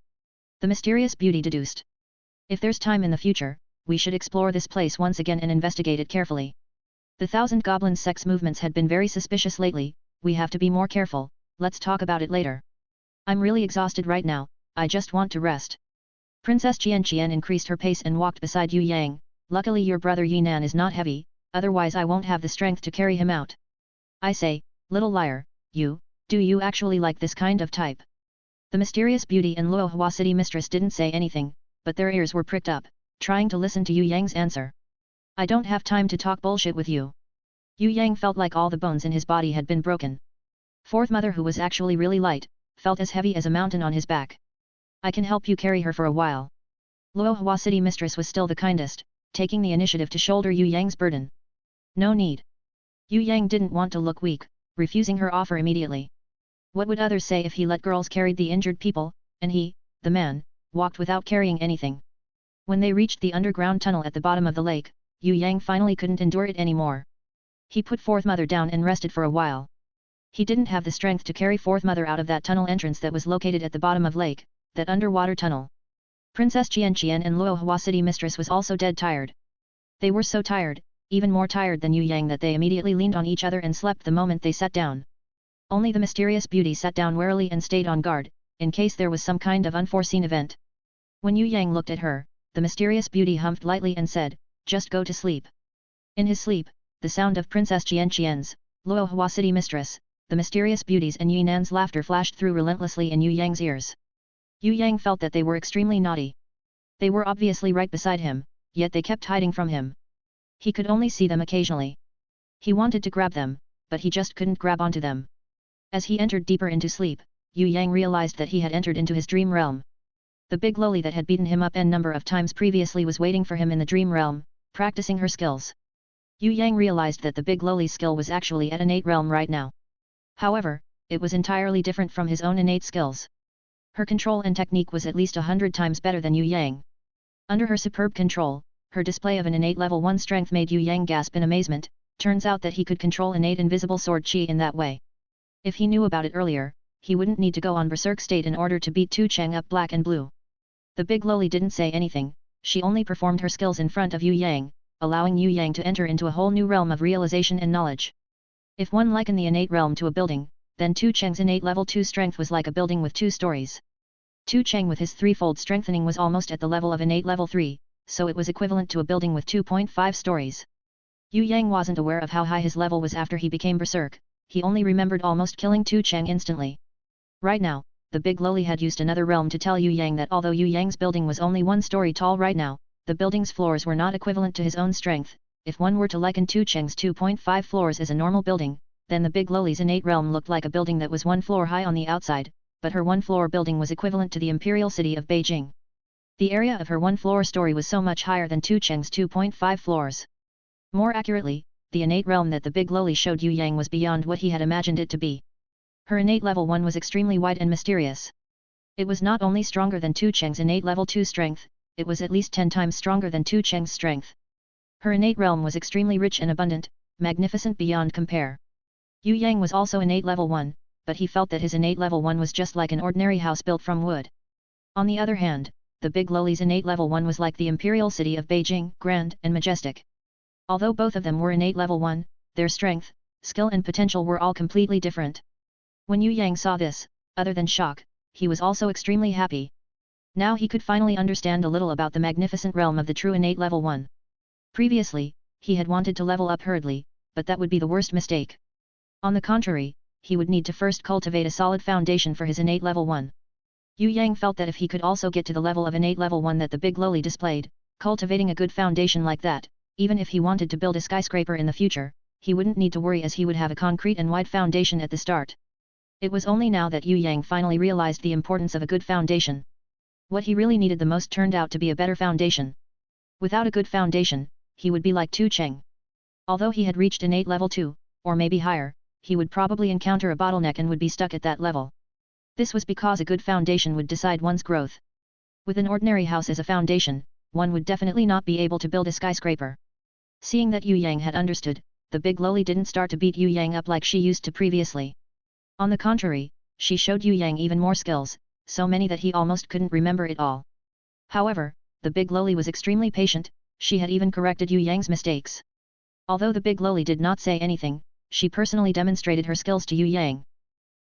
The Mysterious Beauty deduced. If there's time in the future, we should explore this place once again and investigate it carefully. The Thousand Goblins sex movements had been very suspicious lately, we have to be more careful, let's talk about it later. I'm really exhausted right now, I just want to rest. Princess Xian increased her pace and walked beside Yue Yang. Luckily your brother Yinan is not heavy, otherwise I won't have the strength to carry him out. I say, little liar, do you actually like this kind of type? The Mysterious Beauty and Luohua City Mistress didn't say anything, but their ears were pricked up, trying to listen to Yue Yang's answer. I don't have time to talk bullshit with you. Yue Yang felt like all the bones in his body had been broken. Fourth Mother, who was actually really light, felt as heavy as a mountain on his back. I can help you carry her for a while. Luohua City Mistress was still the kindest, taking the initiative to shoulder Yue Yang's burden. No need. Yue Yang didn't want to look weak, refusing her offer immediately. What would others say if he let girls carry the injured people, and he, the man, walked without carrying anything? When they reached the underground tunnel at the bottom of the lake, Yue Yang finally couldn't endure it anymore. He put Fourth Mother down and rested for a while. He didn't have the strength to carry Fourth Mother out of that tunnel entrance that was located at the bottom of lake, that underwater tunnel. Princess Xian and Luohua City Mistress was also dead tired. They were so tired, even more tired than Yue Yang, that they immediately leaned on each other and slept the moment they sat down. Only the Mysterious Beauty sat down warily and stayed on guard, in case there was some kind of unforeseen event. When Yue Yang looked at her, the Mysterious Beauty humphed lightly and said, just go to sleep. In his sleep, the sound of Princess Xian's, Luohua City Mistress, the Mysterious Beauty's and Yunan's laughter flashed through relentlessly in Yue Yang's ears. Yue Yang felt that they were extremely naughty. They were obviously right beside him, yet they kept hiding from him. He could only see them occasionally. He wanted to grab them, but he just couldn't grab onto them. As he entered deeper into sleep, Yue Yang realized that he had entered into his dream realm. The big loli that had beaten him up n number of times previously was waiting for him in the dream realm, practicing her skills. Yue Yang realized that the big loli's skill was actually at innate realm right now. However, it was entirely different from his own innate skills. Her control and technique was at least 100 times better than Yue Yang. Under her superb control, her display of an innate level 1 strength made Yue Yang gasp in amazement. Turns out that he could control innate invisible sword chi in that way. If he knew about it earlier, he wouldn't need to go on berserk state in order to beat Tu Cheng up black and blue. The big loli didn't say anything, she only performed her skills in front of Yue Yang, allowing Yue Yang to enter into a whole new realm of realization and knowledge. If one likened the innate realm to a building, then Tu Cheng's innate level 2 strength was like a building with 2 stories. Tu Cheng with his threefold strengthening was almost at the level of innate level 3, so it was equivalent to a building with 2.5 stories. Yue Yang wasn't aware of how high his level was after he became berserk, he only remembered almost killing Tu Cheng instantly. Right now, the big loli had used another realm to tell Yue Yang that although Yue Yang's building was only 1 story tall right now, the building's floors were not equivalent to his own strength. If one were to liken Tu Cheng's 2.5 floors as a normal building, then the big loli's innate realm looked like a building that was 1 floor high on the outside, but her 1 floor building was equivalent to the imperial city of Beijing. The area of her 1 floor story was so much higher than Tu Cheng's 2.5 floors. More accurately, the innate realm that the big loli showed Yue Yang was beyond what he had imagined it to be. Her innate level 1 was extremely wide and mysterious. It was not only stronger than Tu Cheng's innate level 2 strength, it was at least 10 times stronger than Tu Cheng's strength. Her innate realm was extremely rich and abundant, magnificent beyond compare. Yue Yang was also innate level 1, but he felt that his innate level 1 was just like an ordinary house built from wood. On the other hand, the big loli's innate level 1 was like the imperial city of Beijing, grand and majestic. Although both of them were innate level 1, their strength, skill and potential were all completely different. When Yue Yang saw this, other than shock, he was also extremely happy. Now he could finally understand a little about the magnificent realm of the true innate level 1. Previously, he had wanted to level up hurriedly, but that would be the worst mistake. On the contrary, he would need to first cultivate a solid foundation for his innate level 1. Yue Yang felt that if he could also get to the level of innate level 1 that the big lowly displayed, cultivating a good foundation like that, even if he wanted to build a skyscraper in the future, he wouldn't need to worry as he would have a concrete and wide foundation at the start. It was only now that Yue Yang finally realized the importance of a good foundation. What he really needed the most turned out to be a better foundation. Without a good foundation, he would be like Tu Cheng. Although he had reached innate level 2, or maybe higher, he would probably encounter a bottleneck and would be stuck at that level. This was because a good foundation would decide one's growth. With an ordinary house as a foundation, one would definitely not be able to build a skyscraper. Seeing that Yue Yang had understood, the big lowly didn't start to beat Yue Yang up like she used to previously. On the contrary, she showed Yue Yang even more skills, so many that he almost couldn't remember it all. However, the big lowly was extremely patient, she had even corrected Yue Yang's mistakes. Although the big lowly did not say anything, she personally demonstrated her skills to Yue Yang.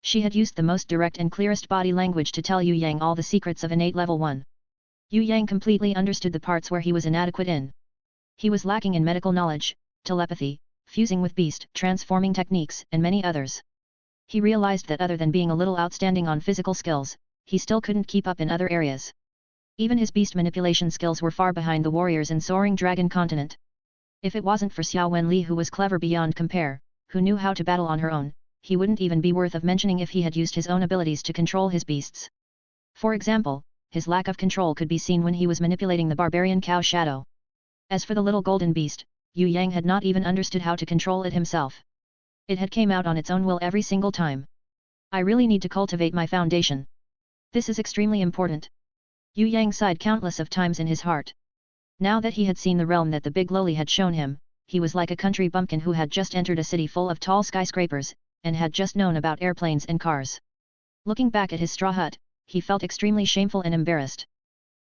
She had used the most direct and clearest body language to tell Yue Yang all the secrets of innate level 1. Yue Yang completely understood the parts where he was inadequate in. He was lacking in medical knowledge, telepathy, fusing with beast, transforming techniques, and many others. He realized that other than being a little outstanding on physical skills, he still couldn't keep up in other areas. Even his beast manipulation skills were far behind the warriors in Soaring Dragon Continent. If it wasn't for Fei Wen Li, who was clever beyond compare, who knew how to battle on her own, he wouldn't even be worth of mentioning if he had used his own abilities to control his beasts. For example, his lack of control could be seen when he was manipulating the barbarian cow Shadow. As for the little golden beast, Yue Yang had not even understood how to control it himself. It had came out on its own will every single time. I really need to cultivate my foundation. This is extremely important. Yue Yang sighed countless of times in his heart. Now that he had seen the realm that the big lowly had shown him, he was like a country bumpkin who had just entered a city full of tall skyscrapers, and had just known about airplanes and cars. Looking back at his straw hut, he felt extremely shameful and embarrassed.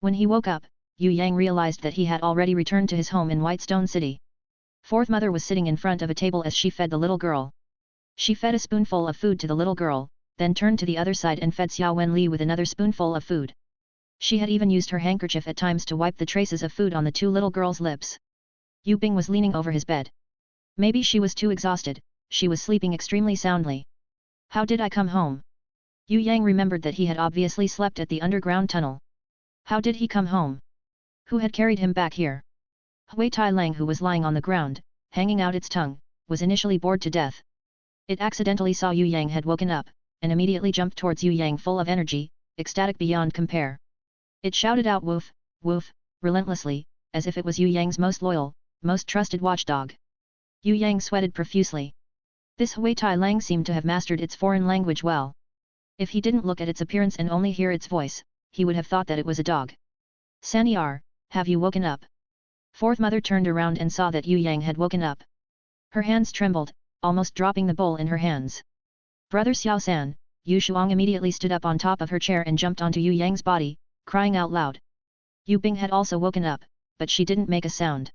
When he woke up, Yue Yang realized that he had already returned to his home in Whitestone City. Fourth Mother was sitting in front of a table as she fed the little girl. She fed a spoonful of food to the little girl, then turned to the other side and fed Xia Wen Li with another spoonful of food. She had even used her handkerchief at times to wipe the traces of food on the two little girls' lips. Yu Bing was leaning over his bed. Maybe she was too exhausted, she was sleeping extremely soundly. How did I come home? Yue Yang remembered that he had obviously slept at the underground tunnel. How did he come home? Who had carried him back here? Hui Tai Lang, who was lying on the ground, hanging out its tongue, was initially bored to death. It accidentally saw Yue Yang had woken up, and immediately jumped towards Yue Yang full of energy, ecstatic beyond compare. It shouted out woof, woof, relentlessly, as if it was Yue Yang's most loyal, most trusted watchdog. Yue Yang sweated profusely. This Hui Tai Lang seemed to have mastered its foreign language well. If he didn't look at its appearance and only hear its voice, he would have thought that it was a dog. Sanyar, have you woken up? Fourth Mother turned around and saw that Yue Yang had woken up. Her hands trembled, almost dropping the bowl in her hands. Brother Xiao San, Yu Shuang immediately stood up on top of her chair and jumped onto Yue Yang's body, crying out loud. Yu Bing had also woken up, but she didn't make a sound.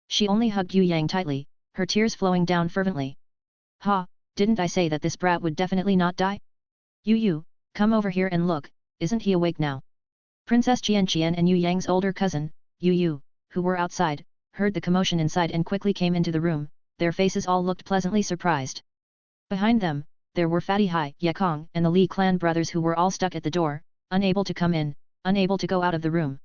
She only hugged Yue Yang tightly, her tears flowing down fervently. Ha, didn't I say that this brat would definitely not die? Yu, come over here and look, isn't he awake now? Princess Xian and Yue Yang's older cousin, Yu, who were outside, heard the commotion inside and quickly came into the room, their faces all looked pleasantly surprised. Behind them, there were Fatty Hai, Ye Kong and the Li clan brothers who were all stuck at the door, unable to come in, unable to go out of the room.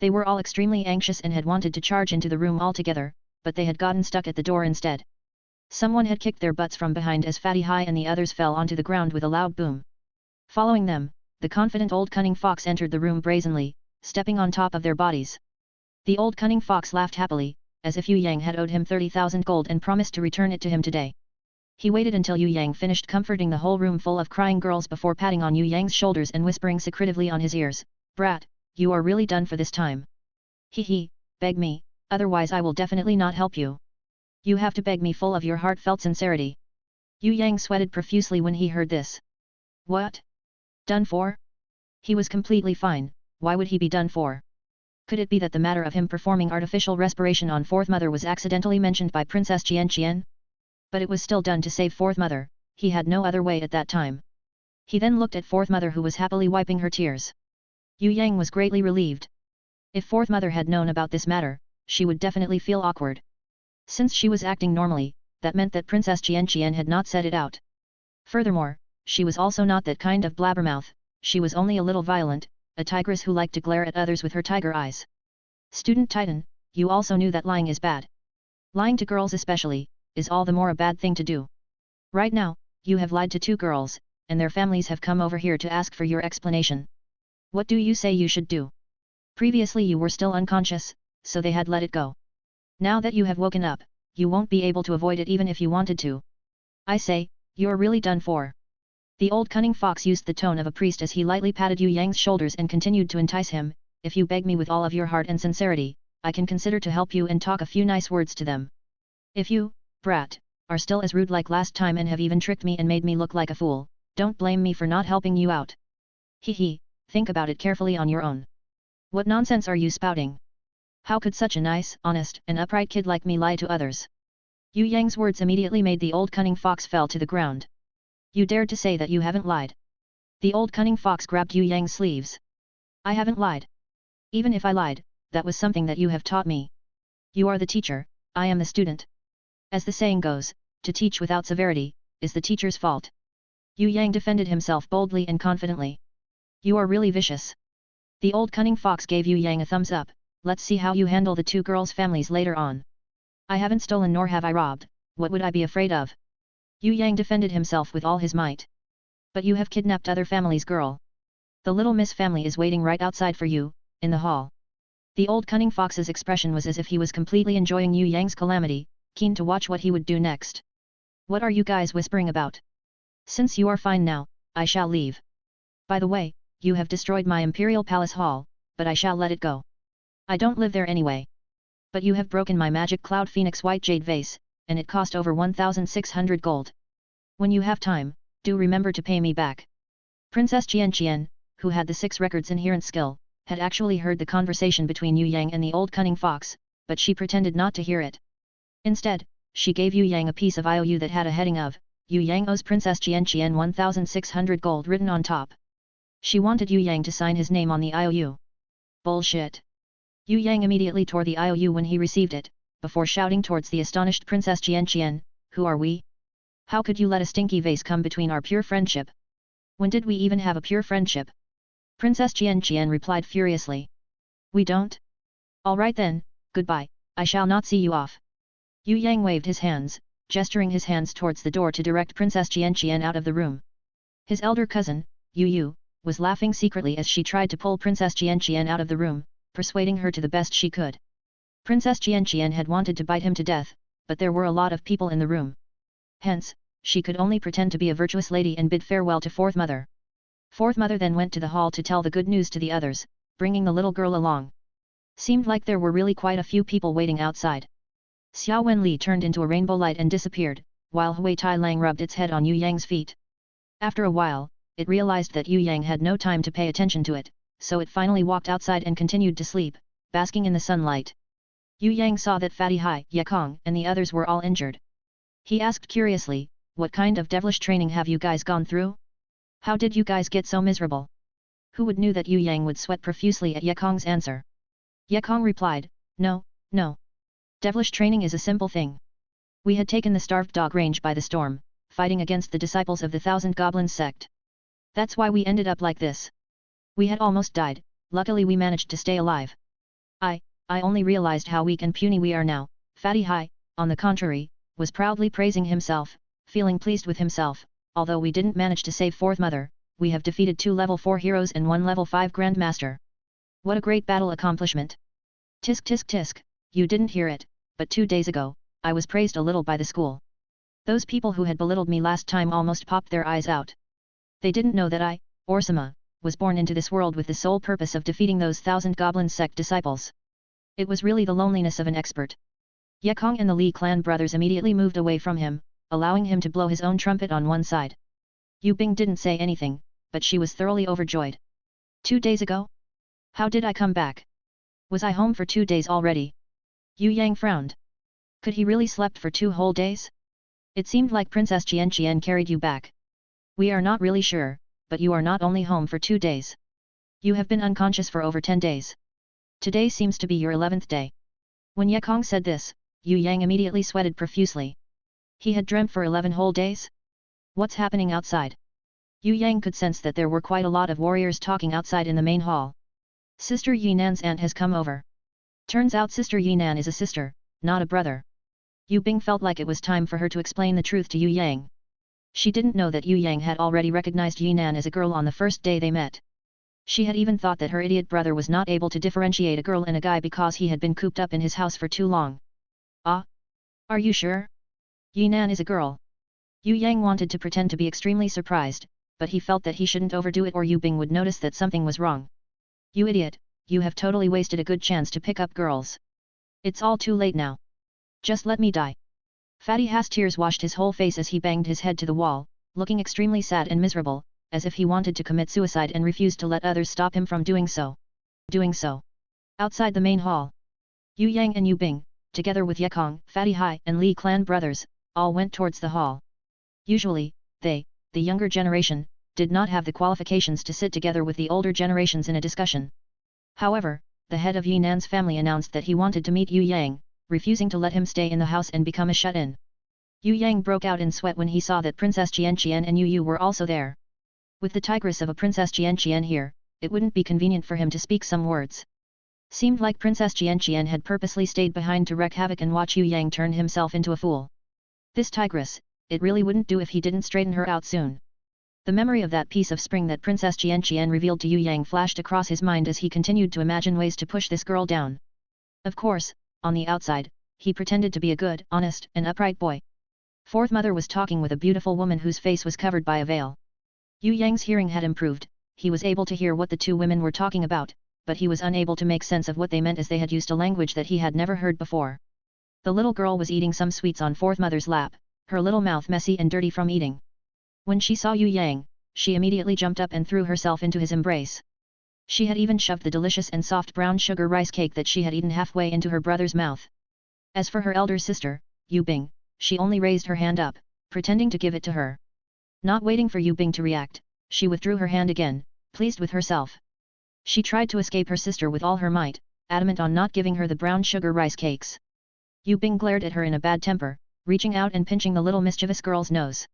They were all extremely anxious and had wanted to charge into the room altogether, but they had gotten stuck at the door instead. Someone had kicked their butts from behind as Fatty Hai and the others fell onto the ground with a loud boom. Following them, the confident old cunning fox entered the room brazenly, stepping on top of their bodies. The old cunning fox laughed happily, as if Yue Yang had owed him 30,000 gold and promised to return it to him today. He waited until Yue Yang finished comforting the whole room full of crying girls before patting on Yue Yang's shoulders and whispering secretively on his ears, "Brat, you are really done for this time. He, beg me, otherwise I will definitely not help you. You have to beg me full of your heartfelt sincerity." Yue Yang sweated profusely when he heard this. What? Done for? He was completely fine, why would he be done for? Could it be that the matter of him performing artificial respiration on Fourth Mother was accidentally mentioned by Princess Xian? But it was still done to save Fourth Mother, he had no other way at that time. He then looked at Fourth Mother, who was happily wiping her tears. Yue Yang was greatly relieved. If Fourth Mother had known about this matter, she would definitely feel awkward. Since she was acting normally, that meant that Princess Xian had not said it out. Furthermore, she was also not that kind of blabbermouth, she was only a little violent, a tigress who liked to glare at others with her tiger eyes. Student Titan, you also knew that lying is bad. Lying to girls especially, is all the more a bad thing to do. Right now, you have lied to 2 girls, and their families have come over here to ask for your explanation. What do you say you should do? Previously you were still unconscious, so they had let it go. Now that you have woken up, you won't be able to avoid it even if you wanted to. I say, you're really done for. The old cunning fox used the tone of a priest as he lightly patted Yue Yang's shoulders and continued to entice him. If you beg me with all of your heart and sincerity, I can consider to help you and talk a few nice words to them. If you, brat, are still as rude like last time and have even tricked me and made me look like a fool, don't blame me for not helping you out. Hee, think about it carefully on your own. What nonsense are you spouting? How could such a nice, honest, and upright kid like me lie to others? Yue Yang's words immediately made the old cunning fox fell to the ground. You dared to say that you haven't lied. The old cunning fox grabbed Yue Yang's sleeves. I haven't lied. Even if I lied, that was something that you have taught me. You are the teacher, I am the student. As the saying goes, to teach without severity, is the teacher's fault. Yue Yang defended himself boldly and confidently. You are really vicious. The old cunning fox gave Yue Yang a thumbs up. Let's see how you handle the 2 girls' families later on. I haven't stolen nor have I robbed, what would I be afraid of? Yue Yang defended himself with all his might. But you have kidnapped other family's girl. The little Miss family is waiting right outside for you, in the hall. The old cunning fox's expression was as if he was completely enjoying Yue Yang's calamity, keen to watch what he would do next. What are you guys whispering about? Since you are fine now, I shall leave. By the way, you have destroyed my Imperial Palace Hall, but I shall let it go. I don't live there anyway. But you have broken my magic Cloud Phoenix White Jade Vase, and it cost over 1,600 gold. When you have time, do remember to pay me back. Princess Xian, who had the 6 records inherent skill, had actually heard the conversation between Yue Yang and the old cunning fox, but she pretended not to hear it. Instead, she gave Yue Yang a piece of IOU that had a heading of, Yue Yang owes Princess Xian 1,600 gold written on top. She wanted Yue Yang to sign his name on the IOU. Bullshit. Yue Yang immediately tore the IOU when he received it, before shouting towards the astonished Princess Xian, who are we? How could you let a stinky vase come between our pure friendship? When did we even have a pure friendship? Princess Xian replied furiously. We don't? Alright then, goodbye, I shall not see you off. Yue Yang waved his hands, gesturing his hands towards the door to direct Princess Xian out of the room. His elder cousin, Yu, was laughing secretly as she tried to pull Princess Xian out of the room, persuading her to the best she could. Princess Xian had wanted to bite him to death, but there were a lot of people in the room. Hence, she could only pretend to be a virtuous lady and bid farewell to Fourth Mother. Fourth Mother then went to the hall to tell the good news to the others, bringing the little girl along. Seemed like there were really quite a few people waiting outside. Xia Wen Li turned into a rainbow light and disappeared, while Hui Tai Lang rubbed its head on Yue Yang's feet. After a while, it realized that Yue Yang had no time to pay attention to it, so it finally walked outside and continued to sleep, basking in the sunlight. Yue Yang saw that Fatty Hai, Ye Kong and the others were all injured. He asked curiously, what kind of devilish training have you guys gone through? How did you guys get so miserable? Who would knew that Yue Yang would sweat profusely at Ye Kong's answer? Ye Kong replied, no. Devilish training is a simple thing. We had taken the starved dog range by the storm, fighting against the disciples of the Thousand Goblins sect. That's why we ended up like this. We had almost died, luckily we managed to stay alive. I only realized how weak and puny we are now. Fatty Hai, on the contrary, was proudly praising himself, feeling pleased with himself. Although we didn't manage to save Fourth Mother, we have defeated 2 level 4 heroes and 1 level 5 Grandmaster. What a great battle accomplishment. Tisk tisk tisk, you didn't hear it, but 2 days ago, I was praised a little by the school. Those people who had belittled me last time almost popped their eyes out. They didn't know that I, Orsama, was born into this world with the sole purpose of defeating those Thousand Goblins sect disciples. It was really the loneliness of an expert. Ye Kong and the Li clan brothers immediately moved away from him, allowing him to blow his own trumpet on one side. Yu Bing didn't say anything, but she was thoroughly overjoyed. 2 days ago? How did I come back? Was I home for 2 days already? Yue Yang frowned. Could he really slept for 2 whole days? It seemed like Princess Xian carried you back. We are not really sure, but you are not only home for 2 days. You have been unconscious for over 10 days. Today seems to be your 11th day. When Ye Kong said this, Yue Yang immediately sweated profusely. He had dreamt for 11 whole days? What's happening outside? Yue Yang could sense that there were quite a lot of warriors talking outside in the main hall. Sister Yinan's aunt has come over. Turns out Sister Yinan is a sister, not a brother. Yu Bing felt like it was time for her to explain the truth to Yue Yang. She didn't know that Yue Yang had already recognized Yinan as a girl on the first day they met. She had even thought that her idiot brother was not able to differentiate a girl and a guy because he had been cooped up in his house for too long. Ah? Are you sure? Yinan is a girl. Yue Yang wanted to pretend to be extremely surprised, but he felt that he shouldn't overdo it or Yu Bing would notice that something was wrong. You idiot, you have totally wasted a good chance to pick up girls. It's all too late now. Just let me die. Fatty Has tears washed his whole face as he banged his head to the wall, looking extremely sad and miserable, as if he wanted to commit suicide and refused to let others stop him from doing so. Outside the main hall, Yue Yang and Yu Bing, together with Ye Kong, Fatty Hai and Li clan brothers, all went towards the hall. Usually, they, the younger generation, did not have the qualifications to sit together with the older generations in a discussion. However, the head of Yinan's family announced that he wanted to meet Yue Yang, refusing to let him stay in the house and become a shut-in. Yue Yang broke out in sweat when he saw that Princess Xian and Yu were also there. With the tigress of a Princess Xian here, it wouldn't be convenient for him to speak some words. Seemed like Princess Xian had purposely stayed behind to wreak havoc and watch Yue Yang turn himself into a fool. This tigress, it really wouldn't do if he didn't straighten her out soon. The memory of that piece of spring that Princess Xian revealed to Yue Yang flashed across his mind as he continued to imagine ways to push this girl down. Of course, on the outside, he pretended to be a good, honest, and upright boy. Fourth Mother was talking with a beautiful woman whose face was covered by a veil. Yue Yang's hearing had improved, he was able to hear what the two women were talking about, but he was unable to make sense of what they meant as they had used a language that he had never heard before. The little girl was eating some sweets on Fourth Mother's lap, her little mouth messy and dirty from eating. When she saw Yue Yang, she immediately jumped up and threw herself into his embrace. She had even shoved the delicious and soft brown sugar rice cake that she had eaten halfway into her brother's mouth. As for her elder sister, Yu Bing, she only raised her hand up, pretending to give it to her. Not waiting for Yu Bing to react, she withdrew her hand again, pleased with herself. She tried to escape her sister with all her might, adamant on not giving her the brown sugar rice cakes. Yu Bing glared at her in a bad temper, reaching out and pinching the little mischievous girl's nose.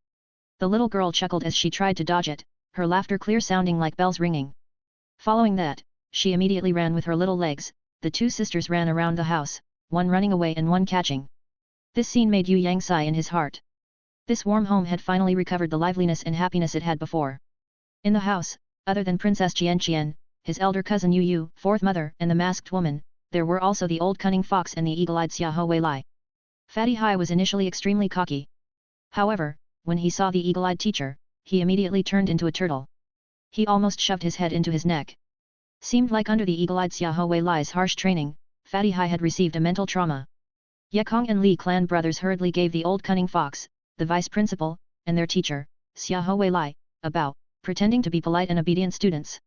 The little girl chuckled as she tried to dodge it, her laughter clear sounding like bells ringing. Following that, she immediately ran with her little legs, the two sisters ran around the house, one running away and one catching. This scene made Yue Yang sigh in his heart. This warm home had finally recovered the liveliness and happiness it had before. In the house, other than Princess Xian, his elder cousin Yu, Fourth Mother and the masked woman, there were also the old cunning fox and the eagle-eyed Xia Li. Fatty Hai was initially extremely cocky. However, when he saw the eagle-eyed teacher, he immediately turned into a turtle. He almost shoved his head into his neck. Seemed like under the eagle-eyed Xia Li's harsh training, Fatty Hai had received a mental trauma. Ye Kong and Li clan brothers hurriedly gave the old cunning fox, the vice principal, and their teacher, Xia Li, a bow, pretending to be polite and obedient students.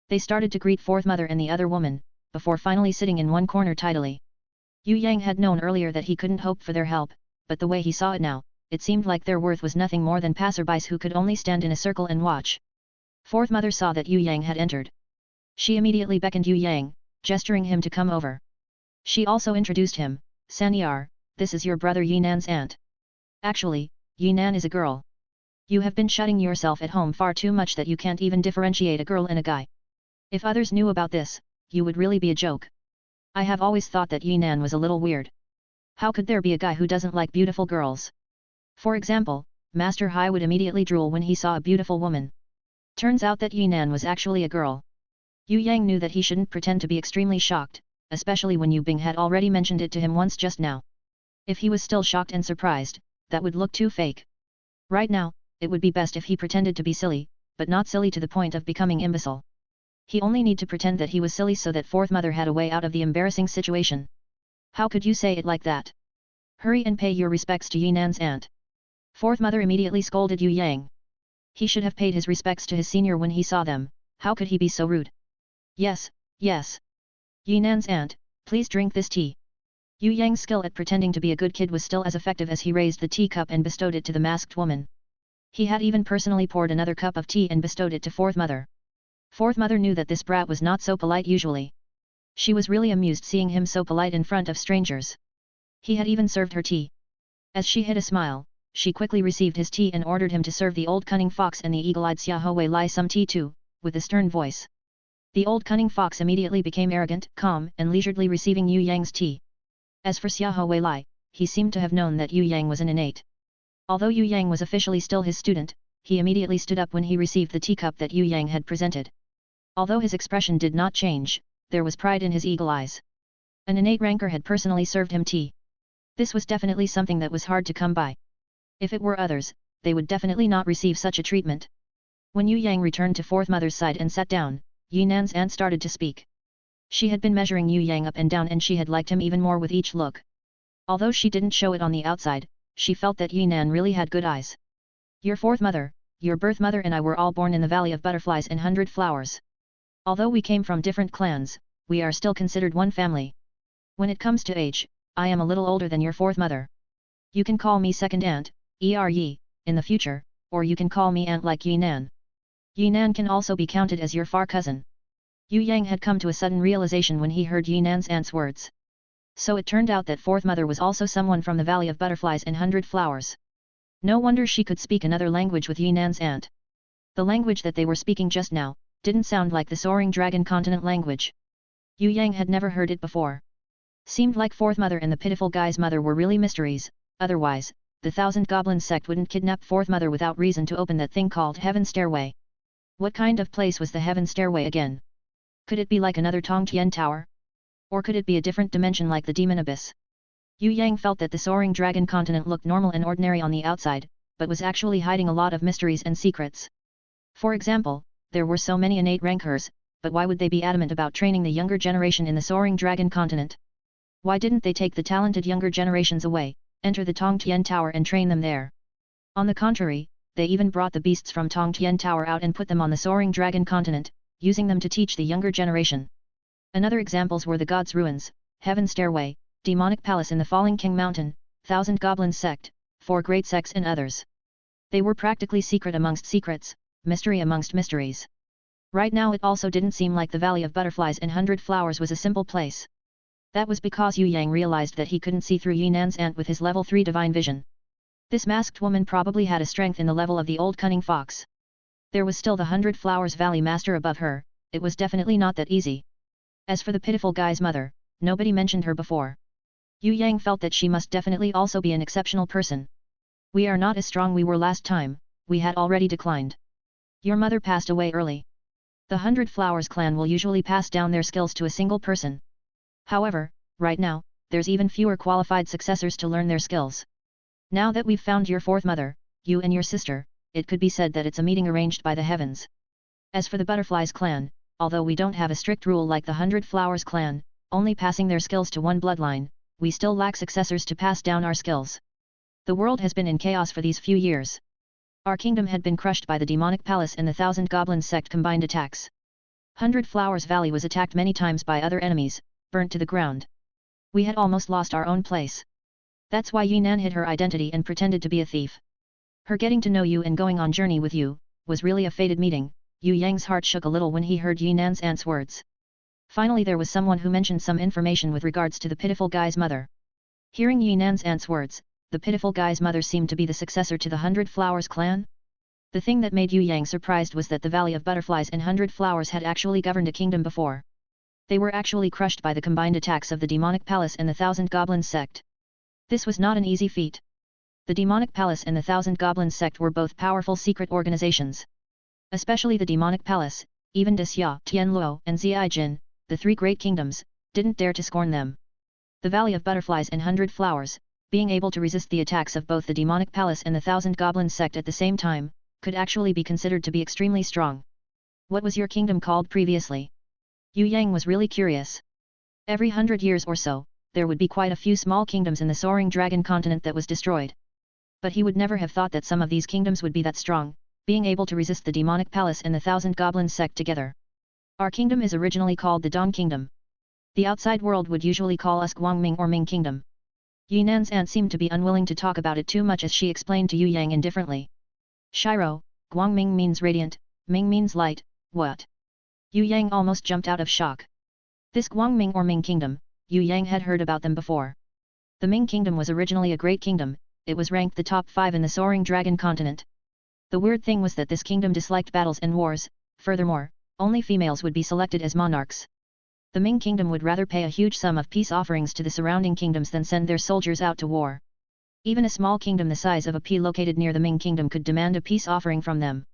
They started to greet Fourth Mother and the other woman, before finally sitting in one corner tidily. Yue Yang had known earlier that he couldn't hope for their help, but the way he saw it now, it seemed like their worth was nothing more than passerbys who could only stand in a circle and watch. Fourth Mother saw that Yue Yang had entered. She immediately beckoned Yue Yang, gesturing him to come over. She also introduced him, Sanyar, this is your brother Yinan's aunt. Actually, Yinan is a girl. You have been shutting yourself at home far too much that you can't even differentiate a girl and a guy. If others knew about this, you would really be a joke. I have always thought that Yinan was a little weird. How could there be a guy who doesn't like beautiful girls? For example, Master Hai would immediately drool when he saw a beautiful woman. Turns out that Yinan was actually a girl. Yue Yang knew that he shouldn't pretend to be extremely shocked, especially when Yu Bing had already mentioned it to him once just now. If he was still shocked and surprised, that would look too fake. Right now, it would be best if he pretended to be silly, but not silly to the point of becoming imbecile. He only need to pretend that he was silly so that Fourth Mother had a way out of the embarrassing situation. How could you say it like that? Hurry and pay your respects to Yinan's aunt. Fourth Mother immediately scolded Yue Yang. He should have paid his respects to his senior when he saw them, how could he be so rude? Yes, yes. Yunan's aunt, please drink this tea. Yue Yang's skill at pretending to be a good kid was still as effective as he raised the teacup and bestowed it to the masked woman. He had even personally poured another cup of tea and bestowed it to Fourth Mother. Fourth Mother knew that this brat was not so polite usually. She was really amused seeing him so polite in front of strangers. He had even served her tea. As she hid a smile, she quickly received his tea and ordered him to serve the old cunning fox and the eagle-eyed Xia Wei Li some tea too, with a stern voice. The old cunning fox immediately became arrogant, calm, and leisurely receiving Yue Yang's tea. As for Xia Wei Li, he seemed to have known that Yue Yang was an innate. Although Yue Yang was officially still his student, he immediately stood up when he received the teacup that Yue Yang had presented. Although his expression did not change, there was pride in his eagle eyes. An innate ranker had personally served him tea. This was definitely something that was hard to come by. If it were others, they would definitely not receive such a treatment. When Yue Yang returned to Fourth Mother's side and sat down, Yunan's aunt started to speak. She had been measuring Yue Yang up and down and she had liked him even more with each look. Although she didn't show it on the outside, she felt that Yunnan really had good eyes. Your Fourth Mother, your birth mother and I were all born in the Valley of Butterflies and 100 Flowers. Although we came from different clans, we are still considered one family. When it comes to age, I am a little older than your Fourth Mother. You can call me second aunt, in the future, or you can call me aunt like Yunnan. Yunnan can also be counted as your far cousin. Yue Yang had come to a sudden realization when he heard Yunnan's aunt's words. So it turned out that Fourth Mother was also someone from the Valley of Butterflies and 100 Flowers. No wonder she could speak another language with Yunnan's aunt. The language that they were speaking just now didn't sound like the Soaring Dragon Continent language. Yue Yang had never heard it before. Seemed like Fourth Mother and the pitiful guy's mother were really mysteries, otherwise, the Thousand Goblins sect wouldn't kidnap Fourth Mother without reason to open that thing called Heaven Stairway. What kind of place was the Heaven Stairway again? Could it be like another Tongtian Tower? Or could it be a different dimension like the Demon Abyss? Yue Yang felt that the Soaring Dragon Continent looked normal and ordinary on the outside, but was actually hiding a lot of mysteries and secrets. For example, there were so many innate rankers, but why would they be adamant about training the younger generation in the Soaring Dragon Continent? Why didn't they take the talented younger generations away, enter the Tongtian Tower and train them there? On the contrary, they even brought the beasts from Tongtian Tower out and put them on the Soaring Dragon Continent, using them to teach the younger generation. Another examples were the God's Ruins, Heaven Stairway, Demonic Palace in the Falling King Mountain, Thousand Goblins Sect, Four Great Sects and others. They were practically secret amongst secrets, mystery amongst mysteries. Right now it also didn't seem like the Valley of Butterflies and 100 Flowers was a simple place. That was because Yue Yang realized that he couldn't see through Yunnan's aunt with his level 3 divine vision. This masked woman probably had a strength in the level of the old cunning fox. There was still the 100 Flowers Valley Master above her, it was definitely not that easy. As for the pitiful guy's mother, nobody mentioned her before. Yue Yang felt that she must definitely also be an exceptional person. We are not as strong we were last time, we had already declined. Your mother passed away early. The 100 Flowers clan will usually pass down their skills to a single person. However, right now, there's even fewer qualified successors to learn their skills. Now that we've found your Fourth Mother, you and your sister, it could be said that it's a meeting arranged by the heavens. As for the Butterflies clan, although we don't have a strict rule like the 100 Flowers clan, only passing their skills to one bloodline, we still lack successors to pass down our skills. The world has been in chaos for these few years. Our kingdom had been crushed by the Demonic Palace and the Thousand Goblins sect combined attacks. 100 Flowers Valley was attacked many times by other enemies, burnt to the ground. We had almost lost our own place. That's why Yunnan hid her identity and pretended to be a thief. Her getting to know you and going on journey with you, was really a fated meeting. Yue Yang's heart shook a little when he heard Yunnan's aunt's words. Finally there was someone who mentioned some information with regards to the pitiful guy's mother. Hearing Yunnan's aunt's words, the pitiful guy's mother seemed to be the successor to the 100 Flowers clan? The thing that made Yue Yang surprised was that the Valley of Butterflies and 100 Flowers had actually governed a kingdom before. They were actually crushed by the combined attacks of the Demonic Palace and the Thousand Goblins sect. This was not an easy feat. The Demonic Palace and the Thousand Goblins sect were both powerful secret organizations. Especially the Demonic Palace, even de Xia, Tianluo and Ziaijin, the three great kingdoms, didn't dare to scorn them. The Valley of Butterflies and 100 Flowers, being able to resist the attacks of both the Demonic Palace and the Thousand Goblins sect at the same time, could actually be considered to be extremely strong. What was your kingdom called previously? Yue Yang was really curious. Every 100 years or so, there would be quite a few small kingdoms in the Soaring Dragon Continent that was destroyed. But he would never have thought that some of these kingdoms would be that strong, being able to resist the Demonic Palace and the Thousand Goblins sect together. Our kingdom is originally called the Dawn Kingdom. The outside world would usually call us Guangming or Ming Kingdom. Yunan's aunt seemed to be unwilling to talk about it too much as she explained to Yue Yang indifferently. Shiro, Guangming means radiant, Ming means light, what? Yue Yang almost jumped out of shock. This Guangming or Ming Kingdom, Yue Yang had heard about them before. The Ming Kingdom was originally a great kingdom, it was ranked the top 5 in the Soaring Dragon Continent. The weird thing was that this kingdom disliked battles and wars, furthermore, only females would be selected as monarchs. The Ming Kingdom would rather pay a huge sum of peace offerings to the surrounding kingdoms than send their soldiers out to war. Even a small kingdom the size of a pea located near the Ming Kingdom could demand a peace offering from them.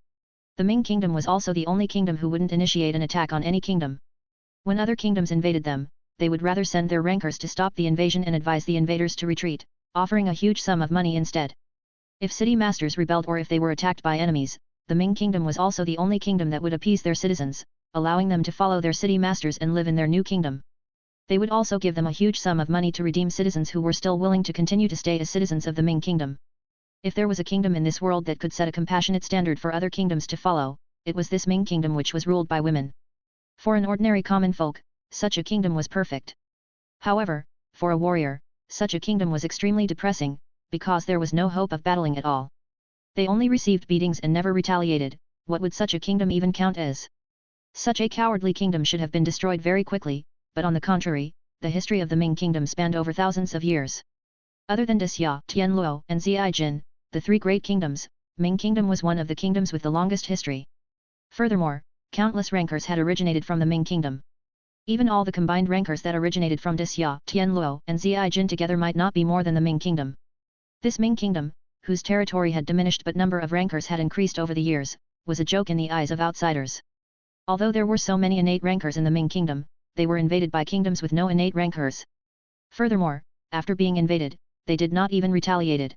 The Ming Kingdom was also the only kingdom who wouldn't initiate an attack on any kingdom. When other kingdoms invaded them, they would rather send their rankers to stop the invasion and advise the invaders to retreat, offering a huge sum of money instead. If city masters rebelled or if they were attacked by enemies, the Ming Kingdom was also the only kingdom that would appease their citizens, allowing them to follow their city masters and live in their new kingdom. They would also give them a huge sum of money to redeem citizens who were still willing to continue to stay as citizens of the Ming Kingdom. If there was a kingdom in this world that could set a compassionate standard for other kingdoms to follow, it was this Ming Kingdom, which was ruled by women. For an ordinary common folk, such a kingdom was perfect. However, for a warrior, such a kingdom was extremely depressing, because there was no hope of battling at all. They only received beatings and never retaliated. What would such a kingdom even count as? Such a cowardly kingdom should have been destroyed very quickly, but on the contrary, the history of the Ming Kingdom spanned over thousands of years. Other than Xia, Tianluo, and Xian, the 3 great kingdoms, Ming Kingdom was one of the kingdoms with the longest history. Furthermore, countless rankers had originated from the Ming Kingdom. Even all the combined rankers that originated from Xia, Tianluo, and Xian together might not be more than the Ming Kingdom. This Ming Kingdom, whose territory had diminished but number of rankers had increased over the years, was a joke in the eyes of outsiders. Although there were so many innate rankers in the Ming Kingdom, they were invaded by kingdoms with no innate rankers. Furthermore, after being invaded, they did not even retaliated.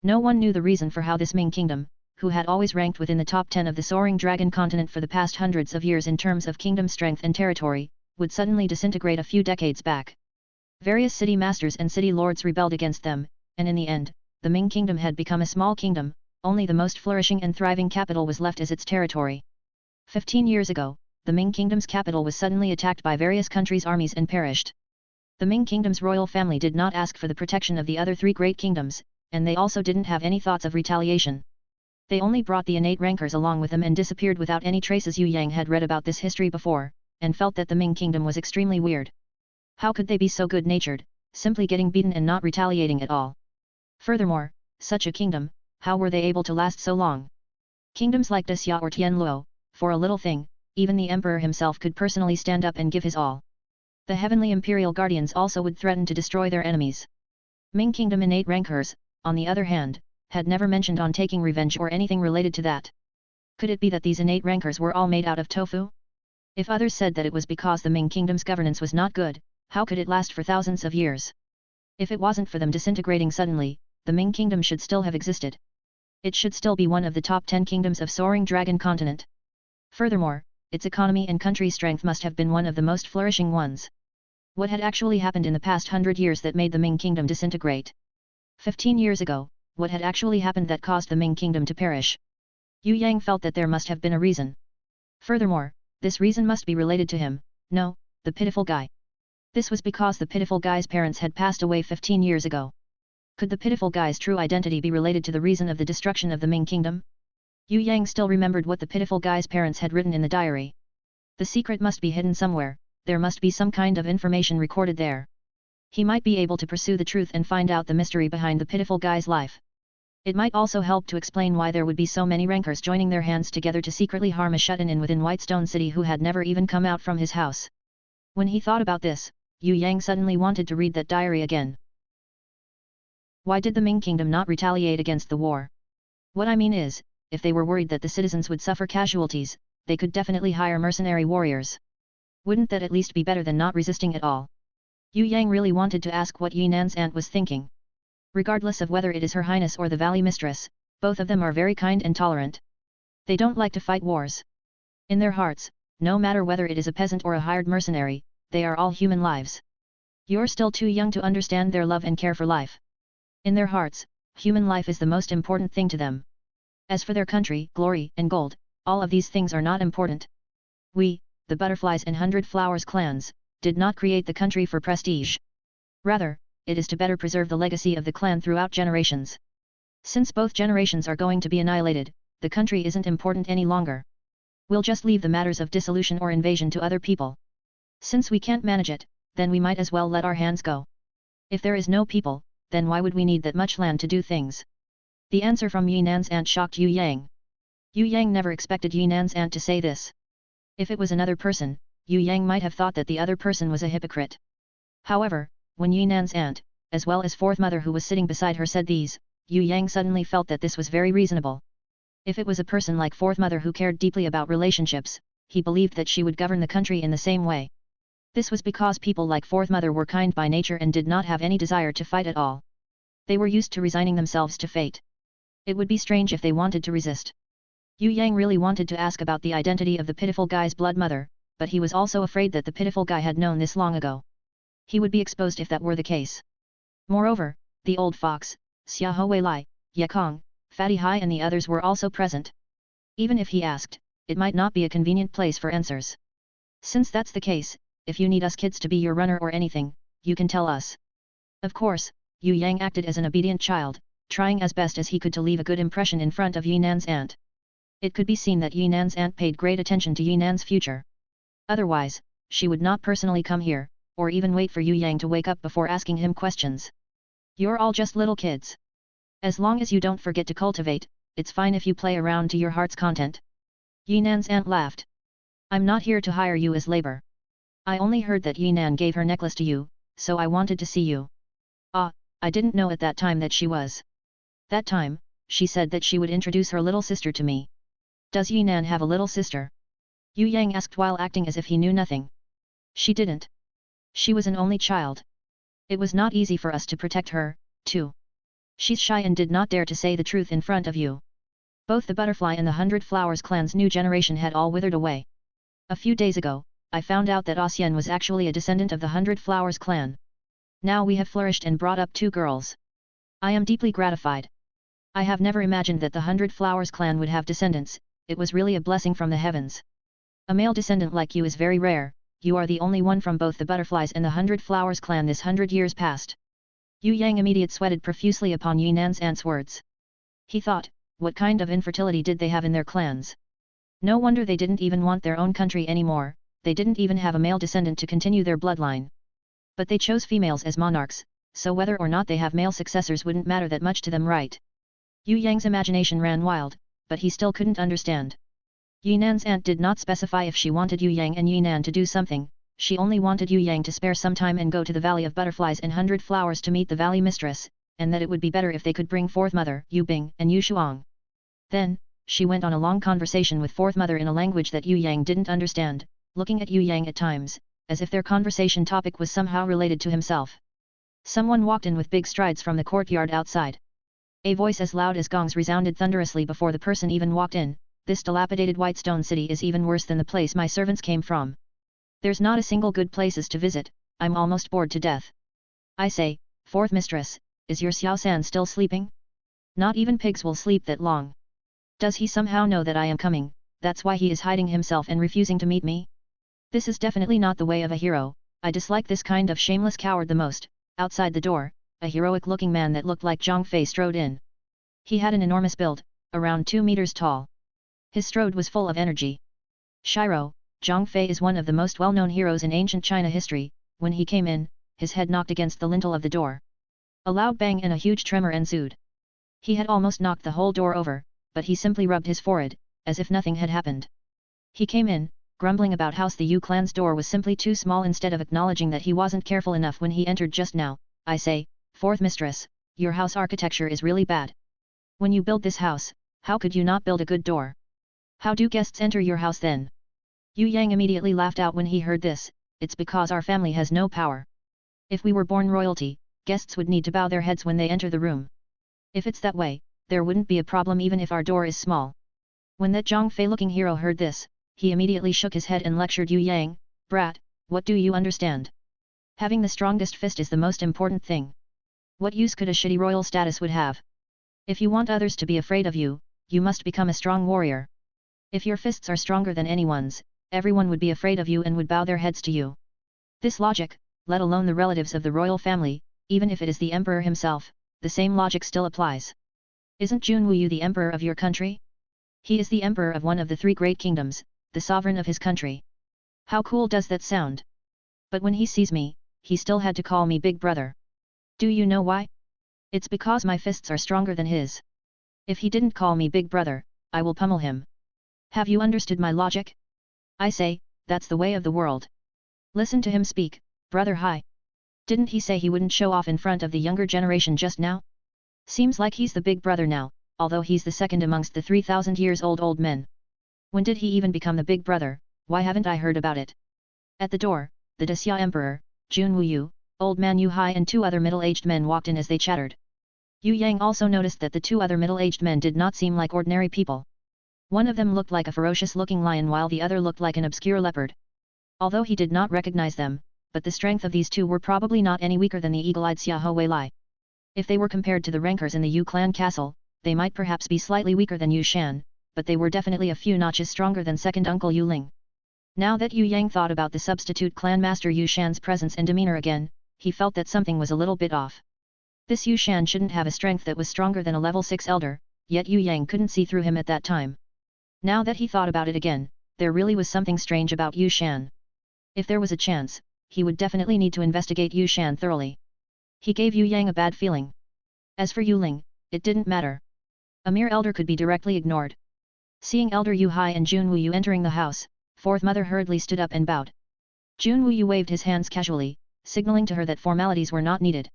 No one knew the reason for how this Ming Kingdom, who had always ranked within the top 10 of the Soaring Dragon Continent for the past hundreds of years in terms of kingdom strength and territory, would suddenly disintegrate a few decades back. Various city masters and city lords rebelled against them, and in the end, the Ming Kingdom had become a small kingdom, only the most flourishing and thriving capital was left as its territory. 15 years ago, the Ming Kingdom's capital was suddenly attacked by various countries' armies and perished. The Ming Kingdom's royal family did not ask for the protection of the other 3 great kingdoms, and they also didn't have any thoughts of retaliation. They only brought the innate rankers along with them and disappeared without any traces. Yue Yang had read about this history before, and felt that the Ming Kingdom was extremely weird. How could they be so good-natured, simply getting beaten and not retaliating at all? Furthermore, such a kingdom, how were they able to last so long? Kingdoms like Xia or Tianluo, for a little thing, even the emperor himself could personally stand up and give his all. The heavenly imperial guardians also would threaten to destroy their enemies. Ming Kingdom innate rankers, on the other hand, had never mentioned on taking revenge or anything related to that. Could it be that these innate rankers were all made out of tofu? If others said that it was because the Ming Kingdom's governance was not good, how could it last for thousands of years? If it wasn't for them disintegrating suddenly, the Ming Kingdom should still have existed. It should still be one of the top 10 kingdoms of Soaring Dragon Continent. Furthermore, its economy and country strength must have been one of the most flourishing ones. What had actually happened in the past 100 years that made the Ming Kingdom disintegrate? 15 years ago, what had actually happened that caused the Ming Kingdom to perish? Yue Yang felt that there must have been a reason. Furthermore, this reason must be related to him, no, the pitiful guy. This was because the pitiful guy's parents had passed away 15 years ago. Could the pitiful guy's true identity be related to the reason of the destruction of the Ming Kingdom? Yue Yang still remembered what the pitiful guy's parents had written in the diary. The secret must be hidden somewhere, there must be some kind of information recorded there. He might be able to pursue the truth and find out the mystery behind the pitiful guy's life. It might also help to explain why there would be so many rankers joining their hands together to secretly harm a shut-in within Whitestone City who had never even come out from his house. When he thought about this, Yue Yang suddenly wanted to read that diary again. Why did the Ming Kingdom not retaliate against the war? What I mean is, if they were worried that the citizens would suffer casualties, they could definitely hire mercenary warriors. Wouldn't that at least be better than not resisting at all? Yue Yang really wanted to ask what Yunan's aunt was thinking. Regardless of whether it is Her Highness or the Valley Mistress, both of them are very kind and tolerant. They don't like to fight wars. In their hearts, no matter whether it is a peasant or a hired mercenary, they are all human lives. You're still too young to understand their love and care for life. In their hearts, human life is the most important thing to them. As for their country, glory, and gold, all of these things are not important. We, the Butterflies and 100 Flowers clans, did not create the country for prestige. Rather, it is to better preserve the legacy of the clan throughout generations. Since both generations are going to be annihilated, the country isn't important any longer. We'll just leave the matters of dissolution or invasion to other people. Since we can't manage it, then we might as well let our hands go. If there is no people, then why would we need that much land to do things? The answer from Yinan's aunt shocked Yue Yang. Yue Yang never expected Yinan's aunt to say this. If it was another person, Yue Yang might have thought that the other person was a hypocrite. However, when Yinan's aunt, as well as fourth mother who was sitting beside her said these, Yue Yang suddenly felt that this was very reasonable. If it was a person like fourth mother who cared deeply about relationships, he believed that she would govern the country in the same way. This was because people like fourth mother were kind by nature and did not have any desire to fight at all. They were used to resigning themselves to fate. It would be strange if they wanted to resist. Yue Yang really wanted to ask about the identity of the pitiful guy's blood mother, but he was also afraid that the pitiful guy had known this long ago. He would be exposed if that were the case. Moreover, the old fox, Xia Li, Ye Kong, Fatty Hai and the others were also present. Even if he asked, it might not be a convenient place for answers. Since that's the case, if you need us kids to be your runner or anything, you can tell us. Of course, Yue Yang acted as an obedient child, trying as best as he could to leave a good impression in front of Yinan's aunt. It could be seen that Yinan's aunt paid great attention to Yinan's future. Otherwise, she would not personally come here, or even wait for Yue Yang to wake up before asking him questions. You're all just little kids. As long as you don't forget to cultivate, it's fine if you play around to your heart's content. Yinan's aunt laughed. I'm not here to hire you as labor. I only heard that Yinan gave her necklace to you, so I wanted to see you. Ah, I didn't know at that time that she was. That time, she said that she would introduce her little sister to me. Does Yinan have a little sister? Yue Yang asked while acting as if he knew nothing. She didn't. She was an only child. It was not easy for us to protect her, too. She's shy and did not dare to say the truth in front of you. Both the Butterfly and the 100 Flowers clan's new generation had all withered away. A few days ago, I found out that Xian was actually a descendant of the 100 Flowers clan. Now we have flourished and brought up 2 girls. I am deeply gratified. I have never imagined that the 100 Flowers clan would have descendants, it was really a blessing from the heavens. A male descendant like you is very rare, you are the only one from both the Butterflies and the 100 Flowers clan this 100 years past. Yue Yang immediately sweated profusely upon Yinan's aunt's words. He thought, what kind of infertility did they have in their clans? No wonder they didn't even want their own country anymore, they didn't even have a male descendant to continue their bloodline. But they chose females as monarchs, so whether or not they have male successors wouldn't matter that much to them, right? Yue Yang's imagination ran wild, but he still couldn't understand. Yinan's aunt did not specify if she wanted Yue Yang and Yinan to do something, she only wanted Yue Yang to spare some time and go to the Valley of Butterflies and 100 Flowers to meet the Valley Mistress, and that it would be better if they could bring Fourth Mother, Yu Bing and Yu Shuang. Then, she went on a long conversation with Fourth Mother in a language that Yue Yang didn't understand, looking at Yue Yang at times, as if their conversation topic was somehow related to himself. Someone walked in with big strides from the courtyard outside. A voice as loud as gongs resounded thunderously before the person even walked in. This dilapidated white stone city is even worse than the place my servants came from. There's not a single good places to visit, I'm almost bored to death. I say, Fourth Mistress, is your Xiao San still sleeping? Not even pigs will sleep that long. Does he somehow know that I am coming, that's why he is hiding himself and refusing to meet me? This is definitely not the way of a hero, I dislike this kind of shameless coward the most. Outside the door, a heroic-looking man that looked like Zhang Fei strode in. He had an enormous build, around 2 meters tall. His strode was full of energy. Shiro, Zhang Fei is one of the most well-known heroes in ancient China history. When he came in, his head knocked against the lintel of the door. A loud bang and a huge tremor ensued. He had almost knocked the whole door over, but he simply rubbed his forehead, as if nothing had happened. He came in, grumbling about how the Yu clan's door was simply too small instead of acknowledging that he wasn't careful enough when he entered just now. I say, Fourth Mistress, your house architecture is really bad. When you build this house, how could you not build a good door? How do guests enter your house then? Yue Yang immediately laughed out when he heard this, it's because our family has no power. If we were born royalty, guests would need to bow their heads when they enter the room. If it's that way, there wouldn't be a problem even if our door is small. When that Zhang Fei-looking hero heard this, he immediately shook his head and lectured Yue Yang, brat, what do you understand? Having the strongest fist is the most important thing. What use could a shitty royal status would have? If you want others to be afraid of you, you must become a strong warrior. If your fists are stronger than anyone's, everyone would be afraid of you and would bow their heads to you. This logic, let alone the relatives of the royal family, even if it is the emperor himself, the same logic still applies. Isn't Jun Wuyu the emperor of your country? He is the emperor of one of the three great kingdoms, the sovereign of his country. How cool does that sound? But when he sees me, he still had to call me big brother. Do you know why? It's because my fists are stronger than his. If he didn't call me big brother, I will pummel him. Have you understood my logic? I say, that's the way of the world. Listen to him speak, brother Hai. Didn't he say he wouldn't show off in front of the younger generation just now? Seems like he's the big brother now, although he's the second amongst the 3,000 years old men. When did he even become the big brother? Why haven't I heard about it? At the door, the Xia Emperor, Jun Wuyu, old man Yu Hai and two other middle-aged men walked in as they chattered. Yue Yang also noticed that the two other middle-aged men did not seem like ordinary people. One of them looked like a ferocious-looking lion while the other looked like an obscure leopard. Although he did not recognize them, but the strength of these two were probably not any weaker than the eagle-eyed Xia Wei Li. If they were compared to the rankers in the Yu clan castle, they might perhaps be slightly weaker than Yu Xian, but they were definitely a few notches stronger than second uncle Yue Ling. Now that Yue Yang thought about the substitute clan master Yu Xian's presence and demeanor again, he felt that something was a little bit off. This Yu Xian shouldn't have a strength that was stronger than a level 6 elder, yet Yue Yang couldn't see through him at that time. Now that he thought about it again, there really was something strange about Yu Xian. If there was a chance, he would definitely need to investigate Yu Xian thoroughly. He gave Yue Yang a bad feeling. As for Yue Ling, it didn't matter. A mere elder could be directly ignored. Seeing elder Yu Hai and Jun Wuyu entering the house, fourth mother hurriedly stood up and bowed. Jun Wuyu waved his hands casually, signaling to her that formalities were not needed.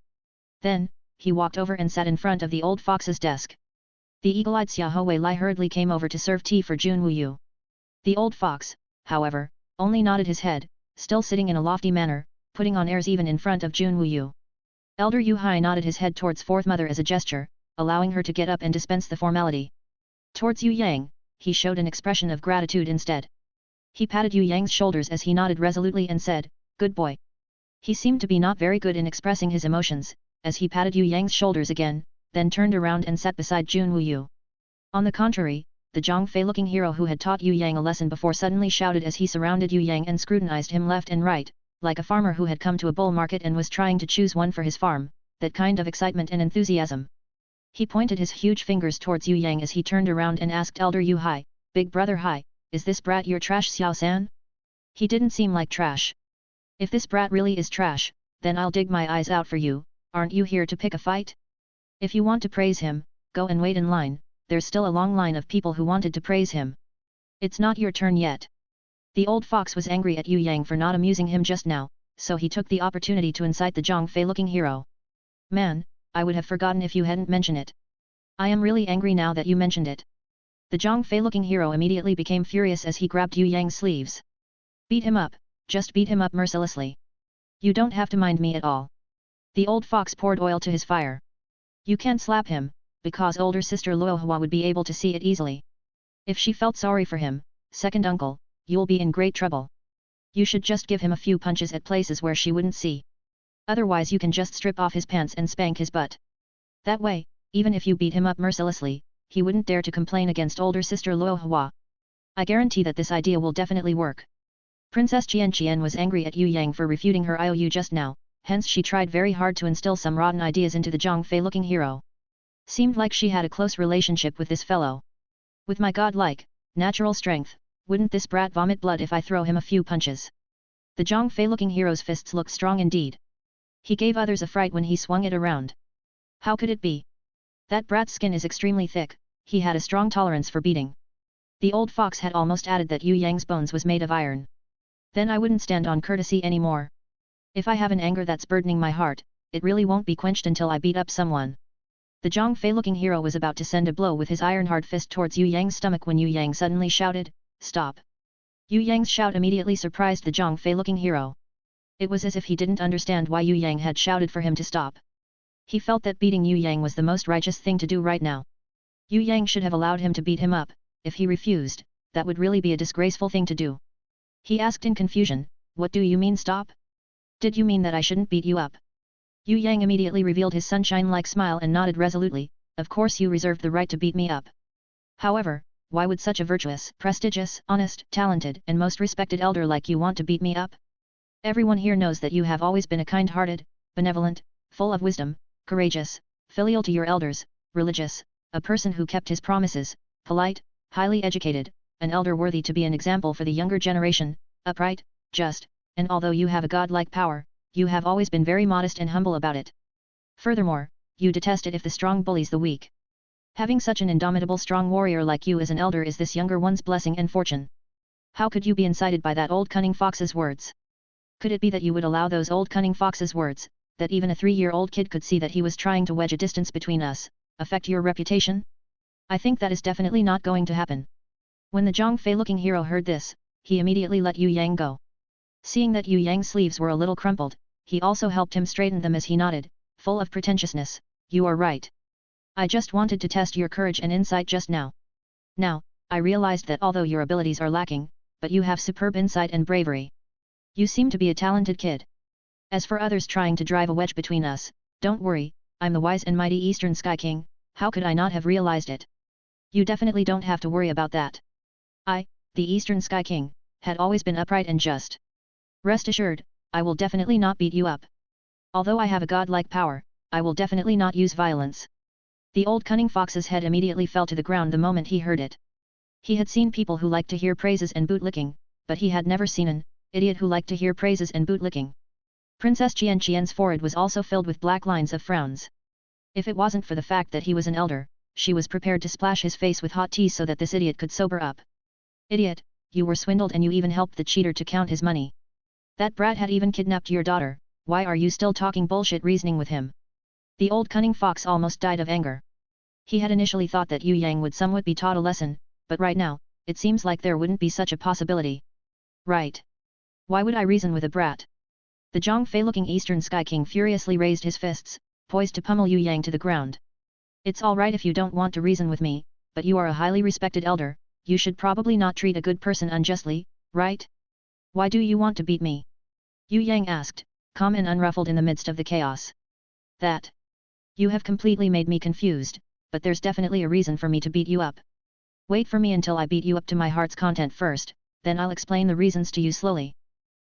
Then, he walked over and sat in front of the old fox's desk. The eagle-eyed Xia Wei Li hurriedly came over to serve tea for Jun Wuyu. The old fox, however, only nodded his head, still sitting in a lofty manner, putting on airs even in front of Jun Wuyu. Elder Yu Hai nodded his head towards fourth mother as a gesture, allowing her to get up and dispense the formality. Towards Yue Yang, he showed an expression of gratitude instead. He patted Yue Yang's shoulders as he nodded resolutely and said, "Good boy." He seemed to be not very good in expressing his emotions, as he patted Yue Yang's shoulders again, then turned around and sat beside Jun Wuyu. On the contrary, the Zhongfei-looking hero who had taught Yue Yang a lesson before suddenly shouted as he surrounded Yue Yang and scrutinized him left and right, like a farmer who had come to a bull market and was trying to choose one for his farm, that kind of excitement and enthusiasm. He pointed his huge fingers towards Yue Yang as he turned around and asked Elder Yu Hai, "Big brother Hai, is this brat your trash Xiao-san?" He didn't seem like trash. If this brat really is trash, then I'll dig my eyes out for you. Aren't you here to pick a fight? If you want to praise him, go and wait in line, there's still a long line of people who wanted to praise him. It's not your turn yet. The old fox was angry at Yue Yang for not amusing him just now, so he took the opportunity to incite the Zhongfei-looking hero. "Man, I would have forgotten if you hadn't mentioned it. I am really angry now that you mentioned it." The Zhongfei-looking hero immediately became furious as he grabbed Yue Yang's sleeves. "Beat him up, just beat him up mercilessly. You don't have to mind me at all." The old fox poured oil to his fire. "You can't slap him, because older sister Luohua would be able to see it easily. If she felt sorry for him, second uncle, you'll be in great trouble. You should just give him a few punches at places where she wouldn't see. Otherwise you can just strip off his pants and spank his butt. That way, even if you beat him up mercilessly, he wouldn't dare to complain against older sister Luohua. I guarantee that this idea will definitely work." Princess Qian was angry at Yue Yang for refuting her IOU just now, hence she tried very hard to instill some rotten ideas into the Zhongfei-looking hero. Seemed like she had a close relationship with this fellow. "With my godlike, natural strength, wouldn't this brat vomit blood if I throw him a few punches?" The Zhongfei-looking hero's fists looked strong indeed. He gave others a fright when he swung it around. How could it be? That brat's skin is extremely thick, he had a strong tolerance for beating. The old fox had almost added that Yue Yang's bones was made of iron. Then I wouldn't stand on courtesy anymore. If I have an anger that's burdening my heart, it really won't be quenched until I beat up someone. The Zhongfei-looking hero was about to send a blow with his iron-hard fist towards Yue Yang's stomach when Yue Yang suddenly shouted, "Stop!" Yue Yang's shout immediately surprised the Zhongfei-looking hero. It was as if he didn't understand why Yue Yang had shouted for him to stop. He felt that beating Yue Yang was the most righteous thing to do right now. Yue Yang should have allowed him to beat him up. If he refused, that would really be a disgraceful thing to do. He asked in confusion, "What do you mean stop? Did you mean that I shouldn't beat you up?" Yue Yang immediately revealed his sunshine-like smile and nodded resolutely, "Of course you reserved the right to beat me up. However, why would such a virtuous, prestigious, honest, talented and most respected elder like you want to beat me up? Everyone here knows that you have always been a kind-hearted, benevolent, full of wisdom, courageous, filial to your elders, religious, a person who kept his promises, polite, highly educated, an elder worthy to be an example for the younger generation, upright, just, and although you have a godlike power, you have always been very modest and humble about it. Furthermore, you detest it if the strong bullies the weak. Having such an indomitable strong warrior like you as an elder is this younger one's blessing and fortune. How could you be incited by that old cunning fox's words? Could it be that you would allow those old cunning fox's words, that even a 3-year-old kid could see that he was trying to wedge a distance between us, affect your reputation? I think that is definitely not going to happen. When the Zhongfei-looking hero heard this, he immediately let Yue Yang go. Seeing that Yue Yang's sleeves were a little crumpled, he also helped him straighten them as he nodded, full of pretentiousness, "You are right. I just wanted to test your courage and insight just now. Now, I realized that although your abilities are lacking, but you have superb insight and bravery. You seem to be a talented kid. As for others trying to drive a wedge between us, don't worry, I'm the wise and mighty Eastern Sky King, how could I not have realized it? You definitely don't have to worry about that. I, the Eastern Sky King, had always been upright and just. Rest assured, I will definitely not beat you up. Although I have a godlike power, I will definitely not use violence." The old cunning fox's head immediately fell to the ground the moment he heard it. He had seen people who liked to hear praises and bootlicking, but he had never seen an idiot who liked to hear praises and bootlicking. Princess Qian's forehead was also filled with black lines of frowns. If it wasn't for the fact that he was an elder, she was prepared to splash his face with hot tea so that this idiot could sober up. "Idiot, you were swindled and you even helped the cheater to count his money. That brat had even kidnapped your daughter, why are you still talking bullshit reasoning with him?" The old cunning fox almost died of anger. He had initially thought that Yue Yang would somewhat be taught a lesson, but right now, it seems like there wouldn't be such a possibility. Right. Why would I reason with a brat? The Zhongfei-looking Eastern Sky King furiously raised his fists, poised to pummel Yue Yang to the ground. "It's alright if you don't want to reason with me, but you are a highly respected elder, you should probably not treat a good person unjustly, right? Why do you want to beat me?" Yue Yang asked, calm and unruffled in the midst of the chaos. "That. You have completely made me confused, but there's definitely a reason for me to beat you up. Wait for me until I beat you up to my heart's content first, then I'll explain the reasons to you slowly."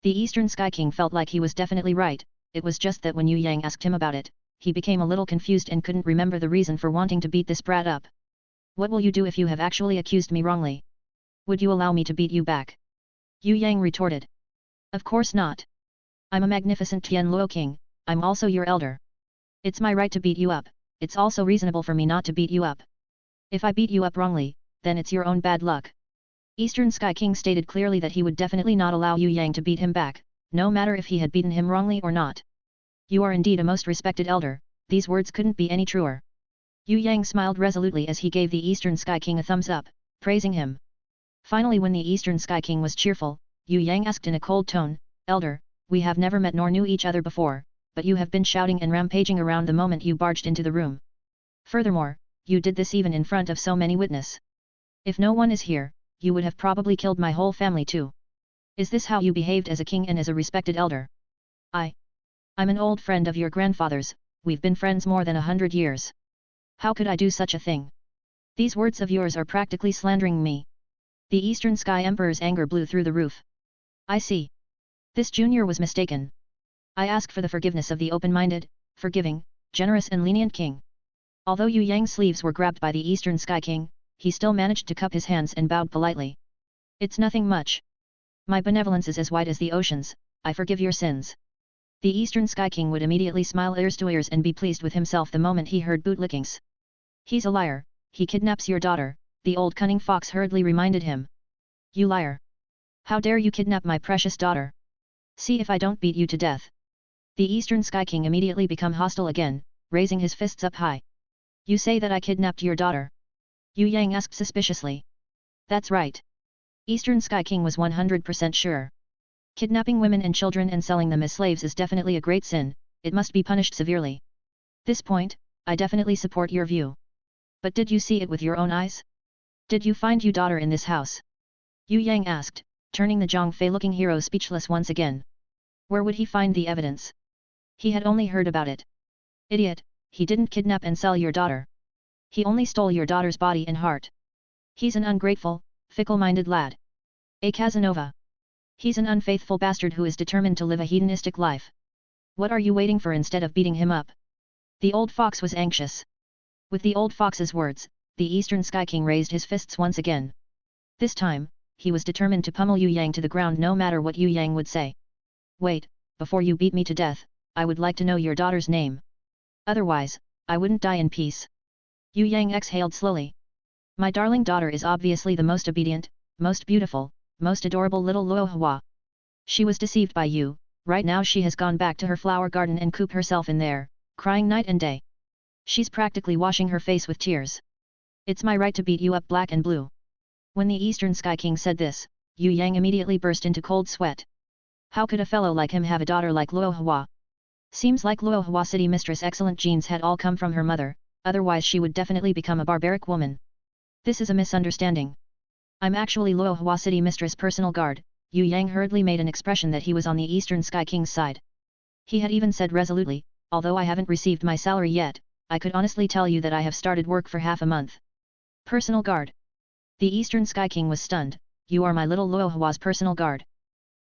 The Eastern Sky King felt like he was definitely right, it was just that when Yue Yang asked him about it, he became a little confused and couldn't remember the reason for wanting to beat this brat up. "What will you do if you have actually accused me wrongly? Would you allow me to beat you back?" Yue Yang retorted. "Of course not. I'm a magnificent Tianluo King, I'm also your elder. It's my right to beat you up, it's also reasonable for me not to beat you up. If I beat you up wrongly, then it's your own bad luck." Eastern Sky King stated clearly that he would definitely not allow Yue Yang to beat him back, no matter if he had beaten him wrongly or not. "You are indeed a most respected elder, these words couldn't be any truer." Yue Yang smiled resolutely as he gave the Eastern Sky King a thumbs up, praising him. Finally, when the Eastern Sky King was cheerful, Yue Yang asked in a cold tone, "Elder, we have never met nor knew each other before, but you have been shouting and rampaging around the moment you barged into the room. Furthermore, you did this even in front of so many witnesses. If no one is here, you would have probably killed my whole family too. Is this how you behaved as a king and as a respected elder?" I'm an old friend of your grandfather's, we've been friends more than 100 years. How could I do such a thing? These words of yours are practically slandering me." The Eastern Sky Emperor's anger blew through the roof. "I see. This junior was mistaken. I ask for the forgiveness of the open-minded, forgiving, generous and lenient king." Although Yue Yang's sleeves were grabbed by the Eastern Sky King, he still managed to cup his hands and bowed politely. "It's nothing much. My benevolence is as wide as the oceans, I forgive your sins." The Eastern Sky King would immediately smile ears to ears and be pleased with himself the moment he heard bootlickings. "He's a liar, he kidnaps your daughter," the old cunning fox hurriedly reminded him. "You liar! How dare you kidnap my precious daughter? See if I don't beat you to death." The Eastern Sky King immediately became hostile again, raising his fists up high. "You say that I kidnapped your daughter?" Yue Yang asked suspiciously. "That's right." Eastern Sky King was 100% sure. Kidnapping women and children and selling them as slaves is definitely a great sin, it must be punished severely. This point, I definitely support your view. But did you see it with your own eyes? Did you find your daughter in this house? Yue Yang asked, turning the Zhongfei-looking hero speechless once again. Where would he find the evidence? He had only heard about it. Idiot, he didn't kidnap and sell your daughter. He only stole your daughter's body and heart. He's an ungrateful, fickle-minded lad. A Casanova. He's an unfaithful bastard who is determined to live a hedonistic life. What are you waiting for instead of beating him up? The old fox was anxious. With the old fox's words, the Eastern Sky King raised his fists once again. This time, he was determined to pummel Yue Yang to the ground no matter what Yue Yang would say. Wait, before you beat me to death, I would like to know your daughter's name. Otherwise, I wouldn't die in peace. Yue Yang exhaled slowly. My darling daughter is obviously the most obedient, most beautiful, most adorable little Luo Hua. She was deceived by you, right now she has gone back to her flower garden and cooped herself in there, crying night and day. She's practically washing her face with tears. It's my right to beat you up black and blue. When the Eastern Sky King said this, Yue Yang immediately burst into cold sweat. How could a fellow like him have a daughter like Luo Hua? Seems like Luo Hua city mistress' excellent genes had all come from her mother, otherwise she would definitely become a barbaric woman. This is a misunderstanding. I'm actually Luo Hua city mistress' personal guard. Yue Yang hurriedly made an expression that he was on the Eastern Sky King's side. He had even said resolutely, although I haven't received my salary yet, I could honestly tell you that I have started work for half a month. Personal guard. The Eastern Sky King was stunned. You are my little Luo Hua's personal guard.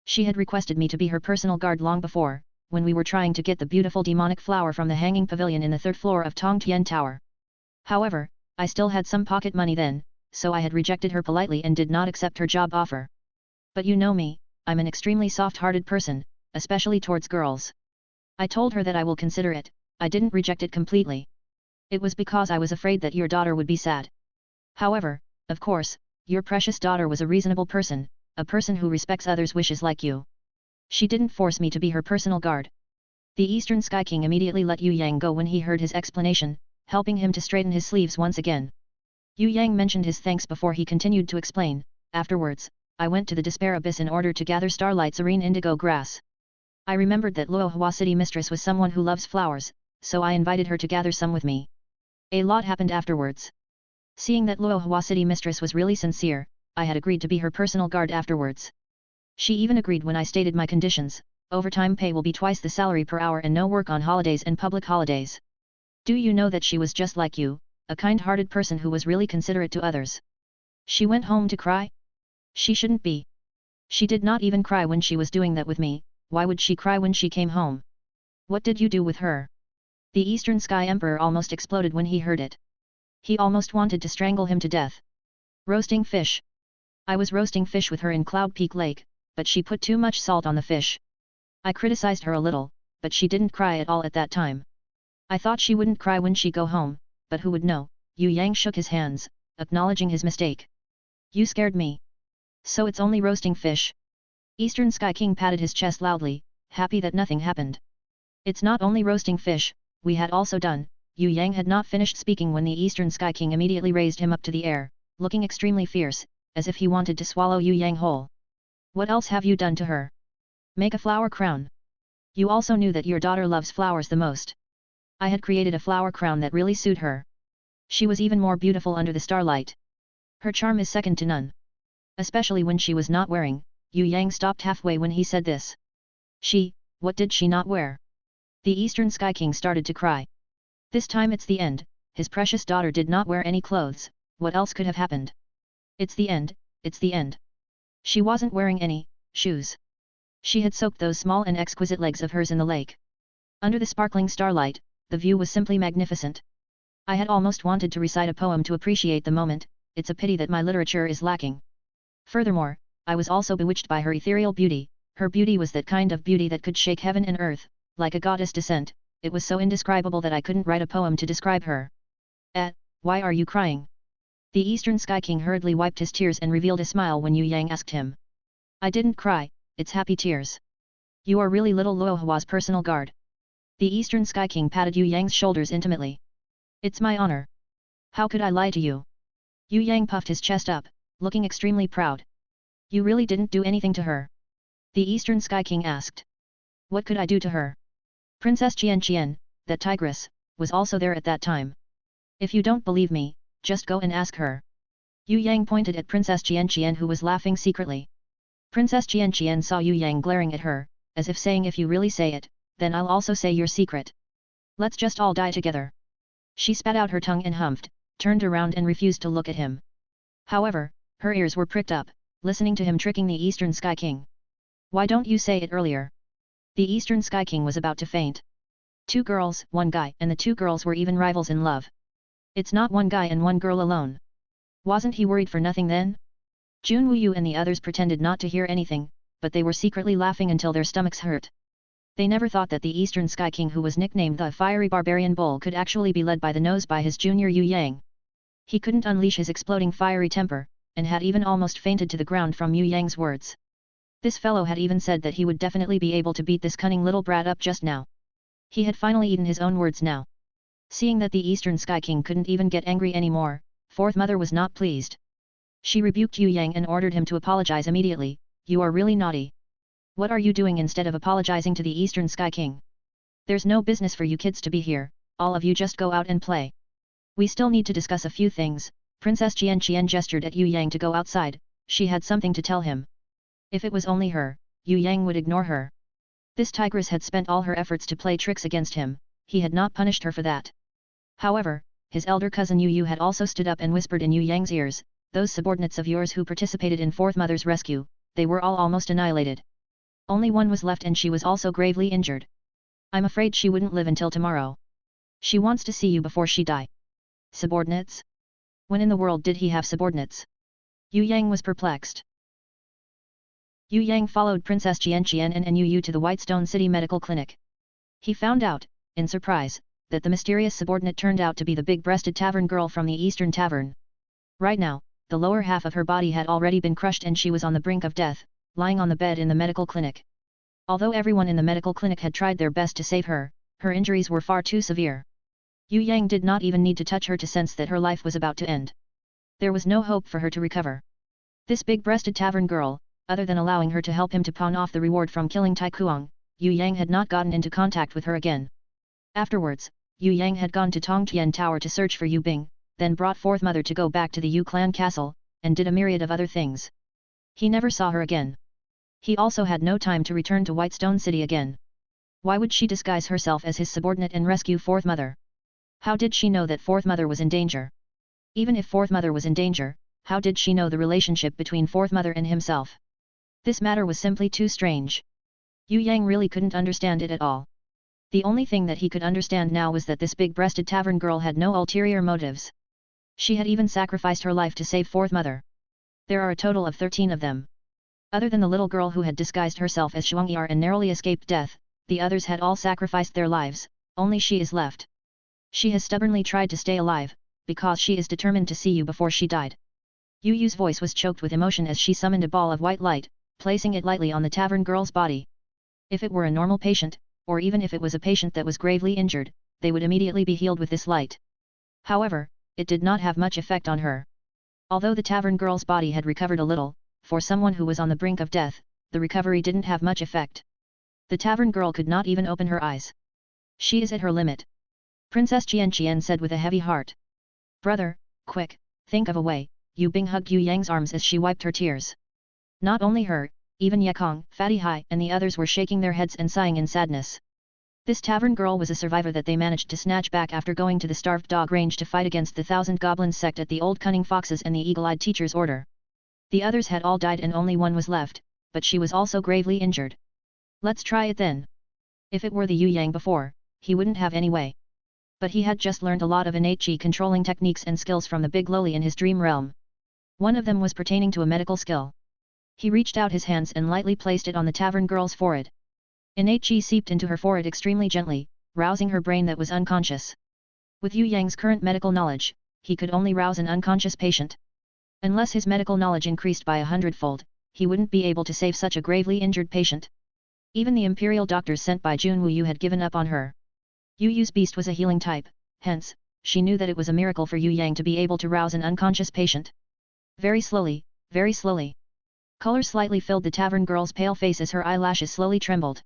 She had requested me to be her personal guard long before, when we were trying to get the beautiful demonic flower from the hanging pavilion in the third floor of Tongtian Tower. However, I still had some pocket money then, so I had rejected her politely and did not accept her job offer. But you know me, I'm an extremely soft-hearted person, especially towards girls. I told her that I will consider it, I didn't reject it completely. It was because I was afraid that your daughter would be sad. However, of course, your precious daughter was a reasonable person, a person who respects others' wishes like you. She didn't force me to be her personal guard. The Eastern Sky King immediately let Yue Yang go when he heard his explanation, helping him to straighten his sleeves once again. Yue Yang mentioned his thanks before he continued to explain. Afterwards, I went to the Despair Abyss in order to gather Starlight Serene Indigo Grass. I remembered that Luo Hua city mistress was someone who loves flowers, so I invited her to gather some with me. A lot happened afterwards. Seeing that Luo Hua city mistress was really sincere, I had agreed to be her personal guard afterwards. She even agreed when I stated my conditions. Overtime pay will be twice the salary per hour and no work on holidays and public holidays. Do you know that she was just like you, a kind-hearted person who was really considerate to others? She went home to cry? She shouldn't be. She did not even cry when she was doing that with me. Why would she cry when she came home? What did you do with her? The Eastern Sky Emperor almost exploded when he heard it. He almost wanted to strangle him to death. Roasting fish. I was roasting fish with her in Cloud Peak Lake, but she put too much salt on the fish. I criticized her a little, but she didn't cry at all at that time. I thought she wouldn't cry when she go home, but who would know? Yue Yang shook his hands, acknowledging his mistake. You scared me. So it's only roasting fish. Eastern Sky King patted his chest loudly, happy that nothing happened. It's not only roasting fish, we had also done. Yue Yang had not finished speaking when the Eastern Sky King immediately raised him up to the air, looking extremely fierce, as if he wanted to swallow Yue Yang whole. What else have you done to her? Make a flower crown. You also knew that your daughter loves flowers the most. I had created a flower crown that really suited her. She was even more beautiful under the starlight. Her charm is second to none. Especially when she was not wearing. Yue Yang stopped halfway when he said this. What did she not wear? The Eastern Sky King started to cry. This time it's the end, his precious daughter did not wear any clothes, what else could have happened? It's the end, it's the end. She wasn't wearing any shoes. She had soaked those small and exquisite legs of hers in the lake. Under the sparkling starlight, the view was simply magnificent. I had almost wanted to recite a poem to appreciate the moment, it's a pity that my literature is lacking. Furthermore, I was also bewitched by her ethereal beauty. Her beauty was that kind of beauty that could shake heaven and earth, like a goddess descent. It was so indescribable that I couldn't write a poem to describe her. Why are you crying? The Eastern Sky King hurriedly wiped his tears and revealed a smile when Yue Yang asked him. I didn't cry, it's happy tears. You are really little Luo Hua's personal guard. The Eastern Sky King patted Yue Yang's shoulders intimately. It's my honor. How could I lie to you? Yue Yang puffed his chest up, looking extremely proud. You really didn't do anything to her? The Eastern Sky King asked. What could I do to her? Princess Xian, that tigress, was also there at that time. If you don't believe me, just go and ask her. Yue Yang pointed at Princess Xian who was laughing secretly. Princess Xian saw Yue Yang glaring at her, as if saying if you really say it, then I'll also say your secret. Let's just all die together. She spat out her tongue and humphed, turned around and refused to look at him. However, her ears were pricked up, listening to him tricking the Eastern Sky King. Why don't you say it earlier? The Eastern Sky King was about to faint. 2 girls, 1 guy, and the 2 girls were even rivals in love. It's not 1 guy and 1 girl alone. Wasn't he worried for nothing then? Jun Wuyu and the others pretended not to hear anything, but they were secretly laughing until their stomachs hurt. They never thought that the Eastern Sky King, who was nicknamed the Fiery Barbarian Bull, could actually be led by the nose by his junior Yue Yang. He couldn't unleash his exploding fiery temper, and had even almost fainted to the ground from Yue Yang's words. This fellow had even said that he would definitely be able to beat this cunning little brat up just now. He had finally eaten his own words now. Seeing that the Eastern Sky King couldn't even get angry anymore, Fourth Mother was not pleased. She rebuked Yue Yang and ordered him to apologize immediately. You are really naughty. What are you doing instead of apologizing to the Eastern Sky King? There's no business for you kids to be here, all of you just go out and play. We still need to discuss a few things. Princess Xian gestured at Yue Yang to go outside. She had something to tell him. If it was only her, Yue Yang would ignore her. This tigress had spent all her efforts to play tricks against him, he had not punished her for that. However, his elder cousin Yu had also stood up and whispered in Yue Yang's ears, those subordinates of yours who participated in Fourth Mother's rescue, they were all almost annihilated. Only one was left and she was also gravely injured. I'm afraid she wouldn't live until tomorrow. She wants to see you before she die. Subordinates? When in the world did he have subordinates? Yue Yang was perplexed. Yue Yang followed Princess Xian and Yu to the Whitestone City Medical Clinic. He found out, in surprise, that the mysterious subordinate turned out to be the big-breasted tavern girl from the Eastern Tavern. Right now, the lower half of her body had already been crushed and she was on the brink of death, lying on the bed in the medical clinic. Although everyone in the medical clinic had tried their best to save her, her injuries were far too severe. Yue Yang did not even need to touch her to sense that her life was about to end. There was no hope for her to recover. This big-breasted tavern girl, other than allowing her to help him to pawn off the reward from killing Tai Kuang, Yue Yang had not gotten into contact with her again. Afterwards, Yue Yang had gone to Tongtian Tower to search for Yu Bing, then brought Fourth Mother to go back to the Yu clan castle, and did a myriad of other things. He never saw her again. He also had no time to return to Whitestone City again. Why would she disguise herself as his subordinate and rescue Fourth Mother? How did she know that Fourth Mother was in danger? Even if Fourth Mother was in danger, how did she know the relationship between Fourth Mother and himself? This matter was simply too strange. Yue Yang really couldn't understand it at all. The only thing that he could understand now was that this big-breasted tavern girl had no ulterior motives. She had even sacrificed her life to save Fourth Mother. There are a total of 13 of them. Other than the little girl who had disguised herself as Shuang'er and narrowly escaped death, the others had all sacrificed their lives, only she is left. She has stubbornly tried to stay alive, because she is determined to see you before she died. Yu Yu's voice was choked with emotion as she summoned a ball of white light, placing it lightly on the tavern girl's body. If it were a normal patient, or even if it was a patient that was gravely injured, they would immediately be healed with this light. However, it did not have much effect on her. Although the tavern girl's body had recovered a little, for someone who was on the brink of death, the recovery didn't have much effect. The tavern girl could not even open her eyes. She is at her limit. Princess Xian said with a heavy heart. Brother, quick, think of a way. Yu Bing hugged Yue Yang's arms as she wiped her tears. Not only her, even Ye Kong, Fatty Hai and the others were shaking their heads and sighing in sadness. This tavern girl was a survivor that they managed to snatch back after going to the Starved Dog Range to fight against the 1,000 Goblins sect at the Old Cunning Foxes and the Eagle-Eyed Teacher's order. The others had all died and only one was left, but she was also gravely injured. Let's try it then. If it were the Yue Yang before, he wouldn't have any way. But he had just learned a lot of innate chi controlling techniques and skills from the big loli in his dream realm. One of them was pertaining to a medical skill. He reached out his hands and lightly placed it on the tavern girl's forehead. Innate chi seeped into her forehead extremely gently, rousing her brain that was unconscious. With Yue Yang's current medical knowledge, he could only rouse an unconscious patient. Unless his medical knowledge increased by 100-fold, he wouldn't be able to save such a gravely injured patient. Even the imperial doctors sent by Jun Wuyu had given up on her. Yu Yu's beast was a healing type, hence, she knew that it was a miracle for Yue Yang to be able to rouse an unconscious patient. Very slowly, very slowly. Color slightly filled the tavern girl's pale face as her eyelashes slowly trembled.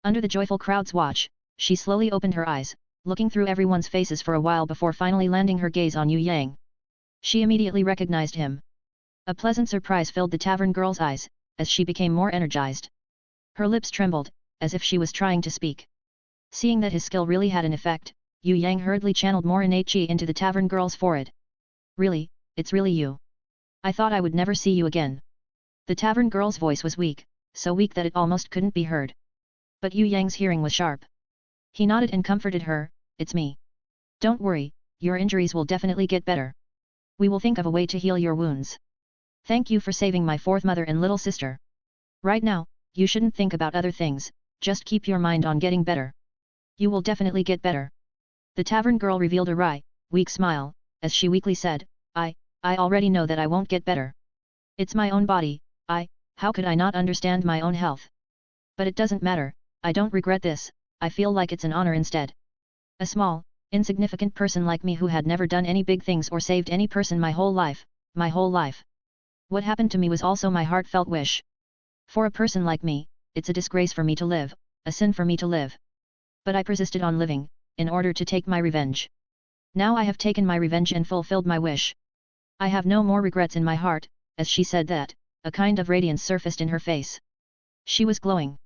Under the joyful crowd's watch, she slowly opened her eyes, looking through everyone's faces for a while before finally landing her gaze on Yue Yang. She immediately recognized him. A pleasant surprise filled the tavern girl's eyes, as she became more energized. Her lips trembled, as if she was trying to speak. Seeing that his skill really had an effect, Yue Yang hurriedly channeled more innate chi into the tavern girl's forehead. Really, it's really you. I thought I would never see you again. The tavern girl's voice was weak, so weak that it almost couldn't be heard. But Yue Yang's hearing was sharp. He nodded and comforted her, "It's me. Don't worry, your injuries will definitely get better. We will think of a way to heal your wounds. Thank you for saving my fourth mother and little sister. Right now, you shouldn't think about other things, just keep your mind on getting better. You will definitely get better." The tavern girl revealed a wry, weak smile, as she weakly said, I already know that I won't get better. It's my own body, how could I not understand my own health? But it doesn't matter, I don't regret this, I feel like it's an honor instead. A small, insignificant person like me who had never done any big things or saved any person my whole life. What happened to me was also my heartfelt wish. For a person like me, it's a disgrace for me to live, a sin for me to live. But I persisted on living, in order to take my revenge. Now I have taken my revenge and fulfilled my wish. I have no more regrets in my heart. As she said that, a kind of radiance surfaced in her face. She was glowing.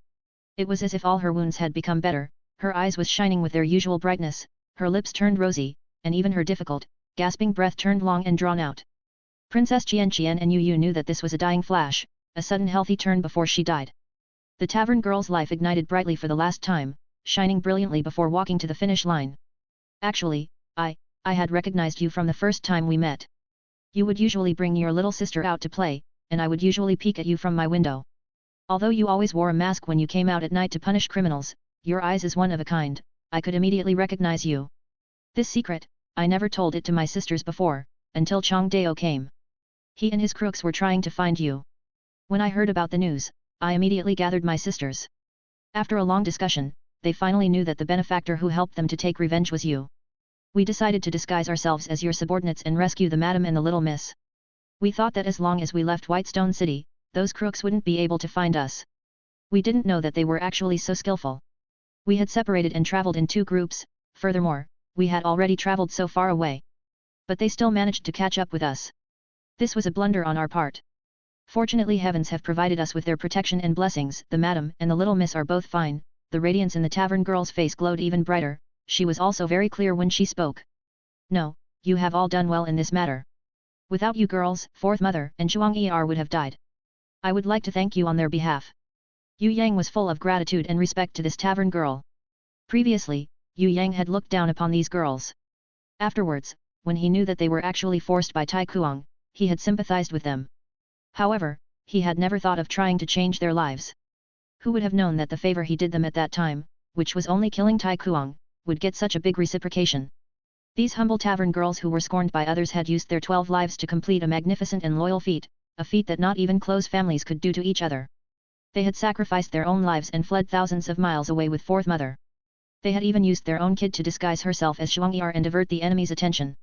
It was as if all her wounds had become better, her eyes was shining with their usual brightness, her lips turned rosy, and even her difficult, gasping breath turned long and drawn out. Princess Xian and Yu knew that this was a dying flash, a sudden healthy turn before she died. The tavern girl's life ignited brightly for the last time, shining brilliantly before walking to the finish line. Actually, I had recognized you from the first time we met. You would usually bring your little sister out to play, and I would usually peek at you from my window. Although you always wore a mask when you came out at night to punish criminals, your eyes is one of a kind, I could immediately recognize you. This secret, I never told it to my sisters before, until Chang Dao came. He and his crooks were trying to find you. When I heard about the news, I immediately gathered my sisters. After a long discussion, they finally knew that the benefactor who helped them to take revenge was you. We decided to disguise ourselves as your subordinates and rescue the madam and the little miss. We thought that as long as we left Whitestone City, those crooks wouldn't be able to find us. We didn't know that they were actually so skillful. We had separated and traveled in two groups, furthermore, we had already traveled so far away. But they still managed to catch up with us. This was a blunder on our part. Fortunately, heavens have provided us with their protection and blessings. The madam and the little miss are both fine. The radiance in the tavern girl's face glowed even brighter. She was also very clear when she spoke. No, you have all done well in this matter. Without you girls, fourth mother and Zhuang Er would have died. I would like to thank you on their behalf. Yue Yang was full of gratitude and respect to this tavern girl. Previously, Yue Yang had looked down upon these girls. Afterwards, when he knew that they were actually forced by Tai Kuang, he had sympathized with them. However, he had never thought of trying to change their lives. Who would have known that the favor he did them at that time, which was only killing Tai Kuang, would get such a big reciprocation. These humble tavern girls who were scorned by others had used their 12 lives to complete a magnificent and loyal feat, a feat that not even close families could do to each other. They had sacrificed their own lives and fled thousands of miles away with fourth mother. They had even used their own kid to disguise herself as Zhuang Er and divert the enemy's attention.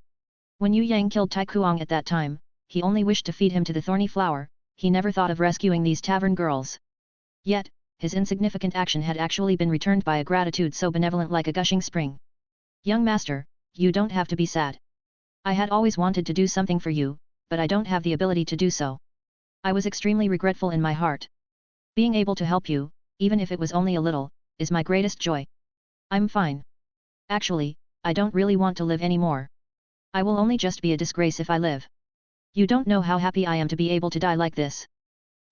When Yue Yang killed Tai Kuang at that time, he only wished to feed him to the thorny flower, he never thought of rescuing these tavern girls. Yet, his insignificant action had actually been returned by a gratitude so benevolent like a gushing spring. Young master, you don't have to be sad. I had always wanted to do something for you, but I don't have the ability to do so. I was extremely regretful in my heart. Being able to help you, even if it was only a little, is my greatest joy. I'm fine. Actually, I don't really want to live anymore. I will only just be a disgrace if I live. You don't know how happy I am to be able to die like this.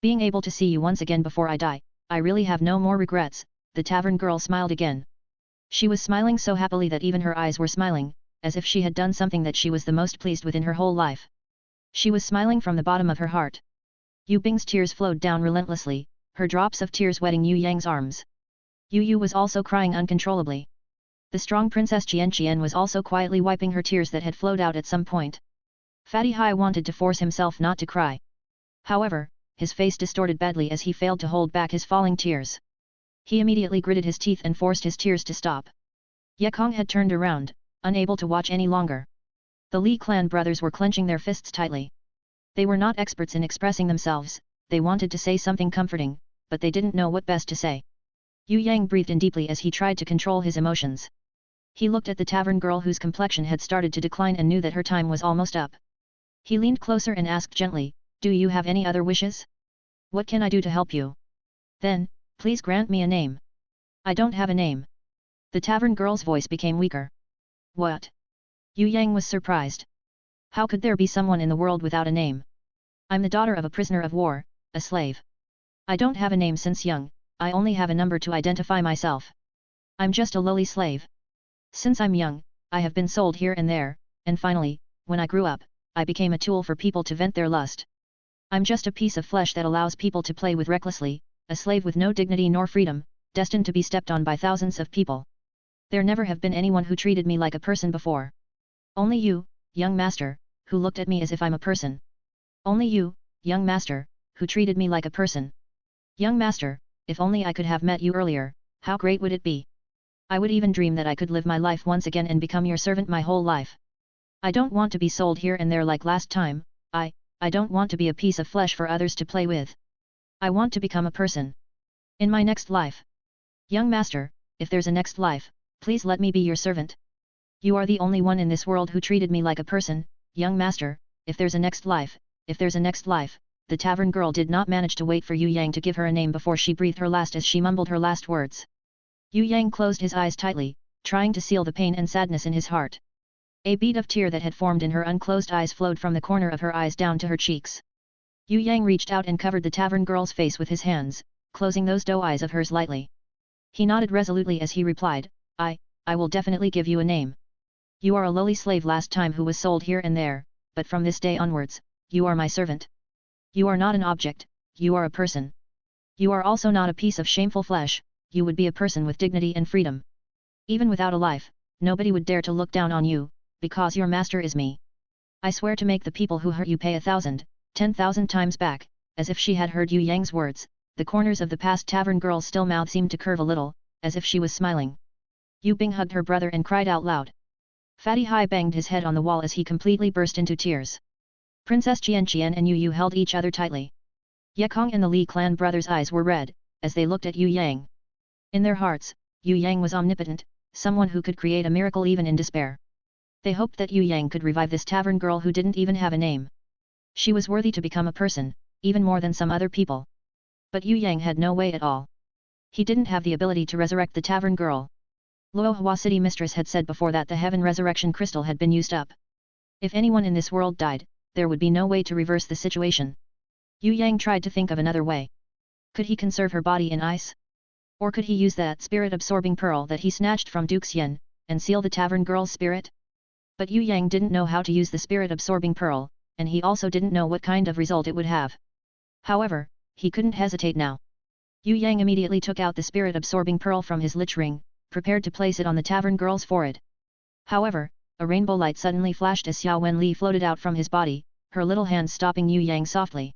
Being able to see you once again before I die, I really have no more regrets. The tavern girl smiled again. She was smiling so happily that even her eyes were smiling, as if she had done something that she was the most pleased with in her whole life. She was smiling from the bottom of her heart. Yu Bing's tears flowed down relentlessly, her drops of tears wetting Yue Yang's arms. Yu was also crying uncontrollably. The strong Princess Xian was also quietly wiping her tears that had flowed out at some point. Fatty Hai wanted to force himself not to cry. However, his face distorted badly as he failed to hold back his falling tears. He immediately gritted his teeth and forced his tears to stop. Ye Kong had turned around, unable to watch any longer. The Li clan brothers were clenching their fists tightly. They were not experts in expressing themselves, they wanted to say something comforting, but they didn't know what best to say. Yue Yang breathed in deeply as he tried to control his emotions. He looked at the tavern girl whose complexion had started to decline and knew that her time was almost up. He leaned closer and asked gently, "Do you have any other wishes? What can I do to help you? Then, please grant me a name." "I don't have a name." The tavern girl's voice became weaker. "What?" Yue Yang was surprised. How could there be someone in the world without a name? "I'm the daughter of a prisoner of war, a slave." I don't have a name since young, I only have a number to identify myself. I'm just a lowly slave. Since I'm young, I have been sold here and there, and finally, when I grew up, I became a tool for people to vent their lust. I'm just a piece of flesh that allows people to play with recklessly, a slave with no dignity nor freedom, destined to be stepped on by thousands of people. There never have been anyone who treated me like a person before. Only you, young master, who looked at me as if I'm a person. Only you, young master, who treated me like a person. Young master, if only I could have met you earlier, how great would it be? I would even dream that I could live my life once again and become your servant my whole life. I don't want to be sold here and there like last time, I don't want to be a piece of flesh for others to play with. I want to become a person. In my next life. Young master, if there's a next life, please let me be your servant. You are the only one in this world who treated me like a person, young master, if there's a next life, if there's a next life. The tavern girl did not manage to wait for Yue Yang to give her a name before she breathed her last as she mumbled her last words. Yue Yang closed his eyes tightly, trying to seal the pain and sadness in his heart. A bead of tear that had formed in her unclosed eyes flowed from the corner of her eyes down to her cheeks. Yue Yang reached out and covered the tavern girl's face with his hands, closing those doe eyes of hers lightly. He nodded resolutely as he replied, I will definitely give you a name. You are a lowly slave last time who was sold here and there, but from this day onwards, you are my servant. You are not an object, you are a person. You are also not a piece of shameful flesh, you would be a person with dignity and freedom. Even without a life, nobody would dare to look down on you, because your master is me. I swear to make the people who hurt you pay 1,000, 10,000 times back. As if she had heard Yue Yang's words, the corners of the past tavern girl's still mouth seemed to curve a little, as if she was smiling. Yu Bing hugged her brother and cried out loud. Fatty Hai banged his head on the wall as he completely burst into tears. Princess Xian and Yu held each other tightly. Ye Kong and the Li clan brothers' eyes were red, as they looked at Yue Yang. In their hearts, Yue Yang was omnipotent, someone who could create a miracle even in despair. They hoped that Yue Yang could revive this tavern girl who didn't even have a name. She was worthy to become a person, even more than some other people. But Yue Yang had no way at all. He didn't have the ability to resurrect the tavern girl. Luohua city mistress had said before that the heaven resurrection crystal had been used up. If anyone in this world died, there would be no way to reverse the situation. Yue Yang tried to think of another way. Could he conserve her body in ice? Or could he use that spirit-absorbing pearl that he snatched from Duke Xian, and seal the tavern girl's spirit? But Yue Yang didn't know how to use the spirit-absorbing pearl, and he also didn't know what kind of result it would have. However, he couldn't hesitate now. Yue Yang immediately took out the spirit-absorbing pearl from his lich ring, prepared to place it on the tavern girl's forehead. However, a rainbow light suddenly flashed as Xia Wen Li floated out from his body, her little hands stopping Yue Yang softly.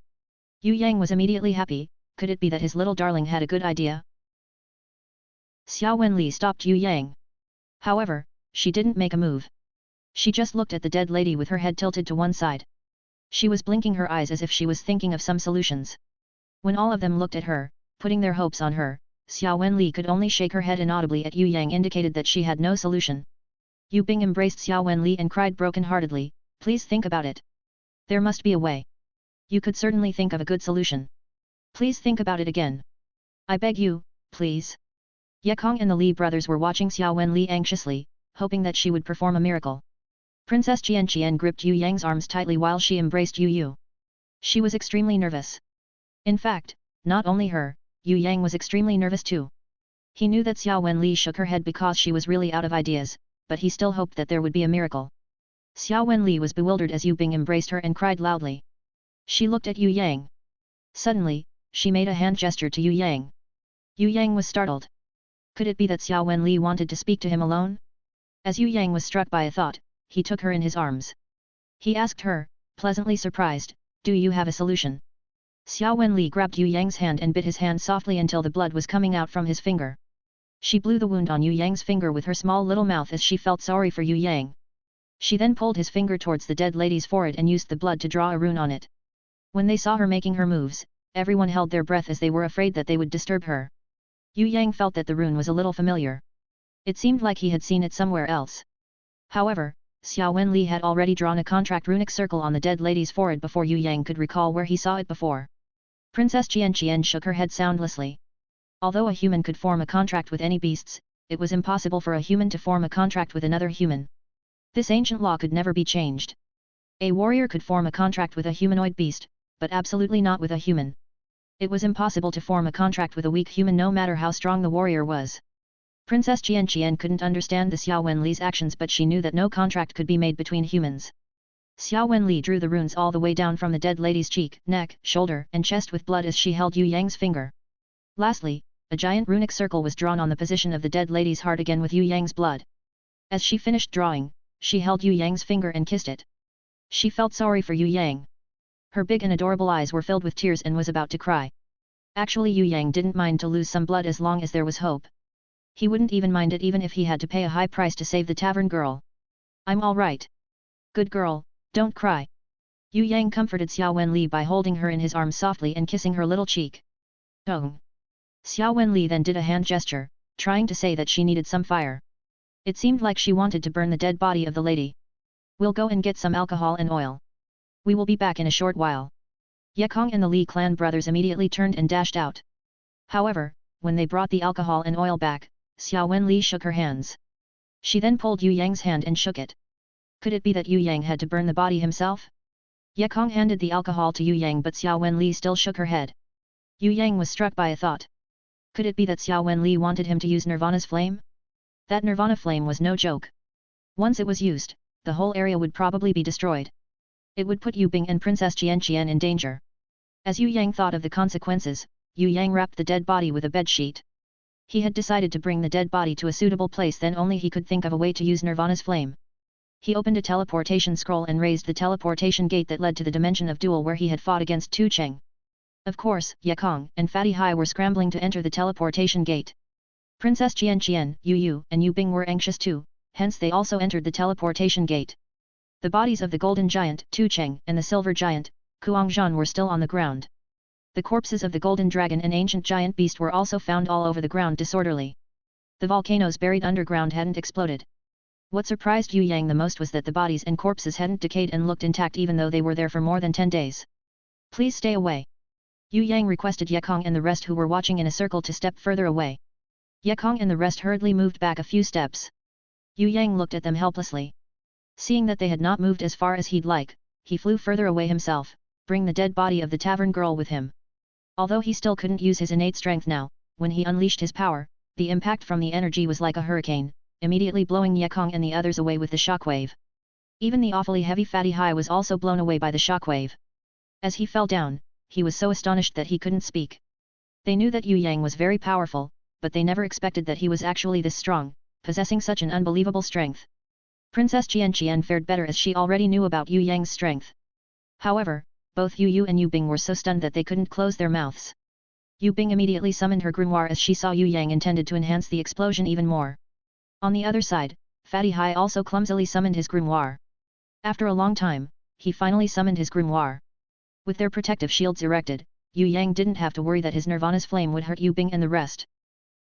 Yue Yang was immediately happy. Could it be that his little darling had a good idea? Xia Wen Li stopped Yue Yang. However, she didn't make a move. She just looked at the dead lady with her head tilted to one side. She was blinking her eyes as if she was thinking of some solutions. When all of them looked at her, putting their hopes on her, Xia Wen Li could only shake her head inaudibly at Yue Yang, indicated that she had no solution. Yu Bing embraced Xia Wen Li and cried broken-heartedly, "Please think about it. There must be a way. You could certainly think of a good solution. Please think about it again. I beg you, please." Ye Kong and the Li brothers were watching Xia Wen Li anxiously, hoping that she would perform a miracle. Princess Qian gripped Yue Yang's arms tightly while she embraced Yu. She was extremely nervous. In fact, not only her, Yue Yang was extremely nervous too. He knew that Xia Wen Li shook her head because she was really out of ideas, but he still hoped that there would be a miracle. Xia Wen Li was bewildered as Yu Bing embraced her and cried loudly. She looked at Yue Yang. Suddenly, she made a hand gesture to Yue Yang. Yue Yang was startled. Could it be that Xia Wen Li wanted to speak to him alone? As Yue Yang was struck by a thought, he took her in his arms. He asked her, pleasantly surprised, "Do you have a solution?" Xia Wen Li grabbed Yue Yang's hand and bit his hand softly until the blood was coming out from his finger. She blew the wound on Yue Yang's finger with her small little mouth as she felt sorry for Yue Yang. She then pulled his finger towards the dead lady's forehead and used the blood to draw a rune on it. When they saw her making her moves, everyone held their breath as they were afraid that they would disturb her. Yue Yang felt that the rune was a little familiar. It seemed like he had seen it somewhere else. However, Xia Wen Li had already drawn a contract runic circle on the dead lady's forehead before Yue Yang could recall where he saw it before. Princess Qian shook her head soundlessly. Although a human could form a contract with any beasts, it was impossible for a human to form a contract with another human. This ancient law could never be changed. A warrior could form a contract with a humanoid beast, but absolutely not with a human. It was impossible to form a contract with a weak human no matter how strong the warrior was. Princess Xian couldn't understand the Xia Wen Li's actions, but she knew that no contract could be made between humans. Xia Wen Li drew the runes all the way down from the dead lady's cheek, neck, shoulder, and chest with blood as she held Yue Yang's finger. Lastly, a giant runic circle was drawn on the position of the dead lady's heart again with Yue Yang's blood. As she finished drawing, she held Yue Yang's finger and kissed it. She felt sorry for Yue Yang. Her big and adorable eyes were filled with tears and was about to cry. Actually, Yue Yang didn't mind to lose some blood as long as there was hope. He wouldn't even mind it even if he had to pay a high price to save the tavern girl. I'm all right. Good girl, don't cry. Yue Yang comforted Xia Wen Li by holding her in his arms softly and kissing her little cheek. Oh. Xia Wen Li then did a hand gesture, trying to say that she needed some fire. It seemed like she wanted to burn the dead body of the lady. We'll go and get some alcohol and oil. We will be back in a short while. Ye Kong and the Li clan brothers immediately turned and dashed out. However, when they brought the alcohol and oil back, Xia Wen Li shook her hands. She then pulled Yue Yang's hand and shook it. Could it be that Yue Yang had to burn the body himself? Ye Kong handed the alcohol to Yue Yang, but Xia Wen Li still shook her head. Yue Yang was struck by a thought. Could it be that Xia Wen Li wanted him to use Nirvana's flame? That Nirvana flame was no joke. Once it was used, the whole area would probably be destroyed. It would put Yu Bing and Princess Xian in danger. As Yue Yang thought of the consequences, Yue Yang wrapped the dead body with a bedsheet. He had decided to bring the dead body to a suitable place, then only he could think of a way to use Nirvana's flame. He opened a teleportation scroll and raised the teleportation gate that led to the dimension of duel where he had fought against Tu Cheng. Of course, Ye Kong and Fatty Hai were scrambling to enter the teleportation gate. Princess Xian, Yu and Yu Bing were anxious too, hence they also entered the teleportation gate. The bodies of the Golden Giant, Tu Cheng, and the Silver Giant, Kuangzhan, were still on the ground. The corpses of the Golden Dragon and Ancient Giant Beast were also found all over the ground disorderly. The volcanoes buried underground hadn't exploded. What surprised Yue Yang the most was that the bodies and corpses hadn't decayed and looked intact even though they were there for more than 10 days. Please stay away. Yue Yang requested Ye Kong and the rest who were watching in a circle to step further away. Ye Kong and the rest hurriedly moved back a few steps. Yue Yang looked at them helplessly. Seeing that they had not moved as far as he'd like, he flew further away himself, bring the dead body of the tavern girl with him. Although he still couldn't use his innate strength now, when he unleashed his power, the impact from the energy was like a hurricane, immediately blowing Ye Kong and the others away with the shockwave. Even the awfully heavy Fatty Hai was also blown away by the shockwave. As he fell down, he was so astonished that he couldn't speak. They knew that Yue Yang was very powerful, but they never expected that he was actually this strong, possessing such an unbelievable strength. Princess Xian fared better as she already knew about Yue Yang's strength. However, both Yu and Yu Bing were so stunned that they couldn't close their mouths. Yu Bing immediately summoned her grimoire as she saw Yue Yang intended to enhance the explosion even more. On the other side, Fatty Hai also clumsily summoned his grimoire. After a long time, he finally summoned his grimoire. With their protective shields erected, Yue Yang didn't have to worry that his Nirvana's flame would hurt Yu Bing and the rest.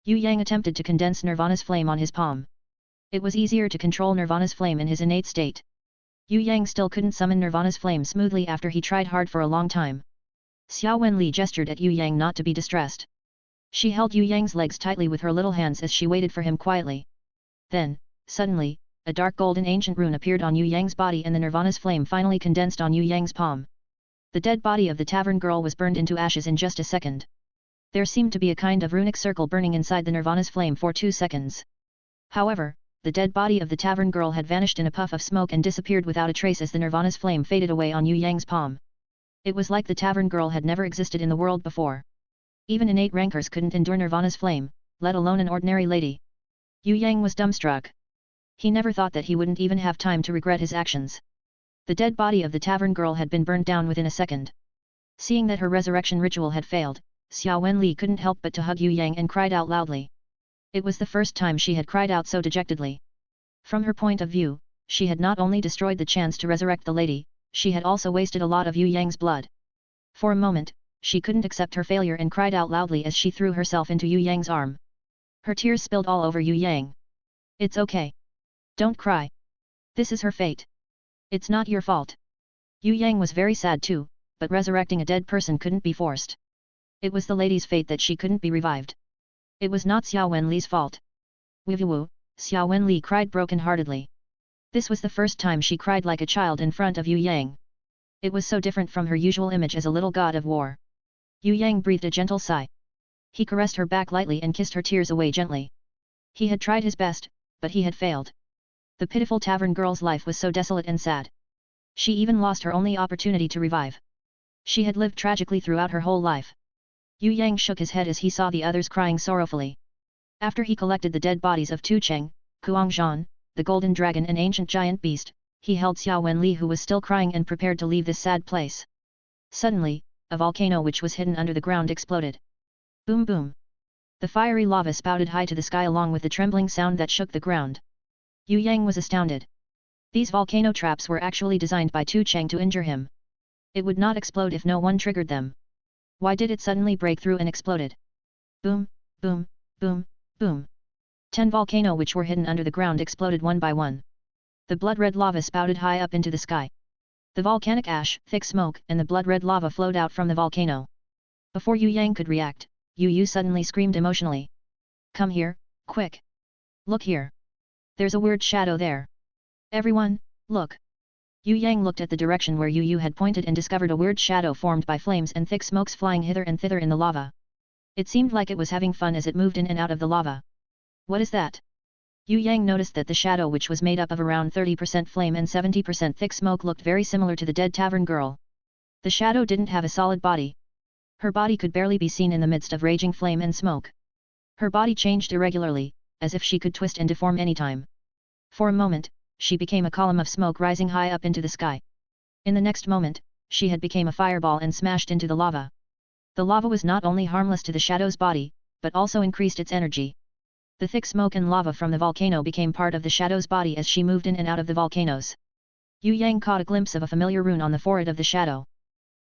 Yue Yang attempted to condense Nirvana's flame on his palm. It was easier to control Nirvana's flame in his innate state. Yue Yang still couldn't summon Nirvana's flame smoothly after he tried hard for a long time. Xia Wen Li gestured at Yue Yang not to be distressed. She held Yue Yang's legs tightly with her little hands as she waited for him quietly. Then, suddenly, a dark golden ancient rune appeared on Yue Yang's body and the Nirvana's flame finally condensed on Yue Yang's palm. The dead body of the tavern girl was burned into ashes in just a second. There seemed to be a kind of runic circle burning inside the Nirvana's flame for 2 seconds. However, the dead body of the tavern girl had vanished in a puff of smoke and disappeared without a trace as the Nirvana's flame faded away on Yue Yang's palm. It was like the tavern girl had never existed in the world before. Even innate rankers couldn't endure Nirvana's flame, let alone an ordinary lady. Yue Yang was dumbstruck. He never thought that he wouldn't even have time to regret his actions. The dead body of the tavern girl had been burned down within a second. Seeing that her resurrection ritual had failed, Xia Wen Li couldn't help but to hug Yue Yang and cried out loudly. It was the first time she had cried out so dejectedly. From her point of view, she had not only destroyed the chance to resurrect the lady, she had also wasted a lot of Yue Yang's blood. For a moment, she couldn't accept her failure and cried out loudly as she threw herself into Yue Yang's arm. Her tears spilled all over Yue Yang. It's okay. Don't cry. This is her fate. It's not your fault. Yue Yang was very sad too, but resurrecting a dead person couldn't be forced. It was the lady's fate that she couldn't be revived. It was not Xia Wen Li's fault. Wu, Xia Wen Li cried broken-heartedly. This was the first time she cried like a child in front of Yue Yang. It was so different from her usual image as a little god of war. Yue Yang breathed a gentle sigh. He caressed her back lightly and kissed her tears away gently. He had tried his best, but he had failed. The pitiful tavern girl's life was so desolate and sad. She even lost her only opportunity to revive. She had lived tragically throughout her whole life. Yue Yang shook his head as he saw the others crying sorrowfully. After he collected the dead bodies of Tu Cheng, Kuangzhan, the golden dragon and ancient giant beast, he held Xia Wen Li who was still crying and prepared to leave this sad place. Suddenly, a volcano which was hidden under the ground exploded. Boom boom. The fiery lava spouted high to the sky along with the trembling sound that shook the ground. Yue Yang was astounded. These volcano traps were actually designed by Tu Cheng to injure him. It would not explode if no one triggered them. Why did it suddenly break through and exploded? Boom, boom, boom, boom. 10 volcanoes which were hidden under the ground exploded one by one. The blood-red lava spouted high up into the sky. The volcanic ash, thick smoke and the blood-red lava flowed out from the volcano. Before Yue Yang could react, Yu suddenly screamed emotionally. Come here, quick! Look here! There's a weird shadow there. Everyone, look! Yue Yang looked at the direction where Yu had pointed and discovered a weird shadow formed by flames and thick smokes flying hither and thither in the lava. It seemed like it was having fun as it moved in and out of the lava. What is that? Yue Yang noticed that the shadow which was made up of around 30% flame and 70% thick smoke looked very similar to the dead tavern girl. The shadow didn't have a solid body. Her body could barely be seen in the midst of raging flame and smoke. Her body changed irregularly, as if she could twist and deform any time. For a moment, she became a column of smoke rising high up into the sky. In the next moment, she had become a fireball and smashed into the lava. The lava was not only harmless to the shadow's body, but also increased its energy. The thick smoke and lava from the volcano became part of the shadow's body as she moved in and out of the volcanoes. Yue Yang caught a glimpse of a familiar rune on the forehead of the shadow.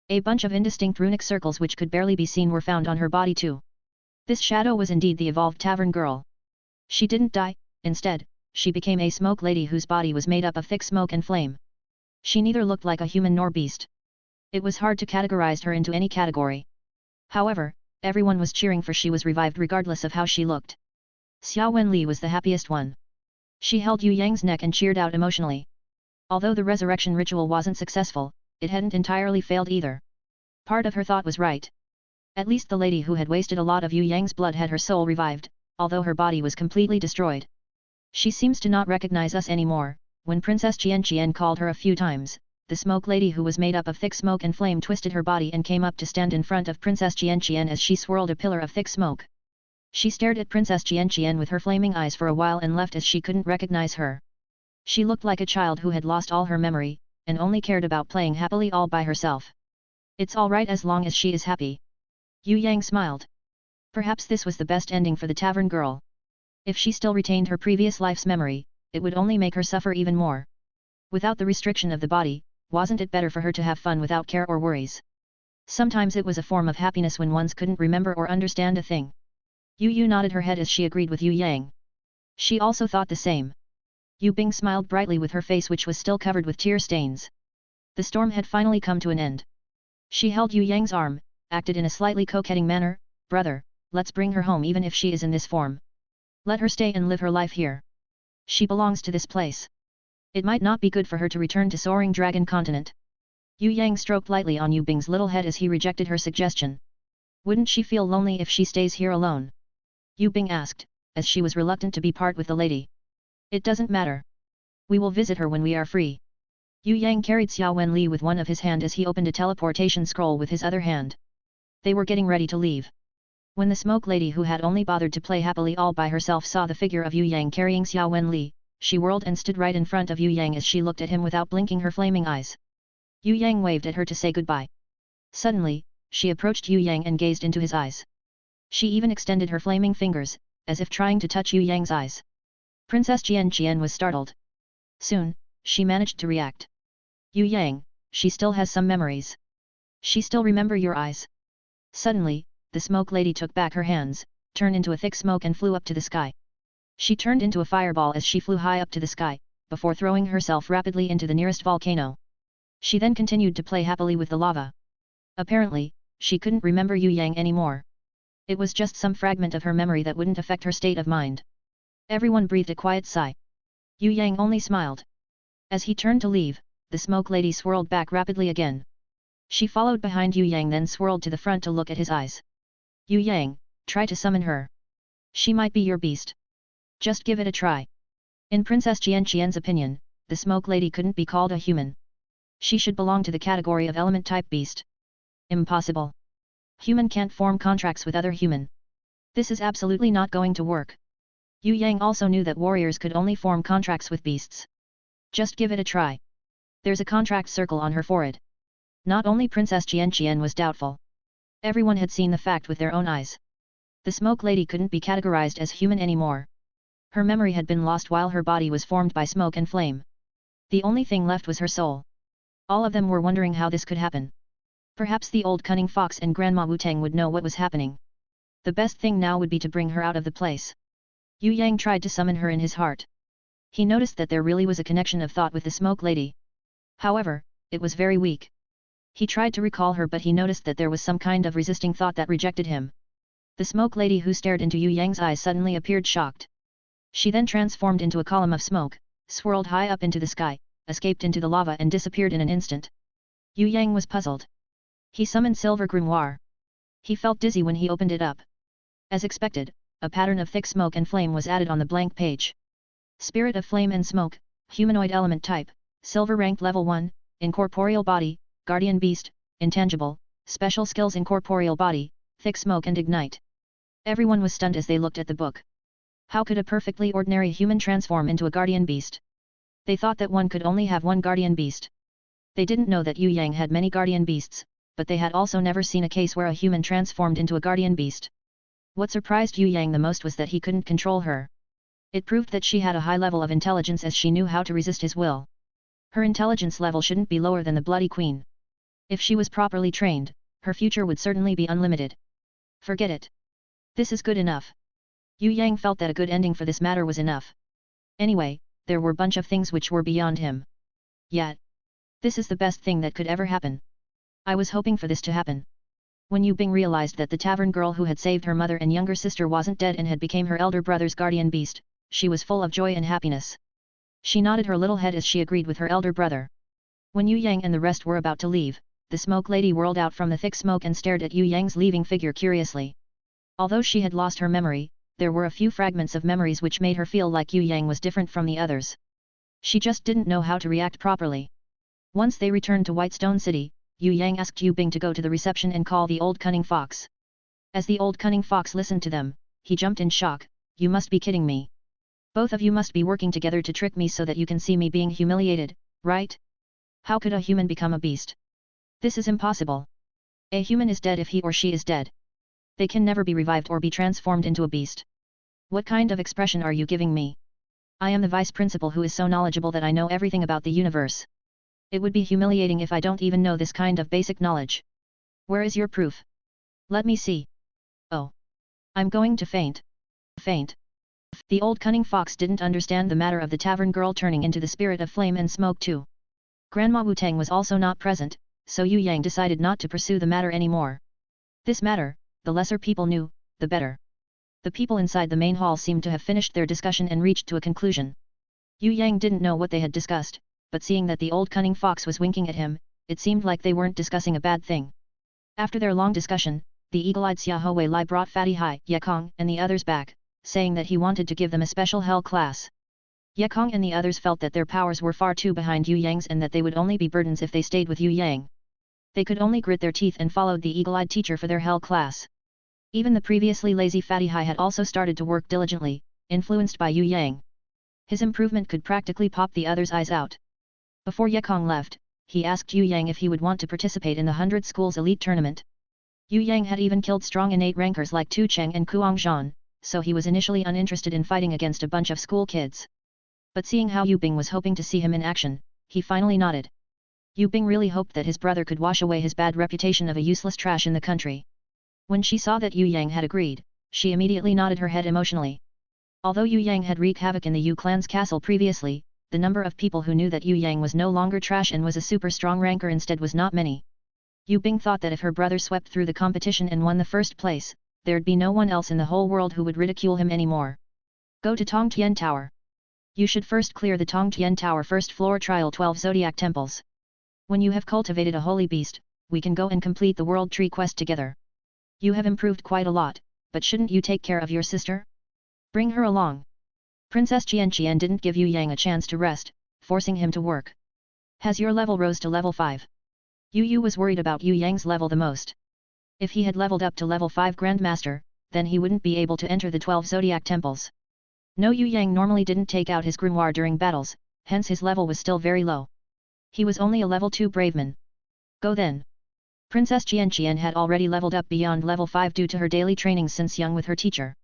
A bunch of indistinct runic circles which could barely be seen were found on her body too. This shadow was indeed the evolved tavern girl. She didn't die, instead, she became a smoke lady whose body was made up of thick smoke and flame. She neither looked like a human nor beast. It was hard to categorize her into any category. However, everyone was cheering for she was revived regardless of how she looked. Xia Wen Li was the happiest one. She held Yue Yang's neck and cheered out emotionally. Although the resurrection ritual wasn't successful, it hadn't entirely failed either. Part of her thought was right. At least the lady who had wasted a lot of Yue Yang's blood had her soul revived, although her body was completely destroyed. She seems to not recognize us anymore. When Princess Xian called her a few times, the smoke lady who was made up of thick smoke and flame twisted her body and came up to stand in front of Princess Xian as she swirled a pillar of thick smoke. She stared at Princess Xian with her flaming eyes for a while and left as she couldn't recognize her. She looked like a child who had lost all her memory, and only cared about playing happily all by herself. It's all right as long as she is happy. Yue Yang smiled. Perhaps this was the best ending for the tavern girl. If she still retained her previous life's memory, it would only make her suffer even more. Without the restriction of the body, wasn't it better for her to have fun without care or worries? Sometimes it was a form of happiness when one's couldn't remember or understand a thing. Yu nodded her head as she agreed with Yue Yang. She also thought the same. Yu Bing smiled brightly with her face which was still covered with tear stains. The storm had finally come to an end. She held Yue Yang's arm, acted in a slightly coquetting manner. Brother, let's bring her home even if she is in this form. Let her stay and live her life here. She belongs to this place. It might not be good for her to return to Soaring Dragon Continent. Yue Yang stroked lightly on Yu Bing's little head as he rejected her suggestion. Wouldn't she feel lonely if she stays here alone? Yue Bing asked, as she was reluctant to be part with the lady. It doesn't matter. We will visit her when we are free. Yue Yang carried Xia Wen Li with one of his hand as he opened a teleportation scroll with his other hand. They were getting ready to leave. When the smoke lady who had only bothered to play happily all by herself saw the figure of Yue Yang carrying Xia Wen Li, she whirled and stood right in front of Yue Yang as she looked at him without blinking her flaming eyes. Yue Yang waved at her to say goodbye. Suddenly, she approached Yue Yang and gazed into his eyes. She even extended her flaming fingers, as if trying to touch Yue Yang's eyes. Princess Xian was startled. Soon, she managed to react. Yue Yang, she still has some memories. She still remember your eyes. Suddenly, the smoke lady took back her hands, turned into a thick smoke and flew up to the sky. She turned into a fireball as she flew high up to the sky, before throwing herself rapidly into the nearest volcano. She then continued to play happily with the lava. Apparently, she couldn't remember Yue Yang anymore. It was just some fragment of her memory that wouldn't affect her state of mind. Everyone breathed a quiet sigh. Yue Yang only smiled. As he turned to leave, the smoke lady swirled back rapidly again. She followed behind Yue Yang, then swirled to the front to look at his eyes. Yue Yang, try to summon her. She might be your beast. Just give it a try. In Princess Xian's opinion, the smoke lady couldn't be called a human. She should belong to the category of element-type beast. Impossible. Human can't form contracts with other human. This is absolutely not going to work. Yue Yang also knew that warriors could only form contracts with beasts. Just give it a try. There's a contract circle on her forehead. Not only Princess Xian was doubtful. Everyone had seen the fact with their own eyes. The smoke lady couldn't be categorized as human anymore. Her memory had been lost while her body was formed by smoke and flame. The only thing left was her soul. All of them were wondering how this could happen. Perhaps the old cunning fox and Grandma Wu Tang would know what was happening. The best thing now would be to bring her out of the place. Yue Yang tried to summon her in his heart. He noticed that there really was a connection of thought with the smoke lady. However, it was very weak. He tried to recall her, but he noticed that there was some kind of resisting thought that rejected him. The smoke lady who stared into Yue Yang's eyes suddenly appeared shocked. She then transformed into a column of smoke, swirled high up into the sky, escaped into the lava and disappeared in an instant. Yue Yang was puzzled. He summoned Silver Grimoire. He felt dizzy when he opened it up. As expected, a pattern of thick smoke and flame was added on the blank page. Spirit of Flame and Smoke, Humanoid Element Type, Silver Ranked Level 1, Incorporeal Body, Guardian Beast, Intangible, Special Skills Incorporeal Body, Thick Smoke and Ignite. Everyone was stunned as they looked at the book. How could a perfectly ordinary human transform into a Guardian Beast? They thought that one could only have one Guardian Beast. They didn't know that Yue Yang had many Guardian Beasts, but they had also never seen a case where a human transformed into a Guardian Beast. What surprised Yue Yang the most was that he couldn't control her. It proved that she had a high level of intelligence, as she knew how to resist his will. Her intelligence level shouldn't be lower than the Bloody Queen. If she was properly trained, her future would certainly be unlimited. Forget it. This is good enough. Yue Yang felt that a good ending for this matter was enough. Anyway, there were a bunch of things which were beyond him. Yet, this is the best thing that could ever happen. I was hoping for this to happen. When Yue Bing realized that the tavern girl who had saved her mother and younger sister wasn't dead and had become her elder brother's guardian beast, she was full of joy and happiness. She nodded her little head as she agreed with her elder brother. When Yue Yang and the rest were about to leave, the smoke lady whirled out from the thick smoke and stared at Yue Yang's leaving figure curiously. Although she had lost her memory, there were a few fragments of memories which made her feel like Yue Yang was different from the others. She just didn't know how to react properly. Once they returned to Whitestone City, Yue Yang asked Yue Bing to go to the reception and call the old cunning fox. As the old cunning fox listened to them, he jumped in shock. You must be kidding me. Both of you must be working together to trick me so that you can see me being humiliated, right? How could a human become a beast? This is impossible. A human is dead if he or she is dead. They can never be revived or be transformed into a beast. What kind of expression are you giving me? I am the vice principal who is so knowledgeable that I know everything about the universe. It would be humiliating if I don't even know this kind of basic knowledge. Where is your proof? Let me see. Oh. I'm going to faint. Faint. The old cunning fox didn't understand the matter of the tavern girl turning into the spirit of flame and smoke too. Grandma Wu Tang was also not present, so Yue Yang decided not to pursue the matter anymore. This matter, the lesser people knew, the better. The people inside the main hall seemed to have finished their discussion and reached to a conclusion. Yue Yang didn't know what they had discussed, but seeing that the old cunning fox was winking at him, it seemed like they weren't discussing a bad thing. After their long discussion, the eagle-eyed Xia Wei Li brought Fatty Hai, Ye Kong and the others back, saying that he wanted to give them a special hell class. Ye Kong and the others felt that their powers were far too behind Yue Yang's and that they would only be burdens if they stayed with Yue Yang. They could only grit their teeth and followed the eagle-eyed teacher for their hell class. Even the previously lazy Fatty Hai had also started to work diligently, influenced by Yue Yang. His improvement could practically pop the others' eyes out. Before Ye Kong left, he asked Yue Yang if he would want to participate in the 100 Schools Elite Tournament. Yue Yang had even killed strong innate rankers like Tu Cheng and Kuang Zhan, so he was initially uninterested in fighting against a bunch of school kids. But seeing how Yue Bing was hoping to see him in action, he finally nodded. Yue Bing really hoped that his brother could wash away his bad reputation of a useless trash in the country. When she saw that Yue Yang had agreed, she immediately nodded her head emotionally. Although Yue Yang had wreaked havoc in the Yue clan's castle previously, the number of people who knew that Yue Yang was no longer trash and was a super strong ranker instead was not many. Yue Bing thought that if her brother swept through the competition and won the first place, there'd be no one else in the whole world who would ridicule him anymore. Go to Tongtian Tower. You should first clear the Tongtian Tower first floor trial 12 zodiac temples. When you have cultivated a holy beast, we can go and complete the World Tree quest together. You have improved quite a lot, but shouldn't you take care of your sister? Bring her along. Princess Xian didn't give Yue Yang a chance to rest, forcing him to work. Has your level rose to level 5? Yu was worried about Yue Yang's level the most. If he had leveled up to level 5 Grandmaster, then he wouldn't be able to enter the 12 Zodiac Temples. No, Yue Yang normally didn't take out his grimoire during battles, hence his level was still very low. He was only a level 2 Braveman. Go then. Princess Xian had already leveled up beyond level 5 due to her daily training since young with her teacher.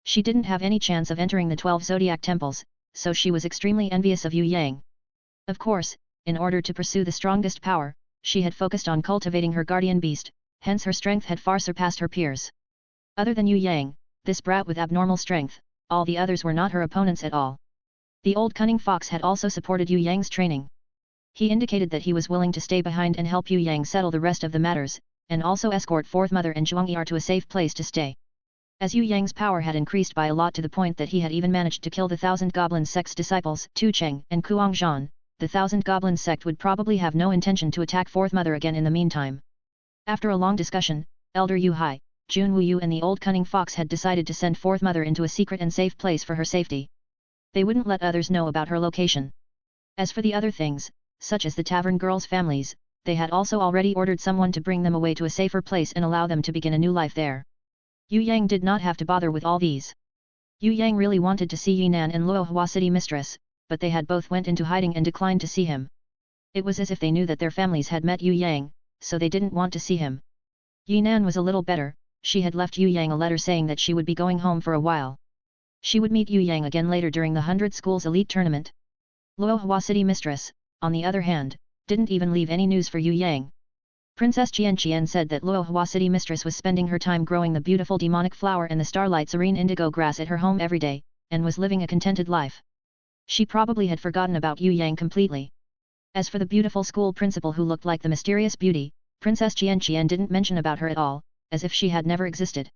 She didn't have any chance of entering the 12 Zodiac Temples, so she was extremely envious of Yue Yang. Of course, in order to pursue the strongest power, she had focused on cultivating her guardian beast, hence her strength had far surpassed her peers. Other than Yue Yang, this brat with abnormal strength, all the others were not her opponents at all. The old cunning fox had also supported Yue Yang's training. He indicated that he was willing to stay behind and help Yue Yang settle the rest of the matters, and also escort Fourth Mother and Zhuangyi to a safe place to stay. As Yue Yang's power had increased by a lot to the point that he had even managed to kill the Thousand Goblin Sect's disciples, Tu Cheng and Kuang Zhan, the Thousand Goblin Sect would probably have no intention to attack Fourth Mother again in the meantime. After a long discussion, Elder Yu Hai, Jun Wu Yu and the old cunning fox had decided to send Fourth Mother into a secret and safe place for her safety. They wouldn't let others know about her location. As for the other things, such as the tavern girls' families, they had also already ordered someone to bring them away to a safer place and allow them to begin a new life there. Yue Yang did not have to bother with all these. Yue Yang really wanted to see Yinan and Luohua City Mistress, but they had both went into hiding and declined to see him. It was as if they knew that their families had met Yue Yang, so they didn't want to see him. Yinan was a little better, she had left Yue Yang a letter saying that she would be going home for a while. She would meet Yue Yang again later during the 100 Schools Elite Tournament. Luohua City Mistress, on the other hand, didn't even leave any news for Yue Yang. Princess Xian said that Luohua City Mistress was spending her time growing the beautiful demonic flower and the starlight serene indigo grass at her home every day, and was living a contented life. She probably had forgotten about Yue Yang completely. As for the beautiful school principal who looked like the mysterious beauty, Princess Xian didn't mention about her at all, as if she had never existed.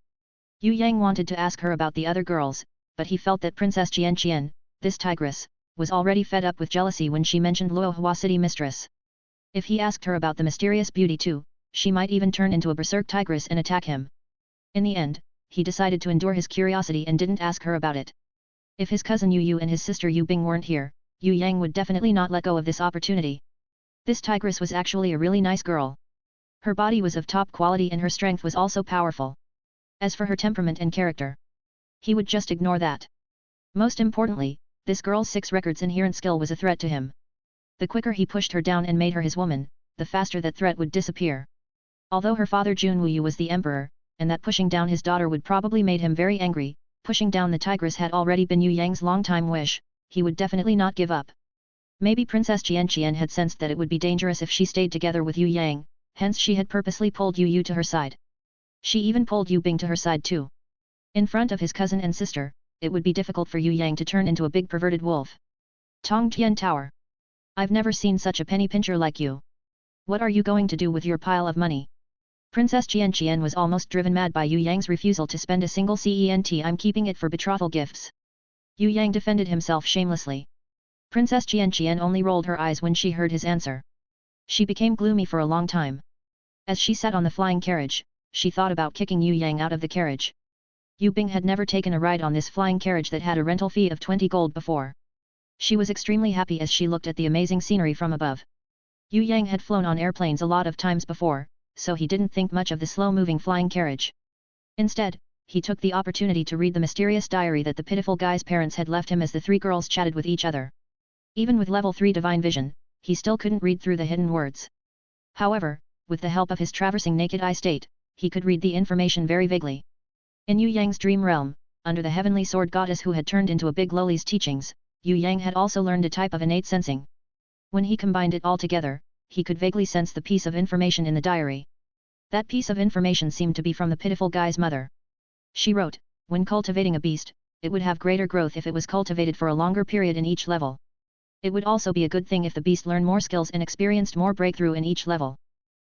Yue Yang wanted to ask her about the other girls, but he felt that Princess Xian, this tigress, was already fed up with jealousy when she mentioned Luohua City Mistress. If he asked her about the mysterious beauty too, she might even turn into a berserk tigress and attack him. In the end, he decided to endure his curiosity and didn't ask her about it. If his cousin Yu and his sister Yu Bing weren't here, Yue Yang would definitely not let go of this opportunity. This tigress was actually a really nice girl. Her body was of top quality and her strength was also powerful. As for her temperament and character, he would just ignore that. Most importantly, this girl's 6 records inherent skill was a threat to him. The quicker he pushed her down and made her his woman, the faster that threat would disappear. Although her father Jun Wuyu was the emperor, and that pushing down his daughter would probably made him very angry, pushing down the tigress had already been Yue Yang's long-time wish, he would definitely not give up. Maybe Princess Xian had sensed that it would be dangerous if she stayed together with Yue Yang, hence she had purposely pulled Yu to her side. She even pulled Yu Bing to her side too. In front of his cousin and sister, it would be difficult for Yue Yang to turn into a big perverted wolf. Tongtian Tower. I've never seen such a penny pincher like you. What are you going to do with your pile of money? Princess Xian was almost driven mad by Yue Yang's refusal to spend a single cent. I'm keeping it for betrothal gifts. Yue Yang defended himself shamelessly. Princess Xian only rolled her eyes when she heard his answer. She became gloomy for a long time. As she sat on the flying carriage, she thought about kicking Yue Yang out of the carriage. Yu Bing had never taken a ride on this flying carriage that had a rental fee of 20 gold before. She was extremely happy as she looked at the amazing scenery from above. Yue Yang had flown on airplanes a lot of times before, so he didn't think much of the slow-moving flying carriage. Instead, he took the opportunity to read the mysterious diary that the pitiful guy's parents had left him as the 3 girls chatted with each other. Even with level 3 divine vision, he still couldn't read through the hidden words. However, with the help of his traversing naked eye state, he could read the information very vaguely. In Yue Yang's dream realm, under the heavenly sword goddess who had turned into a big loli's teachings, Yue Yang had also learned a type of innate sensing. When he combined it all together, he could vaguely sense the piece of information in the diary. That piece of information seemed to be from the pitiful guy's mother. She wrote, when cultivating a beast, it would have greater growth if it was cultivated for a longer period in each level. It would also be a good thing if the beast learned more skills and experienced more breakthrough in each level.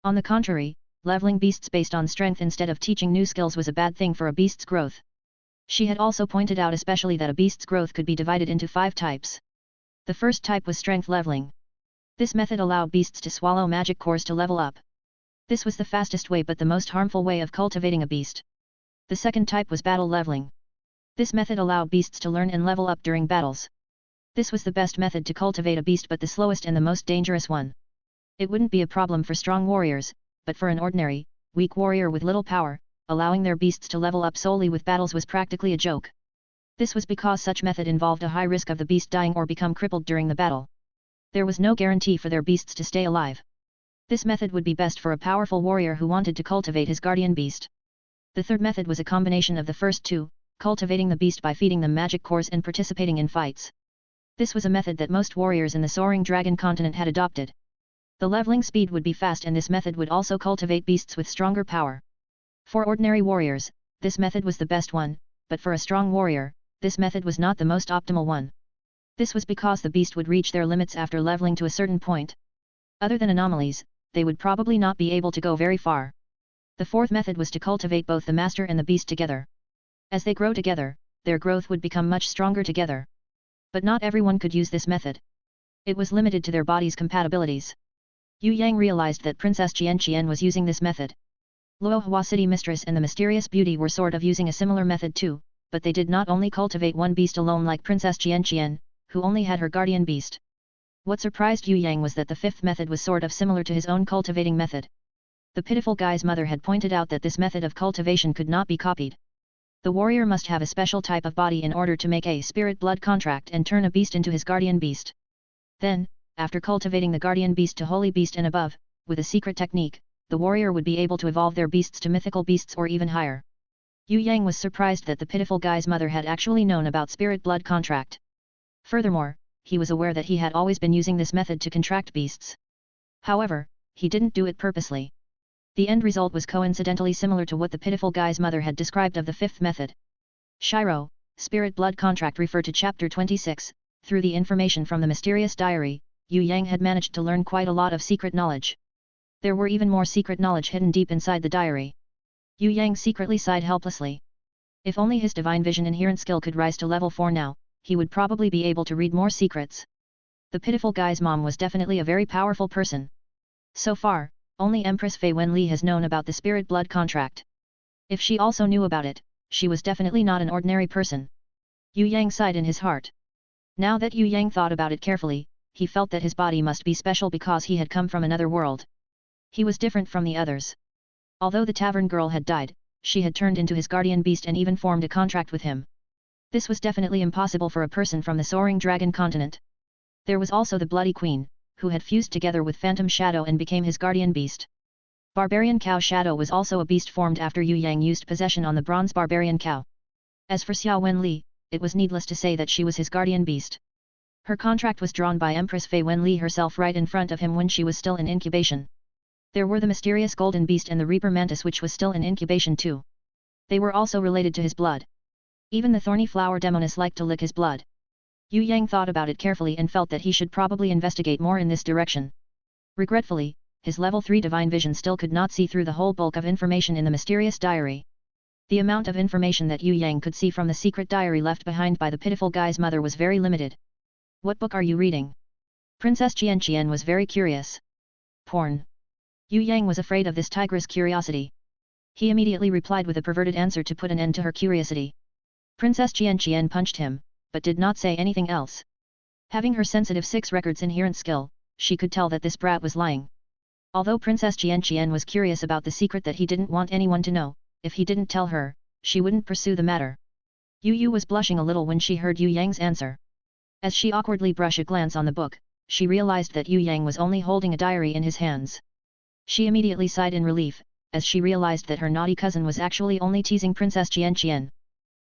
On the contrary, leveling beasts based on strength instead of teaching new skills was a bad thing for a beast's growth. She had also pointed out especially that a beast's growth could be divided into 5 types. The first type was strength leveling. This method allowed beasts to swallow magic cores to level up. This was the fastest way but the most harmful way of cultivating a beast. The second type was battle leveling. This method allowed beasts to learn and level up during battles. This was the best method to cultivate a beast but the slowest and the most dangerous one. It wouldn't be a problem for strong warriors, but for an ordinary, weak warrior with little power, allowing their beasts to level up solely with battles was practically a joke. This was because such method involved a high risk of the beast dying or become crippled during the battle. There was no guarantee for their beasts to stay alive. This method would be best for a powerful warrior who wanted to cultivate his guardian beast. The third method was a combination of the first two, cultivating the beast by feeding them magic cores and participating in fights. This was a method that most warriors in the Soaring Dragon Continent had adopted. The leveling speed would be fast and this method would also cultivate beasts with stronger power. For ordinary warriors, this method was the best one, but for a strong warrior, this method was not the most optimal one. This was because the beast would reach their limits after leveling to a certain point. Other than anomalies, they would probably not be able to go very far. The fourth method was to cultivate both the master and the beast together. As they grow together, their growth would become much stronger together. But not everyone could use this method. It was limited to their body's compatibilities. Yue Yang realized that Princess Xian was using this method. Luohua City Mistress and the Mysterious Beauty were sort of using a similar method too, but they did not only cultivate one beast alone like Princess Xian, who only had her guardian beast. What surprised Yue Yang was that the fifth method was sort of similar to his own cultivating method. The pitiful guy's mother had pointed out that this method of cultivation could not be copied. The warrior must have a special type of body in order to make a spirit blood contract and turn a beast into his guardian beast. Then, after cultivating the guardian beast to holy beast and above, with a secret technique, the warrior would be able to evolve their beasts to mythical beasts or even higher. Yue Yang was surprised that the pitiful guy's mother had actually known about spirit blood contract. Furthermore, he was aware that he had always been using this method to contract beasts. However, he didn't do it purposely. The end result was coincidentally similar to what the pitiful guy's mother had described of the fifth method. Shiro, Spirit Blood Contract referred to Chapter 26, through the information from the mysterious diary, Yue Yang had managed to learn quite a lot of secret knowledge. There were even more secret knowledge hidden deep inside the diary. Yue Yang secretly sighed helplessly. If only his divine vision inherent skill could rise to level 4 now, he would probably be able to read more secrets. The pitiful guy's mom was definitely a very powerful person. So far, only Empress Fei Wen Li has known about the spirit blood contract. If she also knew about it, she was definitely not an ordinary person. Yue Yang sighed in his heart. Now that Yue Yang thought about it carefully, he felt that his body must be special because he had come from another world. He was different from the others. Although the tavern girl had died, she had turned into his guardian beast and even formed a contract with him. This was definitely impossible for a person from the Soaring Dragon Continent. There was also the Bloody Queen, who had fused together with Phantom Shadow and became his guardian beast. Barbarian Cow Shadow was also a beast formed after Yue Yang used possession on the bronze Barbarian Cow. As for Xia Wen Li, it was needless to say that she was his guardian beast. Her contract was drawn by Empress Fei Wen Li herself right in front of him when she was still in incubation. There were the mysterious Golden Beast and the Reaper Mantis which was still in incubation too. They were also related to his blood. Even the Thorny Flower Demoness liked to lick his blood. Yue Yang thought about it carefully and felt that he should probably investigate more in this direction. Regretfully, his level 3 divine vision still could not see through the whole bulk of information in the mysterious diary. The amount of information that Yue Yang could see from the secret diary left behind by the pitiful guy's mother was very limited. What book are you reading? Princess Xian was very curious. Porn. Yue Yang was afraid of this tigress' curiosity. He immediately replied with a perverted answer to put an end to her curiosity. Princess Xian punched him, but did not say anything else. Having her sensitive 6 records inherent skill, she could tell that this brat was lying. Although Princess Xian was curious about the secret that he didn't want anyone to know, if he didn't tell her, she wouldn't pursue the matter. Yu was blushing a little when she heard Yue Yang's answer. As she awkwardly brushed a glance on the book, she realized that Yue Yang was only holding a diary in his hands. She immediately sighed in relief, as she realized that her naughty cousin was actually only teasing Princess Xian.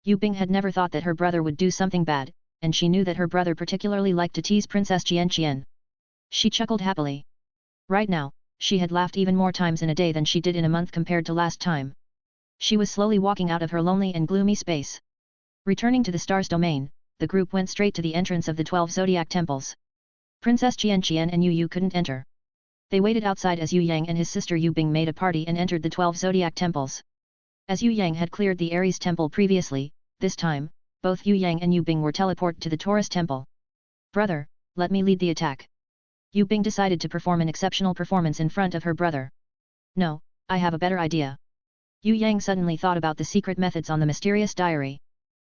Yu Bing had never thought that her brother would do something bad, and she knew that her brother particularly liked to tease Princess Xian. She chuckled happily. Right now, she had laughed even more times in a day than she did in a month compared to last time. She was slowly walking out of her lonely and gloomy space. Returning to the star's domain, the group went straight to the entrance of the 12 zodiac temples. Princess Xian and Yu couldn't enter. They waited outside as Yue Yang and his sister Yu Bing made a party and entered the 12 zodiac temples. As Yue Yang had cleared the Aries temple previously, this time, both Yue Yang and Yu Bing were teleported to the Taurus temple. Brother, let me lead the attack. Yu Bing decided to perform an exceptional performance in front of her brother. No, I have a better idea. Yue Yang suddenly thought about the secret methods on the mysterious diary.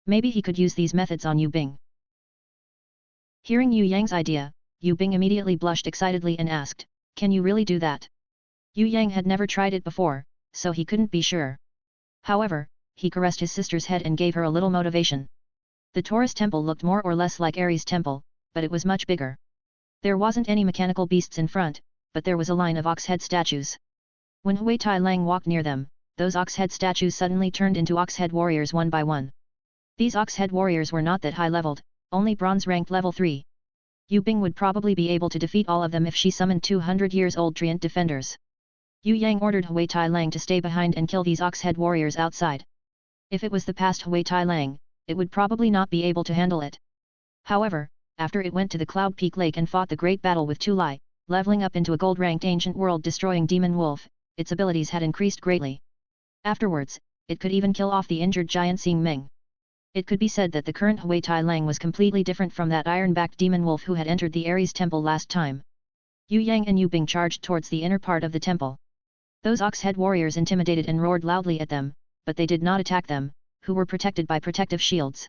Maybe he could use these methods on Yue Bing. Hearing Yue Yang's idea, Yue Bing immediately blushed excitedly and asked, "Can you really do that?" Yue Yang had never tried it before, so he couldn't be sure. However, he caressed his sister's head and gave her a little motivation. The Taurus temple looked more or less like Ares' temple, but it was much bigger. There wasn't any mechanical beasts in front, but there was a line of ox-head statues. When Hui Tai Lang walked near them, those ox-head statues suddenly turned into ox-head warriors one by one. These ox-head warriors were not that high-leveled, only bronze-ranked level 3. Yue Bing would probably be able to defeat all of them if she summoned 200-years-old Treant defenders. Yue Yang ordered Hui Tai Lang to stay behind and kill these ox-head warriors outside. If it was the past Hui Tai Lang, it would probably not be able to handle it. However, after it went to the Cloud Peak Lake and fought the great battle with Tu Lai, leveling up into a gold-ranked ancient world-destroying demon wolf, its abilities had increased greatly. Afterwards, it could even kill off the injured giant Xing Ming. It could be said that the current Hui Tai Lang was completely different from that iron-backed demon wolf who had entered the Ares temple last time. Yue Yang and Yue Bing charged towards the inner part of the temple. Those ox-head warriors intimidated and roared loudly at them, but they did not attack them, who were protected by protective shields.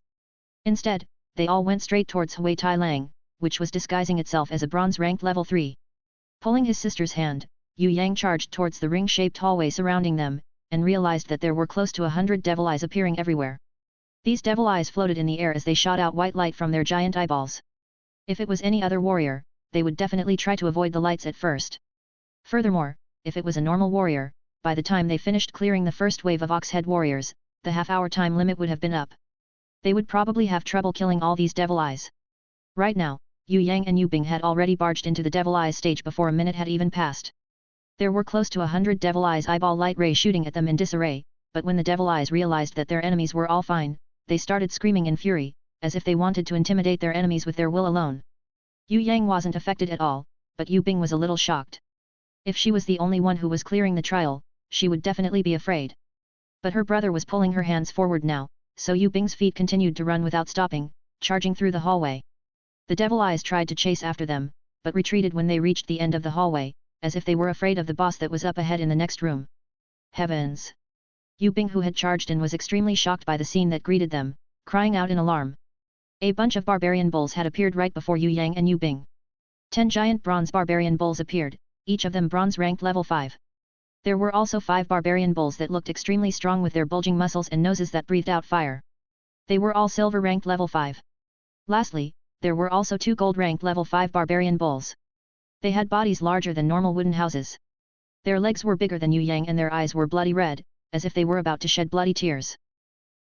Instead, they all went straight towards Hui Tai Lang, which was disguising itself as a bronze-ranked level 3. Pulling his sister's hand, Yue Yang charged towards the ring-shaped hallway surrounding them, and realized that there were close to 100 devil eyes appearing everywhere. These devil eyes floated in the air as they shot out white light from their giant eyeballs. If it was any other warrior, they would definitely try to avoid the lights at first. Furthermore, if it was a normal warrior, by the time they finished clearing the first wave of ox-head warriors, the half-hour time limit would have been up. They would probably have trouble killing all these devil eyes. Right now, Yue Yang and Yue Bing had already barged into the devil eyes stage before a minute had even passed. There were close to 100 devil eyes eyeball light ray shooting at them in disarray, but when the devil eyes realized that their enemies were all fine, they started screaming in fury, as if they wanted to intimidate their enemies with their will alone. Yue Yang wasn't affected at all, but Yue Bing was a little shocked. If she was the only one who was clearing the trial, she would definitely be afraid. But her brother was pulling her hands forward now, so Yue Bing's feet continued to run without stopping, charging through the hallway. The devil eyes tried to chase after them, but retreated when they reached the end of the hallway, as if they were afraid of the boss that was up ahead in the next room. Heavens! Yue Bing, who had charged in, was extremely shocked by the scene that greeted them, crying out in alarm. A bunch of barbarian bulls had appeared right before Yue Yang and Yue Bing. 10 giant bronze barbarian bulls appeared, each of them bronze ranked level 5. There were also 5 barbarian bulls that looked extremely strong with their bulging muscles and noses that breathed out fire. They were all silver ranked level 5. Lastly, there were also 2 gold ranked level 5 barbarian bulls. They had bodies larger than normal wooden houses. Their legs were bigger than Yue Yang and their eyes were bloody red, as if they were about to shed bloody tears.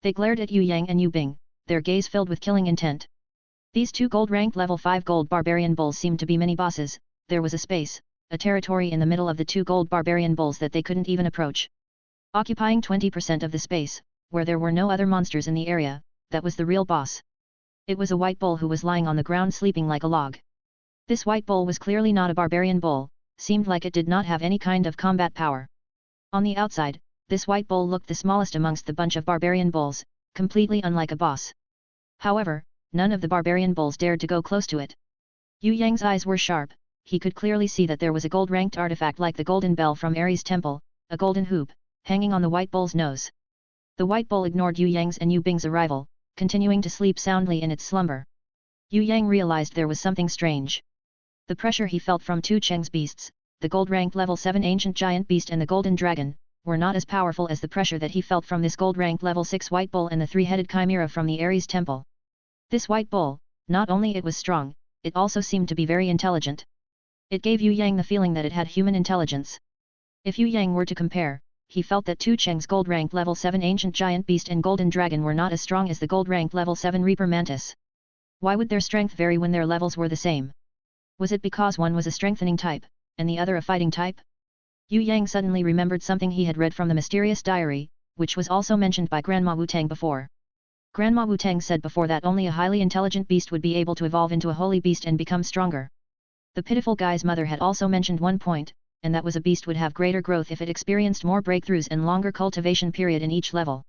They glared at Yue Yang and Yue Bing, their gaze filled with killing intent. These 2 gold-ranked level 5 gold barbarian bulls seemed to be mini-bosses. There was a space, a territory in the middle of the 2 gold barbarian bulls that they couldn't even approach. Occupying 20% of the space, where there were no other monsters in the area, that was the real boss. It was a white bull who was lying on the ground sleeping like a log. This white bull was clearly not a barbarian bull, seemed like it did not have any kind of combat power. On the outside, this white bull looked the smallest amongst the bunch of barbarian bulls, completely unlike a boss. However, none of the barbarian bulls dared to go close to it. Yue Yang's eyes were sharp, he could clearly see that there was a gold-ranked artifact like the golden bell from Ares' temple, a golden hoop, hanging on the white bull's nose. The white bull ignored Yue Yang's and Yue Bing's arrival, continuing to sleep soundly in its slumber. Yue Yang realized there was something strange. The pressure he felt from 2 Cheng's beasts, the gold-ranked level 7 ancient giant beast and the golden dragon, were not as powerful as the pressure that he felt from this gold-ranked level 6 white bull and the 3-headed chimera from the Ares temple. This white bull, not only it was strong, it also seemed to be very intelligent. It gave Yue Yang the feeling that it had human intelligence. If Yue Yang were to compare, he felt that 2 Cheng's gold-ranked level 7 ancient giant beast and golden dragon were not as strong as the gold-ranked level 7 reaper mantis. Why would their strength vary when their levels were the same? Was it because one was a strengthening type, and the other a fighting type? Yue Yang suddenly remembered something he had read from the mysterious diary, which was also mentioned by Grandma Wu Tang before. Grandma Wu Tang said before that only a highly intelligent beast would be able to evolve into a holy beast and become stronger. The pitiful guy's mother had also mentioned one point, and that was a beast would have greater growth if it experienced more breakthroughs and longer cultivation period in each level.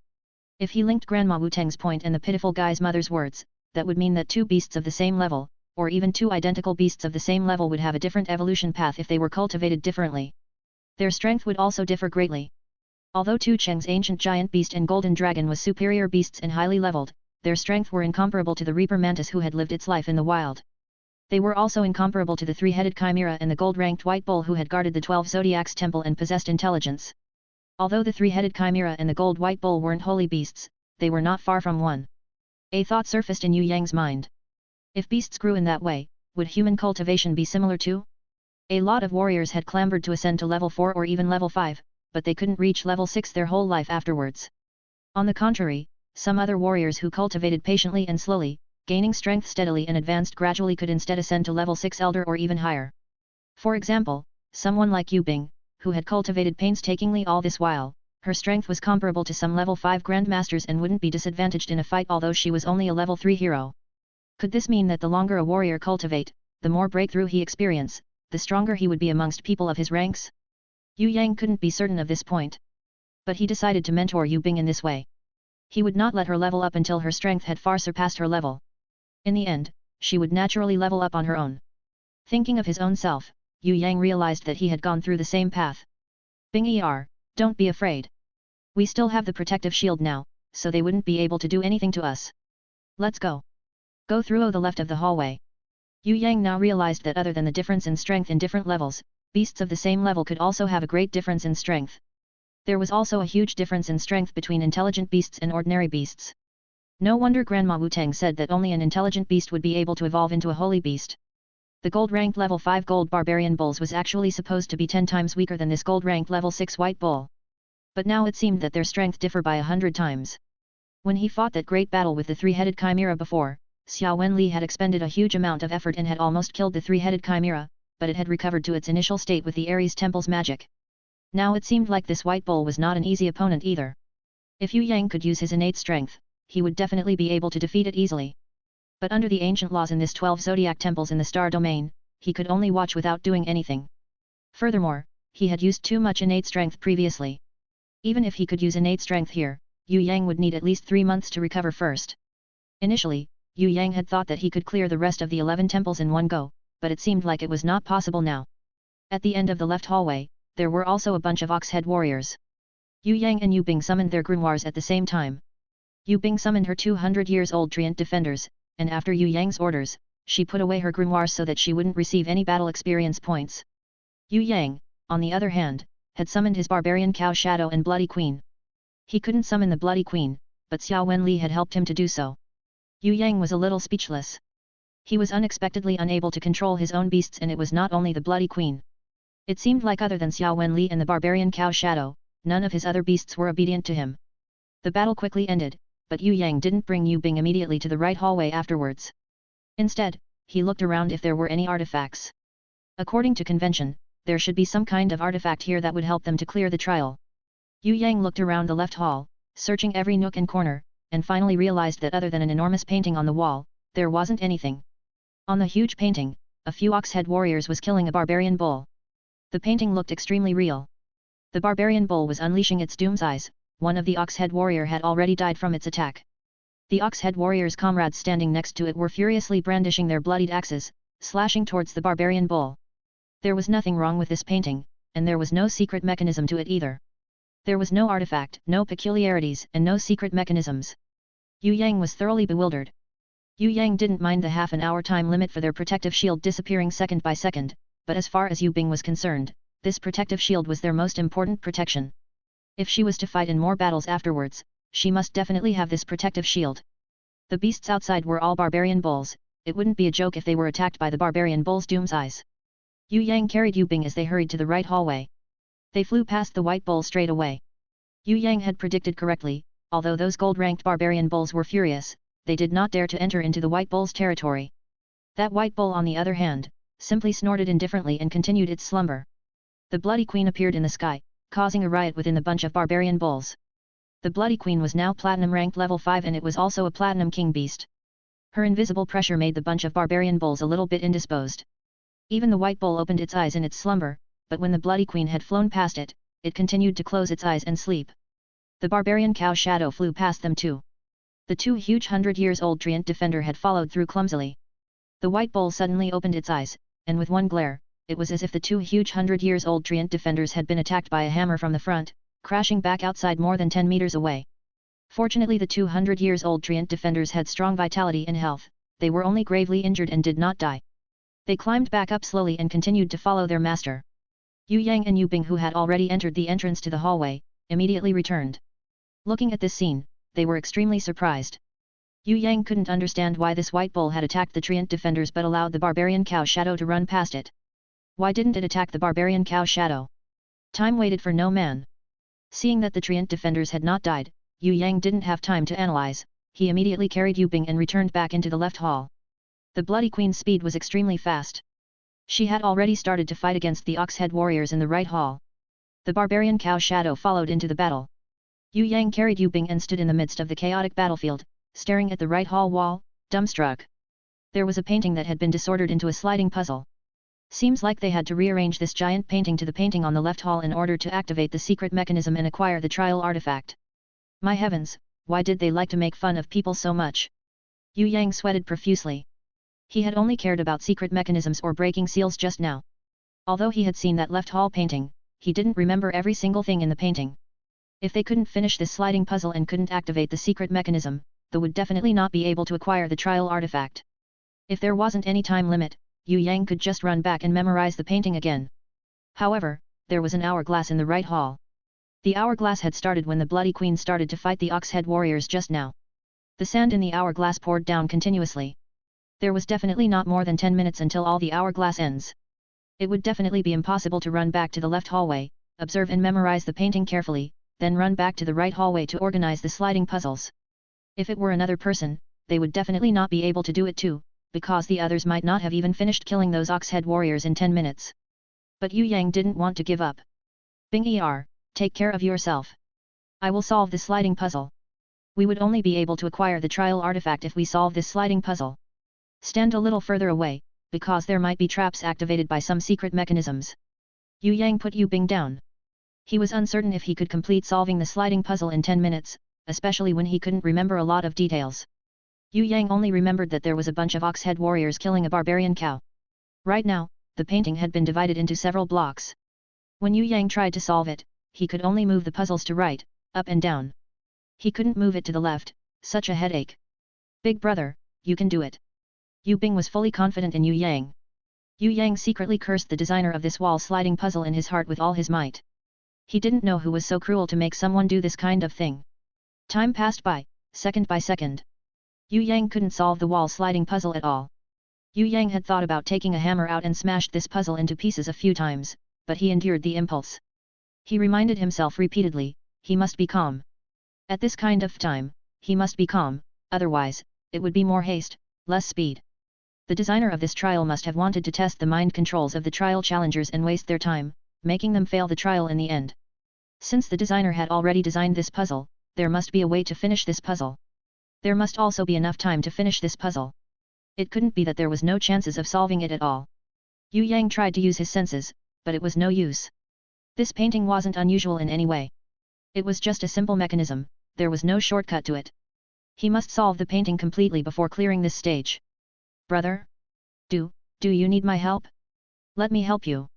If he linked Grandma Wu Tang's point and the pitiful guy's mother's words, that would mean that 2 beasts of the same level, or even 2 identical beasts of the same level would have a different evolution path if they were cultivated differently. Their strength would also differ greatly. Although Tu Cheng's ancient giant beast and golden dragon was superior beasts and highly leveled, their strength were incomparable to the Reaper Mantis who had lived its life in the wild. They were also incomparable to the three-headed Chimera and the gold-ranked White Bull who had guarded the 12 Zodiacs temple and possessed intelligence. Although the three-headed Chimera and the gold White Bull weren't holy beasts, they were not far from one. A thought surfaced in Yue Yang's mind. If beasts grew in that way, would human cultivation be similar too? A lot of warriors had clambered to ascend to level 4 or even level 5, but they couldn't reach level 6 their whole life afterwards. On the contrary, some other warriors who cultivated patiently and slowly, gaining strength steadily and advanced gradually could instead ascend to level 6 elder or even higher. For example, someone like Yu Bing, who had cultivated painstakingly all this while, her strength was comparable to some level 5 grandmasters and wouldn't be disadvantaged in a fight although she was only a level 3 hero. Could this mean that the longer a warrior cultivate, the more breakthrough he experience, the stronger he would be amongst people of his ranks? Yue Yang couldn't be certain of this point. But he decided to mentor Yu Bing in this way. He would not let her level up until her strength had far surpassed her level. In the end, she would naturally level up on her own. Thinking of his own self, Yue Yang realized that he had gone through the same path. Bing don't be afraid. We still have the protective shield now, so they wouldn't be able to do anything to us. Let's go. Go through the left of the hallway. Yue Yang now realized that other than the difference in strength in different levels, beasts of the same level could also have a great difference in strength. There was also a huge difference in strength between intelligent beasts and ordinary beasts. No wonder Grandma Wu-Tang said that only an intelligent beast would be able to evolve into a holy beast. The gold-ranked level 5 gold barbarian bulls was actually supposed to be 10 times weaker than this gold-ranked level 6 white bull. But now it seemed that their strength differed by 100 times. When he fought that great battle with the three-headed chimera before, Xia Wen Li had expended a huge amount of effort and had almost killed the three-headed chimera, but it had recovered to its initial state with the Ares Temple's magic. Now it seemed like this white bull was not an easy opponent either. If Yue Yang could use his innate strength, he would definitely be able to defeat it easily. But under the ancient laws in this 12 zodiac temples in the star domain, he could only watch without doing anything. Furthermore, he had used too much innate strength previously. Even if he could use innate strength here, Yue Yang would need at least 3 months to recover first. Initially, Yue Yang had thought that he could clear the rest of the 11 temples in one go, but it seemed like it was not possible now. At the end of the left hallway, there were also a bunch of ox-head warriors. Yue Yang and Yu Bing summoned their grimoires at the same time. Yu Bing summoned her 200-years-old Treant defenders, and after Yue Yang's orders, she put away her grimoire so that she wouldn't receive any battle experience points. Yue Yang, on the other hand, had summoned his barbarian Cow Shadow and Bloody Queen. He couldn't summon the Bloody Queen, but Xia Wen Li had helped him to do so. Yue Yang was a little speechless. He was unexpectedly unable to control his own beasts and it was not only the Bloody Queen. It seemed like other than Xia Wen Li and the barbarian Cow Shadow, none of his other beasts were obedient to him. The battle quickly ended, but Yue Yang didn't bring Yu Bing immediately to the right hallway afterwards. Instead, he looked around if there were any artifacts. According to convention, there should be some kind of artifact here that would help them to clear the trial. Yue Yang looked around the left hall, searching every nook and corner, and finally realized that other than an enormous painting on the wall, there wasn't anything. On the huge painting, a few ox-head warriors was killing a barbarian bull. The painting looked extremely real. The barbarian bull was unleashing its doom's eyes. One of the ox-head warrior had already died from its attack. The ox-head warrior's comrades standing next to it were furiously brandishing their bloodied axes, slashing towards the barbarian bull. There was nothing wrong with this painting, and there was no secret mechanism to it either. There was no artifact, no peculiarities, and no secret mechanisms. Yue Yang was thoroughly bewildered. Yue Yang didn't mind the half-an-hour time limit for their protective shield disappearing second by second, but as far as Yu Bing was concerned, this protective shield was their most important protection. If she was to fight in more battles afterwards, she must definitely have this protective shield. The beasts outside were all barbarian bulls, it wouldn't be a joke if they were attacked by the barbarian bull's doom's eyes. Yue Yang carried Yu Bing as they hurried to the right hallway. They flew past the white bull straight away. Yue Yang had predicted correctly, although those gold-ranked barbarian bulls were furious, they did not dare to enter into the white bull's territory. That white bull on the other hand, simply snorted indifferently and continued its slumber. The Bloody Queen appeared in the sky, causing a riot within the bunch of barbarian bulls. The Bloody Queen was now platinum ranked level 5 and it was also a platinum king beast. Her invisible pressure made the bunch of barbarian bulls a little bit indisposed. Even the white bull opened its eyes in its slumber, but when the Bloody Queen had flown past it, it continued to close its eyes and sleep. The barbarian Cow Shadow flew past them too. The two huge 100-years-old Treant defender had followed through clumsily. The white bull suddenly opened its eyes, and with one glare, it was as if the two huge 100-years-old treant defenders had been attacked by a hammer from the front, crashing back outside more than 10 meters away. Fortunately the 200-years-old treant defenders had strong vitality and health, they were only gravely injured and did not die. They climbed back up slowly and continued to follow their master. Yue Yang and Yue Bing, who had already entered the entrance to the hallway, immediately returned. Looking at this scene, they were extremely surprised. Yue Yang couldn't understand why this white bull had attacked the treant defenders but allowed the barbarian cow shadow to run past it. Why didn't it attack the barbarian cow shadow? Time waited for no man. Seeing that the treant defenders had not died, Yue Yang didn't have time to analyze, he immediately carried Yue Bing and returned back into the left hall. The Bloody Queen's speed was extremely fast. She had already started to fight against the Ox-Head warriors in the right hall. The barbarian cow shadow followed into the battle. Yue Yang carried Yue Bing and stood in the midst of the chaotic battlefield, staring at the right hall wall, dumbstruck. There was a painting that had been disordered into a sliding puzzle. Seems like they had to rearrange this giant painting to the painting on the left hall in order to activate the secret mechanism and acquire the trial artifact. My heavens, why did they like to make fun of people so much? Yue Yang sweated profusely. He had only cared about secret mechanisms or breaking seals just now. Although he had seen that left hall painting, he didn't remember every single thing in the painting. If they couldn't finish this sliding puzzle and couldn't activate the secret mechanism, they would definitely not be able to acquire the trial artifact. If there wasn't any time limit, Yue Yang could just run back and memorize the painting again. However, there was an hourglass in the right hall. The hourglass had started when the Bloody Queen started to fight the Ox-Head warriors just now. The sand in the hourglass poured down continuously. There was definitely not more than 10 minutes until all the hourglass ends. It would definitely be impossible to run back to the left hallway, observe and memorize the painting carefully, then run back to the right hallway to organize the sliding puzzles. If it were another person, they would definitely not be able to do it too, because the others might not have even finished killing those Ox-Head warriors in 10 minutes. But Yue Yang didn't want to give up. Bing take care of yourself. I will solve the sliding puzzle. We would only be able to acquire the trial artifact if we solve this sliding puzzle. Stand a little further away, because there might be traps activated by some secret mechanisms. Yue Yang put Yue Bing down. He was uncertain if he could complete solving the sliding puzzle in 10 minutes, especially when he couldn't remember a lot of details. Yue Yang only remembered that there was a bunch of Ox-Head warriors killing a barbarian cow. Right now, the painting had been divided into several blocks. When Yue Yang tried to solve it, he could only move the puzzles to right, up and down. He couldn't move it to the left, such a headache. Big brother, you can do it. Yue Bing was fully confident in Yue Yang. Yue Yang secretly cursed the designer of this wall sliding puzzle in his heart with all his might. He didn't know who was so cruel to make someone do this kind of thing. Time passed by, second by second. Yue Yang couldn't solve the wall sliding puzzle at all. Yue Yang had thought about taking a hammer out and smashed this puzzle into pieces a few times, but he endured the impulse. He reminded himself repeatedly, he must be calm. At this kind of time, he must be calm, otherwise, it would be more haste, less speed. The designer of this trial must have wanted to test the mind controls of the trial challengers and waste their time, making them fail the trial in the end. Since the designer had already designed this puzzle, there must be a way to finish this puzzle. There must also be enough time to finish this puzzle. It couldn't be that there was no chances of solving it at all. Yue Yang tried to use his senses, but it was no use. This painting wasn't unusual in any way. It was just a simple mechanism, there was no shortcut to it. He must solve the painting completely before clearing this stage. Brother? Do you need my help? Let me help you.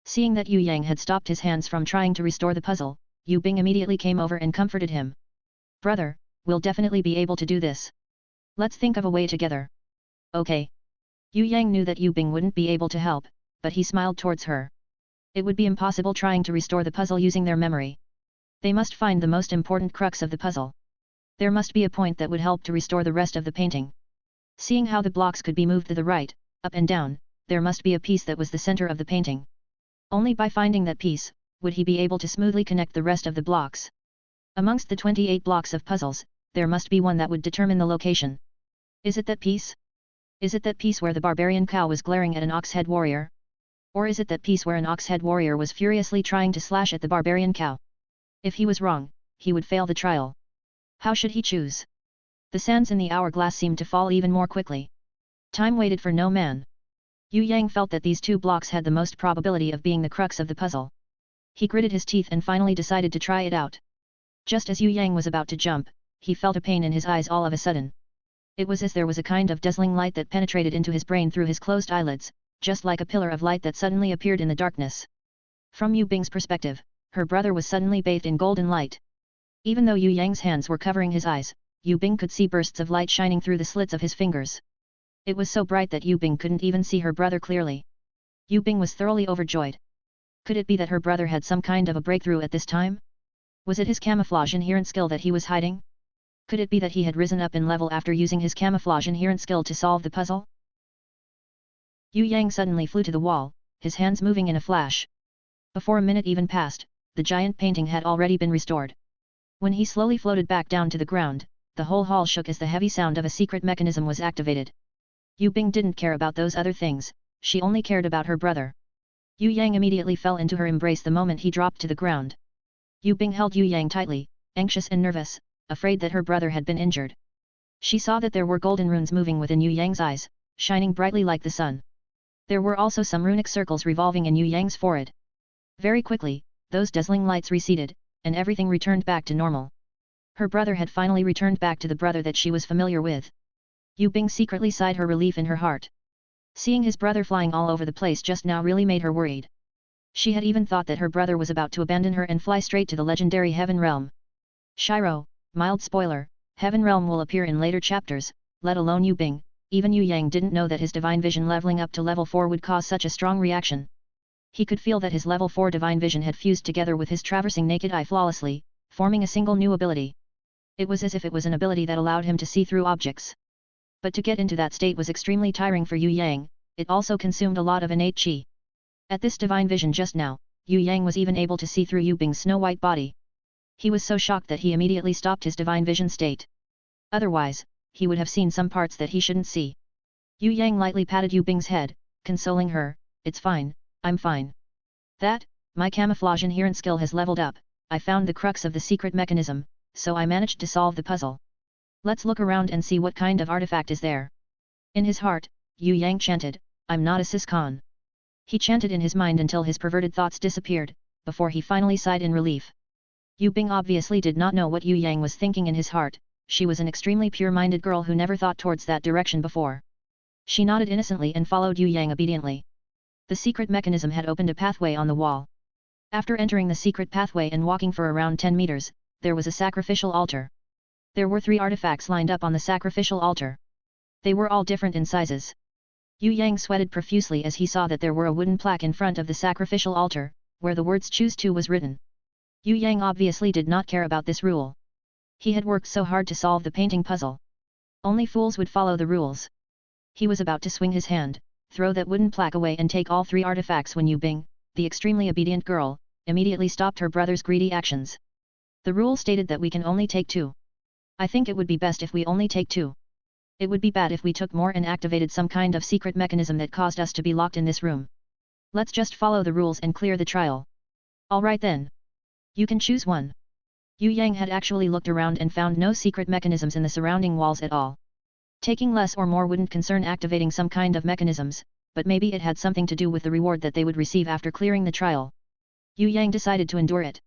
Seeing that Yue Yang had stopped his hands from trying to restore the puzzle, Yue Bing immediately came over and comforted him. Brother, we'll definitely be able to do this. Let's think of a way together. Okay. Yue Yang knew that Yue Bing wouldn't be able to help, but he smiled towards her. It would be impossible trying to restore the puzzle using their memory. They must find the most important crux of the puzzle. There must be a point that would help to restore the rest of the painting. Seeing how the blocks could be moved to the right, up and down, there must be a piece that was the center of the painting. Only by finding that piece, would he be able to smoothly connect the rest of the blocks. Amongst the 28 blocks of puzzles, there must be one that would determine the location. Is it that piece? Is it that piece where the barbarian cow was glaring at an Ox-Head warrior? Or is it that piece where an Ox-Head warrior was furiously trying to slash at the barbarian cow? If he was wrong, he would fail the trial. How should he choose? The sands in the hourglass seemed to fall even more quickly. Time waited for no man. Yue Yang felt that these two blocks had the most probability of being the crux of the puzzle. He gritted his teeth and finally decided to try it out. Just as Yue Yang was about to jump, he felt a pain in his eyes all of a sudden. It was as there was a kind of dazzling light that penetrated into his brain through his closed eyelids, just like a pillar of light that suddenly appeared in the darkness. From Yue Bing's perspective, her brother was suddenly bathed in golden light. Even though Yue Yang's hands were covering his eyes, Yue Bing could see bursts of light shining through the slits of his fingers. It was so bright that Yue Bing couldn't even see her brother clearly. Yue Bing was thoroughly overjoyed. Could it be that her brother had some kind of a breakthrough at this time? Was it his camouflage inherent skill that he was hiding? Could it be that he had risen up in level after using his camouflage inherent skill to solve the puzzle? Yue Yang suddenly flew to the wall, his hands moving in a flash. Before a minute even passed, the giant painting had already been restored. When he slowly floated back down to the ground, the whole hall shook as the heavy sound of a secret mechanism was activated. Yue Bing didn't care about those other things, she only cared about her brother. Yue Yang immediately fell into her embrace the moment he dropped to the ground. Yue Bing held Yue Yang tightly, anxious and nervous, afraid that her brother had been injured. She saw that there were golden runes moving within Yue Yang's eyes, shining brightly like the sun. There were also some runic circles revolving in Yue Yang's forehead. Very quickly, those dazzling lights receded, and everything returned back to normal. Her brother had finally returned back to the brother that she was familiar with. Yue Bing secretly sighed her relief in her heart. Seeing his brother flying all over the place just now really made her worried. She had even thought that her brother was about to abandon her and fly straight to the legendary Heaven Realm. Shiro, mild spoiler, Heaven Realm will appear in later chapters, let alone Yue Bing. Even Yue Yang didn't know that his divine vision leveling up to level 4 would cause such a strong reaction. He could feel that his level 4 divine vision had fused together with his traversing naked eye flawlessly, forming a single new ability. It was as if it was an ability that allowed him to see through objects. But to get into that state was extremely tiring for Yue Yang, it also consumed a lot of innate qi. At this divine vision just now, Yue Yang was even able to see through Yue Bing's snow-white body. He was so shocked that he immediately stopped his divine vision state. Otherwise, he would have seen some parts that he shouldn't see. Yue Yang lightly patted Yue Bing's head, consoling her, "It's fine, I'm fine. My camouflage inherent skill has leveled up, I found the crux of the secret mechanism, so I managed to solve the puzzle. Let's look around and see what kind of artifact is there." In his heart, Yue Yang chanted, "I'm not a Siscon." He chanted in his mind until his perverted thoughts disappeared, before he finally sighed in relief. Yue Bing obviously did not know what Yue Yang was thinking in his heart. She was an extremely pure-minded girl who never thought towards that direction before. She nodded innocently and followed Yue Yang obediently. The secret mechanism had opened a pathway on the wall. After entering the secret pathway and walking for around 10 meters, there was a sacrificial altar. There were 3 artifacts lined up on the sacrificial altar. They were all different in sizes. Yue Yang sweated profusely as he saw that there were a wooden plaque in front of the sacrificial altar, where the words "Choose to" was written. Yue Yang obviously did not care about this rule. He had worked so hard to solve the painting puzzle. Only fools would follow the rules. He was about to swing his hand, throw that wooden plaque away and take all 3 artifacts when Yue Bing, the extremely obedient girl, immediately stopped her brother's greedy actions. "The rule stated that we can only take 2. I think it would be best if we only take 2. It would be bad if we took more and activated some kind of secret mechanism that caused us to be locked in this room. Let's just follow the rules and clear the trial." "Alright then. You can choose one." Yue Yang had actually looked around and found no secret mechanisms in the surrounding walls at all. Taking less or more wouldn't concern activating some kind of mechanisms, but maybe it had something to do with the reward that they would receive after clearing the trial. Yue Yang decided to endure it.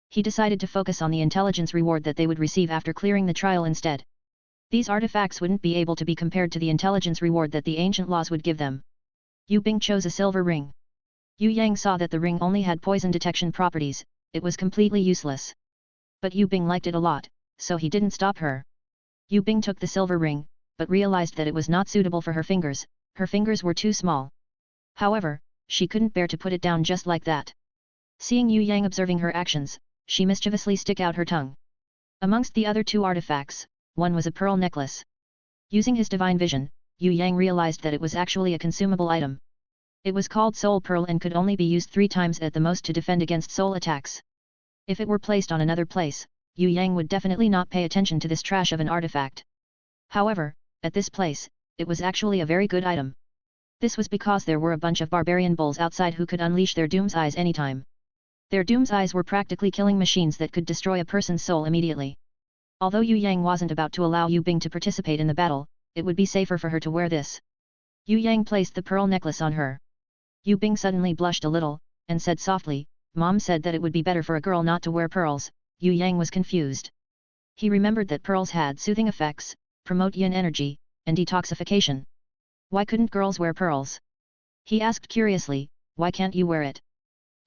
He decided to focus on the intelligence reward that they would receive after clearing the trial instead. These artifacts wouldn't be able to be compared to the intelligence reward that the ancient laws would give them. Yue Bing chose a silver ring. Yue Yang saw that the ring only had poison detection properties, it was completely useless. But Yue Bing liked it a lot, so he didn't stop her. Yue Bing took the silver ring, but realized that it was not suitable for her fingers were too small. However, she couldn't bear to put it down just like that. Seeing Yue Yang observing her actions, she mischievously stuck out her tongue. Amongst the other 2 artifacts, one was a pearl necklace. Using his divine vision, Yue Yang realized that it was actually a consumable item. It was called Soul Pearl and could only be used 3 times at the most to defend against soul attacks. If it were placed on another place, Yue Yang would definitely not pay attention to this trash of an artifact. However, at this place, it was actually a very good item. This was because there were a bunch of barbarian bulls outside who could unleash their Doom's Eyes anytime. Their Doom's Eyes were practically killing machines that could destroy a person's soul immediately. Although Yue Yang wasn't about to allow Yue Bing to participate in the battle, it would be safer for her to wear this. Yue Yang placed the pearl necklace on her. Yue Bing suddenly blushed a little, and said softly, "Mom said that it would be better for a girl not to wear pearls." Yue Yang was confused. He remembered that pearls had soothing effects, promote yin energy, and detoxification. Why couldn't girls wear pearls? He asked curiously, why can't you wear it?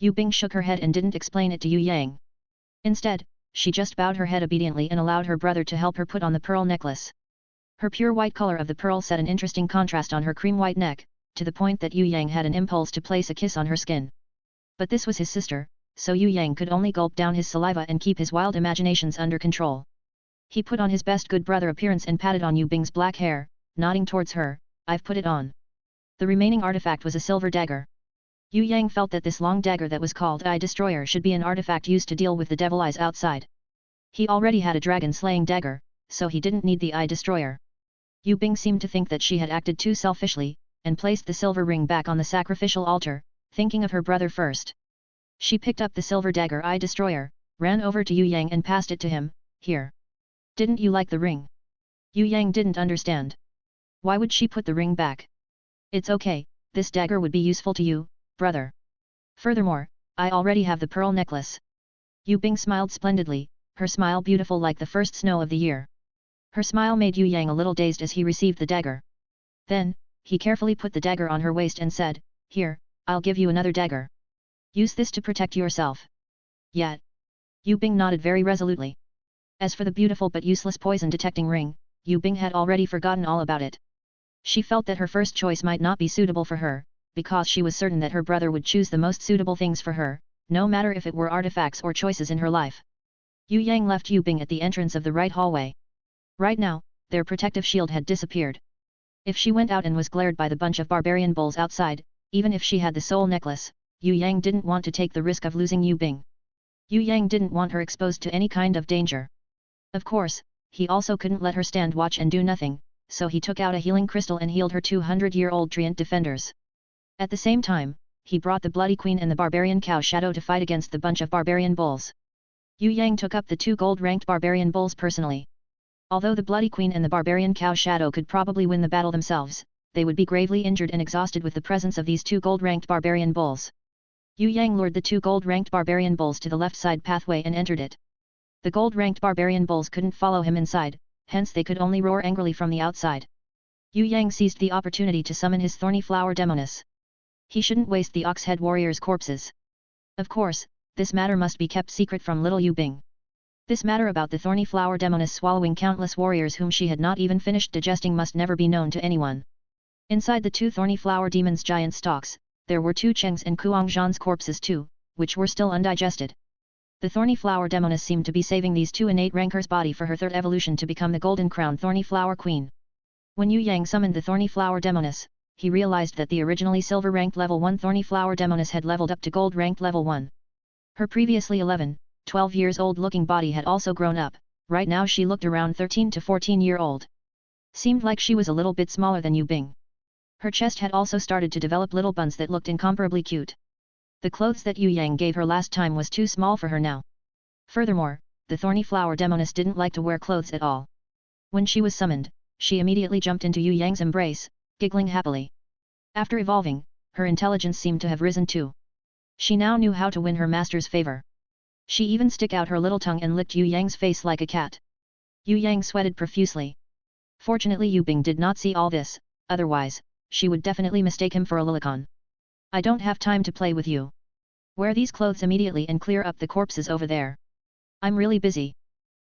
Yue Bing shook her head and didn't explain it to Yue Yang. Instead, she just bowed her head obediently and allowed her brother to help her put on the pearl necklace. Her pure white color of the pearl set an interesting contrast on her cream white neck, to the point that Yue Yang had an impulse to place a kiss on her skin. But this was his sister, so Yue Yang could only gulp down his saliva and keep his wild imaginations under control. He put on his best good brother appearance and patted on Yue Bing's black hair, nodding towards her, I've put it on. The remaining artifact was a silver dagger. Yue Yang felt that this long dagger that was called Eye Destroyer should be an artifact used to deal with the devil eyes outside. He already had a dragon-slaying dagger, so he didn't need the Eye Destroyer. Yue Bing seemed to think that she had acted too selfishly, and placed the silver ring back on the sacrificial altar, thinking of her brother first. She picked up the silver dagger Eye Destroyer, ran over to Yue Yang and passed it to him, here. Didn't you like the ring? Yue Yang didn't understand. Why would she put the ring back? It's okay, this dagger would be useful to you, brother. Furthermore, I already have the pearl necklace. Yue Bing smiled splendidly, her smile beautiful like the first snow of the year. Her smile made Yue Yang a little dazed as he received the dagger. Then, he carefully put the dagger on her waist and said, here, I'll give you another dagger. Use this to protect yourself. Yet. Yue Bing nodded very resolutely. As for the beautiful but useless poison-detecting ring, Yue Bing had already forgotten all about it. She felt that her first choice might not be suitable for her, because she was certain that her brother would choose the most suitable things for her, no matter if it were artifacts or choices in her life. Yue Yang left Yue Bing at the entrance of the right hallway. Right now, their protective shield had disappeared. If she went out and was glared by the bunch of barbarian bulls outside, even if she had the soul necklace, Yue Yang didn't want to take the risk of losing Yue Bing. Yue Yang didn't want her exposed to any kind of danger. Of course, he also couldn't let her stand watch and do nothing, so he took out a healing crystal and healed her 200-year-old treant defenders. At the same time, he brought the Bloody Queen and the Barbarian Cow Shadow to fight against the bunch of barbarian bulls. Yue Yang took up the 2 gold-ranked barbarian bulls personally. Although the Bloody Queen and the Barbarian Cow Shadow could probably win the battle themselves, they would be gravely injured and exhausted with the presence of these 2 gold-ranked barbarian bulls. Yue Yang lured the 2 gold-ranked barbarian bulls to the left side pathway and entered it. The gold-ranked barbarian bulls couldn't follow him inside, hence they could only roar angrily from the outside. Yue Yang seized the opportunity to summon his Thorny Flower Demoness. He shouldn't waste the Ox-Head warriors' corpses. Of course, this matter must be kept secret from little Yue Bing. This matter about the Thorny Flower Demoness swallowing countless warriors whom she had not even finished digesting must never be known to anyone. Inside the 2 Thorny Flower Demons' giant stalks, there were 2 Cheng's and Kuang Zhan's corpses too, which were still undigested. The Thorny Flower Demoness seemed to be saving these 2 innate rankers' body for her 3rd evolution to become the Golden Crown Thorny Flower Queen. When Yue Yang summoned the Thorny Flower Demoness, he realized that the originally silver-ranked level 1 Thorny Flower Demoness had leveled up to gold-ranked level 1. Her previously 12 years old looking body had also grown up, right now she looked around 13 to 14-year-old. Seemed like she was a little bit smaller than Yue Bing. Her chest had also started to develop little buns that looked incomparably cute. The clothes that Yue Yang gave her last time was too small for her now. Furthermore, the Thorny Flower Demoness didn't like to wear clothes at all. When she was summoned, she immediately jumped into Yue Yang's embrace, giggling happily. After evolving, her intelligence seemed to have risen too. She now knew how to win her master's favor. She even stuck out her little tongue and licked Yue Yang's face like a cat. Yue Yang sweated profusely. Fortunately Yue Bing did not see all this, otherwise, she would definitely mistake him for a lilicon. I don't have time to play with you. Wear these clothes immediately and clear up the corpses over there. I'm really busy.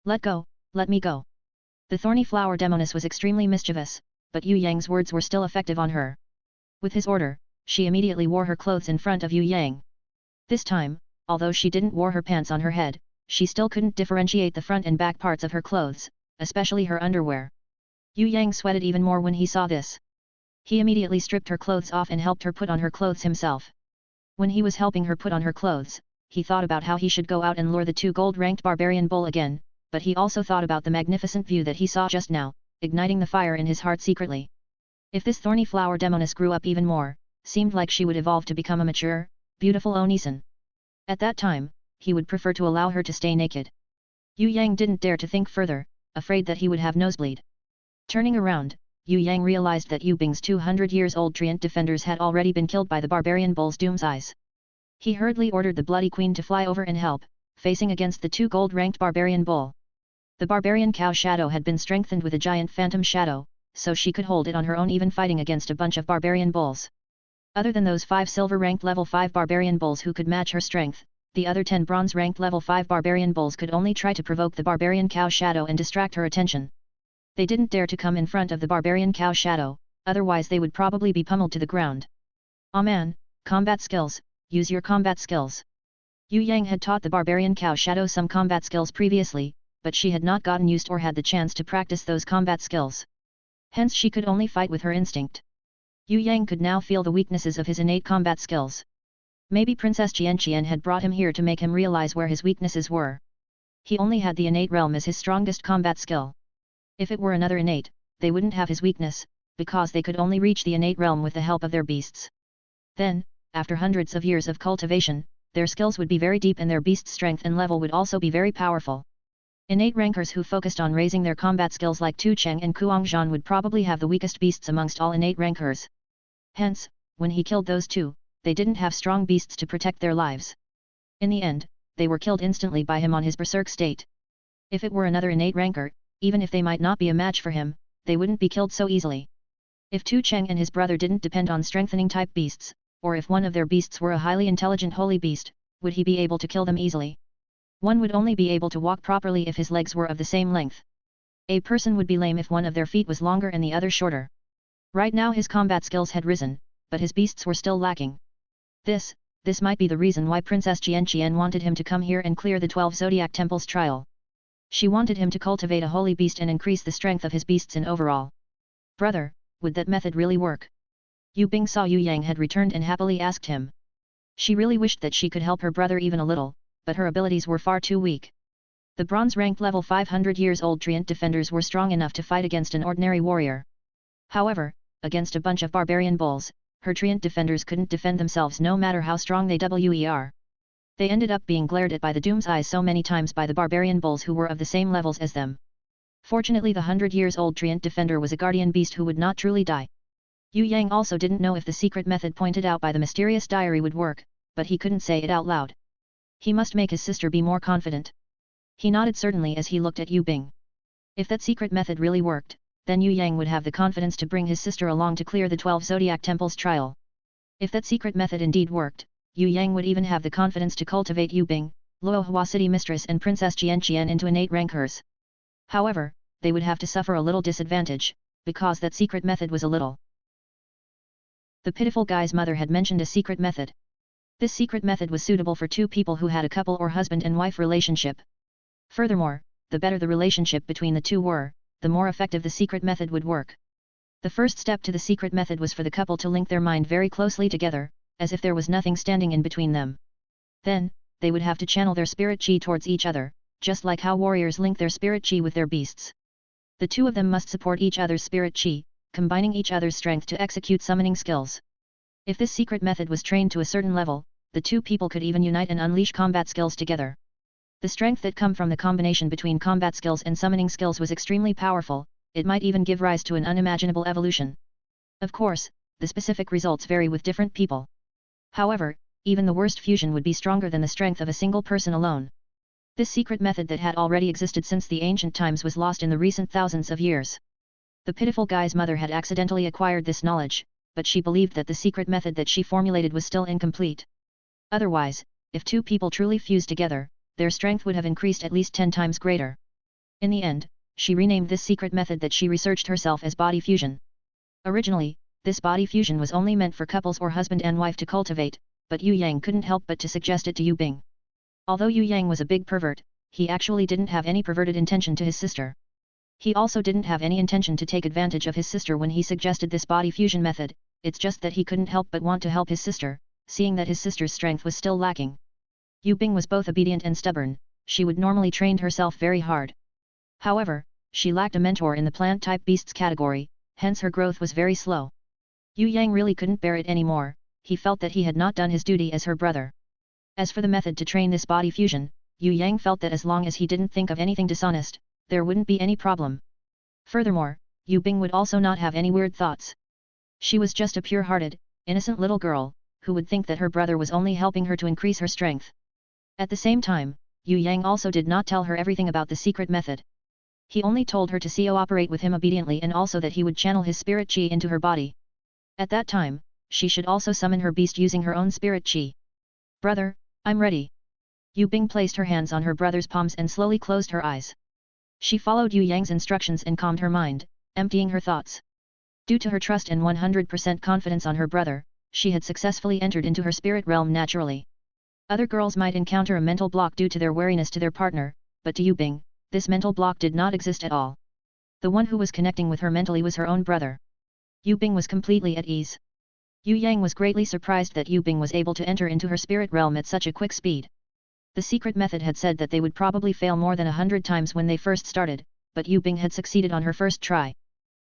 Let go, let me go. The Thorny Flower Demoness was extremely mischievous, but Yue Yang's words were still effective on her. With his order, she immediately wore her clothes in front of Yue Yang. This time, although she didn't wear her pants on her head, she still couldn't differentiate the front and back parts of her clothes, especially her underwear. Yue Yang sweated even more when he saw this. He immediately stripped her clothes off and helped her put on her clothes himself. When he was helping her put on her clothes, he thought about how he should go out and lure the 2 gold-ranked barbarian bull again, but he also thought about the magnificent view that he saw just now, igniting the fire in his heart secretly. If this Thorny Flower Demoness grew up even more, seemed like she would evolve to become a mature, beautiful Onisan. At that time, he would prefer to allow her to stay naked. Yue Yang didn't dare to think further, afraid that he would have nosebleed. Turning around, Yue Yang realized that Yue Bing's 200 years old treant defenders had already been killed by the barbarian bull's doom's eyes. He hurriedly ordered the Bloody Queen to fly over and help, facing against the 2 gold-ranked barbarian bull. The Barbarian Cow Shadow had been strengthened with a giant phantom shadow, so she could hold it on her own even fighting against a bunch of barbarian bulls. Other than those 5 silver-ranked level 5 barbarian bulls who could match her strength, the other 10 bronze-ranked level 5 barbarian bulls could only try to provoke the barbarian cow shadow and distract her attention. They didn't dare to come in front of the barbarian cow shadow, otherwise they would probably be pummeled to the ground. "Ah man, combat skills, use your combat skills." Yue Yang had taught the barbarian cow shadow some combat skills previously, but she had not gotten used or had the chance to practice those combat skills. Hence she could only fight with her instinct. Yue Yang could now feel the weaknesses of his innate combat skills. Maybe Princess Xian had brought him here to make him realize where his weaknesses were. He only had the innate realm as his strongest combat skill. If it were another innate, they wouldn't have his weakness, because they could only reach the innate realm with the help of their beasts. Then, after hundreds of years of cultivation, their skills would be very deep and their beast's strength and level would also be very powerful. Innate rankers who focused on raising their combat skills like Tu Cheng and Kuangzhan would probably have the weakest beasts amongst all innate rankers. Hence, when he killed those two, they didn't have strong beasts to protect their lives. In the end, they were killed instantly by him on his berserk state. If it were another innate ranker, even if they might not be a match for him, they wouldn't be killed so easily. If Tu Cheng and his brother didn't depend on strengthening type beasts, or if one of their beasts were a highly intelligent holy beast, would he be able to kill them easily? One would only be able to walk properly if his legs were of the same length. A person would be lame if one of their feet was longer and the other shorter. Right now his combat skills had risen, but his beasts were still lacking. This might be the reason why Princess Xian wanted him to come here and clear the 12 Zodiac Temples trial. She wanted him to cultivate a holy beast and increase the strength of his beasts in overall. "Brother, would that method really work?" Yue Bing saw Yue Yang had returned and happily asked him. She really wished that she could help her brother even a little, but her abilities were far too weak. The bronze-ranked level 500 years old treant defenders were strong enough to fight against an ordinary warrior. However, against a bunch of barbarian bulls, her treant defenders couldn't defend themselves no matter how strong they were. They ended up being glared at by the Doom's eyes so many times by the barbarian bulls who were of the same levels as them. Fortunately the 100-years-old treant defender was a guardian beast who would not truly die. Yue Yang also didn't know if the secret method pointed out by the mysterious diary would work, but he couldn't say it out loud. He must make his sister be more confident. He nodded certainly as he looked at Yue Bing. If that secret method really worked, then Yue Yang would have the confidence to bring his sister along to clear the 12 Zodiac Temples trial. If that secret method indeed worked, Yue Yang would even have the confidence to cultivate Yue Bing, Luo Hua City Mistress and Princess Xian into innate rankers. However, they would have to suffer a little disadvantage, because that secret method was a little. The pitiful guy's mother had mentioned a secret method. This secret method was suitable for two people who had a couple or husband and wife relationship. Furthermore, the better the relationship between the two were, the more effective the secret method would work. The first step to the secret method was for the couple to link their mind very closely together, as if there was nothing standing in between them. Then, they would have to channel their spirit chi towards each other, just like how warriors link their spirit chi with their beasts. The two of them must support each other's spirit chi, combining each other's strength to execute summoning skills. If this secret method was trained to a certain level, the two people could even unite and unleash combat skills together. The strength that come from the combination between combat skills and summoning skills was extremely powerful, it might even give rise to an unimaginable evolution. Of course, the specific results vary with different people. However, even the worst fusion would be stronger than the strength of a single person alone. This secret method that had already existed since the ancient times was lost in the recent thousands of years. The pitiful guy's mother had accidentally acquired this knowledge, but she believed that the secret method that she formulated was still incomplete. Otherwise, if two people truly fused together, their strength would have increased at least 10 times greater. In the end, she renamed this secret method that she researched herself as body fusion. Originally, this body fusion was only meant for couples or husband and wife to cultivate, but Yue Yang couldn't help but to suggest it to Yue Bing. Although Yue Yang was a big pervert, he actually didn't have any perverted intention to his sister. He also didn't have any intention to take advantage of his sister when he suggested this body fusion method, it's just that he couldn't help but want to help his sister, seeing that his sister's strength was still lacking. Yue Bing was both obedient and stubborn, she would normally train herself very hard. However, she lacked a mentor in the plant-type beasts category, hence her growth was very slow. Yue Yang really couldn't bear it anymore, he felt that he had not done his duty as her brother. As for the method to train this body fusion, Yue Yang felt that as long as he didn't think of anything dishonest, there wouldn't be any problem. Furthermore, Yue Bing would also not have any weird thoughts. She was just a pure-hearted, innocent little girl, who would think that her brother was only helping her to increase her strength. At the same time, Yue Yang also did not tell her everything about the secret method. He only told her to cooperate with him obediently and also that he would channel his spirit chi into her body. At that time, she should also summon her beast using her own spirit chi. Brother, I'm ready. Yue Bing placed her hands on her brother's palms and slowly closed her eyes. She followed Yue Yang's instructions and calmed her mind, emptying her thoughts. Due to her trust and 100% confidence on her brother, she had successfully entered into her spirit realm naturally. Other girls might encounter a mental block due to their wariness to their partner, but to Yue Bing, this mental block did not exist at all. The one who was connecting with her mentally was her own brother. Yue Bing was completely at ease. Yue Yang was greatly surprised that Yue Bing was able to enter into her spirit realm at such a quick speed. The secret method had said that they would probably fail more than 100 times when they first started, but Yue Bing had succeeded on her first try.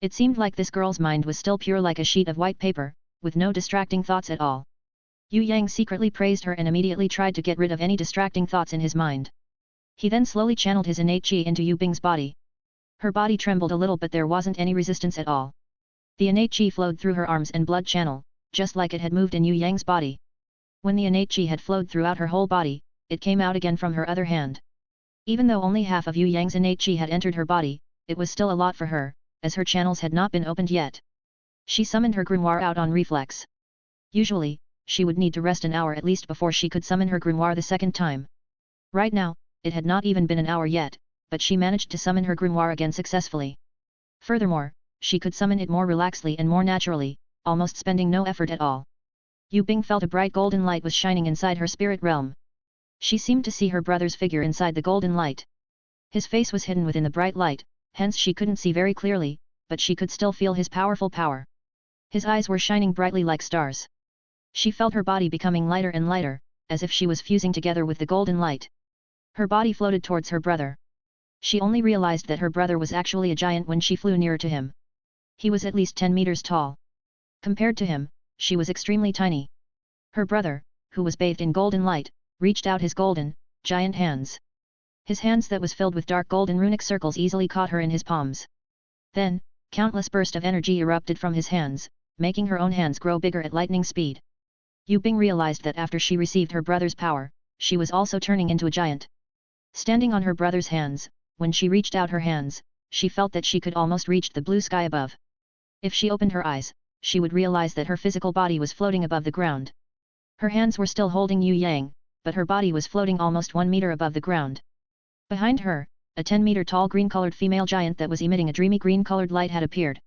It seemed like this girl's mind was still pure like a sheet of white paper, with no distracting thoughts at all. Yue Yang secretly praised her and immediately tried to get rid of any distracting thoughts in his mind. He then slowly channeled his innate chi into Yue Bing's body. Her body trembled a little but there wasn't any resistance at all. The innate chi flowed through her arms and blood channel, just like it had moved in Yue Yang's body. When the innate chi had flowed throughout her whole body, it came out again from her other hand. Even though only half of Yue Yang's innate chi had entered her body, it was still a lot for her, as her channels had not been opened yet. She summoned her grimoire out on reflex. Usually, she would need to rest an hour at least before she could summon her grimoire the second time. Right now, it had not even been an hour yet, but she managed to summon her grimoire again successfully. Furthermore, she could summon it more relaxedly and more naturally, almost spending no effort at all. Yue Bing felt a bright golden light was shining inside her spirit realm. She seemed to see her brother's figure inside the golden light. His face was hidden within the bright light, hence she couldn't see very clearly, but she could still feel his powerful power. His eyes were shining brightly like stars. She felt her body becoming lighter and lighter, as if she was fusing together with the golden light. Her body floated towards her brother. She only realized that her brother was actually a giant when she flew nearer to him. He was at least 10 meters tall. Compared to him, she was extremely tiny. Her brother, who was bathed in golden light, reached out his golden, giant hands. His hands that was filled with dark golden runic circles easily caught her in his palms. Then, countless bursts of energy erupted from his hands, making her own hands grow bigger at lightning speed. Yue Bing realized that after she received her brother's power, she was also turning into a giant. Standing on her brother's hands, when she reached out her hands, she felt that she could almost reach the blue sky above. If she opened her eyes, she would realize that her physical body was floating above the ground. Her hands were still holding Yue Yang, but her body was floating almost 1 meter above the ground. Behind her, a 10-meter tall green-colored female giant that was emitting a dreamy green-colored light had appeared.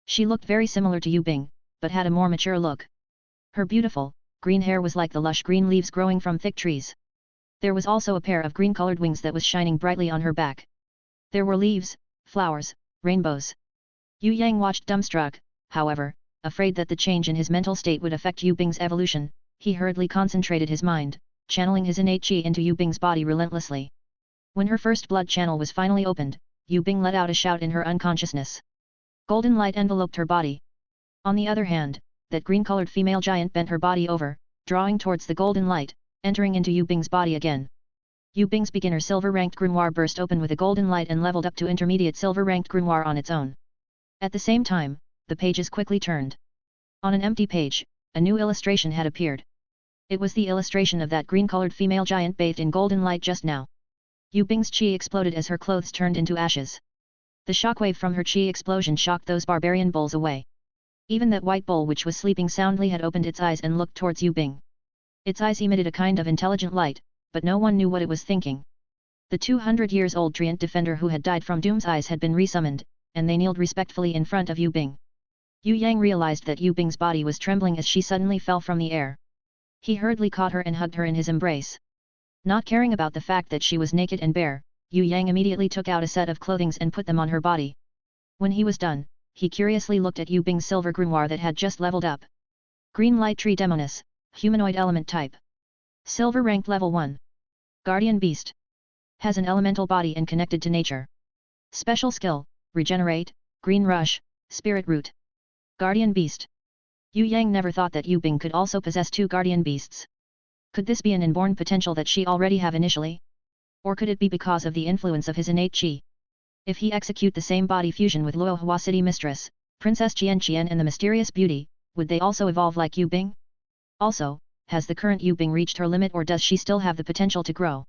She looked very similar to Yue Bing, but had a more mature look. Her beautiful, green hair was like the lush green leaves growing from thick trees. There was also a pair of green-colored wings that was shining brightly on her back. There were leaves, flowers, rainbows. Yue Yang watched dumbstruck, however, afraid that the change in his mental state would affect Yue Bing's evolution, he hurriedly concentrated his mind, channeling his innate chi into Yue Bing's body relentlessly. When her first blood channel was finally opened, Yue Bing let out a shout in her unconsciousness. Golden light enveloped her body. On the other hand, that green-colored female giant bent her body over, drawing towards the golden light, entering into Yue Bing's body again. Yue Bing's beginner silver-ranked grimoire burst open with a golden light and leveled up to intermediate silver-ranked grimoire on its own. At the same time, the pages quickly turned. On an empty page, a new illustration had appeared. It was the illustration of that green-colored female giant bathed in golden light just now. Yue Bing's chi exploded as her clothes turned into ashes. The shockwave from her chi explosion shocked those barbarian bulls away. Even that white bull which was sleeping soundly had opened its eyes and looked towards Yue Bing. Its eyes emitted a kind of intelligent light, but no one knew what it was thinking. The 200 years old Treant defender who had died from Doom's eyes had been resummoned, and they kneeled respectfully in front of Yue Bing. Yue Yang realized that Yue Bing's body was trembling as she suddenly fell from the air. He hurriedly caught her and hugged her in his embrace. Not caring about the fact that she was naked and bare, Yue Yang immediately took out a set of clothings and put them on her body. When he was done, he curiously looked at Yue Bing's silver grimoire that had just leveled up. Green Light Tree Demoness, Humanoid Element Type. Silver Ranked Level 1. Guardian Beast. Has an elemental body and connected to nature. Special Skill, Regenerate, Green Rush, Spirit Root. Guardian Beast. Yue Yang never thought that Yue Bing could also possess 2 guardian beasts. Could this be an inborn potential that she already have initially? Or could it be because of the influence of his innate chi? If he execute the same body fusion with Luohua City Mistress, Princess Xian and the Mysterious Beauty, would they also evolve like Yue Bing? Also, has the current Yue Bing reached her limit or does she still have the potential to grow?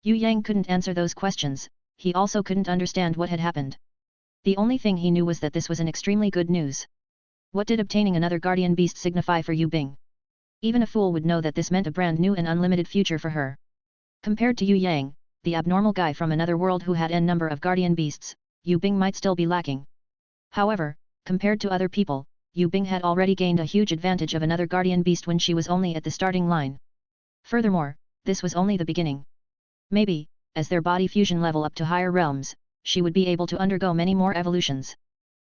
Yue Yang couldn't answer those questions, he also couldn't understand what had happened. The only thing he knew was that this was an extremely good news. What did obtaining another guardian beast signify for Yue Bing? Even a fool would know that this meant a brand new and unlimited future for her. Compared to Yue Yang, the abnormal guy from another world who had n number of guardian beasts, Yue Bing might still be lacking. However, compared to other people, Yue Bing had already gained a huge advantage of another guardian beast when she was only at the starting line. Furthermore, this was only the beginning. Maybe, as their body fusion level up to higher realms, she would be able to undergo many more evolutions.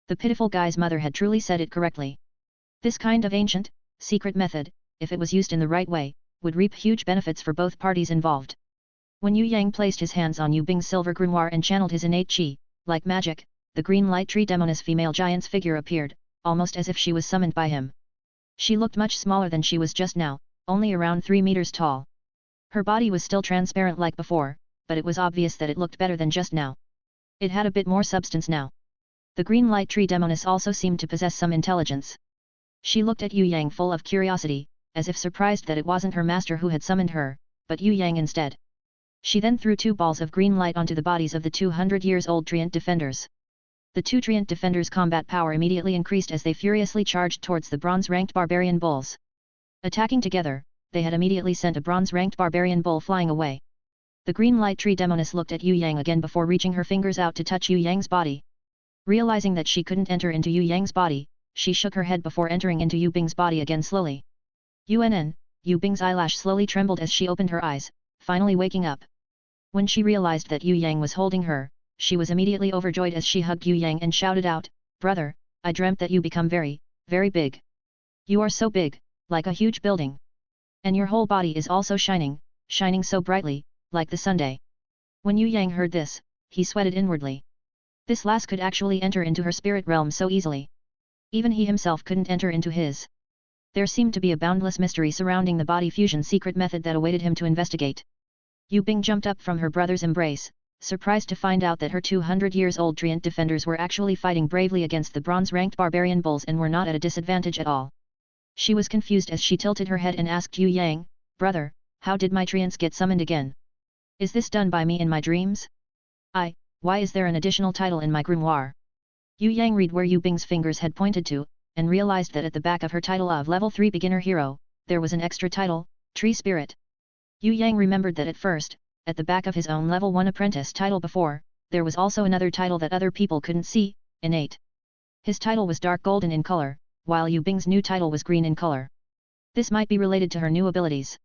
The pitiful guy's mother had truly said it correctly. This kind of ancient, secret method, if it was used in the right way, would reap huge benefits for both parties involved. When Yue Yang placed his hands on Yue Bing's silver grimoire and channeled his innate chi, like magic, the green light tree demoness female giant's figure appeared, almost as if she was summoned by him. She looked much smaller than she was just now, only around 3 meters tall. Her body was still transparent like before, but it was obvious that it looked better than just now. It had a bit more substance now. The green light tree demoness also seemed to possess some intelligence. She looked at Yue Yang full of curiosity, as if surprised that it wasn't her master who had summoned her, but Yue Yang instead. She then threw 2 balls of green light onto the bodies of the 200 years old Treant defenders. The 2 Treant defenders' combat power immediately increased as they furiously charged towards the bronze-ranked barbarian bulls. Attacking together, they had immediately sent a bronze-ranked barbarian bull flying away. The green light tree demoness looked at Yue Yang again before reaching her fingers out to touch Yue Yang's body. Realizing that she couldn't enter into Yue Yang's body, she shook her head before entering into Yue Bing's body again slowly. Yue Bing's eyelash slowly trembled as she opened her eyes, finally waking up. When she realized that Yue Yang was holding her, she was immediately overjoyed as she hugged Yue Yang and shouted out, "Brother, I dreamt that you become very, very big. You are so big, like a huge building. And your whole body is also shining, shining so brightly, like the Sunday." When Yue Yang heard this, he sweated inwardly. This lass could actually enter into her spirit realm so easily. Even he himself couldn't enter into his. There seemed to be a boundless mystery surrounding the body fusion secret method that awaited him to investigate. Yue Bing jumped up from her brother's embrace, surprised to find out that her 200 years old Treant defenders were actually fighting bravely against the bronze-ranked barbarian bulls and were not at a disadvantage at all. She was confused as she tilted her head and asked Yue Yang, "Brother, how did my Treants get summoned again? Is this done by me in my dreams? Why is there an additional title in my grimoire?" Yue Yang read where Yue Bing's fingers had pointed to, and realized that at the back of her title of Level 3 Beginner Hero, there was an extra title, Tree Spirit. Yue Yang remembered that at first, at the back of his own Level 1 Apprentice title before, there was also another title that other people couldn't see, Innate. His title was dark golden in color, while Yue Bing's new title was green in color. This might be related to her new abilities.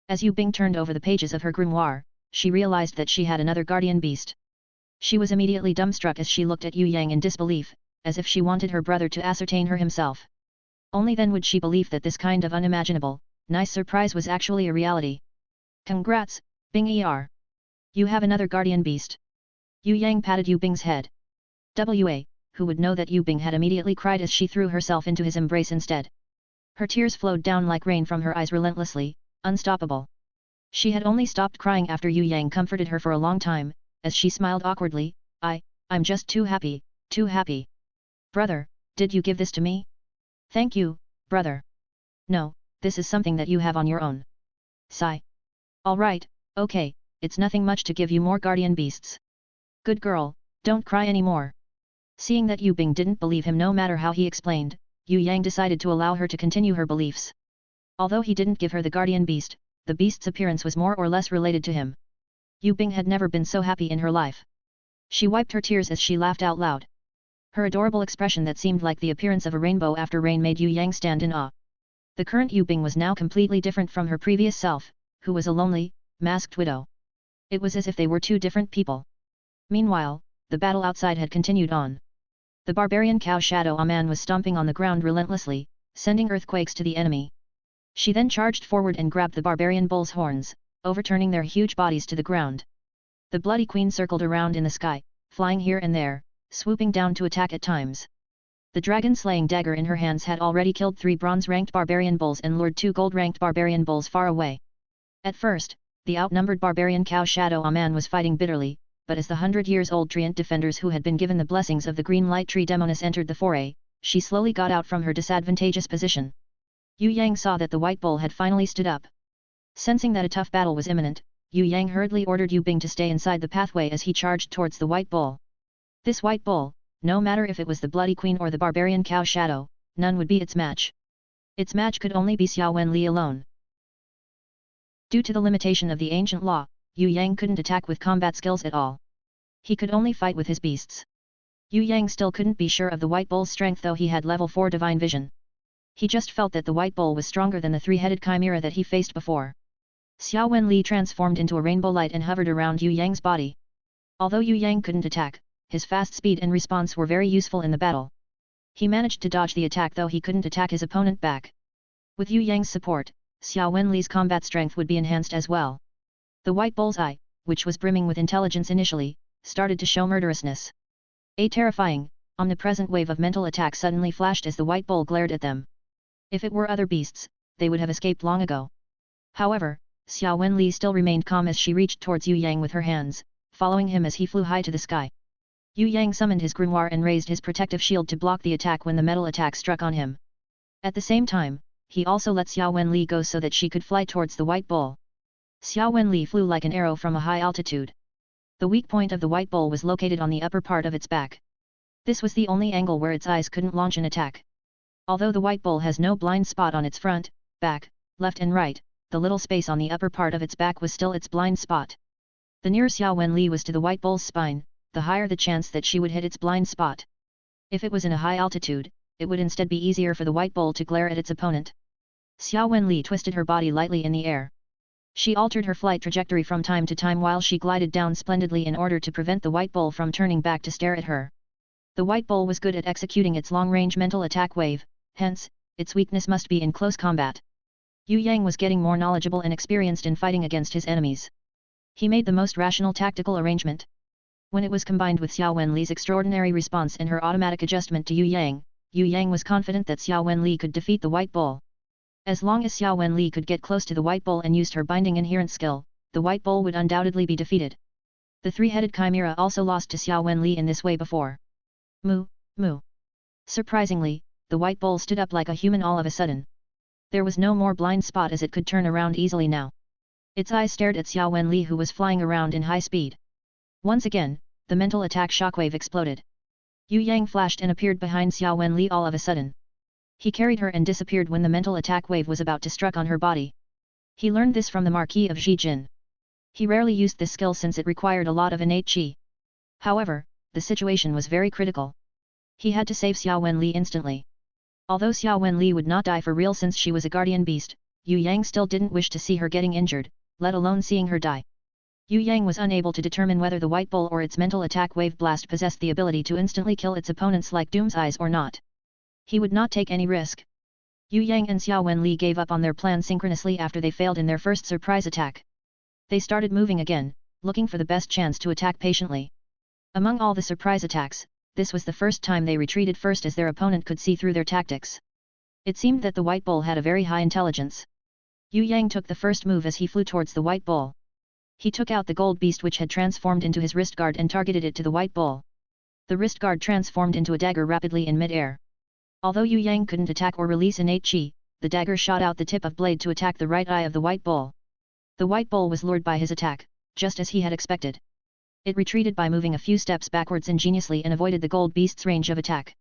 As Yue Bing turned over the pages of her grimoire, she realized that she had another guardian beast. She was immediately dumbstruck as she looked at Yue Yang in disbelief, as if she wanted her brother to ascertain her himself. Only then would she believe that this kind of unimaginable, nice surprise was actually a reality. "Congrats, Bing-er. You have another guardian beast." Yue Yang patted Yue Bing's head. Who would know that Yue Bing had immediately cried as she threw herself into his embrace instead. Her tears flowed down like rain from her eyes relentlessly, unstoppable. She had only stopped crying after Yue Yang comforted her for a long time, as she smiled awkwardly, I'm just too happy, too happy. "Brother, did you give this to me?" "Thank you, brother." "No, this is something that you have on your own." Sigh. "Alright, okay, it's nothing much to give you more guardian beasts. Good girl, don't cry anymore." Seeing that Yue Bing didn't believe him no matter how he explained, Yue Yang decided to allow her to continue her beliefs. Although he didn't give her the guardian beast, the beast's appearance was more or less related to him. Yue Bing had never been so happy in her life. She wiped her tears as she laughed out loud. Her adorable expression that seemed like the appearance of a rainbow after rain made Yue Yang stand in awe. The current Yue Bing was now completely different from her previous self, who was a lonely, masked widow. It was as if they were two different people. Meanwhile, the battle outside had continued on. The barbarian cow Shadow Aman was stomping on the ground relentlessly, sending earthquakes to the enemy. She then charged forward and grabbed the barbarian bull's horns, overturning their huge bodies to the ground. The bloody queen circled around in the sky, flying here and there, swooping down to attack at times. The dragon-slaying dagger in her hands had already killed 3 bronze-ranked barbarian bulls and lured 2 gold-ranked barbarian bulls far away. At first, the outnumbered barbarian cow Shadow Aman was fighting bitterly, but as the 100-years-old Treant defenders who had been given the blessings of the green light tree demoness entered the foray, she slowly got out from her disadvantageous position. Yue Yang saw that the white bull had finally stood up. Sensing that a tough battle was imminent, Yue Yang hurriedly ordered Yue Bing to stay inside the pathway as he charged towards the white bull. This white bull, no matter if it was the bloody queen or the barbarian cow Shadow, none would be its match. Its match could only be Xia Wen Li alone. Due to the limitation of the ancient law, Yue Yang couldn't attack with combat skills at all. He could only fight with his beasts. Yue Yang still couldn't be sure of the White Bull's strength though he had level 4 divine vision. He just felt that the White Bull was stronger than the three-headed chimera that he faced before. Xia Wen Li transformed into a rainbow light and hovered around Yue Yang's body. Although Yue Yang couldn't attack, his fast speed and response were very useful in the battle. He managed to dodge the attack though he couldn't attack his opponent back. With Yue Yang's support, Xia Wen Li's combat strength would be enhanced as well. The White Bull's eye, which was brimming with intelligence initially, started to show murderousness. A terrifying, omnipresent wave of mental attack suddenly flashed as the White Bull glared at them. If it were other beasts, they would have escaped long ago. However, Xia Wen Li still remained calm as she reached towards Yue Yang with her hands, following him as he flew high to the sky. Yue Yang summoned his grimoire and raised his protective shield to block the attack when the metal attack struck on him. At the same time, he also let Xia Wen Li go so that she could fly towards the White Bull. Xia Wen Li flew like an arrow from a high altitude. The weak point of the White Bull was located on the upper part of its back. This was the only angle where its eyes couldn't launch an attack. Although the White Bull has no blind spot on its front, back, left and right, the little space on the upper part of its back was still its blind spot. The nearer Xia Wen Li was to the White Bull's spine, the higher the chance that she would hit its blind spot. If it was in a high altitude, it would instead be easier for the White Bull to glare at its opponent. Xia Wen Li twisted her body lightly in the air. She altered her flight trajectory from time to time while she glided down splendidly in order to prevent the White Bull from turning back to stare at her. The White Bull was good at executing its long-range mental attack wave, hence, its weakness must be in close combat. Yue Yang was getting more knowledgeable and experienced in fighting against his enemies. He made the most rational tactical arrangement. When it was combined with Xia Wen Li's extraordinary response and her automatic adjustment to Yue Yang was confident that Xia Wen Li could defeat the White Bull. As long as Xia Wen Li could get close to the White Bull and used her binding inherent skill, the White Bull would undoubtedly be defeated. The three-headed chimera also lost to Xia Wen Li in this way before. Moo, moo. Surprisingly, the White Bull stood up like a human all of a sudden. There was no more blind spot as it could turn around easily now. Its eyes stared at Xia Wen Li who was flying around in high speed. Once again, the mental attack shockwave exploded. Yue Yang flashed and appeared behind Xia Wen Li all of a sudden. He carried her and disappeared when the mental attack wave was about to struck on her body. He learned this from the Marquis of Xijin. He rarely used this skill since it required a lot of innate qi. However, the situation was very critical. He had to save Xia Wen Li instantly. Although Xia Wen Li would not die for real since she was a guardian beast, Yue Yang still didn't wish to see her getting injured, let alone seeing her die. Yue Yang was unable to determine whether the White Bull or its mental attack wave blast possessed the ability to instantly kill its opponents like Doom's Eyes or not. He would not take any risk. Yue Yang and Xia Wen Li gave up on their plan synchronously after they failed in their first surprise attack. They started moving again, looking for the best chance to attack patiently. Among all the surprise attacks, this was the first time they retreated first as their opponent could see through their tactics. It seemed that the White Bull had a very high intelligence. Yue Yang took the first move as he flew towards the White Bull. He took out the gold beast which had transformed into his wrist guard and targeted it to the White Bull. The wrist guard transformed into a dagger rapidly in mid-air. Although Yue Yang couldn't attack or release innate qi, the dagger shot out the tip of blade to attack the right eye of the White Bull. The White Bull was lured by his attack, just as he had expected. It retreated by moving a few steps backwards ingeniously and avoided the gold beast's range of attack.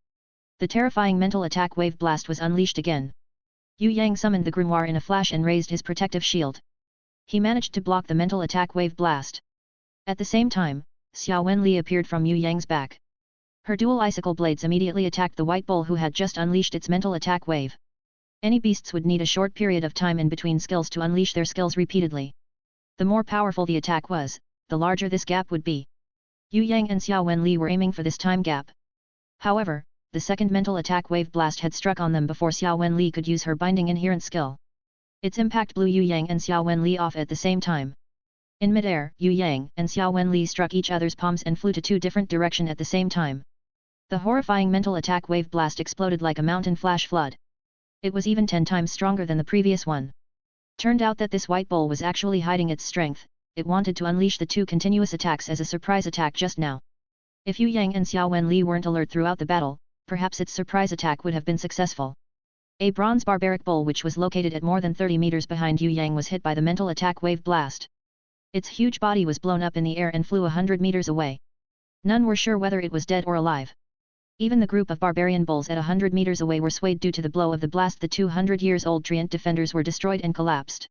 The terrifying mental attack wave blast was unleashed again. Yue Yang summoned the grimoire in a flash and raised his protective shield. He managed to block the mental attack wave blast. At the same time, Xia Wen Li appeared from Yue Yang's back. Her dual icicle blades immediately attacked the White Bull who had just unleashed its mental attack wave. Any beasts would need a short period of time in between skills to unleash their skills repeatedly. The more powerful the attack was, the larger this gap would be. Yue Yang and Xia Wen Li were aiming for this time gap. However, the second mental attack wave blast had struck on them before Xia Wen Li could use her binding inherent skill. Its impact blew Yue Yang and Xia Wen Li off at the same time. In mid-air, Yue Yang and Xia Wen Li struck each other's palms and flew to two different directions at the same time. The horrifying mental attack wave blast exploded like a mountain flash flood. It was even 10 times stronger than the previous one. Turned out that this White Bull was actually hiding its strength, it wanted to unleash the two continuous attacks as a surprise attack just now. If Yue Yang and Xia Wen Li weren't alert throughout the battle, perhaps its surprise attack would have been successful. A bronze barbaric bull which was located at more than 30 meters behind Yue Yang was hit by the mental attack wave blast. Its huge body was blown up in the air and flew 100 meters away. None were sure whether it was dead or alive. Even the group of barbarian bulls at 100 meters away were swayed due to the blow of the blast. The 200 years old treant defenders were destroyed and collapsed.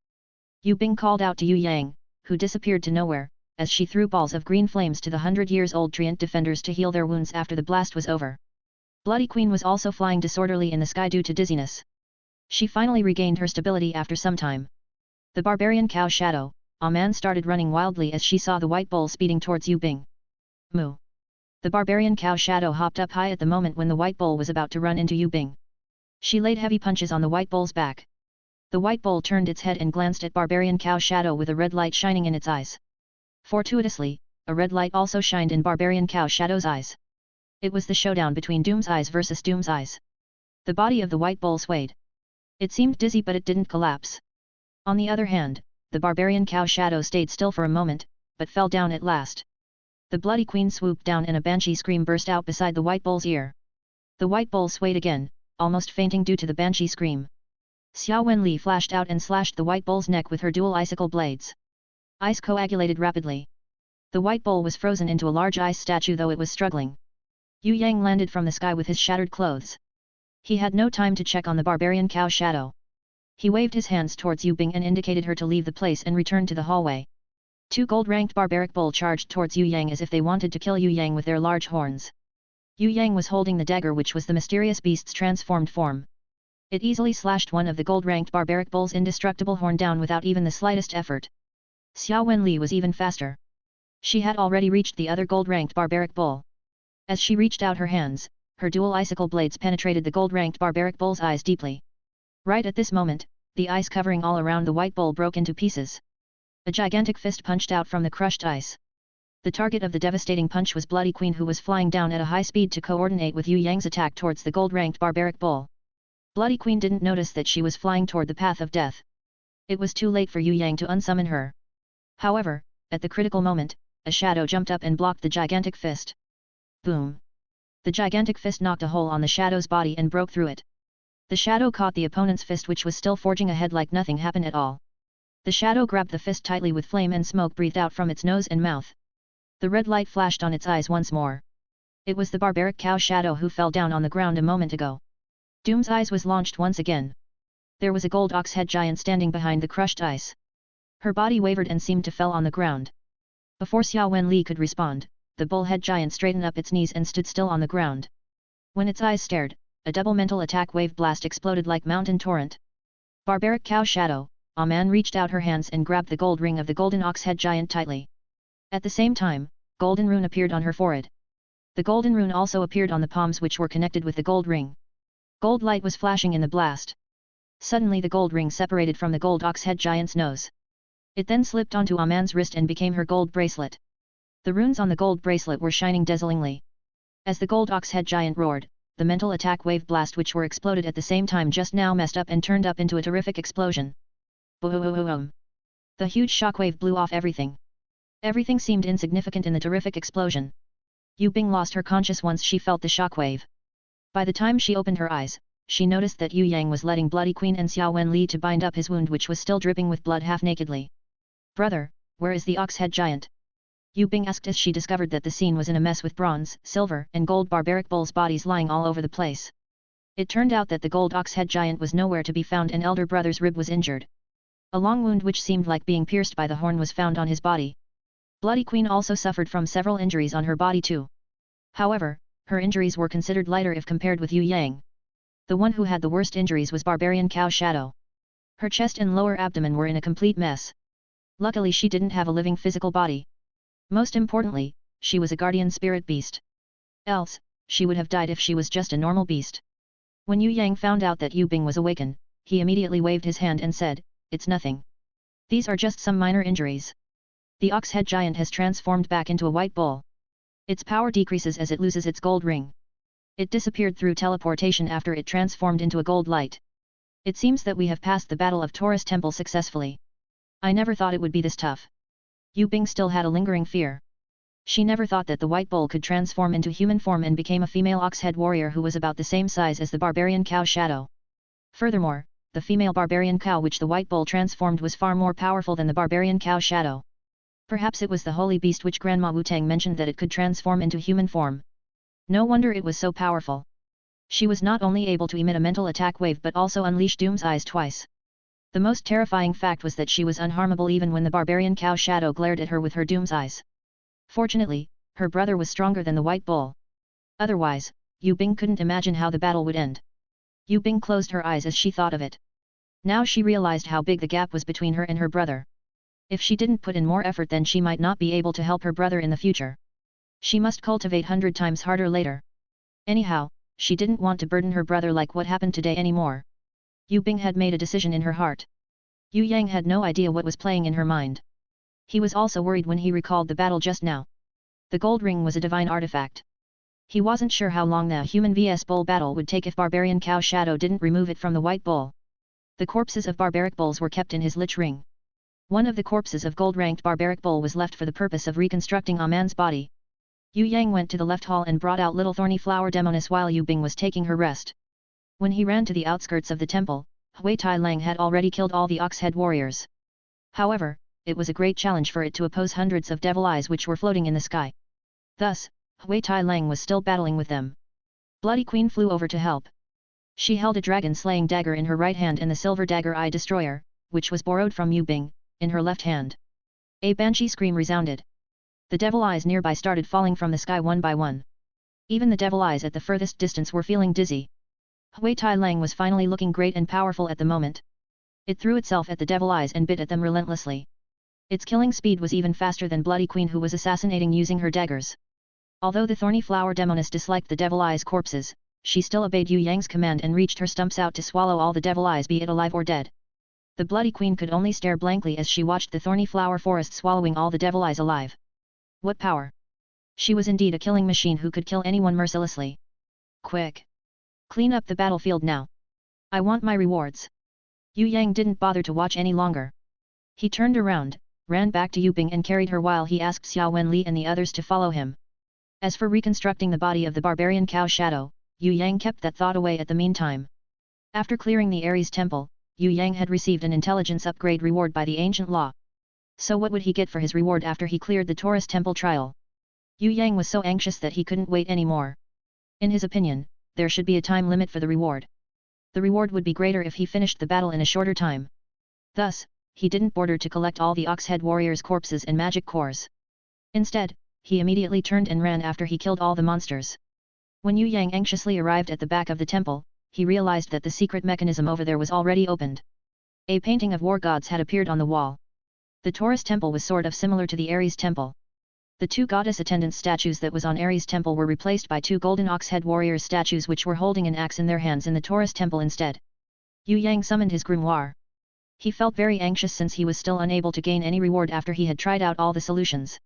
Yue Bing called out to Yue Yang, who disappeared to nowhere, as she threw balls of green flames to the 100 years old treant defenders to heal their wounds after the blast was over. Bloody Queen was also flying disorderly in the sky due to dizziness. She finally regained her stability after some time. The barbarian cow shadow, Man started running wildly as she saw the white bull speeding towards Yue Bing. Moo! The barbarian cow shadow hopped up high at the moment when the white bull was about to run into Yue Bing. She laid heavy punches on the white bull's back. The white bull turned its head and glanced at barbarian cow shadow with a red light shining in its eyes. Fortuitously, a red light also shined in barbarian cow shadow's eyes. It was the showdown between Doom's Eyes versus Doom's Eyes. The body of the white bull swayed. It seemed dizzy but it didn't collapse. On the other hand, the barbarian cow shadow stayed still for a moment, but fell down at last. The Bloody Queen swooped down and a banshee scream burst out beside the white bull's ear. The white bull swayed again, almost fainting due to the banshee scream. Xia Wen Li flashed out and slashed the white bull's neck with her dual icicle blades. Ice coagulated rapidly. The white bull was frozen into a large ice statue though it was struggling. Yue Yang landed from the sky with his shattered clothes. He had no time to check on the barbarian cow shadow. He waved his hands towards Yue Bing and indicated her to leave the place and return to the hallway. Two gold-ranked barbaric bull charged towards Yue Yang as if they wanted to kill Yue Yang with their large horns. Yue Yang was holding the dagger which was the mysterious beast's transformed form. It easily slashed one of the gold-ranked barbaric bull's indestructible horn down without even the slightest effort. Xia Wen Li was even faster. She had already reached the other gold-ranked barbaric bull. As she reached out her hands, her dual icicle blades penetrated the gold-ranked barbaric bull's eyes deeply. Right at this moment, the ice covering all around the white bull broke into pieces. A gigantic fist punched out from the crushed ice. The target of the devastating punch was Bloody Queen who was flying down at a high speed to coordinate with Yue Yang's attack towards the gold-ranked barbaric bull. Bloody Queen didn't notice that she was flying toward the path of death. It was too late for Yue Yang to unsummon her. However, at the critical moment, a shadow jumped up and blocked the gigantic fist. Boom! The gigantic fist knocked a hole on the shadow's body and broke through it. The shadow caught the opponent's fist which was still forging ahead like nothing happened at all. The shadow grabbed the fist tightly with flame and smoke breathed out from its nose and mouth. The red light flashed on its eyes once more. It was the barbaric cow shadow who fell down on the ground a moment ago. Doom's Eyes was launched once again. There was a gold ox head giant standing behind the crushed ice. Her body wavered and seemed to fell on the ground. Before Xia Wen Li could respond, the bullhead giant straightened up its knees and stood still on the ground. When its eyes stared, a double mental attack wave blast exploded like mountain torrent. Barbaric cow shadow, Man reached out her hands and grabbed the gold ring of the golden ox head giant tightly. At the same time, golden rune appeared on her forehead. The golden rune also appeared on the palms which were connected with the gold ring. Gold light was flashing in the blast. Suddenly the gold ring separated from the gold ox head giant's nose. It then slipped onto Aman's wrist and became her gold bracelet. The runes on the gold bracelet were shining dazzlingly. As the gold ox head giant roared, the mental attack wave blast which were exploded at the same time just now messed up and turned up into a terrific explosion. Boom! The huge shockwave blew off everything. Everything seemed insignificant in the terrific explosion. Yue Bing lost her conscious once she felt the shockwave. By the time she opened her eyes, she noticed that Yue Yang was letting Bloody Queen and Xia Wen Li to bind up his wound which was still dripping with blood half-nakedly. "Brother, where is the ox head giant?" Yue Bing asked as she discovered that the scene was in a mess with bronze, silver and gold barbaric bulls' bodies lying all over the place. It turned out that the gold ox head giant was nowhere to be found and elder brother's rib was injured. A long wound which seemed like being pierced by the horn was found on his body. Bloody Queen also suffered from several injuries on her body too. However, her injuries were considered lighter if compared with Yue Yang. The one who had the worst injuries was barbarian cow shadow. Her chest and lower abdomen were in a complete mess. Luckily she didn't have a living physical body. Most importantly, she was a guardian spirit beast. Else, she would have died if she was just a normal beast. When Yue Yang found out that Yue Bing was awakened, he immediately waved his hand and said, "It's nothing. These are just some minor injuries. The ox head giant has transformed back into a white bull. Its power decreases as it loses its gold ring. It disappeared through teleportation after it transformed into a gold light. It seems that we have passed the Battle of Taurus Temple successfully. I never thought it would be this tough." Yue Bing still had a lingering fear. She never thought that the white bull could transform into human form and became a female ox-head warrior who was about the same size as the barbarian cow shadow. Furthermore, the female barbarian cow which the white bull transformed was far more powerful than the barbarian cow shadow. Perhaps it was the holy beast which Grandma Wu Tang mentioned that it could transform into human form. No wonder it was so powerful. She was not only able to emit a mental attack wave but also unleash Doom's eyes twice. The most terrifying fact was that she was unharmable even when the barbarian cow shadow glared at her with her Doom's eyes. Fortunately, her brother was stronger than the white bull. Otherwise, Yue Bing couldn't imagine how the battle would end. Yue Bing closed her eyes as she thought of it. Now she realized how big the gap was between her and her brother. If she didn't put in more effort then she might not be able to help her brother in the future. She must cultivate 100 times harder later. Anyhow, she didn't want to burden her brother like what happened today anymore. Yue Bing had made a decision in her heart. Yue Yang had no idea what was playing in her mind. He was also worried when he recalled the battle just now. The gold ring was a divine artifact. He wasn't sure how long the human vs bull battle would take if barbarian cow shadow didn't remove it from the white bull. The corpses of barbaric bulls were kept in his lich ring. One of the corpses of gold-ranked barbaric bull was left for the purpose of reconstructing a man's body. Yue Yang went to the left hall and brought out little thorny flower demoness while Yue Bing was taking her rest. When he ran to the outskirts of the temple, Hui Tai Lang had already killed all the ox-head warriors. However, it was a great challenge for it to oppose hundreds of devil eyes which were floating in the sky. Thus, Hui Tai Lang was still battling with them. Bloody Queen flew over to help. She held a dragon-slaying dagger in her right hand and the silver dagger eye destroyer, which was borrowed from Yue Bing, in her left hand. A banshee scream resounded. The devil eyes nearby started falling from the sky one by one. Even the devil eyes at the furthest distance were feeling dizzy. Hui Tai Lang was finally looking great and powerful at the moment. It threw itself at the devil eyes and bit at them relentlessly. Its killing speed was even faster than Bloody Queen who was assassinating using her daggers. Although the Thorny Flower Demoness disliked the devil eyes corpses, she still obeyed Yue Yang's command and reached her stumps out to swallow all the devil eyes be it alive or dead. The Bloody Queen could only stare blankly as she watched the thorny flower forest swallowing all the devil eyes alive. What power! She was indeed a killing machine who could kill anyone mercilessly. Quick! Clean up the battlefield now. I want my rewards. Yue Yang didn't bother to watch any longer. He turned around, ran back to Yue Bing and carried her while he asked Xia Wen Li and the others to follow him. As for reconstructing the body of the barbarian cow shadow, Yue Yang kept that thought away at the meantime. After clearing the Ares temple, Yue Yang had received an intelligence upgrade reward by the ancient law. So what would he get for his reward after he cleared the Taurus temple trial? Yue Yang was so anxious that he couldn't wait anymore. In his opinion, there should be a time limit for the reward. The reward would be greater if he finished the battle in a shorter time. Thus, he didn't bother to collect all the ox-head warriors' corpses and magic cores. Instead, he immediately turned and ran after he killed all the monsters. When Yue Yang anxiously arrived at the back of the temple, he realized that the secret mechanism over there was already opened. A painting of war gods had appeared on the wall. The Taurus temple was sort of similar to the Ares temple. The two goddess attendant statues that was on Ares temple were replaced by two golden ox-head warriors statues which were holding an axe in their hands in the Taurus temple instead. Yue Yang summoned his grimoire. He felt very anxious since he was still unable to gain any reward after he had tried out all the solutions.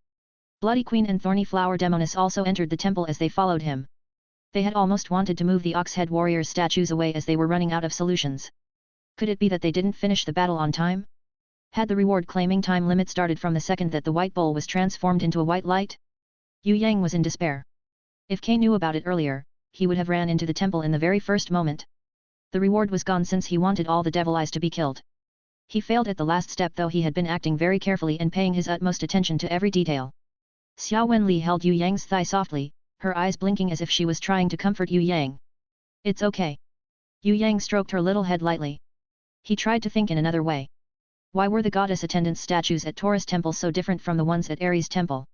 Bloody Queen and Thorny Flower Demoness also entered the temple as they followed him. They had almost wanted to move the ox-head warriors statues away as they were running out of solutions. Could it be that they didn't finish the battle on time? Had the reward claiming time limit started from the second that the white bull was transformed into a white light? Yue Yang was in despair. If Kay knew about it earlier, he would have ran into the temple in the very first moment. The reward was gone since he wanted all the devil eyes to be killed. He failed at the last step though he had been acting very carefully and paying his utmost attention to every detail. Xia Wen Li held Yue Yang's thigh softly, her eyes blinking as if she was trying to comfort Yue Yang. It's okay. Yue Yang stroked her little head lightly. He tried to think in another way. Why were the goddess attendant statues at Taurus temple so different from the ones at Ares temple?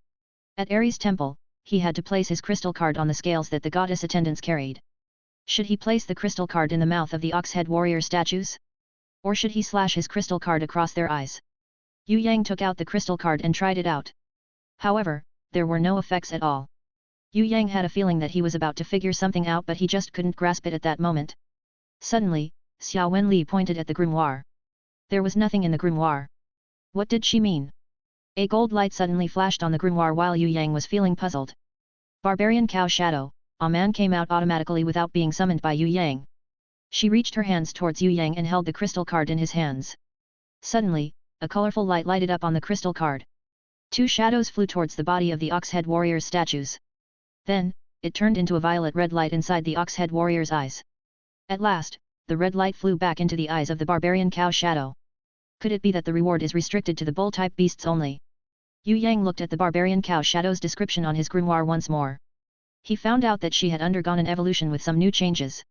At Ares temple, he had to place his crystal card on the scales that the goddess attendants carried. Should he place the crystal card in the mouth of the ox-head warrior statues? Or should he slash his crystal card across their eyes? Yue Yang took out the crystal card and tried it out. However, there were no effects at all. Yue Yang had a feeling that he was about to figure something out but he just couldn't grasp it at that moment. Suddenly, Xia Wen Li pointed at the grimoire. There was nothing in the grimoire. What did she mean? A gold light suddenly flashed on the grimoire while Yue Yang was feeling puzzled. Barbarian Cow Shadow, a man came out automatically without being summoned by Yue Yang. She reached her hands towards Yue Yang and held the crystal card in his hands. Suddenly, a colorful light lighted up on the crystal card. Two shadows flew towards the body of the ox-head warrior's statues. Then, it turned into a violet-red light inside the ox-head warrior's eyes. At last, the red light flew back into the eyes of the barbarian cow shadow. Could it be that the reward is restricted to the bull-type beasts only? Yue Yang looked at the barbarian cow shadow's description on his grimoire once more. He found out that she had undergone an evolution with some new changes.